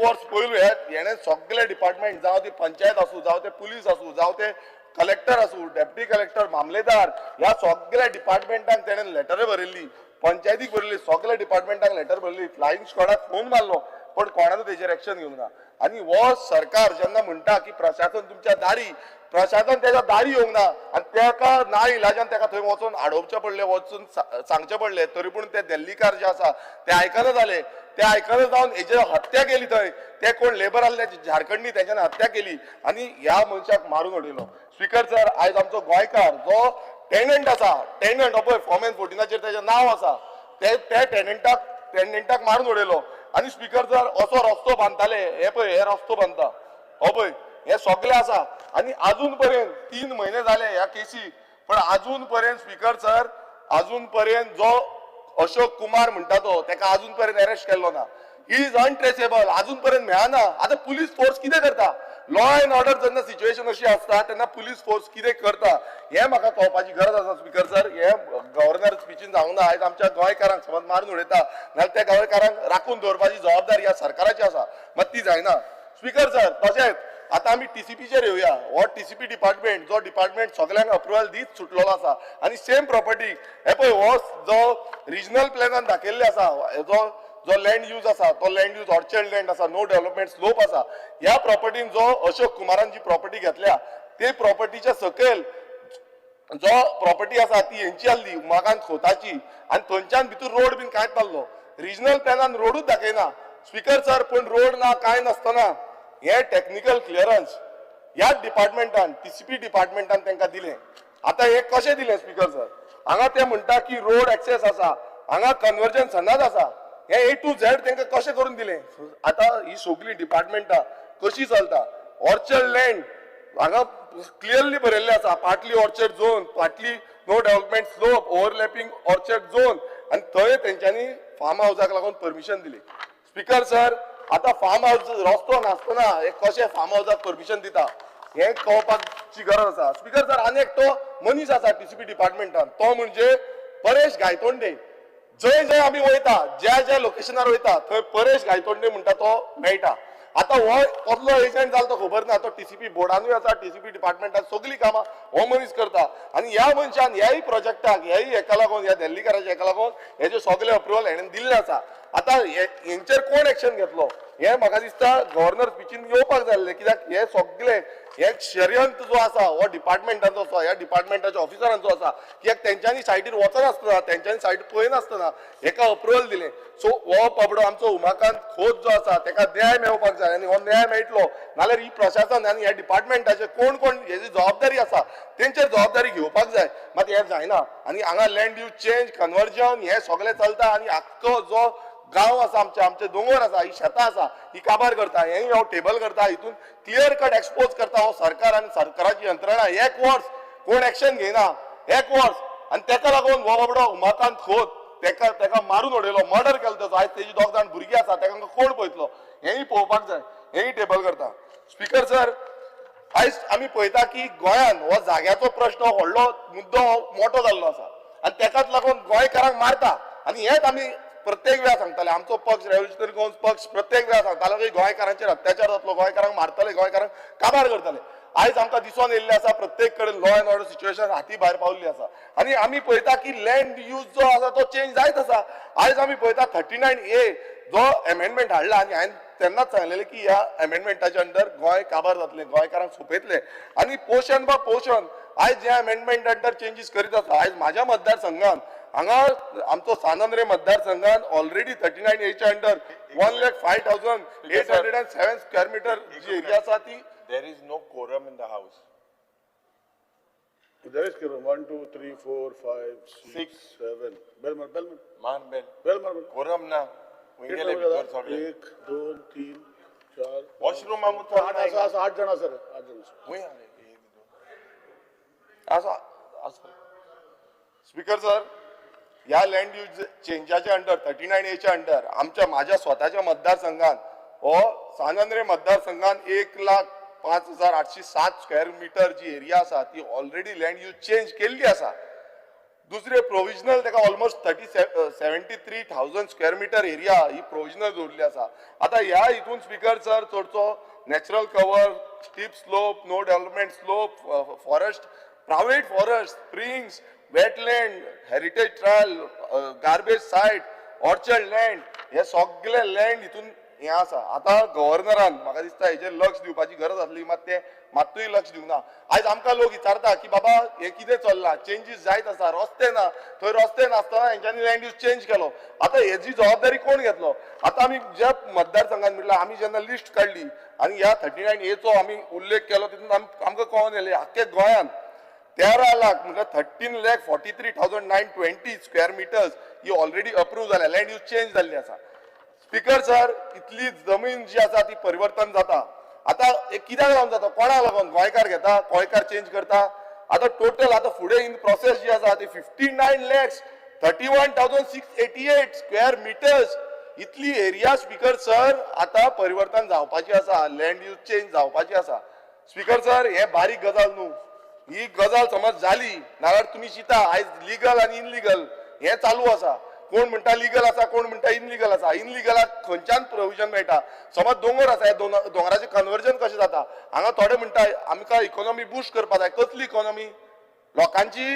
वर्स पयलू हेणें सगळे डिपार्टमेंट जावं ती पंचायत आसूं जावं ते पुलीस आसूं जावं ते कलेक्टर आसूं डेप्युटी कलेक्टर मामलेदार ह्या सगळ्या डिपार्टमेंटांक तेणें लेटरां बरयल्ली, पंचायतीक बरयल्ली, सगळ्या डिपार्टमेंटांक लेटर बरयल्ली, फ्लायिंग स्क्वॉडाक फोन मारलो पण कोणानूच तेजेर एक्शन घेवंक ना. आनी हो सरकार जेन्ना म्हणटा की प्रशासन तुमच्या दारी, प्रशासन त्याच्या दारी येवंक ना आनी तेका ना इलाजान तेका थंय वचून आडोवचें पडलें, वचून सांगचें पडलें. तरी पूण ते दिल्लीकार जे आसा ते आयकना जाले. ते आयकना जावन हेजेर हत्या केली. थंय ते कोण लेबर आसले झारखंडी तेच्यानी हत्या केली आनी ह्या मनशाक मारून उडयलो. स्पीकर सर आयज आमचो गोंयकार जो टेनंट आसा, टेनंट हो पळय फॉर्म एन 14 तेजें नांव आसा, ते टेनंटाक मारून उडयलो. आनी स्पीकर सर असो रस्तो बांदताले, हे पळय हे रस्तो बांदता, हो पळय हे सगळे आसा आनी अजून पर्यंत 3 महिने जाले ह्या केसी पण अजून पर्यंत स्पीकर सर अजून पर्यंत जो अशोक कुमार म्हणटा तो तेका अजून पर्यंत अरेस्ट केल्लो ना. ही इज अनट्रेसेबल, अजून पर्यंत मेळना. आतां पुलीस फोर्स कितें करता? लॉ अँड ऑर्डर जेन्ना सिच्युएशन अशी आसता तेन्ना पुलीस फोर्स कितें करता हें म्हाका कळपाची गरज आसा. स्पीकर सर हे गव्हर्नर स्पिचीन जावंक ना. आयज आमच्या गोंयकारांक समज मारून उडयता नाल्यार त्या गोंयकारांक राखून दवरपाची जबाबदारी ह्या सरकाराची आसा, मात ती जायना. स्पीकर सर तशेंच आतां आमी TCPचेर येवया. हो TCP डिपार्टमेंट जो डिपार्टमेंट सगळ्यांक अप्रुवल दीत सुटलेलो आसा आनी सेम प्रॉपर्टी हे पळय हो जो रिजनल प्लॅनान दाखयल्ले आसा जो लँड यूज आसा तो लँड यूज ऑर्चर्ड लँड आसा, नो डेव्हलपमेंट स्लोप आसा. ह्या प्रॉपर्टीन जो अशोक कुमारान जी प्रॉपर्टी घेतल्या ते प्रॉपर्टीच्या सकयल जो प्रॉपर्टी आसा ती हेंची आसली उमाकांत खोताची आनी थंयच्यान भितर रोड बीन कांयच नासलो. रिजनल प्लॅनान रोडूच दाखयना. स्पीकर सर पण रोड ना कांय नासतना हे टेक्निकल क्लियरन्स ह्याच डिपार्टमेंटान TCP डिपार्टमेंटान तांकां दिलें. आतां हे कशें दिलें स्पीकर सर? हांगा ते म्हणटा की रोड एक्सेस आसा, हांगा कन्वर्जन सनाद आसा, हे A to Z तांकां कशें करून दिलें? आतां ही सगळी डिपार्टमेंटां कशी चलता? ऑर्चर्ड लँड हांगा क्लियरली बरयल्लें आसा, partly orchard zone, partly no development slope, overlapping orchard zone आनी थंय तेंच्यांनी फार्म हावजाक लागून परमिशन दिली. स्पीकर सर आतां फार्म हावज रस्तो नासतना हे कशें फार्म हावजाक परमिशन दिता हें कळपाची गरज आसा. स्पीकर सर आनी एकटो मनीस आसा TCP डिपार्टमेंटान, तो म्हणजे परेश गायतोंडे. जंय जंय आमी वयता, ज्या लोकेशनार वयता थंय परेश गायतोंडे म्हणटा तो मेळटा. आतां हो कसलो एजंट जालो तो खबर ना. तो TCP बोर्डानूय आसा, TCP डिपार्टमेंटान सगळीं कामां हो मनीस करता आनी ह्या मनशान ह्याय प्रोजेक्टाक ह्याय हेका लागून ह्या दिल्लीकाराच्या हेका लागून हेजे सगळे अप्रुवल हेणें दिल्ले आसा. आतां हेंचेर कोण एक्शन घेतलो हे म्हाका दिसता गव्हर्नर स्पिचीन येवपाक जाय, कित्याक हे सगळे हे षडयंत्र जो आसा हो डिपार्टमेंटाचो आसा, ह्या डिपार्टमेंटाच्या ऑफिसरांचो आसा. कित्याक तेंच्यांनी सायटीर वचनासतना तेंच्यांनी सायट पळयनासतना हेका अप्रुवल दिलें. सो हो बाबडो आमचो उमाकांत खोत जो आसा तेका न्याय मेळपाक जाय आनी हो न्याय मेळटलो नाल्यार ही प्रशासन आनी ह्या डिपार्टमेंटाचे कोण कोण हेजी जबाबदारी आसा तेंचेर जबाबदारी घेवपाक जाय, मात हें जायना. आनी हांगा लँड यूज चेंज कन्वर्जन हें सगळें चलता आनी आख्खो जो गांव आसा आमचे दोंगर आसा, ही शेतां आसा ही काबार करता. हेंय हांव टेबल करता, हितून क्लियर कट एक्सपोज करता हो सरकार आनी सरकाराची यंत्रणा. 1 वर्स कोण एक्शन घेयना, 1 वर्स आनी तेका लागून हो बाबडो उमाकांत खोत तेका मारून उडयलो, मर्डर केलो तेजो. आयज तेजी 2 जाण भुरगीं आसा तेका कोण पळयतलो हेंय पळोवपाक जाय, हेंय टेबल करता. स्पीकर सर आयज आमी पळयता की गोंयान हो जाग्याचो प्रश्न व्हडलो मुद्दो मोठो जाल्लो आसा आनी तेकाच लागून गोंयकारांक मारता आनी हेच आमी प्रत्येक वेळा सांगताले आमचो पक्ष रेव्होल्युशनरी गोवन पक्ष प्रत्येक वेळा सांगतालो की गोंयकारांचेर अत्याचार जातलो, गोंयकारांक मारतले, गोंयकारांक काबार करतले. आयज आमकां दिसून येयल्लें आसा प्रत्येक कडेन लॉ अँड ऑर्डर सिच्युएशन हाती भायर पावल्ली आसा आनी आमी पळयता की लँड यूज जो आसा तो चेंज जायत आसा. आयज आमी पळयता 39A जो अमेंडमेंट हाडला आनी हांवें तेन्नाच सांगलेलें की ह्या अमेंडमेंटाच्या अंडर गोंय काबार जातलें, गोंयकारांक सोंपयतले आनी पोर्शन बाय पोर्शन आयज जे अमेंडमेंट अंडर चेंजीस करीत आसा. आयज म्हाज्या मतदारसंघान हांगा आमचो सानंद्रे मतदारसंघान already 39A under 1,05,807 square metre जी एरिया आसा ती. There is no quorum in the house. There is quorum. 1, 2, 3, 4, 5, 6, 7. Bell. Man bell. Bell. Quorum na. Wingele भितर सगळे. 1, 2, 3, 4. वॉशरूम आम तो 8 जण सर. 8 जण. वय स्पीकर सर, ह्या लँड यूज चेंजाच्या अंडर 39A अंडर माझ्या स्वतःच्या मतदारसंघान हो सानंद्रे मतदारसंघान 1,05,807 स्क्वेअर मीटर जी एरिया आसा ती ऑलरेडी लँड यूज चेंज केल्ली आसा. दुसरे प्रोविजनल ताका ऑलमोस्ट 73,000 स्क्वेअर मीटर एरिया ही प्रोविजनल दवरली आसा. आता ह्या हितून स्पीकर सर चडसो natural cover, steep slope, no development slope, forest, private forest, springs, wetland, heritage trail, garbage site, orchard land हे सगळे लँड हितून हे आसा. आता गव्हर्नरान म्हाका दिसता हेचेर लक्ष दिवपाची गरज आसली, मात ते मात्तूय लक्ष दिवना. आयज आमकां लोक विचारता की बाबा हे कितें चल्लां, चेंजीस जायत आसा, रस्ते ना, थंय रस्ते नासतना हेंच्यांनी लँड यूज चेंज केलो. आता हेची जबाबदारी कोण घेतलो? आता आमी ज्या मतदारसंघान म्हटल्यार आमी जेन्ना लिस्ट काडली आनी ह्या 39A आमी उल्लेख केलो तितून आमकां कळोन येयलें आख्या गोंयान 13 लाख म्हणजे 13,43,920 स्क्वेअर मीटर्स ही ऑलरेडी अप्रूव्ह जाल्या, लँड यूज चेंज जाल्ली आसा. स्पीकर सर, इतली जमीन जी आसा ती परिवर्तन जाता. आता कित्याक लागून जाता, कोणाक लागून? गोंयकार घेता, गोंयकार चेंज करता. आता टोटल आता फुडें इन प्रोसेस जी आसा ती 59,31,688 स्क्वेअर मीटर्स इतली एरिया स्पीकर सर आता परिवर्तन जावपाची आसा, लँड यूज चेंज जावपाची आसा. स्पीकर सर, हे बारीक गजाल न्हू. ही गजाल समज जाली नाल्यार तुमी चिंता आयज लिगल आनी इनलिगल हे चालू आसा. कोण म्हणटा लिगल आसा, कोण म्हणटा इनलिगल आसा. इनलिगलाक खंयच्यान प्रोविजन मेळटा? समज दोंगर आसा, हे दोंगराचें कन्वर्जन कशें जाता? हांगा थोडे म्हणटा आमकां इकॉनॉमी बूस्ट करपाक जाय. कसली इकॉनॉमी? लोकांची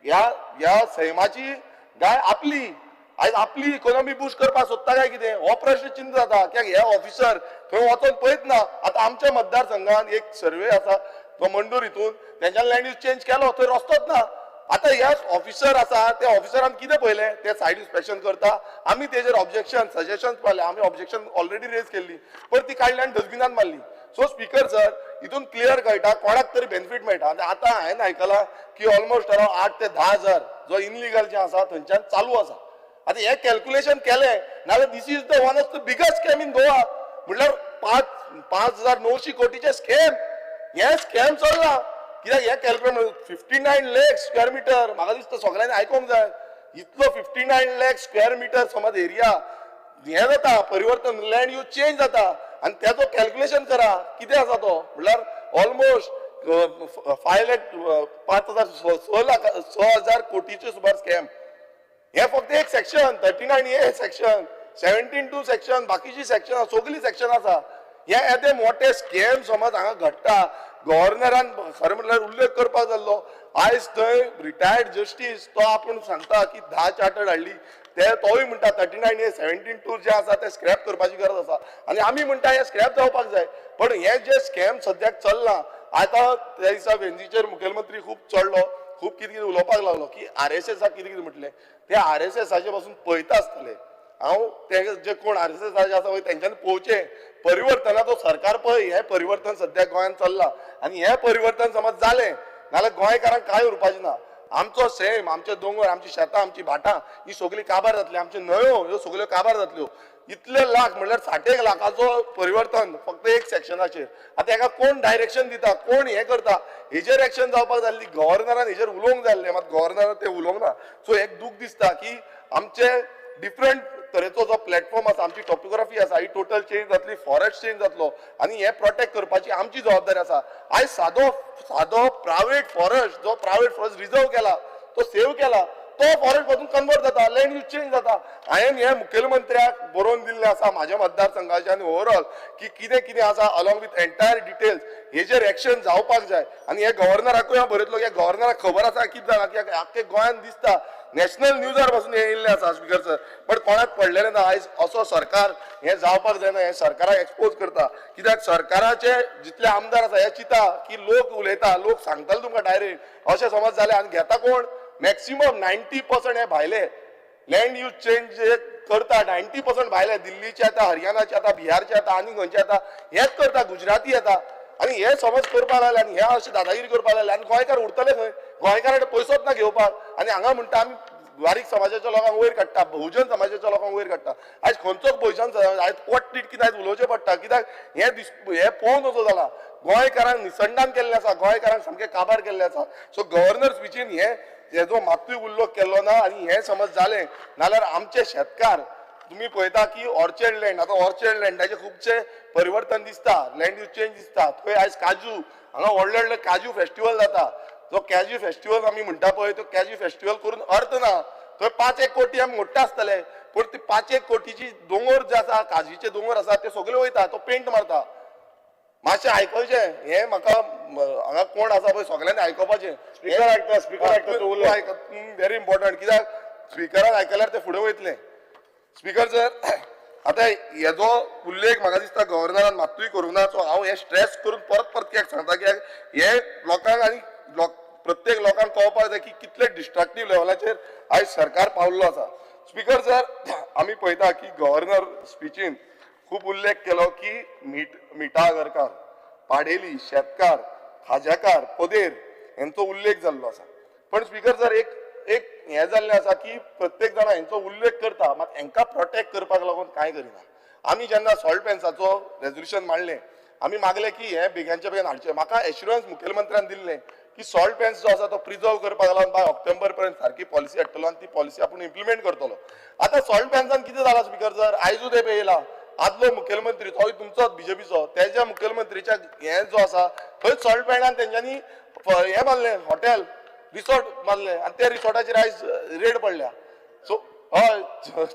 ह्या सैमाची गाय आपली. आयज आपली इकॉनॉमी बूस्ट करपाक सोदता काय कितें? हो प्रश्न चिंत जाता. कित्याक हे ऑफिसर थंय वचोन पळयत ना. आता आमच्या मतदारसंघान एक सर्वे आसा तो मंडूर हितून तेंच्यान लँड यूज चेंज केलो, थंय रस्तोच ना. आता ह्या ऑफिसर आसा त्या ऑफिसरान कितें पळयलें? ते सायड इन्स्पेक्शन करता. आमी तेजेर ऑब्जेक्शन सजेशन पळयले, आमी ऑब्जेक्शन ऑलरेडी रेज केल्ली, पण ती काडली आनी डस्टबिनान मारली. सो स्पीकर सर, हितून क्लियर कळटा कोणाक तरी बेनिफीट मेळटा. आता हांवें आयकलां की ऑलमोस्ट अरावंड 8 ते 10 हजार जो इनलिगल जे आसा थंयच्यान चालू आसा. आता हे कॅल्क्युलेशन केलें नाल्यार this is the one of the biggest scam in Goa. म्हटल्यार 5,900 कोटीचे स्कॅम. हे स्कॅम चल्ला. कित्याक हे कॅल्क्युलेट 59 लाख स्क्वेअर मीटर म्हाका दिसता सगळ्यांनी आयकोंक जाय. इतलो 59 लाख स्क्वेअर मीटर समज एरिया हे जाता परिवर्तन, लँड यूज चेंज जाता आनी त्याचो कॅल्क्युलेशन करा कितें आसा तो. म्हटल्यार ऑलमोस्ट 6,00,000 कोटीचे सुमार स्कॅम. हे फक्त एक सेक्शन 39A सेक्शन, 17(2) सेक्शन, बाकीची सेक्शन सगळी सेक्शन आसा. हे येदे मोठे स्कॅम समज हांगा घडटा. गव्हर्नरान खरें म्हटल्यार उल्लेख करपाक जाल्लो. आयज थंय रिटायर्ड जस्टीस तो आपूण सांगता की 10 चार्टर्ड हाडली, तोय म्हणटा 39A 17(2) जे आसा ते स्क्रॅप करपाची गरज आसा आनी आमी म्हणटा हे स्क्रॅप जावपाक जाय. पण हे जे स्कॅम सद्याक चल्ला, आतां त्या दिसा वेंजीचेर मुखेलमंत्री खूब चडलो, खूब कितें कितें उलोवपाक लागलो की RSSाक कितें कितें म्हटलें. ते RSSाचे पासून पळयता आसतले हांव. ते जे कोण RSSाचे आसा पळय तेंच्यांनी पळोवचें परिवर्तनाचो सरकार पळय. हे परिवर्तन सद्याक गोंयांत चल्लां आनी हे परिवर्तन समज जालें नाल्यार गोंयकारांक कांय उरपाचें ना. आमचो सैम, आमचे दोंगर, आमची शेतां, आमची भाटां ही सगळीं काबार जातली. आमच्यो न्हंयो ह्यो सगळ्यो काबार जातल्यो. इतले लाख म्हळ्यार 60 लाखाचो परिवर्तन फक्त एक सेक्शनाचेर. आतां हेका कोण डायरेक्शन दिता, कोण हे करता? हेजेर एक्शन जावपाक जाल्ली. गव्हर्नरान हेजेर उलोवंक जाय आसलें, मात गव्हर्नरान ते उलोवंक ना. सो एक दूख दिसता की आमचे डिफरंट तरेचो जो प्लॅटफॉर्म आसा, आमची टॉपोग्राफी आसा ही टोटल चेंज जातली, फॉरेस्ट चेंज जातलो आनी हे प्रोटेक्ट करपाची आमची जबाबदारी आसा. आयज सादो प्रायव्हेट फॉरेस्ट जो प्रायव्हेट फॉरेस्ट रिजर्व केला तो सेव्ह केला, तो फॉरेस्ट मधून कन्वर्ट जाता, लँड यूज चेंज जाता. हांवें हे मुखेलमंत्र्याक बरोवन दिल्लें आसा म्हाज्या मतदारसंघाचे आनी ओवरऑल की कितें कितें आसा अलॉंग विथ एंटायर डिटेल्स हेजेर एक्शन जावपाक जाय. आनी हे गव्हर्नराकूय हांव बरयतलो, हे गव्हर्नराक खबर आसा कितें जालां, कित्याक आख्खे गोंयान दिसता नॅशनल न्यूजार पासून हे येयल्लें आसा स्पीकर सर, बट कोणाक पडलेलें ना. आयज असो सरकार हे जावपाक जायना, हे सरकाराक एक्सपोज करता. कित्याक सरकाराचे जितले आमदार आसा हे चिता की लोक उलयता, लोक सांगताले तुमकां डायरेक्ट अशें समज जालें. आनी घेता कोण? मॅक्सिमम 90% हे भायले लँड यूज चेंज करता. 90% भायले, दिल्लीचे येता, हरियाणाचे येता, बिहारचे येता, आनी खंयचे येता, हेच करता, गुजराती येता. आनी हे समज करपाक लागले आनी हे अशें दादागिरी करपाक लागले आनी गोंयकार उरतले खंय? गोंयकारांकडे पयसोच ना घेवपाक. आनी हांगा म्हणटा आमी बारीक समाजाच्या लोकांक वयर काडटा, बहुजन समाजाच्या लोकांक वयर काडटा. आयज खंयचोच बहुजन समाज आयज पोट कितें आयज उलोवचें पडटा, कित्याक हे पळोवन असो जाला. गोंयकारांक निसंडान केल्लें आसा, गोंयकारांक सामकें काबार केल्लें आसा. सो गव्हर्नर स्पिचीन हे जो मातूय उल्लेख केल्लो ना. आनी हे समज जालें नाल्यार आमचे शेतकार तुम्ही पळयता की ऑर्चर्ड लँड, आता ऑर्चर्ड लँडाचे खूबशे परिवर्तन दिसता, लँड यूज चेंज दिसता. थंय आयज काजू, हांगा व्हडले व्हडले काजू फेस्टिवल जाता. जो कॅज्यू फेस्टिवल आमी म्हणटा पळय, तो कॅज्यू फेस्टिवल करून अर्थ ना. थंय 5-1 कोटी आमी मोडटा आसतले, पूण ती 5-1 कोटीची दोंगर जे आसा, काजूचे दोंगर आसा ते सगळे वयता, तो पेंट मारता. मातशें आयकचें, हे म्हाका हांगा कोण आसा पळय सगळ्यांनी आयकोपाचें. स्पीकर आयकता, स्पीकर आयकता, व्हेरी इम्पॉर्टंट, कित्याक स्पीकरान आयकल्यार ते फुडें वयतले. स्पीकर सर, आता हेजो उल्लेख म्हाका दिसता गव्हर्नरान मातूय करूंक ना. सो हांव हे स्ट्रेस करून परत परत कित्याक सांगता, कित्याक हे लोकांक आनी प्रत्येक लोकांक कळपाक जाय की कितले डिस्ट्रक्टीव लेवलाचेर आयज सरकार पावल्लो आसा. स्पीकर सर, आमी पळयता की गव्हर्नर स्पिचीन खूब उल्लेख केलो की मिठा आगरकार, पाडेली, शेतकार, खाज्याकार, पदेर हेंचो उल्लेख जाल्लो आसा. पण स्पीकर सर, एक हें जाल्लें आसा की प्रत्येक जाण हेंचो उल्लेख करता, मात हेंकां प्रोटेक्ट करपाक लागून कांय करिना. आमी जेन्ना सॉल्ट पेन्साचो रेजोल्युशन मांडलें, आमी मागलें की हें बेग्यानच्या बेगीन हाडचें. म्हाका एश्युरन्स मुखेलमंत्र्यान दिल्लें की सॉल्ट पेन्स जो आसा तो प्रिजर्व करपाक लागून बाय ऑक्टोबर पर्यंत सारकी पॉलिसी हाडटलो आनी ती पॉलिसी आपूण इम्प्लिमेंट करतलो. आतां सॉल्ट पेन्सान कितें जालां स्पीकर सर, आयजूच हे पळयला, आदलो मुखेलमंत्री तोय तुमचोच बीजेपीचो, तेज्या मुखेलमंत्रीच्या हें जो आसा थंय सॉल्ट पेन्सान तेंच्यांनी हें बांदलें, हॉटेल, रिसॉर्ट बांदलें आनी त्या रिसॉर्टाचेर आयज रेड पडल्या. सो हय,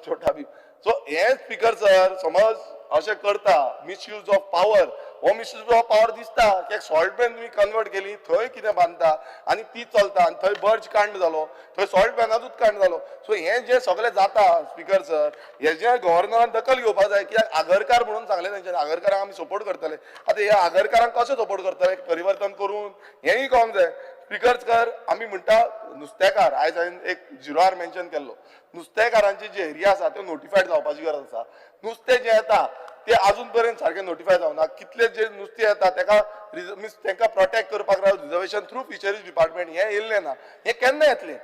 छोटा बी. सो हे स्पीकर सर समज अशें करता, मिसयूज ऑफ पावर, हो मिसयूज ऑफ पावर दिसता. कित्याक सॉल्ट पेन तुमी कन्वर्ट केली, थंय कितें बांदता आनी ती चलता आनी थंय बर्ज कांड जालो, थंय सॉल्ट पेनाचूच कांड जालो. सो हें जें सगळें जाता स्पीकर सर, हेजें गव्हर्नरान दखल घेवपाक जाय. कित्याक आगरकार म्हणून सांगलें तेंच्यांनी, आगरकारांक आमी सपोर्ट करतले. आतां ह्या आगरकारांक कशें सपोर्ट करतले, परिवर्तन करून हेंय कळोंक जाय. स्पीकर सर, आमी म्हणटा नुस्तेकार, आयज हांवें एक 0R मेन्शन केल्लो, नुस्तेकारांचे जे एरिया आसा त्यो नोटिफायड जावपाची गरज आसा. नुस्तें जें येता ते अजून पर्यंत सारकें नोटिफाय जावना. कितले जे नुस्तें येता तेका प्रोटेक्ट करपाक रिजर्वेशन थ्रू फिशरीज डिपार्टमेंट हें येयल्लें ना. हें केन्ना येतलें?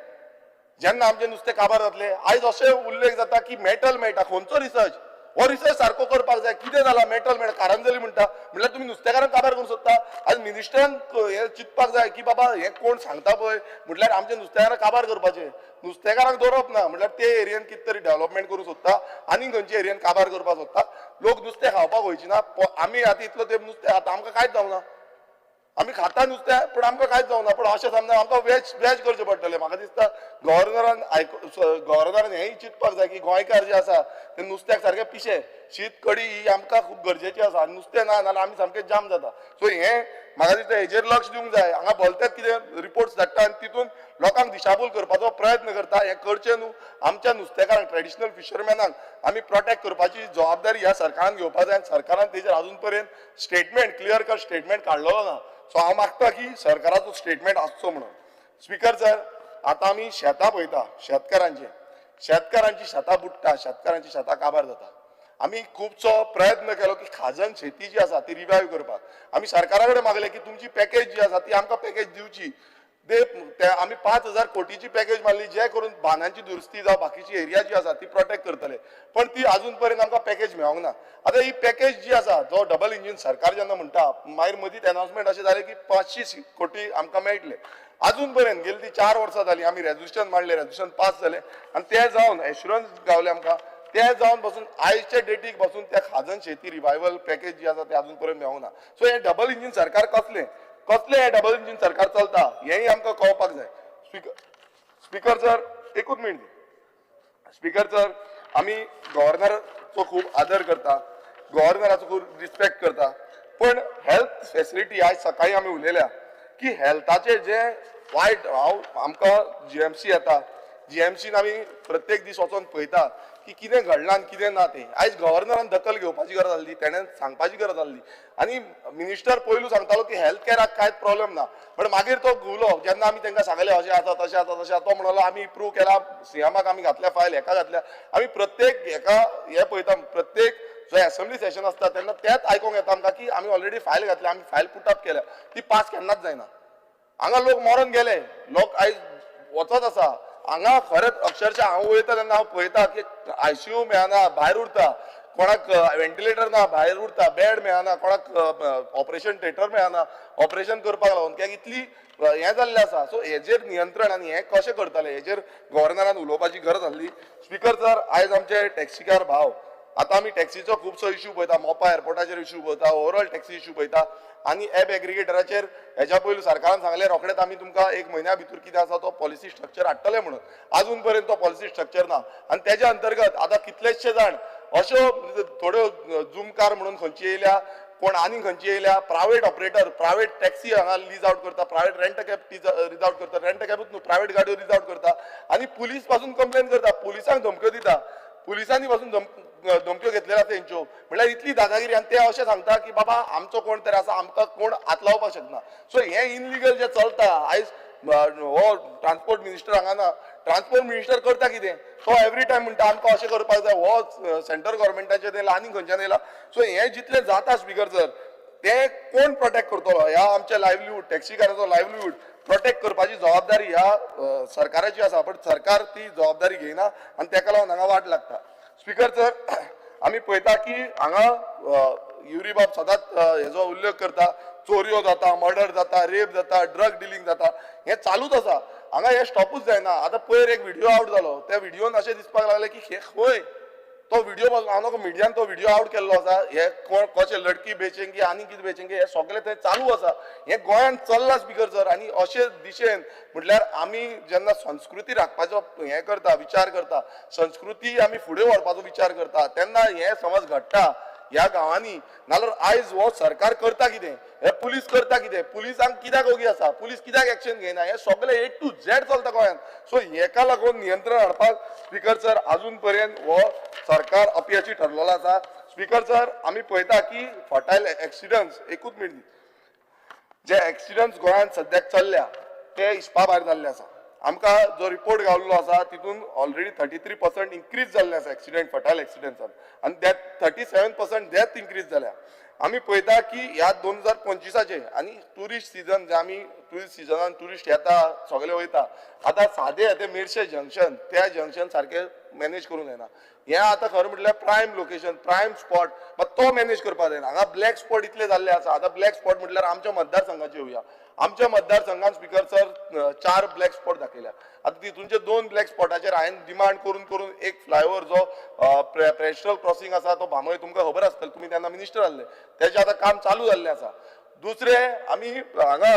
जेन्ना आमचें नुस्तें काबार जातलें. आयज अशें उल्लेख जाता की मेटल मेळटा, खंयचो रिसर्च? हो रिसर्च सारको करपाक जाय. कितें जालां मेटल मेळटा, कारांजली म्हणटा, म्हणल्यार तुमी नुस्तेकारांक काबार करूंक सोदता. आयज मिनिस्टरान हें चिंतपाक जाय की बाबा हें कोण सांगता पळय म्हटल्यार आमच्या नुस्तेकारांक काबार करपाचें, नुस्तेकारांक दवरप ना. म्हटल्यार ते एरियेन कितें तरी डेव्हलपमेंट करूंक सोदता आनी खंयच्या एरियेन काबार करपाक सोदता. लोक नुस्तें खावपाक वयची ना. आमी आतां इतलो तेंप नुस्तें खाता, आमकां कांयच जावना. आमी खाता नुस्तें पूण आमकां कांयच जावना. पूण अशें समजा आमकां वेज करचें पडटलें. म्हाका दिसता गव्हर्नरान हेंय चिंतपाक जाय की गोंयकार जे आसा ते नुस्त्याक सारके पिशे, शीत कडी ही आमकां खूब गरजेची आसा. नुस्तें ना जाल्यार आमी सामके जाम जाता. सो हें म्हाका दिसता हेजेर लक्ष दिवंक जाय. हांगा भलतेच कितें रिपोर्ट्स धाडटा आनी तितून लोकांक दिशाभूल करपाचो प्रयत्न करता. हें करचें न्हू. आमच्या नुस्तेकारांक, ट्रेडिशनल फिशरमॅनांक आमी प्रोटेक्ट करपाची जबाबदारी ह्या सरकारान घेवपाक जाय. सरकारान तेजेर अजून पर्यंत स्टेटमेंट, क्लियर कट स्टेटमेंट काडलेलो ना. सो हांव मागता की सरकाराचो स्टेटमेंट आसचो म्हणून. स्पीकर सर, आतां आमी शेतां पळयता, शेतकारांची शेतां बुडटा, शेतकारांची शेतां काबार जाता. आमी खुबसो प्रयत्न केलो की खाजन शेती जी आसा ती रिवायव करपाक. आमी सरकारा कडेन मागलें की तुमची पॅकेज जी आसा ती आमकां पॅकेज दिवची. आमी 5,000 कोटीची पॅकेज मारली, जे करून बांदांची दुरुस्ती जावं बाकीची एरिया जी आसा ती प्रोटेक्ट करतले. पण ती अजून पर्यंत आमकां पॅकेज मेळोंक ना. आतां ही पॅकेज जी आसा, जो डबल इंजीन सरकार जेन्ना म्हणटा, मागीर मदींच अनाउन्समेंट अशें जालें की 500 कोटी आमकां मेळटले. अजून पर्यंत गेली ती 4 वर्सां जालीं. आमी रेजोल्युशन मांडलें, रेजोल्युशन पास जालें आनी तें जावन एश्युरन्स गावले आमकां. तें जावन पासून आयजच्या डेटीक पासून त्या खाजन शेती रिवायवल पॅकेज जी आसा तें अजून पर्यंत मेळोंक ना. सो हें डबल इंजीन सरकार कसलें हें डबल इंजीन सरकार चलता हेंय आमकां कळपाक जाय. स्पीकर सर, एकूच मिनिट स्पीकर सर, आम्ही गव्हर्नराचो खूप आदर करता, गव्हर्नराचो खूप रिस्पेक्ट करता, पण हेल्थ फेसिलिटी आज सकाळी आमी उलयल्या की हेल्थाचे जे वायट आमकां जीएमसी येता, जीएमसीन आमी प्रत्येक दीस वचोन पळयता की कितें घडलां आनी कितें ना तें. आयज गव्हर्नरान दखल घेवपाची गरज आसली, तेणें सांगपाची गरज आसली. आनी मिनिस्टर पयलू सांगतालो की हेल्थ केअराक कांयच प्रॉब्लेम ना, पण मागीर तो घुवलो जेन्ना आमी तांकां सांगलें अशें आसा तशें आसा तशें आसा, तो म्हणलो आमी प्रूव केला, सीएमाक आमी घातल्या फायल, हेका घातल्या. आमी प्रत्येक हेका हे पळयता, प्रत्येक जो असेंब्ली सेशन आसता तेन्ना तेंच आयकोंक येता आमकां की आमी ऑलरेडी फायल घातल्या, आमी फायल पुट अप केल्या, ती पास केन्नाच जायना. हांगा लोक मरोन गेले, लोक आयज वचत आसा. हांगा खरेंच अक्षरशः हांव वयता तेन्ना हांव पळयता की आयसीयू मेळना, भायर उरता, कोणाक व्हेंटिलेटर ना, भायर उरता, बेड मेळना, कोणाक ऑपरेशन थिएटर मेळना ऑपरेशन करपाक लागून, कित्याक इतली हें जाल्लें आसा. सो हेजेर नियंत्रण आनी हें कशें करतले हेजेर गव्हर्नरान उलोवपाची गरज आसली. स्पीकर सर, आयज आमचे टॅक्सीकार भाव, आतां आमी टॅक्सीचो खुबसो इश्यू पळयता, मोपा एअरपोर्टाचेर इश्यू पळयता, ओवरऑल टॅक्सी इश्यू पळयता, आनी एप एग्रिगेटराचेर हेच्या पयलीं सरकारान सांगलें रोखडेंच आमी तुमकां 1 म्हयन्या भितर कितें आसा तो पॉलिसी स्ट्रक्चर हाडटले म्हणून. आजून पर्यंत तो पॉलिसी स्ट्रक्चर ना. आनी तेज्या अंतर्गत आतां कितलेशे जाण अश्यो थोड्यो झूम कार म्हणून खंयची येयल्या, कोण आनी खंयची येयल्या, प्रायवेट ऑपरेटर, प्रायवेट टॅक्सी हांगा लीज आउट करता, प्रायवेट रेंट कॅब रीज आउट करता, रेंट कॅबूच न्हू प्रायवेट गाडयो रीज आउट करता, आनी पुलीस पासून कंप्लेन करता, पुलिसांक धमक्यो दिता, पुलिसांनी पासून धमक्यो घेतलेल्या तेंच्यो. म्हळ्यार इतली दादागिरी. आनी ते अशें सांगता की बाबा आमचो कोण तरी आसा, आमकां कोण हात लावपाक शकना. सो हें इनलिगल जें चलता आयज, हो ट्रान्सपोर्ट मिनिस्टर हांगा ना, ट्रान्सपोर्ट मिनिस्टर करता कितें, तो एवरी टायम म्हणटा आमकां अशें करपाक जाय, हो सेंट्रल गव्हर्मेंटाचें येयला आनी खंयच्यान येयला. सो हें जितलें जाता स्पीकर सर, तें कोण प्रोटेक्ट करतलो? ह्या आमच्या लायव्हलीहूड, टॅक्सीकाराचो लायव्हलीहूड प्रोटेक्ट करपाची जबाबदारी ह्या सरकाराची आसा, पण सरकार ती जबाबदारी घेयना आनी तेका लागून हांगा वाट लागता. स्पीकर सर, आमी पळयता की हांगा युरी बाब सदांच हेजो उल्लेख करता, चोरयो जाता, मर्डर जाता, रेप जाता, ड्रग डिलिंग जाता, हें चालूच आसा. हांगा हें स्टॉपूच जायना. आतां पयर एक व्हिडिओ आउट जालो, त्या व्हिडिओन अशें दिसपाक लागलें की हे खंय तो व्हिडिओ, हांव नका मिडियान तो व्हिडिओ आउट केल्लो आसा, हे कोण कशें लडकी बेचेंगी आनी कितें बेचेंगी हें सगळें थंय चालू आसा. हें गोंयान चल्लां स्पीकर सर. आनी अशे दिशेन म्हटल्यार आमी जेन्ना संस्कृती राखपाचो हें करता, विचार करता, संस्कृती आमी फुडें व्हरपाचो विचार करता, तेन्ना हें समज घडटा ह्या गांवांनी, नाल्यार आयज हो सरकार करता कितें, हे पुलीस करता कितें, पुलिसांक कित्याक ओगी आसा, पुलीस कित्याक एक्शन घेयना, हें सगळें A to Z चलता गोंयान. सो हेका लागून नियंत्रण हाडपाक स्पीकर सर अजून पर्यंत हो सरकार अपयशी ठरलेलो आसा. स्पीकर सर, आमी पळयता की फटायल एक्सिडंट्स, एकूच मिनीट, जे एक्सिडंट्स गोंयान सद्याक चल्ल्या ते हिसपा भायर जाल्ले आसा. आमकां जो रिपोर्ट गावल्लो आसा तितून ऑलरेडी 33% इन्क्रीज जाल्ले आसा एक्सिडंट, फटायल एक्सिडंट्सान, आनी त्यात 37% डेथ इन्क्रीज जाल्या. आमी पळयता की ह्या 2025चे आनी टुरिस्ट सिजन जे आमी टुरिस्ट सिजनान टुरिस्ट येता, सगळे वयता, आतां सादे ते मेर्शे जंक्शन, त्या जंक्शन सारके मॅनेज करूंक जायना. हें आतां खरें म्हटल्यार प्रायम लोकेशन, प्रायम स्पॉट, मात तो मॅनेज करपाक जायना. हांगा ब्लॅक स्पॉट इतले जाल्ले आसा. आतां ब्लॅक स्पॉट म्हटल्यार आमच्या मतदारसंघाचे येवया. आमच्या मतदारसंघान स्पीकर सर 4 ब्लॅक स्पॉट दाखयल्या. आतां तितूनचे 2 ब्लॅक स्पॉटाचेर हांवें डिमांड करून करून एक फ्लायओव्हर जो पेस्ट्रल क्रॉसिंग आसा तो भामोय, तुमकां खबर आसतलें, तुमी तेन्ना मिनिस्टर आसले, तेजें आतां काम चालू जाल्लें आसा. दुसरे आमी हांगा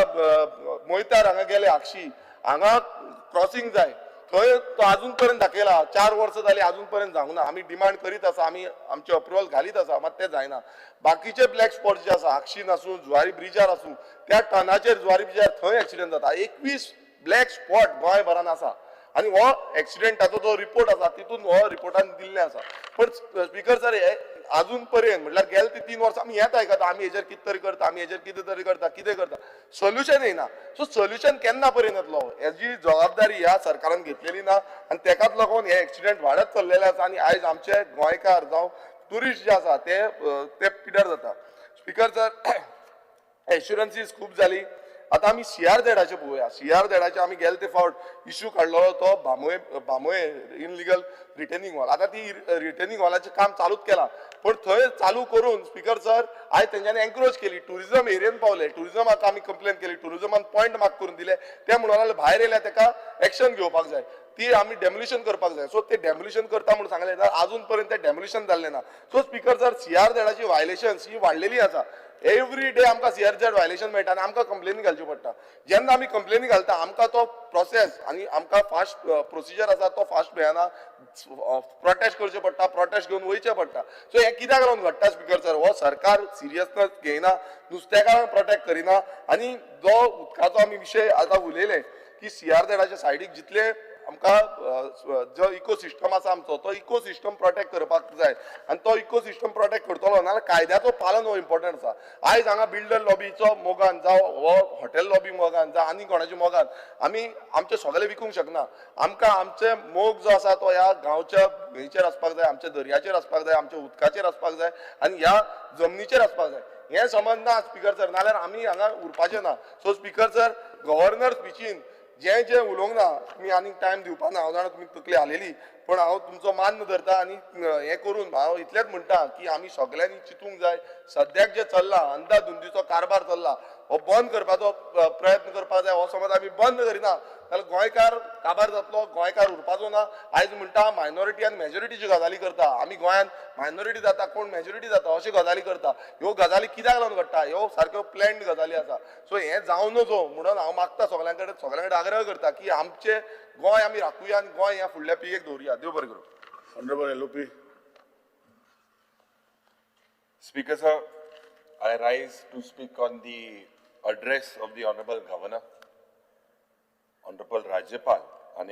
मोयतार हांगा गेले आक्षी, हांगा क्रॉसिंग जाय, थंय तो अजून पर्यंत दाखयला, 4 वर्सां जालीं अजून पर्यंत जावंक ना. आमी डिमांड करीत आसा, आमी आमचे अप्रुवल घालीत आसा, मात तें जायना. बाकीचे ब्लॅक स्पॉट जे आसा, आक्षीन आसूं, जुवारी ब्रिजार आसूं, त्या टनाचेर जुवारी ब्रिजार थंय एक्सिडंट जाता. 21 ब्लॅक स्पॉट गोंयभरान आसा. आनी हो एक्सिडेंटाचो जो रिपोर्ट आसा तितून हो रिपोर्टान दिल्लें आसा. पण स्पीकर सर, हे अजून पर्यंत म्हटल्यार गेले ती 3 वर्सां आमी हेच आयकता, आमी हेजेर कितें तरी करता, आमी हेजेर कितें तरी करता, कितें करता, सोल्युशन येयना. सो सोल्युशन केन्ना पर्यंत येतलो? हेजी जबाबदारी ह्या सरकारान घेतलेली ना, आनी तेकाच लागून हे एक्सिडेंट वाडत चल्लेले आसा. आनी आयज आमचे गोंयकार जावं टुरिस्ट जे आसा ते पिड्यार जाता. स्पीकर सर, एश्युरन्सीस खूब जाली. आतां आमी CRZचे पळोवया. CRZचे आमी गेले ते फावट इश्यू काडलो तो भामोय इनलिगल रिटेनिंग वॉल. आतां ती रिटेनिंग वॉलाचें काम चालूच केलां, पण थंय चालू करून स्पीकर सर आयज तेंच्यांनी एन्करेज केली. टुरिजम एरियेन पावले, टुरिजमाक आमी कंप्लेन केली, टुरिजमान पॉयंट मार्क करून दिले. ते म्हणून लागले भायर येयल्या तेका एक्शन घेवपाक जाय, ती आमी डेमोलिशन करपाक जाय. सो ते डेमोलिशन करता म्हणून सांगलें, अजून पर्यंत ते डेमोलिशन जाल्लें ना. सो स्पीकर सर, CRZची वायलेशन्स ही वाडलेली आसा. एवरी डे आमकां CRZ वायलेशन मेळटा आनी आमकां कंप्लेनी घालच्यो पडटा. जेन्ना आमी कंप्लेनी घालता आमकां तो प्रोसेस आनी आमकां फास्ट प्रोसिजर आसा तो फास्ट मेळना, प्रोटेस्ट करचें पडटा, प्रोटेस्ट घेवन वयचें पडटा. सो हें कित्याक लागून घडटा स्पिकर सर? हो सरकार सिरियसनस घेयना, नुस्तेकारांक प्रोटेक्ट करिना आनी जो उदकाचो आमी विशय आतां उलयले की CRZच्या सायडीक जितले आमकां जो इकोसिस्टम आसा आमचो तो इकोसिस्टम प्रोटेक्ट करपाक जाय आनी तो इकोसिस्टम प्रोटेक्ट करतलो नाल्यार कायद्याचो पालन हो इम्पॉर्टंट आसा. आयज हांगा बिल्डर लॉबीचो मोगान जावं हो हॉटेल लॉबी मोगान जावं आनी कोणाच्या मोगान आमी आमचे सगळे विकूंक शकना. आमकां आमचे मोग जो आसा तो ह्या गांवच्या न्हंयचेर आसपाक जाय, आमच्या दर्याचेर आसपाक जाय, आमच्या उदकाचेर आसपाक जाय आनी ह्या जमनीचेर आसपाक जाय. हें समजना स्पिकर सर, नाल्यार आमी हांगा उरपाचे ना. सो स्पिकर सर, गव्हर्नर स्पिचीन जें उलोवंक ना तुमी आनीक टायम दिवपा ना, हांव जाणा तुमी तकली हालयली, पण हांव तुमचो मान धरता आनी हें करून हांव इतलेंच म्हणटा की आमी सगळ्यांनी चिंतूंक जाय. सद्याक जें चल्ला अंधाधुंदीचो कारबार चल्ला हो बंद करपाचो प्रयत्न करपाक जाय. हो समज आमी बंद करिना जाल्यार गोंयकार काबार जातलो, गोंयकार उरपाचो ना. आयज म्हणटा मायनॉरिटी आनी मेजॉरिटीच्यो गजाली करता, आमी गोंयांत मायनॉरिटी जाता कोण मेजॉरिटी जाता अश्यो गजाली करता. ह्यो गजाली कित्याक लागून घडटा? ह्यो सारक्यो प्लॅन्ड गजाली आसा. सो हें जावं नजो म्हणून हांव मागता सगळ्यां कडेन आग्रह करता की आमचें गोंय आमी राखुया आनी गोंय ह्या फुडल्या पिळगेक दवरुया. देव बरें करूं. Honorable LOP. Speaker sir, I rise to speak on the address of the Honorable Governor, Honorable Rajyapal. And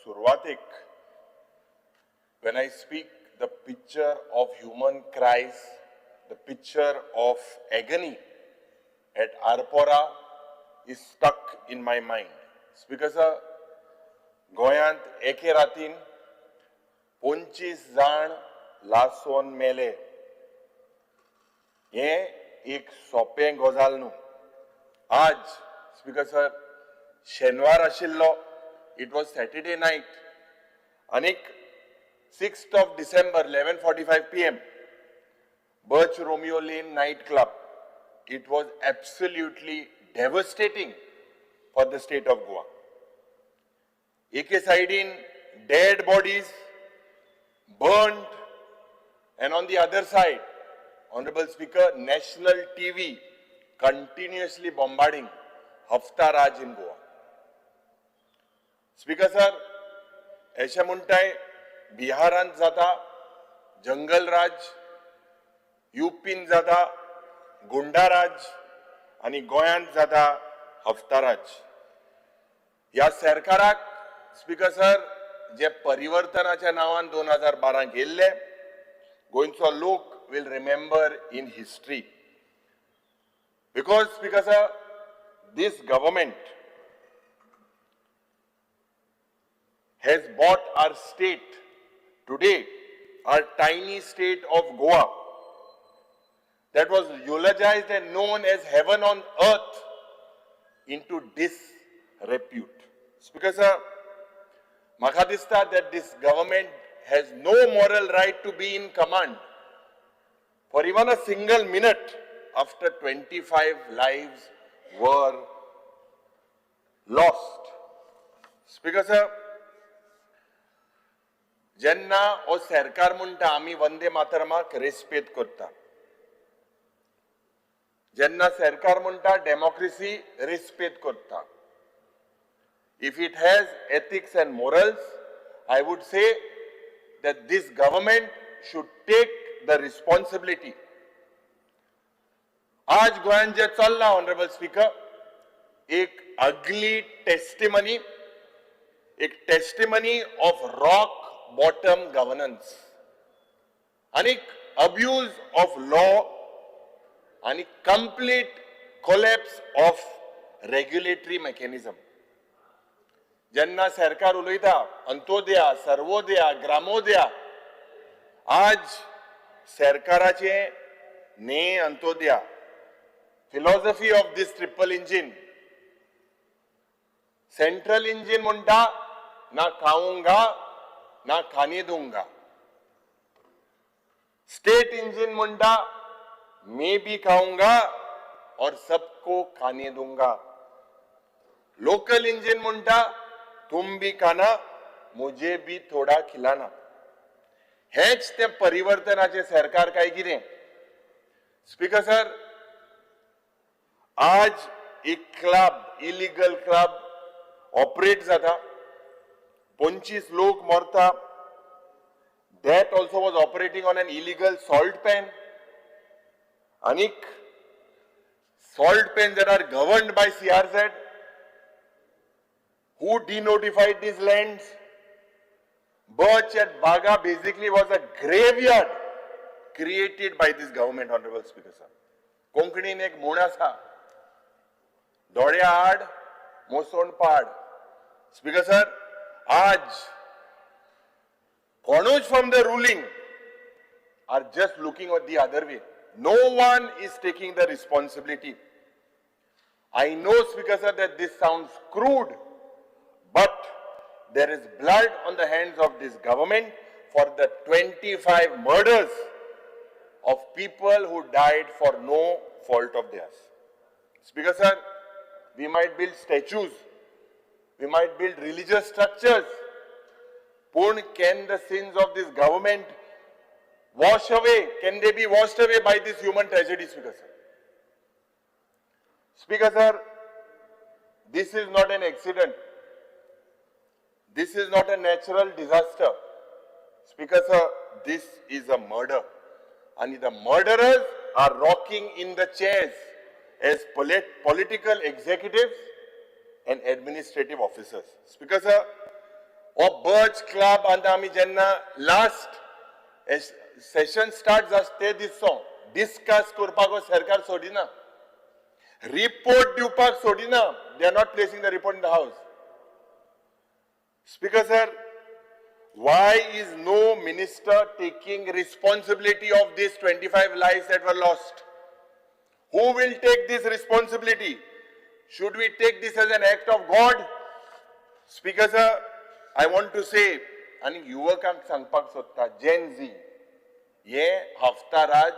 सुरवातीक, when I speak, the picture of human cries, the picture of agony at Arpora is stuck in my mind. Speaker sir, गोंयांत एके रातीन 25 जाण लासोन मेले. हें एक सोपें गजाल न्हू. आज स्पीकर सर शेनवार आशिल्लो, इट वॉज सॅटर्डे नायट आनीक 6th of December 11:45 PM birch Romeo Lane night club. It was absolutely devastating for the state of Goa. एके साइडीन dead bodies burned and on the other side, Honorable Speaker, national TV continuously bombarding Hafta Raj in Goa. Speaker sir, अशें म्हणटाय बिहारांत जाता जंगल राज, UPीन जाता गुंडा राज आनी गोंयांत जाता हफ्ता राज. ह्या सरकाराक स्पीकर सर जे परिवर्तनाच्या नांवान 2012 गेल्ले, गोंयचो लोक will remember in history. Because Speaker sir, this government has bought our state today, our tiny state of Goa, that was eulogized and known as heaven on earth, into disrepute. Speaker sir, म्हाका दिसता that this government has no moral right to be in command for even a single minute after 25 lives were lost. Speaker sir, जेन्ना हो सरकार म्हणटा आमी वंदे मातरमाक रेस्पेद करता, जेन्ना सरकार म्हणटा डेमोक्रेसी रेस्पेद करता, if it has ethics and morals, I would say that this government should take the responsibility. आज गोंयांत जे चल्ला ऑनरेबल स्पीकर, एक ugly testimony, एक testimony of rock bottom governance, आणि abuse of law, आणि complete collapse of regulatory mechanism. जेन्ना सरकार उलयता अंत्योदया, सर्वोदया, ग्रामोदया, आज सरकाराचे ने Antyodaya philosophy of this triple engine. Central engine म्हणटा ना खाऊंगा ना खाने दूंगा, स्टेट इंजिन म्हणटा मैं भी खाऊंगा और सबको खाने दूंगा, लोकल इंजिन म्हणटा तुम भी खाना मुझे भी थोड़ा खिलाना. हेच ते परिवर्तनाचे सरकार काय कितें? स्पीकर सर, आज एक क्लब, इलिगल क्लब ऑपरेट जाता, 25 लोक मरता. That also was operating on an illegal salt pen. Anik, salt pens that are governed by CRZ. Who denotified these lands? Birch at Baga basically was a graveyard created by this government, Honorable Speaker sir. Konkani ne ek mona sa. Dodya aad, Moson pad. Speaker sir, aaj Konuj from the ruling are just looking at the other way. No one is taking the responsibility. I know, Speaker sir, that this sounds crude, but there is blood on the hands of this government for the 25 murders of people who died for no fault of theirs. Speaker sir, we might build statues, we might build religious structures. Can the sins of this government wash away? Can they be washed away by this human tragedy, Speaker sir? Speaker sir, this is not an accident. This is not a natural disaster. Speaker sir, this is a murder. And the murderers are rocking in the chairs as political executives and administrative officers. Speaker sir, or Birch Club and Ami Jenna last session starts as this song. Discuss Kurpago Serkar Sodina. Report Dupak Sodina. They are not placing the report in the house. Speaker sir, why is no minister taking responsibility of these 25 lives that were lost? Who will take this responsibility? Should we take this as an act of God? Speaker sir, I want to say, आणि युवकांक सांगपाक सोदता, Gen Z, ये हफ्ताराज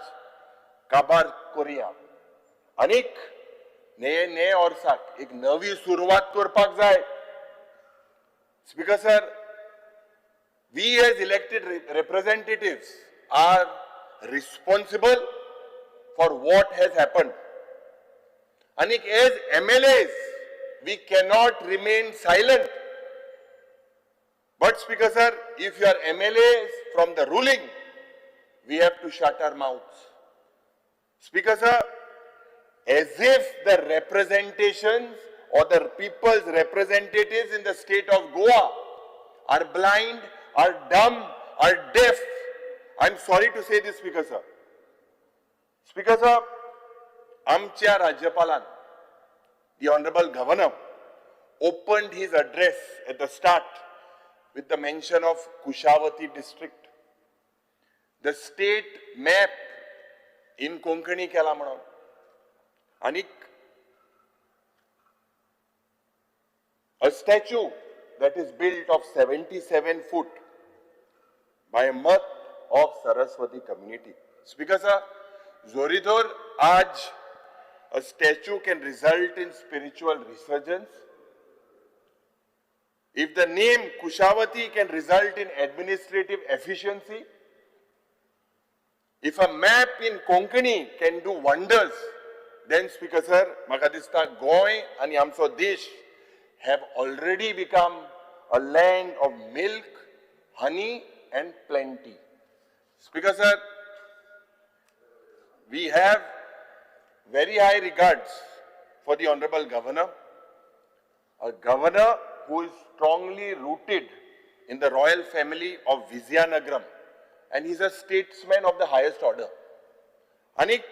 काबार Korea. आनीक नये वर्साक एक नवी सुरवात करपाक जाय. Speaker sir, we as elected representatives are responsible for what has happened. Anik, as MLAs, we cannot remain silent. But Speaker sir, if you are MLAs from the ruling, we have to shut our mouths. Speaker sir, as if the representations or the people's representatives in the state of Goa are blind, are dumb, are deaf. I'm sorry to say this, Speaker sir. Speaker sir, Amcha Rajyapalan, the Honorable Governor, opened his address at the start with the mention of Kushavati district. The state map in Konkani kela म्हणून. Anik, a statue that is built of 77 foot by a mutt of Saraswati community. Speaker sir, Zoridor, aaj a statue can result in spiritual resurgence. If the name Kushavati can result in administrative efficiency, if a map in Konkani can do wonders, then Speaker sir, म्हाका दिसता गोंय आनी आमचो देश have already become a land of milk, honey and plenty. Speaker sir, we have very high regards for the Honorable Governor, a governor who is strongly rooted in the royal family of Vizianagaram, and he's a statesman of the highest order. Anik,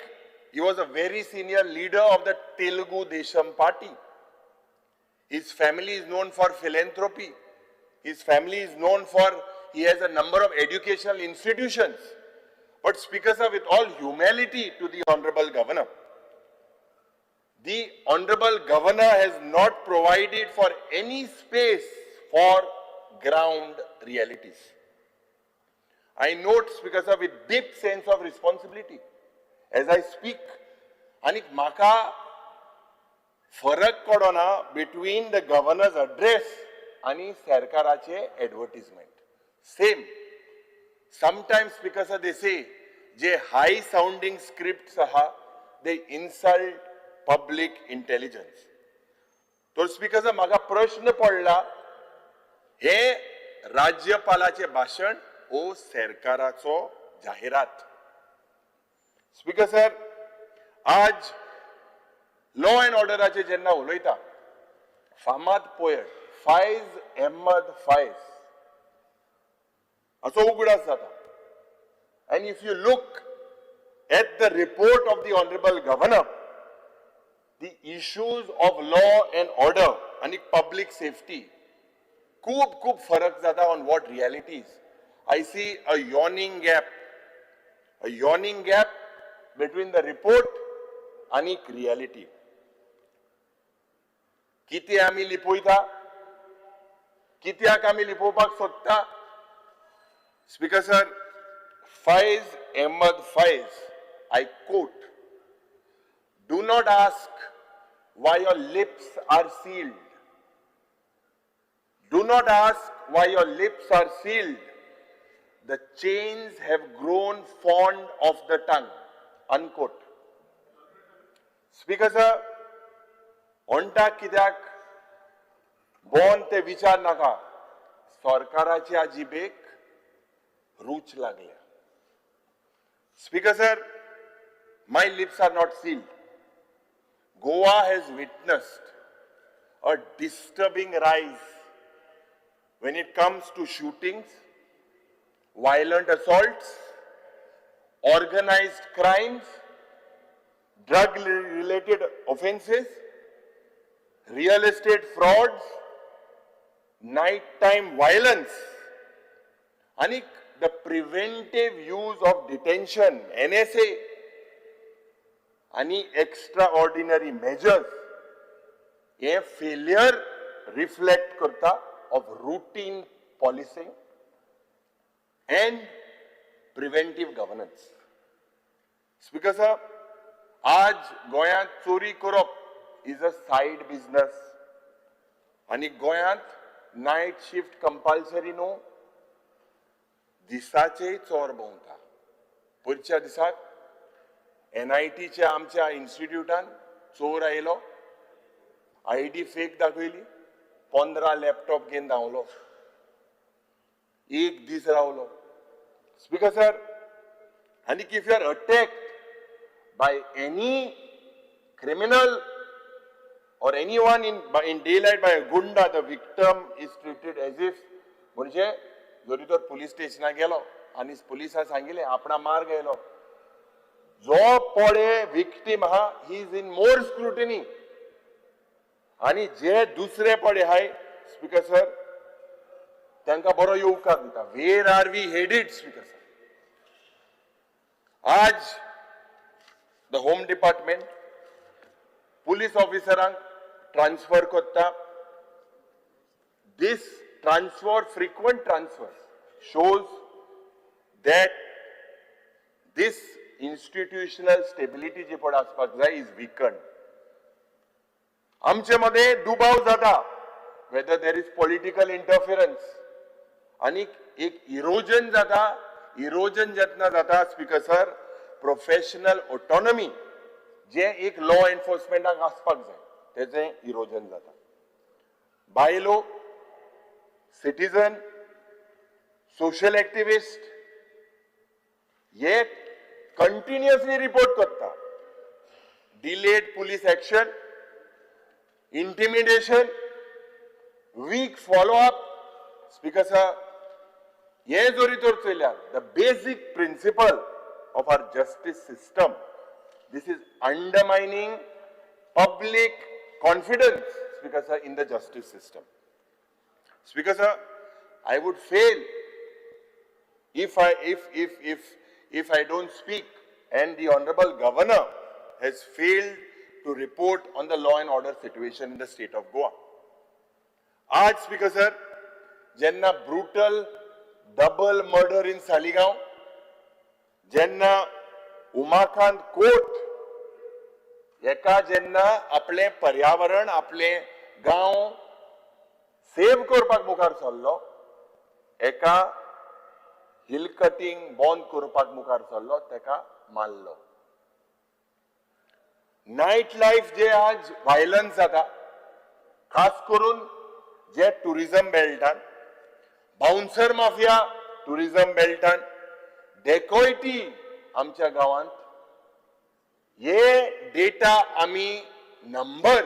he was a very senior leader of the Telugu Desam party. His family is known for philanthropy. His family is known for, he has a number of educational institutions. But Speaker sir, with all humility to the Honorable Governor, the Honorable Governor has not provided for any space for ground realities. I note, Speaker sir, with deep sense of responsibility, as I speak, Anik Maka फरक कळना between the governor's address आणि सरकाराचे advertisement. Same. Sometimes, Speaker sir, they say, J high sounding scripts aha, they insult public intelligence. तो speaker sir म्हाका प्रश्न पडला, हे राज्यपालाचे भाषण ओ सरकाराचो जाहिरात. स्पीकर सर, आज लॉ अँड ऑर्डराचे जेन्ना उलयता, फामाद पोएट फायज अहमद फायज असो उगडास जाता. And if you look at the report of the Honorable Governor, the issues of law and order and public safety, खूप फरक जाता on what reality is. I see a yawning gap between the report and reality. किती आम्ही लिपोयता, कित्याक आम्ही लिपोवपाक सोदता. Speaker sir, Faiz Ahmad Faiz, I quote, "Do not ask why your lips are sealed. Do not ask why your lips are sealed. The chains have grown fond of the tongue." Unquote. Speaker sir, onta कित्याक bone ते विचार नाका, सरकाराच्या जिबेक रूच लागल्या. Speaker sir, my lips are not sealed. Goa has witnessed a disturbing rise when it comes to shootings, violent assaults, organized crimes, drug-related offenses, real estate frauds, nighttime violence, and the preventive use of detention, NSA, and extraordinary measures, a failure reflect करता of routine policing and preventive governance. Speaker sir, आज गोंयांत चोरी करप is a side business. आणि गोंयांत night shift compulsory न्हू, दिसाचेय चोर भोंवता. पुढच्या दिसाक NITच्या आमच्या इन्स्टिट्यूटान चोर आयलो, ID फेक दाखयली, 15 लॅपटॉप घेवन धांवलो, एक दीस रावलो. स्पीकर सर, आणि if you are attacked by any criminal or anyone in daylight by a gunda, the victim is treated as if म्हणजे जरी तर पुलिस स्टेशनाक गेलो आणि पुलिसां सांगिल्लें आपणा मार गेलो, जो पडे विक्टीम आहा he is in more scrutiny, आणि जे दुसरे पडे हाय स्पीकर सर तांकां बरो येवकार दिता. Where are we headed speaker sir? आज द होम डिपार्टमेंट पुलिस ऑफिसरांक ट्रान्सफर करता. This transfer, frequent transfers, shows that this institutional stability जी पड आसपाक जाय is weakened. आमचे मध्ये दुबाव जाता, whether there is political interference, आणि एक इरोजन जाता. इरोजन जेन्ना जाता स्पीकर सर, प्रोफेशनल ऑटोनॉमी जे एक लॉ एन्फोर्समेंटाक आसपाक जाय तेजें इरोजन जाता. बायलो, सिटीजन, सोशल एक्टिविस्ट हे कंटिन्युअसली रिपोर्ट करता. Delayed police action, intimidation, weak follow up. Speaker sir, हे जरी तर चयल्यार the basic principle of our justice system, this is undermining public confidence, Speaker sir, in the justice system. Speaker sir, I would fail if I don't speak, and the Honorable Governor has failed to report on the law and order situation in the state of Goa. Aaj Speaker sir, jenna brutal double murder in Saligaon, jenna Umakant कोट एका जेन्ना आपले पर्यावरण, आपले गांव save करपाक मुखार सरलो, एका हिल कटिंग बंद करपाक मुखार सरलो, तेका मारलो. नाईट लाईफ जे आज व्हायलन्स जाता, खास करून जे टुरिझम बेल्टान, बाउन्सर माफिया टुरिझम बेल्टान, डेकोयटी आमच्या गावांत, हे डेटा आमी नंबर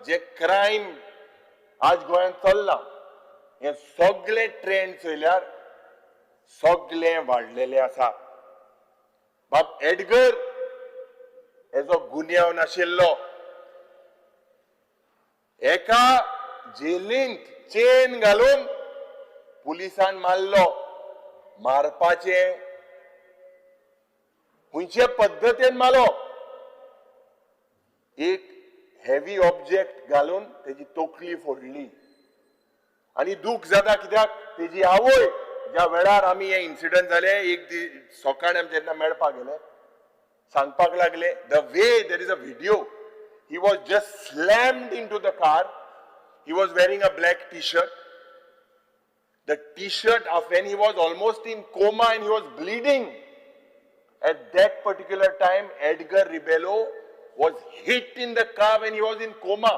जे क्रायम आज गोंयांत चल्ला, हे सगळे ट्रेंड चयल्यार सगळे वाडलेले आसा. बाब एडगर हेजो गुन्यांव नाशिल्लो, एका जेलींत चेन घालून पुलिसान मारलो. मारपाचे खंयचे पद्दतीन मारलो, एक हेवी ऑब्जेक्ट घालून तेजी तोकली फोडली. आनी दूख जाता कित्याक तेजी आवय ज्या वेळार आमी हे इन्सिडंट जाले, एक सकाळी आमी जेन्ना मेळपाक गेले, सांगपाक लागले the way there is a video, he was just slammed into the car. He was wearing a black t-shirt. The t-shirt of when he was almost in coma and he was bleeding. At that particular time, Edgar Ribello was hit in the car when he was in coma.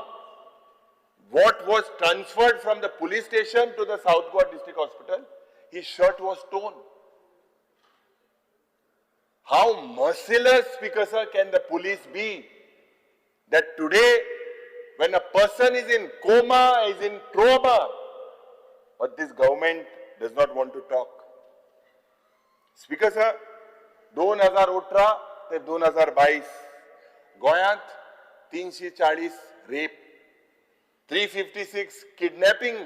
What was transferred from the police station to the South Goa District Hospital, his shirt was torn. How merciless, Speaker Sir, can the police be that today when a person is in coma, is in trauma, but this government does not want to talk. Speaker Sir, 2018 ते 2022 गोंयांत 340 rape, 356 kidnapping,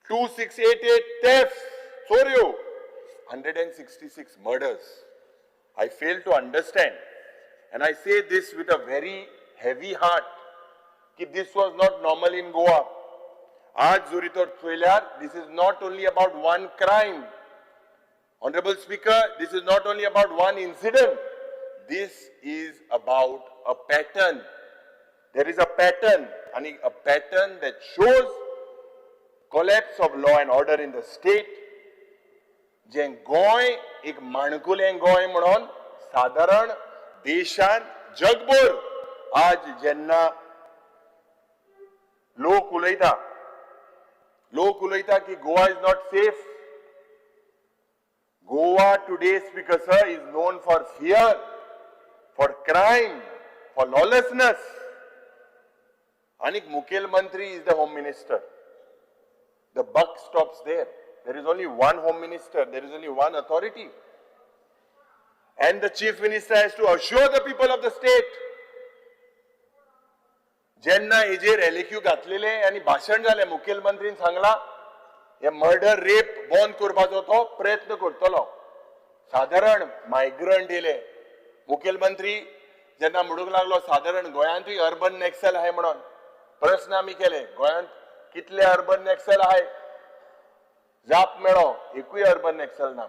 2688 thefts, चोऱ्यो, 166 murders. I fail to understand, and I say this with a very heavy heart, that this was not normal in Goa. आज जोरी तो चोयल्यार, this is not only about one crime. Honorable Speaker, this is not only about one incident. This is about a pattern. There is a pattern, and a pattern that shows collapse of law and order in the state. जे गोंय एक माणकुलें गोंय म्हणून साधारण देशान जगभर आज जेन्ना लोक उलयता की Goa is not safe. Goa today, Speaker Sir, is known for fear, for crime, for lawlessness. Anik Mukhel Mantri is the Home Minister. The buck stops there. There is only one Home Minister. There is only one authority. And the Chief Minister has to assure the people of the state. जेन्ना हेजेर एलेक्यू घातलेले आनी भाशण जालें, मुखेलमंत्रीन सांगला हे murder rape बंद करपाचो तो प्रयत्न करतलो. साधारण मायग्रंट येले, मुखेलमंत्री जेन्ना म्हणूंक लागलो साधारण गोंयांतूय अर्बन नॅक्सल आहाय म्हणून, प्रश्न आमी केले गोंयांत कितले अर्बन नॅक्सल आहाय, जाप मेळो एकूय अर्बन नॅक्सल ना.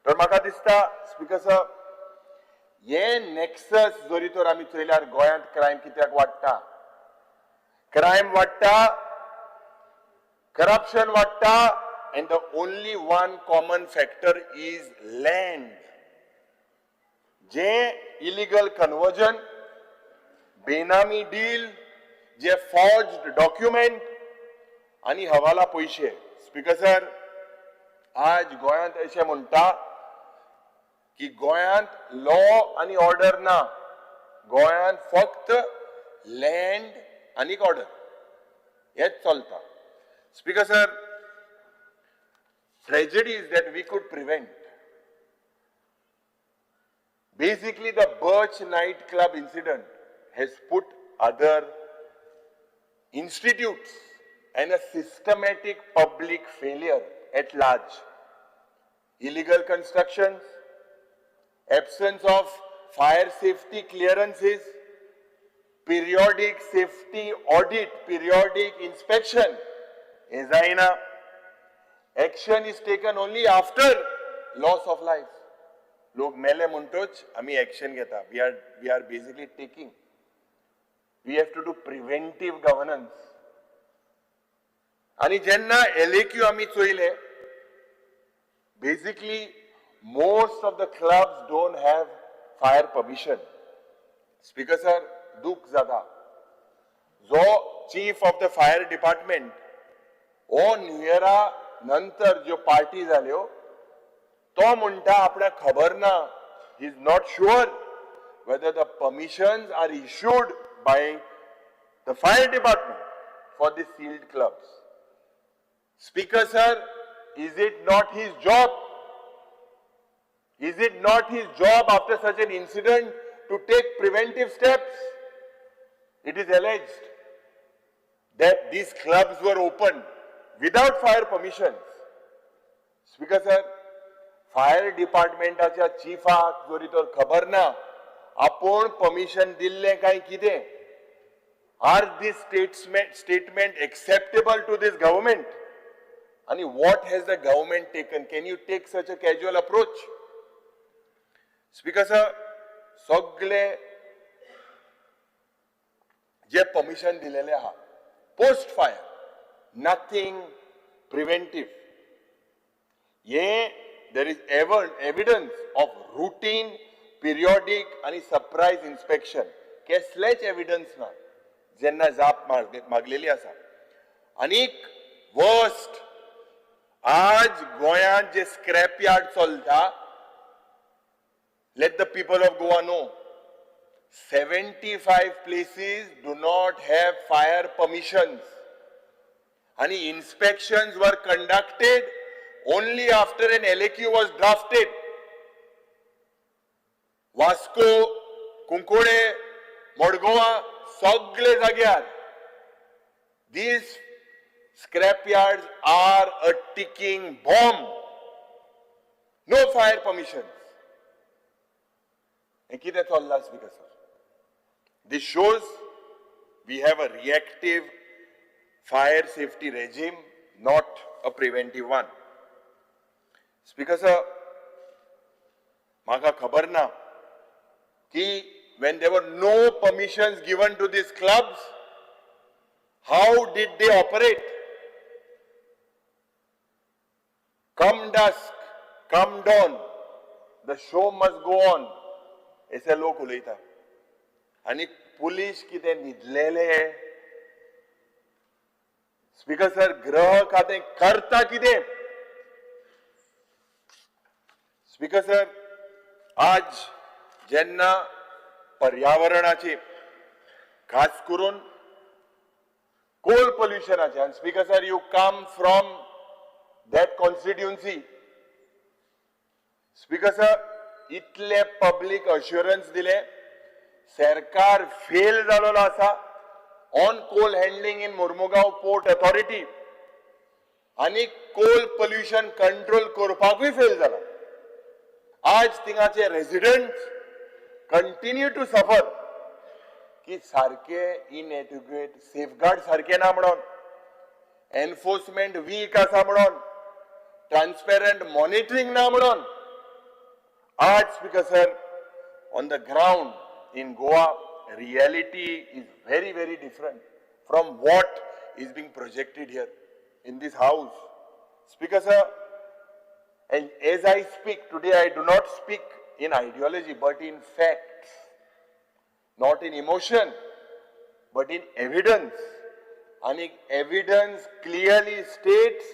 तर म्हाका दिसता स्पीकर सर, हे नेक्सस जोरी तर आमी चयल्यार गोंयांत क्रायम कित्याक वाडटा, क्रायम वाडटा, करप्शन वाडटा, and the only one common factor is land. J illegal conversion, बेनामी डील, जे फॉर्ज्ड डॉक्युमेंट आणि हवाला पैसे. स्पीकर सर, आज गोंयांत अशें म्हणटा की गोंयांत लॉ आणि ऑर्डर ना, गोंयांत फक्त लँड आणि ऑर्डर हेच चलता. Speaker sir, tragedies that we could prevent. Basically, the Birch nightclub incident has put other institutes and a systematic public failure at large. Illegal constructions, absence of fire safety clearances, periodic safety audit, periodic inspection. Ezaina, action is taken only after loss of life. लोक मेले म्हणटोच आमी action घेता. We are basically taking. We have to do preventive governance. आणि जेन्ना LAQ आमी चोयले, basically most of the clubs don't have fire permission. Speaker sir, दूख जाता जो chief of the fire department हो न्यू इयरा नंतर ज्यो पार्टी जाल्यो तो म्हणटा आपल्याक खबर ना, he is not sure whether the permissions are issued by the fire department for the sealed clubs. Speaker sir, is it not his job? Is it not his job after such an incident to take preventive steps? It is alleged that these clubs were opened without fire permissions. Speaker sir, fire departmentaच्या चीफाक जोरी तर खबर ना आपण permission दिल्ले काय कितें. Are this statement acceptable to this government? And what has the government taken? Can you take such a casual approach? Speaker sir, सगळे जे permission दिलेले आहा post fire, nothing preventive. There is evidence of routine, periodic and surprise inspection. कसलेच evidence ना जेन्ना जाप मागलेली आसा. आनीक worst, आज गोंयांत जे स्क्रॅप यार्ड चलता, let the people of Goa know, 75 places do not have fire permissions. And inspections were conducted only after an LAQ was drafted. Vasco, Kunkode, Modgoa, सगळे जाग्यार. These scrap yards are a ticking bomb. No fire permissions. कितें चल्लां speaker sir? This shows we have a reactive fire safety regime, not a preventive one. Speaker sir, म्हाका खबर ना की when there were no permissions given to these clubs, how did they operate? Come dusk, come dawn, the show must go on. ऐसे लोक उलयता. आनी police कितें न्हिदलेले? Speaker sir, गृह खातें करता कितें? स्पीकर सर, आज जेन्ना पर्यावरणाची, खास करून कोल पोल्युशनाचे, and speaker sir, you come from that constituency. Speaker sir, इतले पब्लिक अश्युरन्स दिले, सरकार फेल जालेलो आसा on coal handling in Mormugao port authority, आनी कोल पोल्युशन कंट्रोल करपाकूय फेल जाला. आज थिंगाचे रेसिडेंट्स कंटिन्यू टू सफर की सारखे इनएड्युकेट, सेफगार्ड सारखे ना म्हणून, एनफोर्समेंट वीक आसा म्हणून, ट्रान्सपेरंट मॉनिटरिंग ना म्हणून. आज speaker sir, on the ground in Goa, reality is very, very different from what is being projected here in this house. Speaker sir, and as I speak today, I do not speak in ideology, but in facts, not in emotion, but in evidence. And evidence clearly states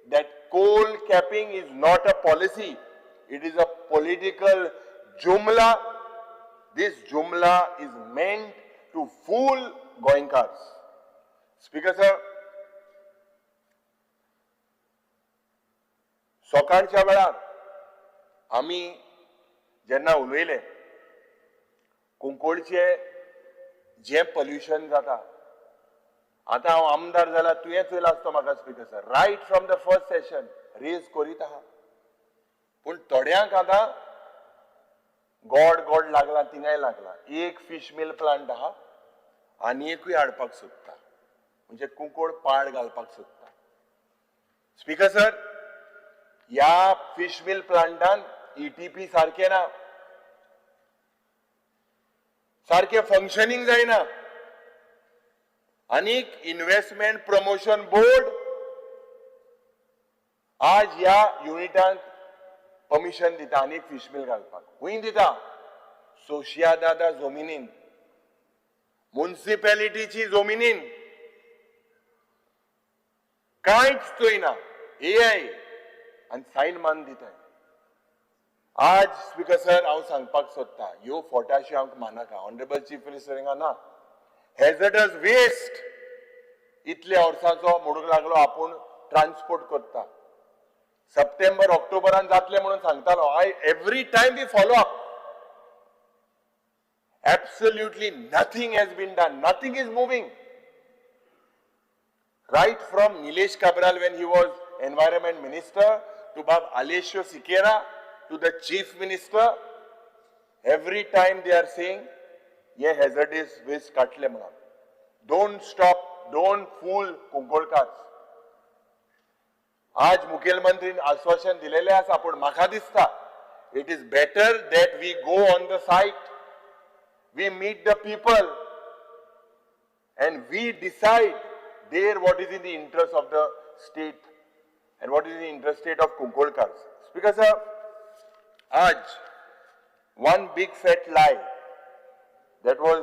that coal capping is not a policy. It is a political jumla. This jumla is meant to fool Goenkars. Speaker sir, सकाळच्या वेळार आमी जेन्ना उलयले, कुंकोळचे जे pollution जाता, आतां हांव आमदार जाला, तुवें चोयला आसतो म्हाका speaker sir, right from the first session raise करीत आहा. पूण थोड्यांक आतां गोड लागला, तिंगाय लागला. एक फिश मिल प्लांट आहा, आनी एकूय हाडपाक सोदता, म्हणजे कुंकोळ पाड घालपाक सोदता. स्पीकर सर, ह्या फिश मिल प्लांटान ETP सारखे ना, सारखे फंक्शनिंग जायना. आनीक इन्व्हेस्टमेंट प्रमोशन बोर्ड आज ह्या युनिटांक परमिशन दिता आनीक फिश मिल घालपाक, खूंय दिता, सोशियादादा जमिनीन, म्युनिसिपॅलिटीची जमिनीन कांयच चोयना, एआय आणि सायन मान दिताय. आज स्पीकर सर हांव सांगपाक सोदता, ह्यो फोटाशी हांव मानाका. ऑनरेबल चीफ मिनिस्टर हिंगा ना. हेझडस वेस्ट इतले वर्सांचो म्हणूंक लागलो आपूण ट्रान्सपोर्ट करता. सप्टेंबर ऑक्टोबरान जातले म्हणून सांगतालो. Every time we follow up. Absolutely nothing has been done. Nothing is moving. Right from Nilesh Cabral when he was Environment Minister to Bab Alessio Siqueira to the Chief Minister, every time they are saying, "Ye hazardous waste katle mana." Don't stop. Don't fool Kungolkars. आज मुखेलमंत्रीन आश्वासन दिलेले आसा, पण म्हाका दिसता it is better that we go on the site. We meet the people and we decide there what is in the interest of the state and what is in the interest state of Kunkolkars. Speaker sir, आज one big fat lie that was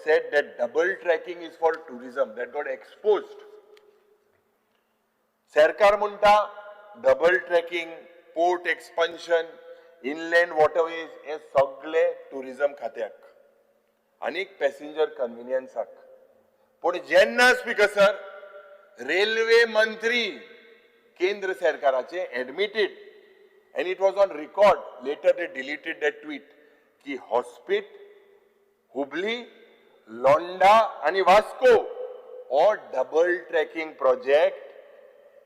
said that double tracking is for tourism, that got exposed. सरकार म्हणटा double tracking, port expansion, inland waterways हे सगळे tourism खात्याक आणि passenger कन्व्हिनियन्साक. पण जेन्ना speaker sir railway मंत्री केंद्र सरकाराचे admitted and it was on record, later they deleted that tweet, की हॉस्पिट, हुबली, लोंडा आणि वास्को हो डबल ट्रॅकिंग प्रोजेक्ट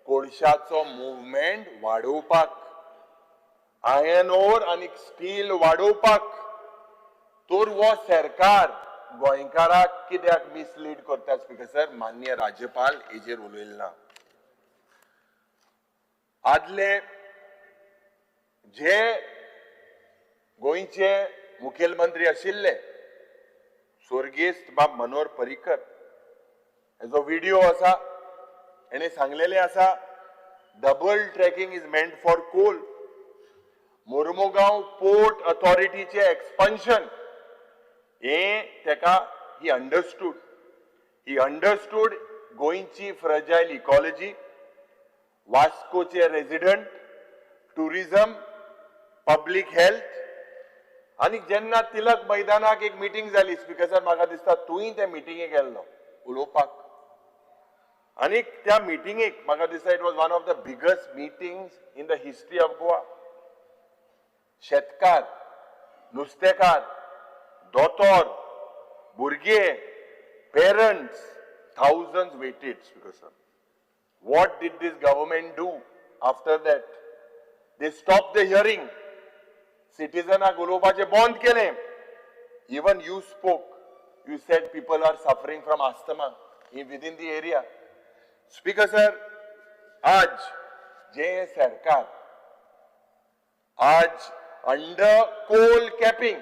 कोळशाचो मुवमेंट वाडोवपाक, आयर्न ओर आणि स्टील वाडोवपाक, तर हो सरकार गोंयकाराक कित्याक मिसलीड करता स्पीकर सर? माननीय राज्यपाल हेजेर उलयले ना. आदले जे गोंयचे मुखेलमंत्री आशिल्ले स्वर्गीय बाब मनोहर पर्रीकर, हेजो व्हिडिओ आसा, हेणे सांगलेले आसा double tracking is meant for coal. Mormugao port अथॉरिटीचे एक्सपान्शन हे तेका ही अंडरस्टूड गोंयची फ्रजायल इकॉलॉजी, वास्कोचे रेजिडेंट, टुरिझम, पब्लिक हेल्थ. आणि जेन्ना तिलक मैदानाक एक मिटींग जाली स्पीकर सर, म्हाका दिसता तूंय त्या मिटींगेक गेल्लो उलोवपाक. आणि त्या मिटींगेक म्हाका दिसता it was one of the biggest meetings in the history of Goa. शेतकार, नुस्तेकार, दोतोर, भुरगे, parents, thousands waited, Speaker sir. What did this government do after that? They stopped the hearing. Citizens उलोवपाचे बंद केले. Even you spoke. You said people are suffering from asthma within the area. Speaker sir, आज जे सरकार आज under कोल capping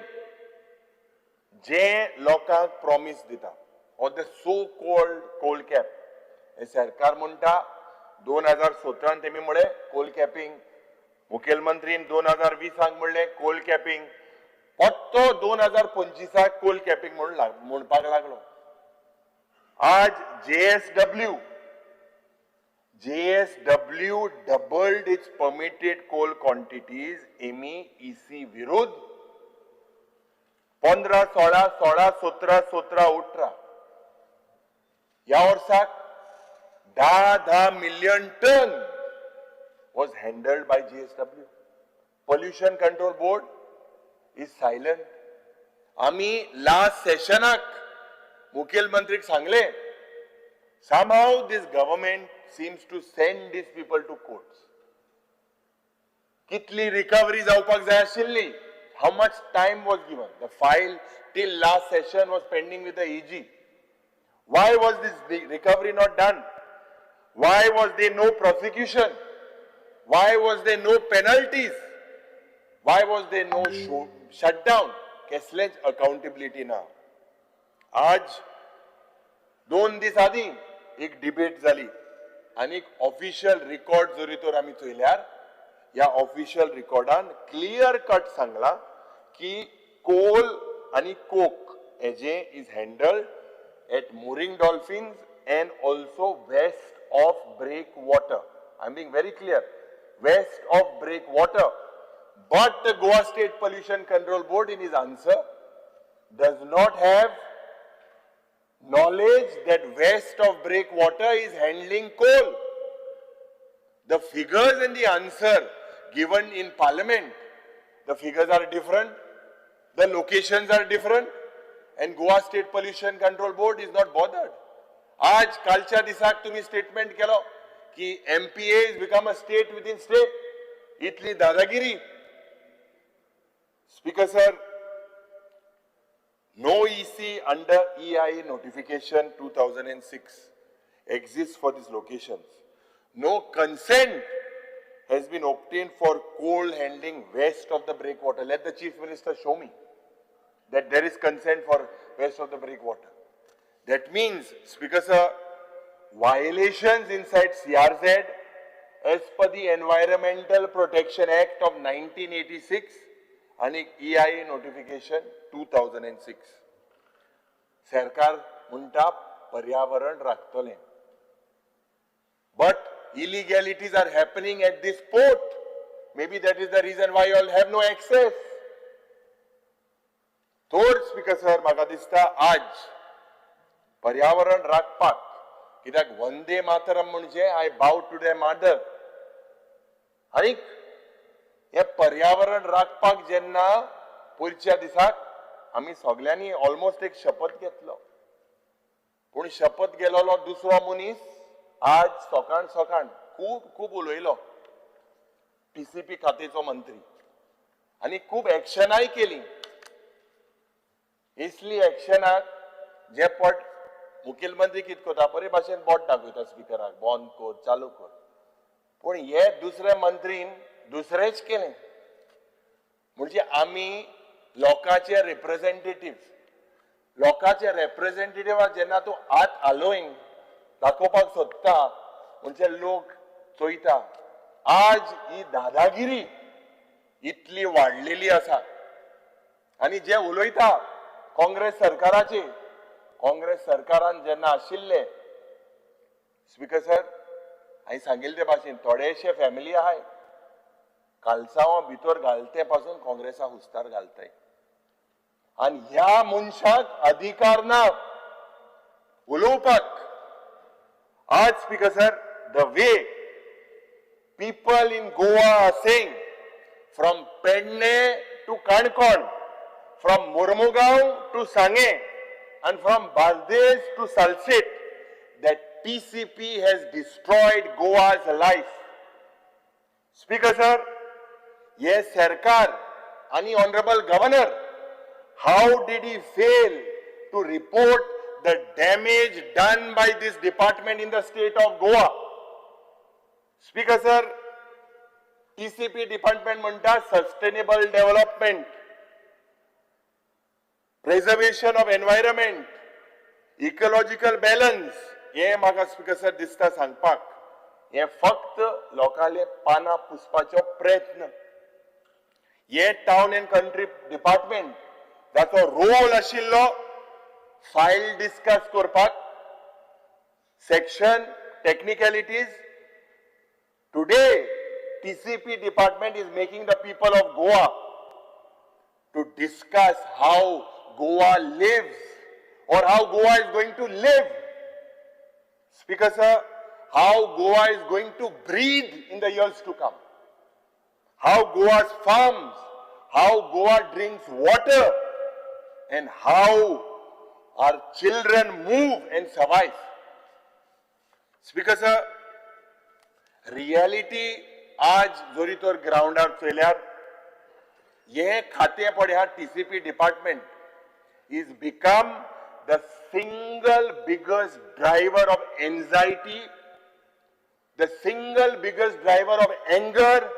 जे लोकांक promise दिता, or the so called coal cap, हे सरकार म्हणटा 2017 तेमी म्हळे कोल कॅपिंग, मुखेलमंत्रीन 2020 म्हणले कोल कॅपिंग, फक्त 2025 कोल कॅपिंग म्हणपाक लागलो. आज JSW doubled its permitted coal quantities MEEC विरुद्ध 15, 16, 16, 17, 17, 18 या वर्साक 10 million ton was handled by JSW. Pollution Control Board is silent. आम्ही लास्ट सेशनाक मुखेलमंत्रीक सांगले, somehow this government seems to send these people to courts. कितली रिकवरी जावपाक जाय आशिल्ली? How much time was given? The file till last session was pending with the EG. Why was this recovery not done? Why was there no prosecution? Why was there no penalties? Why was there no shutdown? Cashless accountability now. आज 2 दीस आदी एक debate जाली आणि official record जरी तर आम्ही चोयल्यार ह्या official रिकॉर्डान clear cut Sangla की कोल आणि कोक हेजे is handheld at mooring dolphins and also west of breakwater. I'm being very clear, west of breakwater. But the Goa State Pollution Control Board in his answer does not have knowledge that west of breakwater is handling coal. The figures in the answer given in parliament, the figures are different, the locations are different, and Goa State Pollution Control Board is not bothered. आज कालच्या दिसाक तुम्ही statement केलो की MPA is become a state within state. इतली दादागिरी. Speaker sir, no EC under EIA notification 2006 exists for these locations. No consent has been obtained for coal handling west of the breakwater. Let the Chief Minister show me that there is consent for west of the breakwater. That means, Speaker sir, violations inside CRZ as per the Environmental Protection Act of 1986 and EIA notification 2006. सरकार म्हणटा पर्यावरण राखतले. But illegalities are happening at this port. Maybe that is the reason why you all have no access. थोड speaker sir म्हाका दिसता आज पर्यावरण राखपाक कित्याक वंदे मातरम म्हणजे आय बाव टू द मदर आनी हे पर्यावरण राखपाक जेन्ना पयरच्या दिसाक आमी सगळ्यांनी ऑलमोस्ट एक शपथ घेतलो पूण शपथ गेलोलो दुसरो मनीस आज सकाळ खूब उलयलो TCP खात्याचो मंत्री आनी खूब एक्शनाय केली इसली एक्शनाक जे पट मुखेलमंत्री कितें करता बरे भाशेन बोट दाखयता स्पिकराक बंद कर चालू कर पूण हे दुसरे मंत्रीन दुसरेच केलें म्हणजे आमी लोकांचे रिप्रेझेंटेटिव्ह जेन्ना तूं हात हालोवन दाखोवपाक सोदता म्हणजे लोक चोयता आज ही दादागिरी इतली वाडलेली आसा आनी जे उलयता काँग्रेस सरकारान जेन्ना आशिल्ले स्पीकर सर हांवें सांगिल्ले ते भाशेन थोडेशे फॅमिली आहाय कालसांव भितर घालते पासून काँग्रेसा हुस्तार घालताय आनी ह्या मनशाक अधिकार ना उलोवपाक आज speaker sir the way people in Goa are saying from Pernem to Canacona from Mormugaon to Sange and from Bardes to Salset, that TCP has destroyed Goa's life. Speaker sir, yes, Sarkar, any honorable governor, how did he fail to report the damage done by this department in the state of Goa? Speaker sir, TCP department म्हणटा sustainable development. Preservation of environment, ecological balance, हे म्हाका speaker sir दिसता सांगपाक हे फक्त लोकांले पानां पुसपाचो प्रयत्न हे town and country department जाचो role आशिल्लो file discuss करपाक section technicalities today TCP department is making the people of Goa to discuss how Goa lives or how Goa is going to live. Speaker sir, how Goa is going to breathe in the years to come. How Goa's farms, how Goa drinks water and how our children move and survive. Speaker sir, reality आज जोरी तोर ग्राउंडार चोयल्यार हे खाते पडे हा TCP department is become the single biggest driver of anxiety, the single biggest driver of anger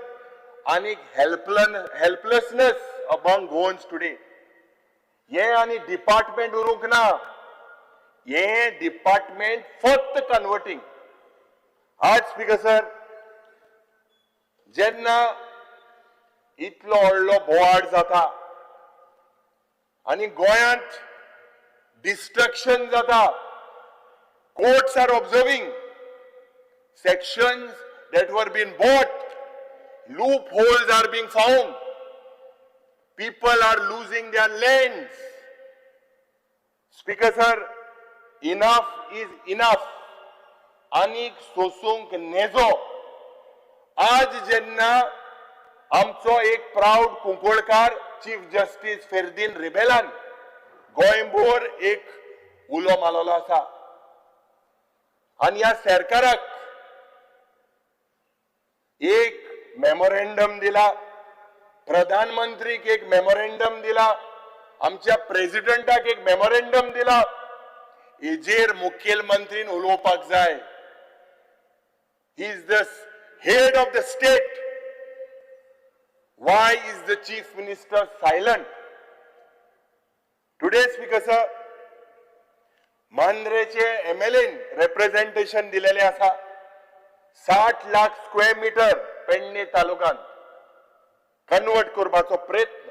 and helplessness among Goans today. Ye ani department uruk na, ye department फक्त converting. आज speaker sir, जेन्ना इतलो व्हडलो बोवाळ जाता आनी गोंयांत destruction जाता, courts are observing, sections that were being bought, loopholes are being found, people are losing their lands. Speaker sir, enough is enough. आनीक सोसूंक नेजो. आज जेन्ना आमचो एक प्राउड कुंकळकार चीफ जस्टिस फेर्दीन रिबेलान गोंयभर एक उलो मारलेलो आसा आनी ह्या सरकाराक एक मेमोरेंडम दिला, प्रधानमंत्रीक एक मेमोरेंडम दिला, आमच्या प्रेसिडेंटाक एक मेमोरेंडम दिला. हेजेर मुखेलमंत्रीन उलोवपाक जाय. He is the head of the state. Why is the chief minister silent? Today, Speaker sir, मांद्रेचे MLA representation दिलेले आसा 60 लाख स्क्वेअर मीटर पेडणे तालुक्यात कन्वर्ट करपाचो प्रयत्न.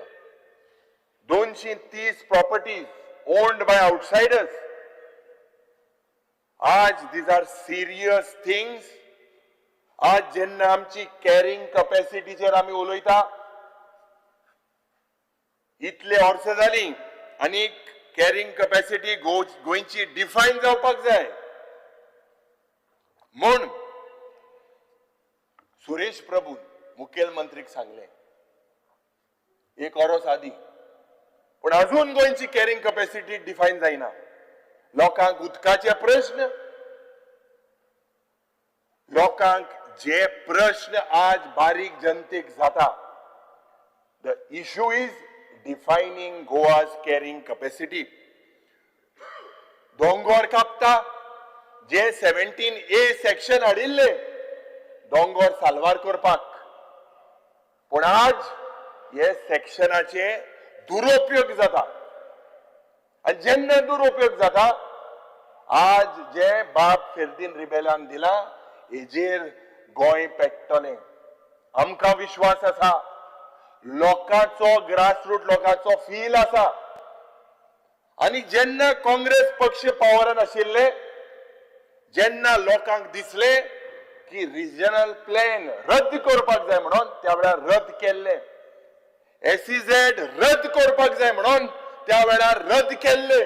230 properties owned by outsiders. आज these are serious things. आज जेन्ना आमची कॅरिंग कॅपॅसिटीचेर आमी उलयता, इतले वर्स जाली आनी कॅरिंग कॅपॅसिटी गोंयची डिफायन जावपाक जाय म्हूण सुरेश प्रभून मुखेलमंत्रीक सांगले एक वरोस आदी. पण अजून गोंयची कॅरिंग कॅपॅसिटी डिफायन जायना. लोकांक उदकाचे प्रश्न, लोकांक जे प्रश्न आज बारीक जनतेक जाता, the issue is defining Goa's carrying capacity. दोंगर कापता, जे 17A सेक्शन हाडिल्ले दोंगर साल्वार करपाक, पूण आज हे सेक्शनाचे दुरुपयोग जाता. आनी जेन्ना दुरुपयोग जाता, आज जे बाब फेर्दीन रिबेलान दिला हेजेर गोंय पेट्टले. आमकां विश्वास आसा, लोकांचो ग्रासरूट लोकांचो फील आसा. आनी जेन्ना काँग्रेस पक्ष पावरान आशिल्ले, जेन्ना लोकांक दिसले की रिजनल प्लॅन रद्द करपाक जाय म्हणून त्या वेळार रद्द केल्ले, SEZ रद्द करपाक जाय म्हणून त्या वेळार रद्द केल्ले.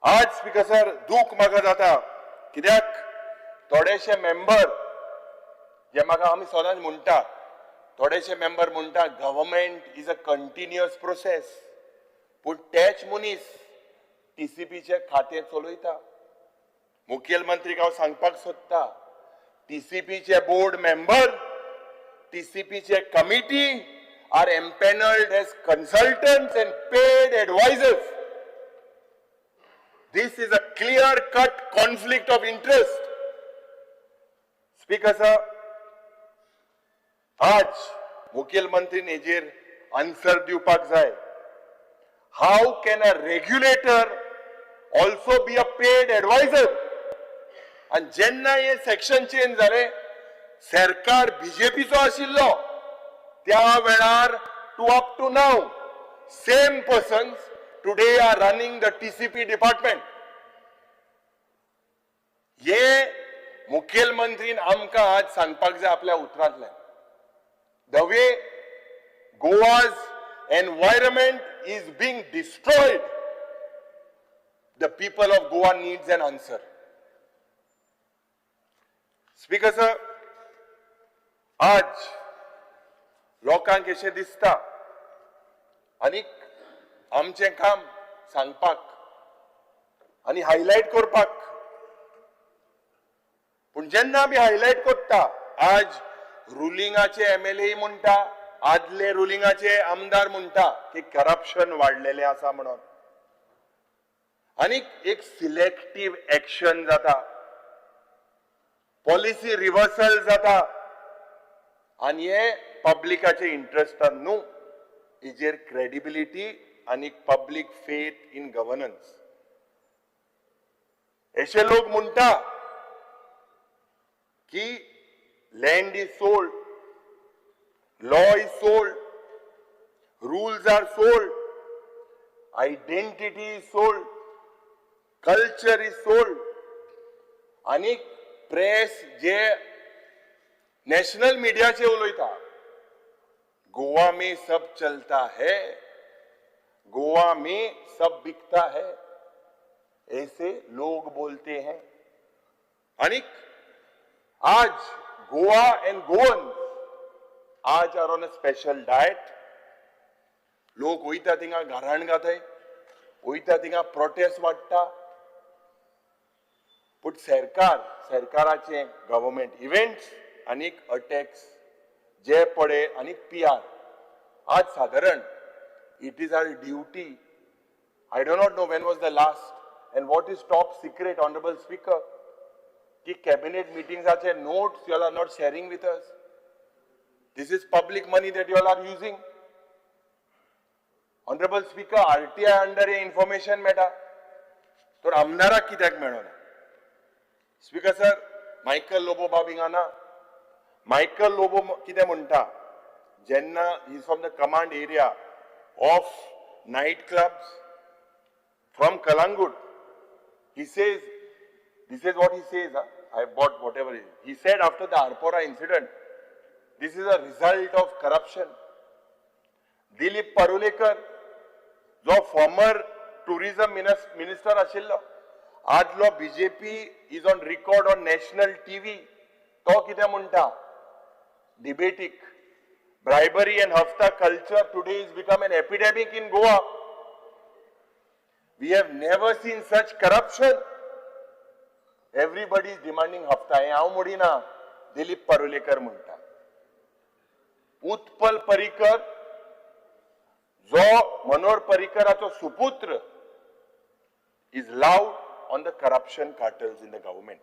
आज स्पीकर सर दूख म्हाका जाता, कित्याक थोडेशे मेंबर जे म्हाका आमी सदांच म्हणटा, थोडेशे मेंबर म्हणटा government is a continuous process. पूण तेच मनीस TCPचे खातें चलयता. मुखेलमंत्रीक हांव सांगपाक सोदता, TCPचे बोर्ड मेंबर, TCPचे committee are empaneled as consultants and paid advisors. This is a clear-cut conflict of interest. Speaker sir, आज मुखेलमंत्रीन हेजेर आन्सर दिवपाक जाय. How can a regulator also be a paid advisor? And जेन्ना हे सेक्शन चेंज जाले, सरकार BJPचो आशिल्लो, त्या वेळार up to now, same persons today are running the TCP department. हे मुखेलमंत्रीन आमकां आज सांगपाक जाय आपल्या उतरांतल्यान. The way Goa's environment is being destroyed, the people of Goa needs an answer. Speaker sir, आज लोकांक अशें दिसता आनीक आमचें काम सांगपाक आनी हायलायट करपाक, पूण जेन्ना आमी हायलायट करता, आज रुलिंगाचे MLA म्हणटा, आदले रुलिंगाचे आमदार म्हणटा की करप्शन वाडलेले आसा म्हणून, आनीक एक सिलेक्टिव्ह एक्शन जाता, पॉलिसी रिव्हर्सल जाता, आनी हे पब्लिकाचे इंटरेस्टान न्हू, हेजेर क्रेडिबिलिटी आनी पब्लिक फेथ इन गव्हर्नन्स. अशे लोक म्हणटा की land is sold, law is sold, rules are sold, identity is sold, culture is sold. आणि प्रेस जे नेशनल मीडिया चे उलयता, गोवा में सब चलता है, गोवा में सब बिकता है, ऐसे लोग बोलते हैं. आणि आज गोवा एंड गोवन आज are on a special diet. लोक वयता थिंगा घराण घाताय, वयता थिंगा प्रोटेस्ट वाडटा. पण सरकाराचे गव्हर्नमेंट इव्हेंट्स आणि अटॅक्स जे पडे आणि PR आज साधारण it is our duty. I do not know when was the last and what is top secret honourable speaker की कॅबिनेट मिटिंग्साचे notes you all are not sharing with us. This is public money that you all are using. Honourable speaker RTI under हे information मेळटा तर आमदाराक कित्याक मेळना. Speaker sir, Michael Lobo बाब हिंगा ना. मायकल लोबो कितें म्हणटा, जेन्ना he from the command area of night clubs from Calangute, he says, this is what he says, I bought whatever it is. He said after the Arpora incident, this is a result of corruption. Dilip Parulekar जो farmer tourism minister आशिल्लो, आदलो BJP is on record on national TV. तो कितें म्हणटा डिबेटीक, bribery and hafta culture today has become an epidemic in Goa. We have never seen such corruption. Everybody is demanding hafta. हे हांव म्हणिना, दिलीप पारुलेकर म्हणटा. उत्पल पर्रीकर जो मनोहर पर्रीकराचो सुपुत्र is loud on the corruption cartels in the government.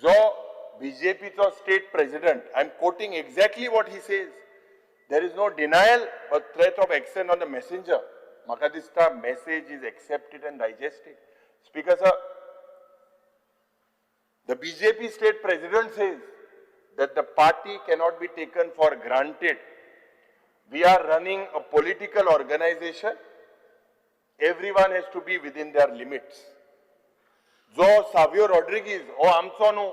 जो BJP चो state president, I am quoting exactly what he says. There is no denial but threat of action on the messenger. Maka dista message is accepted and digested. Speaker sir, the BJP state president says that the party cannot be taken for granted. We are running a political organization. Everyone has to be within their limits. जो सावियो रॉड्रिगीज हो आमचो न्हू,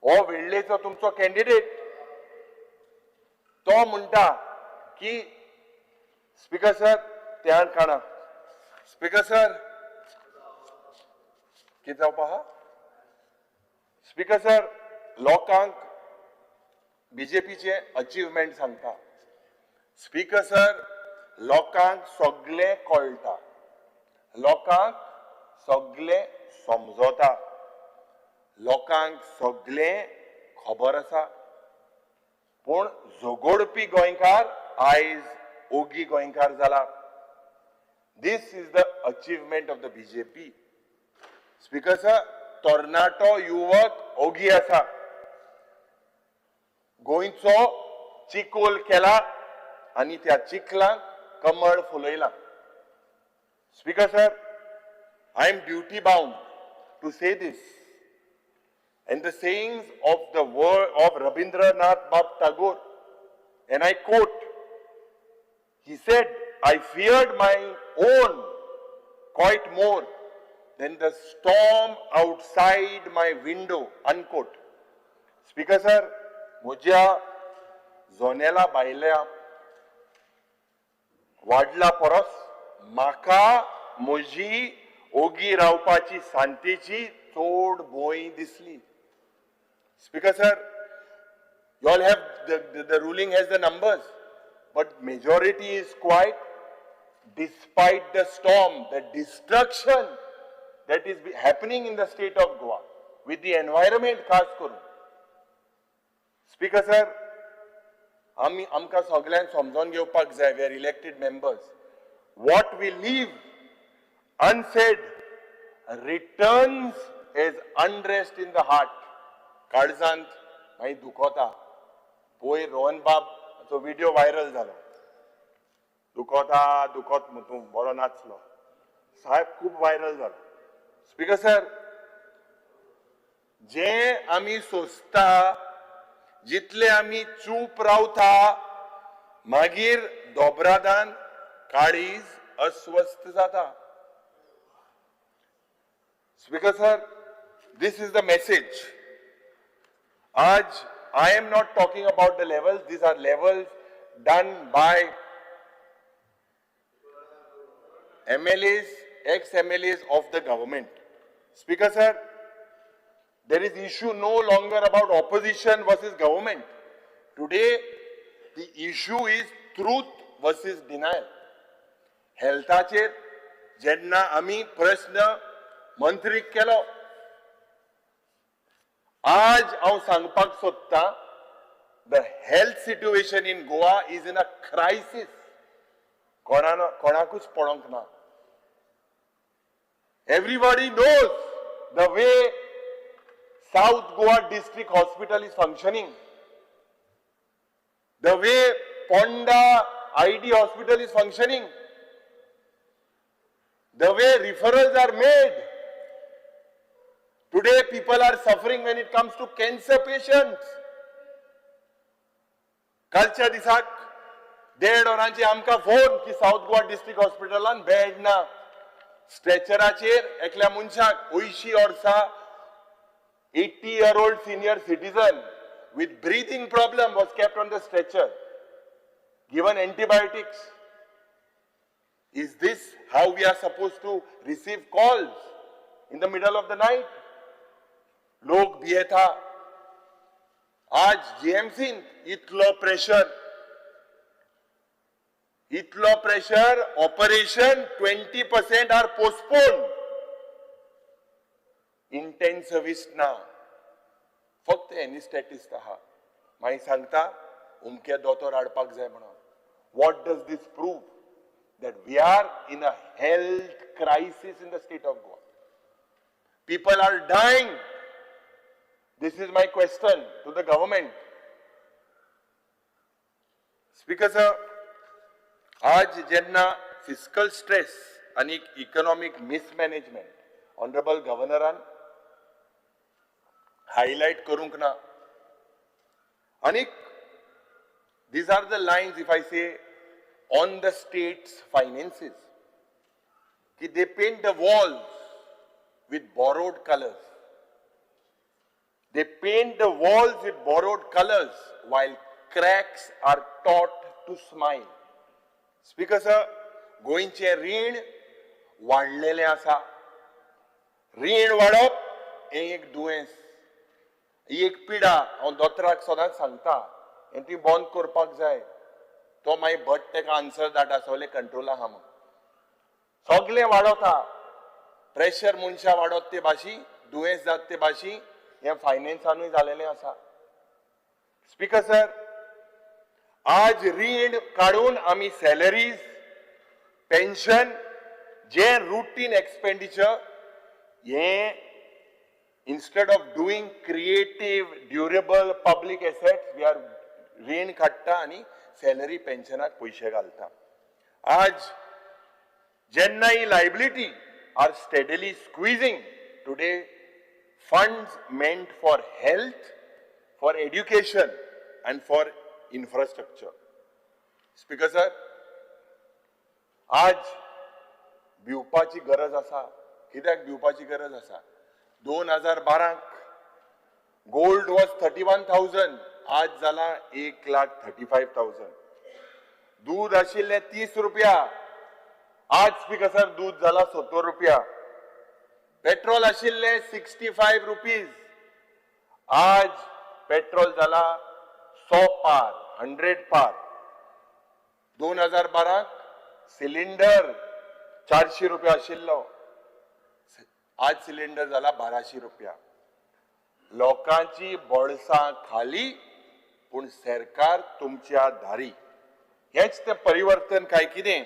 हो वेळ्ळेचो तुमचो candidate, तो म्हणटा की speaker sir त्या काणा. स्पीकर सर कितें जावपा आहा? स्पीकर सर, लोकांक BJPचे अचिव्हमेंट सांगता. स्पीकर सर, लोकांक सगळें कळटा, लोकांक सगळें समजता, लोकांक सगळें खबर आसा. पूण झगडपी गोंयकार आयज ओगी गोंयकार जाला. This is the achievement of the BJP. Speaker sir, तरणाटो युवक ओगी आसा. गोंयचो चिकोल केला आणि त्या चिखलांक कमळ फुलयला. Speaker sir, I am duty bound to say this. And the sayings of the word of Rabindranath Tagore, and I quote, he said, I feared my own quite more than the storm outside my window, unquote. Speaker sir, म्हज्या जोनेला बायल्या वाडला परस म्हाका म्हजी ओगी रावपाची शांतीची चोड भोंय दिसली. Speaker sir, you all have the ruling has the numbers, but majority is quiet despite the storm, the destruction that is happening in the state of Goa with the environment खास करून. Speaker sir, आमकां सगळ्यांक समजून घेवपाक जाय, we are elected members. What we leave unsaid returns as unrest in the heart. काळजांत मागीर दुखोता. पळय रोहन बाबचो व्हिडिओ व्हायरल जालो. दुखोता दुखोत म्हणून तूं बरो नाचलो. साहेब खूब व्हायरल जालो. स्पीकर सर, जे आमी सोंसता जितले आमी चूप रावता मागीर दोबरादान काळीज अस्वस्थ जाता. Speaker sir, this is the message. I am not talking about the levels, these are levels done by MLAs, ex-MLAs of the government. Speaker sir, there is issue no longer about opposition versus government. Today, the issue is truth versus denial. Healthaचेर जेन्ना आमी प्रश्न मंत्रीक केलो, आज हांव सांगपाक सोदतां, the health situation in Goa is in a crisis. कोणाकूच पडोंक ना. Everybody knows the way South Goa District Hospital is functioning, the way Ponda ID Hospital is functioning, the way referrals are made. Today people are suffering when it comes to cancer patients. कालच्या दिसाक 1.5 वरांची आमकां phone की south Goa district हॉस्पिटलान bed ना. स्ट्रेचराचेर एकल्या मनशाक 80 वर्सां 80-year-old senior citizen with breathing problem was kept on the stretcher, given antibiotics. Is this how we are supposed to receive calls in the middle of the night? लोक भियेता. आज GMC इतलो pressure, operation 20% are postponed. Intensivist ना, फक्त एनिस्टेटिस्ट आहा. मागीर सांगता उमके दोतोर हाडपाक जाय म्हणून. What does this prove? That we are in a health crisis in the state of Goa. People are dying. This is my question to the government. Speaker sir, आज जेन्ना fiscal stress आणि economic mismanagement honorable governoran highlight करूंक ना. Anik, these are the lines if I say on the state's finances. Ki they paint the walls with borrowed colors. They paint the walls with borrowed colors while cracks are taught to smile. Speaker sir, गोंयचे रीण वाडलेले आसा. रीण वाडप हें एक दुयेंस, ही एक पिडा. हांव दोतोराक सदांच सांगता हें ती बंद करपाक जाय. तो मागीर भट तेका आन्सर धाडटा सगळे कंट्रोल आहा म्हणून. सगळे वाडोता. प्रेशर मनशां वाडत ते भाशी, दुयेंस जात ते भाशी, हें फायनान्सानूय जालेलें आसा. स्पीकर सर, आज रीण काडून आमी सॅलरीज, पेन्शन, जे रुटीन एक्सपेंडिचर, हें instead of doing creative, durable public assets, we are रीण काडटा आनी सॅलरी पेन्शनाक पयशे घालता. आज जेन्ना ही liability are steadily squeezing, today funds meant for health, for education and for infrastructure. Speaker sir, आज भिवपाची गरज आसा. कित्याक भिवपाची गरज आसा? 2012 gold was 31,000, आज जाला 1,35,000. दूध आशिल्ले 30 रुपया, आज स्पीकर सर दूध जाला 70 रुपया. पेट्रोल आशिल्ले 65 रुपीज, आज पेट्रोल जाला 100 पार, 100 पार. 2012 सिलिंडर 400 रुपया आशिल्लो, आज सिलिंडर जाला 1200 रुपया. लोकांची बळसां खाली पूण सरकार तुमच्या दारी. हेच ते परिवर्तन काय कितें?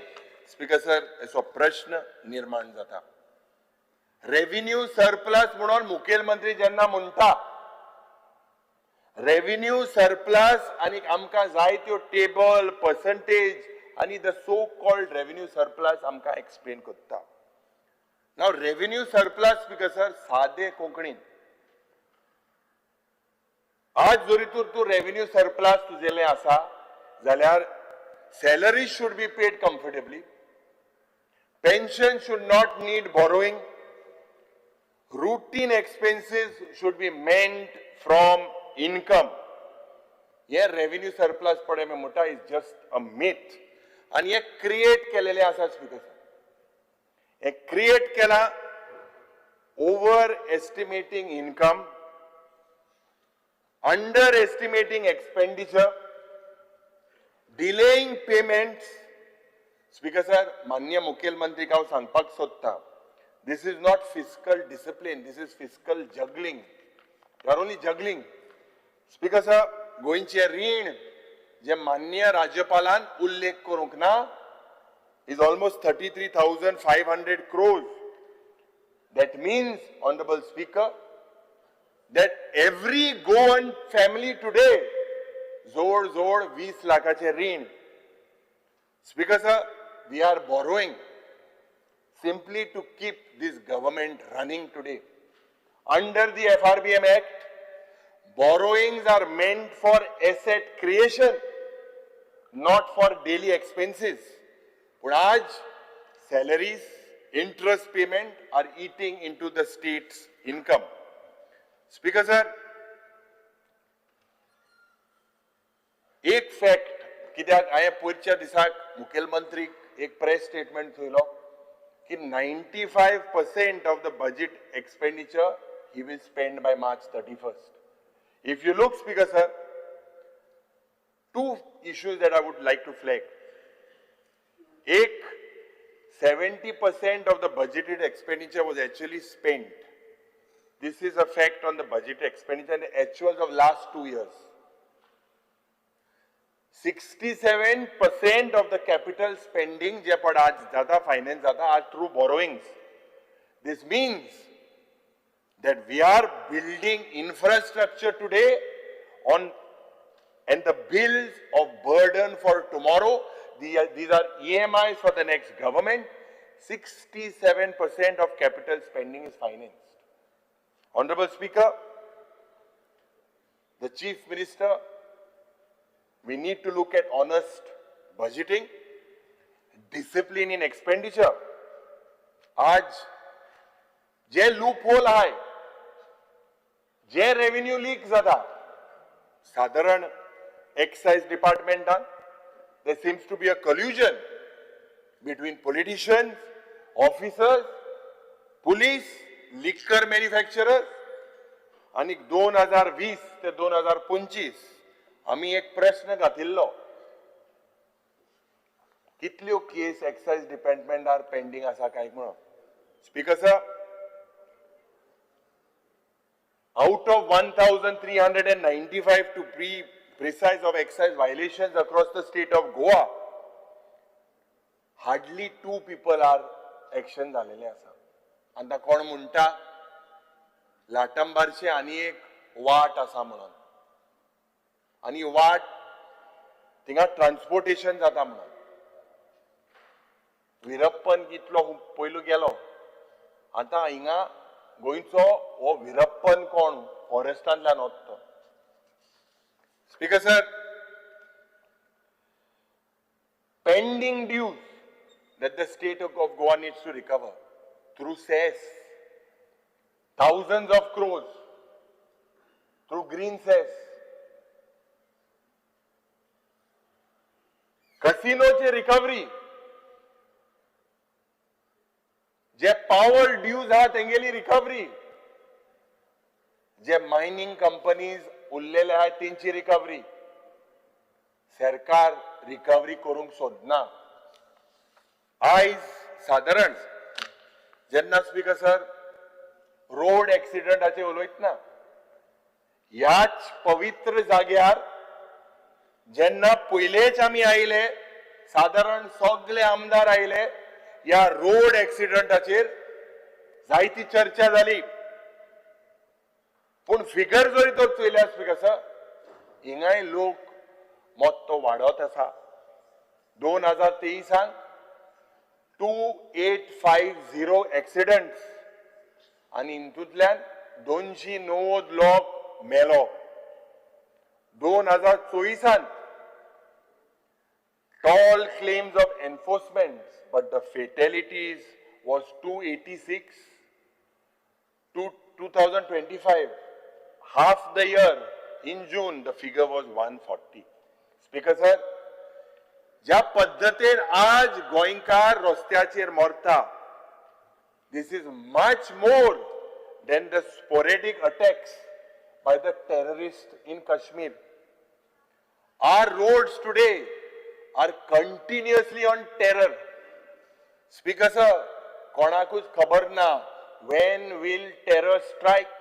स्पीकर सर, असो प्रश्न निर्माण जाता. रेव्हेन्यू सरप्लस म्हणून मुखेलमंत्री जेन्ना म्हणटा, रेव्हेन्यू सरप्लस आनी आमकां जाय त्यो टेबल, पर्संटेज आनी the so called revenue surplus आमकां एक्सप्लेन करता. नाव रेव्हेन्यू सरप्लस, स्पीकर सर, सादे कोंकणीन आज जरी तूं रेव्हेन्यू सरप्लस तुजेले आसा जाल्यार salary should be paid comfortably. Pension should not need borrowing. Routine expenses should be meant from income. Here revenue surplus पडे में मोठा is just a myth. आणि हे क्रिएट केलेले आसा स्पीकर. हे क्रिएट केला over estimating income, under estimating expenditure, delaying payments. Speaker sir, माननीय मुखेलमंत्री हांव सांगपाक सोदतां, this is not fiscal discipline, this is fiscal juggling. You are only juggling. Speaker sir, गोंयचे रीण जे माननीय राज्यपालान उल्लेख करूंक ना is almost 33,500 crores. That means, Honorable Speaker, that every Goan family today जोड 20 लाखाचे रीण. Speaker sir, we are borrowing simply to keep this government running today. Under the FRBM Act, borrowings are meant for asset creation, not for daily expenses. But आज salaries, interest payment are eating into the state's income. Speaker sir, एक fact कित्याक हांवें पयरच्या दिसाक मुखेलमंत्रीक एक press statement चोयलो की 95% of the budget expenditure he will spend by March 31st. If you look, Speaker sir, two issues that I would like to flag. एक, 70% of the budgeted expenditure was actually spent. This is a fact on the budget expenditure and the actuals of last 2 years. 67% of the capital spending जे पण आज जाता finance जाता are through borrowings. This means that we are building infrastructure today on and the bills of burden for tomorrow. These are EMIs for the next government. 67% of capital spending is financed. Honorable Speaker, the Chief Minister, we need to look at honest budgeting, discipline in expenditure. आज जे loophole आहे, जे revenue leak जाता, साधारण excise department, there seems to be a collusion between politicians, officers, police, liquor manufacturers. आणि 2020 ते 2025 आम्ही एक प्रश्न घातिल्लो, कितल्यो case excise department are pending आसा काय म्हणून. Speaker sir, out of 1,395 to be precise of excise violations across the state of Goa, hardly 2 people are action झालेले आसा. आता कोण म्हणटा लाटंबारचे आनी एक वाट आसा म्हणून, आणि वाट थिंगा ट्रान्सपोर्टेशन जाता म्हणून. विरप्पन कितलो पयलू गेलो, आता हिंगा गोंयचो हो विरप्पन कोण फॉरेस्टांतल्यान वचतो. Speaker sir, pending dues that the state of Goa needs to recover through cess, thousands of crores through green cess. Casinoचे रिकवरी, जे पावर ड्यूज आहा तेंगेली रिकवरी, जे मायनिंग कंपनीज उरलेले आहा तेंची रिकवरी. सरकार रिकवरी करूंक सोदना. आयज साधारण जेन्ना स्पीकर सर रोड एक्सिडेंटाचे उलयतना ह्याच पवित्र जाग्यार जेन्ना पयलेच आमी आयले, साधारण सगळे आमदार आयले, ह्या रोड एक्सिडेंटाचेर जायती चर्चा जाली. पूण फिगर जरी तर चोयल्या स्पीकर सर, हिंगाय लोक मोत्तो वाडत आसा. 2023 2850 एक्सिडेंट्स आणि हितूंतल्यान 290 लोक मेलो. 2024 tall claims of enforcement, but the fatalities was 286 to 2025. Half the year in June, the figure was 140. Speaker sir, ज्या पद्धतीन आज गोंयकार रस्त्याचेर मरता, this is much more than the sporadic attacks by the terrorists in Kashmir. Our roads today are continuously on terror. Speaker sir, कोणाकूच खबर ना when will terror strike.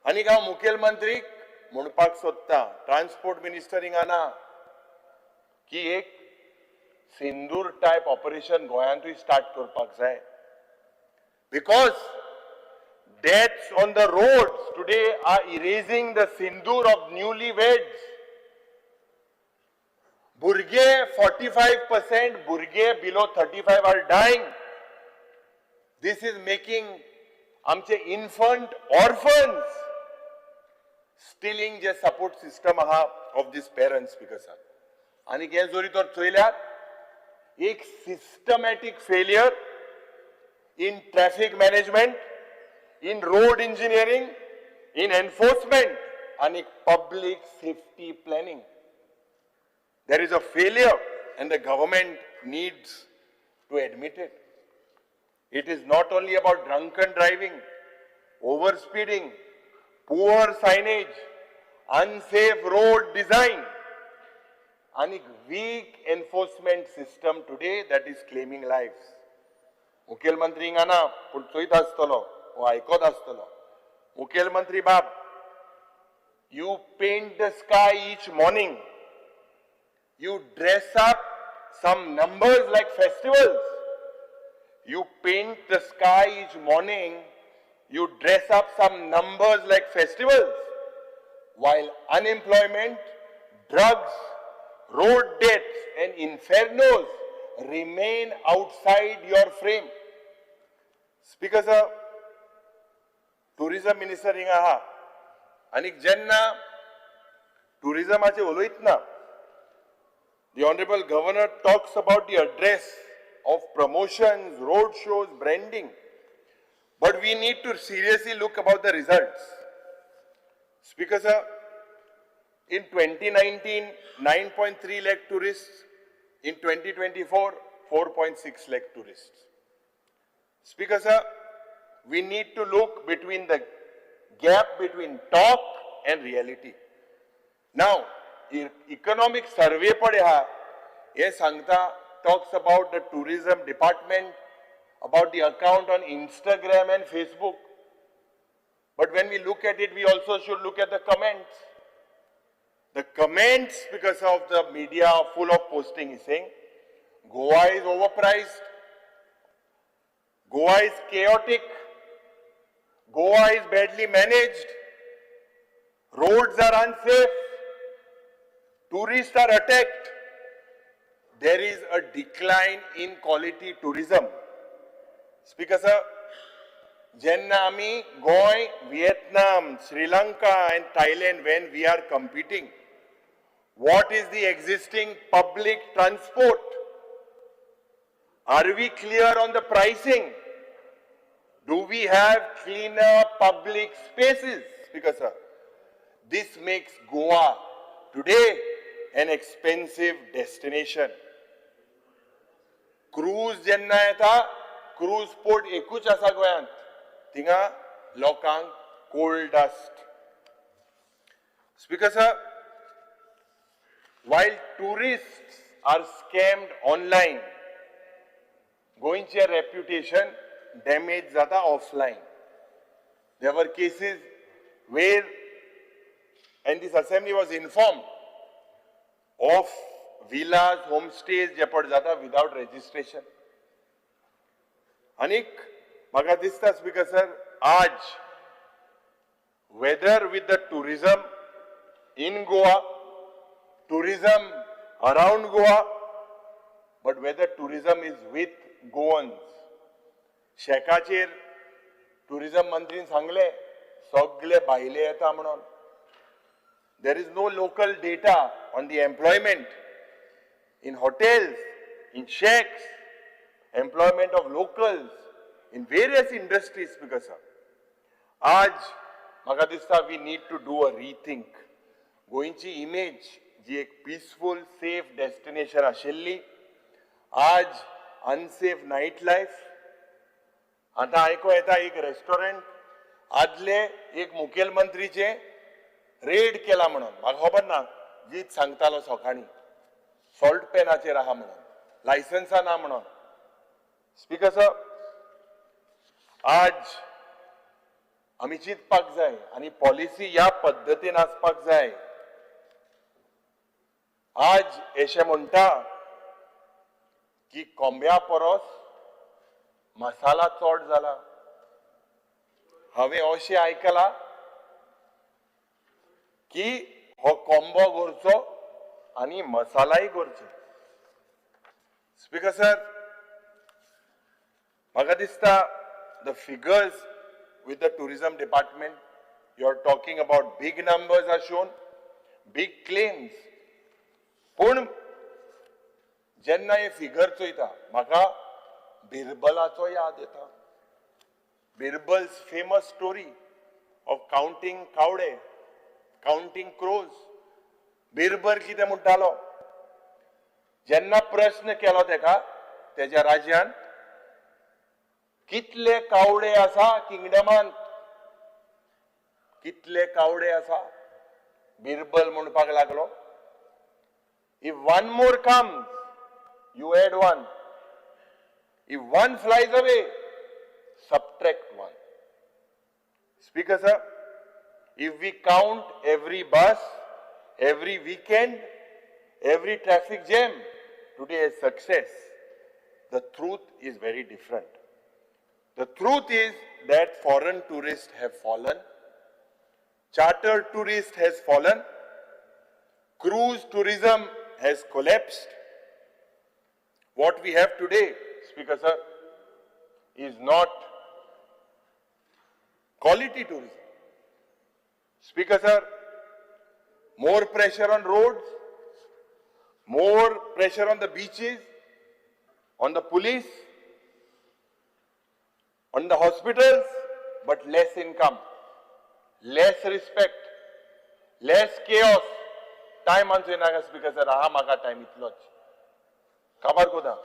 आनी हांव मुखेलमंत्रीक म्हणपाक सोदतां, ट्रान्सपोर्ट मिनिस्टर हिंगा ना, की एक सिंदूर टायप ऑपरेशन गोंयांतूय स्टार्ट करपाक जाय. Because deaths on the roads today are erasing the sindoor of newlyweds. Burge, 45% Burge below 35 are dying. This is making amche infant orphans, stealing the support system of these parents. Because आणि हे जोरी तर चोयल्यार एक systematic failure in traffic management, in road engineering, in enforcement, and in public safety planning. There is a failure and the government needs to admit it. It is not only about drunken driving, overspeeding, poor signage, unsafe road design, and a weak enforcement system today that is claiming lives. मुखेलमंत्री हिंगा ना, पूण चोयत आसतलो वो आयकत आसतलो. मुखेलमंत्री बाब, you paint the sky each morning. You dress up some numbers like festivals. You paint the sky each morning. You dress up some numbers like festivals. While unemployment, drugs, road deaths and infernos remain outside your frame. Speaker sir, tourism minister हिंगा आहा, आनी जेन्ना tourismaचे उलयतना, the honorable governor talks about the address of promotions, road shows, branding, but we need to seriously look about the results. Speaker sir, in 2019, 9.3 lakh tourists. In 2024, 4.6 lakh tourists. Speaker sir, we need to look between the gap between talk and reality. Now, economic survey padha, ye sangta talks about the tourism department, about the account on Instagram and Facebook. But when we look at it, we also should look at the comments. The comments, because of the media full of posting, is saying Goa is overpriced, Goa is chaotic, Goa is badly managed, roads are unsafe, tourists are attacked. There is a decline in quality tourism. Speaker sir, jenna ami Goa, Vietnam, Sri Lanka and Thailand, when we are competing, what is the existing public transport? Are we clear on the pricing? Do we have cleaner public spaces? Speaker sir, this makes Goa today an expensive destination. Cruise jenna येता, cruise port एकूच आसा गोंयांत, थिंगा लोकांक coal dust. Speaker sir, while tourists are scammed online, Goinche reputation damaged zata offline. There were cases where, and this assembly was informed, of villas, homestays jeopard zata without registration. Anik, maga dista Speaker sir, aaj, whether with the tourism in Goa, tourism around Goa, but whether tourism is with Goans. शेकाचेर tourism मंत्रीन सांगले सगळे भायले येता म्हणून. There is no local data on the employment in hotels, in shacks, employment of locals in various industries. Speaker sir, आज म्हाका दिसता we need to do a rethink. गोंयची image जी एक पीसफुल सेफ डेस्टिनेशन आशिल्ली, आज अनसेफ नाईट लाईफ. आता आयको येता एक रेस्टॉरंट आदले एक मुखेलमंत्रीचे रेड केला म्हणून, म्हाका खबर ना, जीत सांगतालो सकाळी सॉल्ट पेनाचेर आहा म्हणून, लायसन्सा ना म्हणून. स्पीकर सर, आज आमी चिंतपाक जाय आनी पॉलिसी ह्या पद्दतीन आसपाक जाय. आज अशें म्हणटा की कोंब्या परस मसाला चड जाला. हांवें अशें आयकलां की हो कोंबो करचो आनी मसालाय करचे. स्पीकर सर, म्हाका दिसता the figures with the tourism department, you are talking about big numbers are shown, big claims. पूण जेन्ना हे फिगर चोयता म्हाका बिरबलाचो याद येता. Birbal's famous story of counting कावडे, काउंटिंग क्रोज. बिरबल कितें म्हणटालो, जेन्ना प्रश्न केलो तेका तेज्या राज्यान, कितले कावडे आसा किंगडमांत, कितले कावडे आसा. बिरबल म्हणपाक लागलो, if one more comes, you add one. If one flies away, subtract one. Speaker sir, if we count every bus, every weekend, every traffic jam, today is success. The truth is very different. The truth is that foreign tourists have fallen, charter tourists has fallen, cruise tourism has collapsed. What we have today, Speaker sir, is not quality tourism. Speaker sir, more pressure on roads, more pressure on the beaches, on the police, on the hospitals, but less income, less respect, less chaos. Time answer naga Speaker sir, aha maga time itloch. Kabar koda.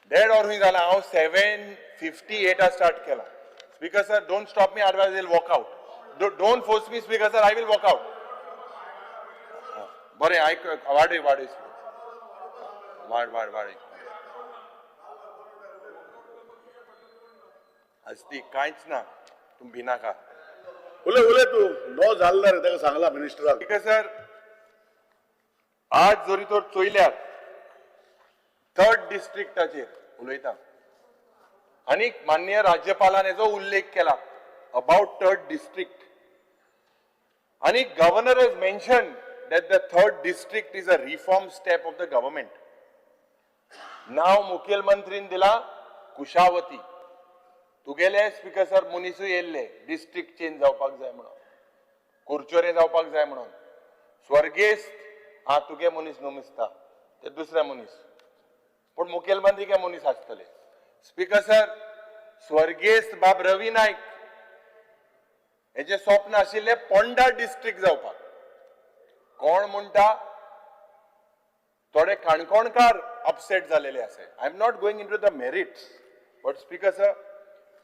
Dead or hui zala, how 7:58 start kela. Speaker sir, don't stop me, otherwise I'll walk out. Don't force me, Speaker sir, I will walk out. Bore, I wadi. असती कांयच ना, तुम भिनाका. उले तू no जाल्ला रे तेका सांगला मिनिस्टराक. ठीक आहे सर, आज जरी तर चोयल्यात 3rd डिस्ट्रिक्टाचेर उलयता आनी माननीय राज्यपालान हेचो उल्लेख केला अबाउट 3rd डिस्ट्रिक्ट. आनी governor has mentioned that the 3rd district is a reform step of the government. नाव मुखेलमंत्रीन दिला कुशावती. तुगेले स्पीकर सर मुनिसूय येयल्ले डिस्ट्रिक्ट चेंज जावपाक जाय म्हणून, कुरचोरे जावपाक जाय म्हणून. स्वर्गेस्त हा तुगे मनीस नमिस्ता ते दुसरे मनीस, पण मुखेलमंत्री के मनीस आसतले. स्पीकर सर, स्वर्गेस्त बाब रवी नायक हेचे स्वप्न आशिल्ले पोंडा डिस्ट्रिक्ट जावपाक. कोण म्हणटा थोडे काणकोणकार अपसेट झालेले आसा. I am not going into the merits, but speaker sir,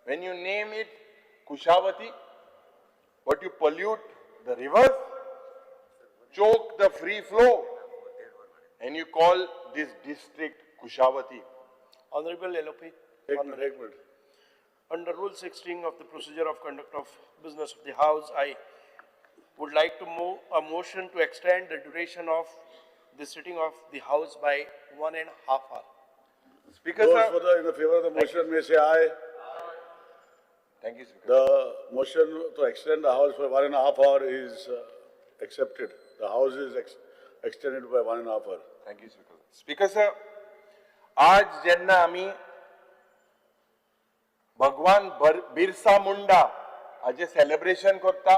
when you name it Kushavati, but you pollute the rivers, choke the free flow, and you call this district Kushavati. Honorable LOP, under Rule 16 of the Procedure of Conduct of Business of the House, I would like to move a motion to extend the duration of the sitting of the House by 1.5 hours. Speaker Those sir, in the favor of the motion may say aye. Thank you, Speaker. The motion to extend the House by 1.5 hours is accepted. The House is extended by 1.5 hours. Thank you, Speaker. Speaker sir, आज जेन्ना आमी भगवान बिरसा मुंडा हाचे celebration करता,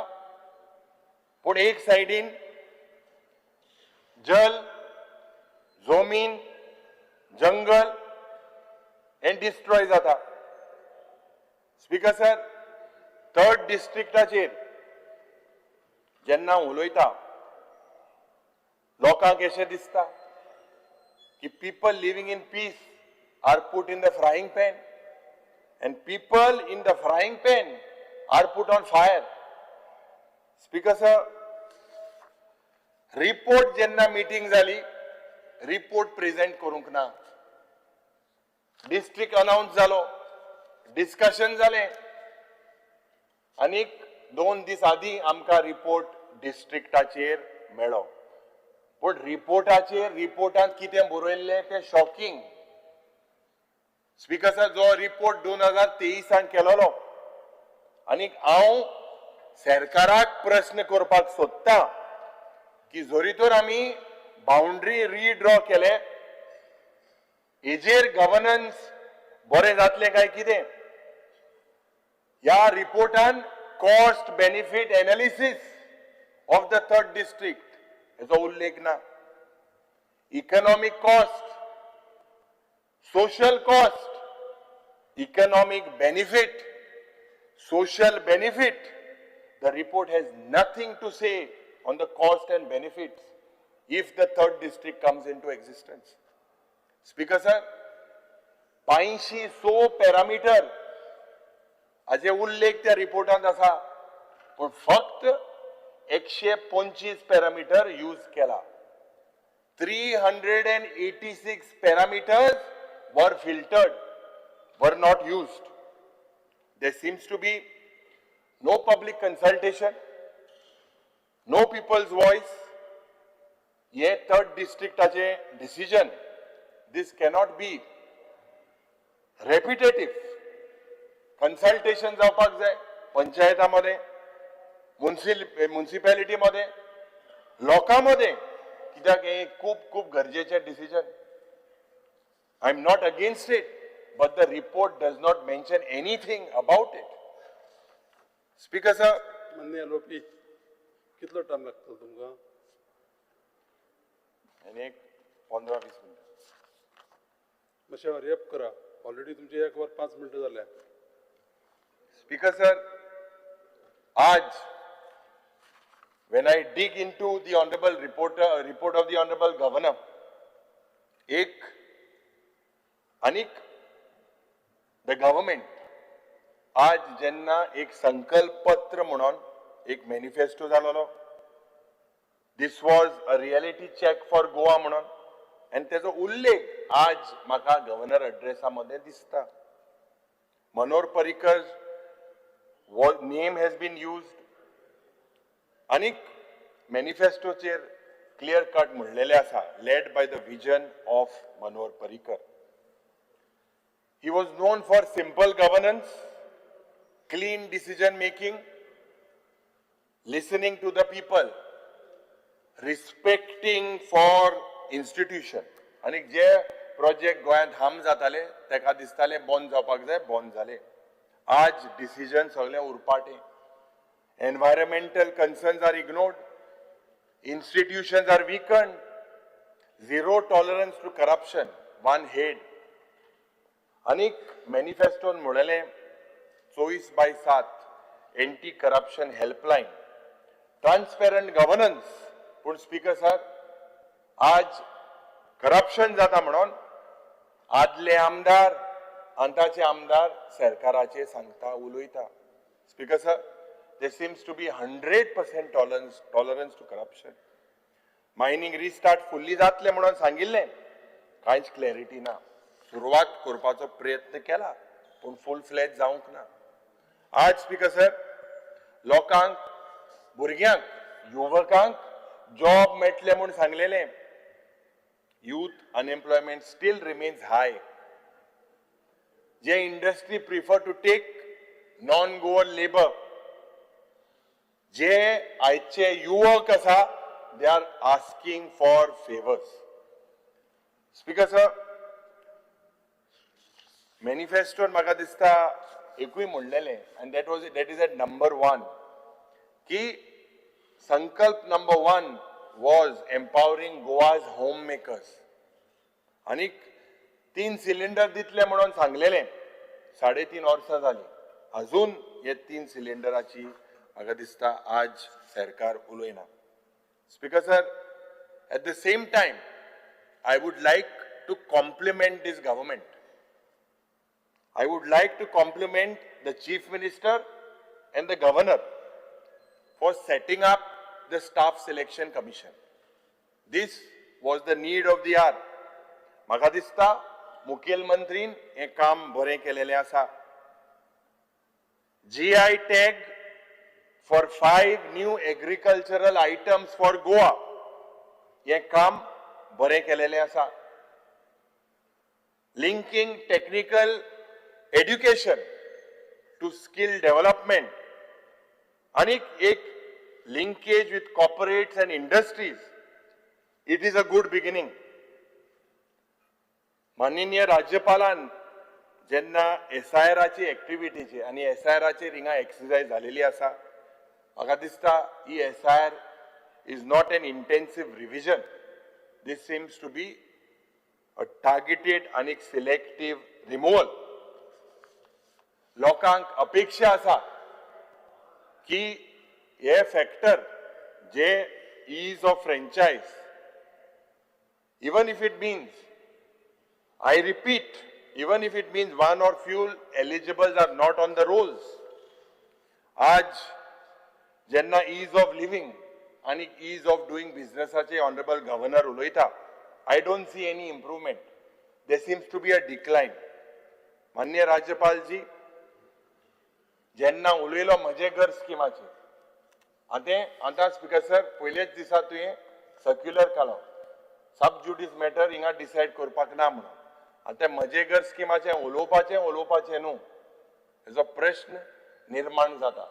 पूण एक सायडीन जल, जमीन, जंगल हे डिस्ट्रॉय जाता. स्पीकर सर, 3rd डिस्ट्रिक्टाचेर जेन्ना उलयता लोकांक अशें दिसता की people living in peace are put in the frying pan and people in the frying pan are put on fire. Speaker sir, report jenna meeting zali, report present करunk ना. District announce zalo, discussion zale, anik 2 दीस आदी आमका report districtaचेर मेळो. पण रिपोर्टांत कितें बरयल्लें तें shocking. Speaker sir, जो report 2023 केलोलो आनी हांव सरकाराक प्रश्न करपाक सोदता की जरी तर आमी बाउंड्री रिड्रॉ केले हेजेर गव्हर्नन्स बरें जातलें काय कितें. ह्या रिपोर्टान cost benefit analysis of the 3rd district हेजो उल्लेख ना. Economic cost, social cost, economic benefit, social benefit. The report has nothing to say on the cost and benefits if the 3rd district comes into existence. Speaker sir, 500 parameter हाचे उल्लेख त्या रिपोर्टांत आसा, पण फक्त 125 parameter use केला. 386 parameters were filtered, were not used. There seems to be no public consultation, no people's voice. Yet 3rd district decision, this cannot be repetitive. Consultation जावपाक जाय पंचायतामध्ये, म्युनिसिपॅलिटी मध्ये, लोकांमध्ये, कित्याक हे खूप गरजेचे decision. I am not against it, but the report does not mention anything about it. Speaker sir, माननीय लोपी कितलो time लागतो तुमकां? आणि 15-20 मिनिटं. मातशें हरियप करा. ऑलरेडी तुमचे 1 वर 5 मिनटं जाल्या. Speaker sir, आज when I dig into the honorable report of the honorable governor, एक अनिक द गव्हर्नमेंट आज जेन्ना एक संकल्प पत्र म्हणून एक मॅनिफेस्टो जालोलो, this was a reality check for Goa म्हणून, आणि त्याचो उल्लेख आज म्हाका गव्हर्नर एड्रेसामध्ये दिसता. Manohar Parrikar name has been used. अनिक मॅनिफेस्टोचेर क्लियर कट म्हणलेले आसा, led by the vision of Manohar Parrikar. He was known for simple governance, clean decision making, listening to the people, respecting for institution. आणि जे प्रोजेक्ट गोंयांत हाम जाताले तेका दिसताले बंद जावपाक जाय, बंद जाले. आज डिसिजन सगळे उरपाटे. Environmental concerns are ignored, institutions are weakened, zero tolerance to corruption, one head. अनेक मॅनिफेस्टोन म्हणलेले 24/7 anti corruption helpline, transparent governance. पण स्पीकर सर, आज करप्शन जाता म्हणून आदले आमदार आतांचे आमदार सरकाराचे सांगता उलयता. Speaker sir, there seems to be 100% tolerance to corruption. Mining restart fully जातले म्हणून सांगिल्ले, कांयच क्लॅरिटी ना. सुरवात करपाचो प्रयत्न केला, पण फुल फ्लेज जावंक ना. आज स्पीकर सर, लोकांक, भुरग्यांक, युवकांक जॉब मेळटले म्हणून सांगलेले. youth unemployment still remains high. जे industry prefer to take non Goan labour, जे आयचे युवक आसा, they are asking for favors. Speaker sir, manifesto म्हाका दिसता एकूय म्हणलेले, and that is at number 1, की Sankalp number 1 was empowering Goa's homemakers. आणि 3 सिलिंडर दितले म्हणून सांगलेले 3.5 वर्सां जाली अजून हे 3 सिलिंडराची म्हाका दिसता आज सरकार उलयना. Speaker sir, at the same time, I would like to compliment this government. I would like to compliment the Chief Minister and the Governor for setting up the Staff Selection Commission. This was the need of the hour. म्हाका दिसता मुखेलमंत्रीन हे काम बरें केलेलें आसा. GI tag for 5 new agricultural items for Goa. हे काम बरें केलेलें आसा. Linking technical education to skill development. आणि एक linkage with corporates and industries. It is a good beginning. माननीय राज्यपालान जेन्ना SIR-ची एक्टिविटीची आणि SIR-चेर हिंगा एक्सरसाइज जालेली आसा म्हाका दिसता ही SIR is not an intensive revision. This seems to be a targeted and selective removal. लोकांक अपेक्षा आसा की हे फॅक्टर जे ease of franchise, even if it means, I repeat, even if it means one or few eligibles are not on the rolls. आज जेन्ना ease of living and ease of doing business चे honorable governor उलयता, I don't see any improvement. There seems to be a decline. माननीय राज्यपाल जी जेन्ना उलयलो म्हजे घर स्किमाचे आता स्पीकर सर पयलेच दिसा तुवें सर्क्युलर काडलो सब जुडिस मॅटर हिंगा डिसायड करपाक ना म्हणून. आता म्हजे घर स्किमाचे उलोवपाचें न्हू हेजो प्रश्न निर्माण जाता.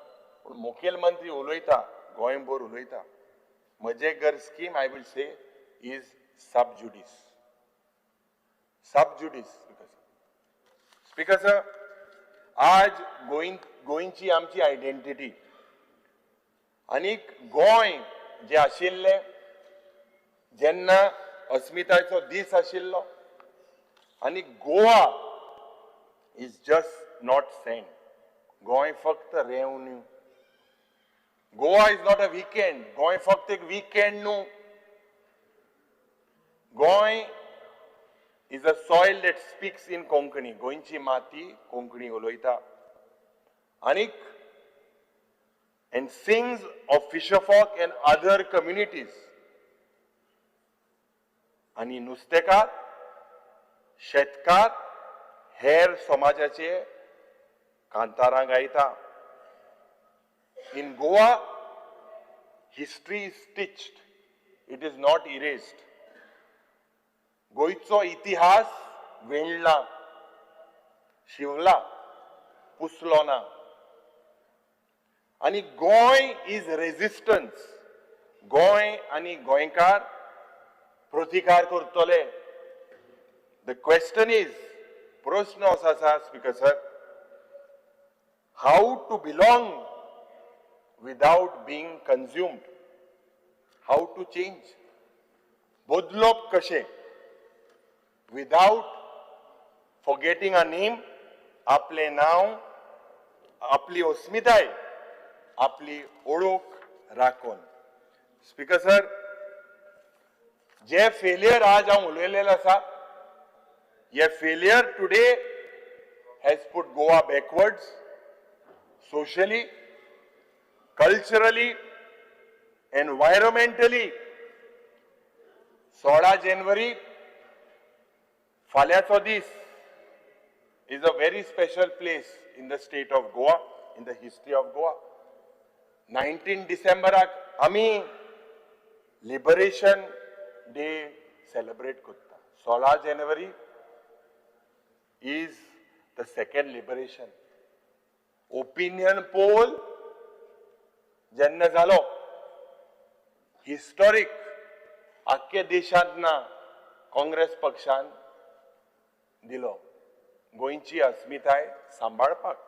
पूण मुखेलमंत्री उलयता गोंयभर उलयता म्हजे घर scheme I will say is सब जुडिस. स्पीकर सर आज गोंयची आमची आयडेंटिटी आणि गोंय जे आशिल्ले जेन्ना अस्मितायेचो दीस आशिल्लो आणि Goa is just not sent. Goa फक्त revenue. Goa is not a weekend. Goa फक्त एक वीकेंड न्हू. Goa is a soil that speaks in Konkani. गोंयची माती कोंकणी उलयता आणि and sings of fisherfolk and other communities. आणि नुस्तेकार, शेतकार, हेर समाजाचे कांतारां गायता. In Goa, history is stitched. It is not erased. गोंयचो इतिहास वेणला, शिवला, पुसलो ना. आणि गोंय इज रेजिस्टन्स. गोंय आणि गोंयकार प्रतिकार करतले. द क्वेश्चन इज, प्रश्न असो आसा speaker sir, how to belong without being consumed. How to change. बदलप कशें विदाउट फॉरगेटिंग अ नेम. आपले नाव, आपली अस्मिताय, आपली ओळख राखून. स्पीकर सर जे फेलियर आज हांव उलयलेलो आसा हे failure today has put Goa backwards socially, culturally, environmentally. 16 जानेवारी फाल्यांचो दीस is a very special place in the state of Goa, in the history of Goa. 19 डिसेंबराक आमी लिबरेशन डे सेलिब्रेट करता. 16 January is the second liberation. Opinion poll जेन्ना जालो historic आख्खे देशांत ना काँग्रेस पक्षान दिलो गोंयची अस्मिताय सांबाळपाक.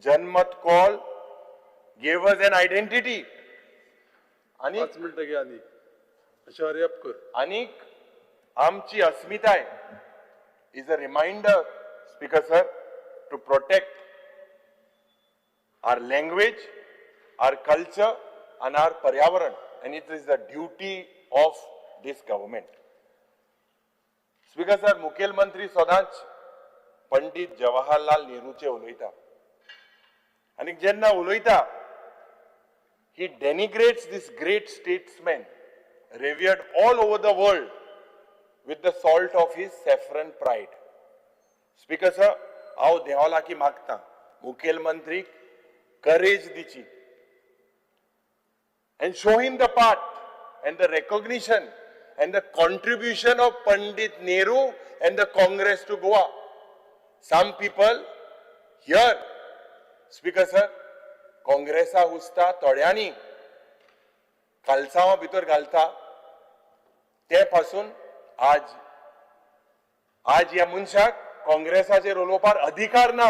जनमत call gave us an identity. आणि 5 मिनिटं घे आधी अशा रेप कर. आनीक आमची अस्मिताय is a reminder, Speaker sir, to protect our language, our culture and our Paryavaran, and it is the duty of this government. Speaker sir, मुखेलमंत्री सदांच पंडित जवाहरलाल नेहरूचे उलयता आणि जेन्ना उलयता he denigrates this great statesman revered all over the world with the salt of his saffron pride. Speaker sir, हांव देवा लागीं मागता मुखेलमंत्रीक courage दिची and show him the path and the recognition and the contribution of Pandit Nehru and the Congress to Goa. Some people here, Speaker sir, Congressa हुसता थोड्यांनी कालसांवां भितर घालता ते पासून आज ह्या मनशाक काँग्रेसाचेर उलोवपाक अधिकार ना.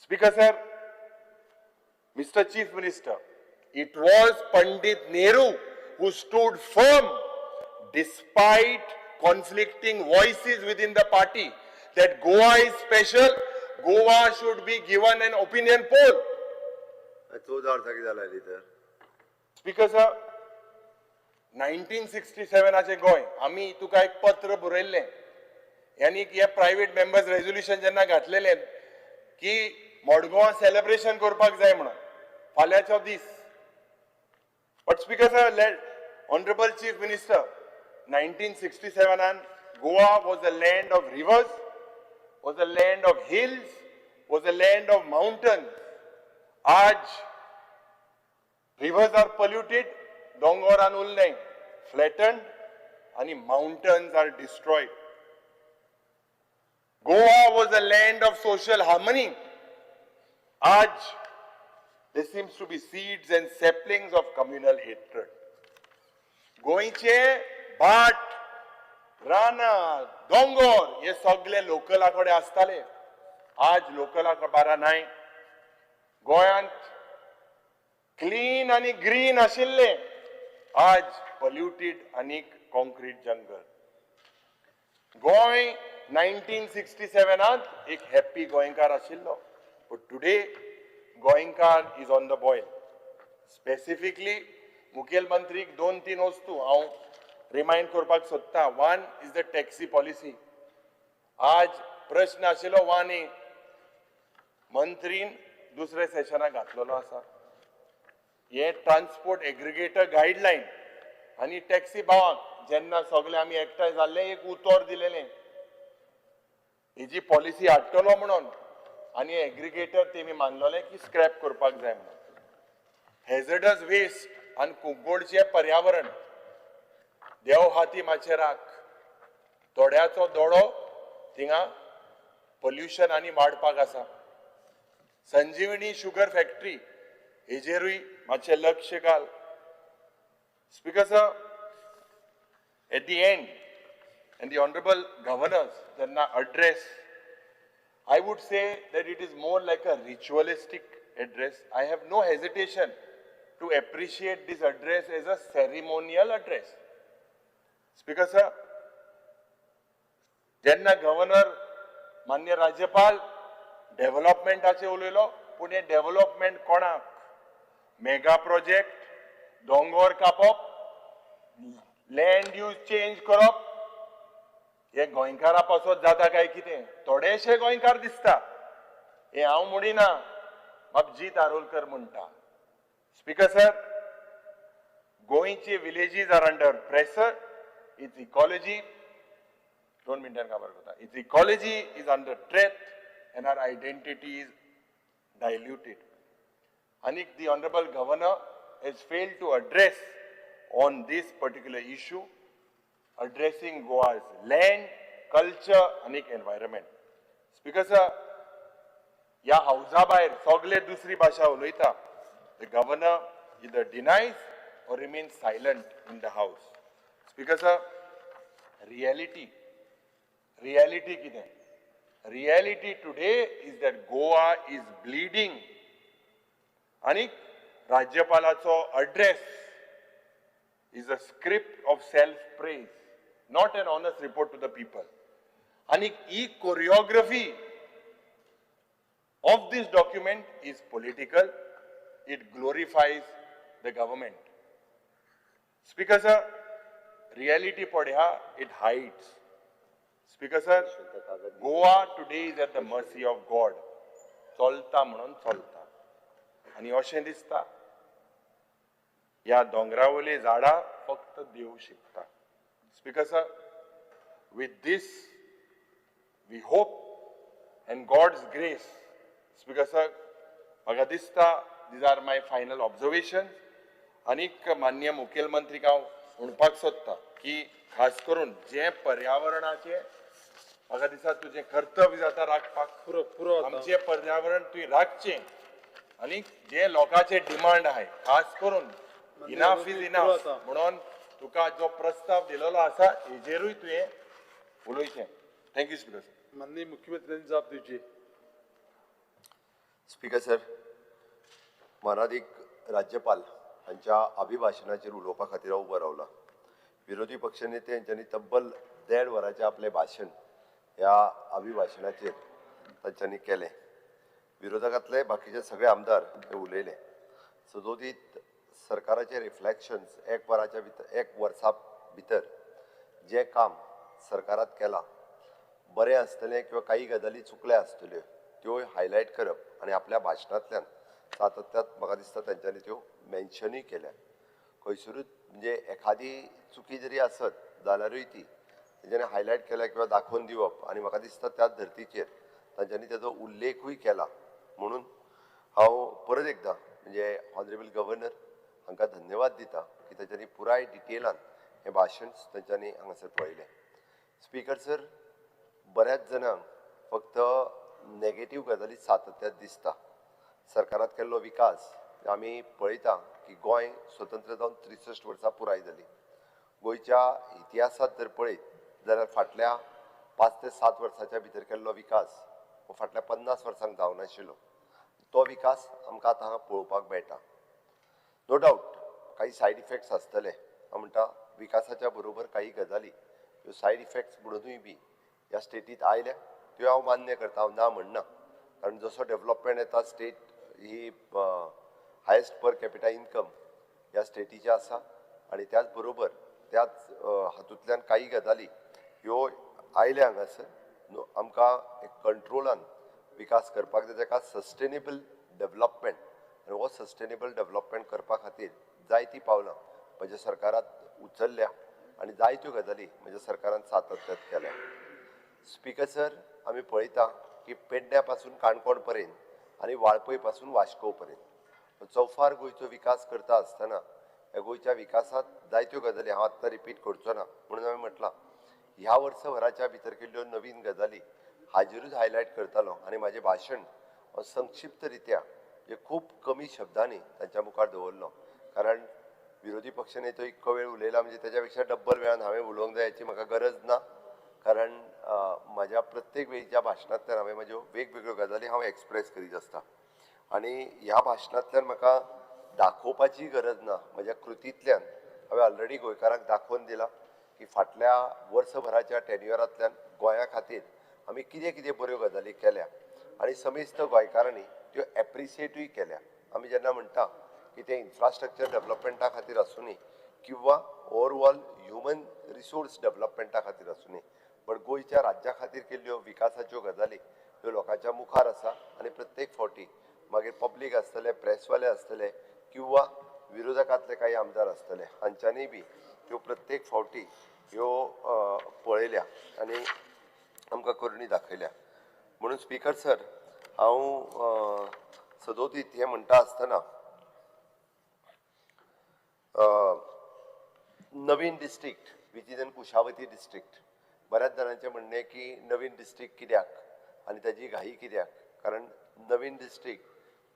Speaker sir, Mr. Chief Minister, it was Pandit Nehru who stood firm despite conflicting voices within the party that Goa is special, Goa should be given an opinion poll. Speaker sir, 1967 गोय आम्ही तुका एक पत्र बरयल्लें यानी की private members resolution जेन्ना घातलेलें की मडगांवां सेलिब्रेशन करपाक जाय म्हणून फाल्यांचो दीस. But speaker sir, honourable chief minister, 1967 Goa was a land of rivers, was a land of hills, was a land of mountains. आज rivers are polluted, dongar and ulnay flattened, and mountains are destroyed. Goa was a land of social harmony. Aj, there seems to be seeds and saplings of communal hatred. गोंयचे भाट, रानां, दोंगर हे सगळे लोकलाकडे आसताले. आज लोकलाकडे बारा नाय. गोंयांत क्लीन आणि ग्रीन आशिल्ले, आज polluted आणि कॉन्क्रीट जंगल. गोंय 1967 एक हॅप्पी गोंयकार आशिल्लो, but today गोंयकार is on the boil. Specifically मुखेलमंत्रीक 2-3 वस्तू हांव रिमाइंड करपाक सोदता. One is the taxi policy. आज प्रश्न आशिल्लो वन ए मंत्रीन दुसऱ्या सेशनाक घातलेलो आसा. हे ट्रान्सपोर्ट एग्रिगेटर गायडलायन आनी टॅक्सी भावांक जेन्ना सगळे आमी एकठांय जाल्ले एक उतर दिलेलें हेजी पॉलिसी हाडटलो म्हणून, आनी एग्रिगेटर तेमी मानलेलें की स्क्रॅप करपाक जाय म्हणून. हेझर्डस वेस्ट आनी कुंकोडचें पर्यावरण देव हाती माचेराक थोड्याचो दोळो थिंगा पोल्युशन आनी वाडपाक आसा. संजीवनी शुगर फॅक्टरी हेजेरूय मातशें लक्ष घाल. Speaker sir, at the end, and the honorable governors jenna address, I would say that it is more like a ritualistic address. I have no hesitation to appreciate this address as a ceremonial address. Speaker sir, jenna governor मान्य राज्यपाल डेव्हलपमेंटाचे उलयलो, पूण हे development कोणाक? Mega project, दोंगर कापप, land use change करप, हे गोंयकारा पासत जाता काय कितें? थोडेशे गोंयकार दिसता. हे हांव म्हणिना, म्हाका जीत आरोलकर म्हणटा. स्पीकर सर, गोंयचे villages are under pressure. It's ecology, 2 मिनटान काबार करता. It's ecology is under threat and our identity is diluted. And the Honorable Governor has failed to address on this particular issue, addressing Goa's land, culture and environment. Speaker sir, या हाऊसा भायर सगळे दुसरी भाषा उलयता. The governor either denies or remains silent in the house. Speaker sir, reality कितें? Reality today is that Goa is bleeding. And राज्यपालाचो address is a script of self-praise, not an honest report to the people. And the choreography of this document is political. It glorifies the government. Speaker sir, reality padha, it hides. Speaker sir, Goa today is at the mercy of God. Cholta म्हणून चलता. आणि अशें दिसता या दोंगरावली झाडां फक्त देव शिकता. Speaker sir, with this we hope and God's grace. Speaker sir, म्हाका दिसता these are my final observations. आनीक माननीय मुखेलमंत्रीक हांव म्हणपाक सोदता की खास करून जे पर्यावरणाचे म्हाका दिसता तुजें कर्तव्य जाता राखपाक आमचें पर्यावरण तुवें राखचें आनी जे लोकांचे डिमांड आहाय खास करून इनफ इज इनफ म्हणून तुका जो प्रस्ताव दिलेलो आसा हेजेरूय तुवें उलोवचें. Thank you speaker sir. माननीय मुख्यमंत्र्यांनी जाप दिवची. स्पीकर सर, मानादीक राज्यपाल हांच्या अभिभाशणाचेर उलोवपा खातीर हांव उबो रावला. विरोधी पक्ष नेते हांच्यांनी तब्बल 1.5 वरांचें आपलें भाशण ह्या अभिभाशणाचेर तांच्यांनी केलें. विरोधकांतले बाकीचे सगळे आमदार हे उलयले. सदोदीत सरकाराचे रिफ्लेक्शन्स 1 वर्सा भितर जे काम सरकारात केलां बरें आसतलें किंवा काही गजाली चुकल्या आसतल्यो त्यो हायलायट करप आनी आपल्या भाशणांतल्यान सातत्यात म्हाका दिसता तांच्यांनी त्यो मेन्शनूय केल्या. खंयसरूच म्हणजे एखादी चुकी जरी आसत जाल्यारूय ती तेंच्यांनी हायलायट केल्या किंवा दाखोवन दिवप आनी म्हाका दिसता त्याच धर्तीचेर तांच्यांनी तेजो उल्लेखूय केला. म्हणून हांव परत एकदां म्हणजे ऑनरेबल गव्हर्नर हांकां धन्यवाद दिता की तांच्यांनी पुराय डिटेलान हें भाशण तांच्यांनी हांगासर पळयलें. स्पीकर सर, बऱ्याच जाणांक फक्त नेगेटीव गजाली सातत्यात दिसता. सरकारात केल्लो विकास आमी पळयता की गोंय स्वतंत्र जावन 63 वर्सां पुराय जाली. गोंयच्या इतिहासांत जर पळयत जाल्यार फाटल्या 5 ते 7 वर्सांच्या भितर केल्लो विकास हो फाटल्या 50 वर्सांक जावनाशिल्लो. तो विकास आमकां आतां हांगा पळोवपाक मेळटा. नो डावट काही सायड इफेक्ट्स आसतले. हांव म्हणटा विकासाच्या बरोबर काही गजाली ह्यो सायड इफेक्ट्स म्हणूनय बी ह्या स्टेटींत आयल्या त्यो हांव मान्य करता, हांव ना म्हणना. कारण जसो डेव्हलपमेंट येता स्टेट ही हायेस्ट पर कॅपिटा इन्कम ह्या स्टेटीची आसा आनी त्याच बरोबर त्याच हातूंतल्यान काही गजाली ह्यो आयल्या हांगासर आमकां एक कंट्रोलान विकास करपाक जाय जाका सस्टेनेबल डेव्हलपमेंट आनी हो सस्टेनेबल डेव्हलपमेंट करपा खातीर जायतीं पावलां म्हज्या सरकारान उचलल्या आनी जायत्यो गजाली म्हज्या सरकारान सातत्यात केल्या. स्पीकर सर, आमी पळयता की पेडण्या पासून काणकोण पर्यंत आनी वाळपय पासून वास्को पर्यंत चौफार गोंयचो विकास करता आसतना ह्या गोंयच्या विकासांत जायत्यो गजाली हांव आत्तां रिपीट करचो ना म्हणून हांवें म्हटलां ह्या वर्सभराच्या भितर केल्ल्यो नवीन गजाली हाजेरूच हायलायट करतालो आनी म्हाजें भाशण संक्षिप्त रित्या म्हणजे खूब कमी शब्दांनी तांच्या मुखार दवरलो. कारण विरोधी पक्ष नेतो इतको वेळ उलयला म्हणजे तेच्या पेक्षा डब्बल वेळान हांवें उलोवंक जाय हाची म्हाका गरज ना. कारण म्हाज्या प्रत्येक वेळीच्या भाशणांतल्यान हांवें म्हाज्यो वेगवेगळ्यो गजाली हांव एक्सप्रेस करीत आसता आनी ह्या भाशणांतल्यान म्हाका दाखोवपाची गरज ना. म्हज्या कृतींतल्यान हांवें ऑलरेडी गोंयकारांक दाखोवन दिला की फाटल्या वर्सभराच्या टेन्युअरांतल्यान गोंया खातीर आमी कितें कितें बऱ्यो गजाली केल्या आनी समेस्त गोंयकारांनी त्यो एप्रिशिएटूय केल्या. आमी जेन्ना म्हणटा की ते इन्फ्रास्ट्रक्चर डेव्हलपमेंटा खातीर आसूनी किंवा ओवरऑल ह्युमन रिसोर्स डेव्हलपमेंटा खातीर आसूनी बट गोंयच्या राज्या खातीर केल्ल्यो विकासाच्यो गजाली ह्यो लोकांच्या मुखार आसा आनी प्रत्येक फावटी मागीर पब्लीक आसतले, प्रेसवाले आसतले किंवा विरोधकांतले काही आमदार आसतले हांच्यांनी बी ह्यो प्रत्येक फावटी ह्यो पळयल्या आनी आमकां करुणी दाखयल्या. म्हणून स्पीकर सर, हांव सदोदीत हें म्हणटा आसतना नवीन district which is an Kushavati district बऱ्याच जाणांचें म्हणणें की नवीन डिस्ट्रिक्ट कित्याक आनी ताजी घाई कित्याक. कारण नवीन डिस्ट्रिक्ट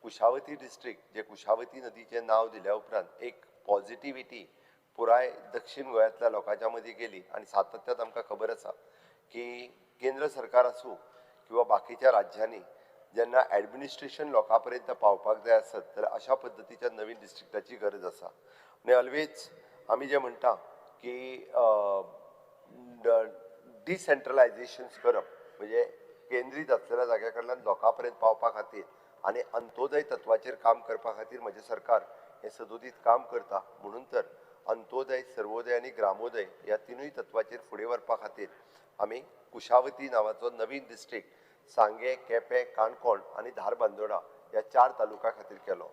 कुशावती डिस्ट्रिक्ट जे कुशावती नदीचें नांव दिल्या उपरांत एक पॉझिटिव्हिटी पुराय दक्षिण गोंयांतल्या लोकांच्या मदीं गेली आनी सातत्यात आमकां खबर आसा की केंद्र सरकार आसूं किंवा बाकीच्या राज्यांनी जेन्ना ॲडमिनिस्ट्रेशन लोकां पर्यंत पावपाक जाय आसत जाल्यार अशा पद्दतीच्या नवीन डिस्ट्रिक्टाची गरज आसा आनी ऑलवेज आमी जें म्हणटा की डिसेंट्रलायझेशन्स करप म्हणजे केंद्रीत असलेल्या जाग्या कडल्यान लोकां पर्यंत पावपा खातीर आनी अंत्योदय तत्वाचेर काम करपा खातीर म्हजें सरकार हें सदोदीत काम करता म्हणून तर अंत्योदय सर्वोदय आनी ग्रामोदय ह्या तिनूय तत्वाचेर फुडें व्हरपा खातीर आमी कुशावती नांवाचो नवीन डिस्ट्रिक्ट सांगे केपें काणकोण आनी धारबांदोडा ह्या 4 तालुक्या खातीर केलो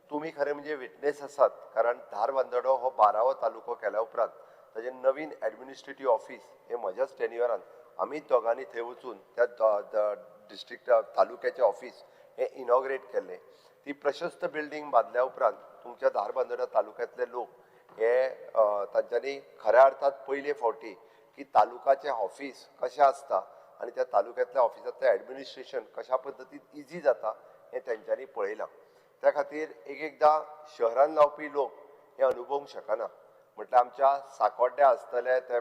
तुमी खरें म्हणजे विटनेस आसात कारण धारबांदोडो हो 12वो तालुको केल्या उपरांत ताजें नवीन ॲडमिनिस्ट्रेटीव ऑफीस हें म्हज्याच टेन्युअरान आमीच दोगांनी थंय वचून त्या डिस्ट्रिक्ट तालुक्याचें ऑफीस हें इनॉग्रेट केल्लें ती प्रशस्त बिल्डींग बांदल्या उपरांत तुमच्या धारबांदोडा तालुक्यांतले लोक हे तांच्यांनी खऱ्या अर्थात पयले फावटी की तालुकाचें ऑफीस कशें आसता आनी त्या तालुक्यांतल्या ऑफिसांतलें ॲडमिनिस्ट्रेशन कशा पद्दतीन इजी जाता हें तेंच्यांनी पळयलां त्या खातीर एकदां शहरान रावपी लोक हें अनुभवंक शकना म्हटल्यार आमच्या साकोड्ड्या आसतले ते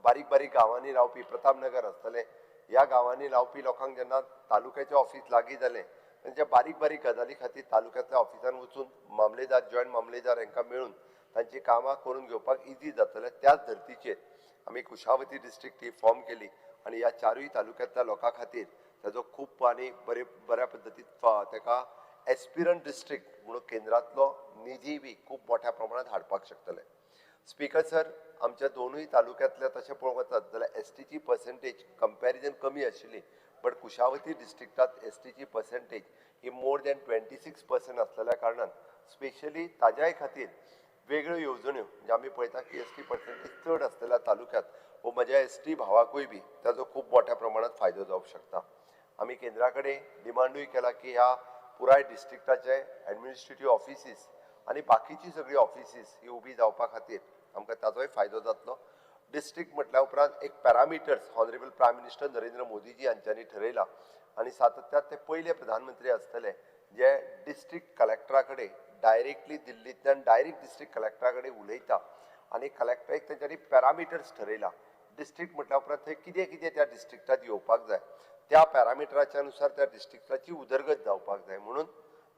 बारीक बारीक गांवांनी रावपी प्रतापनगर आसतले ह्या गांवांनी रावपी लोकांक जेन्ना तालुक्याचें ऑफीस लागीं जालें तेंच्या बारीक बारीक गजाली खातीर तालुक्यांतल्या ऑफिसान वचून मामलेदार जॉयंट मामलेदार हांकां मेळून तांची कामां करून घेवपाक इजी जातलें त्याच धर्तीचेर आमी कुशावती डिस्ट्रिक्ट ही फॉर्म केली आनी ह्या 4य तालुक्यांतल्या लोकां खातीर ताजो खूब आनी बऱ्या पद्दतीन ताका एस्पिरंट डिस्ट्रिक्ट म्हणून केंद्रांतलो निधी बी खूब मोठ्या प्रमाणांत हाडपाक शकतले स्पीकर सर आमच्या दोनूय तालुक्यांतले तशें पळोवंक वचत जाल्यार एसटीची पर्संटेज कंपॅरिजन कमी आशिल्ली बट कुशावती डिस्ट्रिक्टांत एसटीची पर्संटेज ही मोर दॅन 26% आसलेल्या कारणान स्पेशली ताज्याय खातीर वेगळ्यो येवजण्यो म्हणजे आमी पळयता की एसटी पर्संटेज चड आसलेल्या तालुक्यांत वो म्हज्या एसटी भावाकूय बी ताजो खूब मोठ्या प्रमाणांत फायदो जावंक शकता आमी केंद्रा कडेन डिमांडूय केला की ह्या पुराय डिस्ट्रिक्टाचे ॲडमिनिस्ट्रेटीव ऑफिसीस आनी बाकीची सगळी ऑफिसीस ही उबी जावपा खातीर आमकां ताजोय फायदो जातलो डिस्ट्रिक्ट म्हटल्या उपरांत एक parameters honourable prime minister Narendra Modiji हांच्यांनी ठरयला आनी सातत्यान ते पयले प्रधानमंत्री आसतले जे डिस्ट्रिक्ट कलेक्टरा कडेन डायरेक्टली दिल्लींतल्यान डायरेक्ट डिस्ट्रिक्ट कलेक्टरा कडेन उलयता आनी कलेक्टराक तेंच्यांनी पॅरामिटर्स ठरयला डिस्ट्रिक्ट म्हटल्या उपरांत थंय कितें कितें त्या डिस्ट्रिक्टांत येवपाक जाय त्या पॅरामिटराच्या अनुसार त्या डिस्ट्रिक्टाची उदरगत जावपाक जाय म्हणून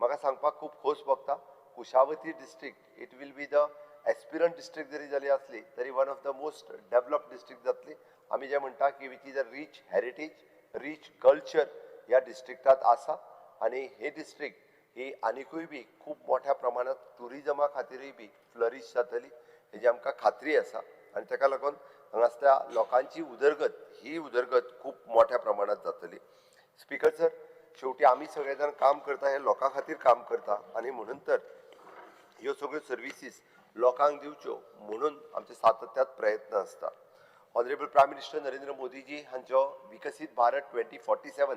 म्हाका सांगपाक खूब खोस भोगता Kushavati district it will be the aspirant district जरी जाली आसली तरी one of the most developed district जातली आमी जें म्हणटा की which is a rich heritage rich culture ह्या डिस्ट्रिक्टांत आसा आनी हे डिस्ट्रिक्ट ही आनिकूय बी खूब मोठ्या प्रमाणांत टुरिजमा खातीरूय बी फ्लरीश जातली हेजी आमकां खात्री आसा आनी ताका लागून हांगासल्या लोकांची उदरगत ही उदरगत खूब मोठ्या प्रमाणांत जातली स्पीकर सर शेवटी आमी सगळे जाण काम करता हे लोकां खातीर काम करता आनी म्हणून तर ह्यो सगळ्यो सर्विसीस लोकांक दिवच्यो म्हणून आमचे सातत्यात प्रयत्न आसता ऑनरेबल प्रायम मिनिस्टर नरेंद्र मोदीजी हांचो विकसीत भारत 2047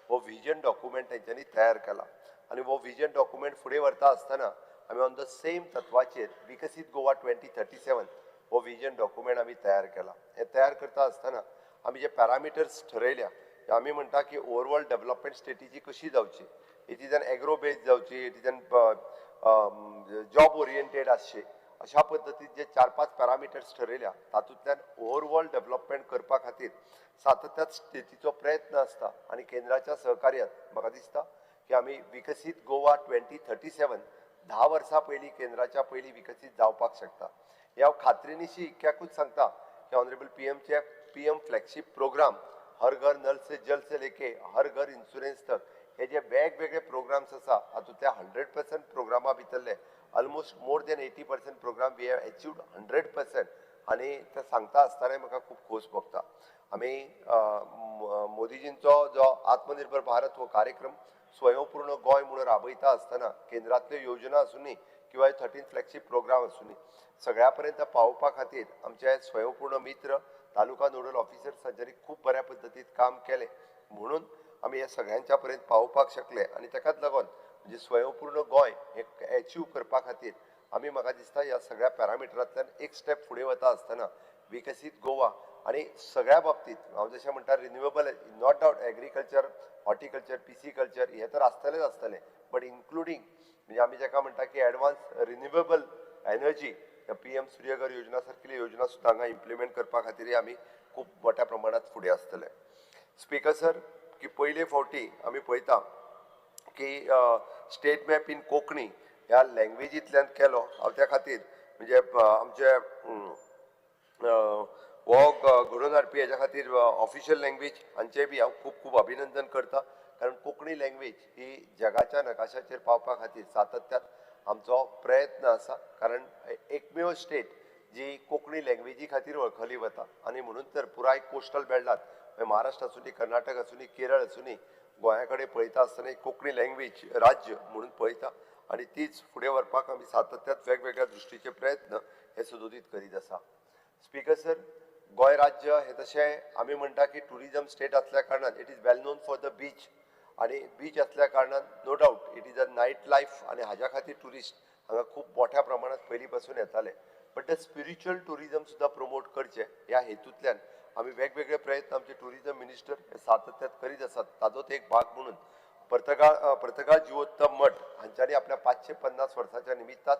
हो व्हिजन डॉक्युमेंट तेंच्यांनी तयार केला आनी हो व्हिजन डॉक्युमेंट फुडें व्हरता आसतना आमी ऑन द सेम तत्वाचेर विकसीत गोवा 2037 हो व्हिजन डॉक्युमेंट आमी तयार केला हे तयार करता आसतना आमी जे पॅरामिटर्स ठरयल्या आमी म्हणटा की ओवरऑल डेव्हलपमेंट स्ट्रेटेजी कशी जावची it is an agro based जावची it is an job oriented आसची अशा पद्दतीन जे 4-5 पॅरामिटर्स ठरयल्या तातूंतल्यान ओवरऑल डेव्हलपमेंट करपा खातीर सातत्यात स्टेटीचो प्रयत्न आसता आनी केंद्राच्या सहकार्यान म्हाका दिसता की आमी विकसीत गोवा 2037 10 वर्सां पयलीं केंद्राच्या पयलीं विकसीत जावपाक शकता ह्या खात्रीनिशी इतक्याकूच सांगता की ऑनरेबल पीएमचे पीएम फ्लॅगशीप प्रोग्राम हर घर नल से जल से लेके हर घर इन्शुरन्स तक हे जे वेगवेगळे प्रोग्राम्स आसा हातूंतल्या 100% प्रोग्रामा भितरले almost more than 80% programme we have achieved 100% आनी ते सांगता आसतना म्हाका खूब खोस भोगता आमी मोदीजींचो जो आत्मनिर्भर भारत हो कार्यक्रम स्वयंपूर्ण गोंय म्हणून राबयता आसतना केंद्रांतल्यो योजना आसुनी किंवा 13 फ्लॅगशीप प्रोग्राम आसुनी सगळ्या पर्यंत पावोवपा खातीर आमचे स्वयंपूर्ण मित्र तालुका नोडल ऑफिसर्स हांच्यांनी खूब बऱ्या पद्दतीन काम केलें म्हणून आमी हे सगळ्यांच्या पर्यंत पावोवपाक शकले आनी ताकाच लागून म्हणजे स्वयंपूर्ण गोंय हे अचीव करपा खातीर आमी म्हाका दिसता ह्या सगळ्या पॅरामिटरांतल्यान एक स्टेप फुडें वता आसतना विकसीत गोवा आनी सगळ्या बाबतींत हांव जशें म्हणटा renewable not doubt agriculture horticulture pisciculture हे तर आसतलेच आसतले बट इन्क्लुडींग म्हणजे आमी जाका म्हणटा की advance renewable energy PM Surya Ghar योजना सारकिल्यो योजना सुद्दां हांगा इम्प्लिमेंट करपा खातीर आमी खूब मोठ्या प्रमाणांत फुडें आसतले स्पीकर सर की पयले फावटी आमी पळयता की स्टेट मॅप इन कोंकणी ह्या लँग्वेजींतल्यान केलो हांव त्या खातीर म्हणजे आमचे हो घडोवन हाडपी हेच्या खातीर ऑफिशियल लँग्वेज हांचेय बी हांव खूब खूब अभिनंदन करता कारण कोंकणी लँग्वेज ही जगाच्या नकाशाचेर पावपा खातीर सातत्यान आमचो प्रयत्न आसा कारण एकमेव स्टेट जी कोंकणी लँग्वेजी खातीर वळखली वता आनी म्हणून तर पुराय कोस्टल बेल्टात महाराष्ट्र आसूं कर्नाटक आसूं केरळ आसूं गोंया कडेन पळयता आसतना कोंकणी लँग्वेज राज्य म्हणून पळयता आनी तीच फुडें व्हरपाक आमी सातत्यान वेगवेगळ्या दृश्टीचे प्रयत्न हे सुदोदीत करीत आसा. स्पीकर सर, गोंय राज्य हे तशें आमी म्हणटा की टुरिजम स्टेट आसल्या कारणान it is well known for the beach आनी बीच आसल्या कारणान no doubt it is a night life आनी हाज्या खातीर ट्युरिस्ट हांगा खूब मोठ्या प्रमाणात पयलीं पासून येताले बट द स्पिरिच्युअल टुरिजम सुद्दां प्रमोट करचें ह्या हेतूंतल्यान आमी वेगवेगळे प्रयत्न आमचे टुरिजम मिनिस्टर हे सातत्यान करीत आसात. ताजोच एक भाग म्हणून पर्तगाळ जिवोत्तम मठ हांच्यांनी आपल्या 550 वर्साच्या निमित्तान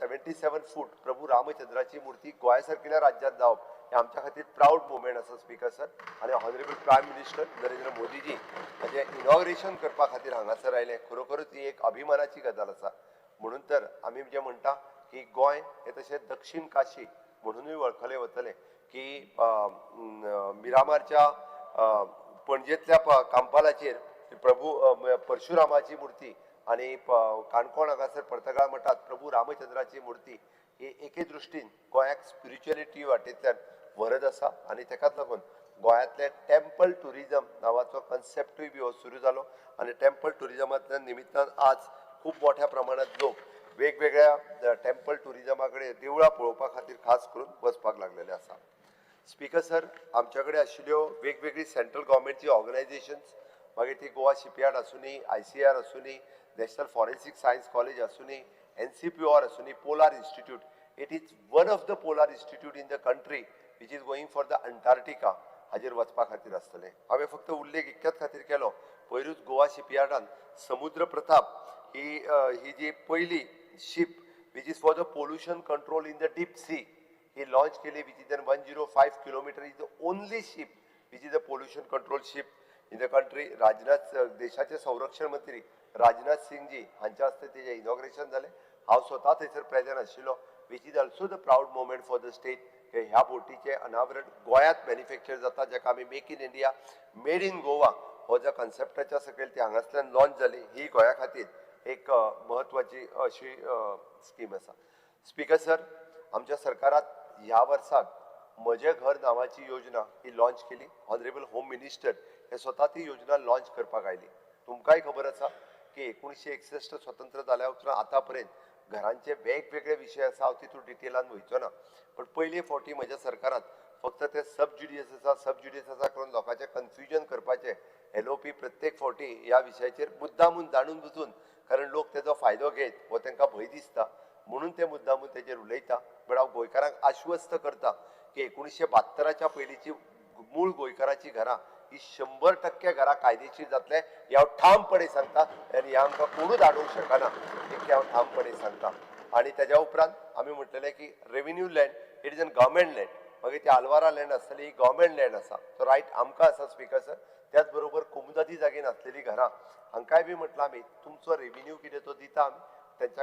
77 फूट प्रभू रामचंद्राची मूर्ती गोंया सारकिल्या राज्यांत जावप हे आमच्या खातीर प्राऊड मुवमेंट आसा स्पीकर सर आनी हॉनरेबल प्रायम मिनिस्टर नरेंद्र मोदीजी हाचें इनॉग्रेशन करपा खातीर हांगासर आयले. खरोखरच ही एक अभिमानाची गजाल आसा. म्हणून तर आमी जे म्हणटा की गोंय हे तशें दक्षिण काशी म्हणूनय वळखले वतले की मिरामारच्या पणजेंतल्या कांपालाचेर प्रभू परशुरामाची मूर्ती आनी काणकोण हांगासर पर्तगाळ मठांत प्रभू रामचंद्राची मूर्ती ही एके दृश्टीन गोंयाक स्पिरिच्युअलिटी वाटेंतल्यान व्हरत आसा आनी तेकाच लागून गोंयांतले टेम्पल टुरिजम नांवाचो कन्सेप्टूय बी हो सुरू जालो आनी टेम्पल टुरिजमांतल्या निमित्तान आज खूब मोठ्या प्रमाणात लोक वेगवेगळ्या टेम्पल टुरिजमा कडेन देवळां पळोवपा खातीर खास करून वचपाक लागलेले आसा. स्पीकर सर, आमच्या कडेन आशिल्ल्यो वेगवेगळी सेंट्रल गव्हर्मेंटची ऑर्गनायझेशन्स मागीर ती गोवा शिपयार्ड आसूं ICAR आसूं नॅशनल फॉरेन्सीक सायन्स कॉलेज आसूं NCPOR आसूं polar institute it is one of the polar institute in the country which is going for the Antarctica हाजेर वचपा खातीर आसतलें. हांवें फक्त उल्लेख इतक्याच खातीर केलो पयरूच गोवा शिपयार्डान समुद्र प्रताप ही जी पयली ship which is for the pollution control in the deep sea ही लॉन्च केली which is 105 kilometre is the only ship which is a pollution control ship in the country. Rajnath देशाचे संरक्षण मंत्री राजनाथ सिंगजी हांच्या हस्ते तेजें इनॉग्रेशन जालें. हांव स्वता थंयसर प्रेजेंट आशिल्लो which is also the proud moment for the state की ह्या बोटीचें अनावरण गोंयांत मॅन्युफॅक्चर जाता जेका आमी make in India made in Goa हो ज्या कन्सेप्टाच्या सकयल ती हांगासरल्यान लॉन्च जाली ही गोंया खातीर एक म्हत्वाची अशी स्कीम आसा. स्पीकर सर, आमच्या सरकारान ह्या वर्साक म्हजें घर नांवाची योजना ही लॉन्च केली. ऑनरेबल होम मिनिस्टर हे स्वता ती योजना लॉन्च करपाक आयली. तुमकांय खबर आसा की 1961 स्वतंत्र जाल्या उपरांत आतां पर्यंत घरांचे वेगवेगळे विशय आसा हांव तितून डिटेलान वयचो ना पण पयले फावटी म्हज्या सरकारान फक्त ते सबज्युडिस आसा करून लोकांचें कन्फ्युजन करपाचें LOP प्रत्येक फावटी ह्या विशयाचेर मुद्दामून जाणून बुजून कारण लोक तेजो फायदो घेत हो तांकां भंय दिसता म्हणून ते मुद्दामून तेजेर उलयता. पण हांव गोंयकारांक आश्वस्त करता की 1972च्या पयलींची मूळ गोंयकारांची घरां ही 100% घरां कायदेशीर जातले हे हांव ठामपणे सांगता आनी ह्या आमकां कोणूच आडोवंक शकना हे हांव ठामपणे सांगता. आनी तेज्या उपरांत आमी म्हटलेलें की revenue land it is an government land मागीर ती आल्वारा लँड आसतली ही गव्हर्मेंट लँड आसा तो रायट आमकां आसा स्पीकर सर. त्याच बरोबर कोमुदादी जागेन आसलेली घरां हांकांय बी म्हटलां आमी तुमचो रेव्हेन्यू कितें तो दिता आमी